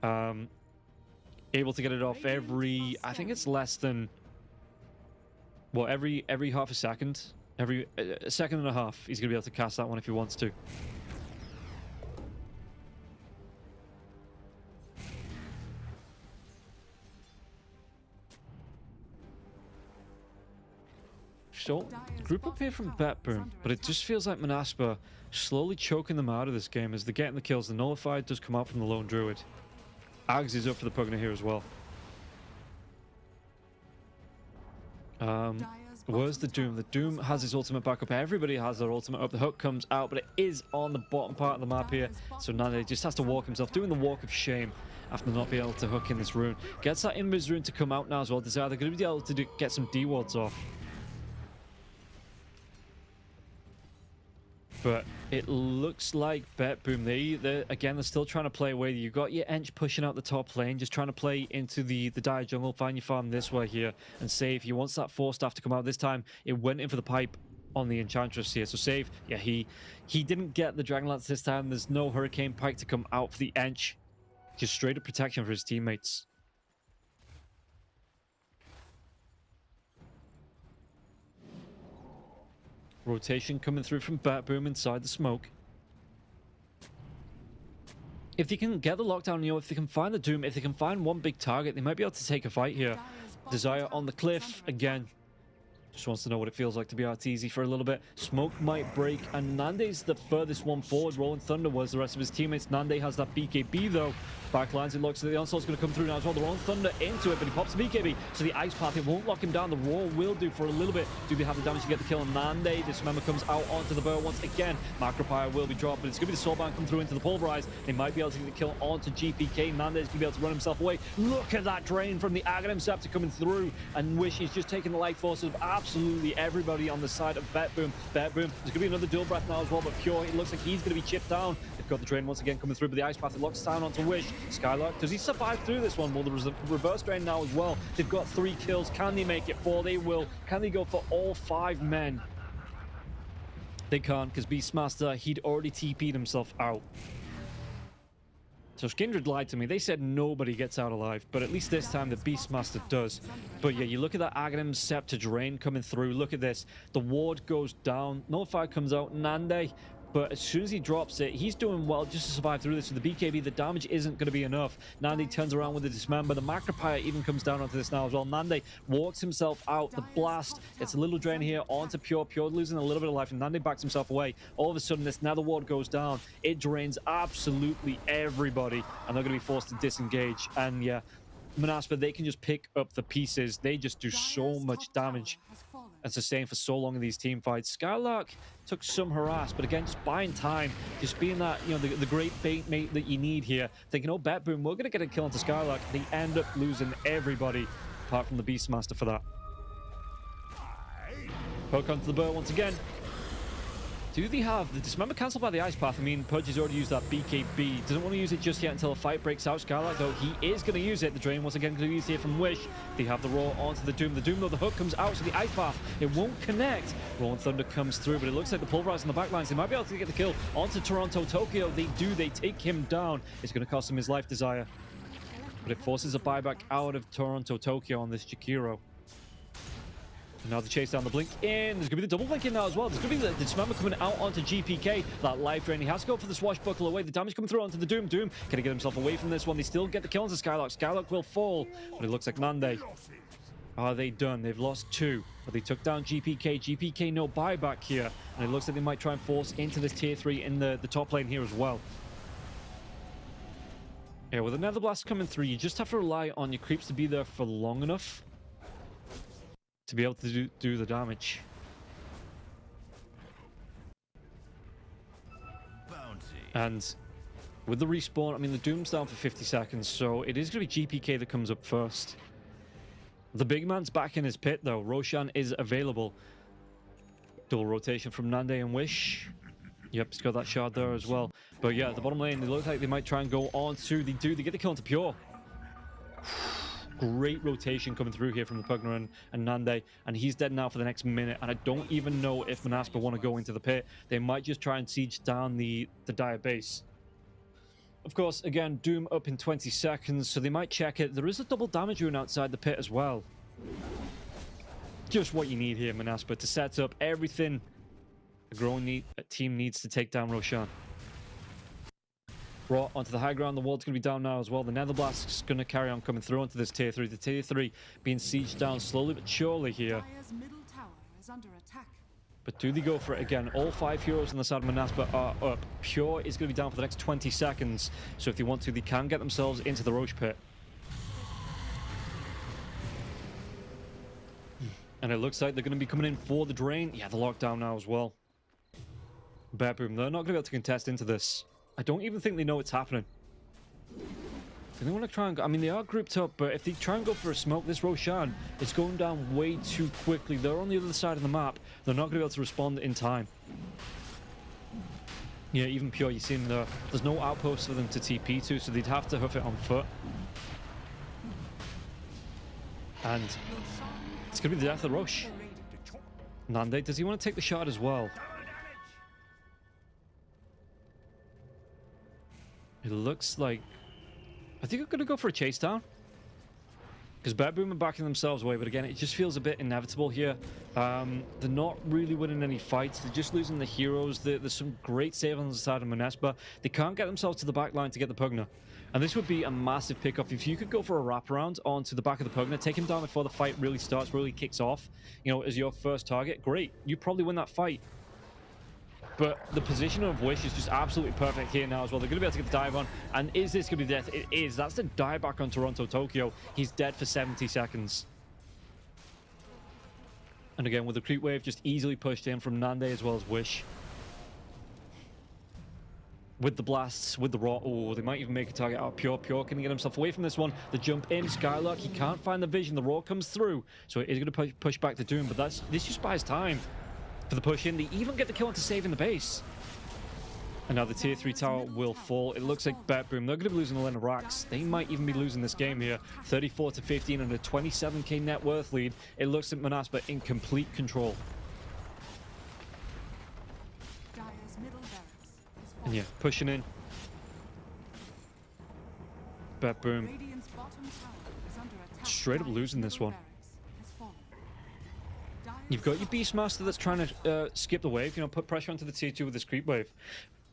Able to get it off every... I think it's less than... Well, every half a second, every a second and a half, he's going to be able to cast that one if he wants to. So, group up here from Bet3, but it just feels like Manaspa slowly choking them out of this game as they're getting the kills. The Nullified does come out from the Lone Druid. Ags is up for the Pugna here as well. Where's the Doom? The Doom has his ultimate back up. Everybody has their ultimate up. The Hook comes out, but it is on the bottom part of the map here. So Nande just has to walk himself, doing the walk of shame after not being able to hook in this rune. Gets that Invis rune to come out now as well. Desire, they're going to be able to get some D-wards off. But it looks like BetBoom, they're still trying to play away. You've got your Ench pushing out the top lane, just trying to play into the dire jungle, find your farm this way here, and save. He wants that 4 staff to come out. This time, it went in for the pipe on the Enchantress here. So save, yeah, he didn't get the Dragonlance this time. There's no Hurricane Pike to come out for the Ench. Just straight up protection for his teammates. Rotation coming through from BetBoom inside the smoke. If they can get the lockdown, if they can find the Doom, if they can find one big target, they might be able to take a fight here. Desire on the cliff again. Just wants to know what it feels like to be Arteezy for a little bit. Smoke might break, and Nande's the furthest one forward. Rolling Thunder was the rest of his teammates. Nande has that BKB though. Backlines, it looks like the onslaught's going to come through now as well. The Rolling Thunder into it, but he pops the BKB. So the Ice Path, it won't lock him down. The Roar will do for a little bit. Do they have the damage to get the kill on Nande? Dismember comes out onto the burr once again. Macropire will be dropped, but it's going to be the Soulbound come through into the Pulverize. They might be able to get the kill onto GPK. Nande's going to be able to run himself away. Look at that drain from the Aghanim Scepter coming through, and Wish is just taking the life force of absolutely everybody on the side of BetBoom. BetBoom, there's going to be another dual breath now as well, but Pure, it looks like he's going to be chipped down. They've got the drain once again coming through, but the Ice Path, it locks down onto Wish. Skylark, does he survive through this one? Well, there's a reverse drain now as well. They've got 3 kills. Can they make it 4? They will. Can they go for all 5 men? They can't, because Beastmaster, he'd already TP'd himself out. So Skindred lied to me. They said nobody gets out alive, but at least this time the Beastmaster does. But yeah, you look at that Aghanim Scepter drain coming through. Look at this. The ward goes down. Nullify comes out. Nande. But as soon as he drops it, he's doing well just to survive through this. With the BKB, the damage isn't going to be enough. Nande turns around with the Dismember. The Macropire even comes down onto this now as well. Nande walks himself out. The blast, it's a little drain here onto Pure. Pure losing a little bit of life, and Nande backs himself away. All of a sudden, this Nether Ward goes down. It drains absolutely everybody, and they're going to be forced to disengage. And yeah, Manaspa, they can just pick up the pieces. They just do so much damage and sustain for so long in these team fights. Skylark took some harass, but again, just buying time, just being that, the great bait mate that you need here. Thinking, oh, BetBoom, we're going to get a kill onto Skylark. They end up losing everybody, apart from the Beastmaster for that. Poke onto the burr once again. Do they have the Dismember cancelled by the Ice Path? I mean, Pudge has already used that BKB. Doesn't want to use it just yet until a fight breaks out. Skylark, though, he is going to use it. The drain once again going to be used here from Wish. They have the Roar onto the Doom. The Doom, though, the hook comes out, so the Ice Path, it won't connect. Rolling Thunder comes through, but it looks like the Pulverize in the backlines. They might be able to get the kill onto Toronto Tokyo. They do. They take him down. It's going to cost him his life desire. But it forces a buyback out of Toronto Tokyo on this Jakiro. And now the chase down the blink in. There's going to be the double blink in now as well. There's going to be the Dismember coming out onto GPK. That life drain. He has to go for the swashbuckle away. The damage coming through onto the Doom. Doom can he get himself away from this one? They still get the kill onto Skylark. Skylark will fall, but it looks like Nande. Are they done? They've lost 2, but they took down GPK. GPK no buyback here, and it looks like they might try and force into this tier 3 in the top lane here as well. Yeah, with another blast coming through, you just have to rely on your creeps to be there for long enough to be able to do the damage. And with the respawn, I mean, the Doom's down for 50 seconds, so it is going to be GPK that comes up first. The big man's back in his pit, though. Roshan is available. Dual rotation from Nande and Wish. Yep, he's got that shard there as well. But yeah, the bottom lane, they look like they might try and go on to the They get the kill onto Pure. Great rotation coming through here from the Pugner and Nande, and he's dead now for the next minute. And I don't even know if Manaspa want to go into the pit. They might just try and siege down the dire base. Of course, again, Doom up in 20 seconds, so they might check it. There is a double damage rune outside the pit as well. Just what you need here, Manaspa, to set up everything a growing team needs to take down Roshan. Brought onto the high ground, the wall's going to be down now as well. The Nether Blast is going to carry on coming through onto this tier 3. The tier 3 being sieged down slowly but surely here. Dire's middle tower is under attack. But do they go for it again? All 5 heroes on the side of Manaspa are up. Pure is going to be down for the next 20 seconds. So if they want to, they can get themselves into the Roche pit. And it looks like they're going to be coming in for the drain. Yeah, the lockdown now as well. BetBoom, they're not going to be able to contest into this. I don't even think they know it's happening. Do they want to try and go? I mean, they are grouped up, but if they try and go for a smoke, this Roshan is going down way too quickly. They're on the other side of the map. They're not going to be able to respond in time. Yeah, even Pure, you see there's no outposts for them to TP to, so they'd have to hoof it on foot. And it's going to be the death of the rush. Nande, does he want to take the shot as well? It looks like... I think I'm going to go for a chase down. Because Boom are backing themselves away, but again, it just feels a bit inevitable here. They're not really winning any fights. They're just losing the heroes. There's some great save on the side of Monespa. They can't get themselves to the back line to get the Pugna. And this would be a massive pickup. If you could go for a wraparound onto the back of the Pugna, take him down before the fight really starts, really kicks off, you know, as your first target, great. You probably win that fight. But the position of Wish is just absolutely perfect here now as well. They're going to be able to get the dive on. And is this going to be death? It is. That's the dive back on Toronto Tokyo. He's dead for 70 seconds. And again, with the creep wave just easily pushed in from Nande as well as Wish. With the blasts, with the raw. Oh, they might even make a target out of Pure. Pure can get himself away from this one. The jump in, Skylark, he can't find the vision. The raw comes through. So it is going to push back to Doom. But this just buys time for the push in. They even get the kill into saving the base. And now the tier 3 tower will fall. It looks like Boom, they're going to be losing a lot of racks. They might even be losing this game here. 34 to 15 and a 27k net worth lead. It looks like Manaspa in complete control. And yeah, pushing in. Boom. Straight up losing this one. You've got your Beastmaster that's trying to skip the wave, you know, put pressure onto the tier 2 with this creep wave.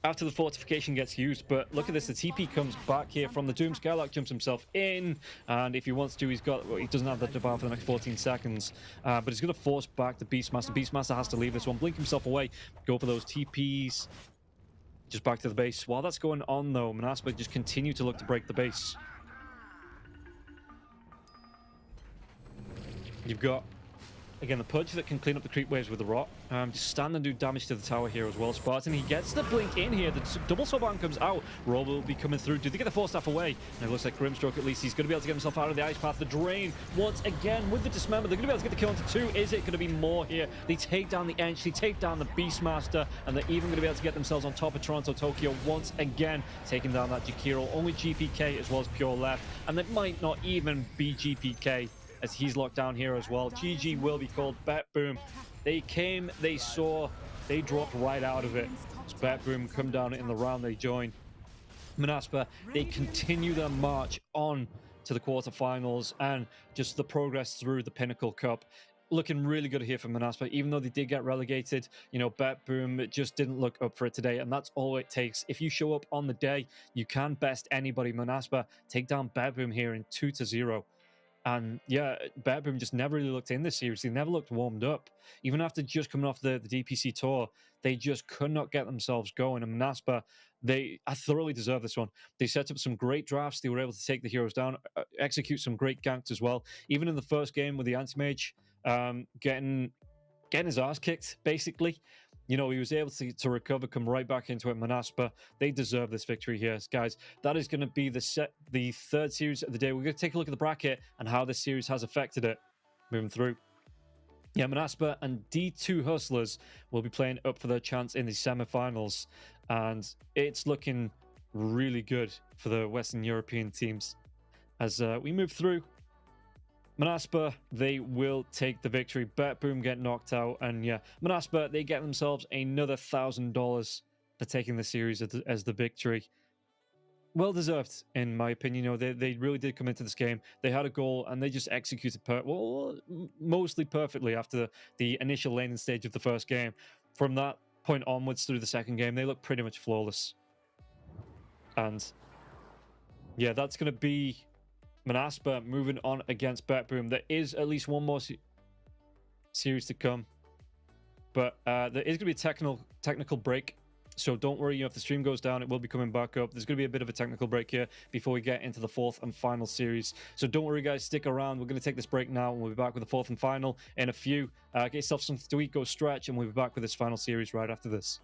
After the fortification gets used, but look at this, the TP comes back here from the Doom. Skylark jumps himself in, and if he wants to, he doesn't have that debar for the next 14 seconds, but he's going to force back the Beastmaster. Beastmaster has to leave this one, blink himself away, go for those TPs, just back to the base. While that's going on though, Manaspa just continue to look to break the base. You've got, again, the Pudge that can clean up the creep waves with the rot. Just stand and do damage to the tower here as well. Spartan, he gets the blink in here. The double Soban comes out. Robo will be coming through. Do they get the Force Staff away? And it looks like Grimstroke, at least, he's going to be able to get himself out of the Ice Path. The Drain, once again, with the Dismember, they're going to be able to get the kill into 2. Is it going to be more here? They take down the Ench, they take down the Beastmaster, and they're even going to be able to get themselves on top of Toronto Tokyo once again, taking down that Jakiro. Only GPK as well as Pure left, and it might not even be GPK, as he's locked down here as well. GG will be called. Boom. They came, they saw, they dropped right out of it. Boom come down in the round they join. Manaspa, they continue their march on to the quarterfinals and just the progress through the Pinnacle Cup. Looking really good here for Manaspa, even though they did get relegated. You know, Boom just didn't look up for it today, and that's all it takes. If you show up on the day, you can best anybody. Manaspa take down Boom here in 2-0. And yeah, Boom just never really looked in this series. They never looked warmed up. Even after just coming off the DPC tour, they just could not get themselves going. And Manaspa, I thoroughly deserve this one. They set up some great drafts. They were able to take the heroes down, execute some great ganks as well. Even in the first game with the Anti-Mage, getting his ass kicked, basically. You know, he was able to recover, come right back into it. Manaspa, they deserve this victory here, guys. That is going to be the third series of the day. We're going to take a look at the bracket and how this series has affected it. Moving through. Yeah, Manaspa and D2 Hustlers will be playing up for their chance in the semifinals. And it's looking really good for the Western European teams. As we move through, Manaspa, they will take the victory. Boom get knocked out. And yeah, Manaspa, they get themselves another $1,000 for taking the series as the victory. Well deserved, in my opinion. You know, they really did come into this game. They had a goal and they just executed mostly perfectly after the initial laning stage of the first game. From that point onwards through the second game, they look pretty much flawless. And yeah, that's going to be Manaspa moving on against Boom. There is at least one more series to come, but there is going to be a technical break, so don't worry. You know, if the stream goes down, it will be coming back up. There's going to be a bit of a technical break here before we get into the fourth and final series, so don't worry, guys. Stick around. We're going to take this break now, and we'll be back with the fourth and final in a few. Get yourself something to eat, go stretch, and we'll be back with this final series right after this.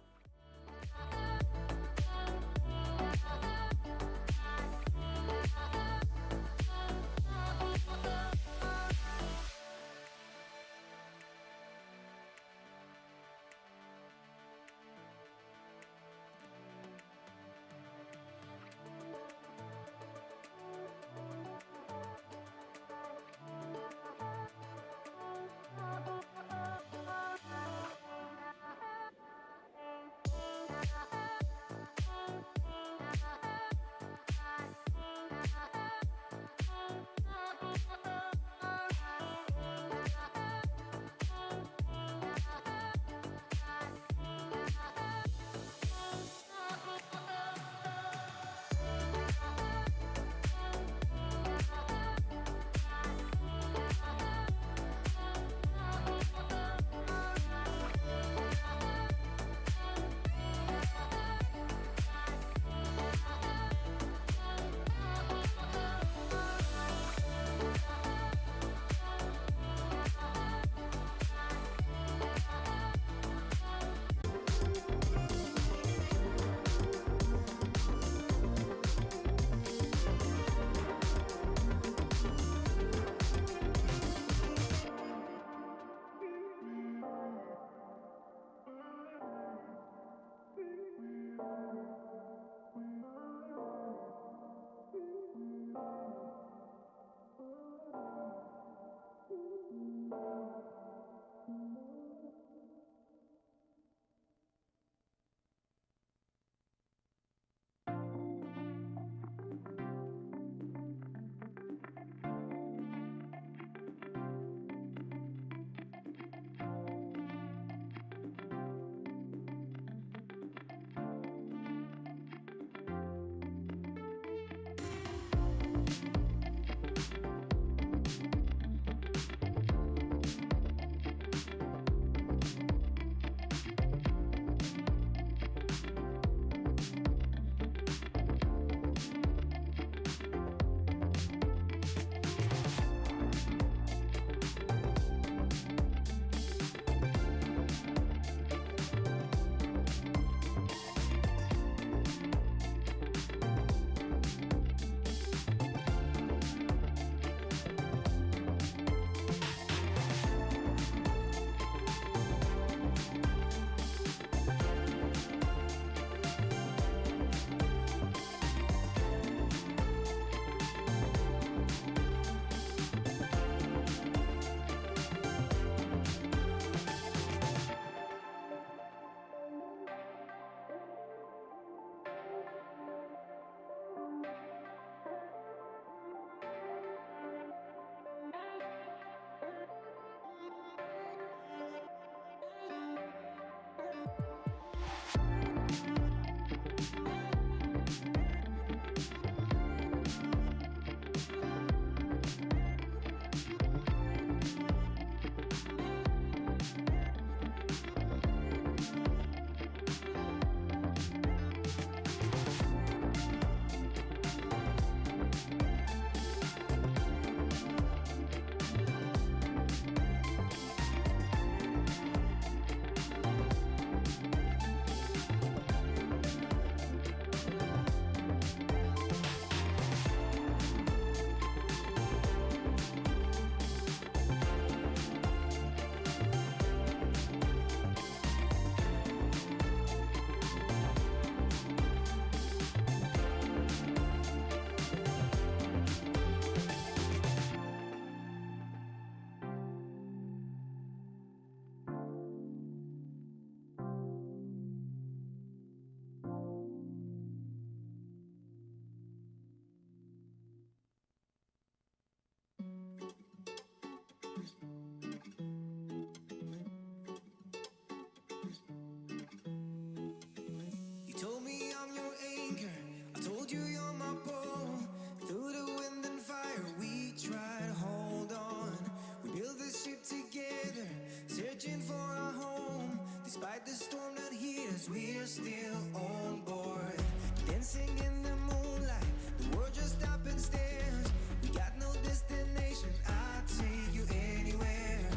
told me I'm your anchor. I told you you're my pole. Through the wind and fire, we try to hold on. We built this ship together, searching for a home. Despite the storm that hit us, we're still on board. Dancing in the moonlight, the world just stopped and stares. We got no destination, I'll take you anywhere.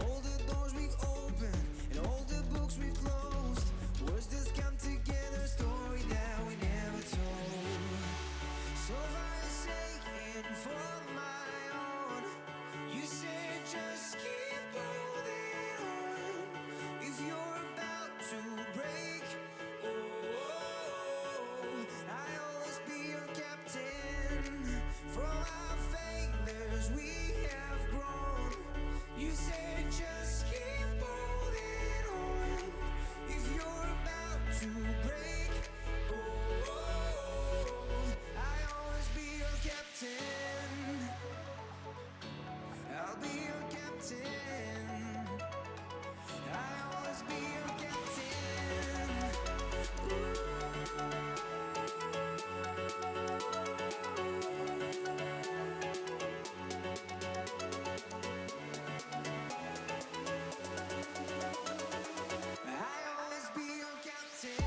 All the doors we've opened and all the books we've closed. Words just come together, story that we never told. So far taken for my own. You said just keep holding on. If you're about to break, I'll always be your captain. From our failures we have grown. You said just keep holding on. If you're about to break, I'll always be your captain. I'll be your captain. I'll always be your captain. I'll always be your captain.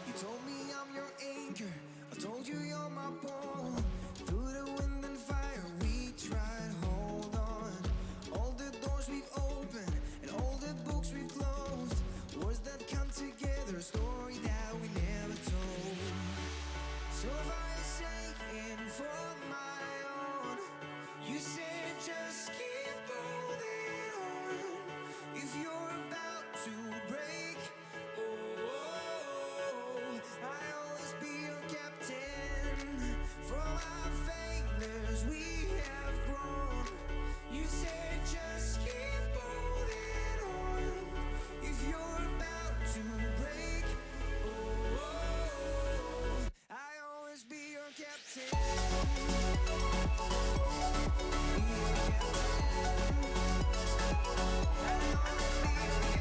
You told me I'm your anchor. I told you you're my pole. Through the wind and fire, we try to hold on. All the doors we've opened and all the books we've closed. Words that come together, a story that we never told. So far taken for my own. You said just keep holding on. If you're about to break, I'll always be your captain. From our failures we have grown. You said just keep holding on. If you're about to break, I'll always be your captain. Be your captain. I'll always be your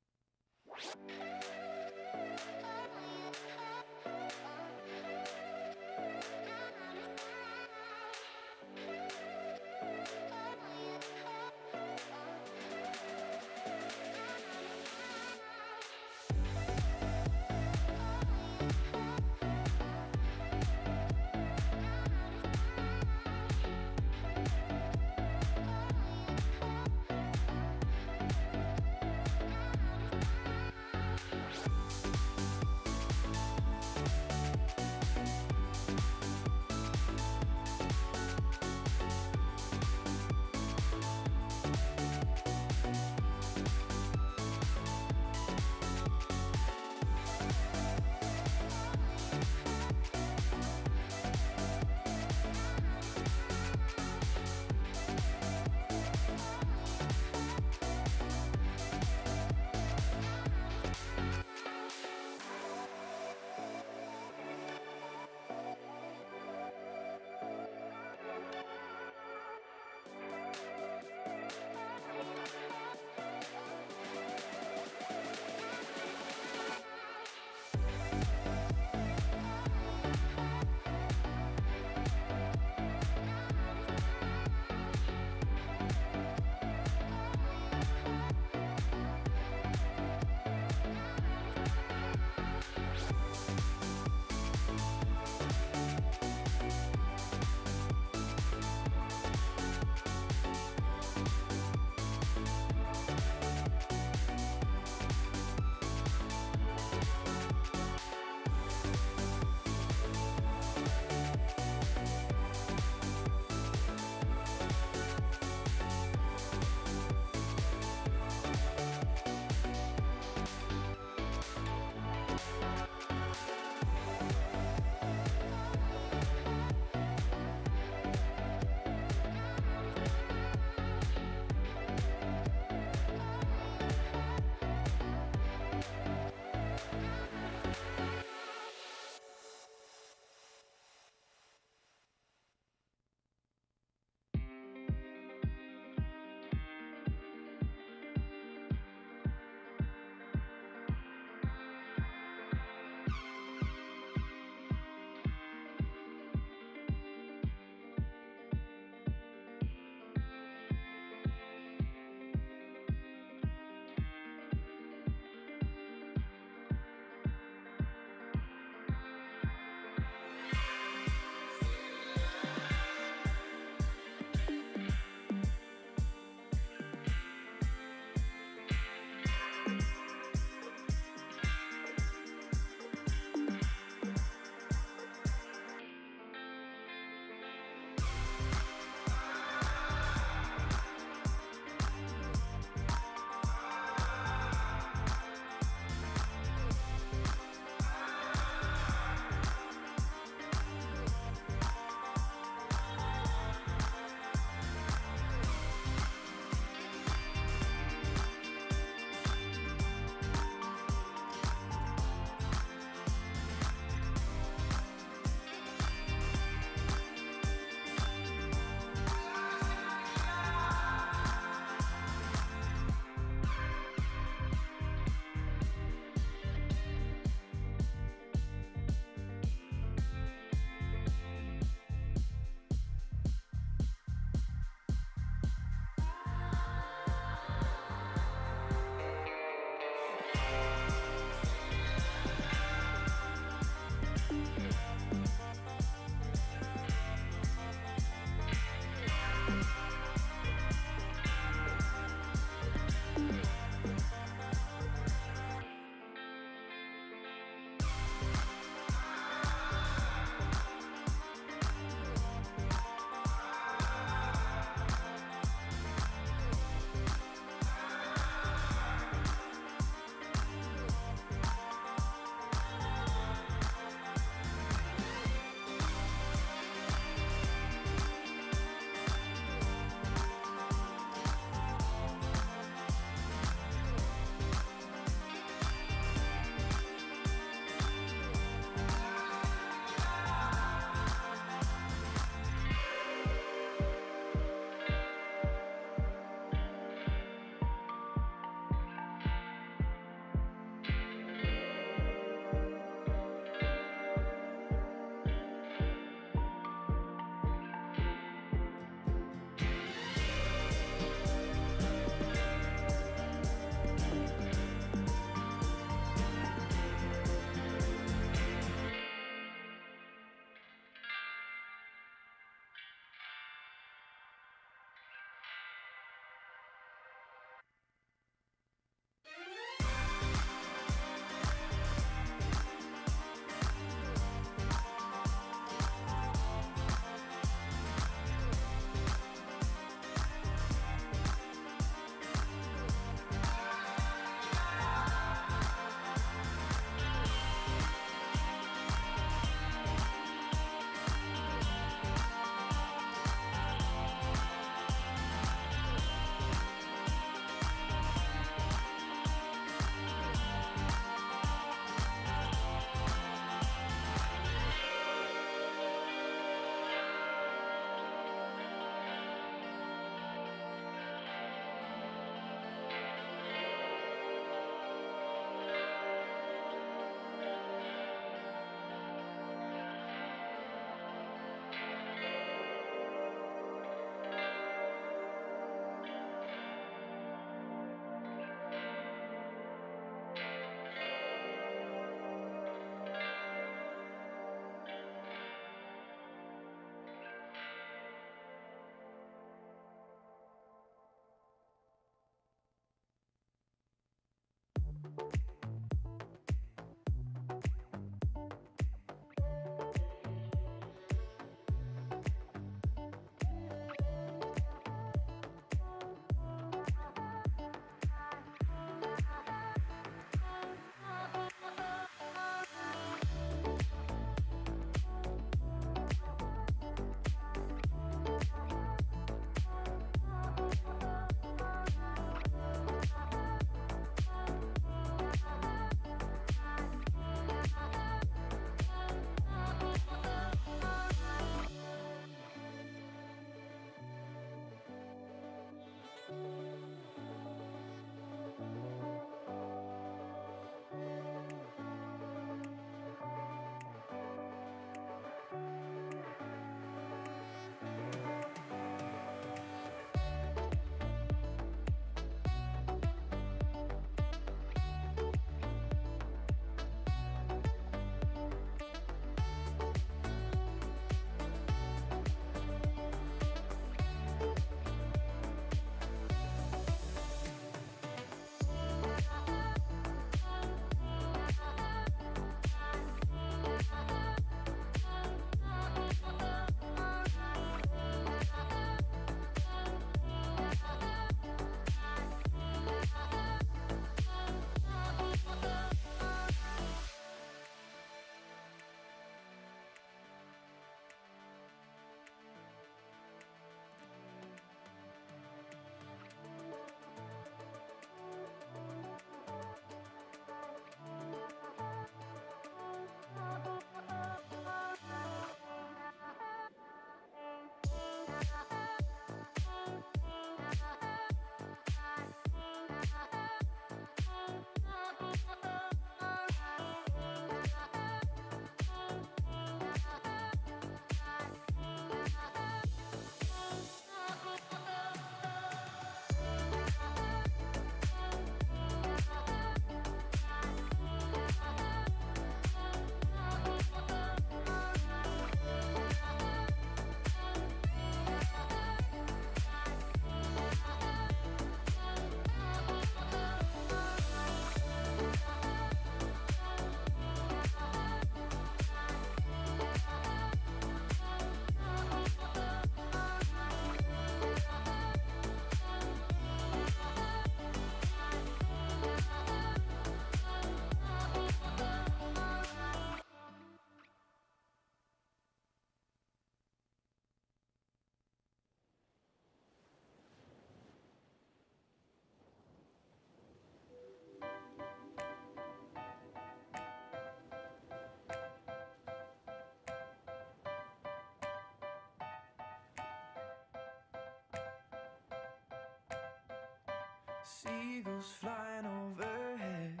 seagulls flying overhead,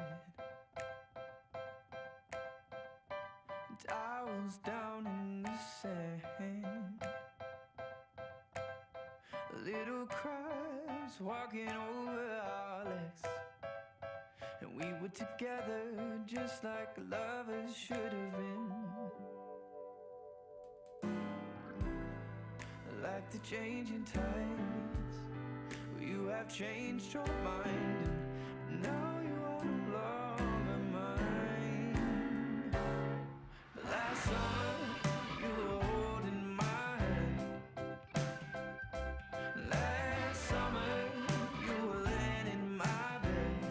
and owls down in the sand, little crabs walking over our legs, and we were together just like lovers should have been. Like the changing tides, you have changed your mind, and now you are no longer mine. But last summer you were holding my hand. Last summer you were laying in my bed.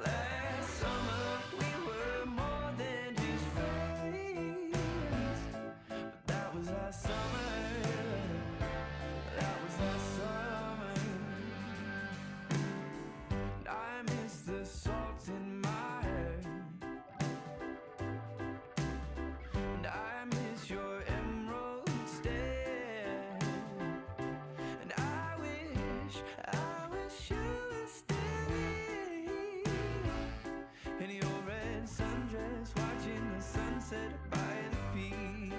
Last summer we were more than just friends. But that was last summer. That was last summer. And I miss the salt in my hair, and I miss your emerald stare, and I wish you were still here in your red sundress, watching the sunset by the pier.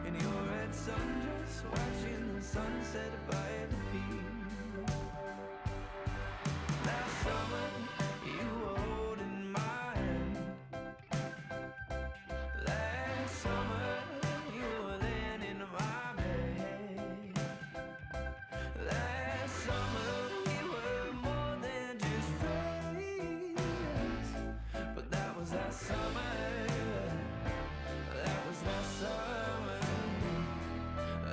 In your red sundress, watching the sunset by the pier. Last summer, you were holding my hand. Last summer, you were laying in my bed. Last summer, we were more than just friends. But that was last summer. That was last summer.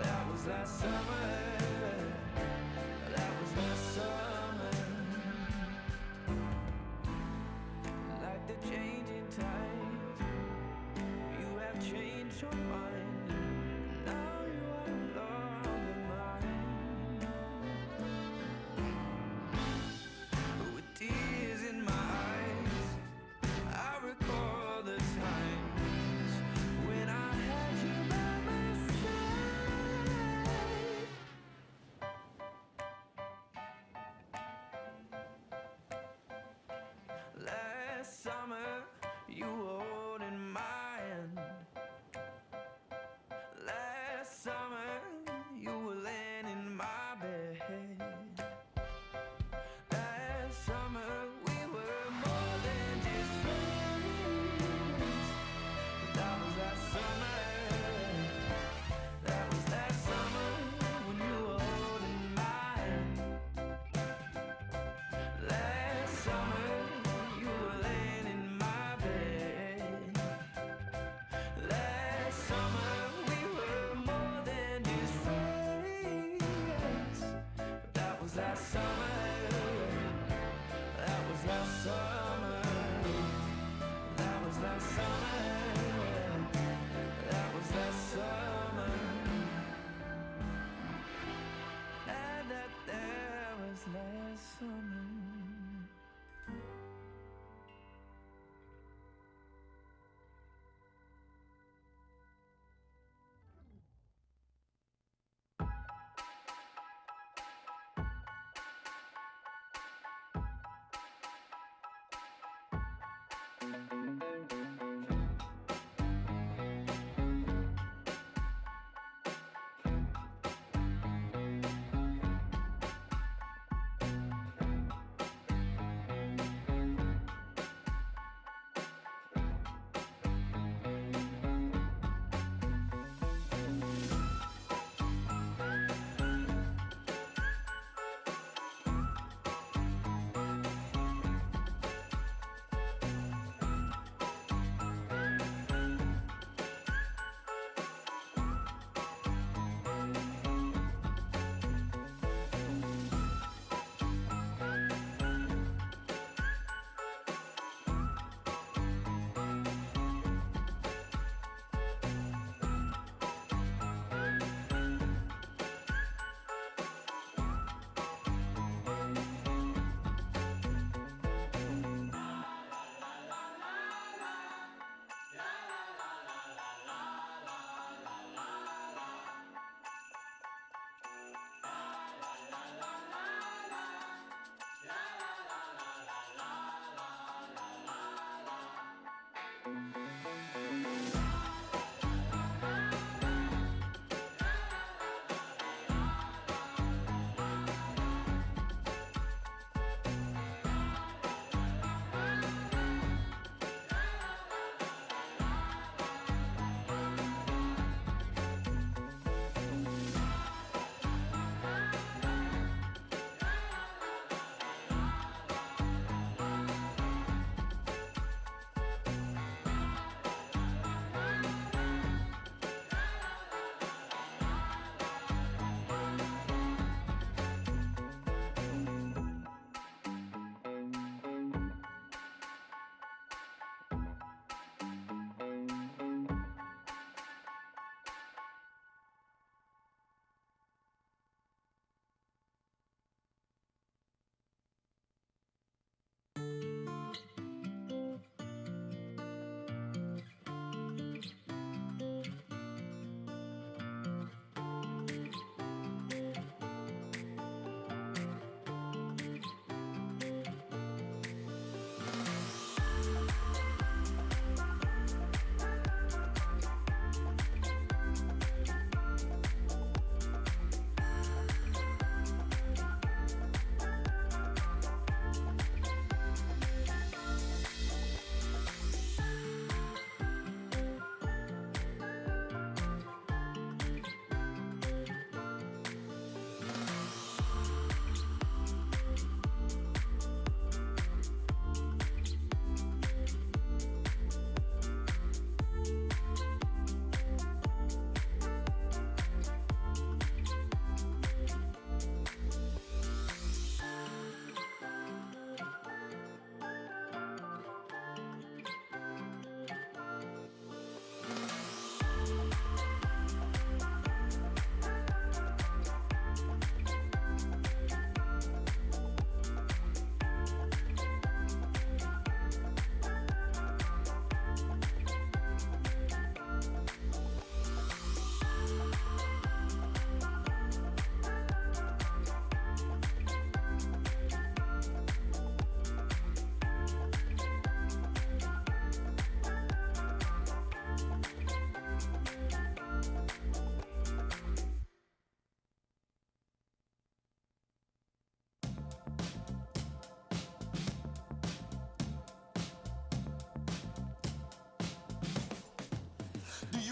That was last summer. That was last summer. Like the changing tides, you have changed your mind. Now you are no longer mine. With tears in my eyes, I recall the times when I had you by my side. Last summer, you were holding my hand. Last summer, you were laying in my bed. Last summer, we were more than just friends. That was last summer. That was last summer when you were holding my hand. Last summer, you were laying in my bed. Last summer, we were more than just friends. That was last summer. That was last summer. That was last summer. That was last summer. That was last summer.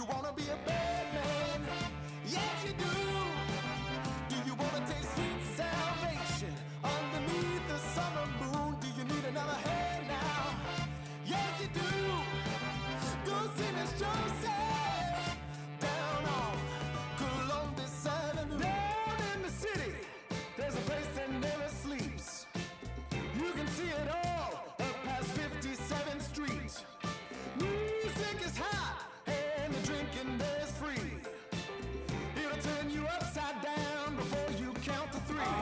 you wanna be a bad man? Yes, you do. Do you wanna taste sweet salvation underneath the summer moon? Do you need another hand now? Yes, you do. Go see Miss Joseph down on Columbus Avenue. Down in the city, there's a place that never sleeps. You can see it all up past 57th Street. Music is hot and the drinking there is free. It'll turn you upside down before you count to three.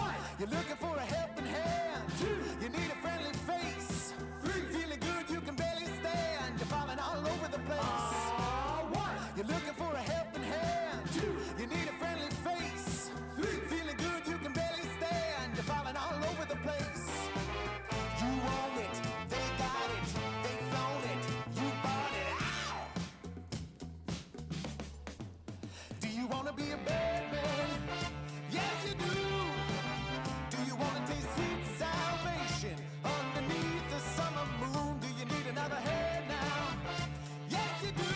One, you're looking for a helping hand. Two, you need a friendly face. Three, feeling good, you can barely stand. You're falling all over the place. One, you're looking for a helping hand. Two, you need a friendly face. Three, feeling good, you can barely stand. You're falling all over the place. You own it, they got it, they flown it, you bought it. Ow! Do you wanna be a bad man? Yes, you do. Do you wanna taste sweet salvation underneath the summer moon? Do you need another head now? Yes, you do.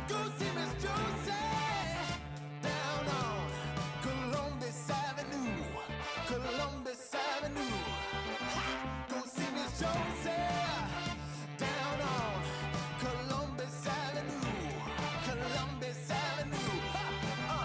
Go see Miss Joseph down on Columbus Avenue. Columbus Avenue. Ha! Go see Miss Joseph down on Columbus Avenue. Columbus Avenue. Ha!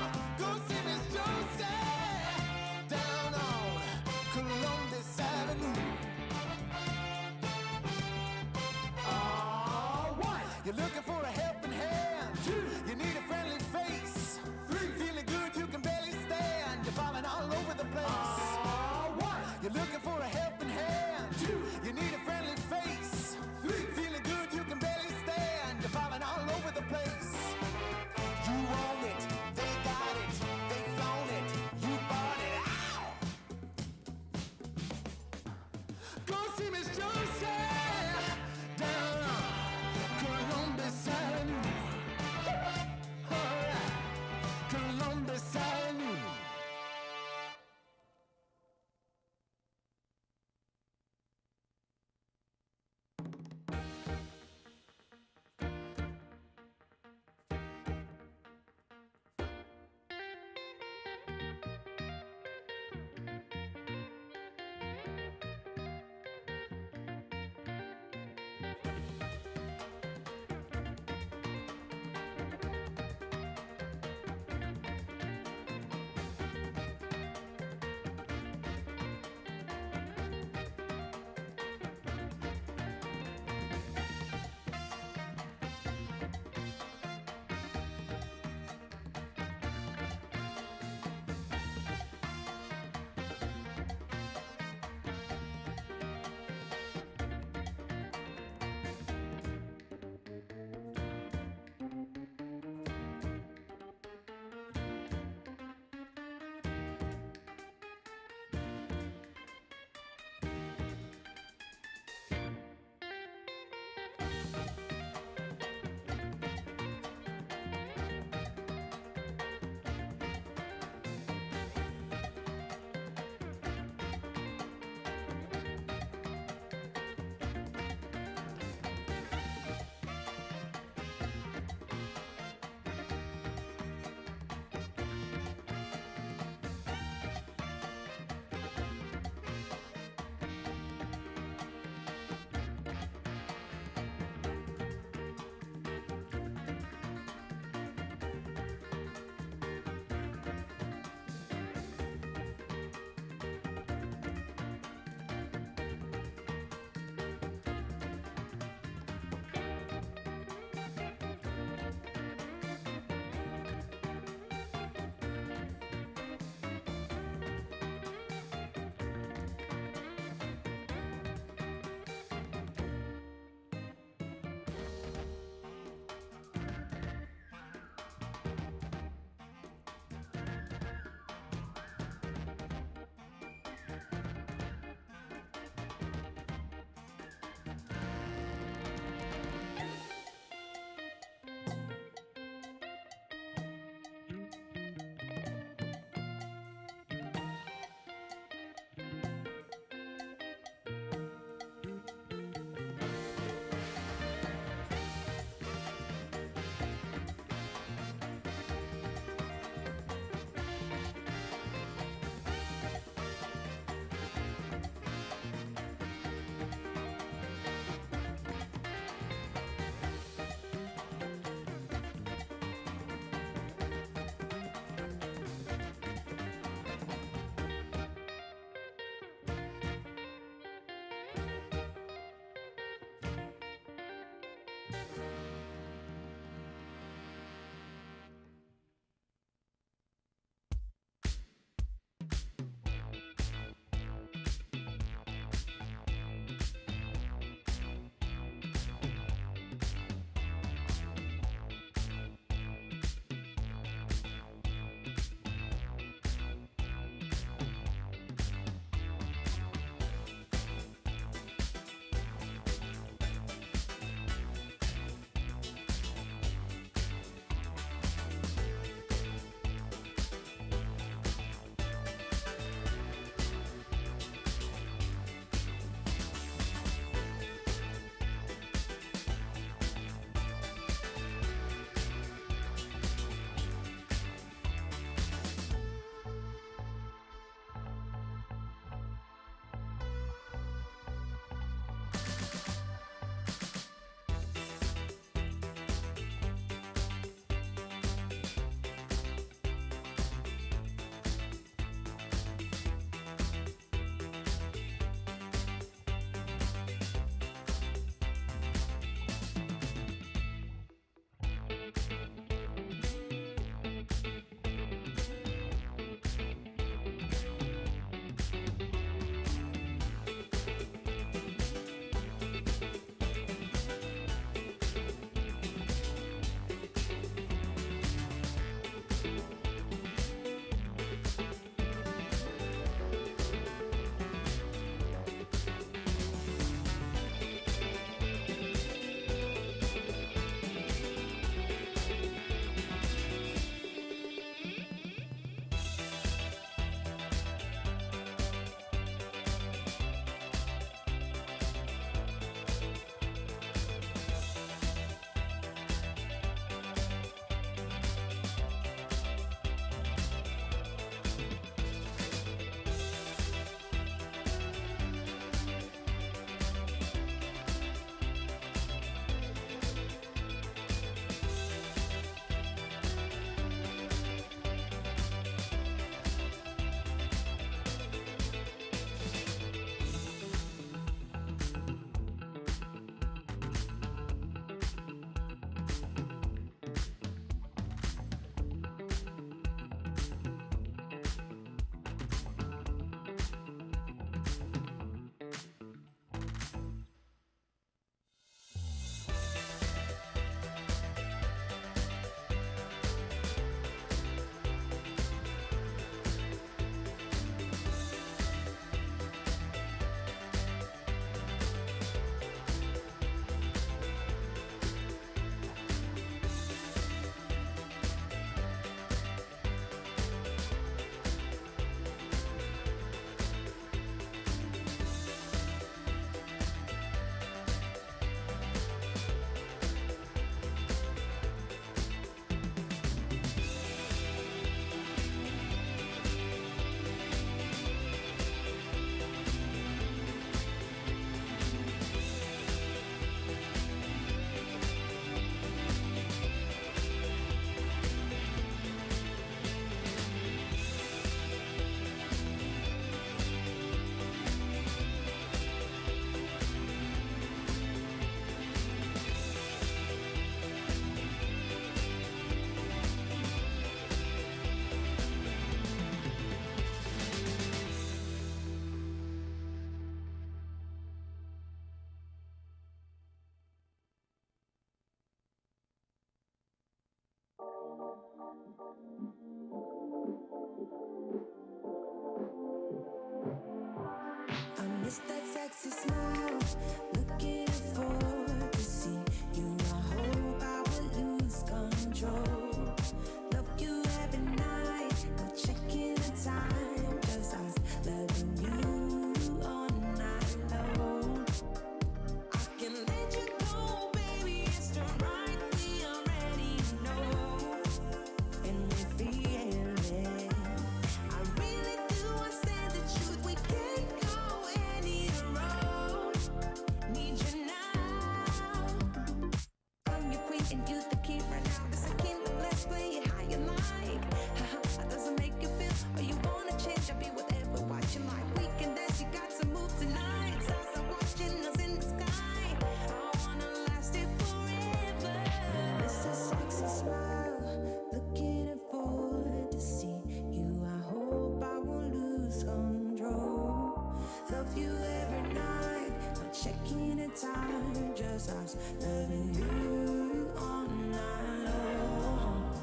sexy smile, looking forward to see you. I hope I will lose control. Love you every night, no checking the time, just us loving you all night long. I can let you go, baby, it's the right we already know, and we feel it. I really do, I said the truth, we can't go any road. Need you now. I'm your queen and you the king right now. It's a kingdom, let's play it how you like. That doesn't make you feel, or you wanna change, I'll be whatever, what you like. We can dance, you got to move tonight. Stars are watching us in the sky. I wanna last it forever. It's a sexy smile, looking forward to see you. I hope I won't lose control. Love you every night, not checking the time, just us loving you all night long.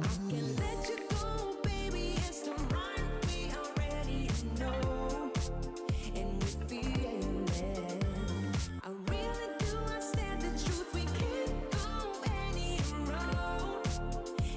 I can let you go, baby, it's the right we already know, and we feel it. I really do, I said the truth, we can't go any road.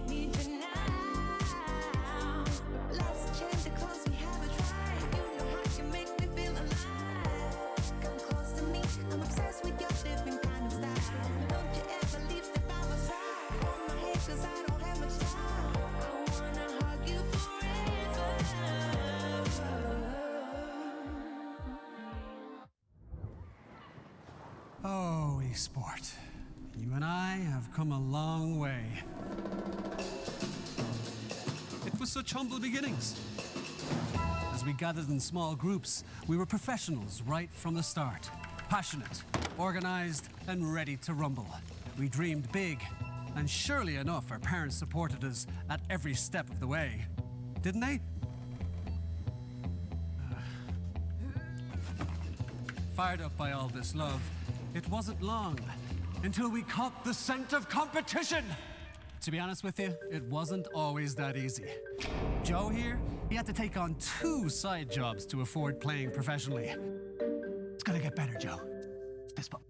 Need you now. Let's change the clothes, we have a drive. You know how you make me feel alive. Come close to me, I'm obsessed with your different kind of style. Don't you ever leave, step out my side. On my head, cause I don't have much time. I wanna hug you forever. Oh, esport. You and I have come a long way. It was such humble beginnings. As we gathered in small groups, we were professionals right from the start. Passionate, organized, and ready to rumble. We dreamed big, and surely enough, our parents supported us at every step of the way. Didn't they? Fired up by all this love, it wasn't long until we caught the scent of competition. To be honest with you, it wasn't always that easy. Joe here, he had to take on 2 side jobs to afford playing professionally. It's gonna get better, Joe. Fist bump.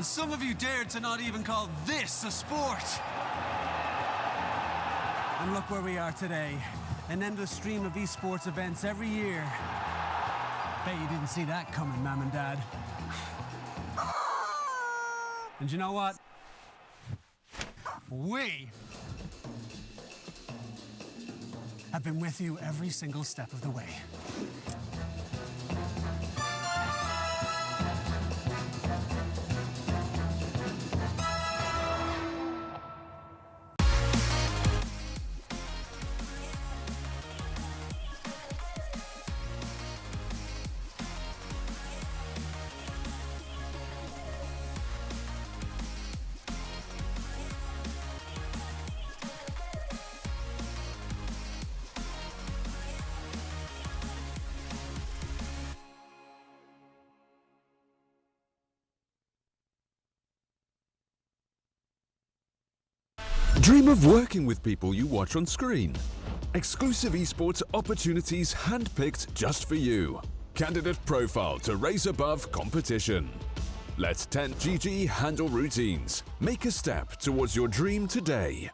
Some of you dared to not even call this a sport. And look where we are today. An endless stream of esports events every year. Bet you didn't see that coming, Mom and Dad. And you know what? We have been with you every single step of the way. Dream of working with people you watch on screen. Exclusive esports opportunities handpicked just for you. Candidate profile to raise above competition. Let 10GG handle routines. Make a step towards your dream today.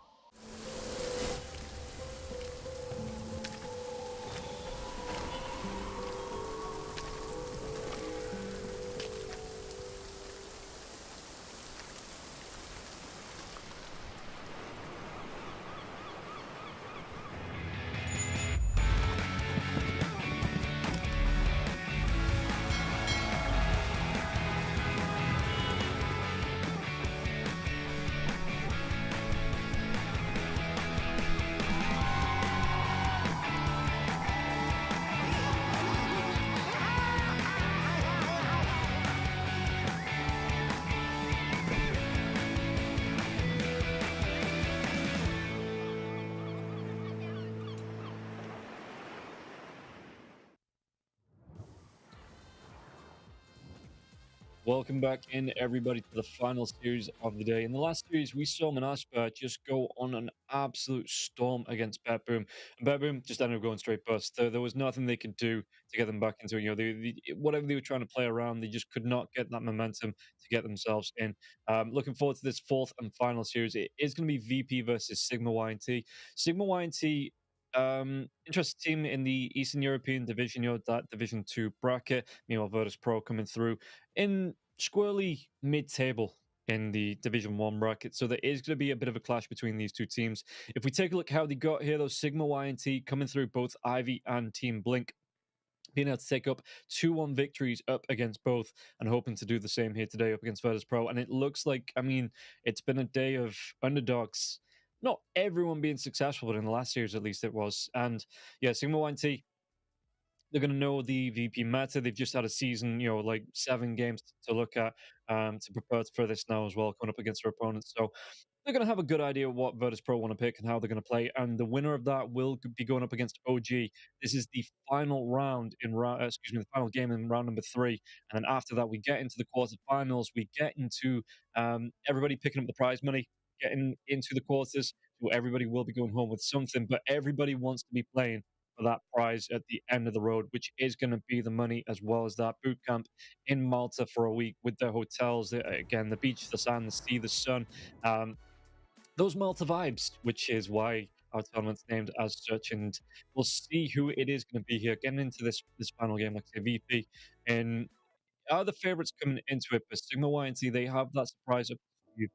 Welcome back in, everybody, to the final series of the day. In the last series, we saw Manaspa just go on an absolute storm against Bet-Boom. And Bet-Boom just ended up going straight bust. There was nothing they could do to get them back into it. You know, whatever they were trying to play around, they just could not get that momentum to get themselves in. Looking forward to this fourth and final series. It is going to be VP versus Sigma.YNT. Sigma.YNT, interesting team in the Eastern European division, you know, that Division 2 bracket. Meanwhile, Virtus.pro coming through in squarely mid-table in the Division 1 bracket. So there is going to be a bit of a clash between these two teams. If we take a look how they got here, though, Sigma.YNT coming through both Ivy and Team Blink, being able to take up 2-1 victories up against both and hoping to do the same here today up against Virtus.pro. And it looks like, I mean, it's been a day of underdogs. Not everyone being successful, but in the last series at least it was. And yeah, Sigma.YNT, they're going to know the VP meta. They've just had a season, you know, like 7 games to look at to prepare for this now as well, going up against their opponents. So they're going to have a good idea of what Virtus.pro want to pick and how they're going to play. And the winner of that will be going up against OG. This is the final round in the final game in round number 3. And then after that, we get into the quarterfinals. We get into everybody picking up the prize money, getting into the quarters. So everybody will be going home with something, but everybody wants to be playing for that prize at the end of the road, which is going to be the money as well as that boot camp in Malta for a week with their hotels. Again, the beach, the sand, the sea, the sun. Those Malta vibes, which is why our tournament's named as such. And we'll see who it is going to be here getting into this final game, like I say, VP. And are the favourites coming into it? But Sigma.YNT, they have that surprise up to you.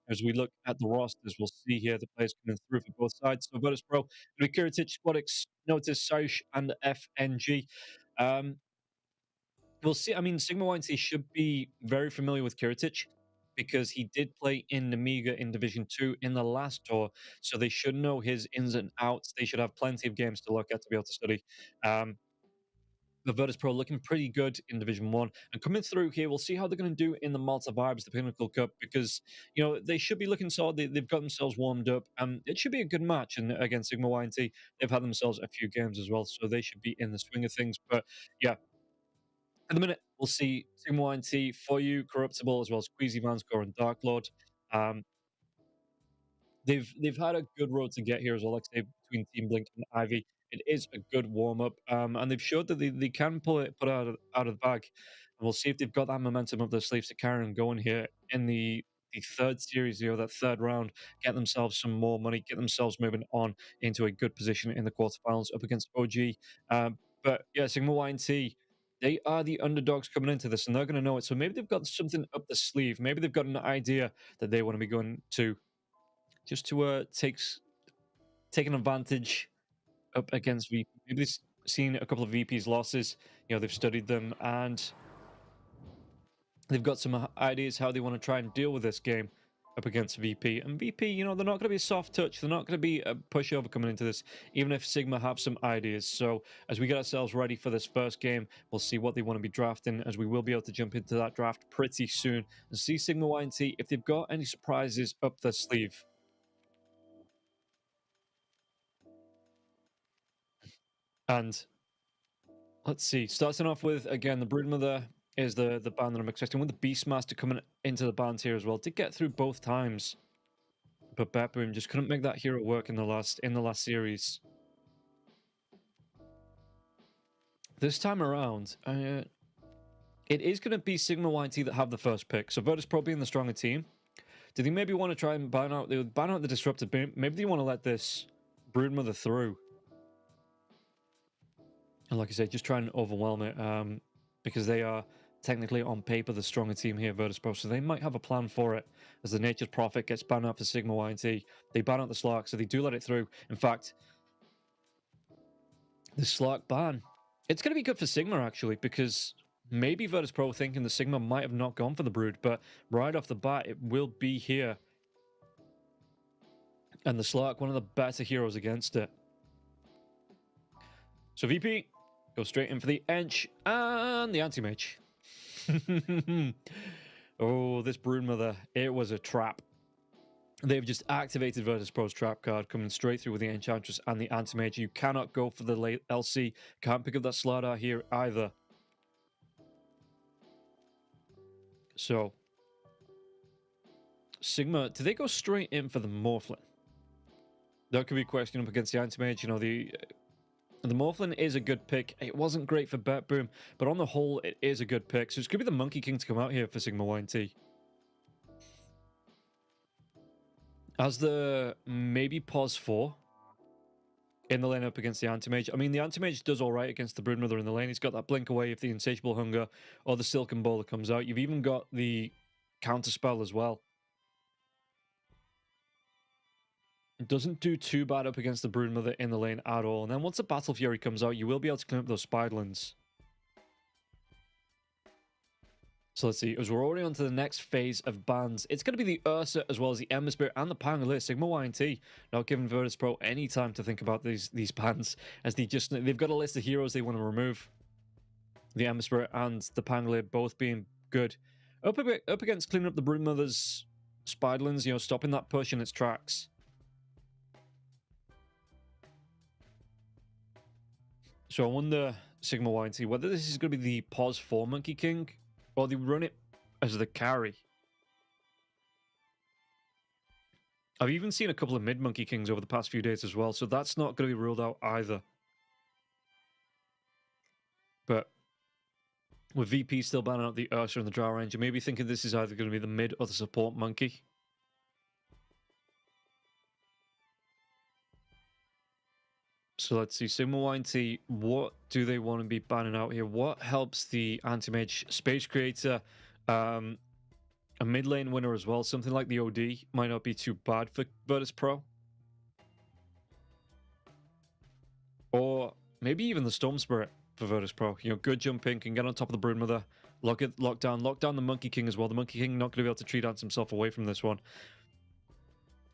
As we look at the rosters, we'll see here the players coming through for both sides. So Virtus.pro, Kiritic, Squadix, Notice, Saish, and FNG. We'll see. I mean, Sigma.YNT should be very familiar with Kiritic because he did play in Namiga in Division 2 in the last tour. So they should know his ins and outs. They should have plenty of games to look at to be able to study. The Virtus.pro looking pretty good in Division 1. And coming through here, we'll see how they're going to do in the Malta Vibes, the Pinnacle Cup, because, you know, they should be looking solid. They've got themselves warmed up. It should be a good match. And against Sigma.YNT, they've had themselves a few games as well, so they should be in the swing of things. But yeah, at the minute, we'll see Sigma.YNT for you, Corruptible, as well as Queasy Vanscore and Dark Lord. They've had a good road to get here as well, like I say, between Team Blink and Ivy. It is a good warm up, and they've showed that they can put it out of the bag. And we'll see if they've got that momentum up their sleeves to carry on going here in the third series, you know, that third round, get themselves some more money, get themselves moving on into a good position in the quarterfinals up against OG. But yeah, Sigma.YNT, they are the underdogs coming into this, and they're going to know it. So maybe they've got something up the sleeve. Maybe they've got an idea that they want to be going to, just to take an advantage up against VP. Maybe they've seen a couple of VP's losses. You know, they've studied them and they've got some ideas how they want to try and deal with this game up against VP. And VP, you know, they're not going to be a soft touch. They're not going to be a pushover coming into this, even if Sigma have some ideas. So as we get ourselves ready for this first game, we'll see what they want to be drafting, as we will be able to jump into that draft pretty soon and see Sigma.YNT if they've got any surprises up their sleeve. And let's see, starting off with, again, the Broodmother is the band that I'm expecting, with the Beastmaster coming into the band here as well. Did get through both times, but Bet-Boom just couldn't make that hero work in the last series. This time around, it is going to be Sigma.YNT that have the first pick. So Virtus.pro being the stronger team, do they maybe want to try and ban out the Disruptor? Maybe they want to let this Broodmother through. And like I said, just try and overwhelm it, because they are technically on paper the stronger team here, Virtus.pro. So they might have a plan for it. As the Nature's Prophet gets banned out for Sigma.YNT, they ban out the Slark, so they do let it through. In fact, the Slark ban, it's going to be good for Sigma, actually, because maybe Virtus.pro thinking the Sigma might have not gone for the Brood, but right off the bat, it will be here. And the Slark, one of the better heroes against it. So VP, go straight in for the Ench and the Anti-Mage. Oh, this Broodmother, it was a trap. They've just activated Virtus.pro's trap card, coming straight through with the Enchantress and the Anti-Mage. You cannot go for the late LC. Can't pick up that Slardar here either. So, Sigma, do they go straight in for the Morphlin? That could be a question up against the Anti-Mage. You know, the Morphlin is a good pick. It wasn't great for Bet Boom, but on the whole, it is a good pick. So it's going to be the Monkey King to come out here for Sigma.YNT. As the maybe pos 4 in the lane up against the Anti-Mage. I mean, the Anti-Mage does all right against the Broodmother in the lane. He's got that blink away if the Insatiable Hunger or the Silken Bowler comes out. You've even got the counter spell as well. It doesn't do too bad up against the Broodmother in the lane at all. And then once the Battle Fury comes out, you will be able to clean up those Spiderlands. So let's see, as we're already on to the next phase of bans, it's going to be the Ursa as well as the Ember Spirit and the Pangolier. Sigma.YNT not giving Virtus.pro any time to think about these bans, as they've got a list of heroes they want to remove. The Ember Spirit and the Pangolier both being good. Up against cleaning up the Broodmother's Spiderlands, you know, stopping that push in its tracks. So I wonder, Sigma.YNT, whether this is going to be the pos 4 Monkey King, or they run it as the carry. I've even seen a couple of mid Monkey Kings over the past few days as well, so that's not going to be ruled out either. But with VP still banning out the Ursa and the Drow Ranger, maybe thinking this is either going to be the mid or the support Monkey. So let's see, Sigma.YNT, what do they want to be banning out here? What helps the Anti-Mage Space Creator? A mid lane winner as well. Something like the OD might not be too bad for Virtus.pro. Or maybe even the Storm Spirit for Virtus.pro. You know, good jumping, can get on top of the Broodmother, lock down the Monkey King as well. The Monkey King not going to be able to tree dance himself away from this one.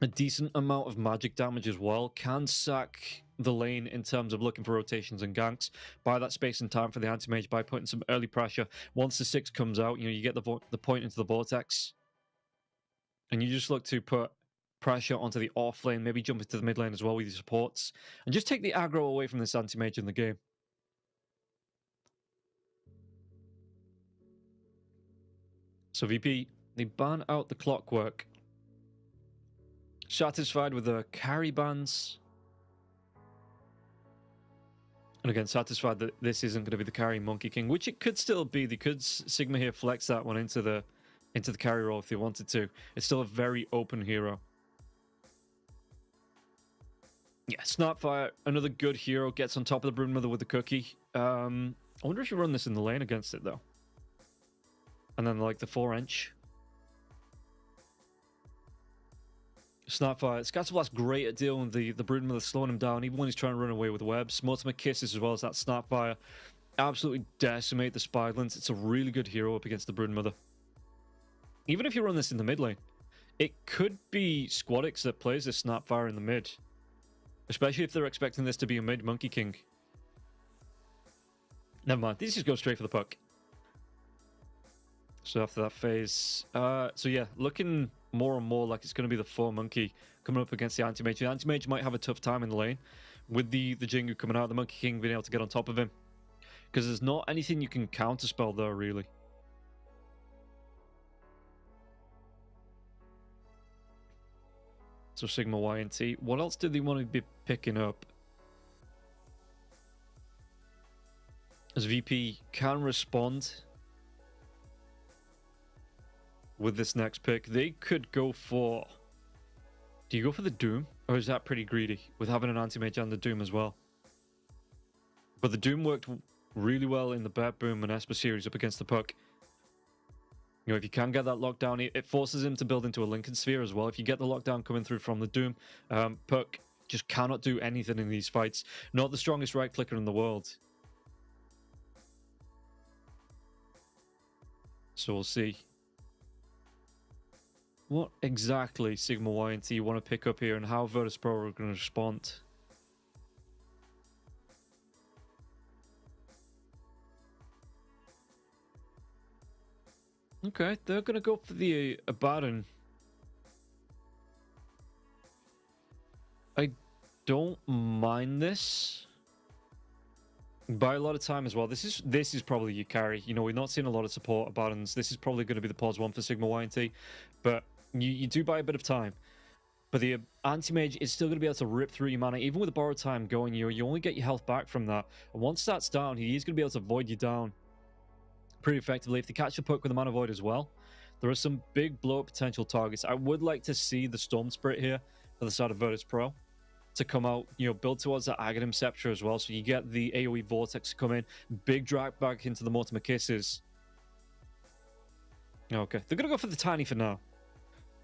A decent amount of magic damage as well. Can sack the lane in terms of looking for rotations and ganks. Buy that space and time for the Anti-Mage by putting some early pressure. Once the 6 comes out, you know, you get the point into the vortex. And you just look to put pressure onto the off lane, maybe jump into the mid lane as well with your supports. And just take the aggro away from this Anti-Mage in the game. So VP, they ban out the Clockwork. Satisfied with the carry bans. And again, satisfied that this isn't going to be the carry Monkey King, which it could still be. They could Sigma here flex that one into the carry role if they wanted to. It's still a very open hero. Yeah, Snapfire, another good hero, gets on top of the Broodmother with the cookie. I wonder if you run this in the lane against it though. And then like the 4-inch. Snapfire. Scatterblast great at dealing with the Broodmother, slowing him down, even when he's trying to run away with webs. Mortimer Kisses as well as that Snapfire. Absolutely decimate the Spiderlands. It's a really good hero up against the Broodmother. Even if you run this in the mid lane, it could be Squadix that plays this Snapfire in the mid. Especially if they're expecting this to be a mid Monkey King. Never mind. These just go straight for the puck. So after that phase... so yeah, looking more and more like it's going to be the 4 Monkey coming up against the Anti-Mage. The Anti-Mage might have a tough time in the lane with the Jingu coming out, the Monkey King being able to get on top of him. Because there's not anything you can counterspell there, really. So Sigma.YNT. What else did they want to be picking up? As VP can respond with this next pick, they could go for... Do you go for the Doom? Or is that pretty greedy with having an Anti-Mage and the Doom as well? But the Doom worked really well in the Bet Boom and Esper series up against the puck. You know, if you can get that lockdown, it forces him to build into a Lincoln Sphere as well. If you get the lockdown coming through from the Doom, puck just cannot do anything in these fights. Not the strongest right clicker in the world. So we'll see what exactly Sigma.YNT want to pick up here and how Virtus.pro are going to respond. Okay, they're going to go for the Baron. I don't mind this. By a lot of time as well. This is probably your carry. You know, we're not seeing a lot of support Abadons. This is probably going to be the pause one for Sigma.YNT, but you do buy a bit of time. But the anti-mage is still going to be able to rip through your mana. Even with the borrowed time going, you only get your health back from that. And once that's down, he is going to be able to void you down pretty effectively. If they catch the puck with the mana void as well, there are some big blow-up potential targets. I would like to see the Storm Spirit here for the side of Virtus.pro to come out, you know, build towards that Aghanim Scepter as well. So you get the AoE Vortex to come in, big drag back into the Mortimer Kisses. Okay, they're going to go for the Tiny for now.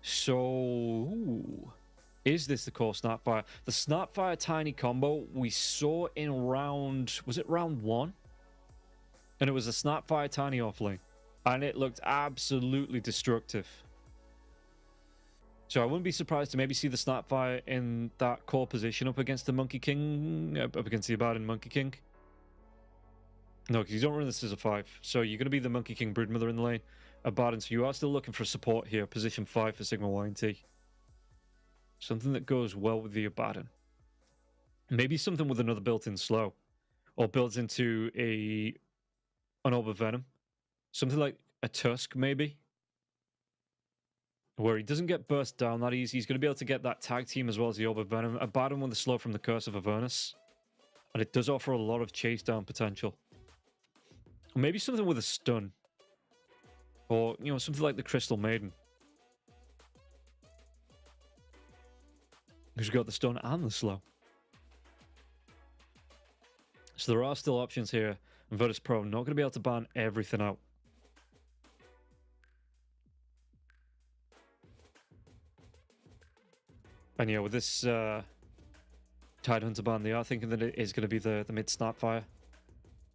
So, ooh, is this the core Snapfire? The Snapfire Tiny combo we saw in round, was it round 1? And it was a Snapfire Tiny offlane. And it looked absolutely destructive. So I wouldn't be surprised to maybe see the Snapfire in that core position up against the Monkey King, up against the Abaddon Monkey King. No, because you don't run this as a 5. So you're going to be the Monkey King Broodmother in the lane. Abaddon, so you are still looking for support here. Position 5 for Sigma.YNT. Something that goes well with the Abaddon. Maybe something with another built-in slow. Or builds into an Orb of Venom. Something like a Tusk, maybe. Where he doesn't get burst down that easy. He's going to be able to get that tag team as well as the Orb of Venom. Abaddon with the slow from the Curse of Avernus. And it does offer a lot of chase down potential. Or maybe something with a stun. Or, you know, something like the Crystal Maiden. Who's got the stun and the slow. So there are still options here. And Virtus.pro not going to be able to ban everything out. And yeah, with this Tidehunter ban, they are thinking that it is going to be the mid Snapfire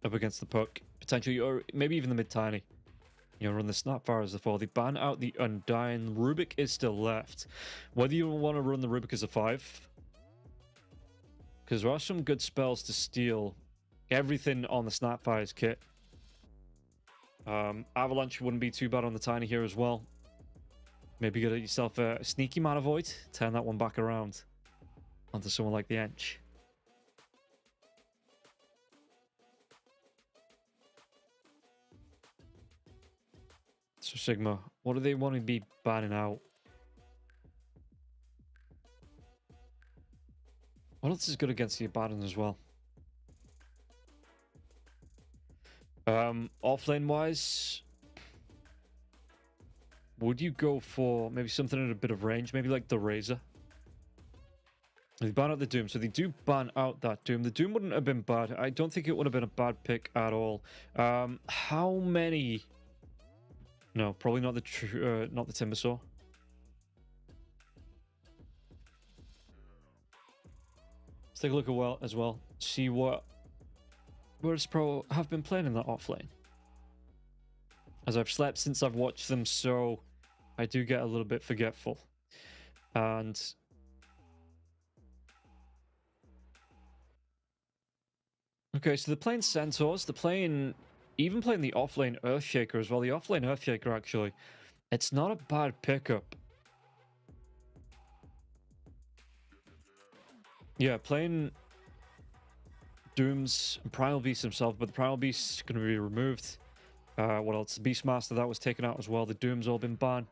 up against the puck. Potentially, or maybe even the mid Tiny. You know, run the Snapfire as the 4. They ban out the Undying. Rubik is still left. Whether you want to run the Rubik as a 5, because there are some good spells to steal everything on the Snapfire's kit. Avalanche wouldn't be too bad on the Tiny here as well. Maybe get yourself a sneaky mana void, turn that one back around onto someone like the Ench. So Sigma, what do they want to be banning out? What else is good against the Abaddon as well? Offlane wise, would you go for maybe something at a bit of range? Maybe like the Razor? They ban out the Doom, so they do ban out that Doom. The Doom wouldn't have been bad. I don't think it would have been a bad pick at all. How many... No, probably not the Timbersaw. Let's take a look at as well. See what Virtus.pro have been playing in that offlane. As I've slept since I've watched them, so I do get a little bit forgetful. And okay, so they're playing Centaurs. They're playing, even playing the offlane Earthshaker as well. The offlane Earthshaker, actually, it's not a bad pickup. Yeah, playing Dooms and Primal Beast himself, but the Primal Beast is going to be removed. What else? The Beastmaster, that was taken out as well. The Doom's all been banned.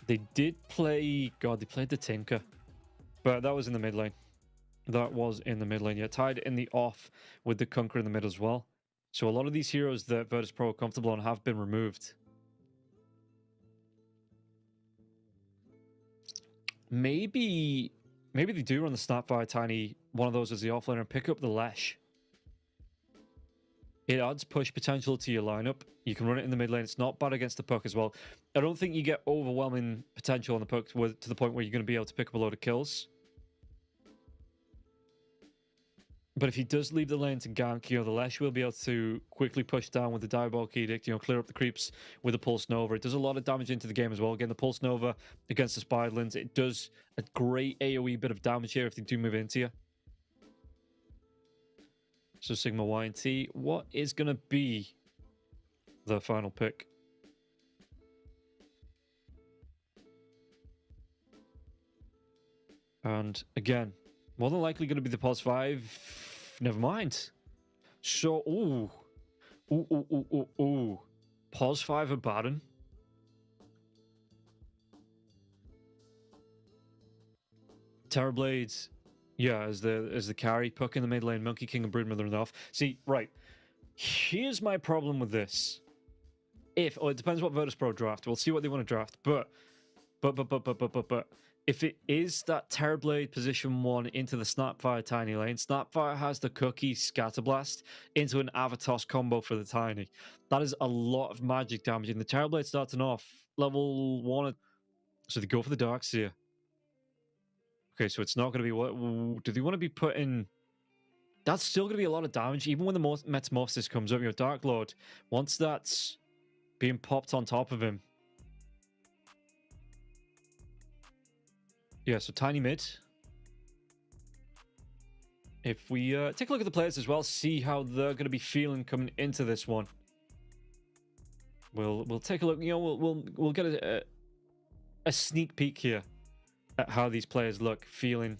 They did play... God, they played the Tinker. But that was in the mid lane. That was in the mid lane. Yeah, tied in the off with the Conqueror in the mid as well. So a lot of these heroes that Virtus.pro are comfortable on have been removed. Maybe they do run the Snapfire Tiny, one of those as the offlaner, and pick up the Lesh. It adds push potential to your lineup. You can run it in the mid lane. It's not bad against the puck as well. I don't think you get overwhelming potential on the puck to the point where you're going to be able to pick up a load of kills. But if he does leave the lane to gank, you know, the Lesh will be able to quickly push down with the Diabolic Edict, you know, clear up the creeps with the Pulse Nova. It does a lot of damage into the game as well. Again, the Pulse Nova against the Spiderlings, it does a great AoE bit of damage here if they do move into you. So Sigma.YNT, what is going to be the final pick? And again, more than likely going to be the pause 5. never mind. So, ooh. Pause 5 of Baron. Terrorblades, yeah, as the carry. Puck in the mid lane, Monkey King and Broodmother off. See, right. Here's my problem with this. It depends what Virtus.pro draft. We'll see what they want to draft. But if it is that Terrorblade position 1 into the Snapfire Tiny lane, Snapfire has the Cookie Scatterblast into an Avatos combo for the Tiny. That is a lot of magic damage. And the Terrorblade starting off level 1. So they go for the Darkseer. Okay, so it's not going to be what... Do they want to be putting... That's still going to be a lot of damage, even when the Metamorphosis comes up. You know, Dark Lord, once that's being popped on top of him. Yeah, so Tiny mid. If we take a look at the players as well, see how they're going to be feeling coming into this one. We'll take a look. You know, we'll get a sneak peek here at how these players look, feeling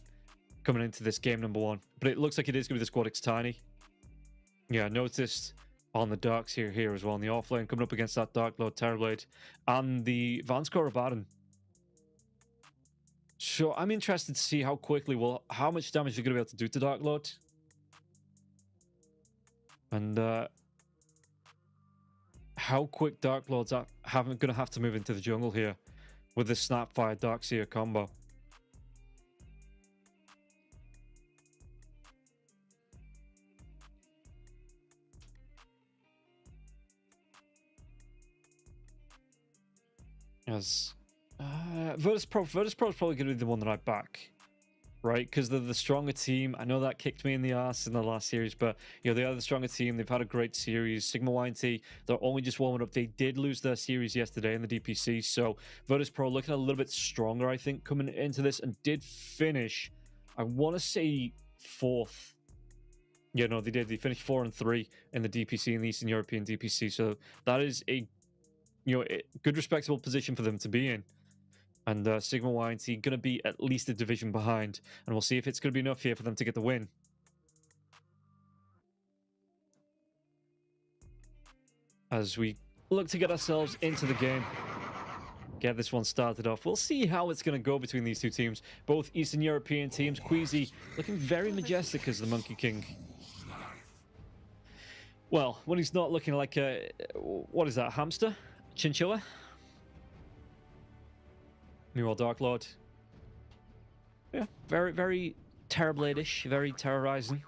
coming into this game number 1. But it looks like it is going to be the Squad X Tiny. Yeah, noticed on the Darks here as well. In the offlane, coming up against that Dark Lord Terrorblade and the Vanscore Baron. So I'm interested to see how quickly, how much damage they're going to be able to do to Dark Lord. And how quick Dark Lords are going to have to move into the jungle here with the Snapfire Darkseer combo. As Virtus.pro is probably going to be the one that I back, right? Because they're the stronger team. I know that kicked me in the ass in the last series, but you know they are the stronger team. They've had a great series. Sigma.YNT, they're only just warming up. They did lose their series yesterday in the DPC, so Virtus.pro looking a little bit stronger, I think, coming into this, and did finish, I want to say 4th. Yeah, no, they did. They finished 4 and 3 in the DPC, in the Eastern European DPC. So that is a good, respectable position for them to be in. And Sigma.YNT going to be at least a division behind. And we'll see if it's going to be enough here for them to get the win. As we look to get ourselves into the game. Get this one started off. We'll see how it's going to go between these two teams. Both Eastern European teams. Queasy looking very majestic as the Monkey King. Well, when he's not looking like a... What is that? Hamster? Chinchilla? Meanwhile, Dark Lord. Yeah, very, very Terrorblade-ish. Very terrorizing.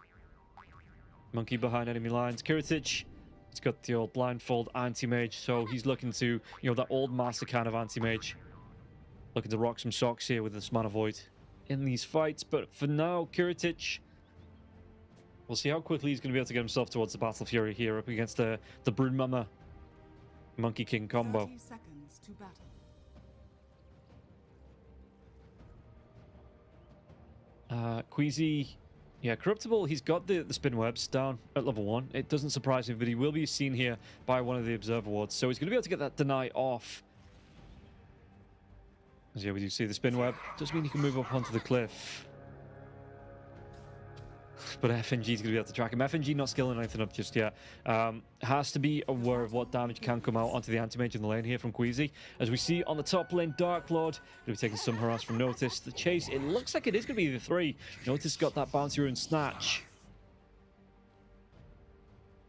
Monkey behind enemy lines. Kiritich, he's got the old blindfold anti-mage, so he's looking to, you know, that old master kind of anti-mage. Looking to rock some socks here with this Mana Void in these fights. But for now, Kiritich, we'll see how quickly he's going to be able to get himself towards the Battle Fury here up against the Broodmama Monkey King combo. 30 seconds to battle. Queasy, yeah, Corruptible, he's got the spin webs down at level 1. It doesn't surprise me, but he will be seen here by one of the Observer wards, so he's going to be able to get that deny off. As yeah, we do see the spin web. Does mean he can move up onto the cliff. But FNG is going to be able to track him. FNG not skilling anything up just yet. Has to be aware of what damage can come out onto the anti-mage in the lane here from Queasy. As we see on the top lane, Dark Lord going to be taking some harass from Notice. The chase, it looks like it is going to be the 3. Notice got that bounty rune snatch.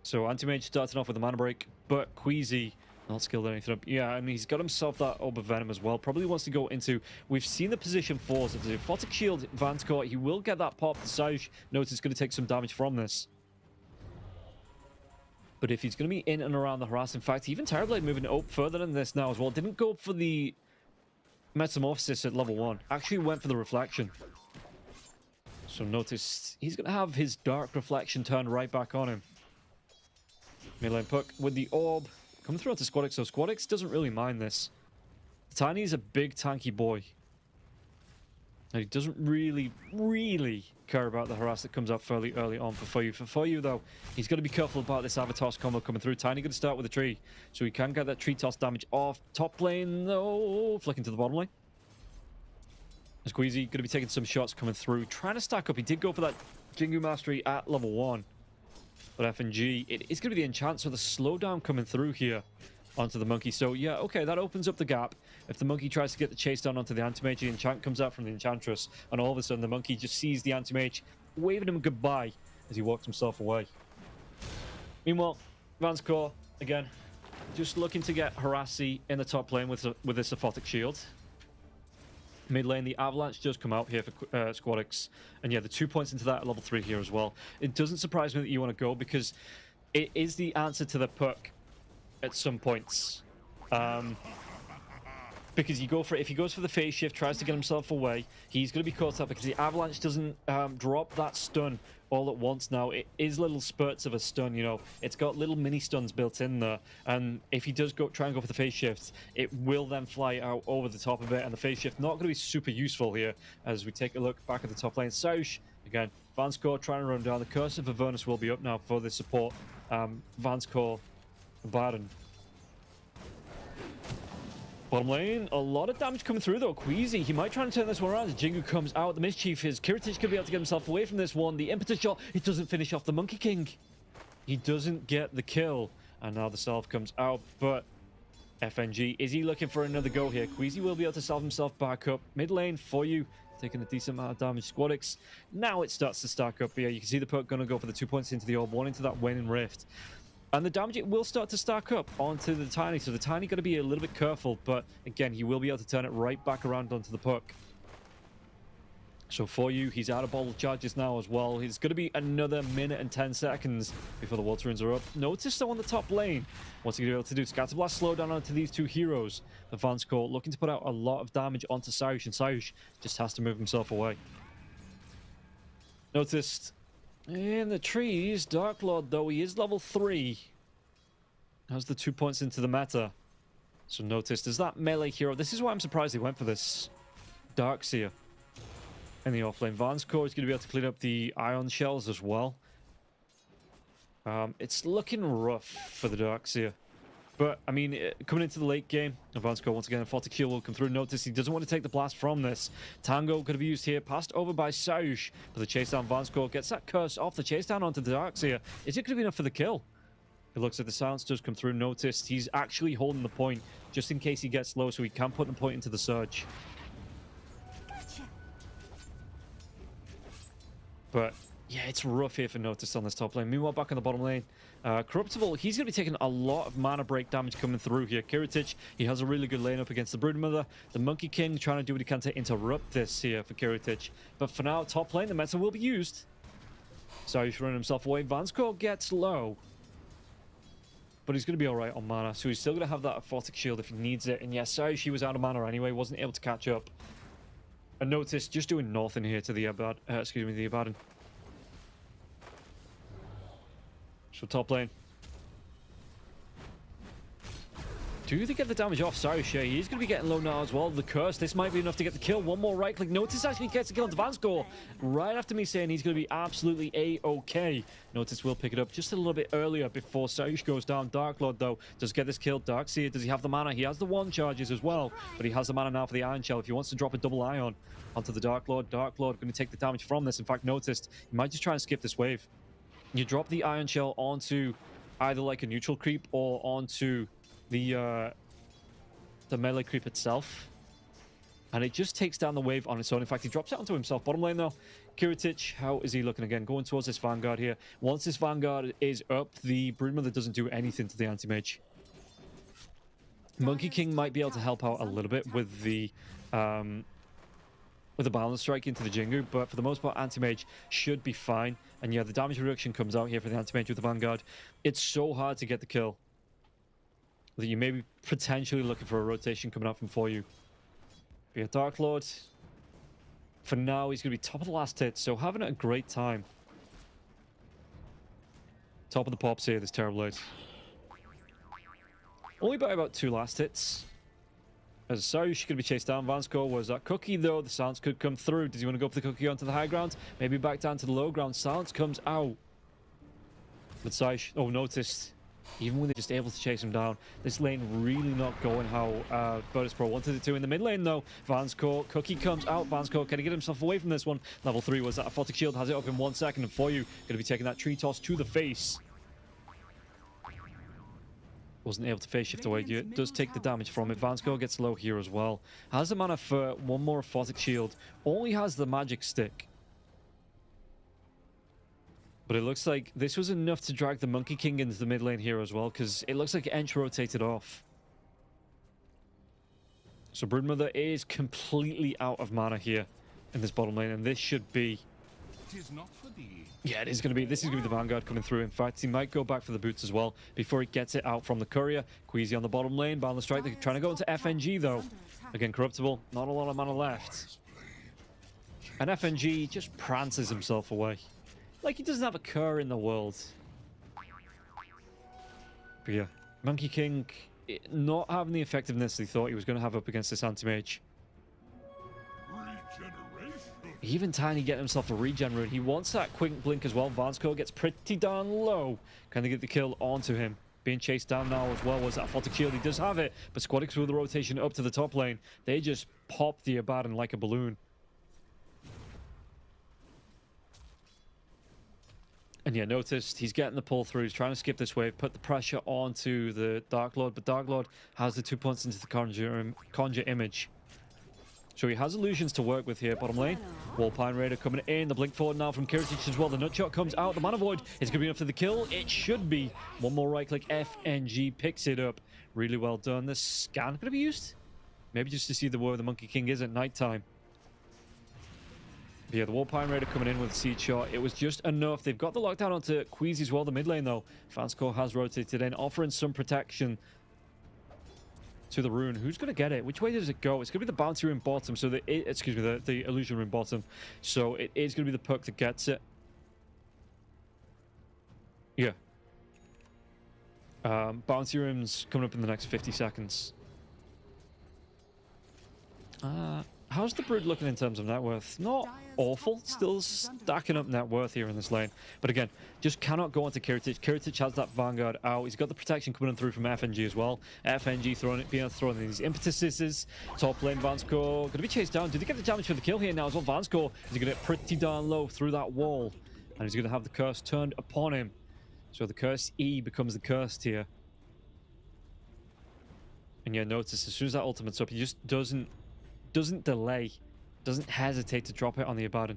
So anti-mage starting off with a mana break, but Queasy not skilled anything up. Yeah, and he's got himself that Orb of Venom as well. Probably wants to go into... We've seen the position 4s. If there's a Photic Shield, Vanscore, he will get that pop. The Sage Notice is going to take some damage from this. But if he's going to be in and around the harass, in fact, even Terrorblade moving up further than this now as well. Didn't go for the Metamorphosis at level 1. Actually went for the Reflection. So Notice he's going to have his Dark Reflection turned right back on him. Mid-lane Puck with the Orb. Coming through onto Squad X, so Squad X doesn't really mind this. Tiny is a big tanky boy. And he doesn't really care about the harass that comes up fairly early on for you. For you, though, he's got to be careful about this Avatos combo coming through. Tiny going to start with a tree, so he can get that tree toss damage off. Top lane, though, flicking to the bottom lane. Squeezy going to be taking some shots coming through, trying to stack up. He did go for that Jingu Mastery at level 1. But FNG, it is going to be the enchant, so the slowdown coming through here onto the monkey. So yeah, okay, that opens up the gap. If the monkey tries to get the chase down onto the anti-mage, the enchant comes out from the enchantress, and all of a sudden the monkey just sees the anti-mage, waving him goodbye as he walks himself away. Meanwhile, Vanscore, again, just looking to get Harassy in the top lane with this Aphotic Shield. Mid lane, the Avalanche does come out here for Squadix. And yeah, the 2 points into that at level 3 here as well. It doesn't surprise me that you want to go, because it is the answer to the puck at some points. Because you go for it. If he goes for the phase shift, tries to get himself away, he's going to be caught up because the Avalanche doesn't drop that stun all at once now. It is little spurts of a stun, you know. It's got little mini stuns built in there. And if he does try and go for the phase shift, it will then fly out over the top of it. And the phase shift not going to be super useful here as we take a look back at the top lane. Sausch, again, Vanscore trying to run down. The Curse of Avernus will be up now for the support. Vanscore, Baron. Bottom lane, a lot of damage coming through though. Queasy, he might try and turn this one around as Jingu comes out. The mischief is Kiritich could be able to get himself away from this one. The impetus shot, it doesn't finish off the Monkey King. He doesn't get the kill. And now the salve comes out, but FNG, is he looking for another go here? Queasy will be able to salve himself back up. Mid lane for you, taking a decent amount of damage. Squadix, now it starts to stack up. Yeah, you can see the puck going to go for the 2 points into the orb, one into that waning rift. And the damage, it will start to stack up onto the Tiny. So the Tiny got to be a little bit careful. But again, he will be able to turn it right back around onto the puck. So for you, he's out of bottle charges now as well. He's going to be another minute and 10 seconds before the water runes are up. Notice though on the top lane, what's he going to be able to do? Scatterblast slow down onto these two heroes. The Vanscore looking to put out a lot of damage onto Sausch. And Sausch just has to move himself away. Noticed in the trees, Dark Lord, though, he is level 3. Has the 2 points into the meta. So notice, there's that melee hero. This is why I'm surprised he went for this Darkseer in the offlane. Vanscore is going to be able to clean up the ion shells as well. It's looking rough for the Darkseer. But, I mean, coming into the late game, Vanscore once again, a Aphotic Shield will come through. Notice he doesn't want to take the blast from this. Tango going to be used here, passed over by Sausch. But the chase down, Vanscore gets that curse off the chase down onto the Darkseer. Is it going to be enough for the kill? It looks like the silence does come through. Notice he's actually holding the point just in case he gets low, so he can put the point into the surge. But yeah, it's rough here for Notice on this top lane. Meanwhile, back on the bottom lane, Corruptible, he's going to be taking a lot of mana break damage coming through here. Kiritich, he has a really good lane up against the Broodmother. The Monkey King trying to do what he can to interrupt this here for Kiritich. But for now, top lane, the meta will be used. So he's running himself away. Vanscore gets low. But he's going to be alright on mana. So he's still going to have that Aphotic Shield if he needs it. And yes, sorry, she was out of mana anyway. Wasn't able to catch up. And notice, just doing north in here to the Abaddon. So top lane. Do they get the damage off? Sorry, Shay. He's going to be getting low now as well. The curse. This might be enough to get the kill. One more right click. Notice actually gets the kill on Vanscore. Right after me saying he's going to be absolutely A-OK. Notice will pick it up just a little bit earlier before Sausch goes down. Dark Lord, though, does get this kill. Darkseer, does he have the mana? He has the one charges as well, but he has the mana now for the Iron Shell. If he wants to drop a double Ion onto the Dark Lord going to take the damage from this. In fact, noticed, he might just try and skip this wave. You drop the Iron Shell onto either like a neutral creep or onto the melee creep itself, and it just takes down the wave on its own. In fact, he drops it onto himself. Bottom lane though, Kiritich, how is he looking again? Going towards this Vanguard here. Once this Vanguard is up, the Broodmother doesn't do anything to the anti-mage. Monkey King might be able to help out a little bit with the balance strike into the Jingu, but for the most part, anti-mage should be fine. And yeah, the damage reduction comes out here for the anti-mage with the Vanguard. It's so hard to get the kill that you may be potentially looking for a rotation coming out from for you. Be a Dark Lord. For now, he's going to be top of the last hit, so having a great time. Top of the pops here, this Terrorblade. Only by about 2 last hits. As sorry, she's going to be chased down. Vanscore was that cookie, though. The silence could come through. Does he want to go for the cookie onto the high ground? Maybe back down to the low ground. Silence comes out. But Sausch, oh, noticed. Even when they're just able to chase him down. This lane really not going how Virtus.pro wanted it to. In the mid lane, though, Vanscourt, Cookie comes out. Vanscourt, can he get himself away from this one? Level 3 was that. A Photic Shield has it up in 1 second. And for you, going to be taking that tree toss to the face. Wasn't able to face shift away. It does take the damage from it. Vanscourt gets low here as well. Has the mana for one more Photic Shield. Only has the magic stick. But it looks like this was enough to drag the Monkey King into the mid lane here as well, because it looks like Ench rotated off. So Broodmother is completely out of mana here in this bottom lane, and this should be... Yeah, it is going to be. This is going to be the Vanguard coming through. In fact, he might go back for the boots as well before he gets it out from the courier. Queasy on the bottom lane. Boundless Strike. They're trying to go into FNG, though. Again, Corruptible. Not a lot of mana left. And FNG just prances himself away. Like he doesn't have a cur in the world. But yeah, Monkey King not having the effectiveness he thought he was going to have up against this anti-mage. Even Tiny getting himself a regen rune. He wants that quick blink as well. Vanscourt gets pretty darn low. Can they get the kill onto him? Being chased down now as well. Was that Photic Shield? He does have it. But Squadix with the rotation up to the top lane. They just pop the Abaddon like a balloon. And yeah, noticed he's getting the pull through. He's trying to skip this wave, put the pressure onto the Dark Lord, but Dark Lord has the 2 points into the Conjure Image. So he has illusions to work with here, bottom lane. Warpine Raider coming in. The blink forward now from Kiritich as well. The Nutshot comes out. The Mana Void is going to be enough for the kill. It should be. One more right click. FNG picks it up. Really well done. The scan going to be used? Maybe just to see where the Monkey King is at night time. But yeah, the Warpine Raider coming in with a Seed Shot. It was just enough. They've got the lockdown onto Queasy as well, the mid lane, though. Vanscourt has rotated in, offering some protection to the rune. Who's going to get it? Which way does it go? It's going to be the Bounty Rune bottom. So the Illusion Rune bottom. So it is going to be the Puck that gets it. Yeah. Bounty Runes coming up in the next 50 seconds. How's the Brood looking in terms of net worth? Not awful. Still stacking up net worth here in this lane. But again, just cannot go onto Kiritich. Kiritich has that Vanguard out. He's got the protection coming through from FNG as well. FNG being thrown in these impetuses. Top lane, Vanscourt going to be chased down. Did he get the damage for the kill here now as well? Vanscourt is going to get pretty darn low through that wall. And he's going to have the curse turned upon him. So the curse E becomes the cursed here. And yeah, notice as soon as that ultimate's up, he just doesn't delay, doesn't hesitate to drop it on the Abaddon.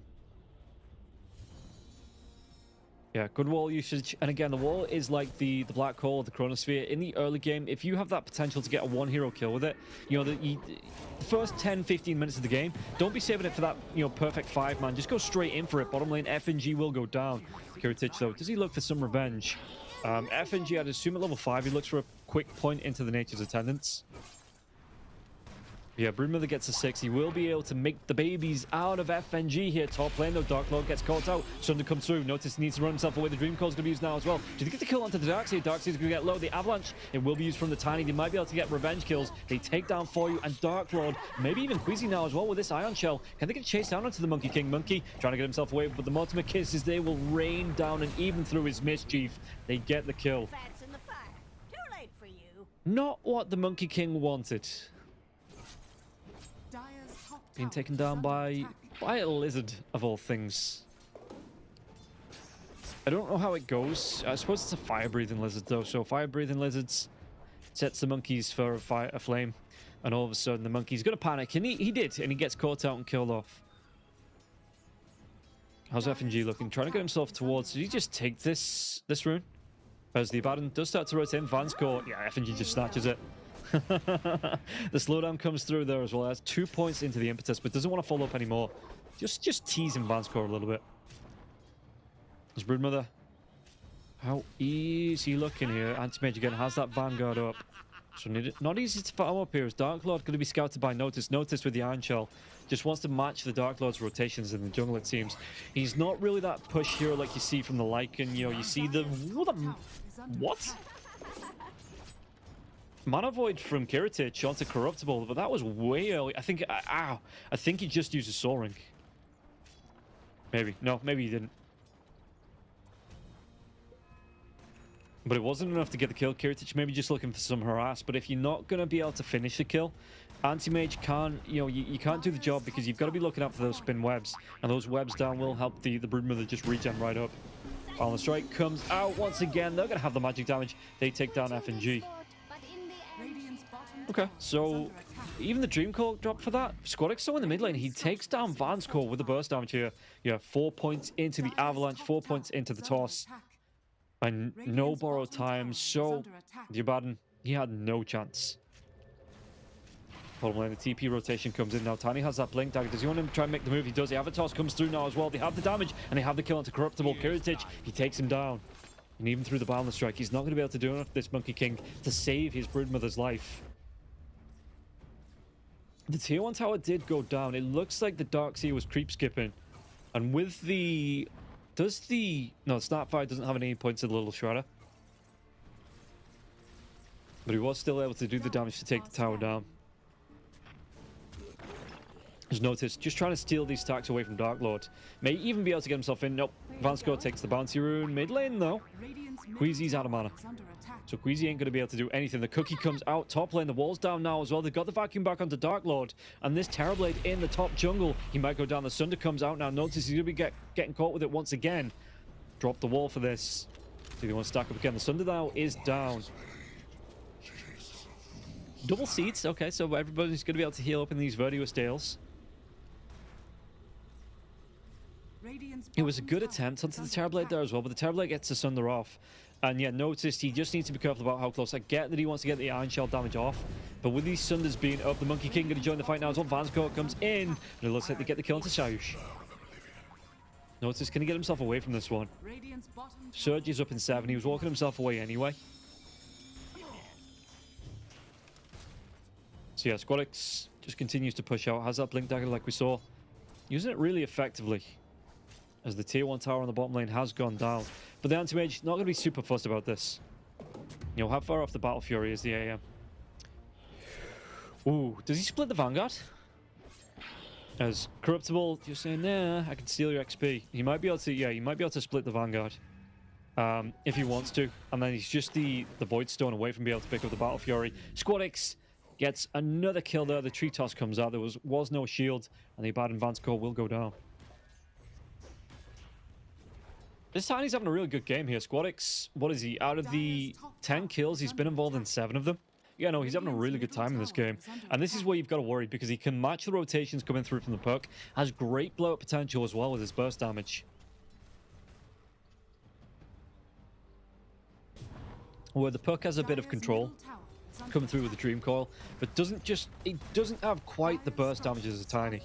Yeah, good wall usage. And again, the wall is like the black hole of the chronosphere. In the early game, if you have that potential to get a one hero kill with it, you know, the first 10-15 minutes of the game, don't be saving it for that, you know, perfect 5-man. Just go straight in for it. Bottom lane, FNG will go down. Kiritich, though, does he look for some revenge? FNG, I'd assume at level 5, he looks for a quick point into the Nature's Attendants. Yeah, Broodmother gets a 6. He will be able to make the babies out of FNG here. Top lane, though. Dark Lord gets caught out. Sunder comes through. Notice he needs to run himself away. The Dream Coil's going to be used now as well. Do they get the kill onto the Darkseid? Darkseid's going to get low. The Avalanche, it will be used from the Tiny. They might be able to get revenge kills. They take down for you. And Dark Lord, maybe even Queasy now as well with this Ion Shell. Can they get chased down onto the Monkey King? Monkey trying to get himself away. But the Mortimer Kisses, they will rain down. And even through his mischief, they get the kill. Not what the Monkey King wanted. Being taken down by a lizard, of all things. I don't know how it goes. I suppose it's a fire-breathing lizard, though. So fire-breathing lizards sets the monkeys for a flame. And all of a sudden, the monkey's going to panic. And he did. And he gets caught out and killed off. How's FNG looking? Trying to get himself towards... Did he just take this rune? As the Abaddon does start to rotate in. Vanscourt, yeah, FNG just snatches it. The slowdown comes through there as well. That's 2 points into the impetus, but doesn't want to follow up anymore. Just teasing Vanscourt a little bit. There's Broodmother. How easy looking here. Anti-Mage again has that Vanguard up. So not easy to farm up here. Is Dark Lord going to be scouted by Notice? Notice with the Iron Shell just wants to match the Dark Lord's rotations in the jungle, it seems. He's not really that push hero like you see from the Lycan. You know, you see the... What? Mana Void from Kiritich onto Corruptible, but that was way early. I think... I think he just uses Soaring. Maybe. No, maybe he didn't. But it wasn't enough to get the kill. Kiritich maybe just looking for some harass. But if you're not going to be able to finish the kill, Anti-Mage can't, you know, you can't do the job because you've got to be looking out for those spin webs. And those webs down will help the Broodmother just regen right up. While the strike comes out once again, they're going to have the magic damage. They take down F and G. Okay, so even the Dream Core dropped for that. Squadix still in the mid lane. He takes down Van's Core with the burst damage here. Yeah, 4 points into the Avalanche, 4 points into the toss. And no borrow time, so Yabaden, he had no chance. Bottom lane, the TP rotation comes in now. Tiny has that blink dagger. Does he want him to try and make the move? He does. The Avatos comes through now as well. They have the damage and they have the kill onto Corruptible. Kiritich, he takes him down. And even through the balance strike, he's not going to be able to do enough, this Monkey King, to save his Broodmother's life. The tier 1 tower did go down. It looks like the Darkseer was creep skipping. And with the... No, Snapfire doesn't have any points to the Little Shredder. But he was still able to do the damage to take the tower down. Just notice, just trying to steal these stacks away from Dark Lord. May even be able to get himself in. Nope. Vansko takes the bounty rune. Mid lane, though. Queasy's out of mana. So Queasy ain't going to be able to do anything. The cookie comes out top lane. The wall's down now as well. They've got the vacuum back onto Dark Lord. And this Terrorblade in the top jungle. He might go down. The Sunder comes out now. Notice he's going to be getting caught with it once again. Drop the wall for this. Do they want to stack up again? The Sunder now is down. Double seeds. Okay, so everybody's going to be able to heal up in these Virtuous Dales. It was a good attempt onto the Terrorblade there as well, but the Terrorblade gets the Sunder off. And yeah, noticed he just needs to be careful about how close. I get that he wants to get the Iron Shell damage off, but with these Sunders being up, the Monkey King going to join the fight now as well. Vansko comes in, and it looks like they get the kill into Sayush. Notice, can he get himself away from this one? Surge is up in 7. He was walking himself away anyway. So yeah, Squadix just continues to push out. Has that Blink Dagger like we saw. Using it really effectively. As the tier 1 tower on the bottom lane has gone down. But the Anti-Mage not going to be super fussed about this. You know, how far off the Battle Fury is the AM? Ooh, does he split the Vanguard? As Corruptible, you're saying, nah, I can steal your XP. He might be able to, yeah, he might be able to split the Vanguard. If he wants to. And then he's just the Void Stone away from being able to pick up the Battle Fury. Squadix gets another kill there. The Tree Toss comes out. There was no shield. And the Abaddon Vansko will go down. This Tiny's having a really good game here. Squadix, what is he? Out of the 10 kills, he's been involved in 7 of them. Yeah, no, he's having a really good time in this game. And this is where you've got to worry, because he can match the rotations coming through from the puck. Has great blow-up potential as well with his burst damage. Where the puck has a bit of control coming through with the Dream Coil, but it doesn't have quite the burst damage as a Tiny.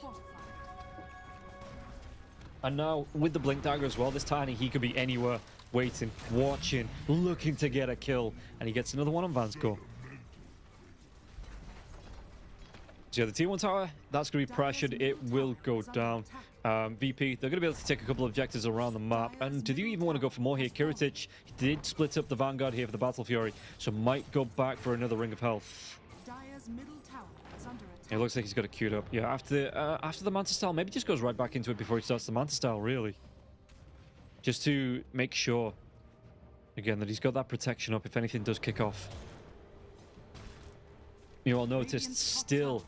And now, with the Blink Dagger as well, this Tiny, he could be anywhere, waiting, watching, looking to get a kill. And he gets another one on Vansko. So yeah, the T1 tower, that's going to be pressured. It will go down. VP, they're going to be able to take a couple of objectives around the map. And do you even want to go for more here? Kiritich, he did split up the Vanguard here for the Battle Fury, so might go back for another Ring of Health. It looks like he's got it queued up. Yeah, after the Manta Style, maybe just goes right back into it before he starts the Manta Style, really. Just to make sure, again, that he's got that protection up if anything does kick off. You all noticed, still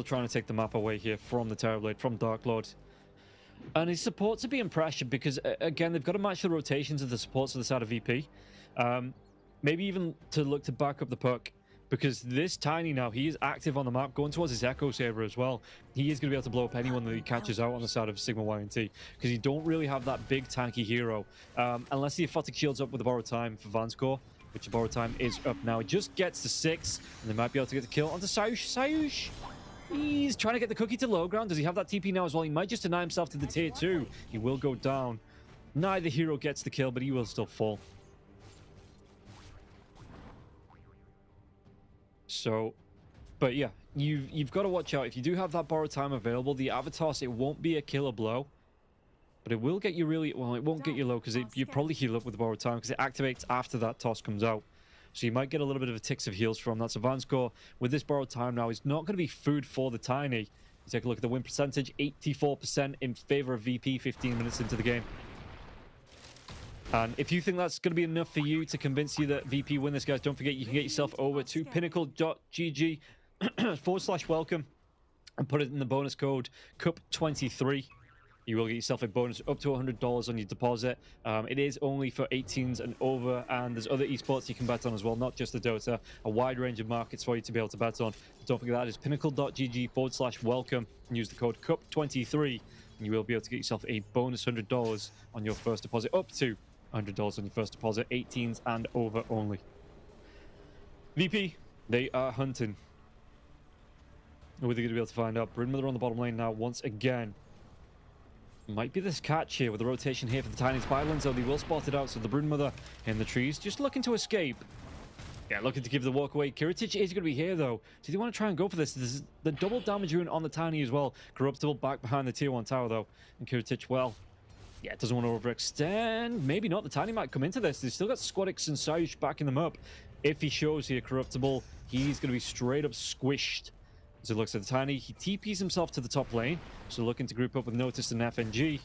trying to take the map away here from the Terrorblade, from Dark Lord. And his supports are being pressured because, again, they've got to match the rotations of the supports of the side of VP. Maybe even to look to back up the puck. Because this Tiny now, he is active on the map, going towards his Echo Saber as well. He is going to be able to blow up anyone that he catches out on the side of Sigma.YNT. Because you don't really have that big tanky hero. Unless the Aphotic Shield's up with the Borrowed Time for Vansko, which the Borrowed Time is up now. It just gets to 6, and they might be able to get the kill onto Sayush. Sayush! He's trying to get the cookie to low ground. Does he have that TP now as well? He might just deny himself to the tier 2. He will go down. Neither hero gets the kill, but he will still fall. So, but yeah, you've got to watch out. If you do have that Borrowed Time available, the Avatos, it won't be a killer blow. But it will get you really... Well, it won't get you low because you probably heal up with the Borrowed Time because it activates after that toss comes out. So you might get a little bit of a ticks of heals from that. So Vansko, with this Borrowed Time now, is not going to be food for the Tiny. You take a look at the win percentage, 84% in favor of VP 15 minutes into the game. And if you think that's going to be enough for you to convince you that VP win this, guys, don't forget you can get yourself over to pinnacle.gg/welcome and put it in the bonus code CUP23. You will get yourself a bonus up to $100 on your deposit. It is only for 18s and over, and there's other esports you can bet on as well, not just the Dota. A wide range of markets for you to be able to bet on. But don't forget that is pinnacle.gg/welcome and use the code CUP23, and you will be able to get yourself a bonus $100 on your first deposit, up to $100 on your first deposit, 18s and over only. VP, they are hunting. Who are they going to be able to find out? Broodmother on the bottom lane now once again. Might be this catch here with the rotation here for the Tiny Spylands, though they will spot it out. So the Broodmother in the trees, just looking to escape. Yeah, looking to give the walk away. Kiritich is going to be here, though. So they want to try and go for this. This is the double damage rune on the Tiny as well. Corruptible back behind the tier 1 tower, though. And Kiritich, well, yeah, doesn't want to overextend. Maybe not. The Tiny might come into this. They've still got Squadix and Sayush backing them up. If he shows here Corruptible, he's going to be straight up squished. As it looks at the Tiny, he TPs himself to the top lane. So looking to group up with Notice and FNG.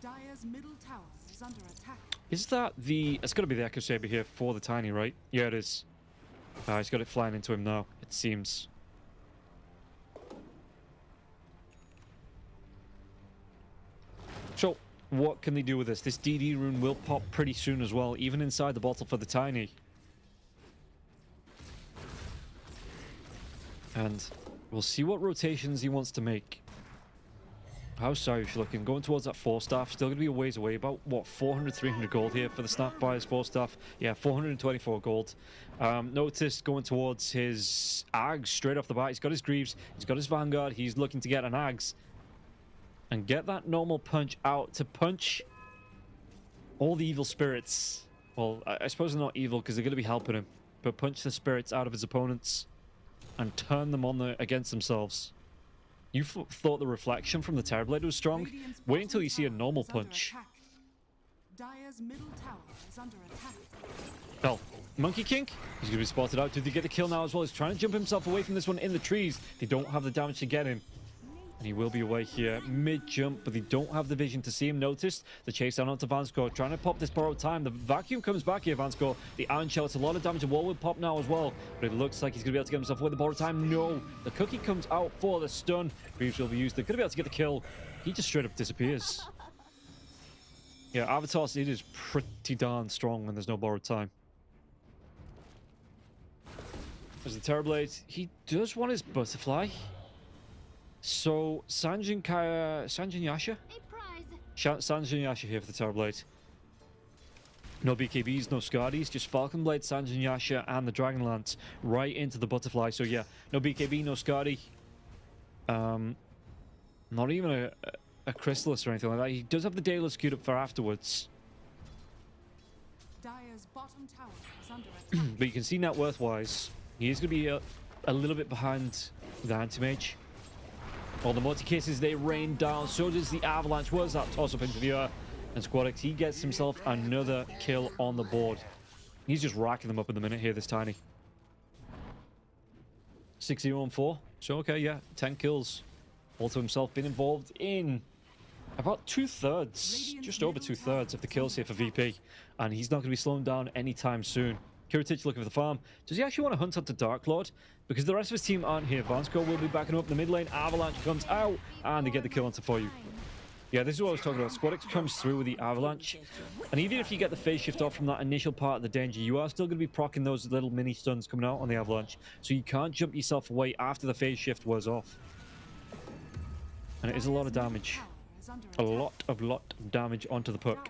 Dire's middle tower is under attack. Is that the... It's got to be the Echo Saber here for the Tiny, right? Yeah, it is. He's got it flying into him now, it seems. So, what can they do with this? This DD rune will pop pretty soon as well, even inside the bottle for the Tiny. And we'll see what rotations he wants to make. How's Sayush looking? Going towards that 4-staff. Still going to be a ways away. About, what, 400, 300 gold here for the Snap Buyer's 4-staff. Yeah, 424 gold. Notice going towards his Ags straight off the bat. He's got his Greaves. He's got his Vanguard. He's looking to get an Ags. And get that normal punch out to punch all the evil spirits. Well, I suppose they're not evil because they're going to be helping him. But punch the spirits out of his opponents and turn them on against themselves. You thought the reflection from the Terrorblade was strong? Wait until you see a normal punch. Dire's middle tower is under attack. Well, Monkey King, he's going to be spotted out. Did they get the kill now as well? He's trying to jump himself away from this one in the trees. They don't have the damage to get him. And he will be away here mid-jump, but they don't have the vision to see him. Noticed the chase down onto Vanscore, trying to pop this borrowed time. The vacuum comes back here, Vanscore. The Iron Shell, it's a lot of damage. The wall will pop now as well, but it looks like he's going to be able to get himself away the borrowed time. No, the cookie comes out for the stun. Greaves will be used. They're going to be able to get the kill. He just straight up disappears. Yeah, Avatar's, it is pretty darn strong when there's no borrowed time. There's the Terrorblade. He does want his Butterfly. So, Sanjin Yasha? Sanjin Yasha here for the Terrorblade. No BKBs, no Skardis, just Falcon Blade, Sanjin Yasha, and the Dragonlance right into the Butterfly. So yeah, no BKB, no Skardi. Not even a Chrysalis or anything like that. He does have the Daedalus queued up for afterwards. Dire's bottom tower is under attack. But you can see net worth-wise, he is going to be a little bit behind the Anti-Mage. All the multi-cases, they rain down. So does the Avalanche. Was that toss-up into the air? And Squadix, he gets himself another kill on the board. He's just racking them up in the minute here, this Tiny. 6-0-4. So, okay, yeah, 10 kills. All to himself, been involved in about 2/3, just over 2/3 of the kills here for VP. And he's not going to be slowing down anytime soon. Kiritich looking for the farm. Does he actually want to hunt onto Dark Lord? Because the rest of his team aren't here. Vanscore will be backing up the mid lane. Avalanche comes out, and they get the kill onto for you. Yeah, this is what I was talking about. Squadix comes through with the Avalanche. And even if you get the phase shift off from that initial part of the danger, you are still going to be proccing those little mini stuns coming out on the Avalanche. So you can't jump yourself away after the phase shift was off. And it is a lot of damage. A lot of damage onto the puck.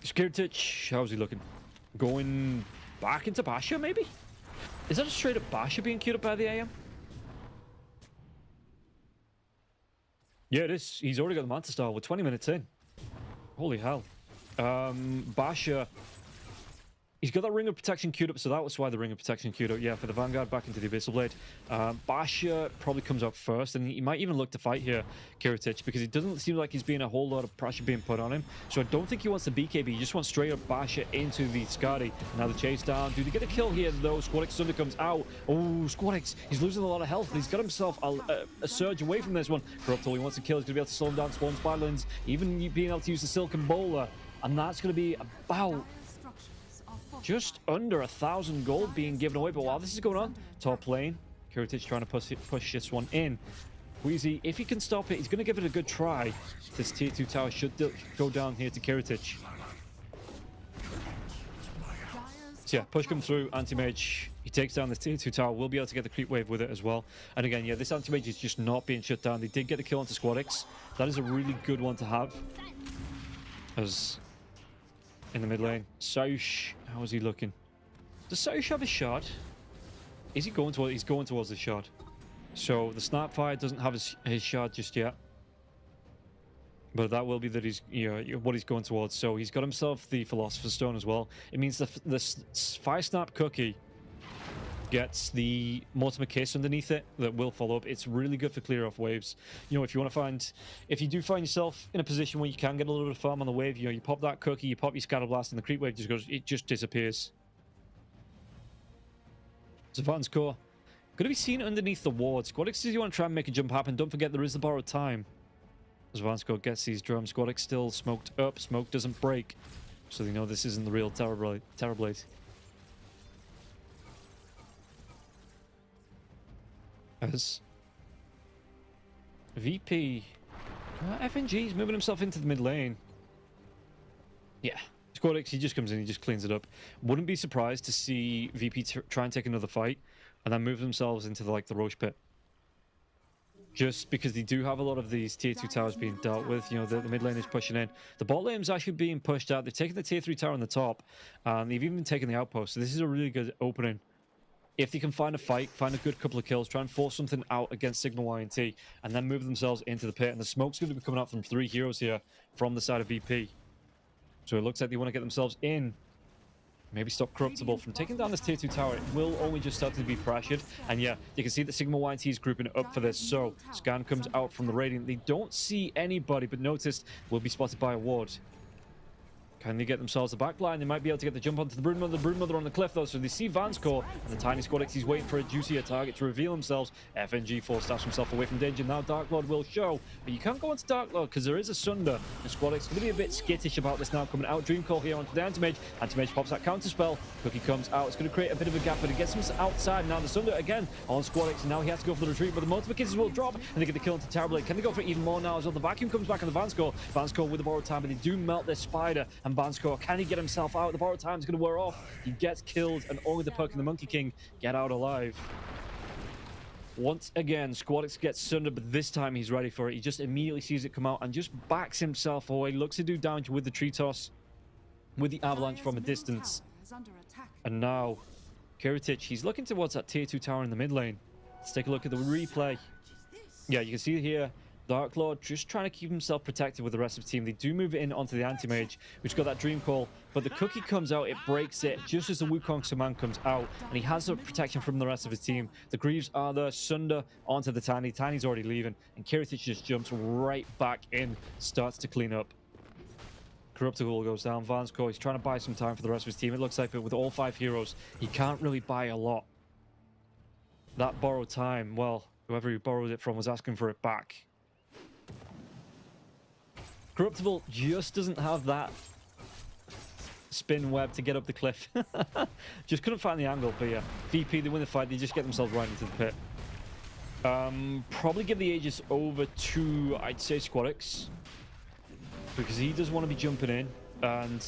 Kiritich, how's he looking? Going back into Basha, maybe? Is that a straight up Basha being queued up by the AM? Yeah, it is. He's already got the Manta Star. We're 20 minutes in. Holy hell. Basha He's got that Ring of Protection queued up, so that was why the Ring of Protection queued up. Yeah, for the Vanguard back into the Abyssal Blade. Basha probably comes out first, and he might even look to fight here, Kiritich, because it doesn't seem like he's being a whole lot of pressure being put on him. So I don't think he wants the BKB. He just wants straight up Basha into the Skadi. Now the chase down. Do they get a kill here, though? Squadix Thunder comes out. Oh, Squadix. He's losing a lot of health, but he's got himself a surge away from this one. Corruptible, he wants to kill. He's going to be able to slow him down, spawn Spiderlings, even being able to use the Silken Bowler. And that's going to be about just under 1,000 gold being given away. But while this is going on, top lane, Kiritich trying to push this one in. Wheezy, if he can stop it, he's going to give it a good try. This tier 2 tower should go down here to Kiritich. So yeah, push come through, Anti-Mage. He takes down this tier 2 tower. We'll be able to get the creep wave with it as well. And again, yeah, this Anti-Mage is just not being shut down. They did get the kill onto Squadix. That is a really good one to have. As in the mid lane, Saush, how is he looking? Does Saush have a shard? Is he going towards? He's going towards the shard. So the Snapfire doesn't have his shard just yet. But that will be that he's, you know, what he's going towards. So he's got himself the Philosopher's Stone as well. It means the Fire Snap Cookie gets the Mortimer Kiss underneath it that will follow up. It's really good for clear off waves. You know, if you do find yourself in a position where you can get a little bit of farm on the wave, you know, you pop that cookie, you pop your Scatterblast, and the creep wave just disappears. Zavan's core going to be seen underneath the ward. Squadix, if you want to try and make a jump happen, don't forget there is the borrowed time. Zavan's core gets these drums. Squadix still smoked up. Smoke doesn't break, so they know this isn't the real Terrorblade. As VP, FNG's moving himself into the mid lane. Yeah, Squadix, he just comes in, he just cleans it up. Wouldn't be surprised to see VP try and take another fight and then move themselves into the Roche pit. Just because they do have a lot of these tier 2 towers being dealt with. You know, the mid lane is pushing in. The bot lane is actually being pushed out. They've taken the tier 3 tower on the top, and they've even taken the outpost. So this is a really good opening. If they can find a fight, find a good couple of kills, try and force something out against Sigma.YNT, and then move themselves into the pit. And the smoke's going to be coming out from 3 heroes here from the side of VP. So it looks like they want to get themselves in. Maybe stop Corruptible from taking down this tier 2 tower. It will only just start to be pressured. And yeah, you can see that Sigma.YNT is grouping up for this. So Scan comes out from the Radiant. They don't see anybody, but notice will be spotted by a ward. Can they get themselves a backline? They might be able to get the jump onto the Broodmother. The Broodmother on the cliff, though, so they see Van's core, and the tiny Squadix, he's waiting for a juicier target to reveal themselves. FNG force-stabs himself away from danger. Now Dark Lord will show, but you can't go onto Dark Lord because there is a Sunder. The Squadix going to be a bit skittish about this now, coming out. Dream Call here onto the Anti-Mage. Anti-Mage pops that counter spell. Cookie comes out. It's going to create a bit of a gap, but it gets him outside. Now the Sunder again on Squadix, and now he has to go for the retreat, but the Mortimer Kisses will drop, and they get the kill into Terrorblade. Can they go for even more now as well? The vacuum comes back on the Vanscore. Vanscore with the borrowed time, but they do melt their Spider, and Vanscore, can he get himself out? The borrowed time is going to wear off. He gets killed, and only the Perk and the Monkey King get out alive. Once again, Squadix gets sundered, but this time he's ready for it. He just immediately sees it come out and just backs himself away. Looks to do damage with the tree toss, with the avalanche from a distance. And now, Kiritich, he's looking towards that tier 2 tower in the mid lane. Let's take a look at the replay. Yeah, you can see here, Dark Lord just trying to keep himself protected with the rest of the team. They do move it in onto the Anti-Mage, which got that Dream Call, but the Cookie comes out, it breaks it just as the Wukong Shaman comes out, and he has the protection from the rest of his team. The Greaves are there, Sunder onto the Tiny. Tiny's already leaving, and Kiritich just jumps right back in, starts to clean up. Corruptible goes down. Vanscore, he's trying to buy some time for the rest of his team. It looks like with all 5 heroes, he can't really buy a lot. That borrowed time, well, whoever he borrowed it from was asking for it back. Corruptible just doesn't have that spin web to get up the cliff. Just couldn't find the angle, but yeah. VP, they win the fight, they just get themselves right into the pit. Probably give the Aegis over to, I'd say, Squadix, because he does want to be jumping in. And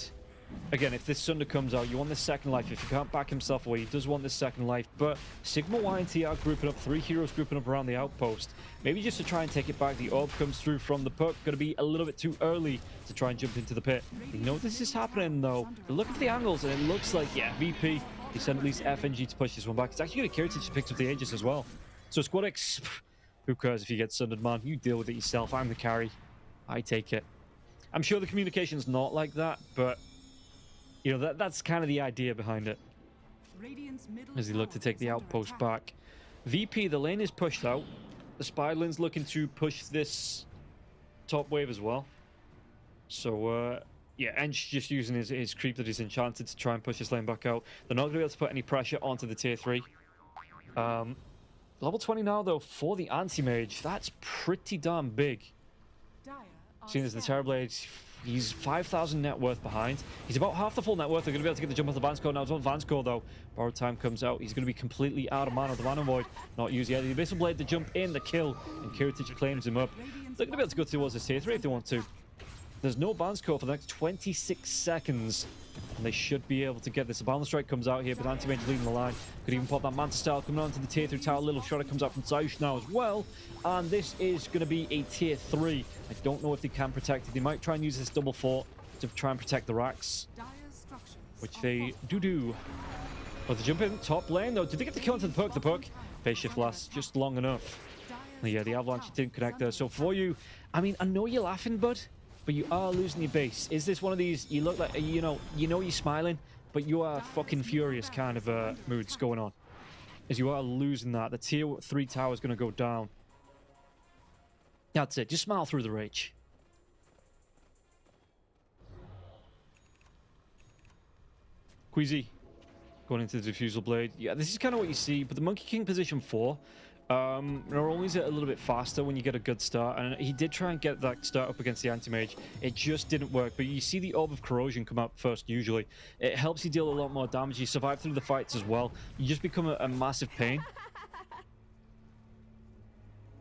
again, if this Sunder comes out, you want this second life. If you can't back himself away, he does want this second life. But Sigma.YNT are grouping up, 3 heroes grouping up around the outpost. Maybe just to try and take it back. The orb comes through from the Puck. Going to be a little bit too early to try and jump into the pit. You know this is happening, though. Look at the angles, and it looks like, yeah, VP, he sent at least FNG to push this one back. It's actually going to Kiritich to pick up the Aegis as well. So Squadix, who cares if you get sundered, man? You deal with it yourself. I'm the carry. I take it. I'm sure the communication's not like that, but You know, that's kind of the idea behind it. Radiant's middle As he looked to tower take is the under outpost attack. back. VP, the lane is pushed out. The Spiderling's looking to push this top wave as well. So, yeah, Ench just using his creep that he's enchanted to try and push this lane back out. They're not going to be able to put any pressure onto the tier 3. Level 20 now, though, for the anti-mage. That's pretty darn big. Dire are Seeing as the scanning. Terrorblade, he's 5,000 net worth behind. He's about half the full net worth. They're going to be able to get the jump off the Vance Core now. It's on Vance Core, though. Borrowed time comes out. He's going to be completely out of mana. The Mana Void not used yet. The Abyssal Blade to jump in, the kill, and Kiritich claims him up. They're going to be able to go towards this tier 3 if they want to. There's no Vance Core for the next 26 seconds. And they should be able to get this. The Boundless Strike comes out here, but Anti-Mage leading the line. Could even pop that Manta Style coming on to the tier 3 tower. Little Shredder comes out from Zayush now as well. And this is going to be a tier 3. I don't know if they can protect it. They might try and use this double fort to try and protect the racks, Dire's structures which are they fortified. do. But they jump in top lane though. Did they get the kill onto the puck? The puck phase shift lasts just long enough. Dire's Yeah, the top Avalanche tower didn't is connect there. under So for you, I mean, I know you're laughing, bud, but you are losing your base. Is this one of these, you look like, you know you're smiling, but you are fucking furious kind of moods going on? As you are losing that. The tier 3 tower is going to go down. That's it. Just smile through the rage. Queasy going into the Diffusal Blade. Yeah, this is kind of what you see, but the Monkey King position 4. Not only is it a little bit faster when you get a good start, and he did try and get that start up against the Anti-Mage. It just didn't work, but you see the Orb of Corrosion come out first usually. It helps you deal a lot more damage. You survive through the fights as well. You just become a massive pain.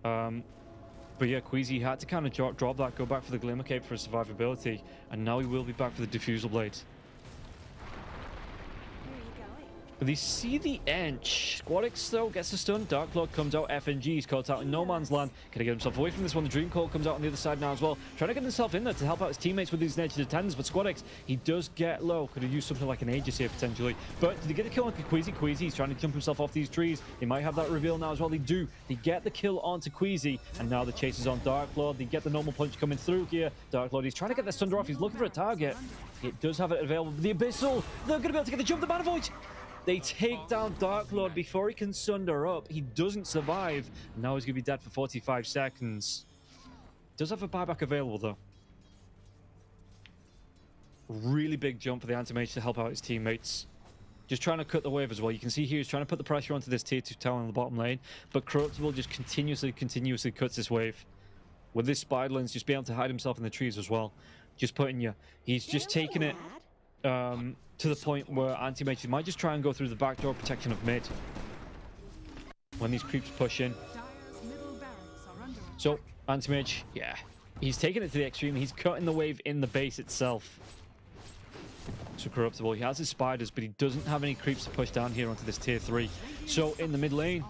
But yeah, Queasy had to kind of drop that, go back for the Glimmer Cape for his survivability, and now he will be back for the Diffusal Blade. But they see the Ench. Squadix, though, gets the stun. Dark Lord comes out. FNG, he's caught out in no man's land. Gonna get himself away from this one. The Dream Call comes out on the other side now as well. Trying to get himself in there to help out his teammates with these naked attendants. But Squadix, he does get low. Could have used something like an Aegis here, potentially. But did he get a kill on Queasy? Queasy, he's trying to jump himself off these trees. They might have that reveal now as well. They do. They get the kill onto Queasy. And now the chase is on Dark Lord. They get the normal punch coming through here. Dark Lord, he's trying to get the Sunder off. He's looking for a target. It does have it available. The Abyssal, they're going to be able to get the jump. The Mana Void. They take down Dark Lord before he can Sunder up. He doesn't survive. Now he's going to be dead for 45 seconds. Does have a buyback available, though. Really big jump for the Anti-Mage to help out his teammates. Just trying to cut the wave as well. You can see here he's trying to put the pressure onto this tier 2 tower on the bottom lane. But Corruptible just continuously cuts this wave. With this Spiderlings just being able to hide himself in the trees as well. Just putting you. He's just taking it to the point where Anti-Mage might just try and go through the backdoor protection of mid. When these creeps push in. Dire's middle barracks are under So, attack. Anti-Mage, yeah. He's taking it to the extreme. He's cutting the wave in the base itself. So Corruptible, he has his spiders, but he doesn't have any creeps to push down here onto this tier 3. So in the mid lane,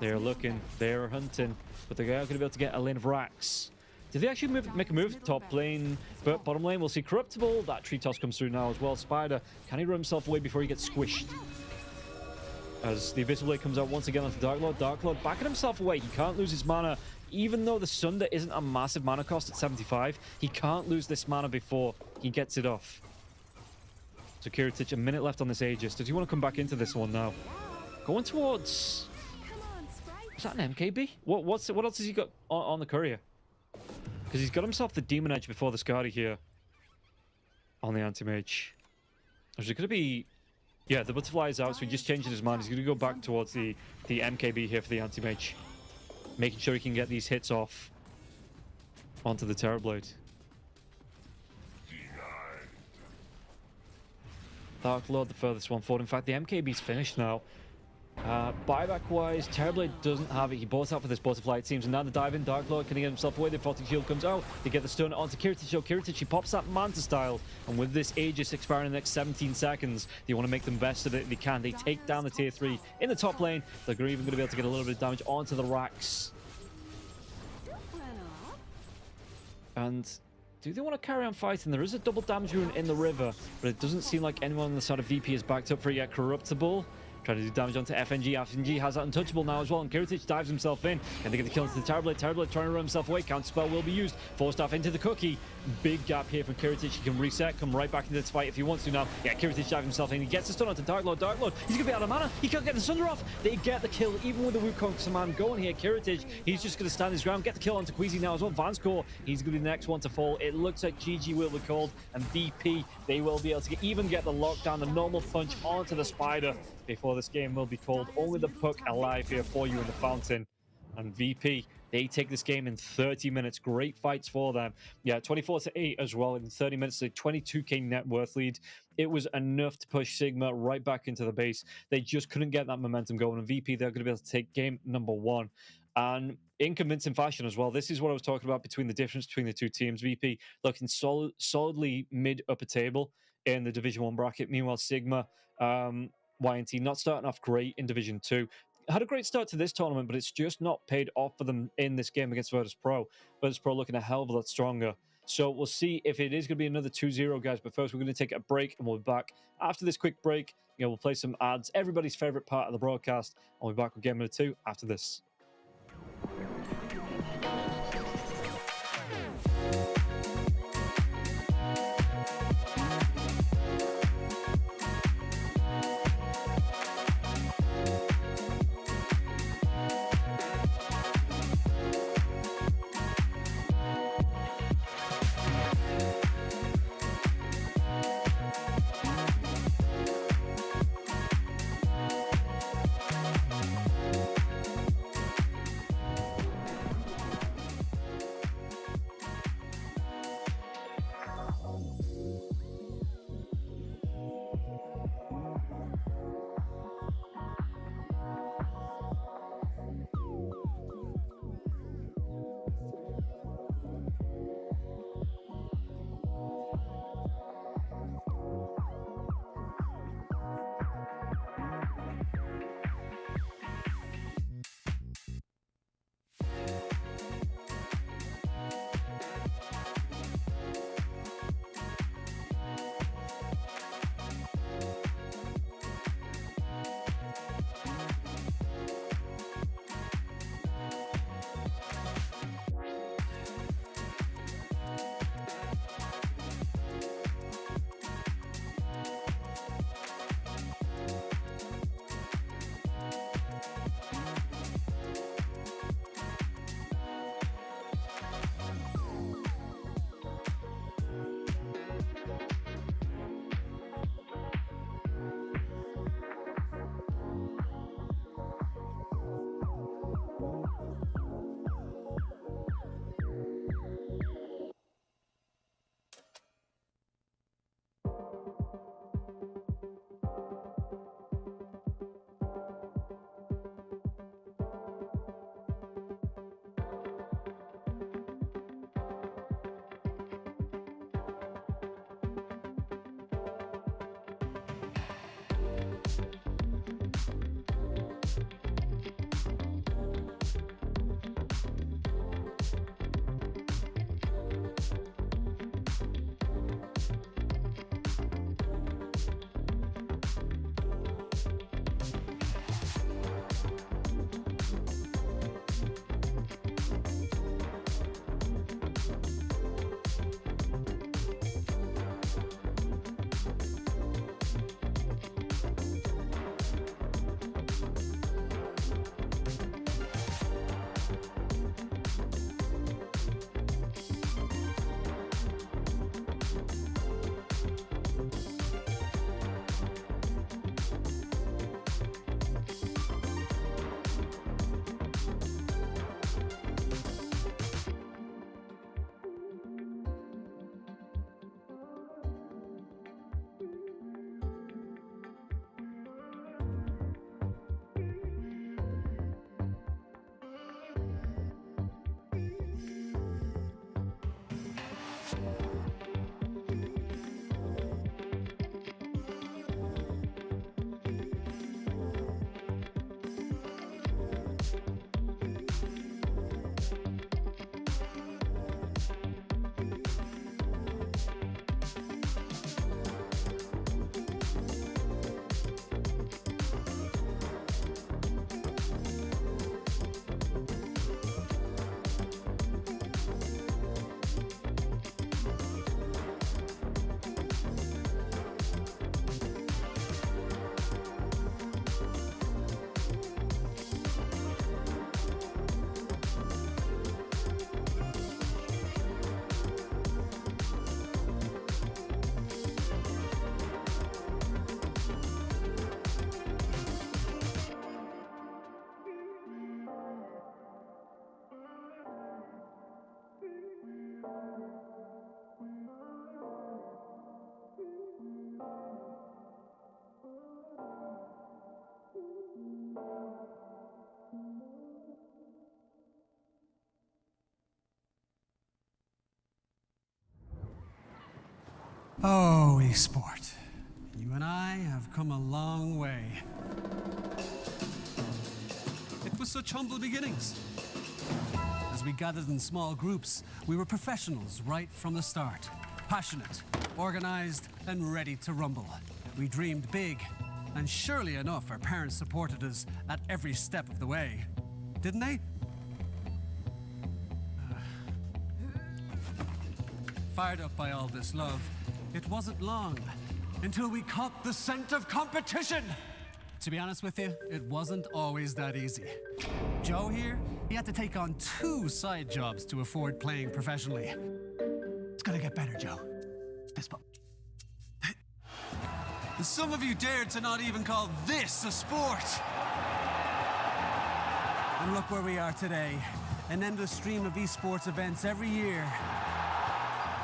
they're looking, they're hunting, but they're going to be able to get a lane of racks. Did they actually make a move? Top lane, but bottom lane, we'll see Corruptible. That tree toss comes through now as well. Spider, can he run himself away before he gets squished? As the Abyssal Blade comes out once again onto Dark Lord. Dark Lord backing himself away. He can't lose his mana. Even though the Sunder isn't a massive mana cost at 75, he can't lose this mana before he gets it off. So Kiritich, a minute left on this Aegis. Does he want to come back into this one now? Going towards... Is that an MKB? What else has he got on the courier? Because he's got himself the Demon Edge before the Skadi here. On the Anti-Mage. Is it going to be... Yeah, the Butterfly is out, so he just changed his mind. He's going to go back towards the MKB here for the Anti-Mage. Making sure he can get these hits off onto the Terrorblade. Dark Lord, the furthest one forward. In fact, the MKB's finished now. Buyback-wise, Terrorblade doesn't have it. He bought out for this Butterfly, it seems. And now the dive in. Dark Lord can he get himself away. The Fortic Shield comes out. They get the stun onto Kiritich. Kiritich, he pops that Manta style. And with this Aegis expiring in the next 17 seconds, they want to make them best of it. They can. They take down the tier 3 in the top lane. They're even going to be able to get a little bit of damage onto the racks. And... do they want to carry on fighting? There is a double damage rune in the river, but it doesn't seem like anyone on the side of VP is backed up for it yet. Corruptible Trying to do damage onto FNG. FNG has that untouchable now as well, and Kiritich dives himself in. And they get the kill into the Terrorblade. Terrorblade trying to run himself away. Counterspell will be used. Forced off into the cookie. Big gap here from Kiritich. He can reset, come right back into this fight if he wants to now. Yeah, Kiritich dives himself in. He gets the stun onto Dark Lord. Dark Lord, he's going to be out of mana. He can't get the Sunder off. They get the kill, even with the Wukong command going here. Kiritich, he's just going to stand his ground, get the kill onto Queasy now as well. Vanscore, he's going to be the next one to fall. It looks like GG will be called, and VP, they will be able to even get the lockdown, the normal punch onto the Spider before this game will be called. Only the puck alive here for you in the fountain. And VP, they take this game in 30 minutes. Great fights for them. Yeah, 24-8 as well in 30 minutes. A 22k net worth lead. It was enough to push Sigma right back into the base. They just couldn't get that momentum going. And VP, they're going to be able to take game number 1. And in convincing fashion as well. This is what I was talking about between the difference between the two teams. VP looking solidly mid-upper table in the Division 1 bracket. Meanwhile, Sigma, YNT not starting off great in Division 2. Had a great start to this tournament, but it's just not paid off for them in this game against Virtus.pro. Virtus.pro looking a hell of a lot stronger. So we'll see if it is going to be another 2-0, guys. But first, we're going to take a break, and we'll be back after this quick break. We'll play some ads, everybody's favorite part of the broadcast. I'll be back with game number 2 after this. Oh, esport. You and I have come a long way. It was such humble beginnings. As we gathered in small groups, we were professionals right from the start. Passionate, organized, and ready to rumble. We dreamed big, and surely enough, our parents supported us at every step of the way. Didn't they? Fired up by all this love, it wasn't long until we caught the scent of competition. To be honest with you, it wasn't always that easy. Joe here, he had to take on 2 side jobs to afford playing professionally. It's gonna get better, Joe. Some of you dared to not even call this a sport. And look where we are today. An endless stream of esports events every year.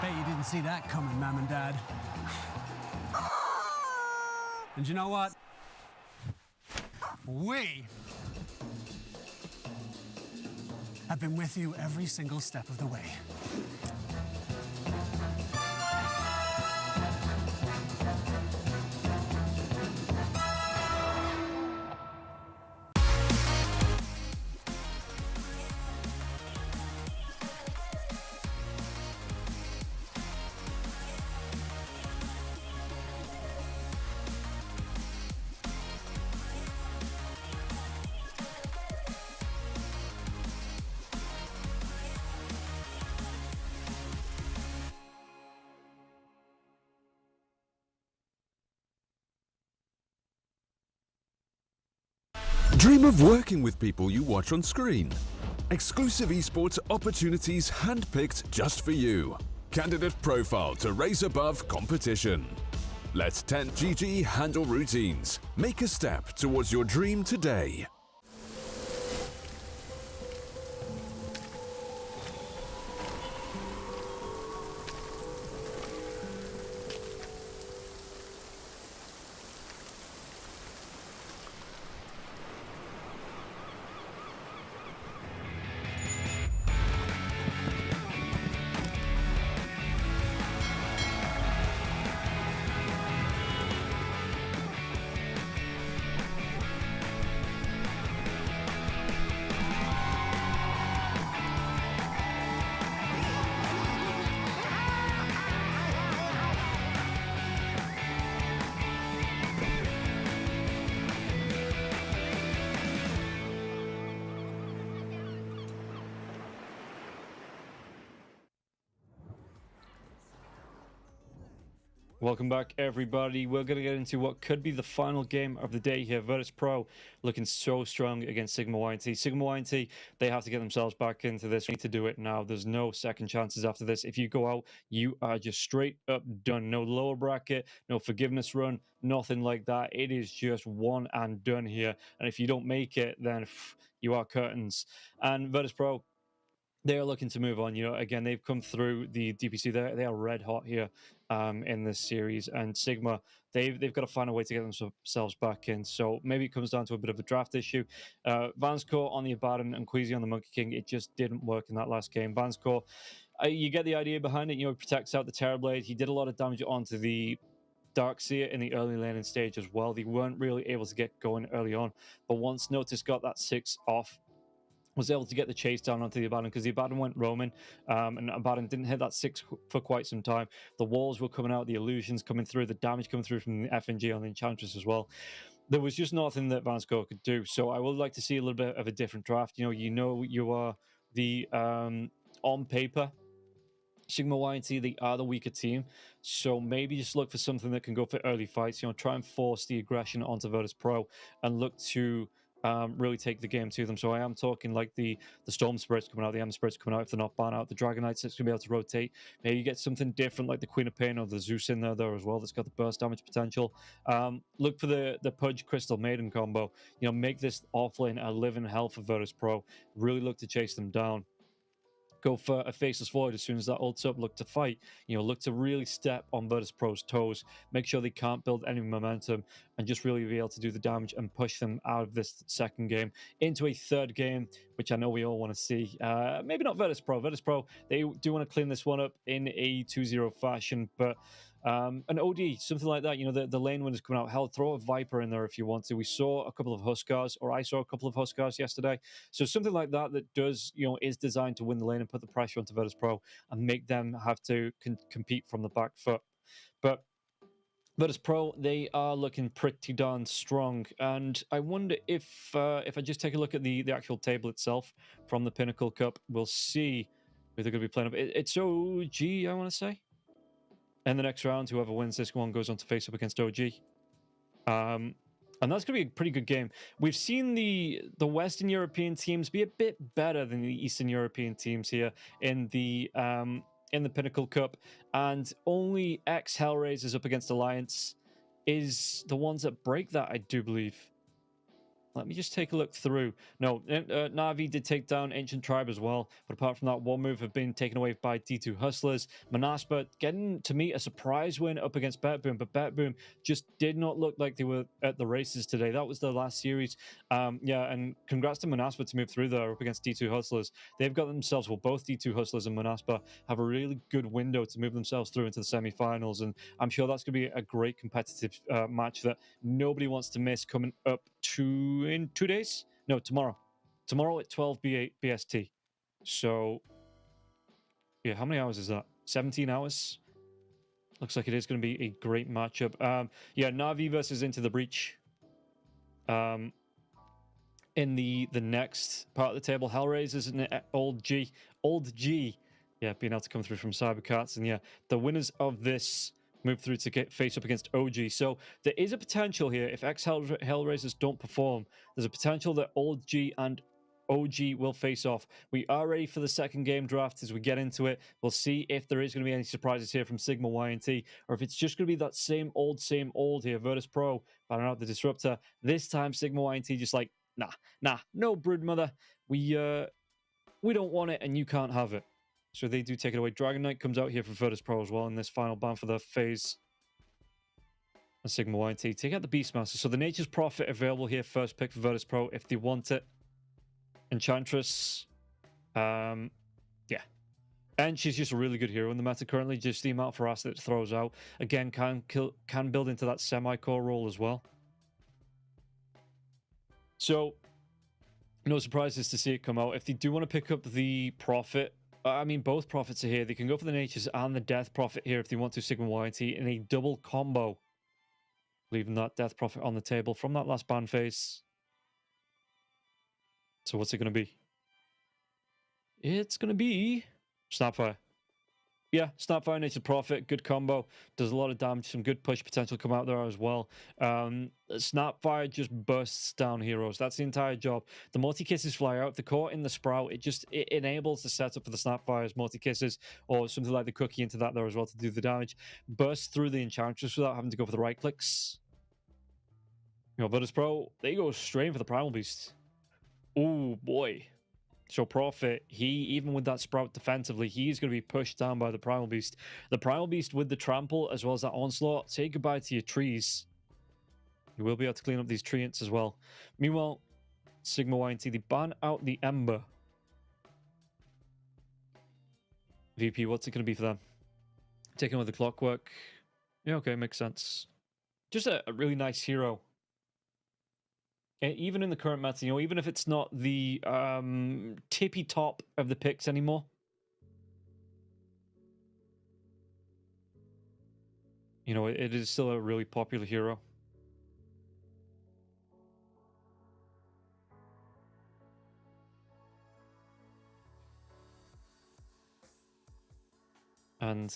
Bet you didn't see that coming, Mom and Dad. And you know what? We have been with you every single step of the way. Dream of working with people you watch on screen. Exclusive esports opportunities handpicked just for you. Candidate profile to raise above competition. Let 10GG handle routines. Make a step towards your dream today. Welcome back, everybody. We're going to get into what could be the final game of the day here. Virtus.pro looking so strong against Sigma.YNT. Sigma.YNT, they have to get themselves back into this. We need to do it now. There's no second chances after this. If you go out, you are just straight up done. No lower bracket, no forgiveness run, nothing like that. It is just one and done here. And if you don't make it, then you are curtains. And Virtus.pro, they are looking to move on. You know, again, they've come through the DPC. They are red hot here in this series. And Sigma, they've got to find a way to get themselves back in. So maybe it comes down to a bit of a draft issue. Vanscourt on the Abaddon and Queasy on the Monkey King, it just didn't work in that last game. Vanscourt, you get the idea behind it. You know, he protects out the Terrorblade. He did a lot of damage onto the Darkseer in the early laning stage as well. They weren't really able to get going early on. But once Notice got that 6 off, was able to get the chase down onto the Abaddon because the Abaddon went roaming and Abaddon didn't hit that 6 for quite some time. The walls were coming out, the illusions coming through, the damage coming through from the FNG on the Enchantress as well. There was just nothing that Vanscourt could do. So I would like to see a little bit of a different draft. You know you are the, on paper, Sigma.YNT, they are the weaker team. So maybe just look for something that can go for early fights. You know, try and force the aggression onto Virtus.pro and look to really take the game to them. So I am talking like the Storm Spirits coming out, the Ember Spirits coming out if they're not ban out, the Dragonites that's going to be able to rotate. Maybe you get something different like the Queen of Pain or the Zeus in there though as well that's got the burst damage potential. Look for the Pudge Crystal Maiden combo. You know, make this offlane a living hell for Virtus.pro. Really look to chase them down. Go for a Faceless Void as soon as that ults up. Look to fight. You know, look to really step on Virtus.pro's toes. Make sure they can't build any momentum and just really be able to do the damage and push them out of this second game into a third game, which I know we all want to see. Maybe not Virtus.pro. Virtus.pro, they do want to clean this one up in a 2-0 fashion, but An OD, something like that. You know, the lane winners coming out. Hell, throw a Viper in there if you want to. We saw a couple of Huskars, or I saw a couple of Huskars yesterday. So something like that that does, you know, is designed to win the lane and put the pressure onto Virtus.pro and make them have to compete from the back foot. But Virtus.pro, they are looking pretty darn strong, and I wonder if I just take a look at the actual table itself from the Pinnacle Cup, we'll see who they're going to be playing up. It's OG, I want to say. In the next round, whoever wins this one goes on to face up against OG. And that's going to be a pretty good game. We've seen the Western European teams be a bit better than the Eastern European teams here in the Pinnacle Cup, and only ex-Hellraisers up against Alliance is the ones that break that, I do believe. Let me just take a look through. No, Na'Vi did take down Ancient Tribe as well, but apart from that, one move have been taken away by D2 Hustlers. Manaspa getting, to me, a surprise win up against BetBoom, but BetBoom just did not look like they were at the races today. That was their last series. Yeah, and congrats to Manaspa to move through there up against D2 Hustlers. They've got themselves, well, both D2 Hustlers and Manaspa have a really good window to move themselves through into the semi-finals, and I'm sure that's going to be a great competitive match that nobody wants to miss coming up in 2 days? No, tomorrow. Tomorrow at 12 BST. So, yeah, how many hours is that? 17 hours? Looks like it is going to be a great matchup. Yeah, Na'Vi versus Into the Breach. In the next part of the table, Hellraisers and Old G. Yeah, being able to come through from Cybercats. And yeah, the winners of this move through to get face up against OG. So there is a potential here, if ex-Hellraisers don't perform, there's a potential that Old G and OG will face off. We are ready for the second game draft as we get into it. We'll see if there is going to be any surprises here from Sigma.YNT, or if it's just going to be that same old here. Virtus.pro banning out the Disruptor. This time Sigma.YNT just like, nah, no Broodmother. We don't want it and you can't have it. So they do take it away. Dragon Knight comes out here for Virtus.pro as well in this final ban for the phase. And Sigma.YNT take out the Beastmaster. So the Nature's Prophet available here, first pick for Virtus.pro if they want it. Enchantress. Yeah. And she's just a really good hero in the meta currently. Just the amount of harass that it throws out. Again, can build into that semi-core role as well. So, no surprises to see it come out. If they do want to pick up the Prophet, I mean, both Prophets are here. They can go for the Natures and the Death Prophet here if they want to Sigma.YNT in a double combo. Leaving that Death Prophet on the table from that last ban phase. So what's it going to be? It's going to be Snapfire. Yeah, Snapfire, Nature's Prophet, good combo. Does a lot of damage, some good push potential come out there as well. Snapfire just bursts down heroes. That's the entire job. The multi-kisses fly out. The core in the Sprout, it enables the setup for the Snapfire's multi-kisses, or something like the Cookie into that there as well to do the damage. Burst through the Enchantress without having to go for the right clicks. You know, Virtus.pro, they go straight for the Primal Beast. Oh boy. So Prophet, even with that Sprout defensively, he's going to be pushed down by the Primal Beast. The Primal Beast with the Trample, as well as that Onslaught, say goodbye to your trees. You will be able to clean up these treants as well. Meanwhile, Sigma.YNT, they ban out the Ember. VP, what's it going to be for them? Taking with the Clockwork. Yeah, okay, makes sense. Just a really nice hero. Even in the current meta, you know, even if it's not the tippy top of the picks anymore. You know, it is still a really popular hero. And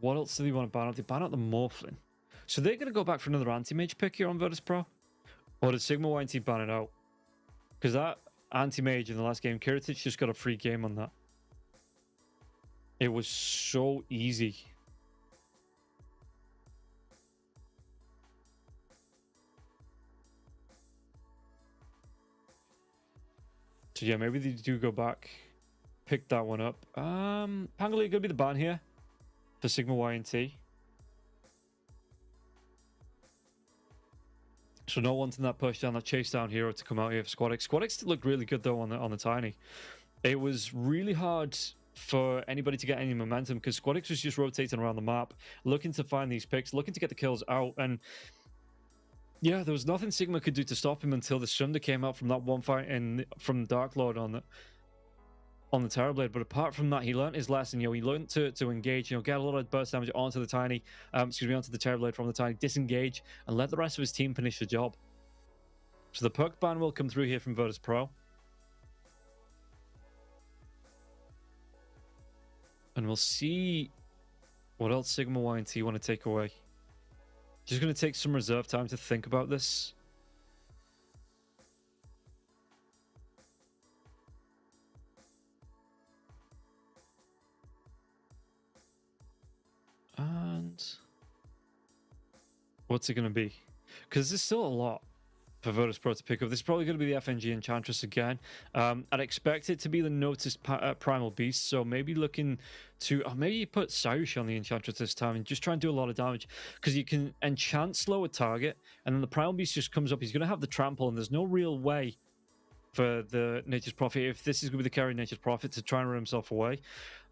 what else do they want to ban out? They ban out the Morphling. So they're going to go back for another anti-mage pick here on Virtus.pro? Or does Sigma.YNT ban it out? Because that anti-mage in the last game, Kiritich just got a free game on that. It was so easy. So yeah, maybe they do go back, pick that one up. Pangoli going to be the ban here for Sigma.YNT. So not wanting that push down, that chase down hero to come out here for Squadix. Squadix looked really good though on the Tiny. It was really hard for anybody to get any momentum, because Squadix was just rotating around the map, looking to find these picks, looking to get the kills out, and yeah, there was nothing Sigma could do to stop him until the Sunder came out from that one fight from Dark Lord on the Terrorblade. But apart from that, he learned his lesson. He learned to engage, get a lot of burst damage onto the Tiny, onto the Terrorblade from the Tiny, disengage, and let the rest of his team finish the job. So the perk ban will come through here from Virtus.pro. And we'll see what else Sigma.YNT want to take away. Just going to take some reserve time to think about this. And what's it going to be? Because there's still a lot for Virtus.pro to pick up. This is probably going to be the FNG Enchantress again. I'd expect it to be the Noticed Primal Beast, so maybe looking to... maybe you put Cyrus on the Enchantress this time and just try and do a lot of damage, because you can enchant slow a target, and then the Primal Beast just comes up. He's going to have the trample, and there's no real way for the Nature's Prophet, if this is going to be the carry Nature's Prophet, to try and run himself away.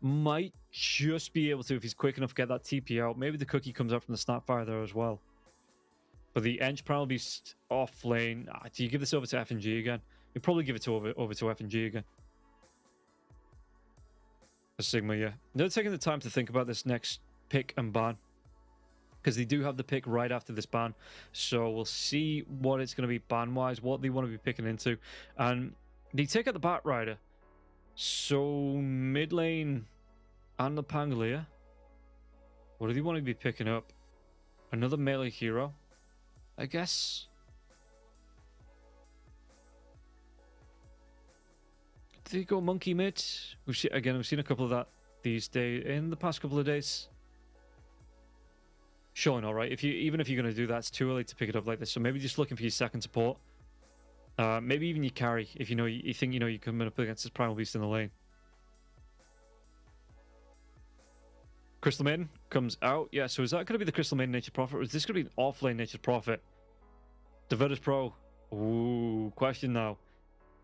Might just be able to, if he's quick enough, get that TP out. Maybe the cookie comes out from the Snapfire there as well. But the Ench Primal Beast off lane, do you give this over to FNG again? You probably give it over to FNG again. For Sigma, yeah. They're taking the time to think about this next pick and ban, because they do have the pick right after this ban. So we'll see what it's going to be ban-wise, what they want to be picking into. And they take out the Bat Rider. So mid lane and the Pangolier. What do they want to be picking up? Another melee hero, I guess. Did they go monkey mid? We've seen a couple of that these days, in the past couple of days. Sure, all right. Even if you're going to do that, it's too early to pick it up like this. So maybe just looking for your second support. Maybe even your carry, if you think you're coming up against this Primal Beast in the lane. Crystal Maiden comes out. Yeah, so is that going to be the Crystal Maiden Nature's Prophet, or is this going to be an off-lane Nature's Prophet? The Virtus.pro. Ooh, question now.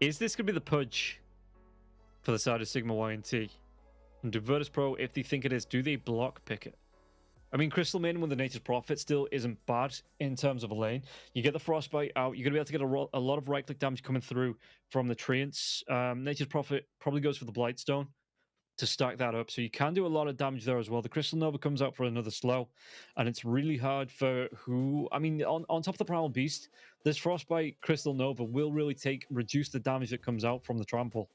Is this going to be the Pudge for the side of Sigma.YNT? And do Virtus.pro, if they think it is, do they block pick it? I mean, Crystal Maiden with the Nature's Prophet still isn't bad in terms of a lane. You get the Frostbite out. You're going to be able to get a lot of right-click damage coming through from the Treants. Nature's Prophet probably goes for the Blightstone to stack that up. So you can do a lot of damage there as well. The Crystal Nova comes out for another slow. And it's really hard for who... I mean, on top of the Primal Beast, this Frostbite Crystal Nova will really reduce the damage that comes out from the trample.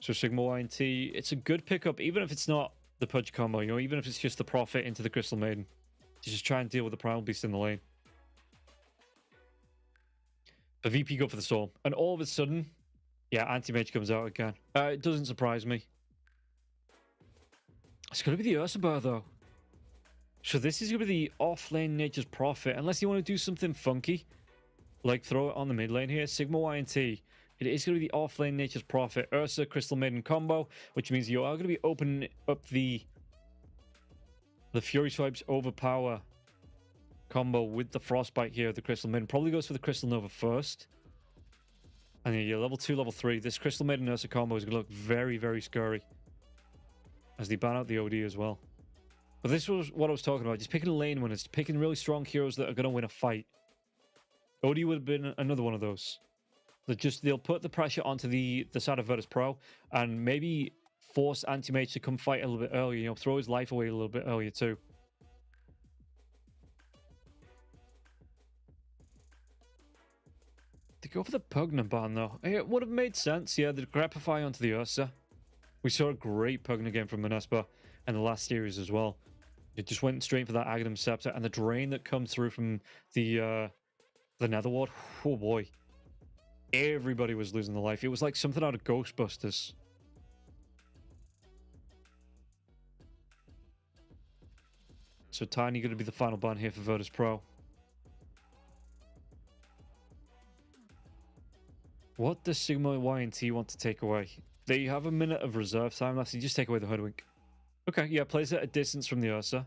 So Sigma.YNT, it's a good pickup, even if it's not the Pudge combo, even if it's just the Prophet into the Crystal Maiden. Just try and deal with the Primal Beast in the lane. But VP go for the Storm. And all of a sudden, yeah, Anti-Mage comes out again. It doesn't surprise me. It's going to be the Ursubur, though. So this is going to be the off-lane Nature's Prophet, unless you want to do something funky, like throw it on the mid lane here. Sigma.YNT. It is going to be the off-lane Nature's Prophet, Ursa, Crystal Maiden combo, which means you are going to be opening up the Fury Swipes Overpower combo with the Frostbite here, the Crystal Maiden. Probably goes for the Crystal Nova first. And then level 2, level 3. This Crystal Maiden Ursa combo is going to look very, very scary as they ban out the OD as well. But this was what I was talking about. Just picking a lane winners, picking really strong heroes that are going to win a fight. OD would have been another one of those. They'll put the pressure onto the side of Virtus.pro and maybe force Anti-Mage to come fight a little bit earlier, throw his life away a little bit earlier too. They go for the Pugna ban though. It would have made sense, yeah, the Grapify onto the Ursa. We saw a great Pugna game from Manespa in the last series as well. It just went straight for that Aghanim Scepter, and the drain that comes through from the Netherward. Oh boy. Everybody was losing their life. It was like something out of Ghostbusters. So Tiny going to be the final ban here for Virtus.pro. What does Sigma.YNT want to take away? They have a minute of reserve time left. So you just take away the Hoodwink. Okay, yeah, plays at a distance from the Ursa.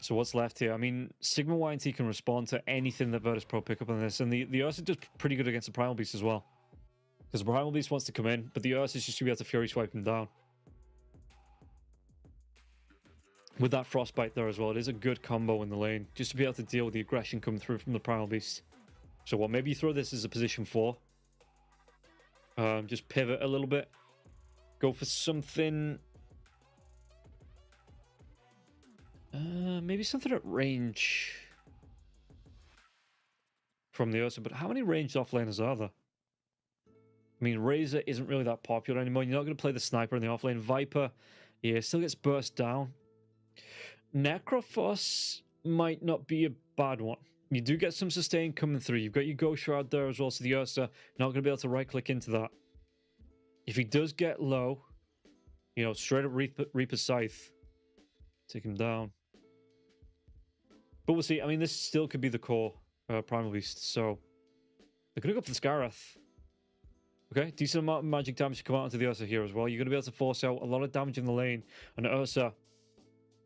So what's left here? I mean, Sigma.YNT can respond to anything that Virtus.pro pick up on this, and the Ursa does pretty good against the Primal Beast as well. Because the Primal Beast wants to come in, but the Ursa is just to be able to Fury Swipe him down. With that Frostbite there as well, it is a good combo in the lane, just to be able to deal with the aggression coming through from the Primal Beast. So what, maybe you throw this as a position 4. Just pivot a little bit. Go for something... maybe something at range from the Ursa, but how many ranged offlaners are there? I mean, Razor isn't really that popular anymore. You're not going to play the Sniper in the offlane. Viper, yeah, still gets burst down. Necrophos might not be a bad one. You do get some sustain coming through. You've got your Ghost Shroud there as well, so the Ursa not going to be able to right-click into that. If he does get low, you know, straight up Reaper Scythe. Take him down. But we'll see. I mean, this still could be the core Primal Beast, so they're going to go for the Scarrath. Okay, decent amount of magic damage to come out onto the Ursa here as well. You're going to be able to force out a lot of damage in the lane. And Ursa,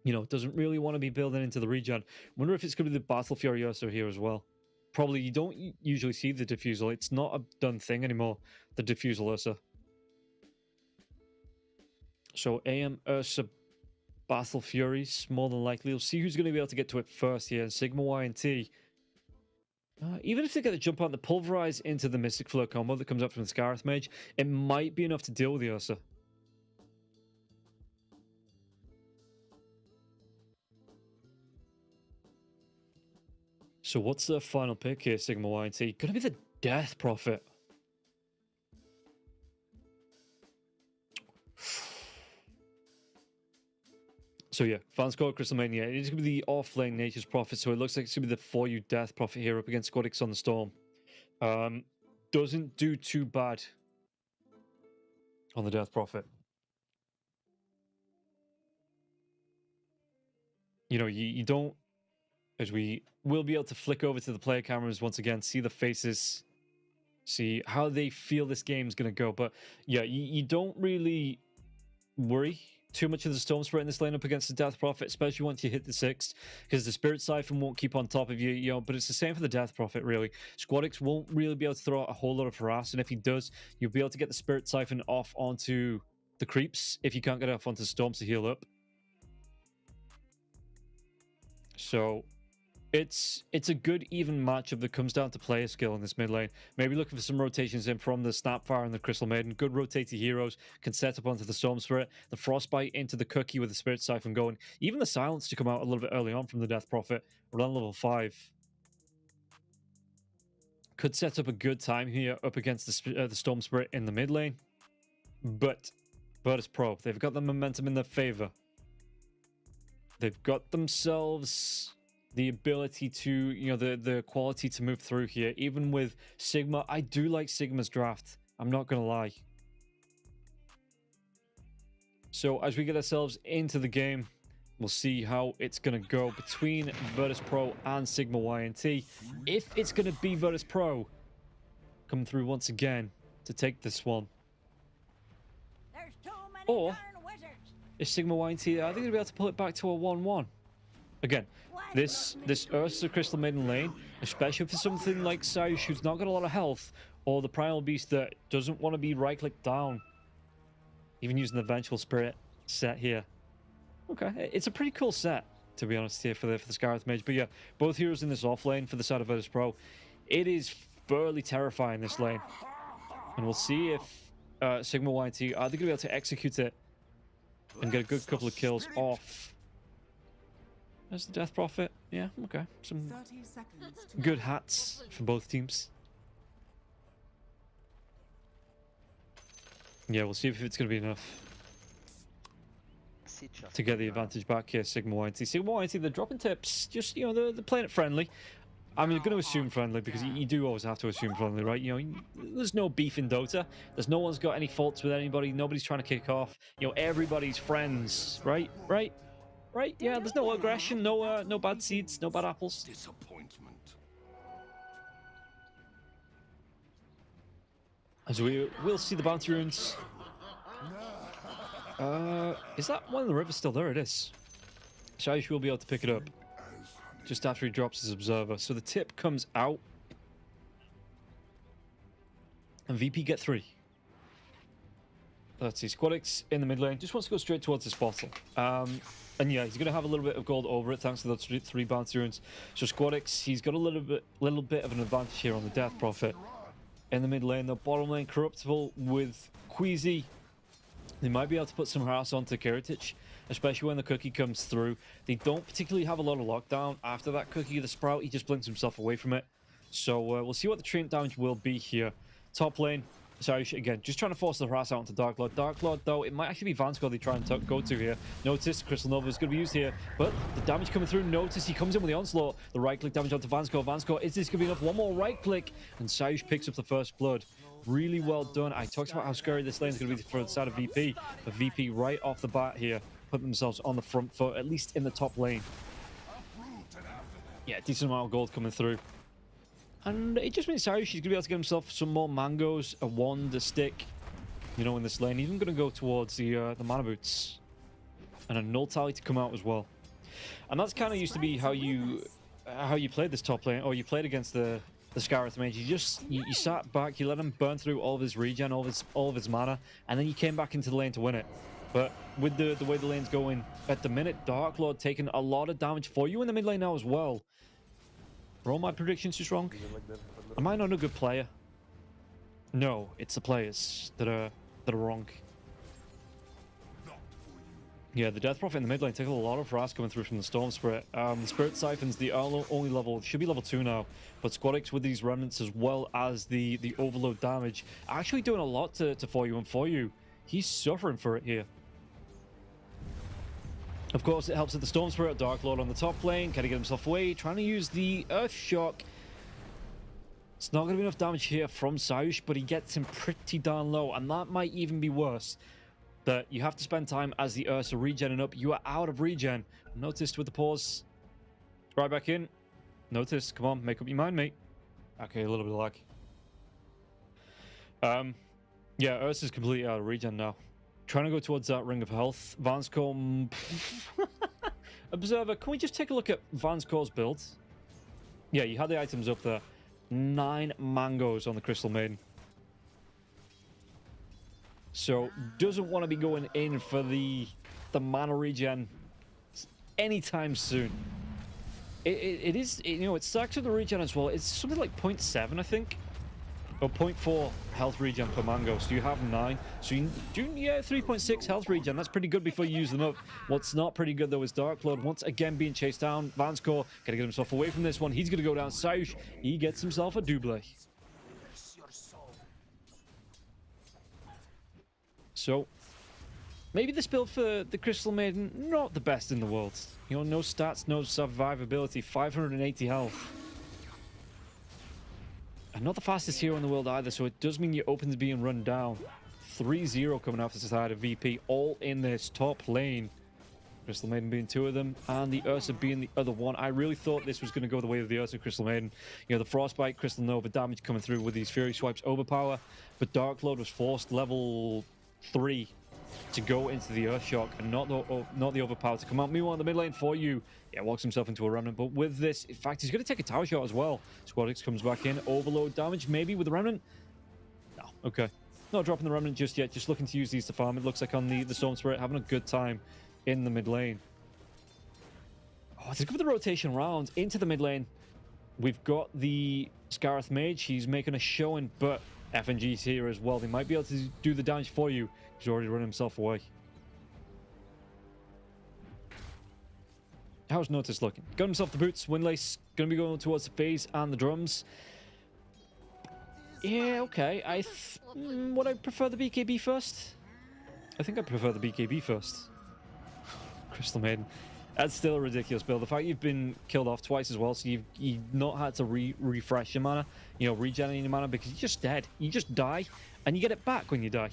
you know, doesn't really want to be building into the regen. Wonder if it's going to be the Battle Fury Ursa here as well. Probably you don't usually see the Diffusal. It's not a done thing anymore, the Diffusal Ursa. So AM Ursa Battle Furies, more than likely. We'll see who's going to be able to get to it first here. And Sigma.YNT, even if they get the jump on the Pulverize into the Mystic Flow combo that comes up from the Scarrath Mage, it might be enough to deal with the Ursa. So what's the final pick here, Sigma.YNT? Gonna be the Death Prophet. So yeah, Fans Squad, Crystal Mania. It is going to be the off-lane Nature's Prophet, so it looks like it's going to be the 4U Death Prophet here up against Squadix on the Storm. Doesn't do too bad on the Death Prophet. You know, you don't, as we will be able to flick over to the player cameras once again, see the faces, see how they feel this game is going to go. But yeah, you don't really worry too much of the Storm Spirit in this lane up against the Death Prophet, especially once you hit the 6th, because the Spirit Siphon won't keep on top of you, you know, but it's the same for the Death Prophet, really. Squadix won't really be able to throw out a whole lot of harass, and if he does, you'll be able to get the Spirit Siphon off onto the creeps if you can't get off onto Storms to heal up. So it's a good even matchup that comes down to player skill in this mid lane. Maybe looking for some rotations in from the Snapfire and the Crystal Maiden. Good rotated heroes can set up onto the Storm Spirit. The Frostbite into the Cookie with the Spirit Siphon going. Even the Silence to come out a little bit early on from the Death Prophet. Around level 5. Could set up a good time here up against the Storm Spirit in the mid lane. But Virtus.pro, they've got the momentum in their favor. They've got themselves the ability to, you know, the quality to move through here. Even with Sigma, I do like Sigma's draft. I'm not going to lie. So as we get ourselves into the game, we'll see how it's going to go between Virtus.pro and Sigma.YNT. If it's going to be Virtus.pro coming through once again to take this one. Or if Sigma.YNT, are they going to be able to pull it back to a 1-1? Again, this Ursa Crystal Maiden lane, especially for something like Sayush who's not got a lot of health, or the Primal Beast that doesn't want to be right-click down, even using the Vengeful Spirit set here. Okay, it's a pretty cool set, to be honest, here for the Scarrath Mage. But yeah, both heroes in this off lane for the side of Virtus.pro. It is fairly terrifying, this lane. And we'll see if Sigma.YNT, are they going to be able to execute it and get a good couple of kills off as the Death Prophet? Yeah, okay. Some good hats for both teams. Yeah, we'll see if it's going to be enough to get the advantage back here, Sigma.YNT. Sigma.YNT, they're dropping tips. Just, you know, they're playing it friendly. I mean, you're going to assume friendly because you do always have to assume friendly, right? You know, there's no beef in Dota. There's no one's got any faults with anybody. Nobody's trying to kick off. You know, everybody's friends, right? Right? Yeah, there's no aggression, no bad seeds, no bad apples. Disappointment. As we'll see the bounty runes. Is that one of the rivers still there? It is. Shaish will be able to pick it up. just after he drops his observer. So the tip comes out. And VP get 3. Let's see, Squadix in the mid lane just wants to go straight towards his bottle. And yeah, he's going to have a little bit of gold over it thanks to those 3 bounty runes. So Squadix, he's got a little bit of an advantage here on the death profit. In the mid lane, the bottom lane corruptible with Queasy. They might be able to put some harass onto Kiritich, especially when the cookie comes through. They don't particularly have a lot of lockdown after that cookie. The Sprout, he just blinks himself away from it. So we'll see what the trait damage will be here. Top lane, sorry, again, just trying to force the harass out onto Dark Lord. Dark Lord, though, it might actually be Vansco they try and go to here. Notice Crystal Nova is going to be used here, but the damage coming through. Notice he comes in with the onslaught. The right-click damage onto Vansco. Vansco, is this going to be enough? One more right-click, and Sayush picks up the first blood. Really well done. I talked about how scary this lane is going to be for the side of VP, but VP right off the bat here put themselves on the front foot, at least in the top lane. Yeah, decent amount of gold coming through. And it just means Sayush, he's going to be able to get himself some more mangoes, a wand, a stick, you know, in this lane. Even going to go towards the mana boots. And a null tally to come out as well. And that's kind of used to be how you played this top lane, or you played against the Scarith Mage. You sat back, you let him burn through all of his regen, all of his mana, and then you came back into the lane to win it. But with the way the lane's going at the minute, Dark Lord taking a lot of damage for you in the mid lane now as well. Are all my predictions just wrong? Am I not a good player? No, it's the players that are wrong. Yeah, the Death Prophet in the mid lane takes a lot of harass coming through from the Storm Spirit. The Spirit Siphon's the only level, should be level 2 now, but Squadix with these remnants as well as the overload damage, actually doing a lot to for you, and for you, he's suffering for it here. Of course, it helps that the Storm Spirit, Dark Lord on the top lane, can he get himself away, trying to use the Earth Shock. It's not going to be enough damage here from Sayush, but he gets him pretty darn low, and that might even be worse. That you have to spend time as the Ursa regenning up. You are out of regen. Noticed with the pause. Right back in. Notice. Come on, make up your mind, mate. Okay, a little bit of lag. Yeah, Ursa's completely out of regen now. Trying to go towards that Ring of Health. Vansco. Observer, can we just take a look at Vansco's build? Yeah, you had the items up there. 9 mangoes on the Crystal Maiden. So, doesn't want to be going in for the mana regen anytime soon. It is, you know, it stacks with the regen as well. It's something like 0.7, I think. Or 0.4 health regen per mango. So you have 9. So you do, yeah, 3.6 health regen. That's pretty good before you use them up. What's not pretty good, though, is Dark Lord once again being chased down. Vansco gonna get himself away from this one. He's gonna go down. Sayush, he gets himself a double. So, maybe this build for the Crystal Maiden, not the best in the world. You know, no stats, no survivability, 580 health. And not the fastest hero in the world either, so it does mean your opens being run down. 3-0 coming off the side of VP, all in this top lane. Crystal Maiden being 2 of them, and the Ursa being the other one. I really thought this was going to go the way of the Ursa Crystal Maiden. You know, the Frostbite, Crystal Nova damage coming through with these Fury Swipes, overpower. But Dark Lord was forced level 3 to go into the Earth Shock and not the overpower to come out. Meanwhile, in the mid lane for you, yeah, walks himself into a remnant. But with this, in fact, he's going to take a tower shot as well. Squadix comes back in, overload damage maybe with the remnant. No, okay, not dropping the remnant just yet. Just looking to use these to farm. It looks like on the Storm Spirit having a good time in the mid lane. Oh, to give the rotation round into the mid lane, we've got the Scarith Mage. He's making a showing, but FNG's here as well. They might be able to do the damage for you. He's already run himself away. How's Notice looking? Got himself the boots. Windlace going to be going towards the phase and the drums. Yeah, okay. Would I prefer the BKB first? I think I prefer the BKB first. Crystal Maiden. That's still a ridiculous build. The fact you've been killed off twice as well, so you've not had to refresh your mana, you know, regenerate your mana, because you're just dead. You just die, and you get it back when you die.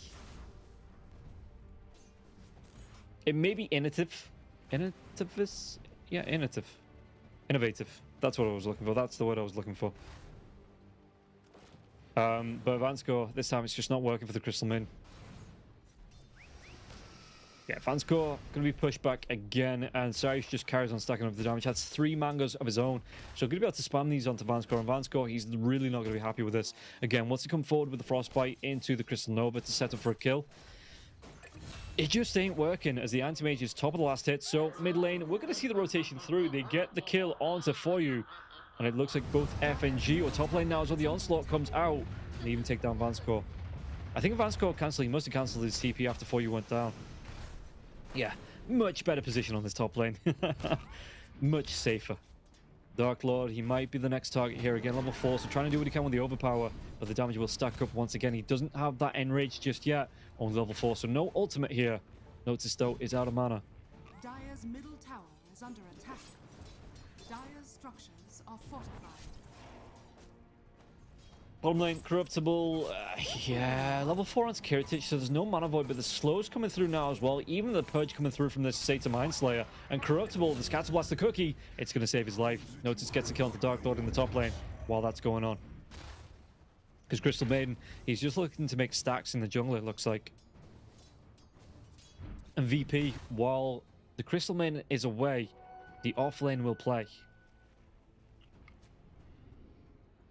It may be innovative. Yeah, innovative. Innovative. That's what I was looking for. That's the word I was looking for. But Vansco, this time it's just not working for the Crystal Maiden. Yeah, Vanscore going to be pushed back again, and Cyrus just carries on stacking up the damage. Has 3 mangoes of his own, so going to be able to spam these onto Vanscore, and Vanscore, he's really not going to be happy with this. Again, wants to come forward with the Frostbite into the Crystal Nova to set up for a kill. It just ain't working as the Anti-Mage is top of the last hit, so mid lane, we're going to see the rotation through. They get the kill onto For You, and it looks like both FNG or top lane now as well. The Onslaught comes out, and they even take down Vanscore. I think Vanscore cancelled, he must have cancelled his TP after For You went down. Yeah, much better position on this top lane. Much safer. Dark Lord, he might be the next target here again, level 4, so trying to do what he can with the overpower, but the damage will stack up once again. He doesn't have that enrage just yet, only level 4, so no ultimate here. Notice though, is out of mana. Dire's middle tower is under attack. Dire's structures are fortified. Bottom lane, Corruptible, yeah, level 4 on Kiritich, so there's no mana void, but the slow's coming through now as well, even the purge coming through from this Satan Mindslayer, and Corruptible, the Scatterblast the cookie, it's going to save his life. Notice gets a kill into Dark Lord in the top lane while that's going on. Because Crystal Maiden, he's just looking to make stacks in the jungle, it looks like. And VP, while the Crystal Maiden is away, the off lane will play.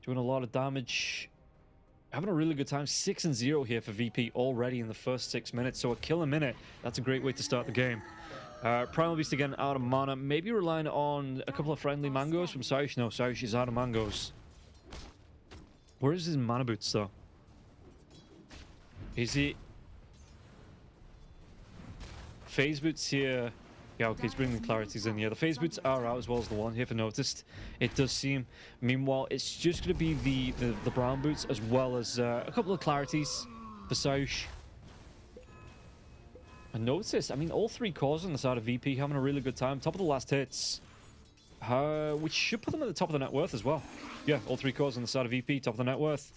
Doing a lot of damage. Having a really good time. 6-0 here for VP already in the first 6 minutes. So a kill a minute. That's a great way to start the game. Primal Beast again out of mana. Maybe relying on a couple of friendly mangoes from Cyrus. No, Cyrus is out of mangoes. Where is his mana boots though? Is he... Phase boots here. Yeah, okay, he's bringing the clarities in. Yeah, the phase boots are out as well as the one here for noticed. It does seem. Meanwhile, it's just going to be the brown boots as well as a couple of clarities for Saush. And notice, I mean, all 3 cores on the side of VP having a really good time. Top of the last hits. Which should put them at the top of the net worth as well. Yeah, all 3 cores on the side of VP, top of the net worth.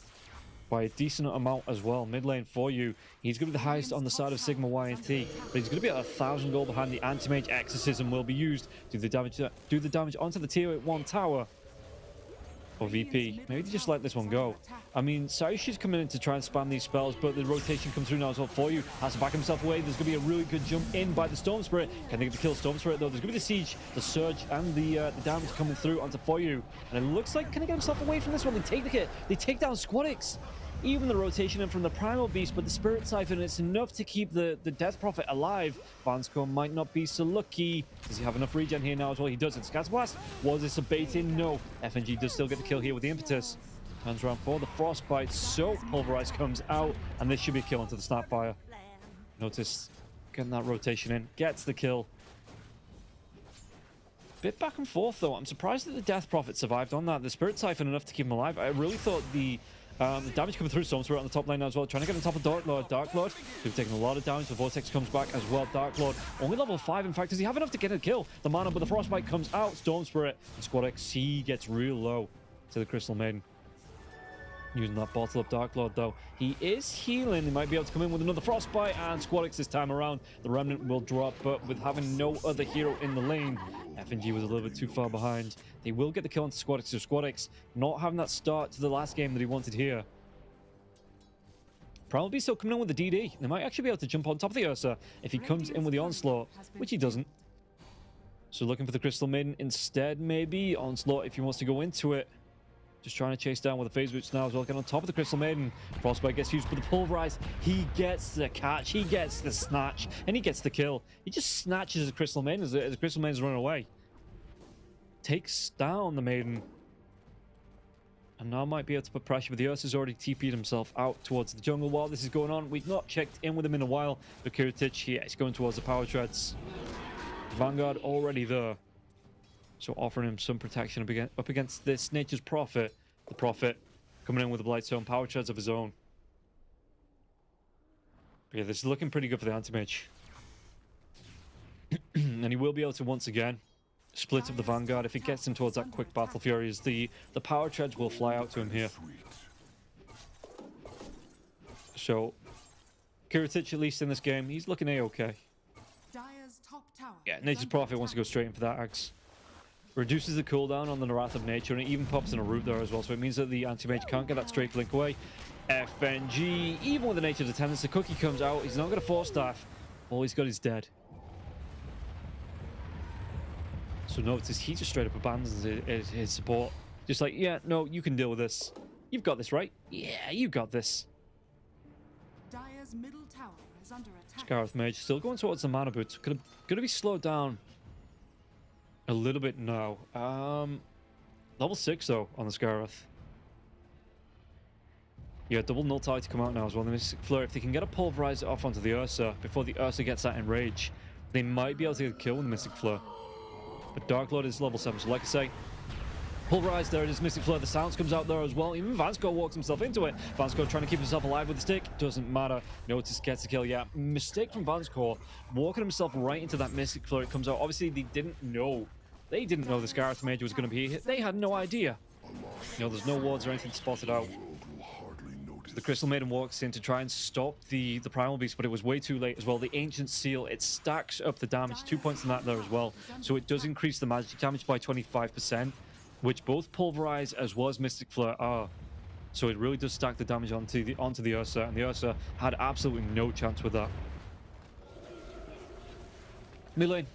By a decent amount as well. Mid lane For You, he's going to be the highest on the side of Sigma.YNT, but he's going to be at 1,000 gold behind. The Anti-Mage Exorcism will be used to do the damage onto the tier 1 tower for VP. Maybe they just let this one go. I mean, Cyrus is coming in to try and spam these spells, but the rotation comes through now as well. For You has to back himself away. There's going to be a really good jump in by the Storm Spirit. Can they get the kill Storm Spirit though? There's going to be the siege, the surge, and the damage coming through onto For You. And it looks like, can he get himself away from this one? They take the hit. They take down Squadix. Even the rotation in from the Primal Beast, but the Spirit Siphon, it's enough to keep the Death Prophet alive. Vanscore might not be so lucky. Does he have enough regen here now as well? He doesn't. Scatterblast, was this a bait-in? No. FNG does still get the kill here with the Impetus. Turns around for the Frostbite, so Pulverize comes out, and this should be a kill onto the Snapfire. Notice, getting that rotation in, gets the kill. Bit back and forth though. I'm surprised that the Death Prophet survived on that. The Spirit Siphon enough to keep him alive. I really thought the damage coming through Storm Spirit on the top lane now as well. Trying to get on top of Dark Lord. Dark Lord, who've taken a lot of damage. The Vortex comes back as well. Dark Lord, only level 5. In fact, does he have enough to get a kill? The mana, but the Frostbite comes out. Storm Spirit. And Squadix, he gets real low to the Crystal Maiden. Using that bottle up Dark Lord though. He is healing. He might be able to come in with another Frostbite, and Squadix this time around. The Remnant will drop, but with having no other hero in the lane, FNG was a little bit too far behind. They will get the kill onto Squadix. So Squadix not having that start to the last game that he wanted here. Probably still coming in with the DD. They might actually be able to jump on top of the Ursa if he comes in with the Onslaught, which he doesn't. So looking for the Crystal Maiden instead, maybe. Onslaught if he wants to go into it. Just trying to chase down with the phase boots now as well. Get on top of the Crystal Maiden. Frostbite gets used for the Pulverize. He gets the catch. He gets the snatch. And he gets the kill. He just snatches the Crystal Maiden as the Crystal Maiden's running away. Takes down the Maiden. And now might be able to put pressure, but the Ursa's already TP'd himself out towards the jungle while this is going on. We've not checked in with him in a while. But Kiritich, yeah, he's going towards the power treads. Vanguard already there. So offering him some protection up against this Nature's Prophet. The Prophet coming in with the Blightstone power treads of his own. But yeah, this is looking pretty good for the Anti-Mage. And he will be able to once again split up the Vanguard if he gets him towards that quick Battle Fury, as the power treads will fly out to him here. So Kiritich, at least in this game, he's looking A-okay. Yeah, Nature's Prophet wants to go straight in for that axe. Reduces the cooldown on the Wrath of Nature, and it even pops in a root there as well, so it means that the Anti-Mage can't get that straight blink away. FNG, even with the Nature's Attendance, the cookie comes out. He's not going to Force Staff. All he's got is dead. So notice he just straight up abandons his support. Just like, yeah, no, you can deal with this. You've got this, right? Yeah, you got this. Dire's middle tower is under attack. Scarith Mage still going towards the mana boots. Gonna be slowed down a little bit now. Level 6 though on the Scarith. Yeah, double null tide to come out now as well. The Mystic Flare, if they can get a pulverizer off onto the Ursa before the Ursa gets that enrage, they might be able to get a kill with the Mystic Flare. But Dark Lord is level 7, so like I say, pulverized there, it is Mystic Flare. The sounds comes out there as well. Even Vansco walks himself into it. Vansco trying to keep himself alive with the stick. Doesn't matter. Notice gets a kill. Yeah, mistake from Vansco. Walking himself right into that Mystic Flare. It comes out. Obviously, they didn't know. They didn't know the Scarith Mage was going to be here. They had no idea. You know, there's no wards or anything spotted out. So the Crystal Maiden walks in to try and stop the Primal Beast, but it was way too late as well. The Ancient Seal, it stacks up the damage. 2 points on that there as well. So it does increase the magic damage by 25%. Which both Pulverize as well as Mystic Flare are. So it really does stack the damage onto the Ursa, and the Ursa had absolutely no chance with that. Mid lane,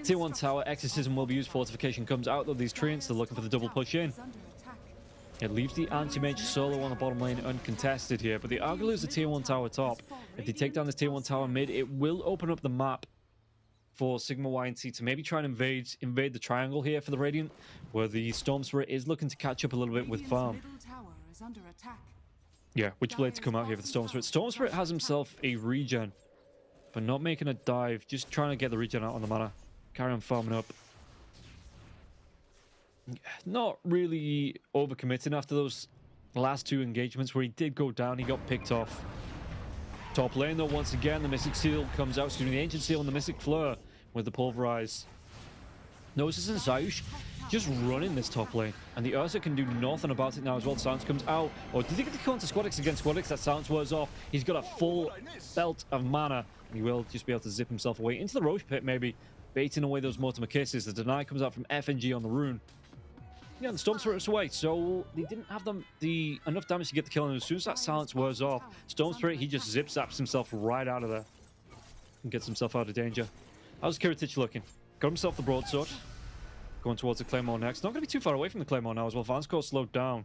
tier 1 tower, Exorcism will be used, Fortification comes out of these treants, they're looking for the double push in. It leaves the anti-mage solo on the bottom lane uncontested here, but they are going to lose the tier 1 tower top. If they take down this tier 1 tower mid, it will open up the map for Sigma.YNT to maybe try and invade the triangle here for the Radiant, where the Storm Spirit is looking to catch up a little bit with farm. Yeah, Witchblade to come out here for the Storm Spirit. Storm Spirit has himself a regen, but not making a dive, just trying to get the regen out on the mana. Carry on farming up. Not really overcommitting after those last 2 engagements where he did go down, he got picked off. Top lane though, once again, the Mystic Seal comes out, excuse me, the Ancient Seal and the Mystic Flare with the Pulverize. Gnosis and Zayush just running this top lane, and the Ursa can do nothing about it now as well. The silence comes out. Or did he get the kill onto Squadix against Squadix? That silence wears off. He's got a full belt of mana, and he will just be able to zip himself away into the Roche Pit, maybe baiting away those Mortimer Kisses. The deny comes out from FNG on the rune. Yeah, the Storm Spirit's away, so they didn't have enough damage to get the kill, and as soon as that silence wears off, Storm Spirit, he just zip-zaps himself right out of there and gets himself out of danger. How's Kiritich looking? Got himself the broadsword. Going towards the Claymore next. Not going to be too far away from the Claymore now as well. Vansco slowed down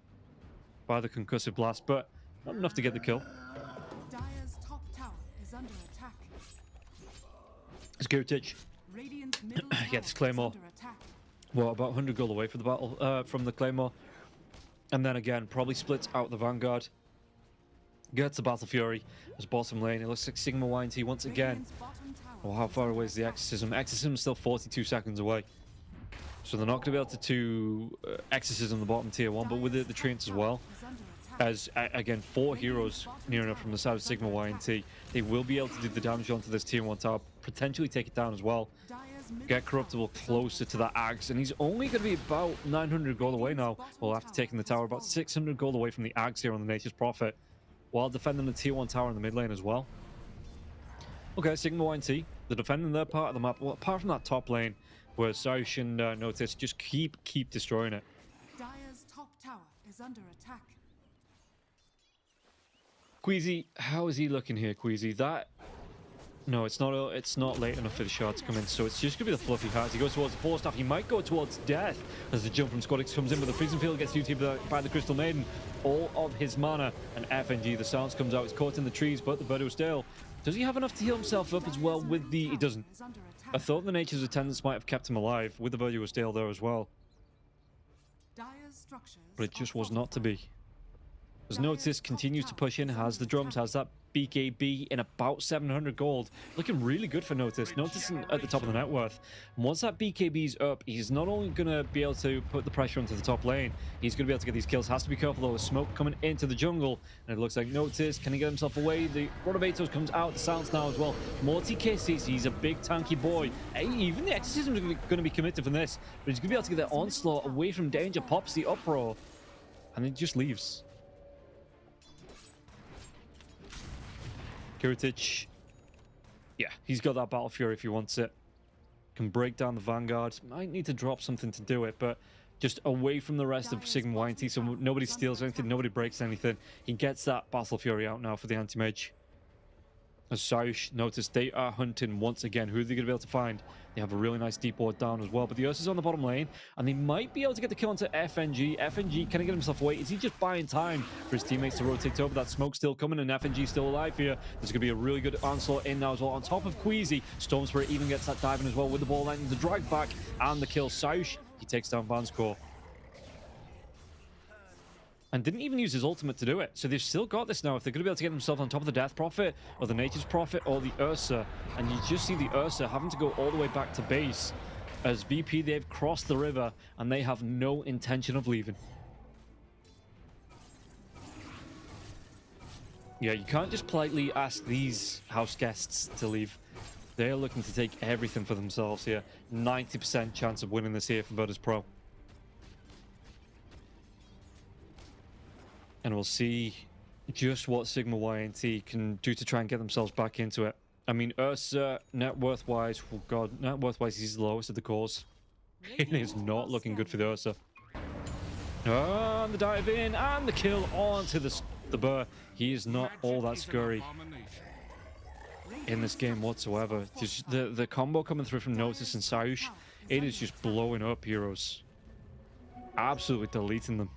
by the concussive blast, but not enough to get the kill. Dire's top tower is under attack. It's Kiritich. Yeah, this Claymore. Well, about 100 gold away from the battle, from the Claymore. And then again, probably splits out the Vanguard. Gets the Battle Fury as bottom lane. It looks like Sigma.YNT once again. Oh, how far away is the Exorcism? Exorcism is still 42 seconds away. So they're not going to be able to Exorcism the bottom tier 1, but with the treants as well. As, again, 4 heroes near enough from the side of Sigma.YNT. They will be able to do the damage onto this tier 1 tower. Potentially take it down as well. Get Corruptible closer to that Axe, and he's only going to be about 900 gold away now. Well, after taking the tower, about 600 gold away from the Axe here on the Nature's Prophet, while defending the tier 1 tower in the mid lane as well. Okay, Sigma.YNT, they're defending their part of the map. Well, apart from that top lane, where Zayush and Notice just keep destroying it. Dire's top tower is under attack. Queasy, how is he looking here, Queasy? That... No, it's not late enough for the shard to come in, so it's just going to be the fluffy hearts. He goes towards the Force Staff. He might go towards death as the jump from Squadix comes in, but the Freezing Field gets UT'd by the Crystal Maiden. All of his mana, and FNG, the silence comes out. It's caught in the trees, but the bird was still. Does he have enough to heal himself up as well with the... He doesn't. I thought the Nature's Attendants might have kept him alive with the Virtus Stale there as well. But it just was not to be. As Notice continues to push in, has the drums, has that BKB in about 700 gold. Looking really good for Notice. Notice at the top of the net worth. And once that BKB's up, he's not only going to be able to put the pressure onto the top lane, he's going to be able to get these kills. Has to be careful though, with smoke coming into the jungle. And it looks like Notice, can he get himself away? The Rotovatos comes out, the silence now as well. Morty Kisses, he's a big tanky boy. Hey, even the Exorcism is going to be committed from this. But he's going to be able to get that onslaught away from danger, pops the uproar. And it just leaves. Kiritich, yeah, he's got that Battle Fury if he wants it. Can break down the Vanguard. Might need to drop something to do it, but just away from the rest of Sigma.YNT, so nobody steals anything, nobody breaks anything. He gets that Battle Fury out now for the Anti-Mage. As Sayush notice they are hunting once again. Who are they going to be able to find? They have a really nice deep ward down as well. But the Ursa's on the bottom lane, and they might be able to get the kill onto FNG. FNG, can he get himself away? Is he just buying time for his teammates to rotate over? That smoke still coming, and FNG still alive here. There's going to be a really good onslaught in now as well. On top of Queasy, Storm Spirit even gets that dive in as well with the ball landing, the drag back, and the kill. Sayush, he takes down Vanscore. And didn't even use his ultimate to do it. So they've still got this now. If they're going to be able to get themselves on top of the Death Prophet, or the Nature's Prophet, or the Ursa. And you just see the Ursa having to go all the way back to base. As VP, they've crossed the river, and they have no intention of leaving. Yeah, you can't just politely ask these house guests to leave. They're looking to take everything for themselves here. 90% chance of winning this here from Virtus.pro. And we'll see just what Sigma.YNT can do to try and get themselves back into it. I mean, Ursa, net worth-wise, oh god, net worth-wise, he's the lowest of the cores. It is not looking good for the Ursa. And the dive in, and the kill onto the Burr. He is not all that scurry in this game whatsoever. Just the combo coming through from Notice and Sayush, it is just blowing up heroes. Absolutely deleting them.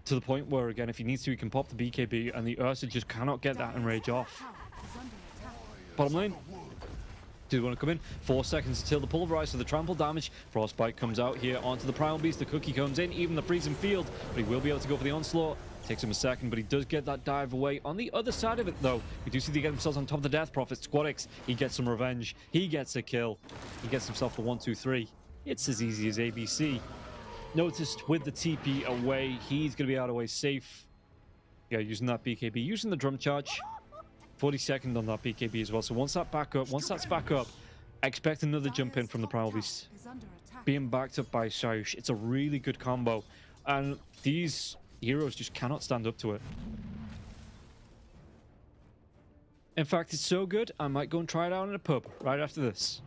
To the point where, again, if he needs to, he can pop the BKB, and the Ursa just cannot get that enrage off. Bottom lane. Do they want to come in? 4 seconds until the pulverize for the trample damage. Frostbite comes out here onto the Primal Beast. The cookie comes in, even the freezing field, but he will be able to go for the onslaught. Takes him a second, but he does get that dive away. On the other side of it, though, we do see they get themselves on top of the Death Prophet. Squadix, he gets some revenge. He gets a kill. He gets himself the 1-2-3. It's as easy as ABC. Noticed with the TP away, he's going to be out of the way safe. Yeah, using that BKB, using the drum charge. 40-second on that BKB as well. So once that's back up, expect another jump in from the Primal Beast. Being backed up by Sayush, it's a really good combo. And these heroes just cannot stand up to it. In fact, it's so good, I might go and try it out in a pub right after this.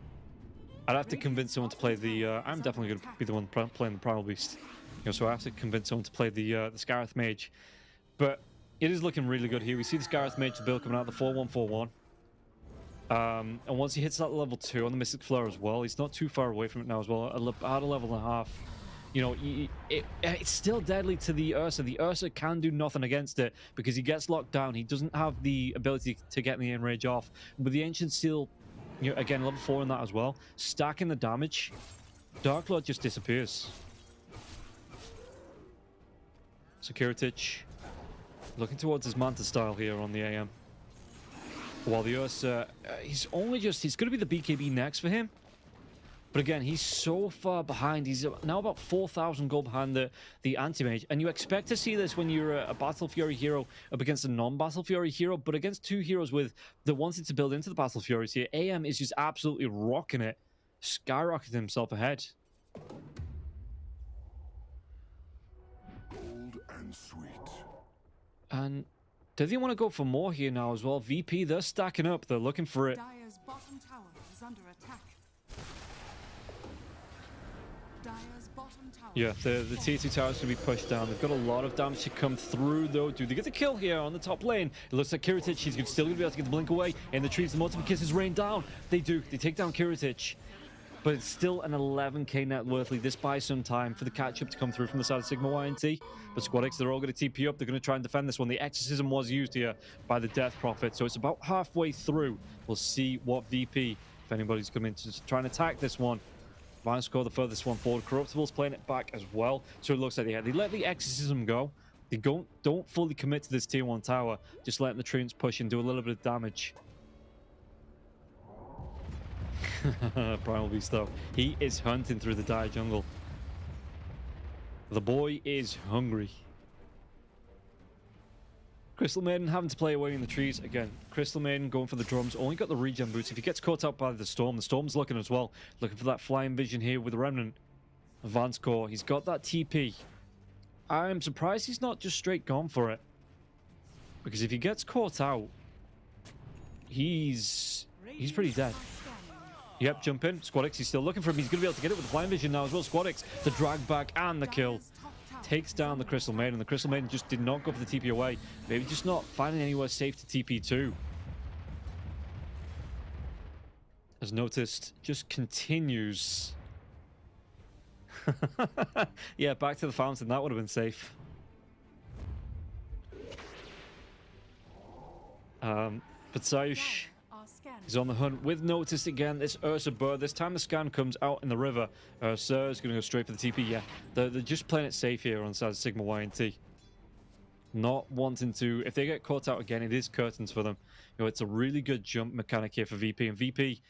I'd have to convince someone to play the... I'm definitely going to be the one playing the Primal Beast. You know, so I have to convince someone to play the Scarith Mage. But it is looking really good here. We see the Scarith Mage build coming out, the 4-1-4-1. And once he hits that level 2 on the Mystic Flare as well, he's not too far away from it now as well. About a level and a half. You know, it's still deadly to the Ursa. The Ursa can do nothing against it because he gets locked down. He doesn't have the ability to get the enrage off. With the Ancient Seal... You know, again, level 4 in that as well. Stacking the damage. Dark Lord just disappears. Securitage looking towards his Manta style here on the AM. While the Ursa, he's going to be the BKB next for him. But again, he's so far behind. He's now about 4,000 gold behind the anti-mage. And you expect to see this when you're a Battle Fury hero up against a non-Battle Fury hero. But against two heroes that wanted to build into the Battle Furies here, AM is just absolutely rocking it. Skyrocketing himself ahead. Bold and sweet. And do they want to go for more here now as well? VP, they're stacking up. They're looking for it. Dire's bottom tower is under attack. Dire's bottom tower. Yeah, the tier 2 towers going to be pushed down. They've got a lot of damage to come through, though. Do they get the kill here on the top lane? It looks like Kiritich, he's still going to be able to get the blink away. In the trees, the multiple kisses rain down. They do. They take down Kiritich. But it's still an 11k net worthly. This buys some time for the catch-up to come through from the side of Sigma.YNT. But Squadix, they're all going to TP up. They're going to try and defend this one. The Exorcism was used here by the Death Prophet. So it's about halfway through. We'll see what VP, if anybody's coming to try and attack this one. Vanscore the furthest one forward. Corruptible's playing it back as well. So it looks like they let the Exorcism go. They don't fully commit to this tier 1 tower. Just letting the Treants push and do a little bit of damage. Primal Beast, though. He is hunting through the dire jungle. The boy is hungry. Crystal Maiden having to play away in the trees. Again, Crystal Maiden going for the drums. Only got the regen boots. If he gets caught up by the Storm's looking as well. Looking for that flying vision here with the Remnant. Vanscore, he's got that TP. I'm surprised he's not just straight gone for it. Because if he gets caught out, he's pretty dead. Yep, jump in. Squadix, he's still looking for him. He's going to be able to get it with the flying vision now as well. Squadix, the drag back and the kill. Takes down the Crystal Maiden. The Crystal Maiden just did not go for the TP away. Maybe just not finding anywhere safe to TP to. as noticed, just continues. Yeah, back to the fountain. That would have been safe. But Sayush Are scanning. is on the hunt with Noticed again. This Ursa bird. This time the scan comes out in the river. Ursa is going to go straight for the TP. Yeah, they're just playing it safe here on the side of Sigma.YNT. Not wanting to... If they get caught out again, it is curtains for them. You know, it's a really good jump mechanic here for VP. And VP...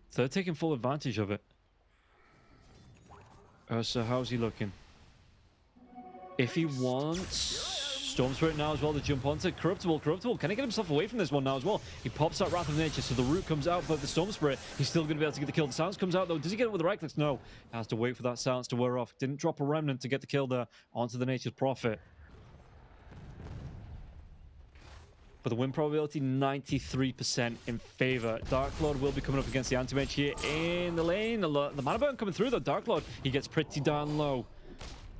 So they're taking full advantage of it. Ursa, how's he looking? If he wants... Storm Spirit now as well to jump onto Corruptible. Corruptible, can he get himself away from this one now as well? He pops out Wrath of Nature, so the root comes out, but the Storm Spirit, he's still going to be able to get the kill. The silence comes out though. Does he get it with the right clicks? No. He has to wait for that silence to wear off. Didn't drop a remnant to get the kill there onto the Nature's Prophet. But the win probability, 93% in favor. Dark Lord will be coming up against the Anti-Mage here in the lane. The mana burn coming through though. Dark Lord, he gets pretty darn low.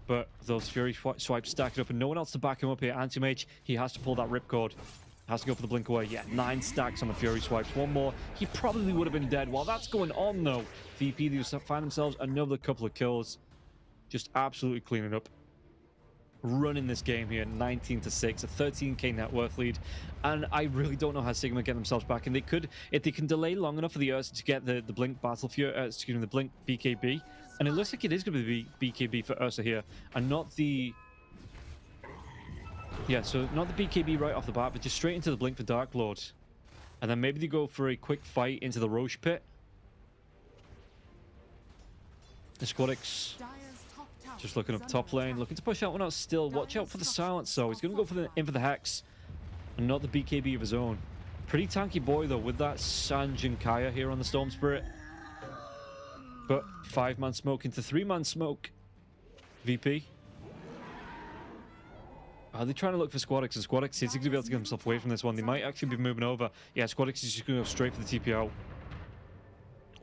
But those Fury swipes stacked up and no one else to back him up here. Anti-Mage, he has to pull that ripcord. Has to go for the blink away. Yeah, 9 stacks on the Fury swipes. One more, he probably would have been dead. While that's going on though, VP, they find themselves another couple of kills. Just absolutely cleaning up. Running this game here, 19-6, a 13k net worth lead. And I really don't know how Sigma get themselves back. And they could, if they can delay long enough for the Ursa to get the blink battle Fury, excuse me, the blink BKB. And it looks like it is going to be BKB for Ursa here, and not the... Yeah, so not the BKB right off the bat, but just straight into the blink for Dark Lord. And then maybe they go for a quick fight into the Roche pit. The Squadix just looking up top lane, looking to push out one out still. Watch out for the silence though. He's going to go for the in for the Hex, and not the BKB of his own. Pretty tanky boy though, with that Sanj and Kaya here on the Storm Spirit. But 5-man smoke into 3-man smoke. VP. Are they trying to look for Squadix? And Squadix is going to be able to get himself away from this one. They might actually be moving over. Yeah, Squadix is just going to go straight for the TPO.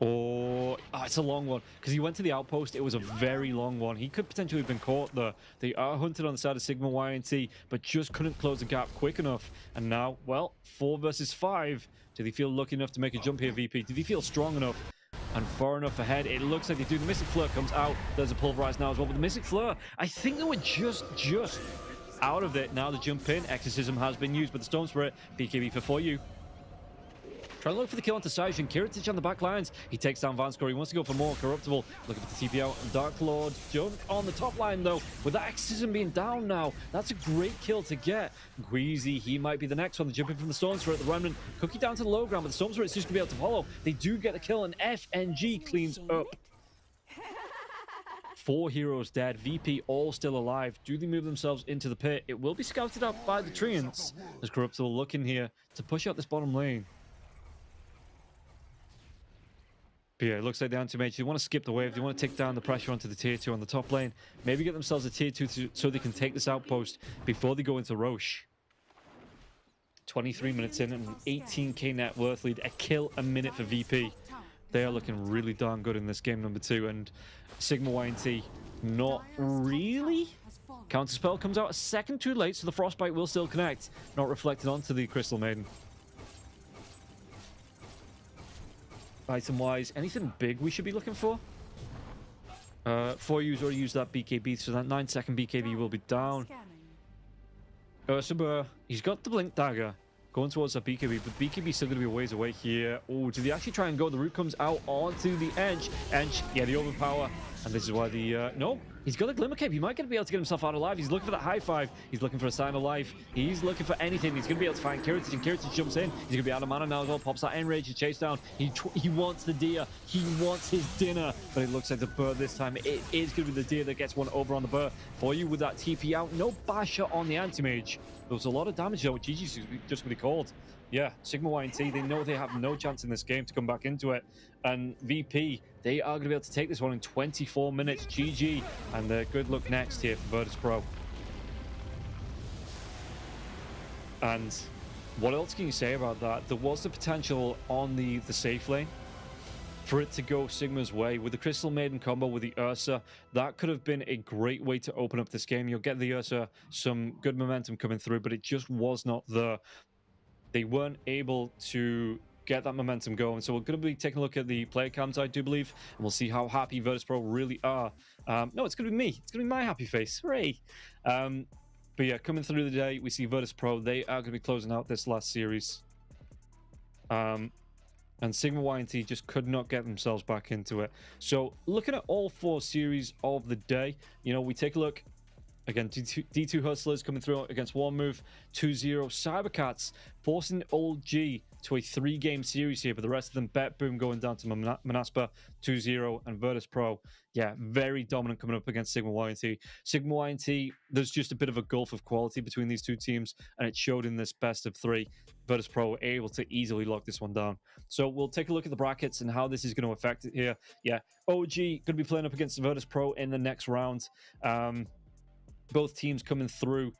Oh, it's a long one. Because he went to the outpost. It was a very long one. He could potentially have been caught there. They are hunted on the side of Sigma.YNT, but just couldn't close the gap quick enough. And now, well, 4 versus 5. Do they feel lucky enough to make a jump here, VP? Do they feel strong enough and far enough ahead? It looks like they do. The Mystic Flare comes out. There's a Pulverize now as well. But the Mystic Flare, I think they were just out of it. Now the jump in. Exorcism has been used, but the Storm Spirit, BKB for you. Trying to look for the kill onto Saj and Kiritich on the back lines. He takes down Vanscore. He wants to go for more. Corruptible looking for the TP out. And Dark Lord jump on the top line though. With that Exorcism being down now, that's a great kill to get. Queasy, he might be the next one. The jumping from the Storm Spirit. The Remnant Cookie down to the low ground, but the Storm Spirit is just going to be able to follow. They do get the kill, and FNG cleans up. 4 heroes dead. VP all still alive. Do they move themselves into the pit? It will be scouted out by the Treants. As Corruptible looking here to push out this bottom lane. But yeah, it looks like the Anti-Mage, they want to skip the wave. They want to take down the pressure onto the tier 2 on the top lane. Maybe get themselves a tier 2 so they can take this outpost before they go into Roche. 23 minutes in and an 18k net worth lead. A kill a minute for VP. They are looking really darn good in this game number 2. And Sigma.YNT, not really. Counterspell comes out a second too late, so the Frostbite will still connect. Not reflected onto the Crystal Maiden. Item-wise, anything big we should be looking for? 4U's already used that BKB, so that 9-second BKB will be down. Ursa, he's got the Blink Dagger going towards that BKB, but BKB's still going to be a ways away here. Oh, do they actually try and go? The root comes out onto the edge. Yeah, the overpower. And this is why the... no, he's got a Glimmer Cape. He might be able to get himself out alive. He's looking for that high five. He's looking for a sign of life. He's looking for anything. He's going to be able to find Kiritich, and Kiritich jumps in. He's going to be out of mana now as well. Pops that Enrage to chase down. He wants the deer. He wants his dinner. But it looks like the bird this time. It is going to be the deer that gets one over on the bird. For you with that TP out. No basher on the Anti-Mage. There was a lot of damage though. GG's just going to be called. Yeah, Sigma.YNT, they know they have no chance in this game to come back into it. And VP, they are going to be able to take this one in 24 minutes. GG. And good luck next here for Virtus.pro. And what else can you say about that? There was the potential on the safe lane for it to go Sigma's way. With the Crystal Maiden combo with the Ursa, that could have been a great way to open up this game. You'll get the Ursa some good momentum coming through, but it just was not there. they weren't able to get that momentum going. So we're going to be taking a look at the player cams, I do believe, and we'll see how happy Virtus.pro really are. No, it's going to be me. It's going to be my happy face. Hooray! But yeah, coming through the day, we see Virtus.pro. They are going to be closing out this last series. And Sigma.YNT just could not get themselves back into it. So looking at all 4 series of the day, you know, we take a look. Again, D2 Hustlers coming through against One Move, 2-0. Cybercats forcing Old G to a 3-game series here, but the rest of them, Bet Boom going down to Manaspa, 2-0, and Virtus.pro, yeah, very dominant coming up against Sigma.YNT. Sigma.YNT, there's just a bit of a gulf of quality between these two teams, and it showed in this best of 3. Virtus.pro were able to easily lock this one down. So we'll take a look at the brackets and how this is going to affect it here. Yeah, OG going to be playing up against Virtus.pro in the next round. Both teams coming through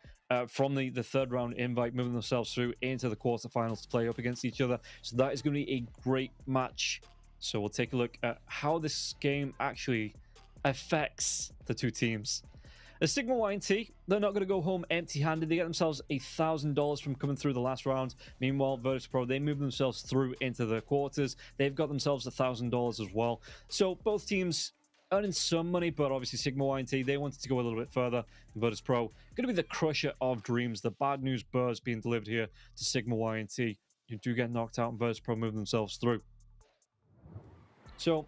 from the 3rd round invite, moving themselves through into the quarterfinals to play up against each other. So that is going to be a great match. So we'll take a look at how this game actually affects the two teams. The Sigma.YNT, they're not going to go home empty-handed. They get themselves $1,000 from coming through the last round. Meanwhile, Virtus.pro, they move themselves through into the quarters. They've got themselves $1,000 as well. So both teams earning some money, but obviously Sigma.YNT, they wanted to go a little bit further. Virtus.pro, going to be the crusher of dreams. The bad news buzz being delivered here to Sigma.YNT. You do get knocked out, and Virtus.pro move themselves through. So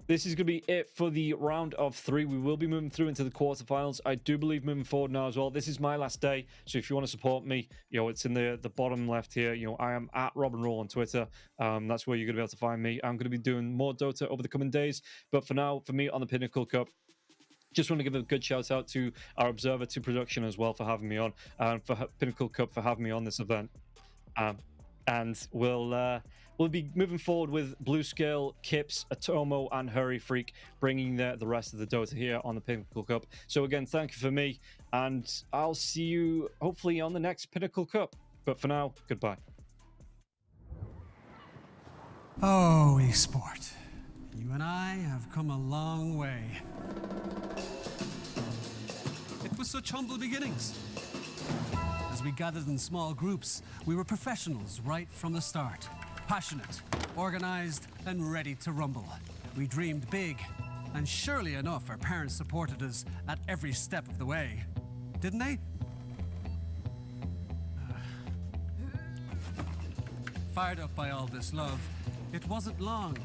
this is going to be it for the round of 3. We will be moving through into the quarterfinals. I do believe moving forward now as well. This is my last day, so if you want to support me, you know, it's in the bottom left here. You know, I am at RobinRoll on Twitter. That's where you're going to be able to find me. I'm going to be doing more Dota over the coming days, but for now, for me on the Pinnacle Cup, just want to give a good shout out to our Observer 2 production as well for having me on, and for Pinnacle Cup for having me on this event. And we'll be moving forward with Blue Scale, Kips, Atomo, and Hurry Freak, bringing the rest of the Dota here on the Pinnacle Cup. So again, thank you for me, and I'll see you hopefully on the next Pinnacle Cup. But for now, goodbye. Oh, esport. You and I have come a long way. It was such humble beginnings. As we gathered in small groups, we were professionals right from the start. Passionate, organized, and ready to rumble. We dreamed big, and surely enough, our parents supported us at every step of the way. Didn't they? Fired up by all this love, it wasn't long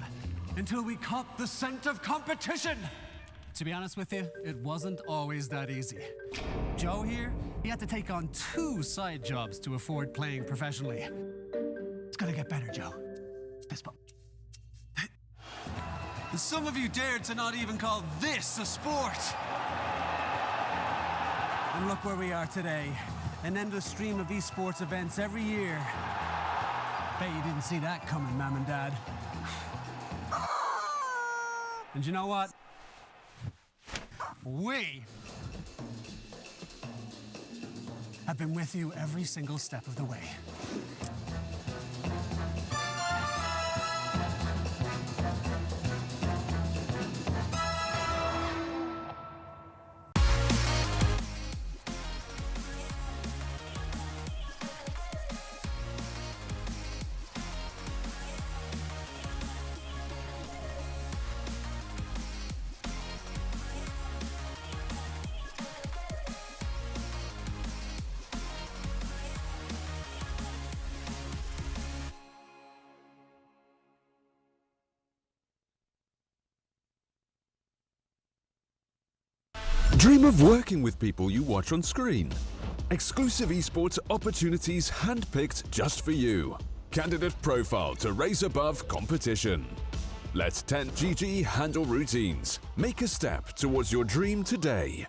until we caught the scent of competition. To be honest with you, it wasn't always that easy. Joe here, he had to take on 2 side jobs to afford playing professionally. It's gonna get better, Joe. Some of you dared to not even call this a sport. And look where we are today. An endless stream of esports events every year. Bet you didn't see that coming, Mom and Dad. And you know what? We have been with you every single step of the way. Dream of working with people you watch on screen. Exclusive esports opportunities handpicked just for you. Candidate profile to raise above competition. Let 10GG handle routines. Make a step towards your dream today.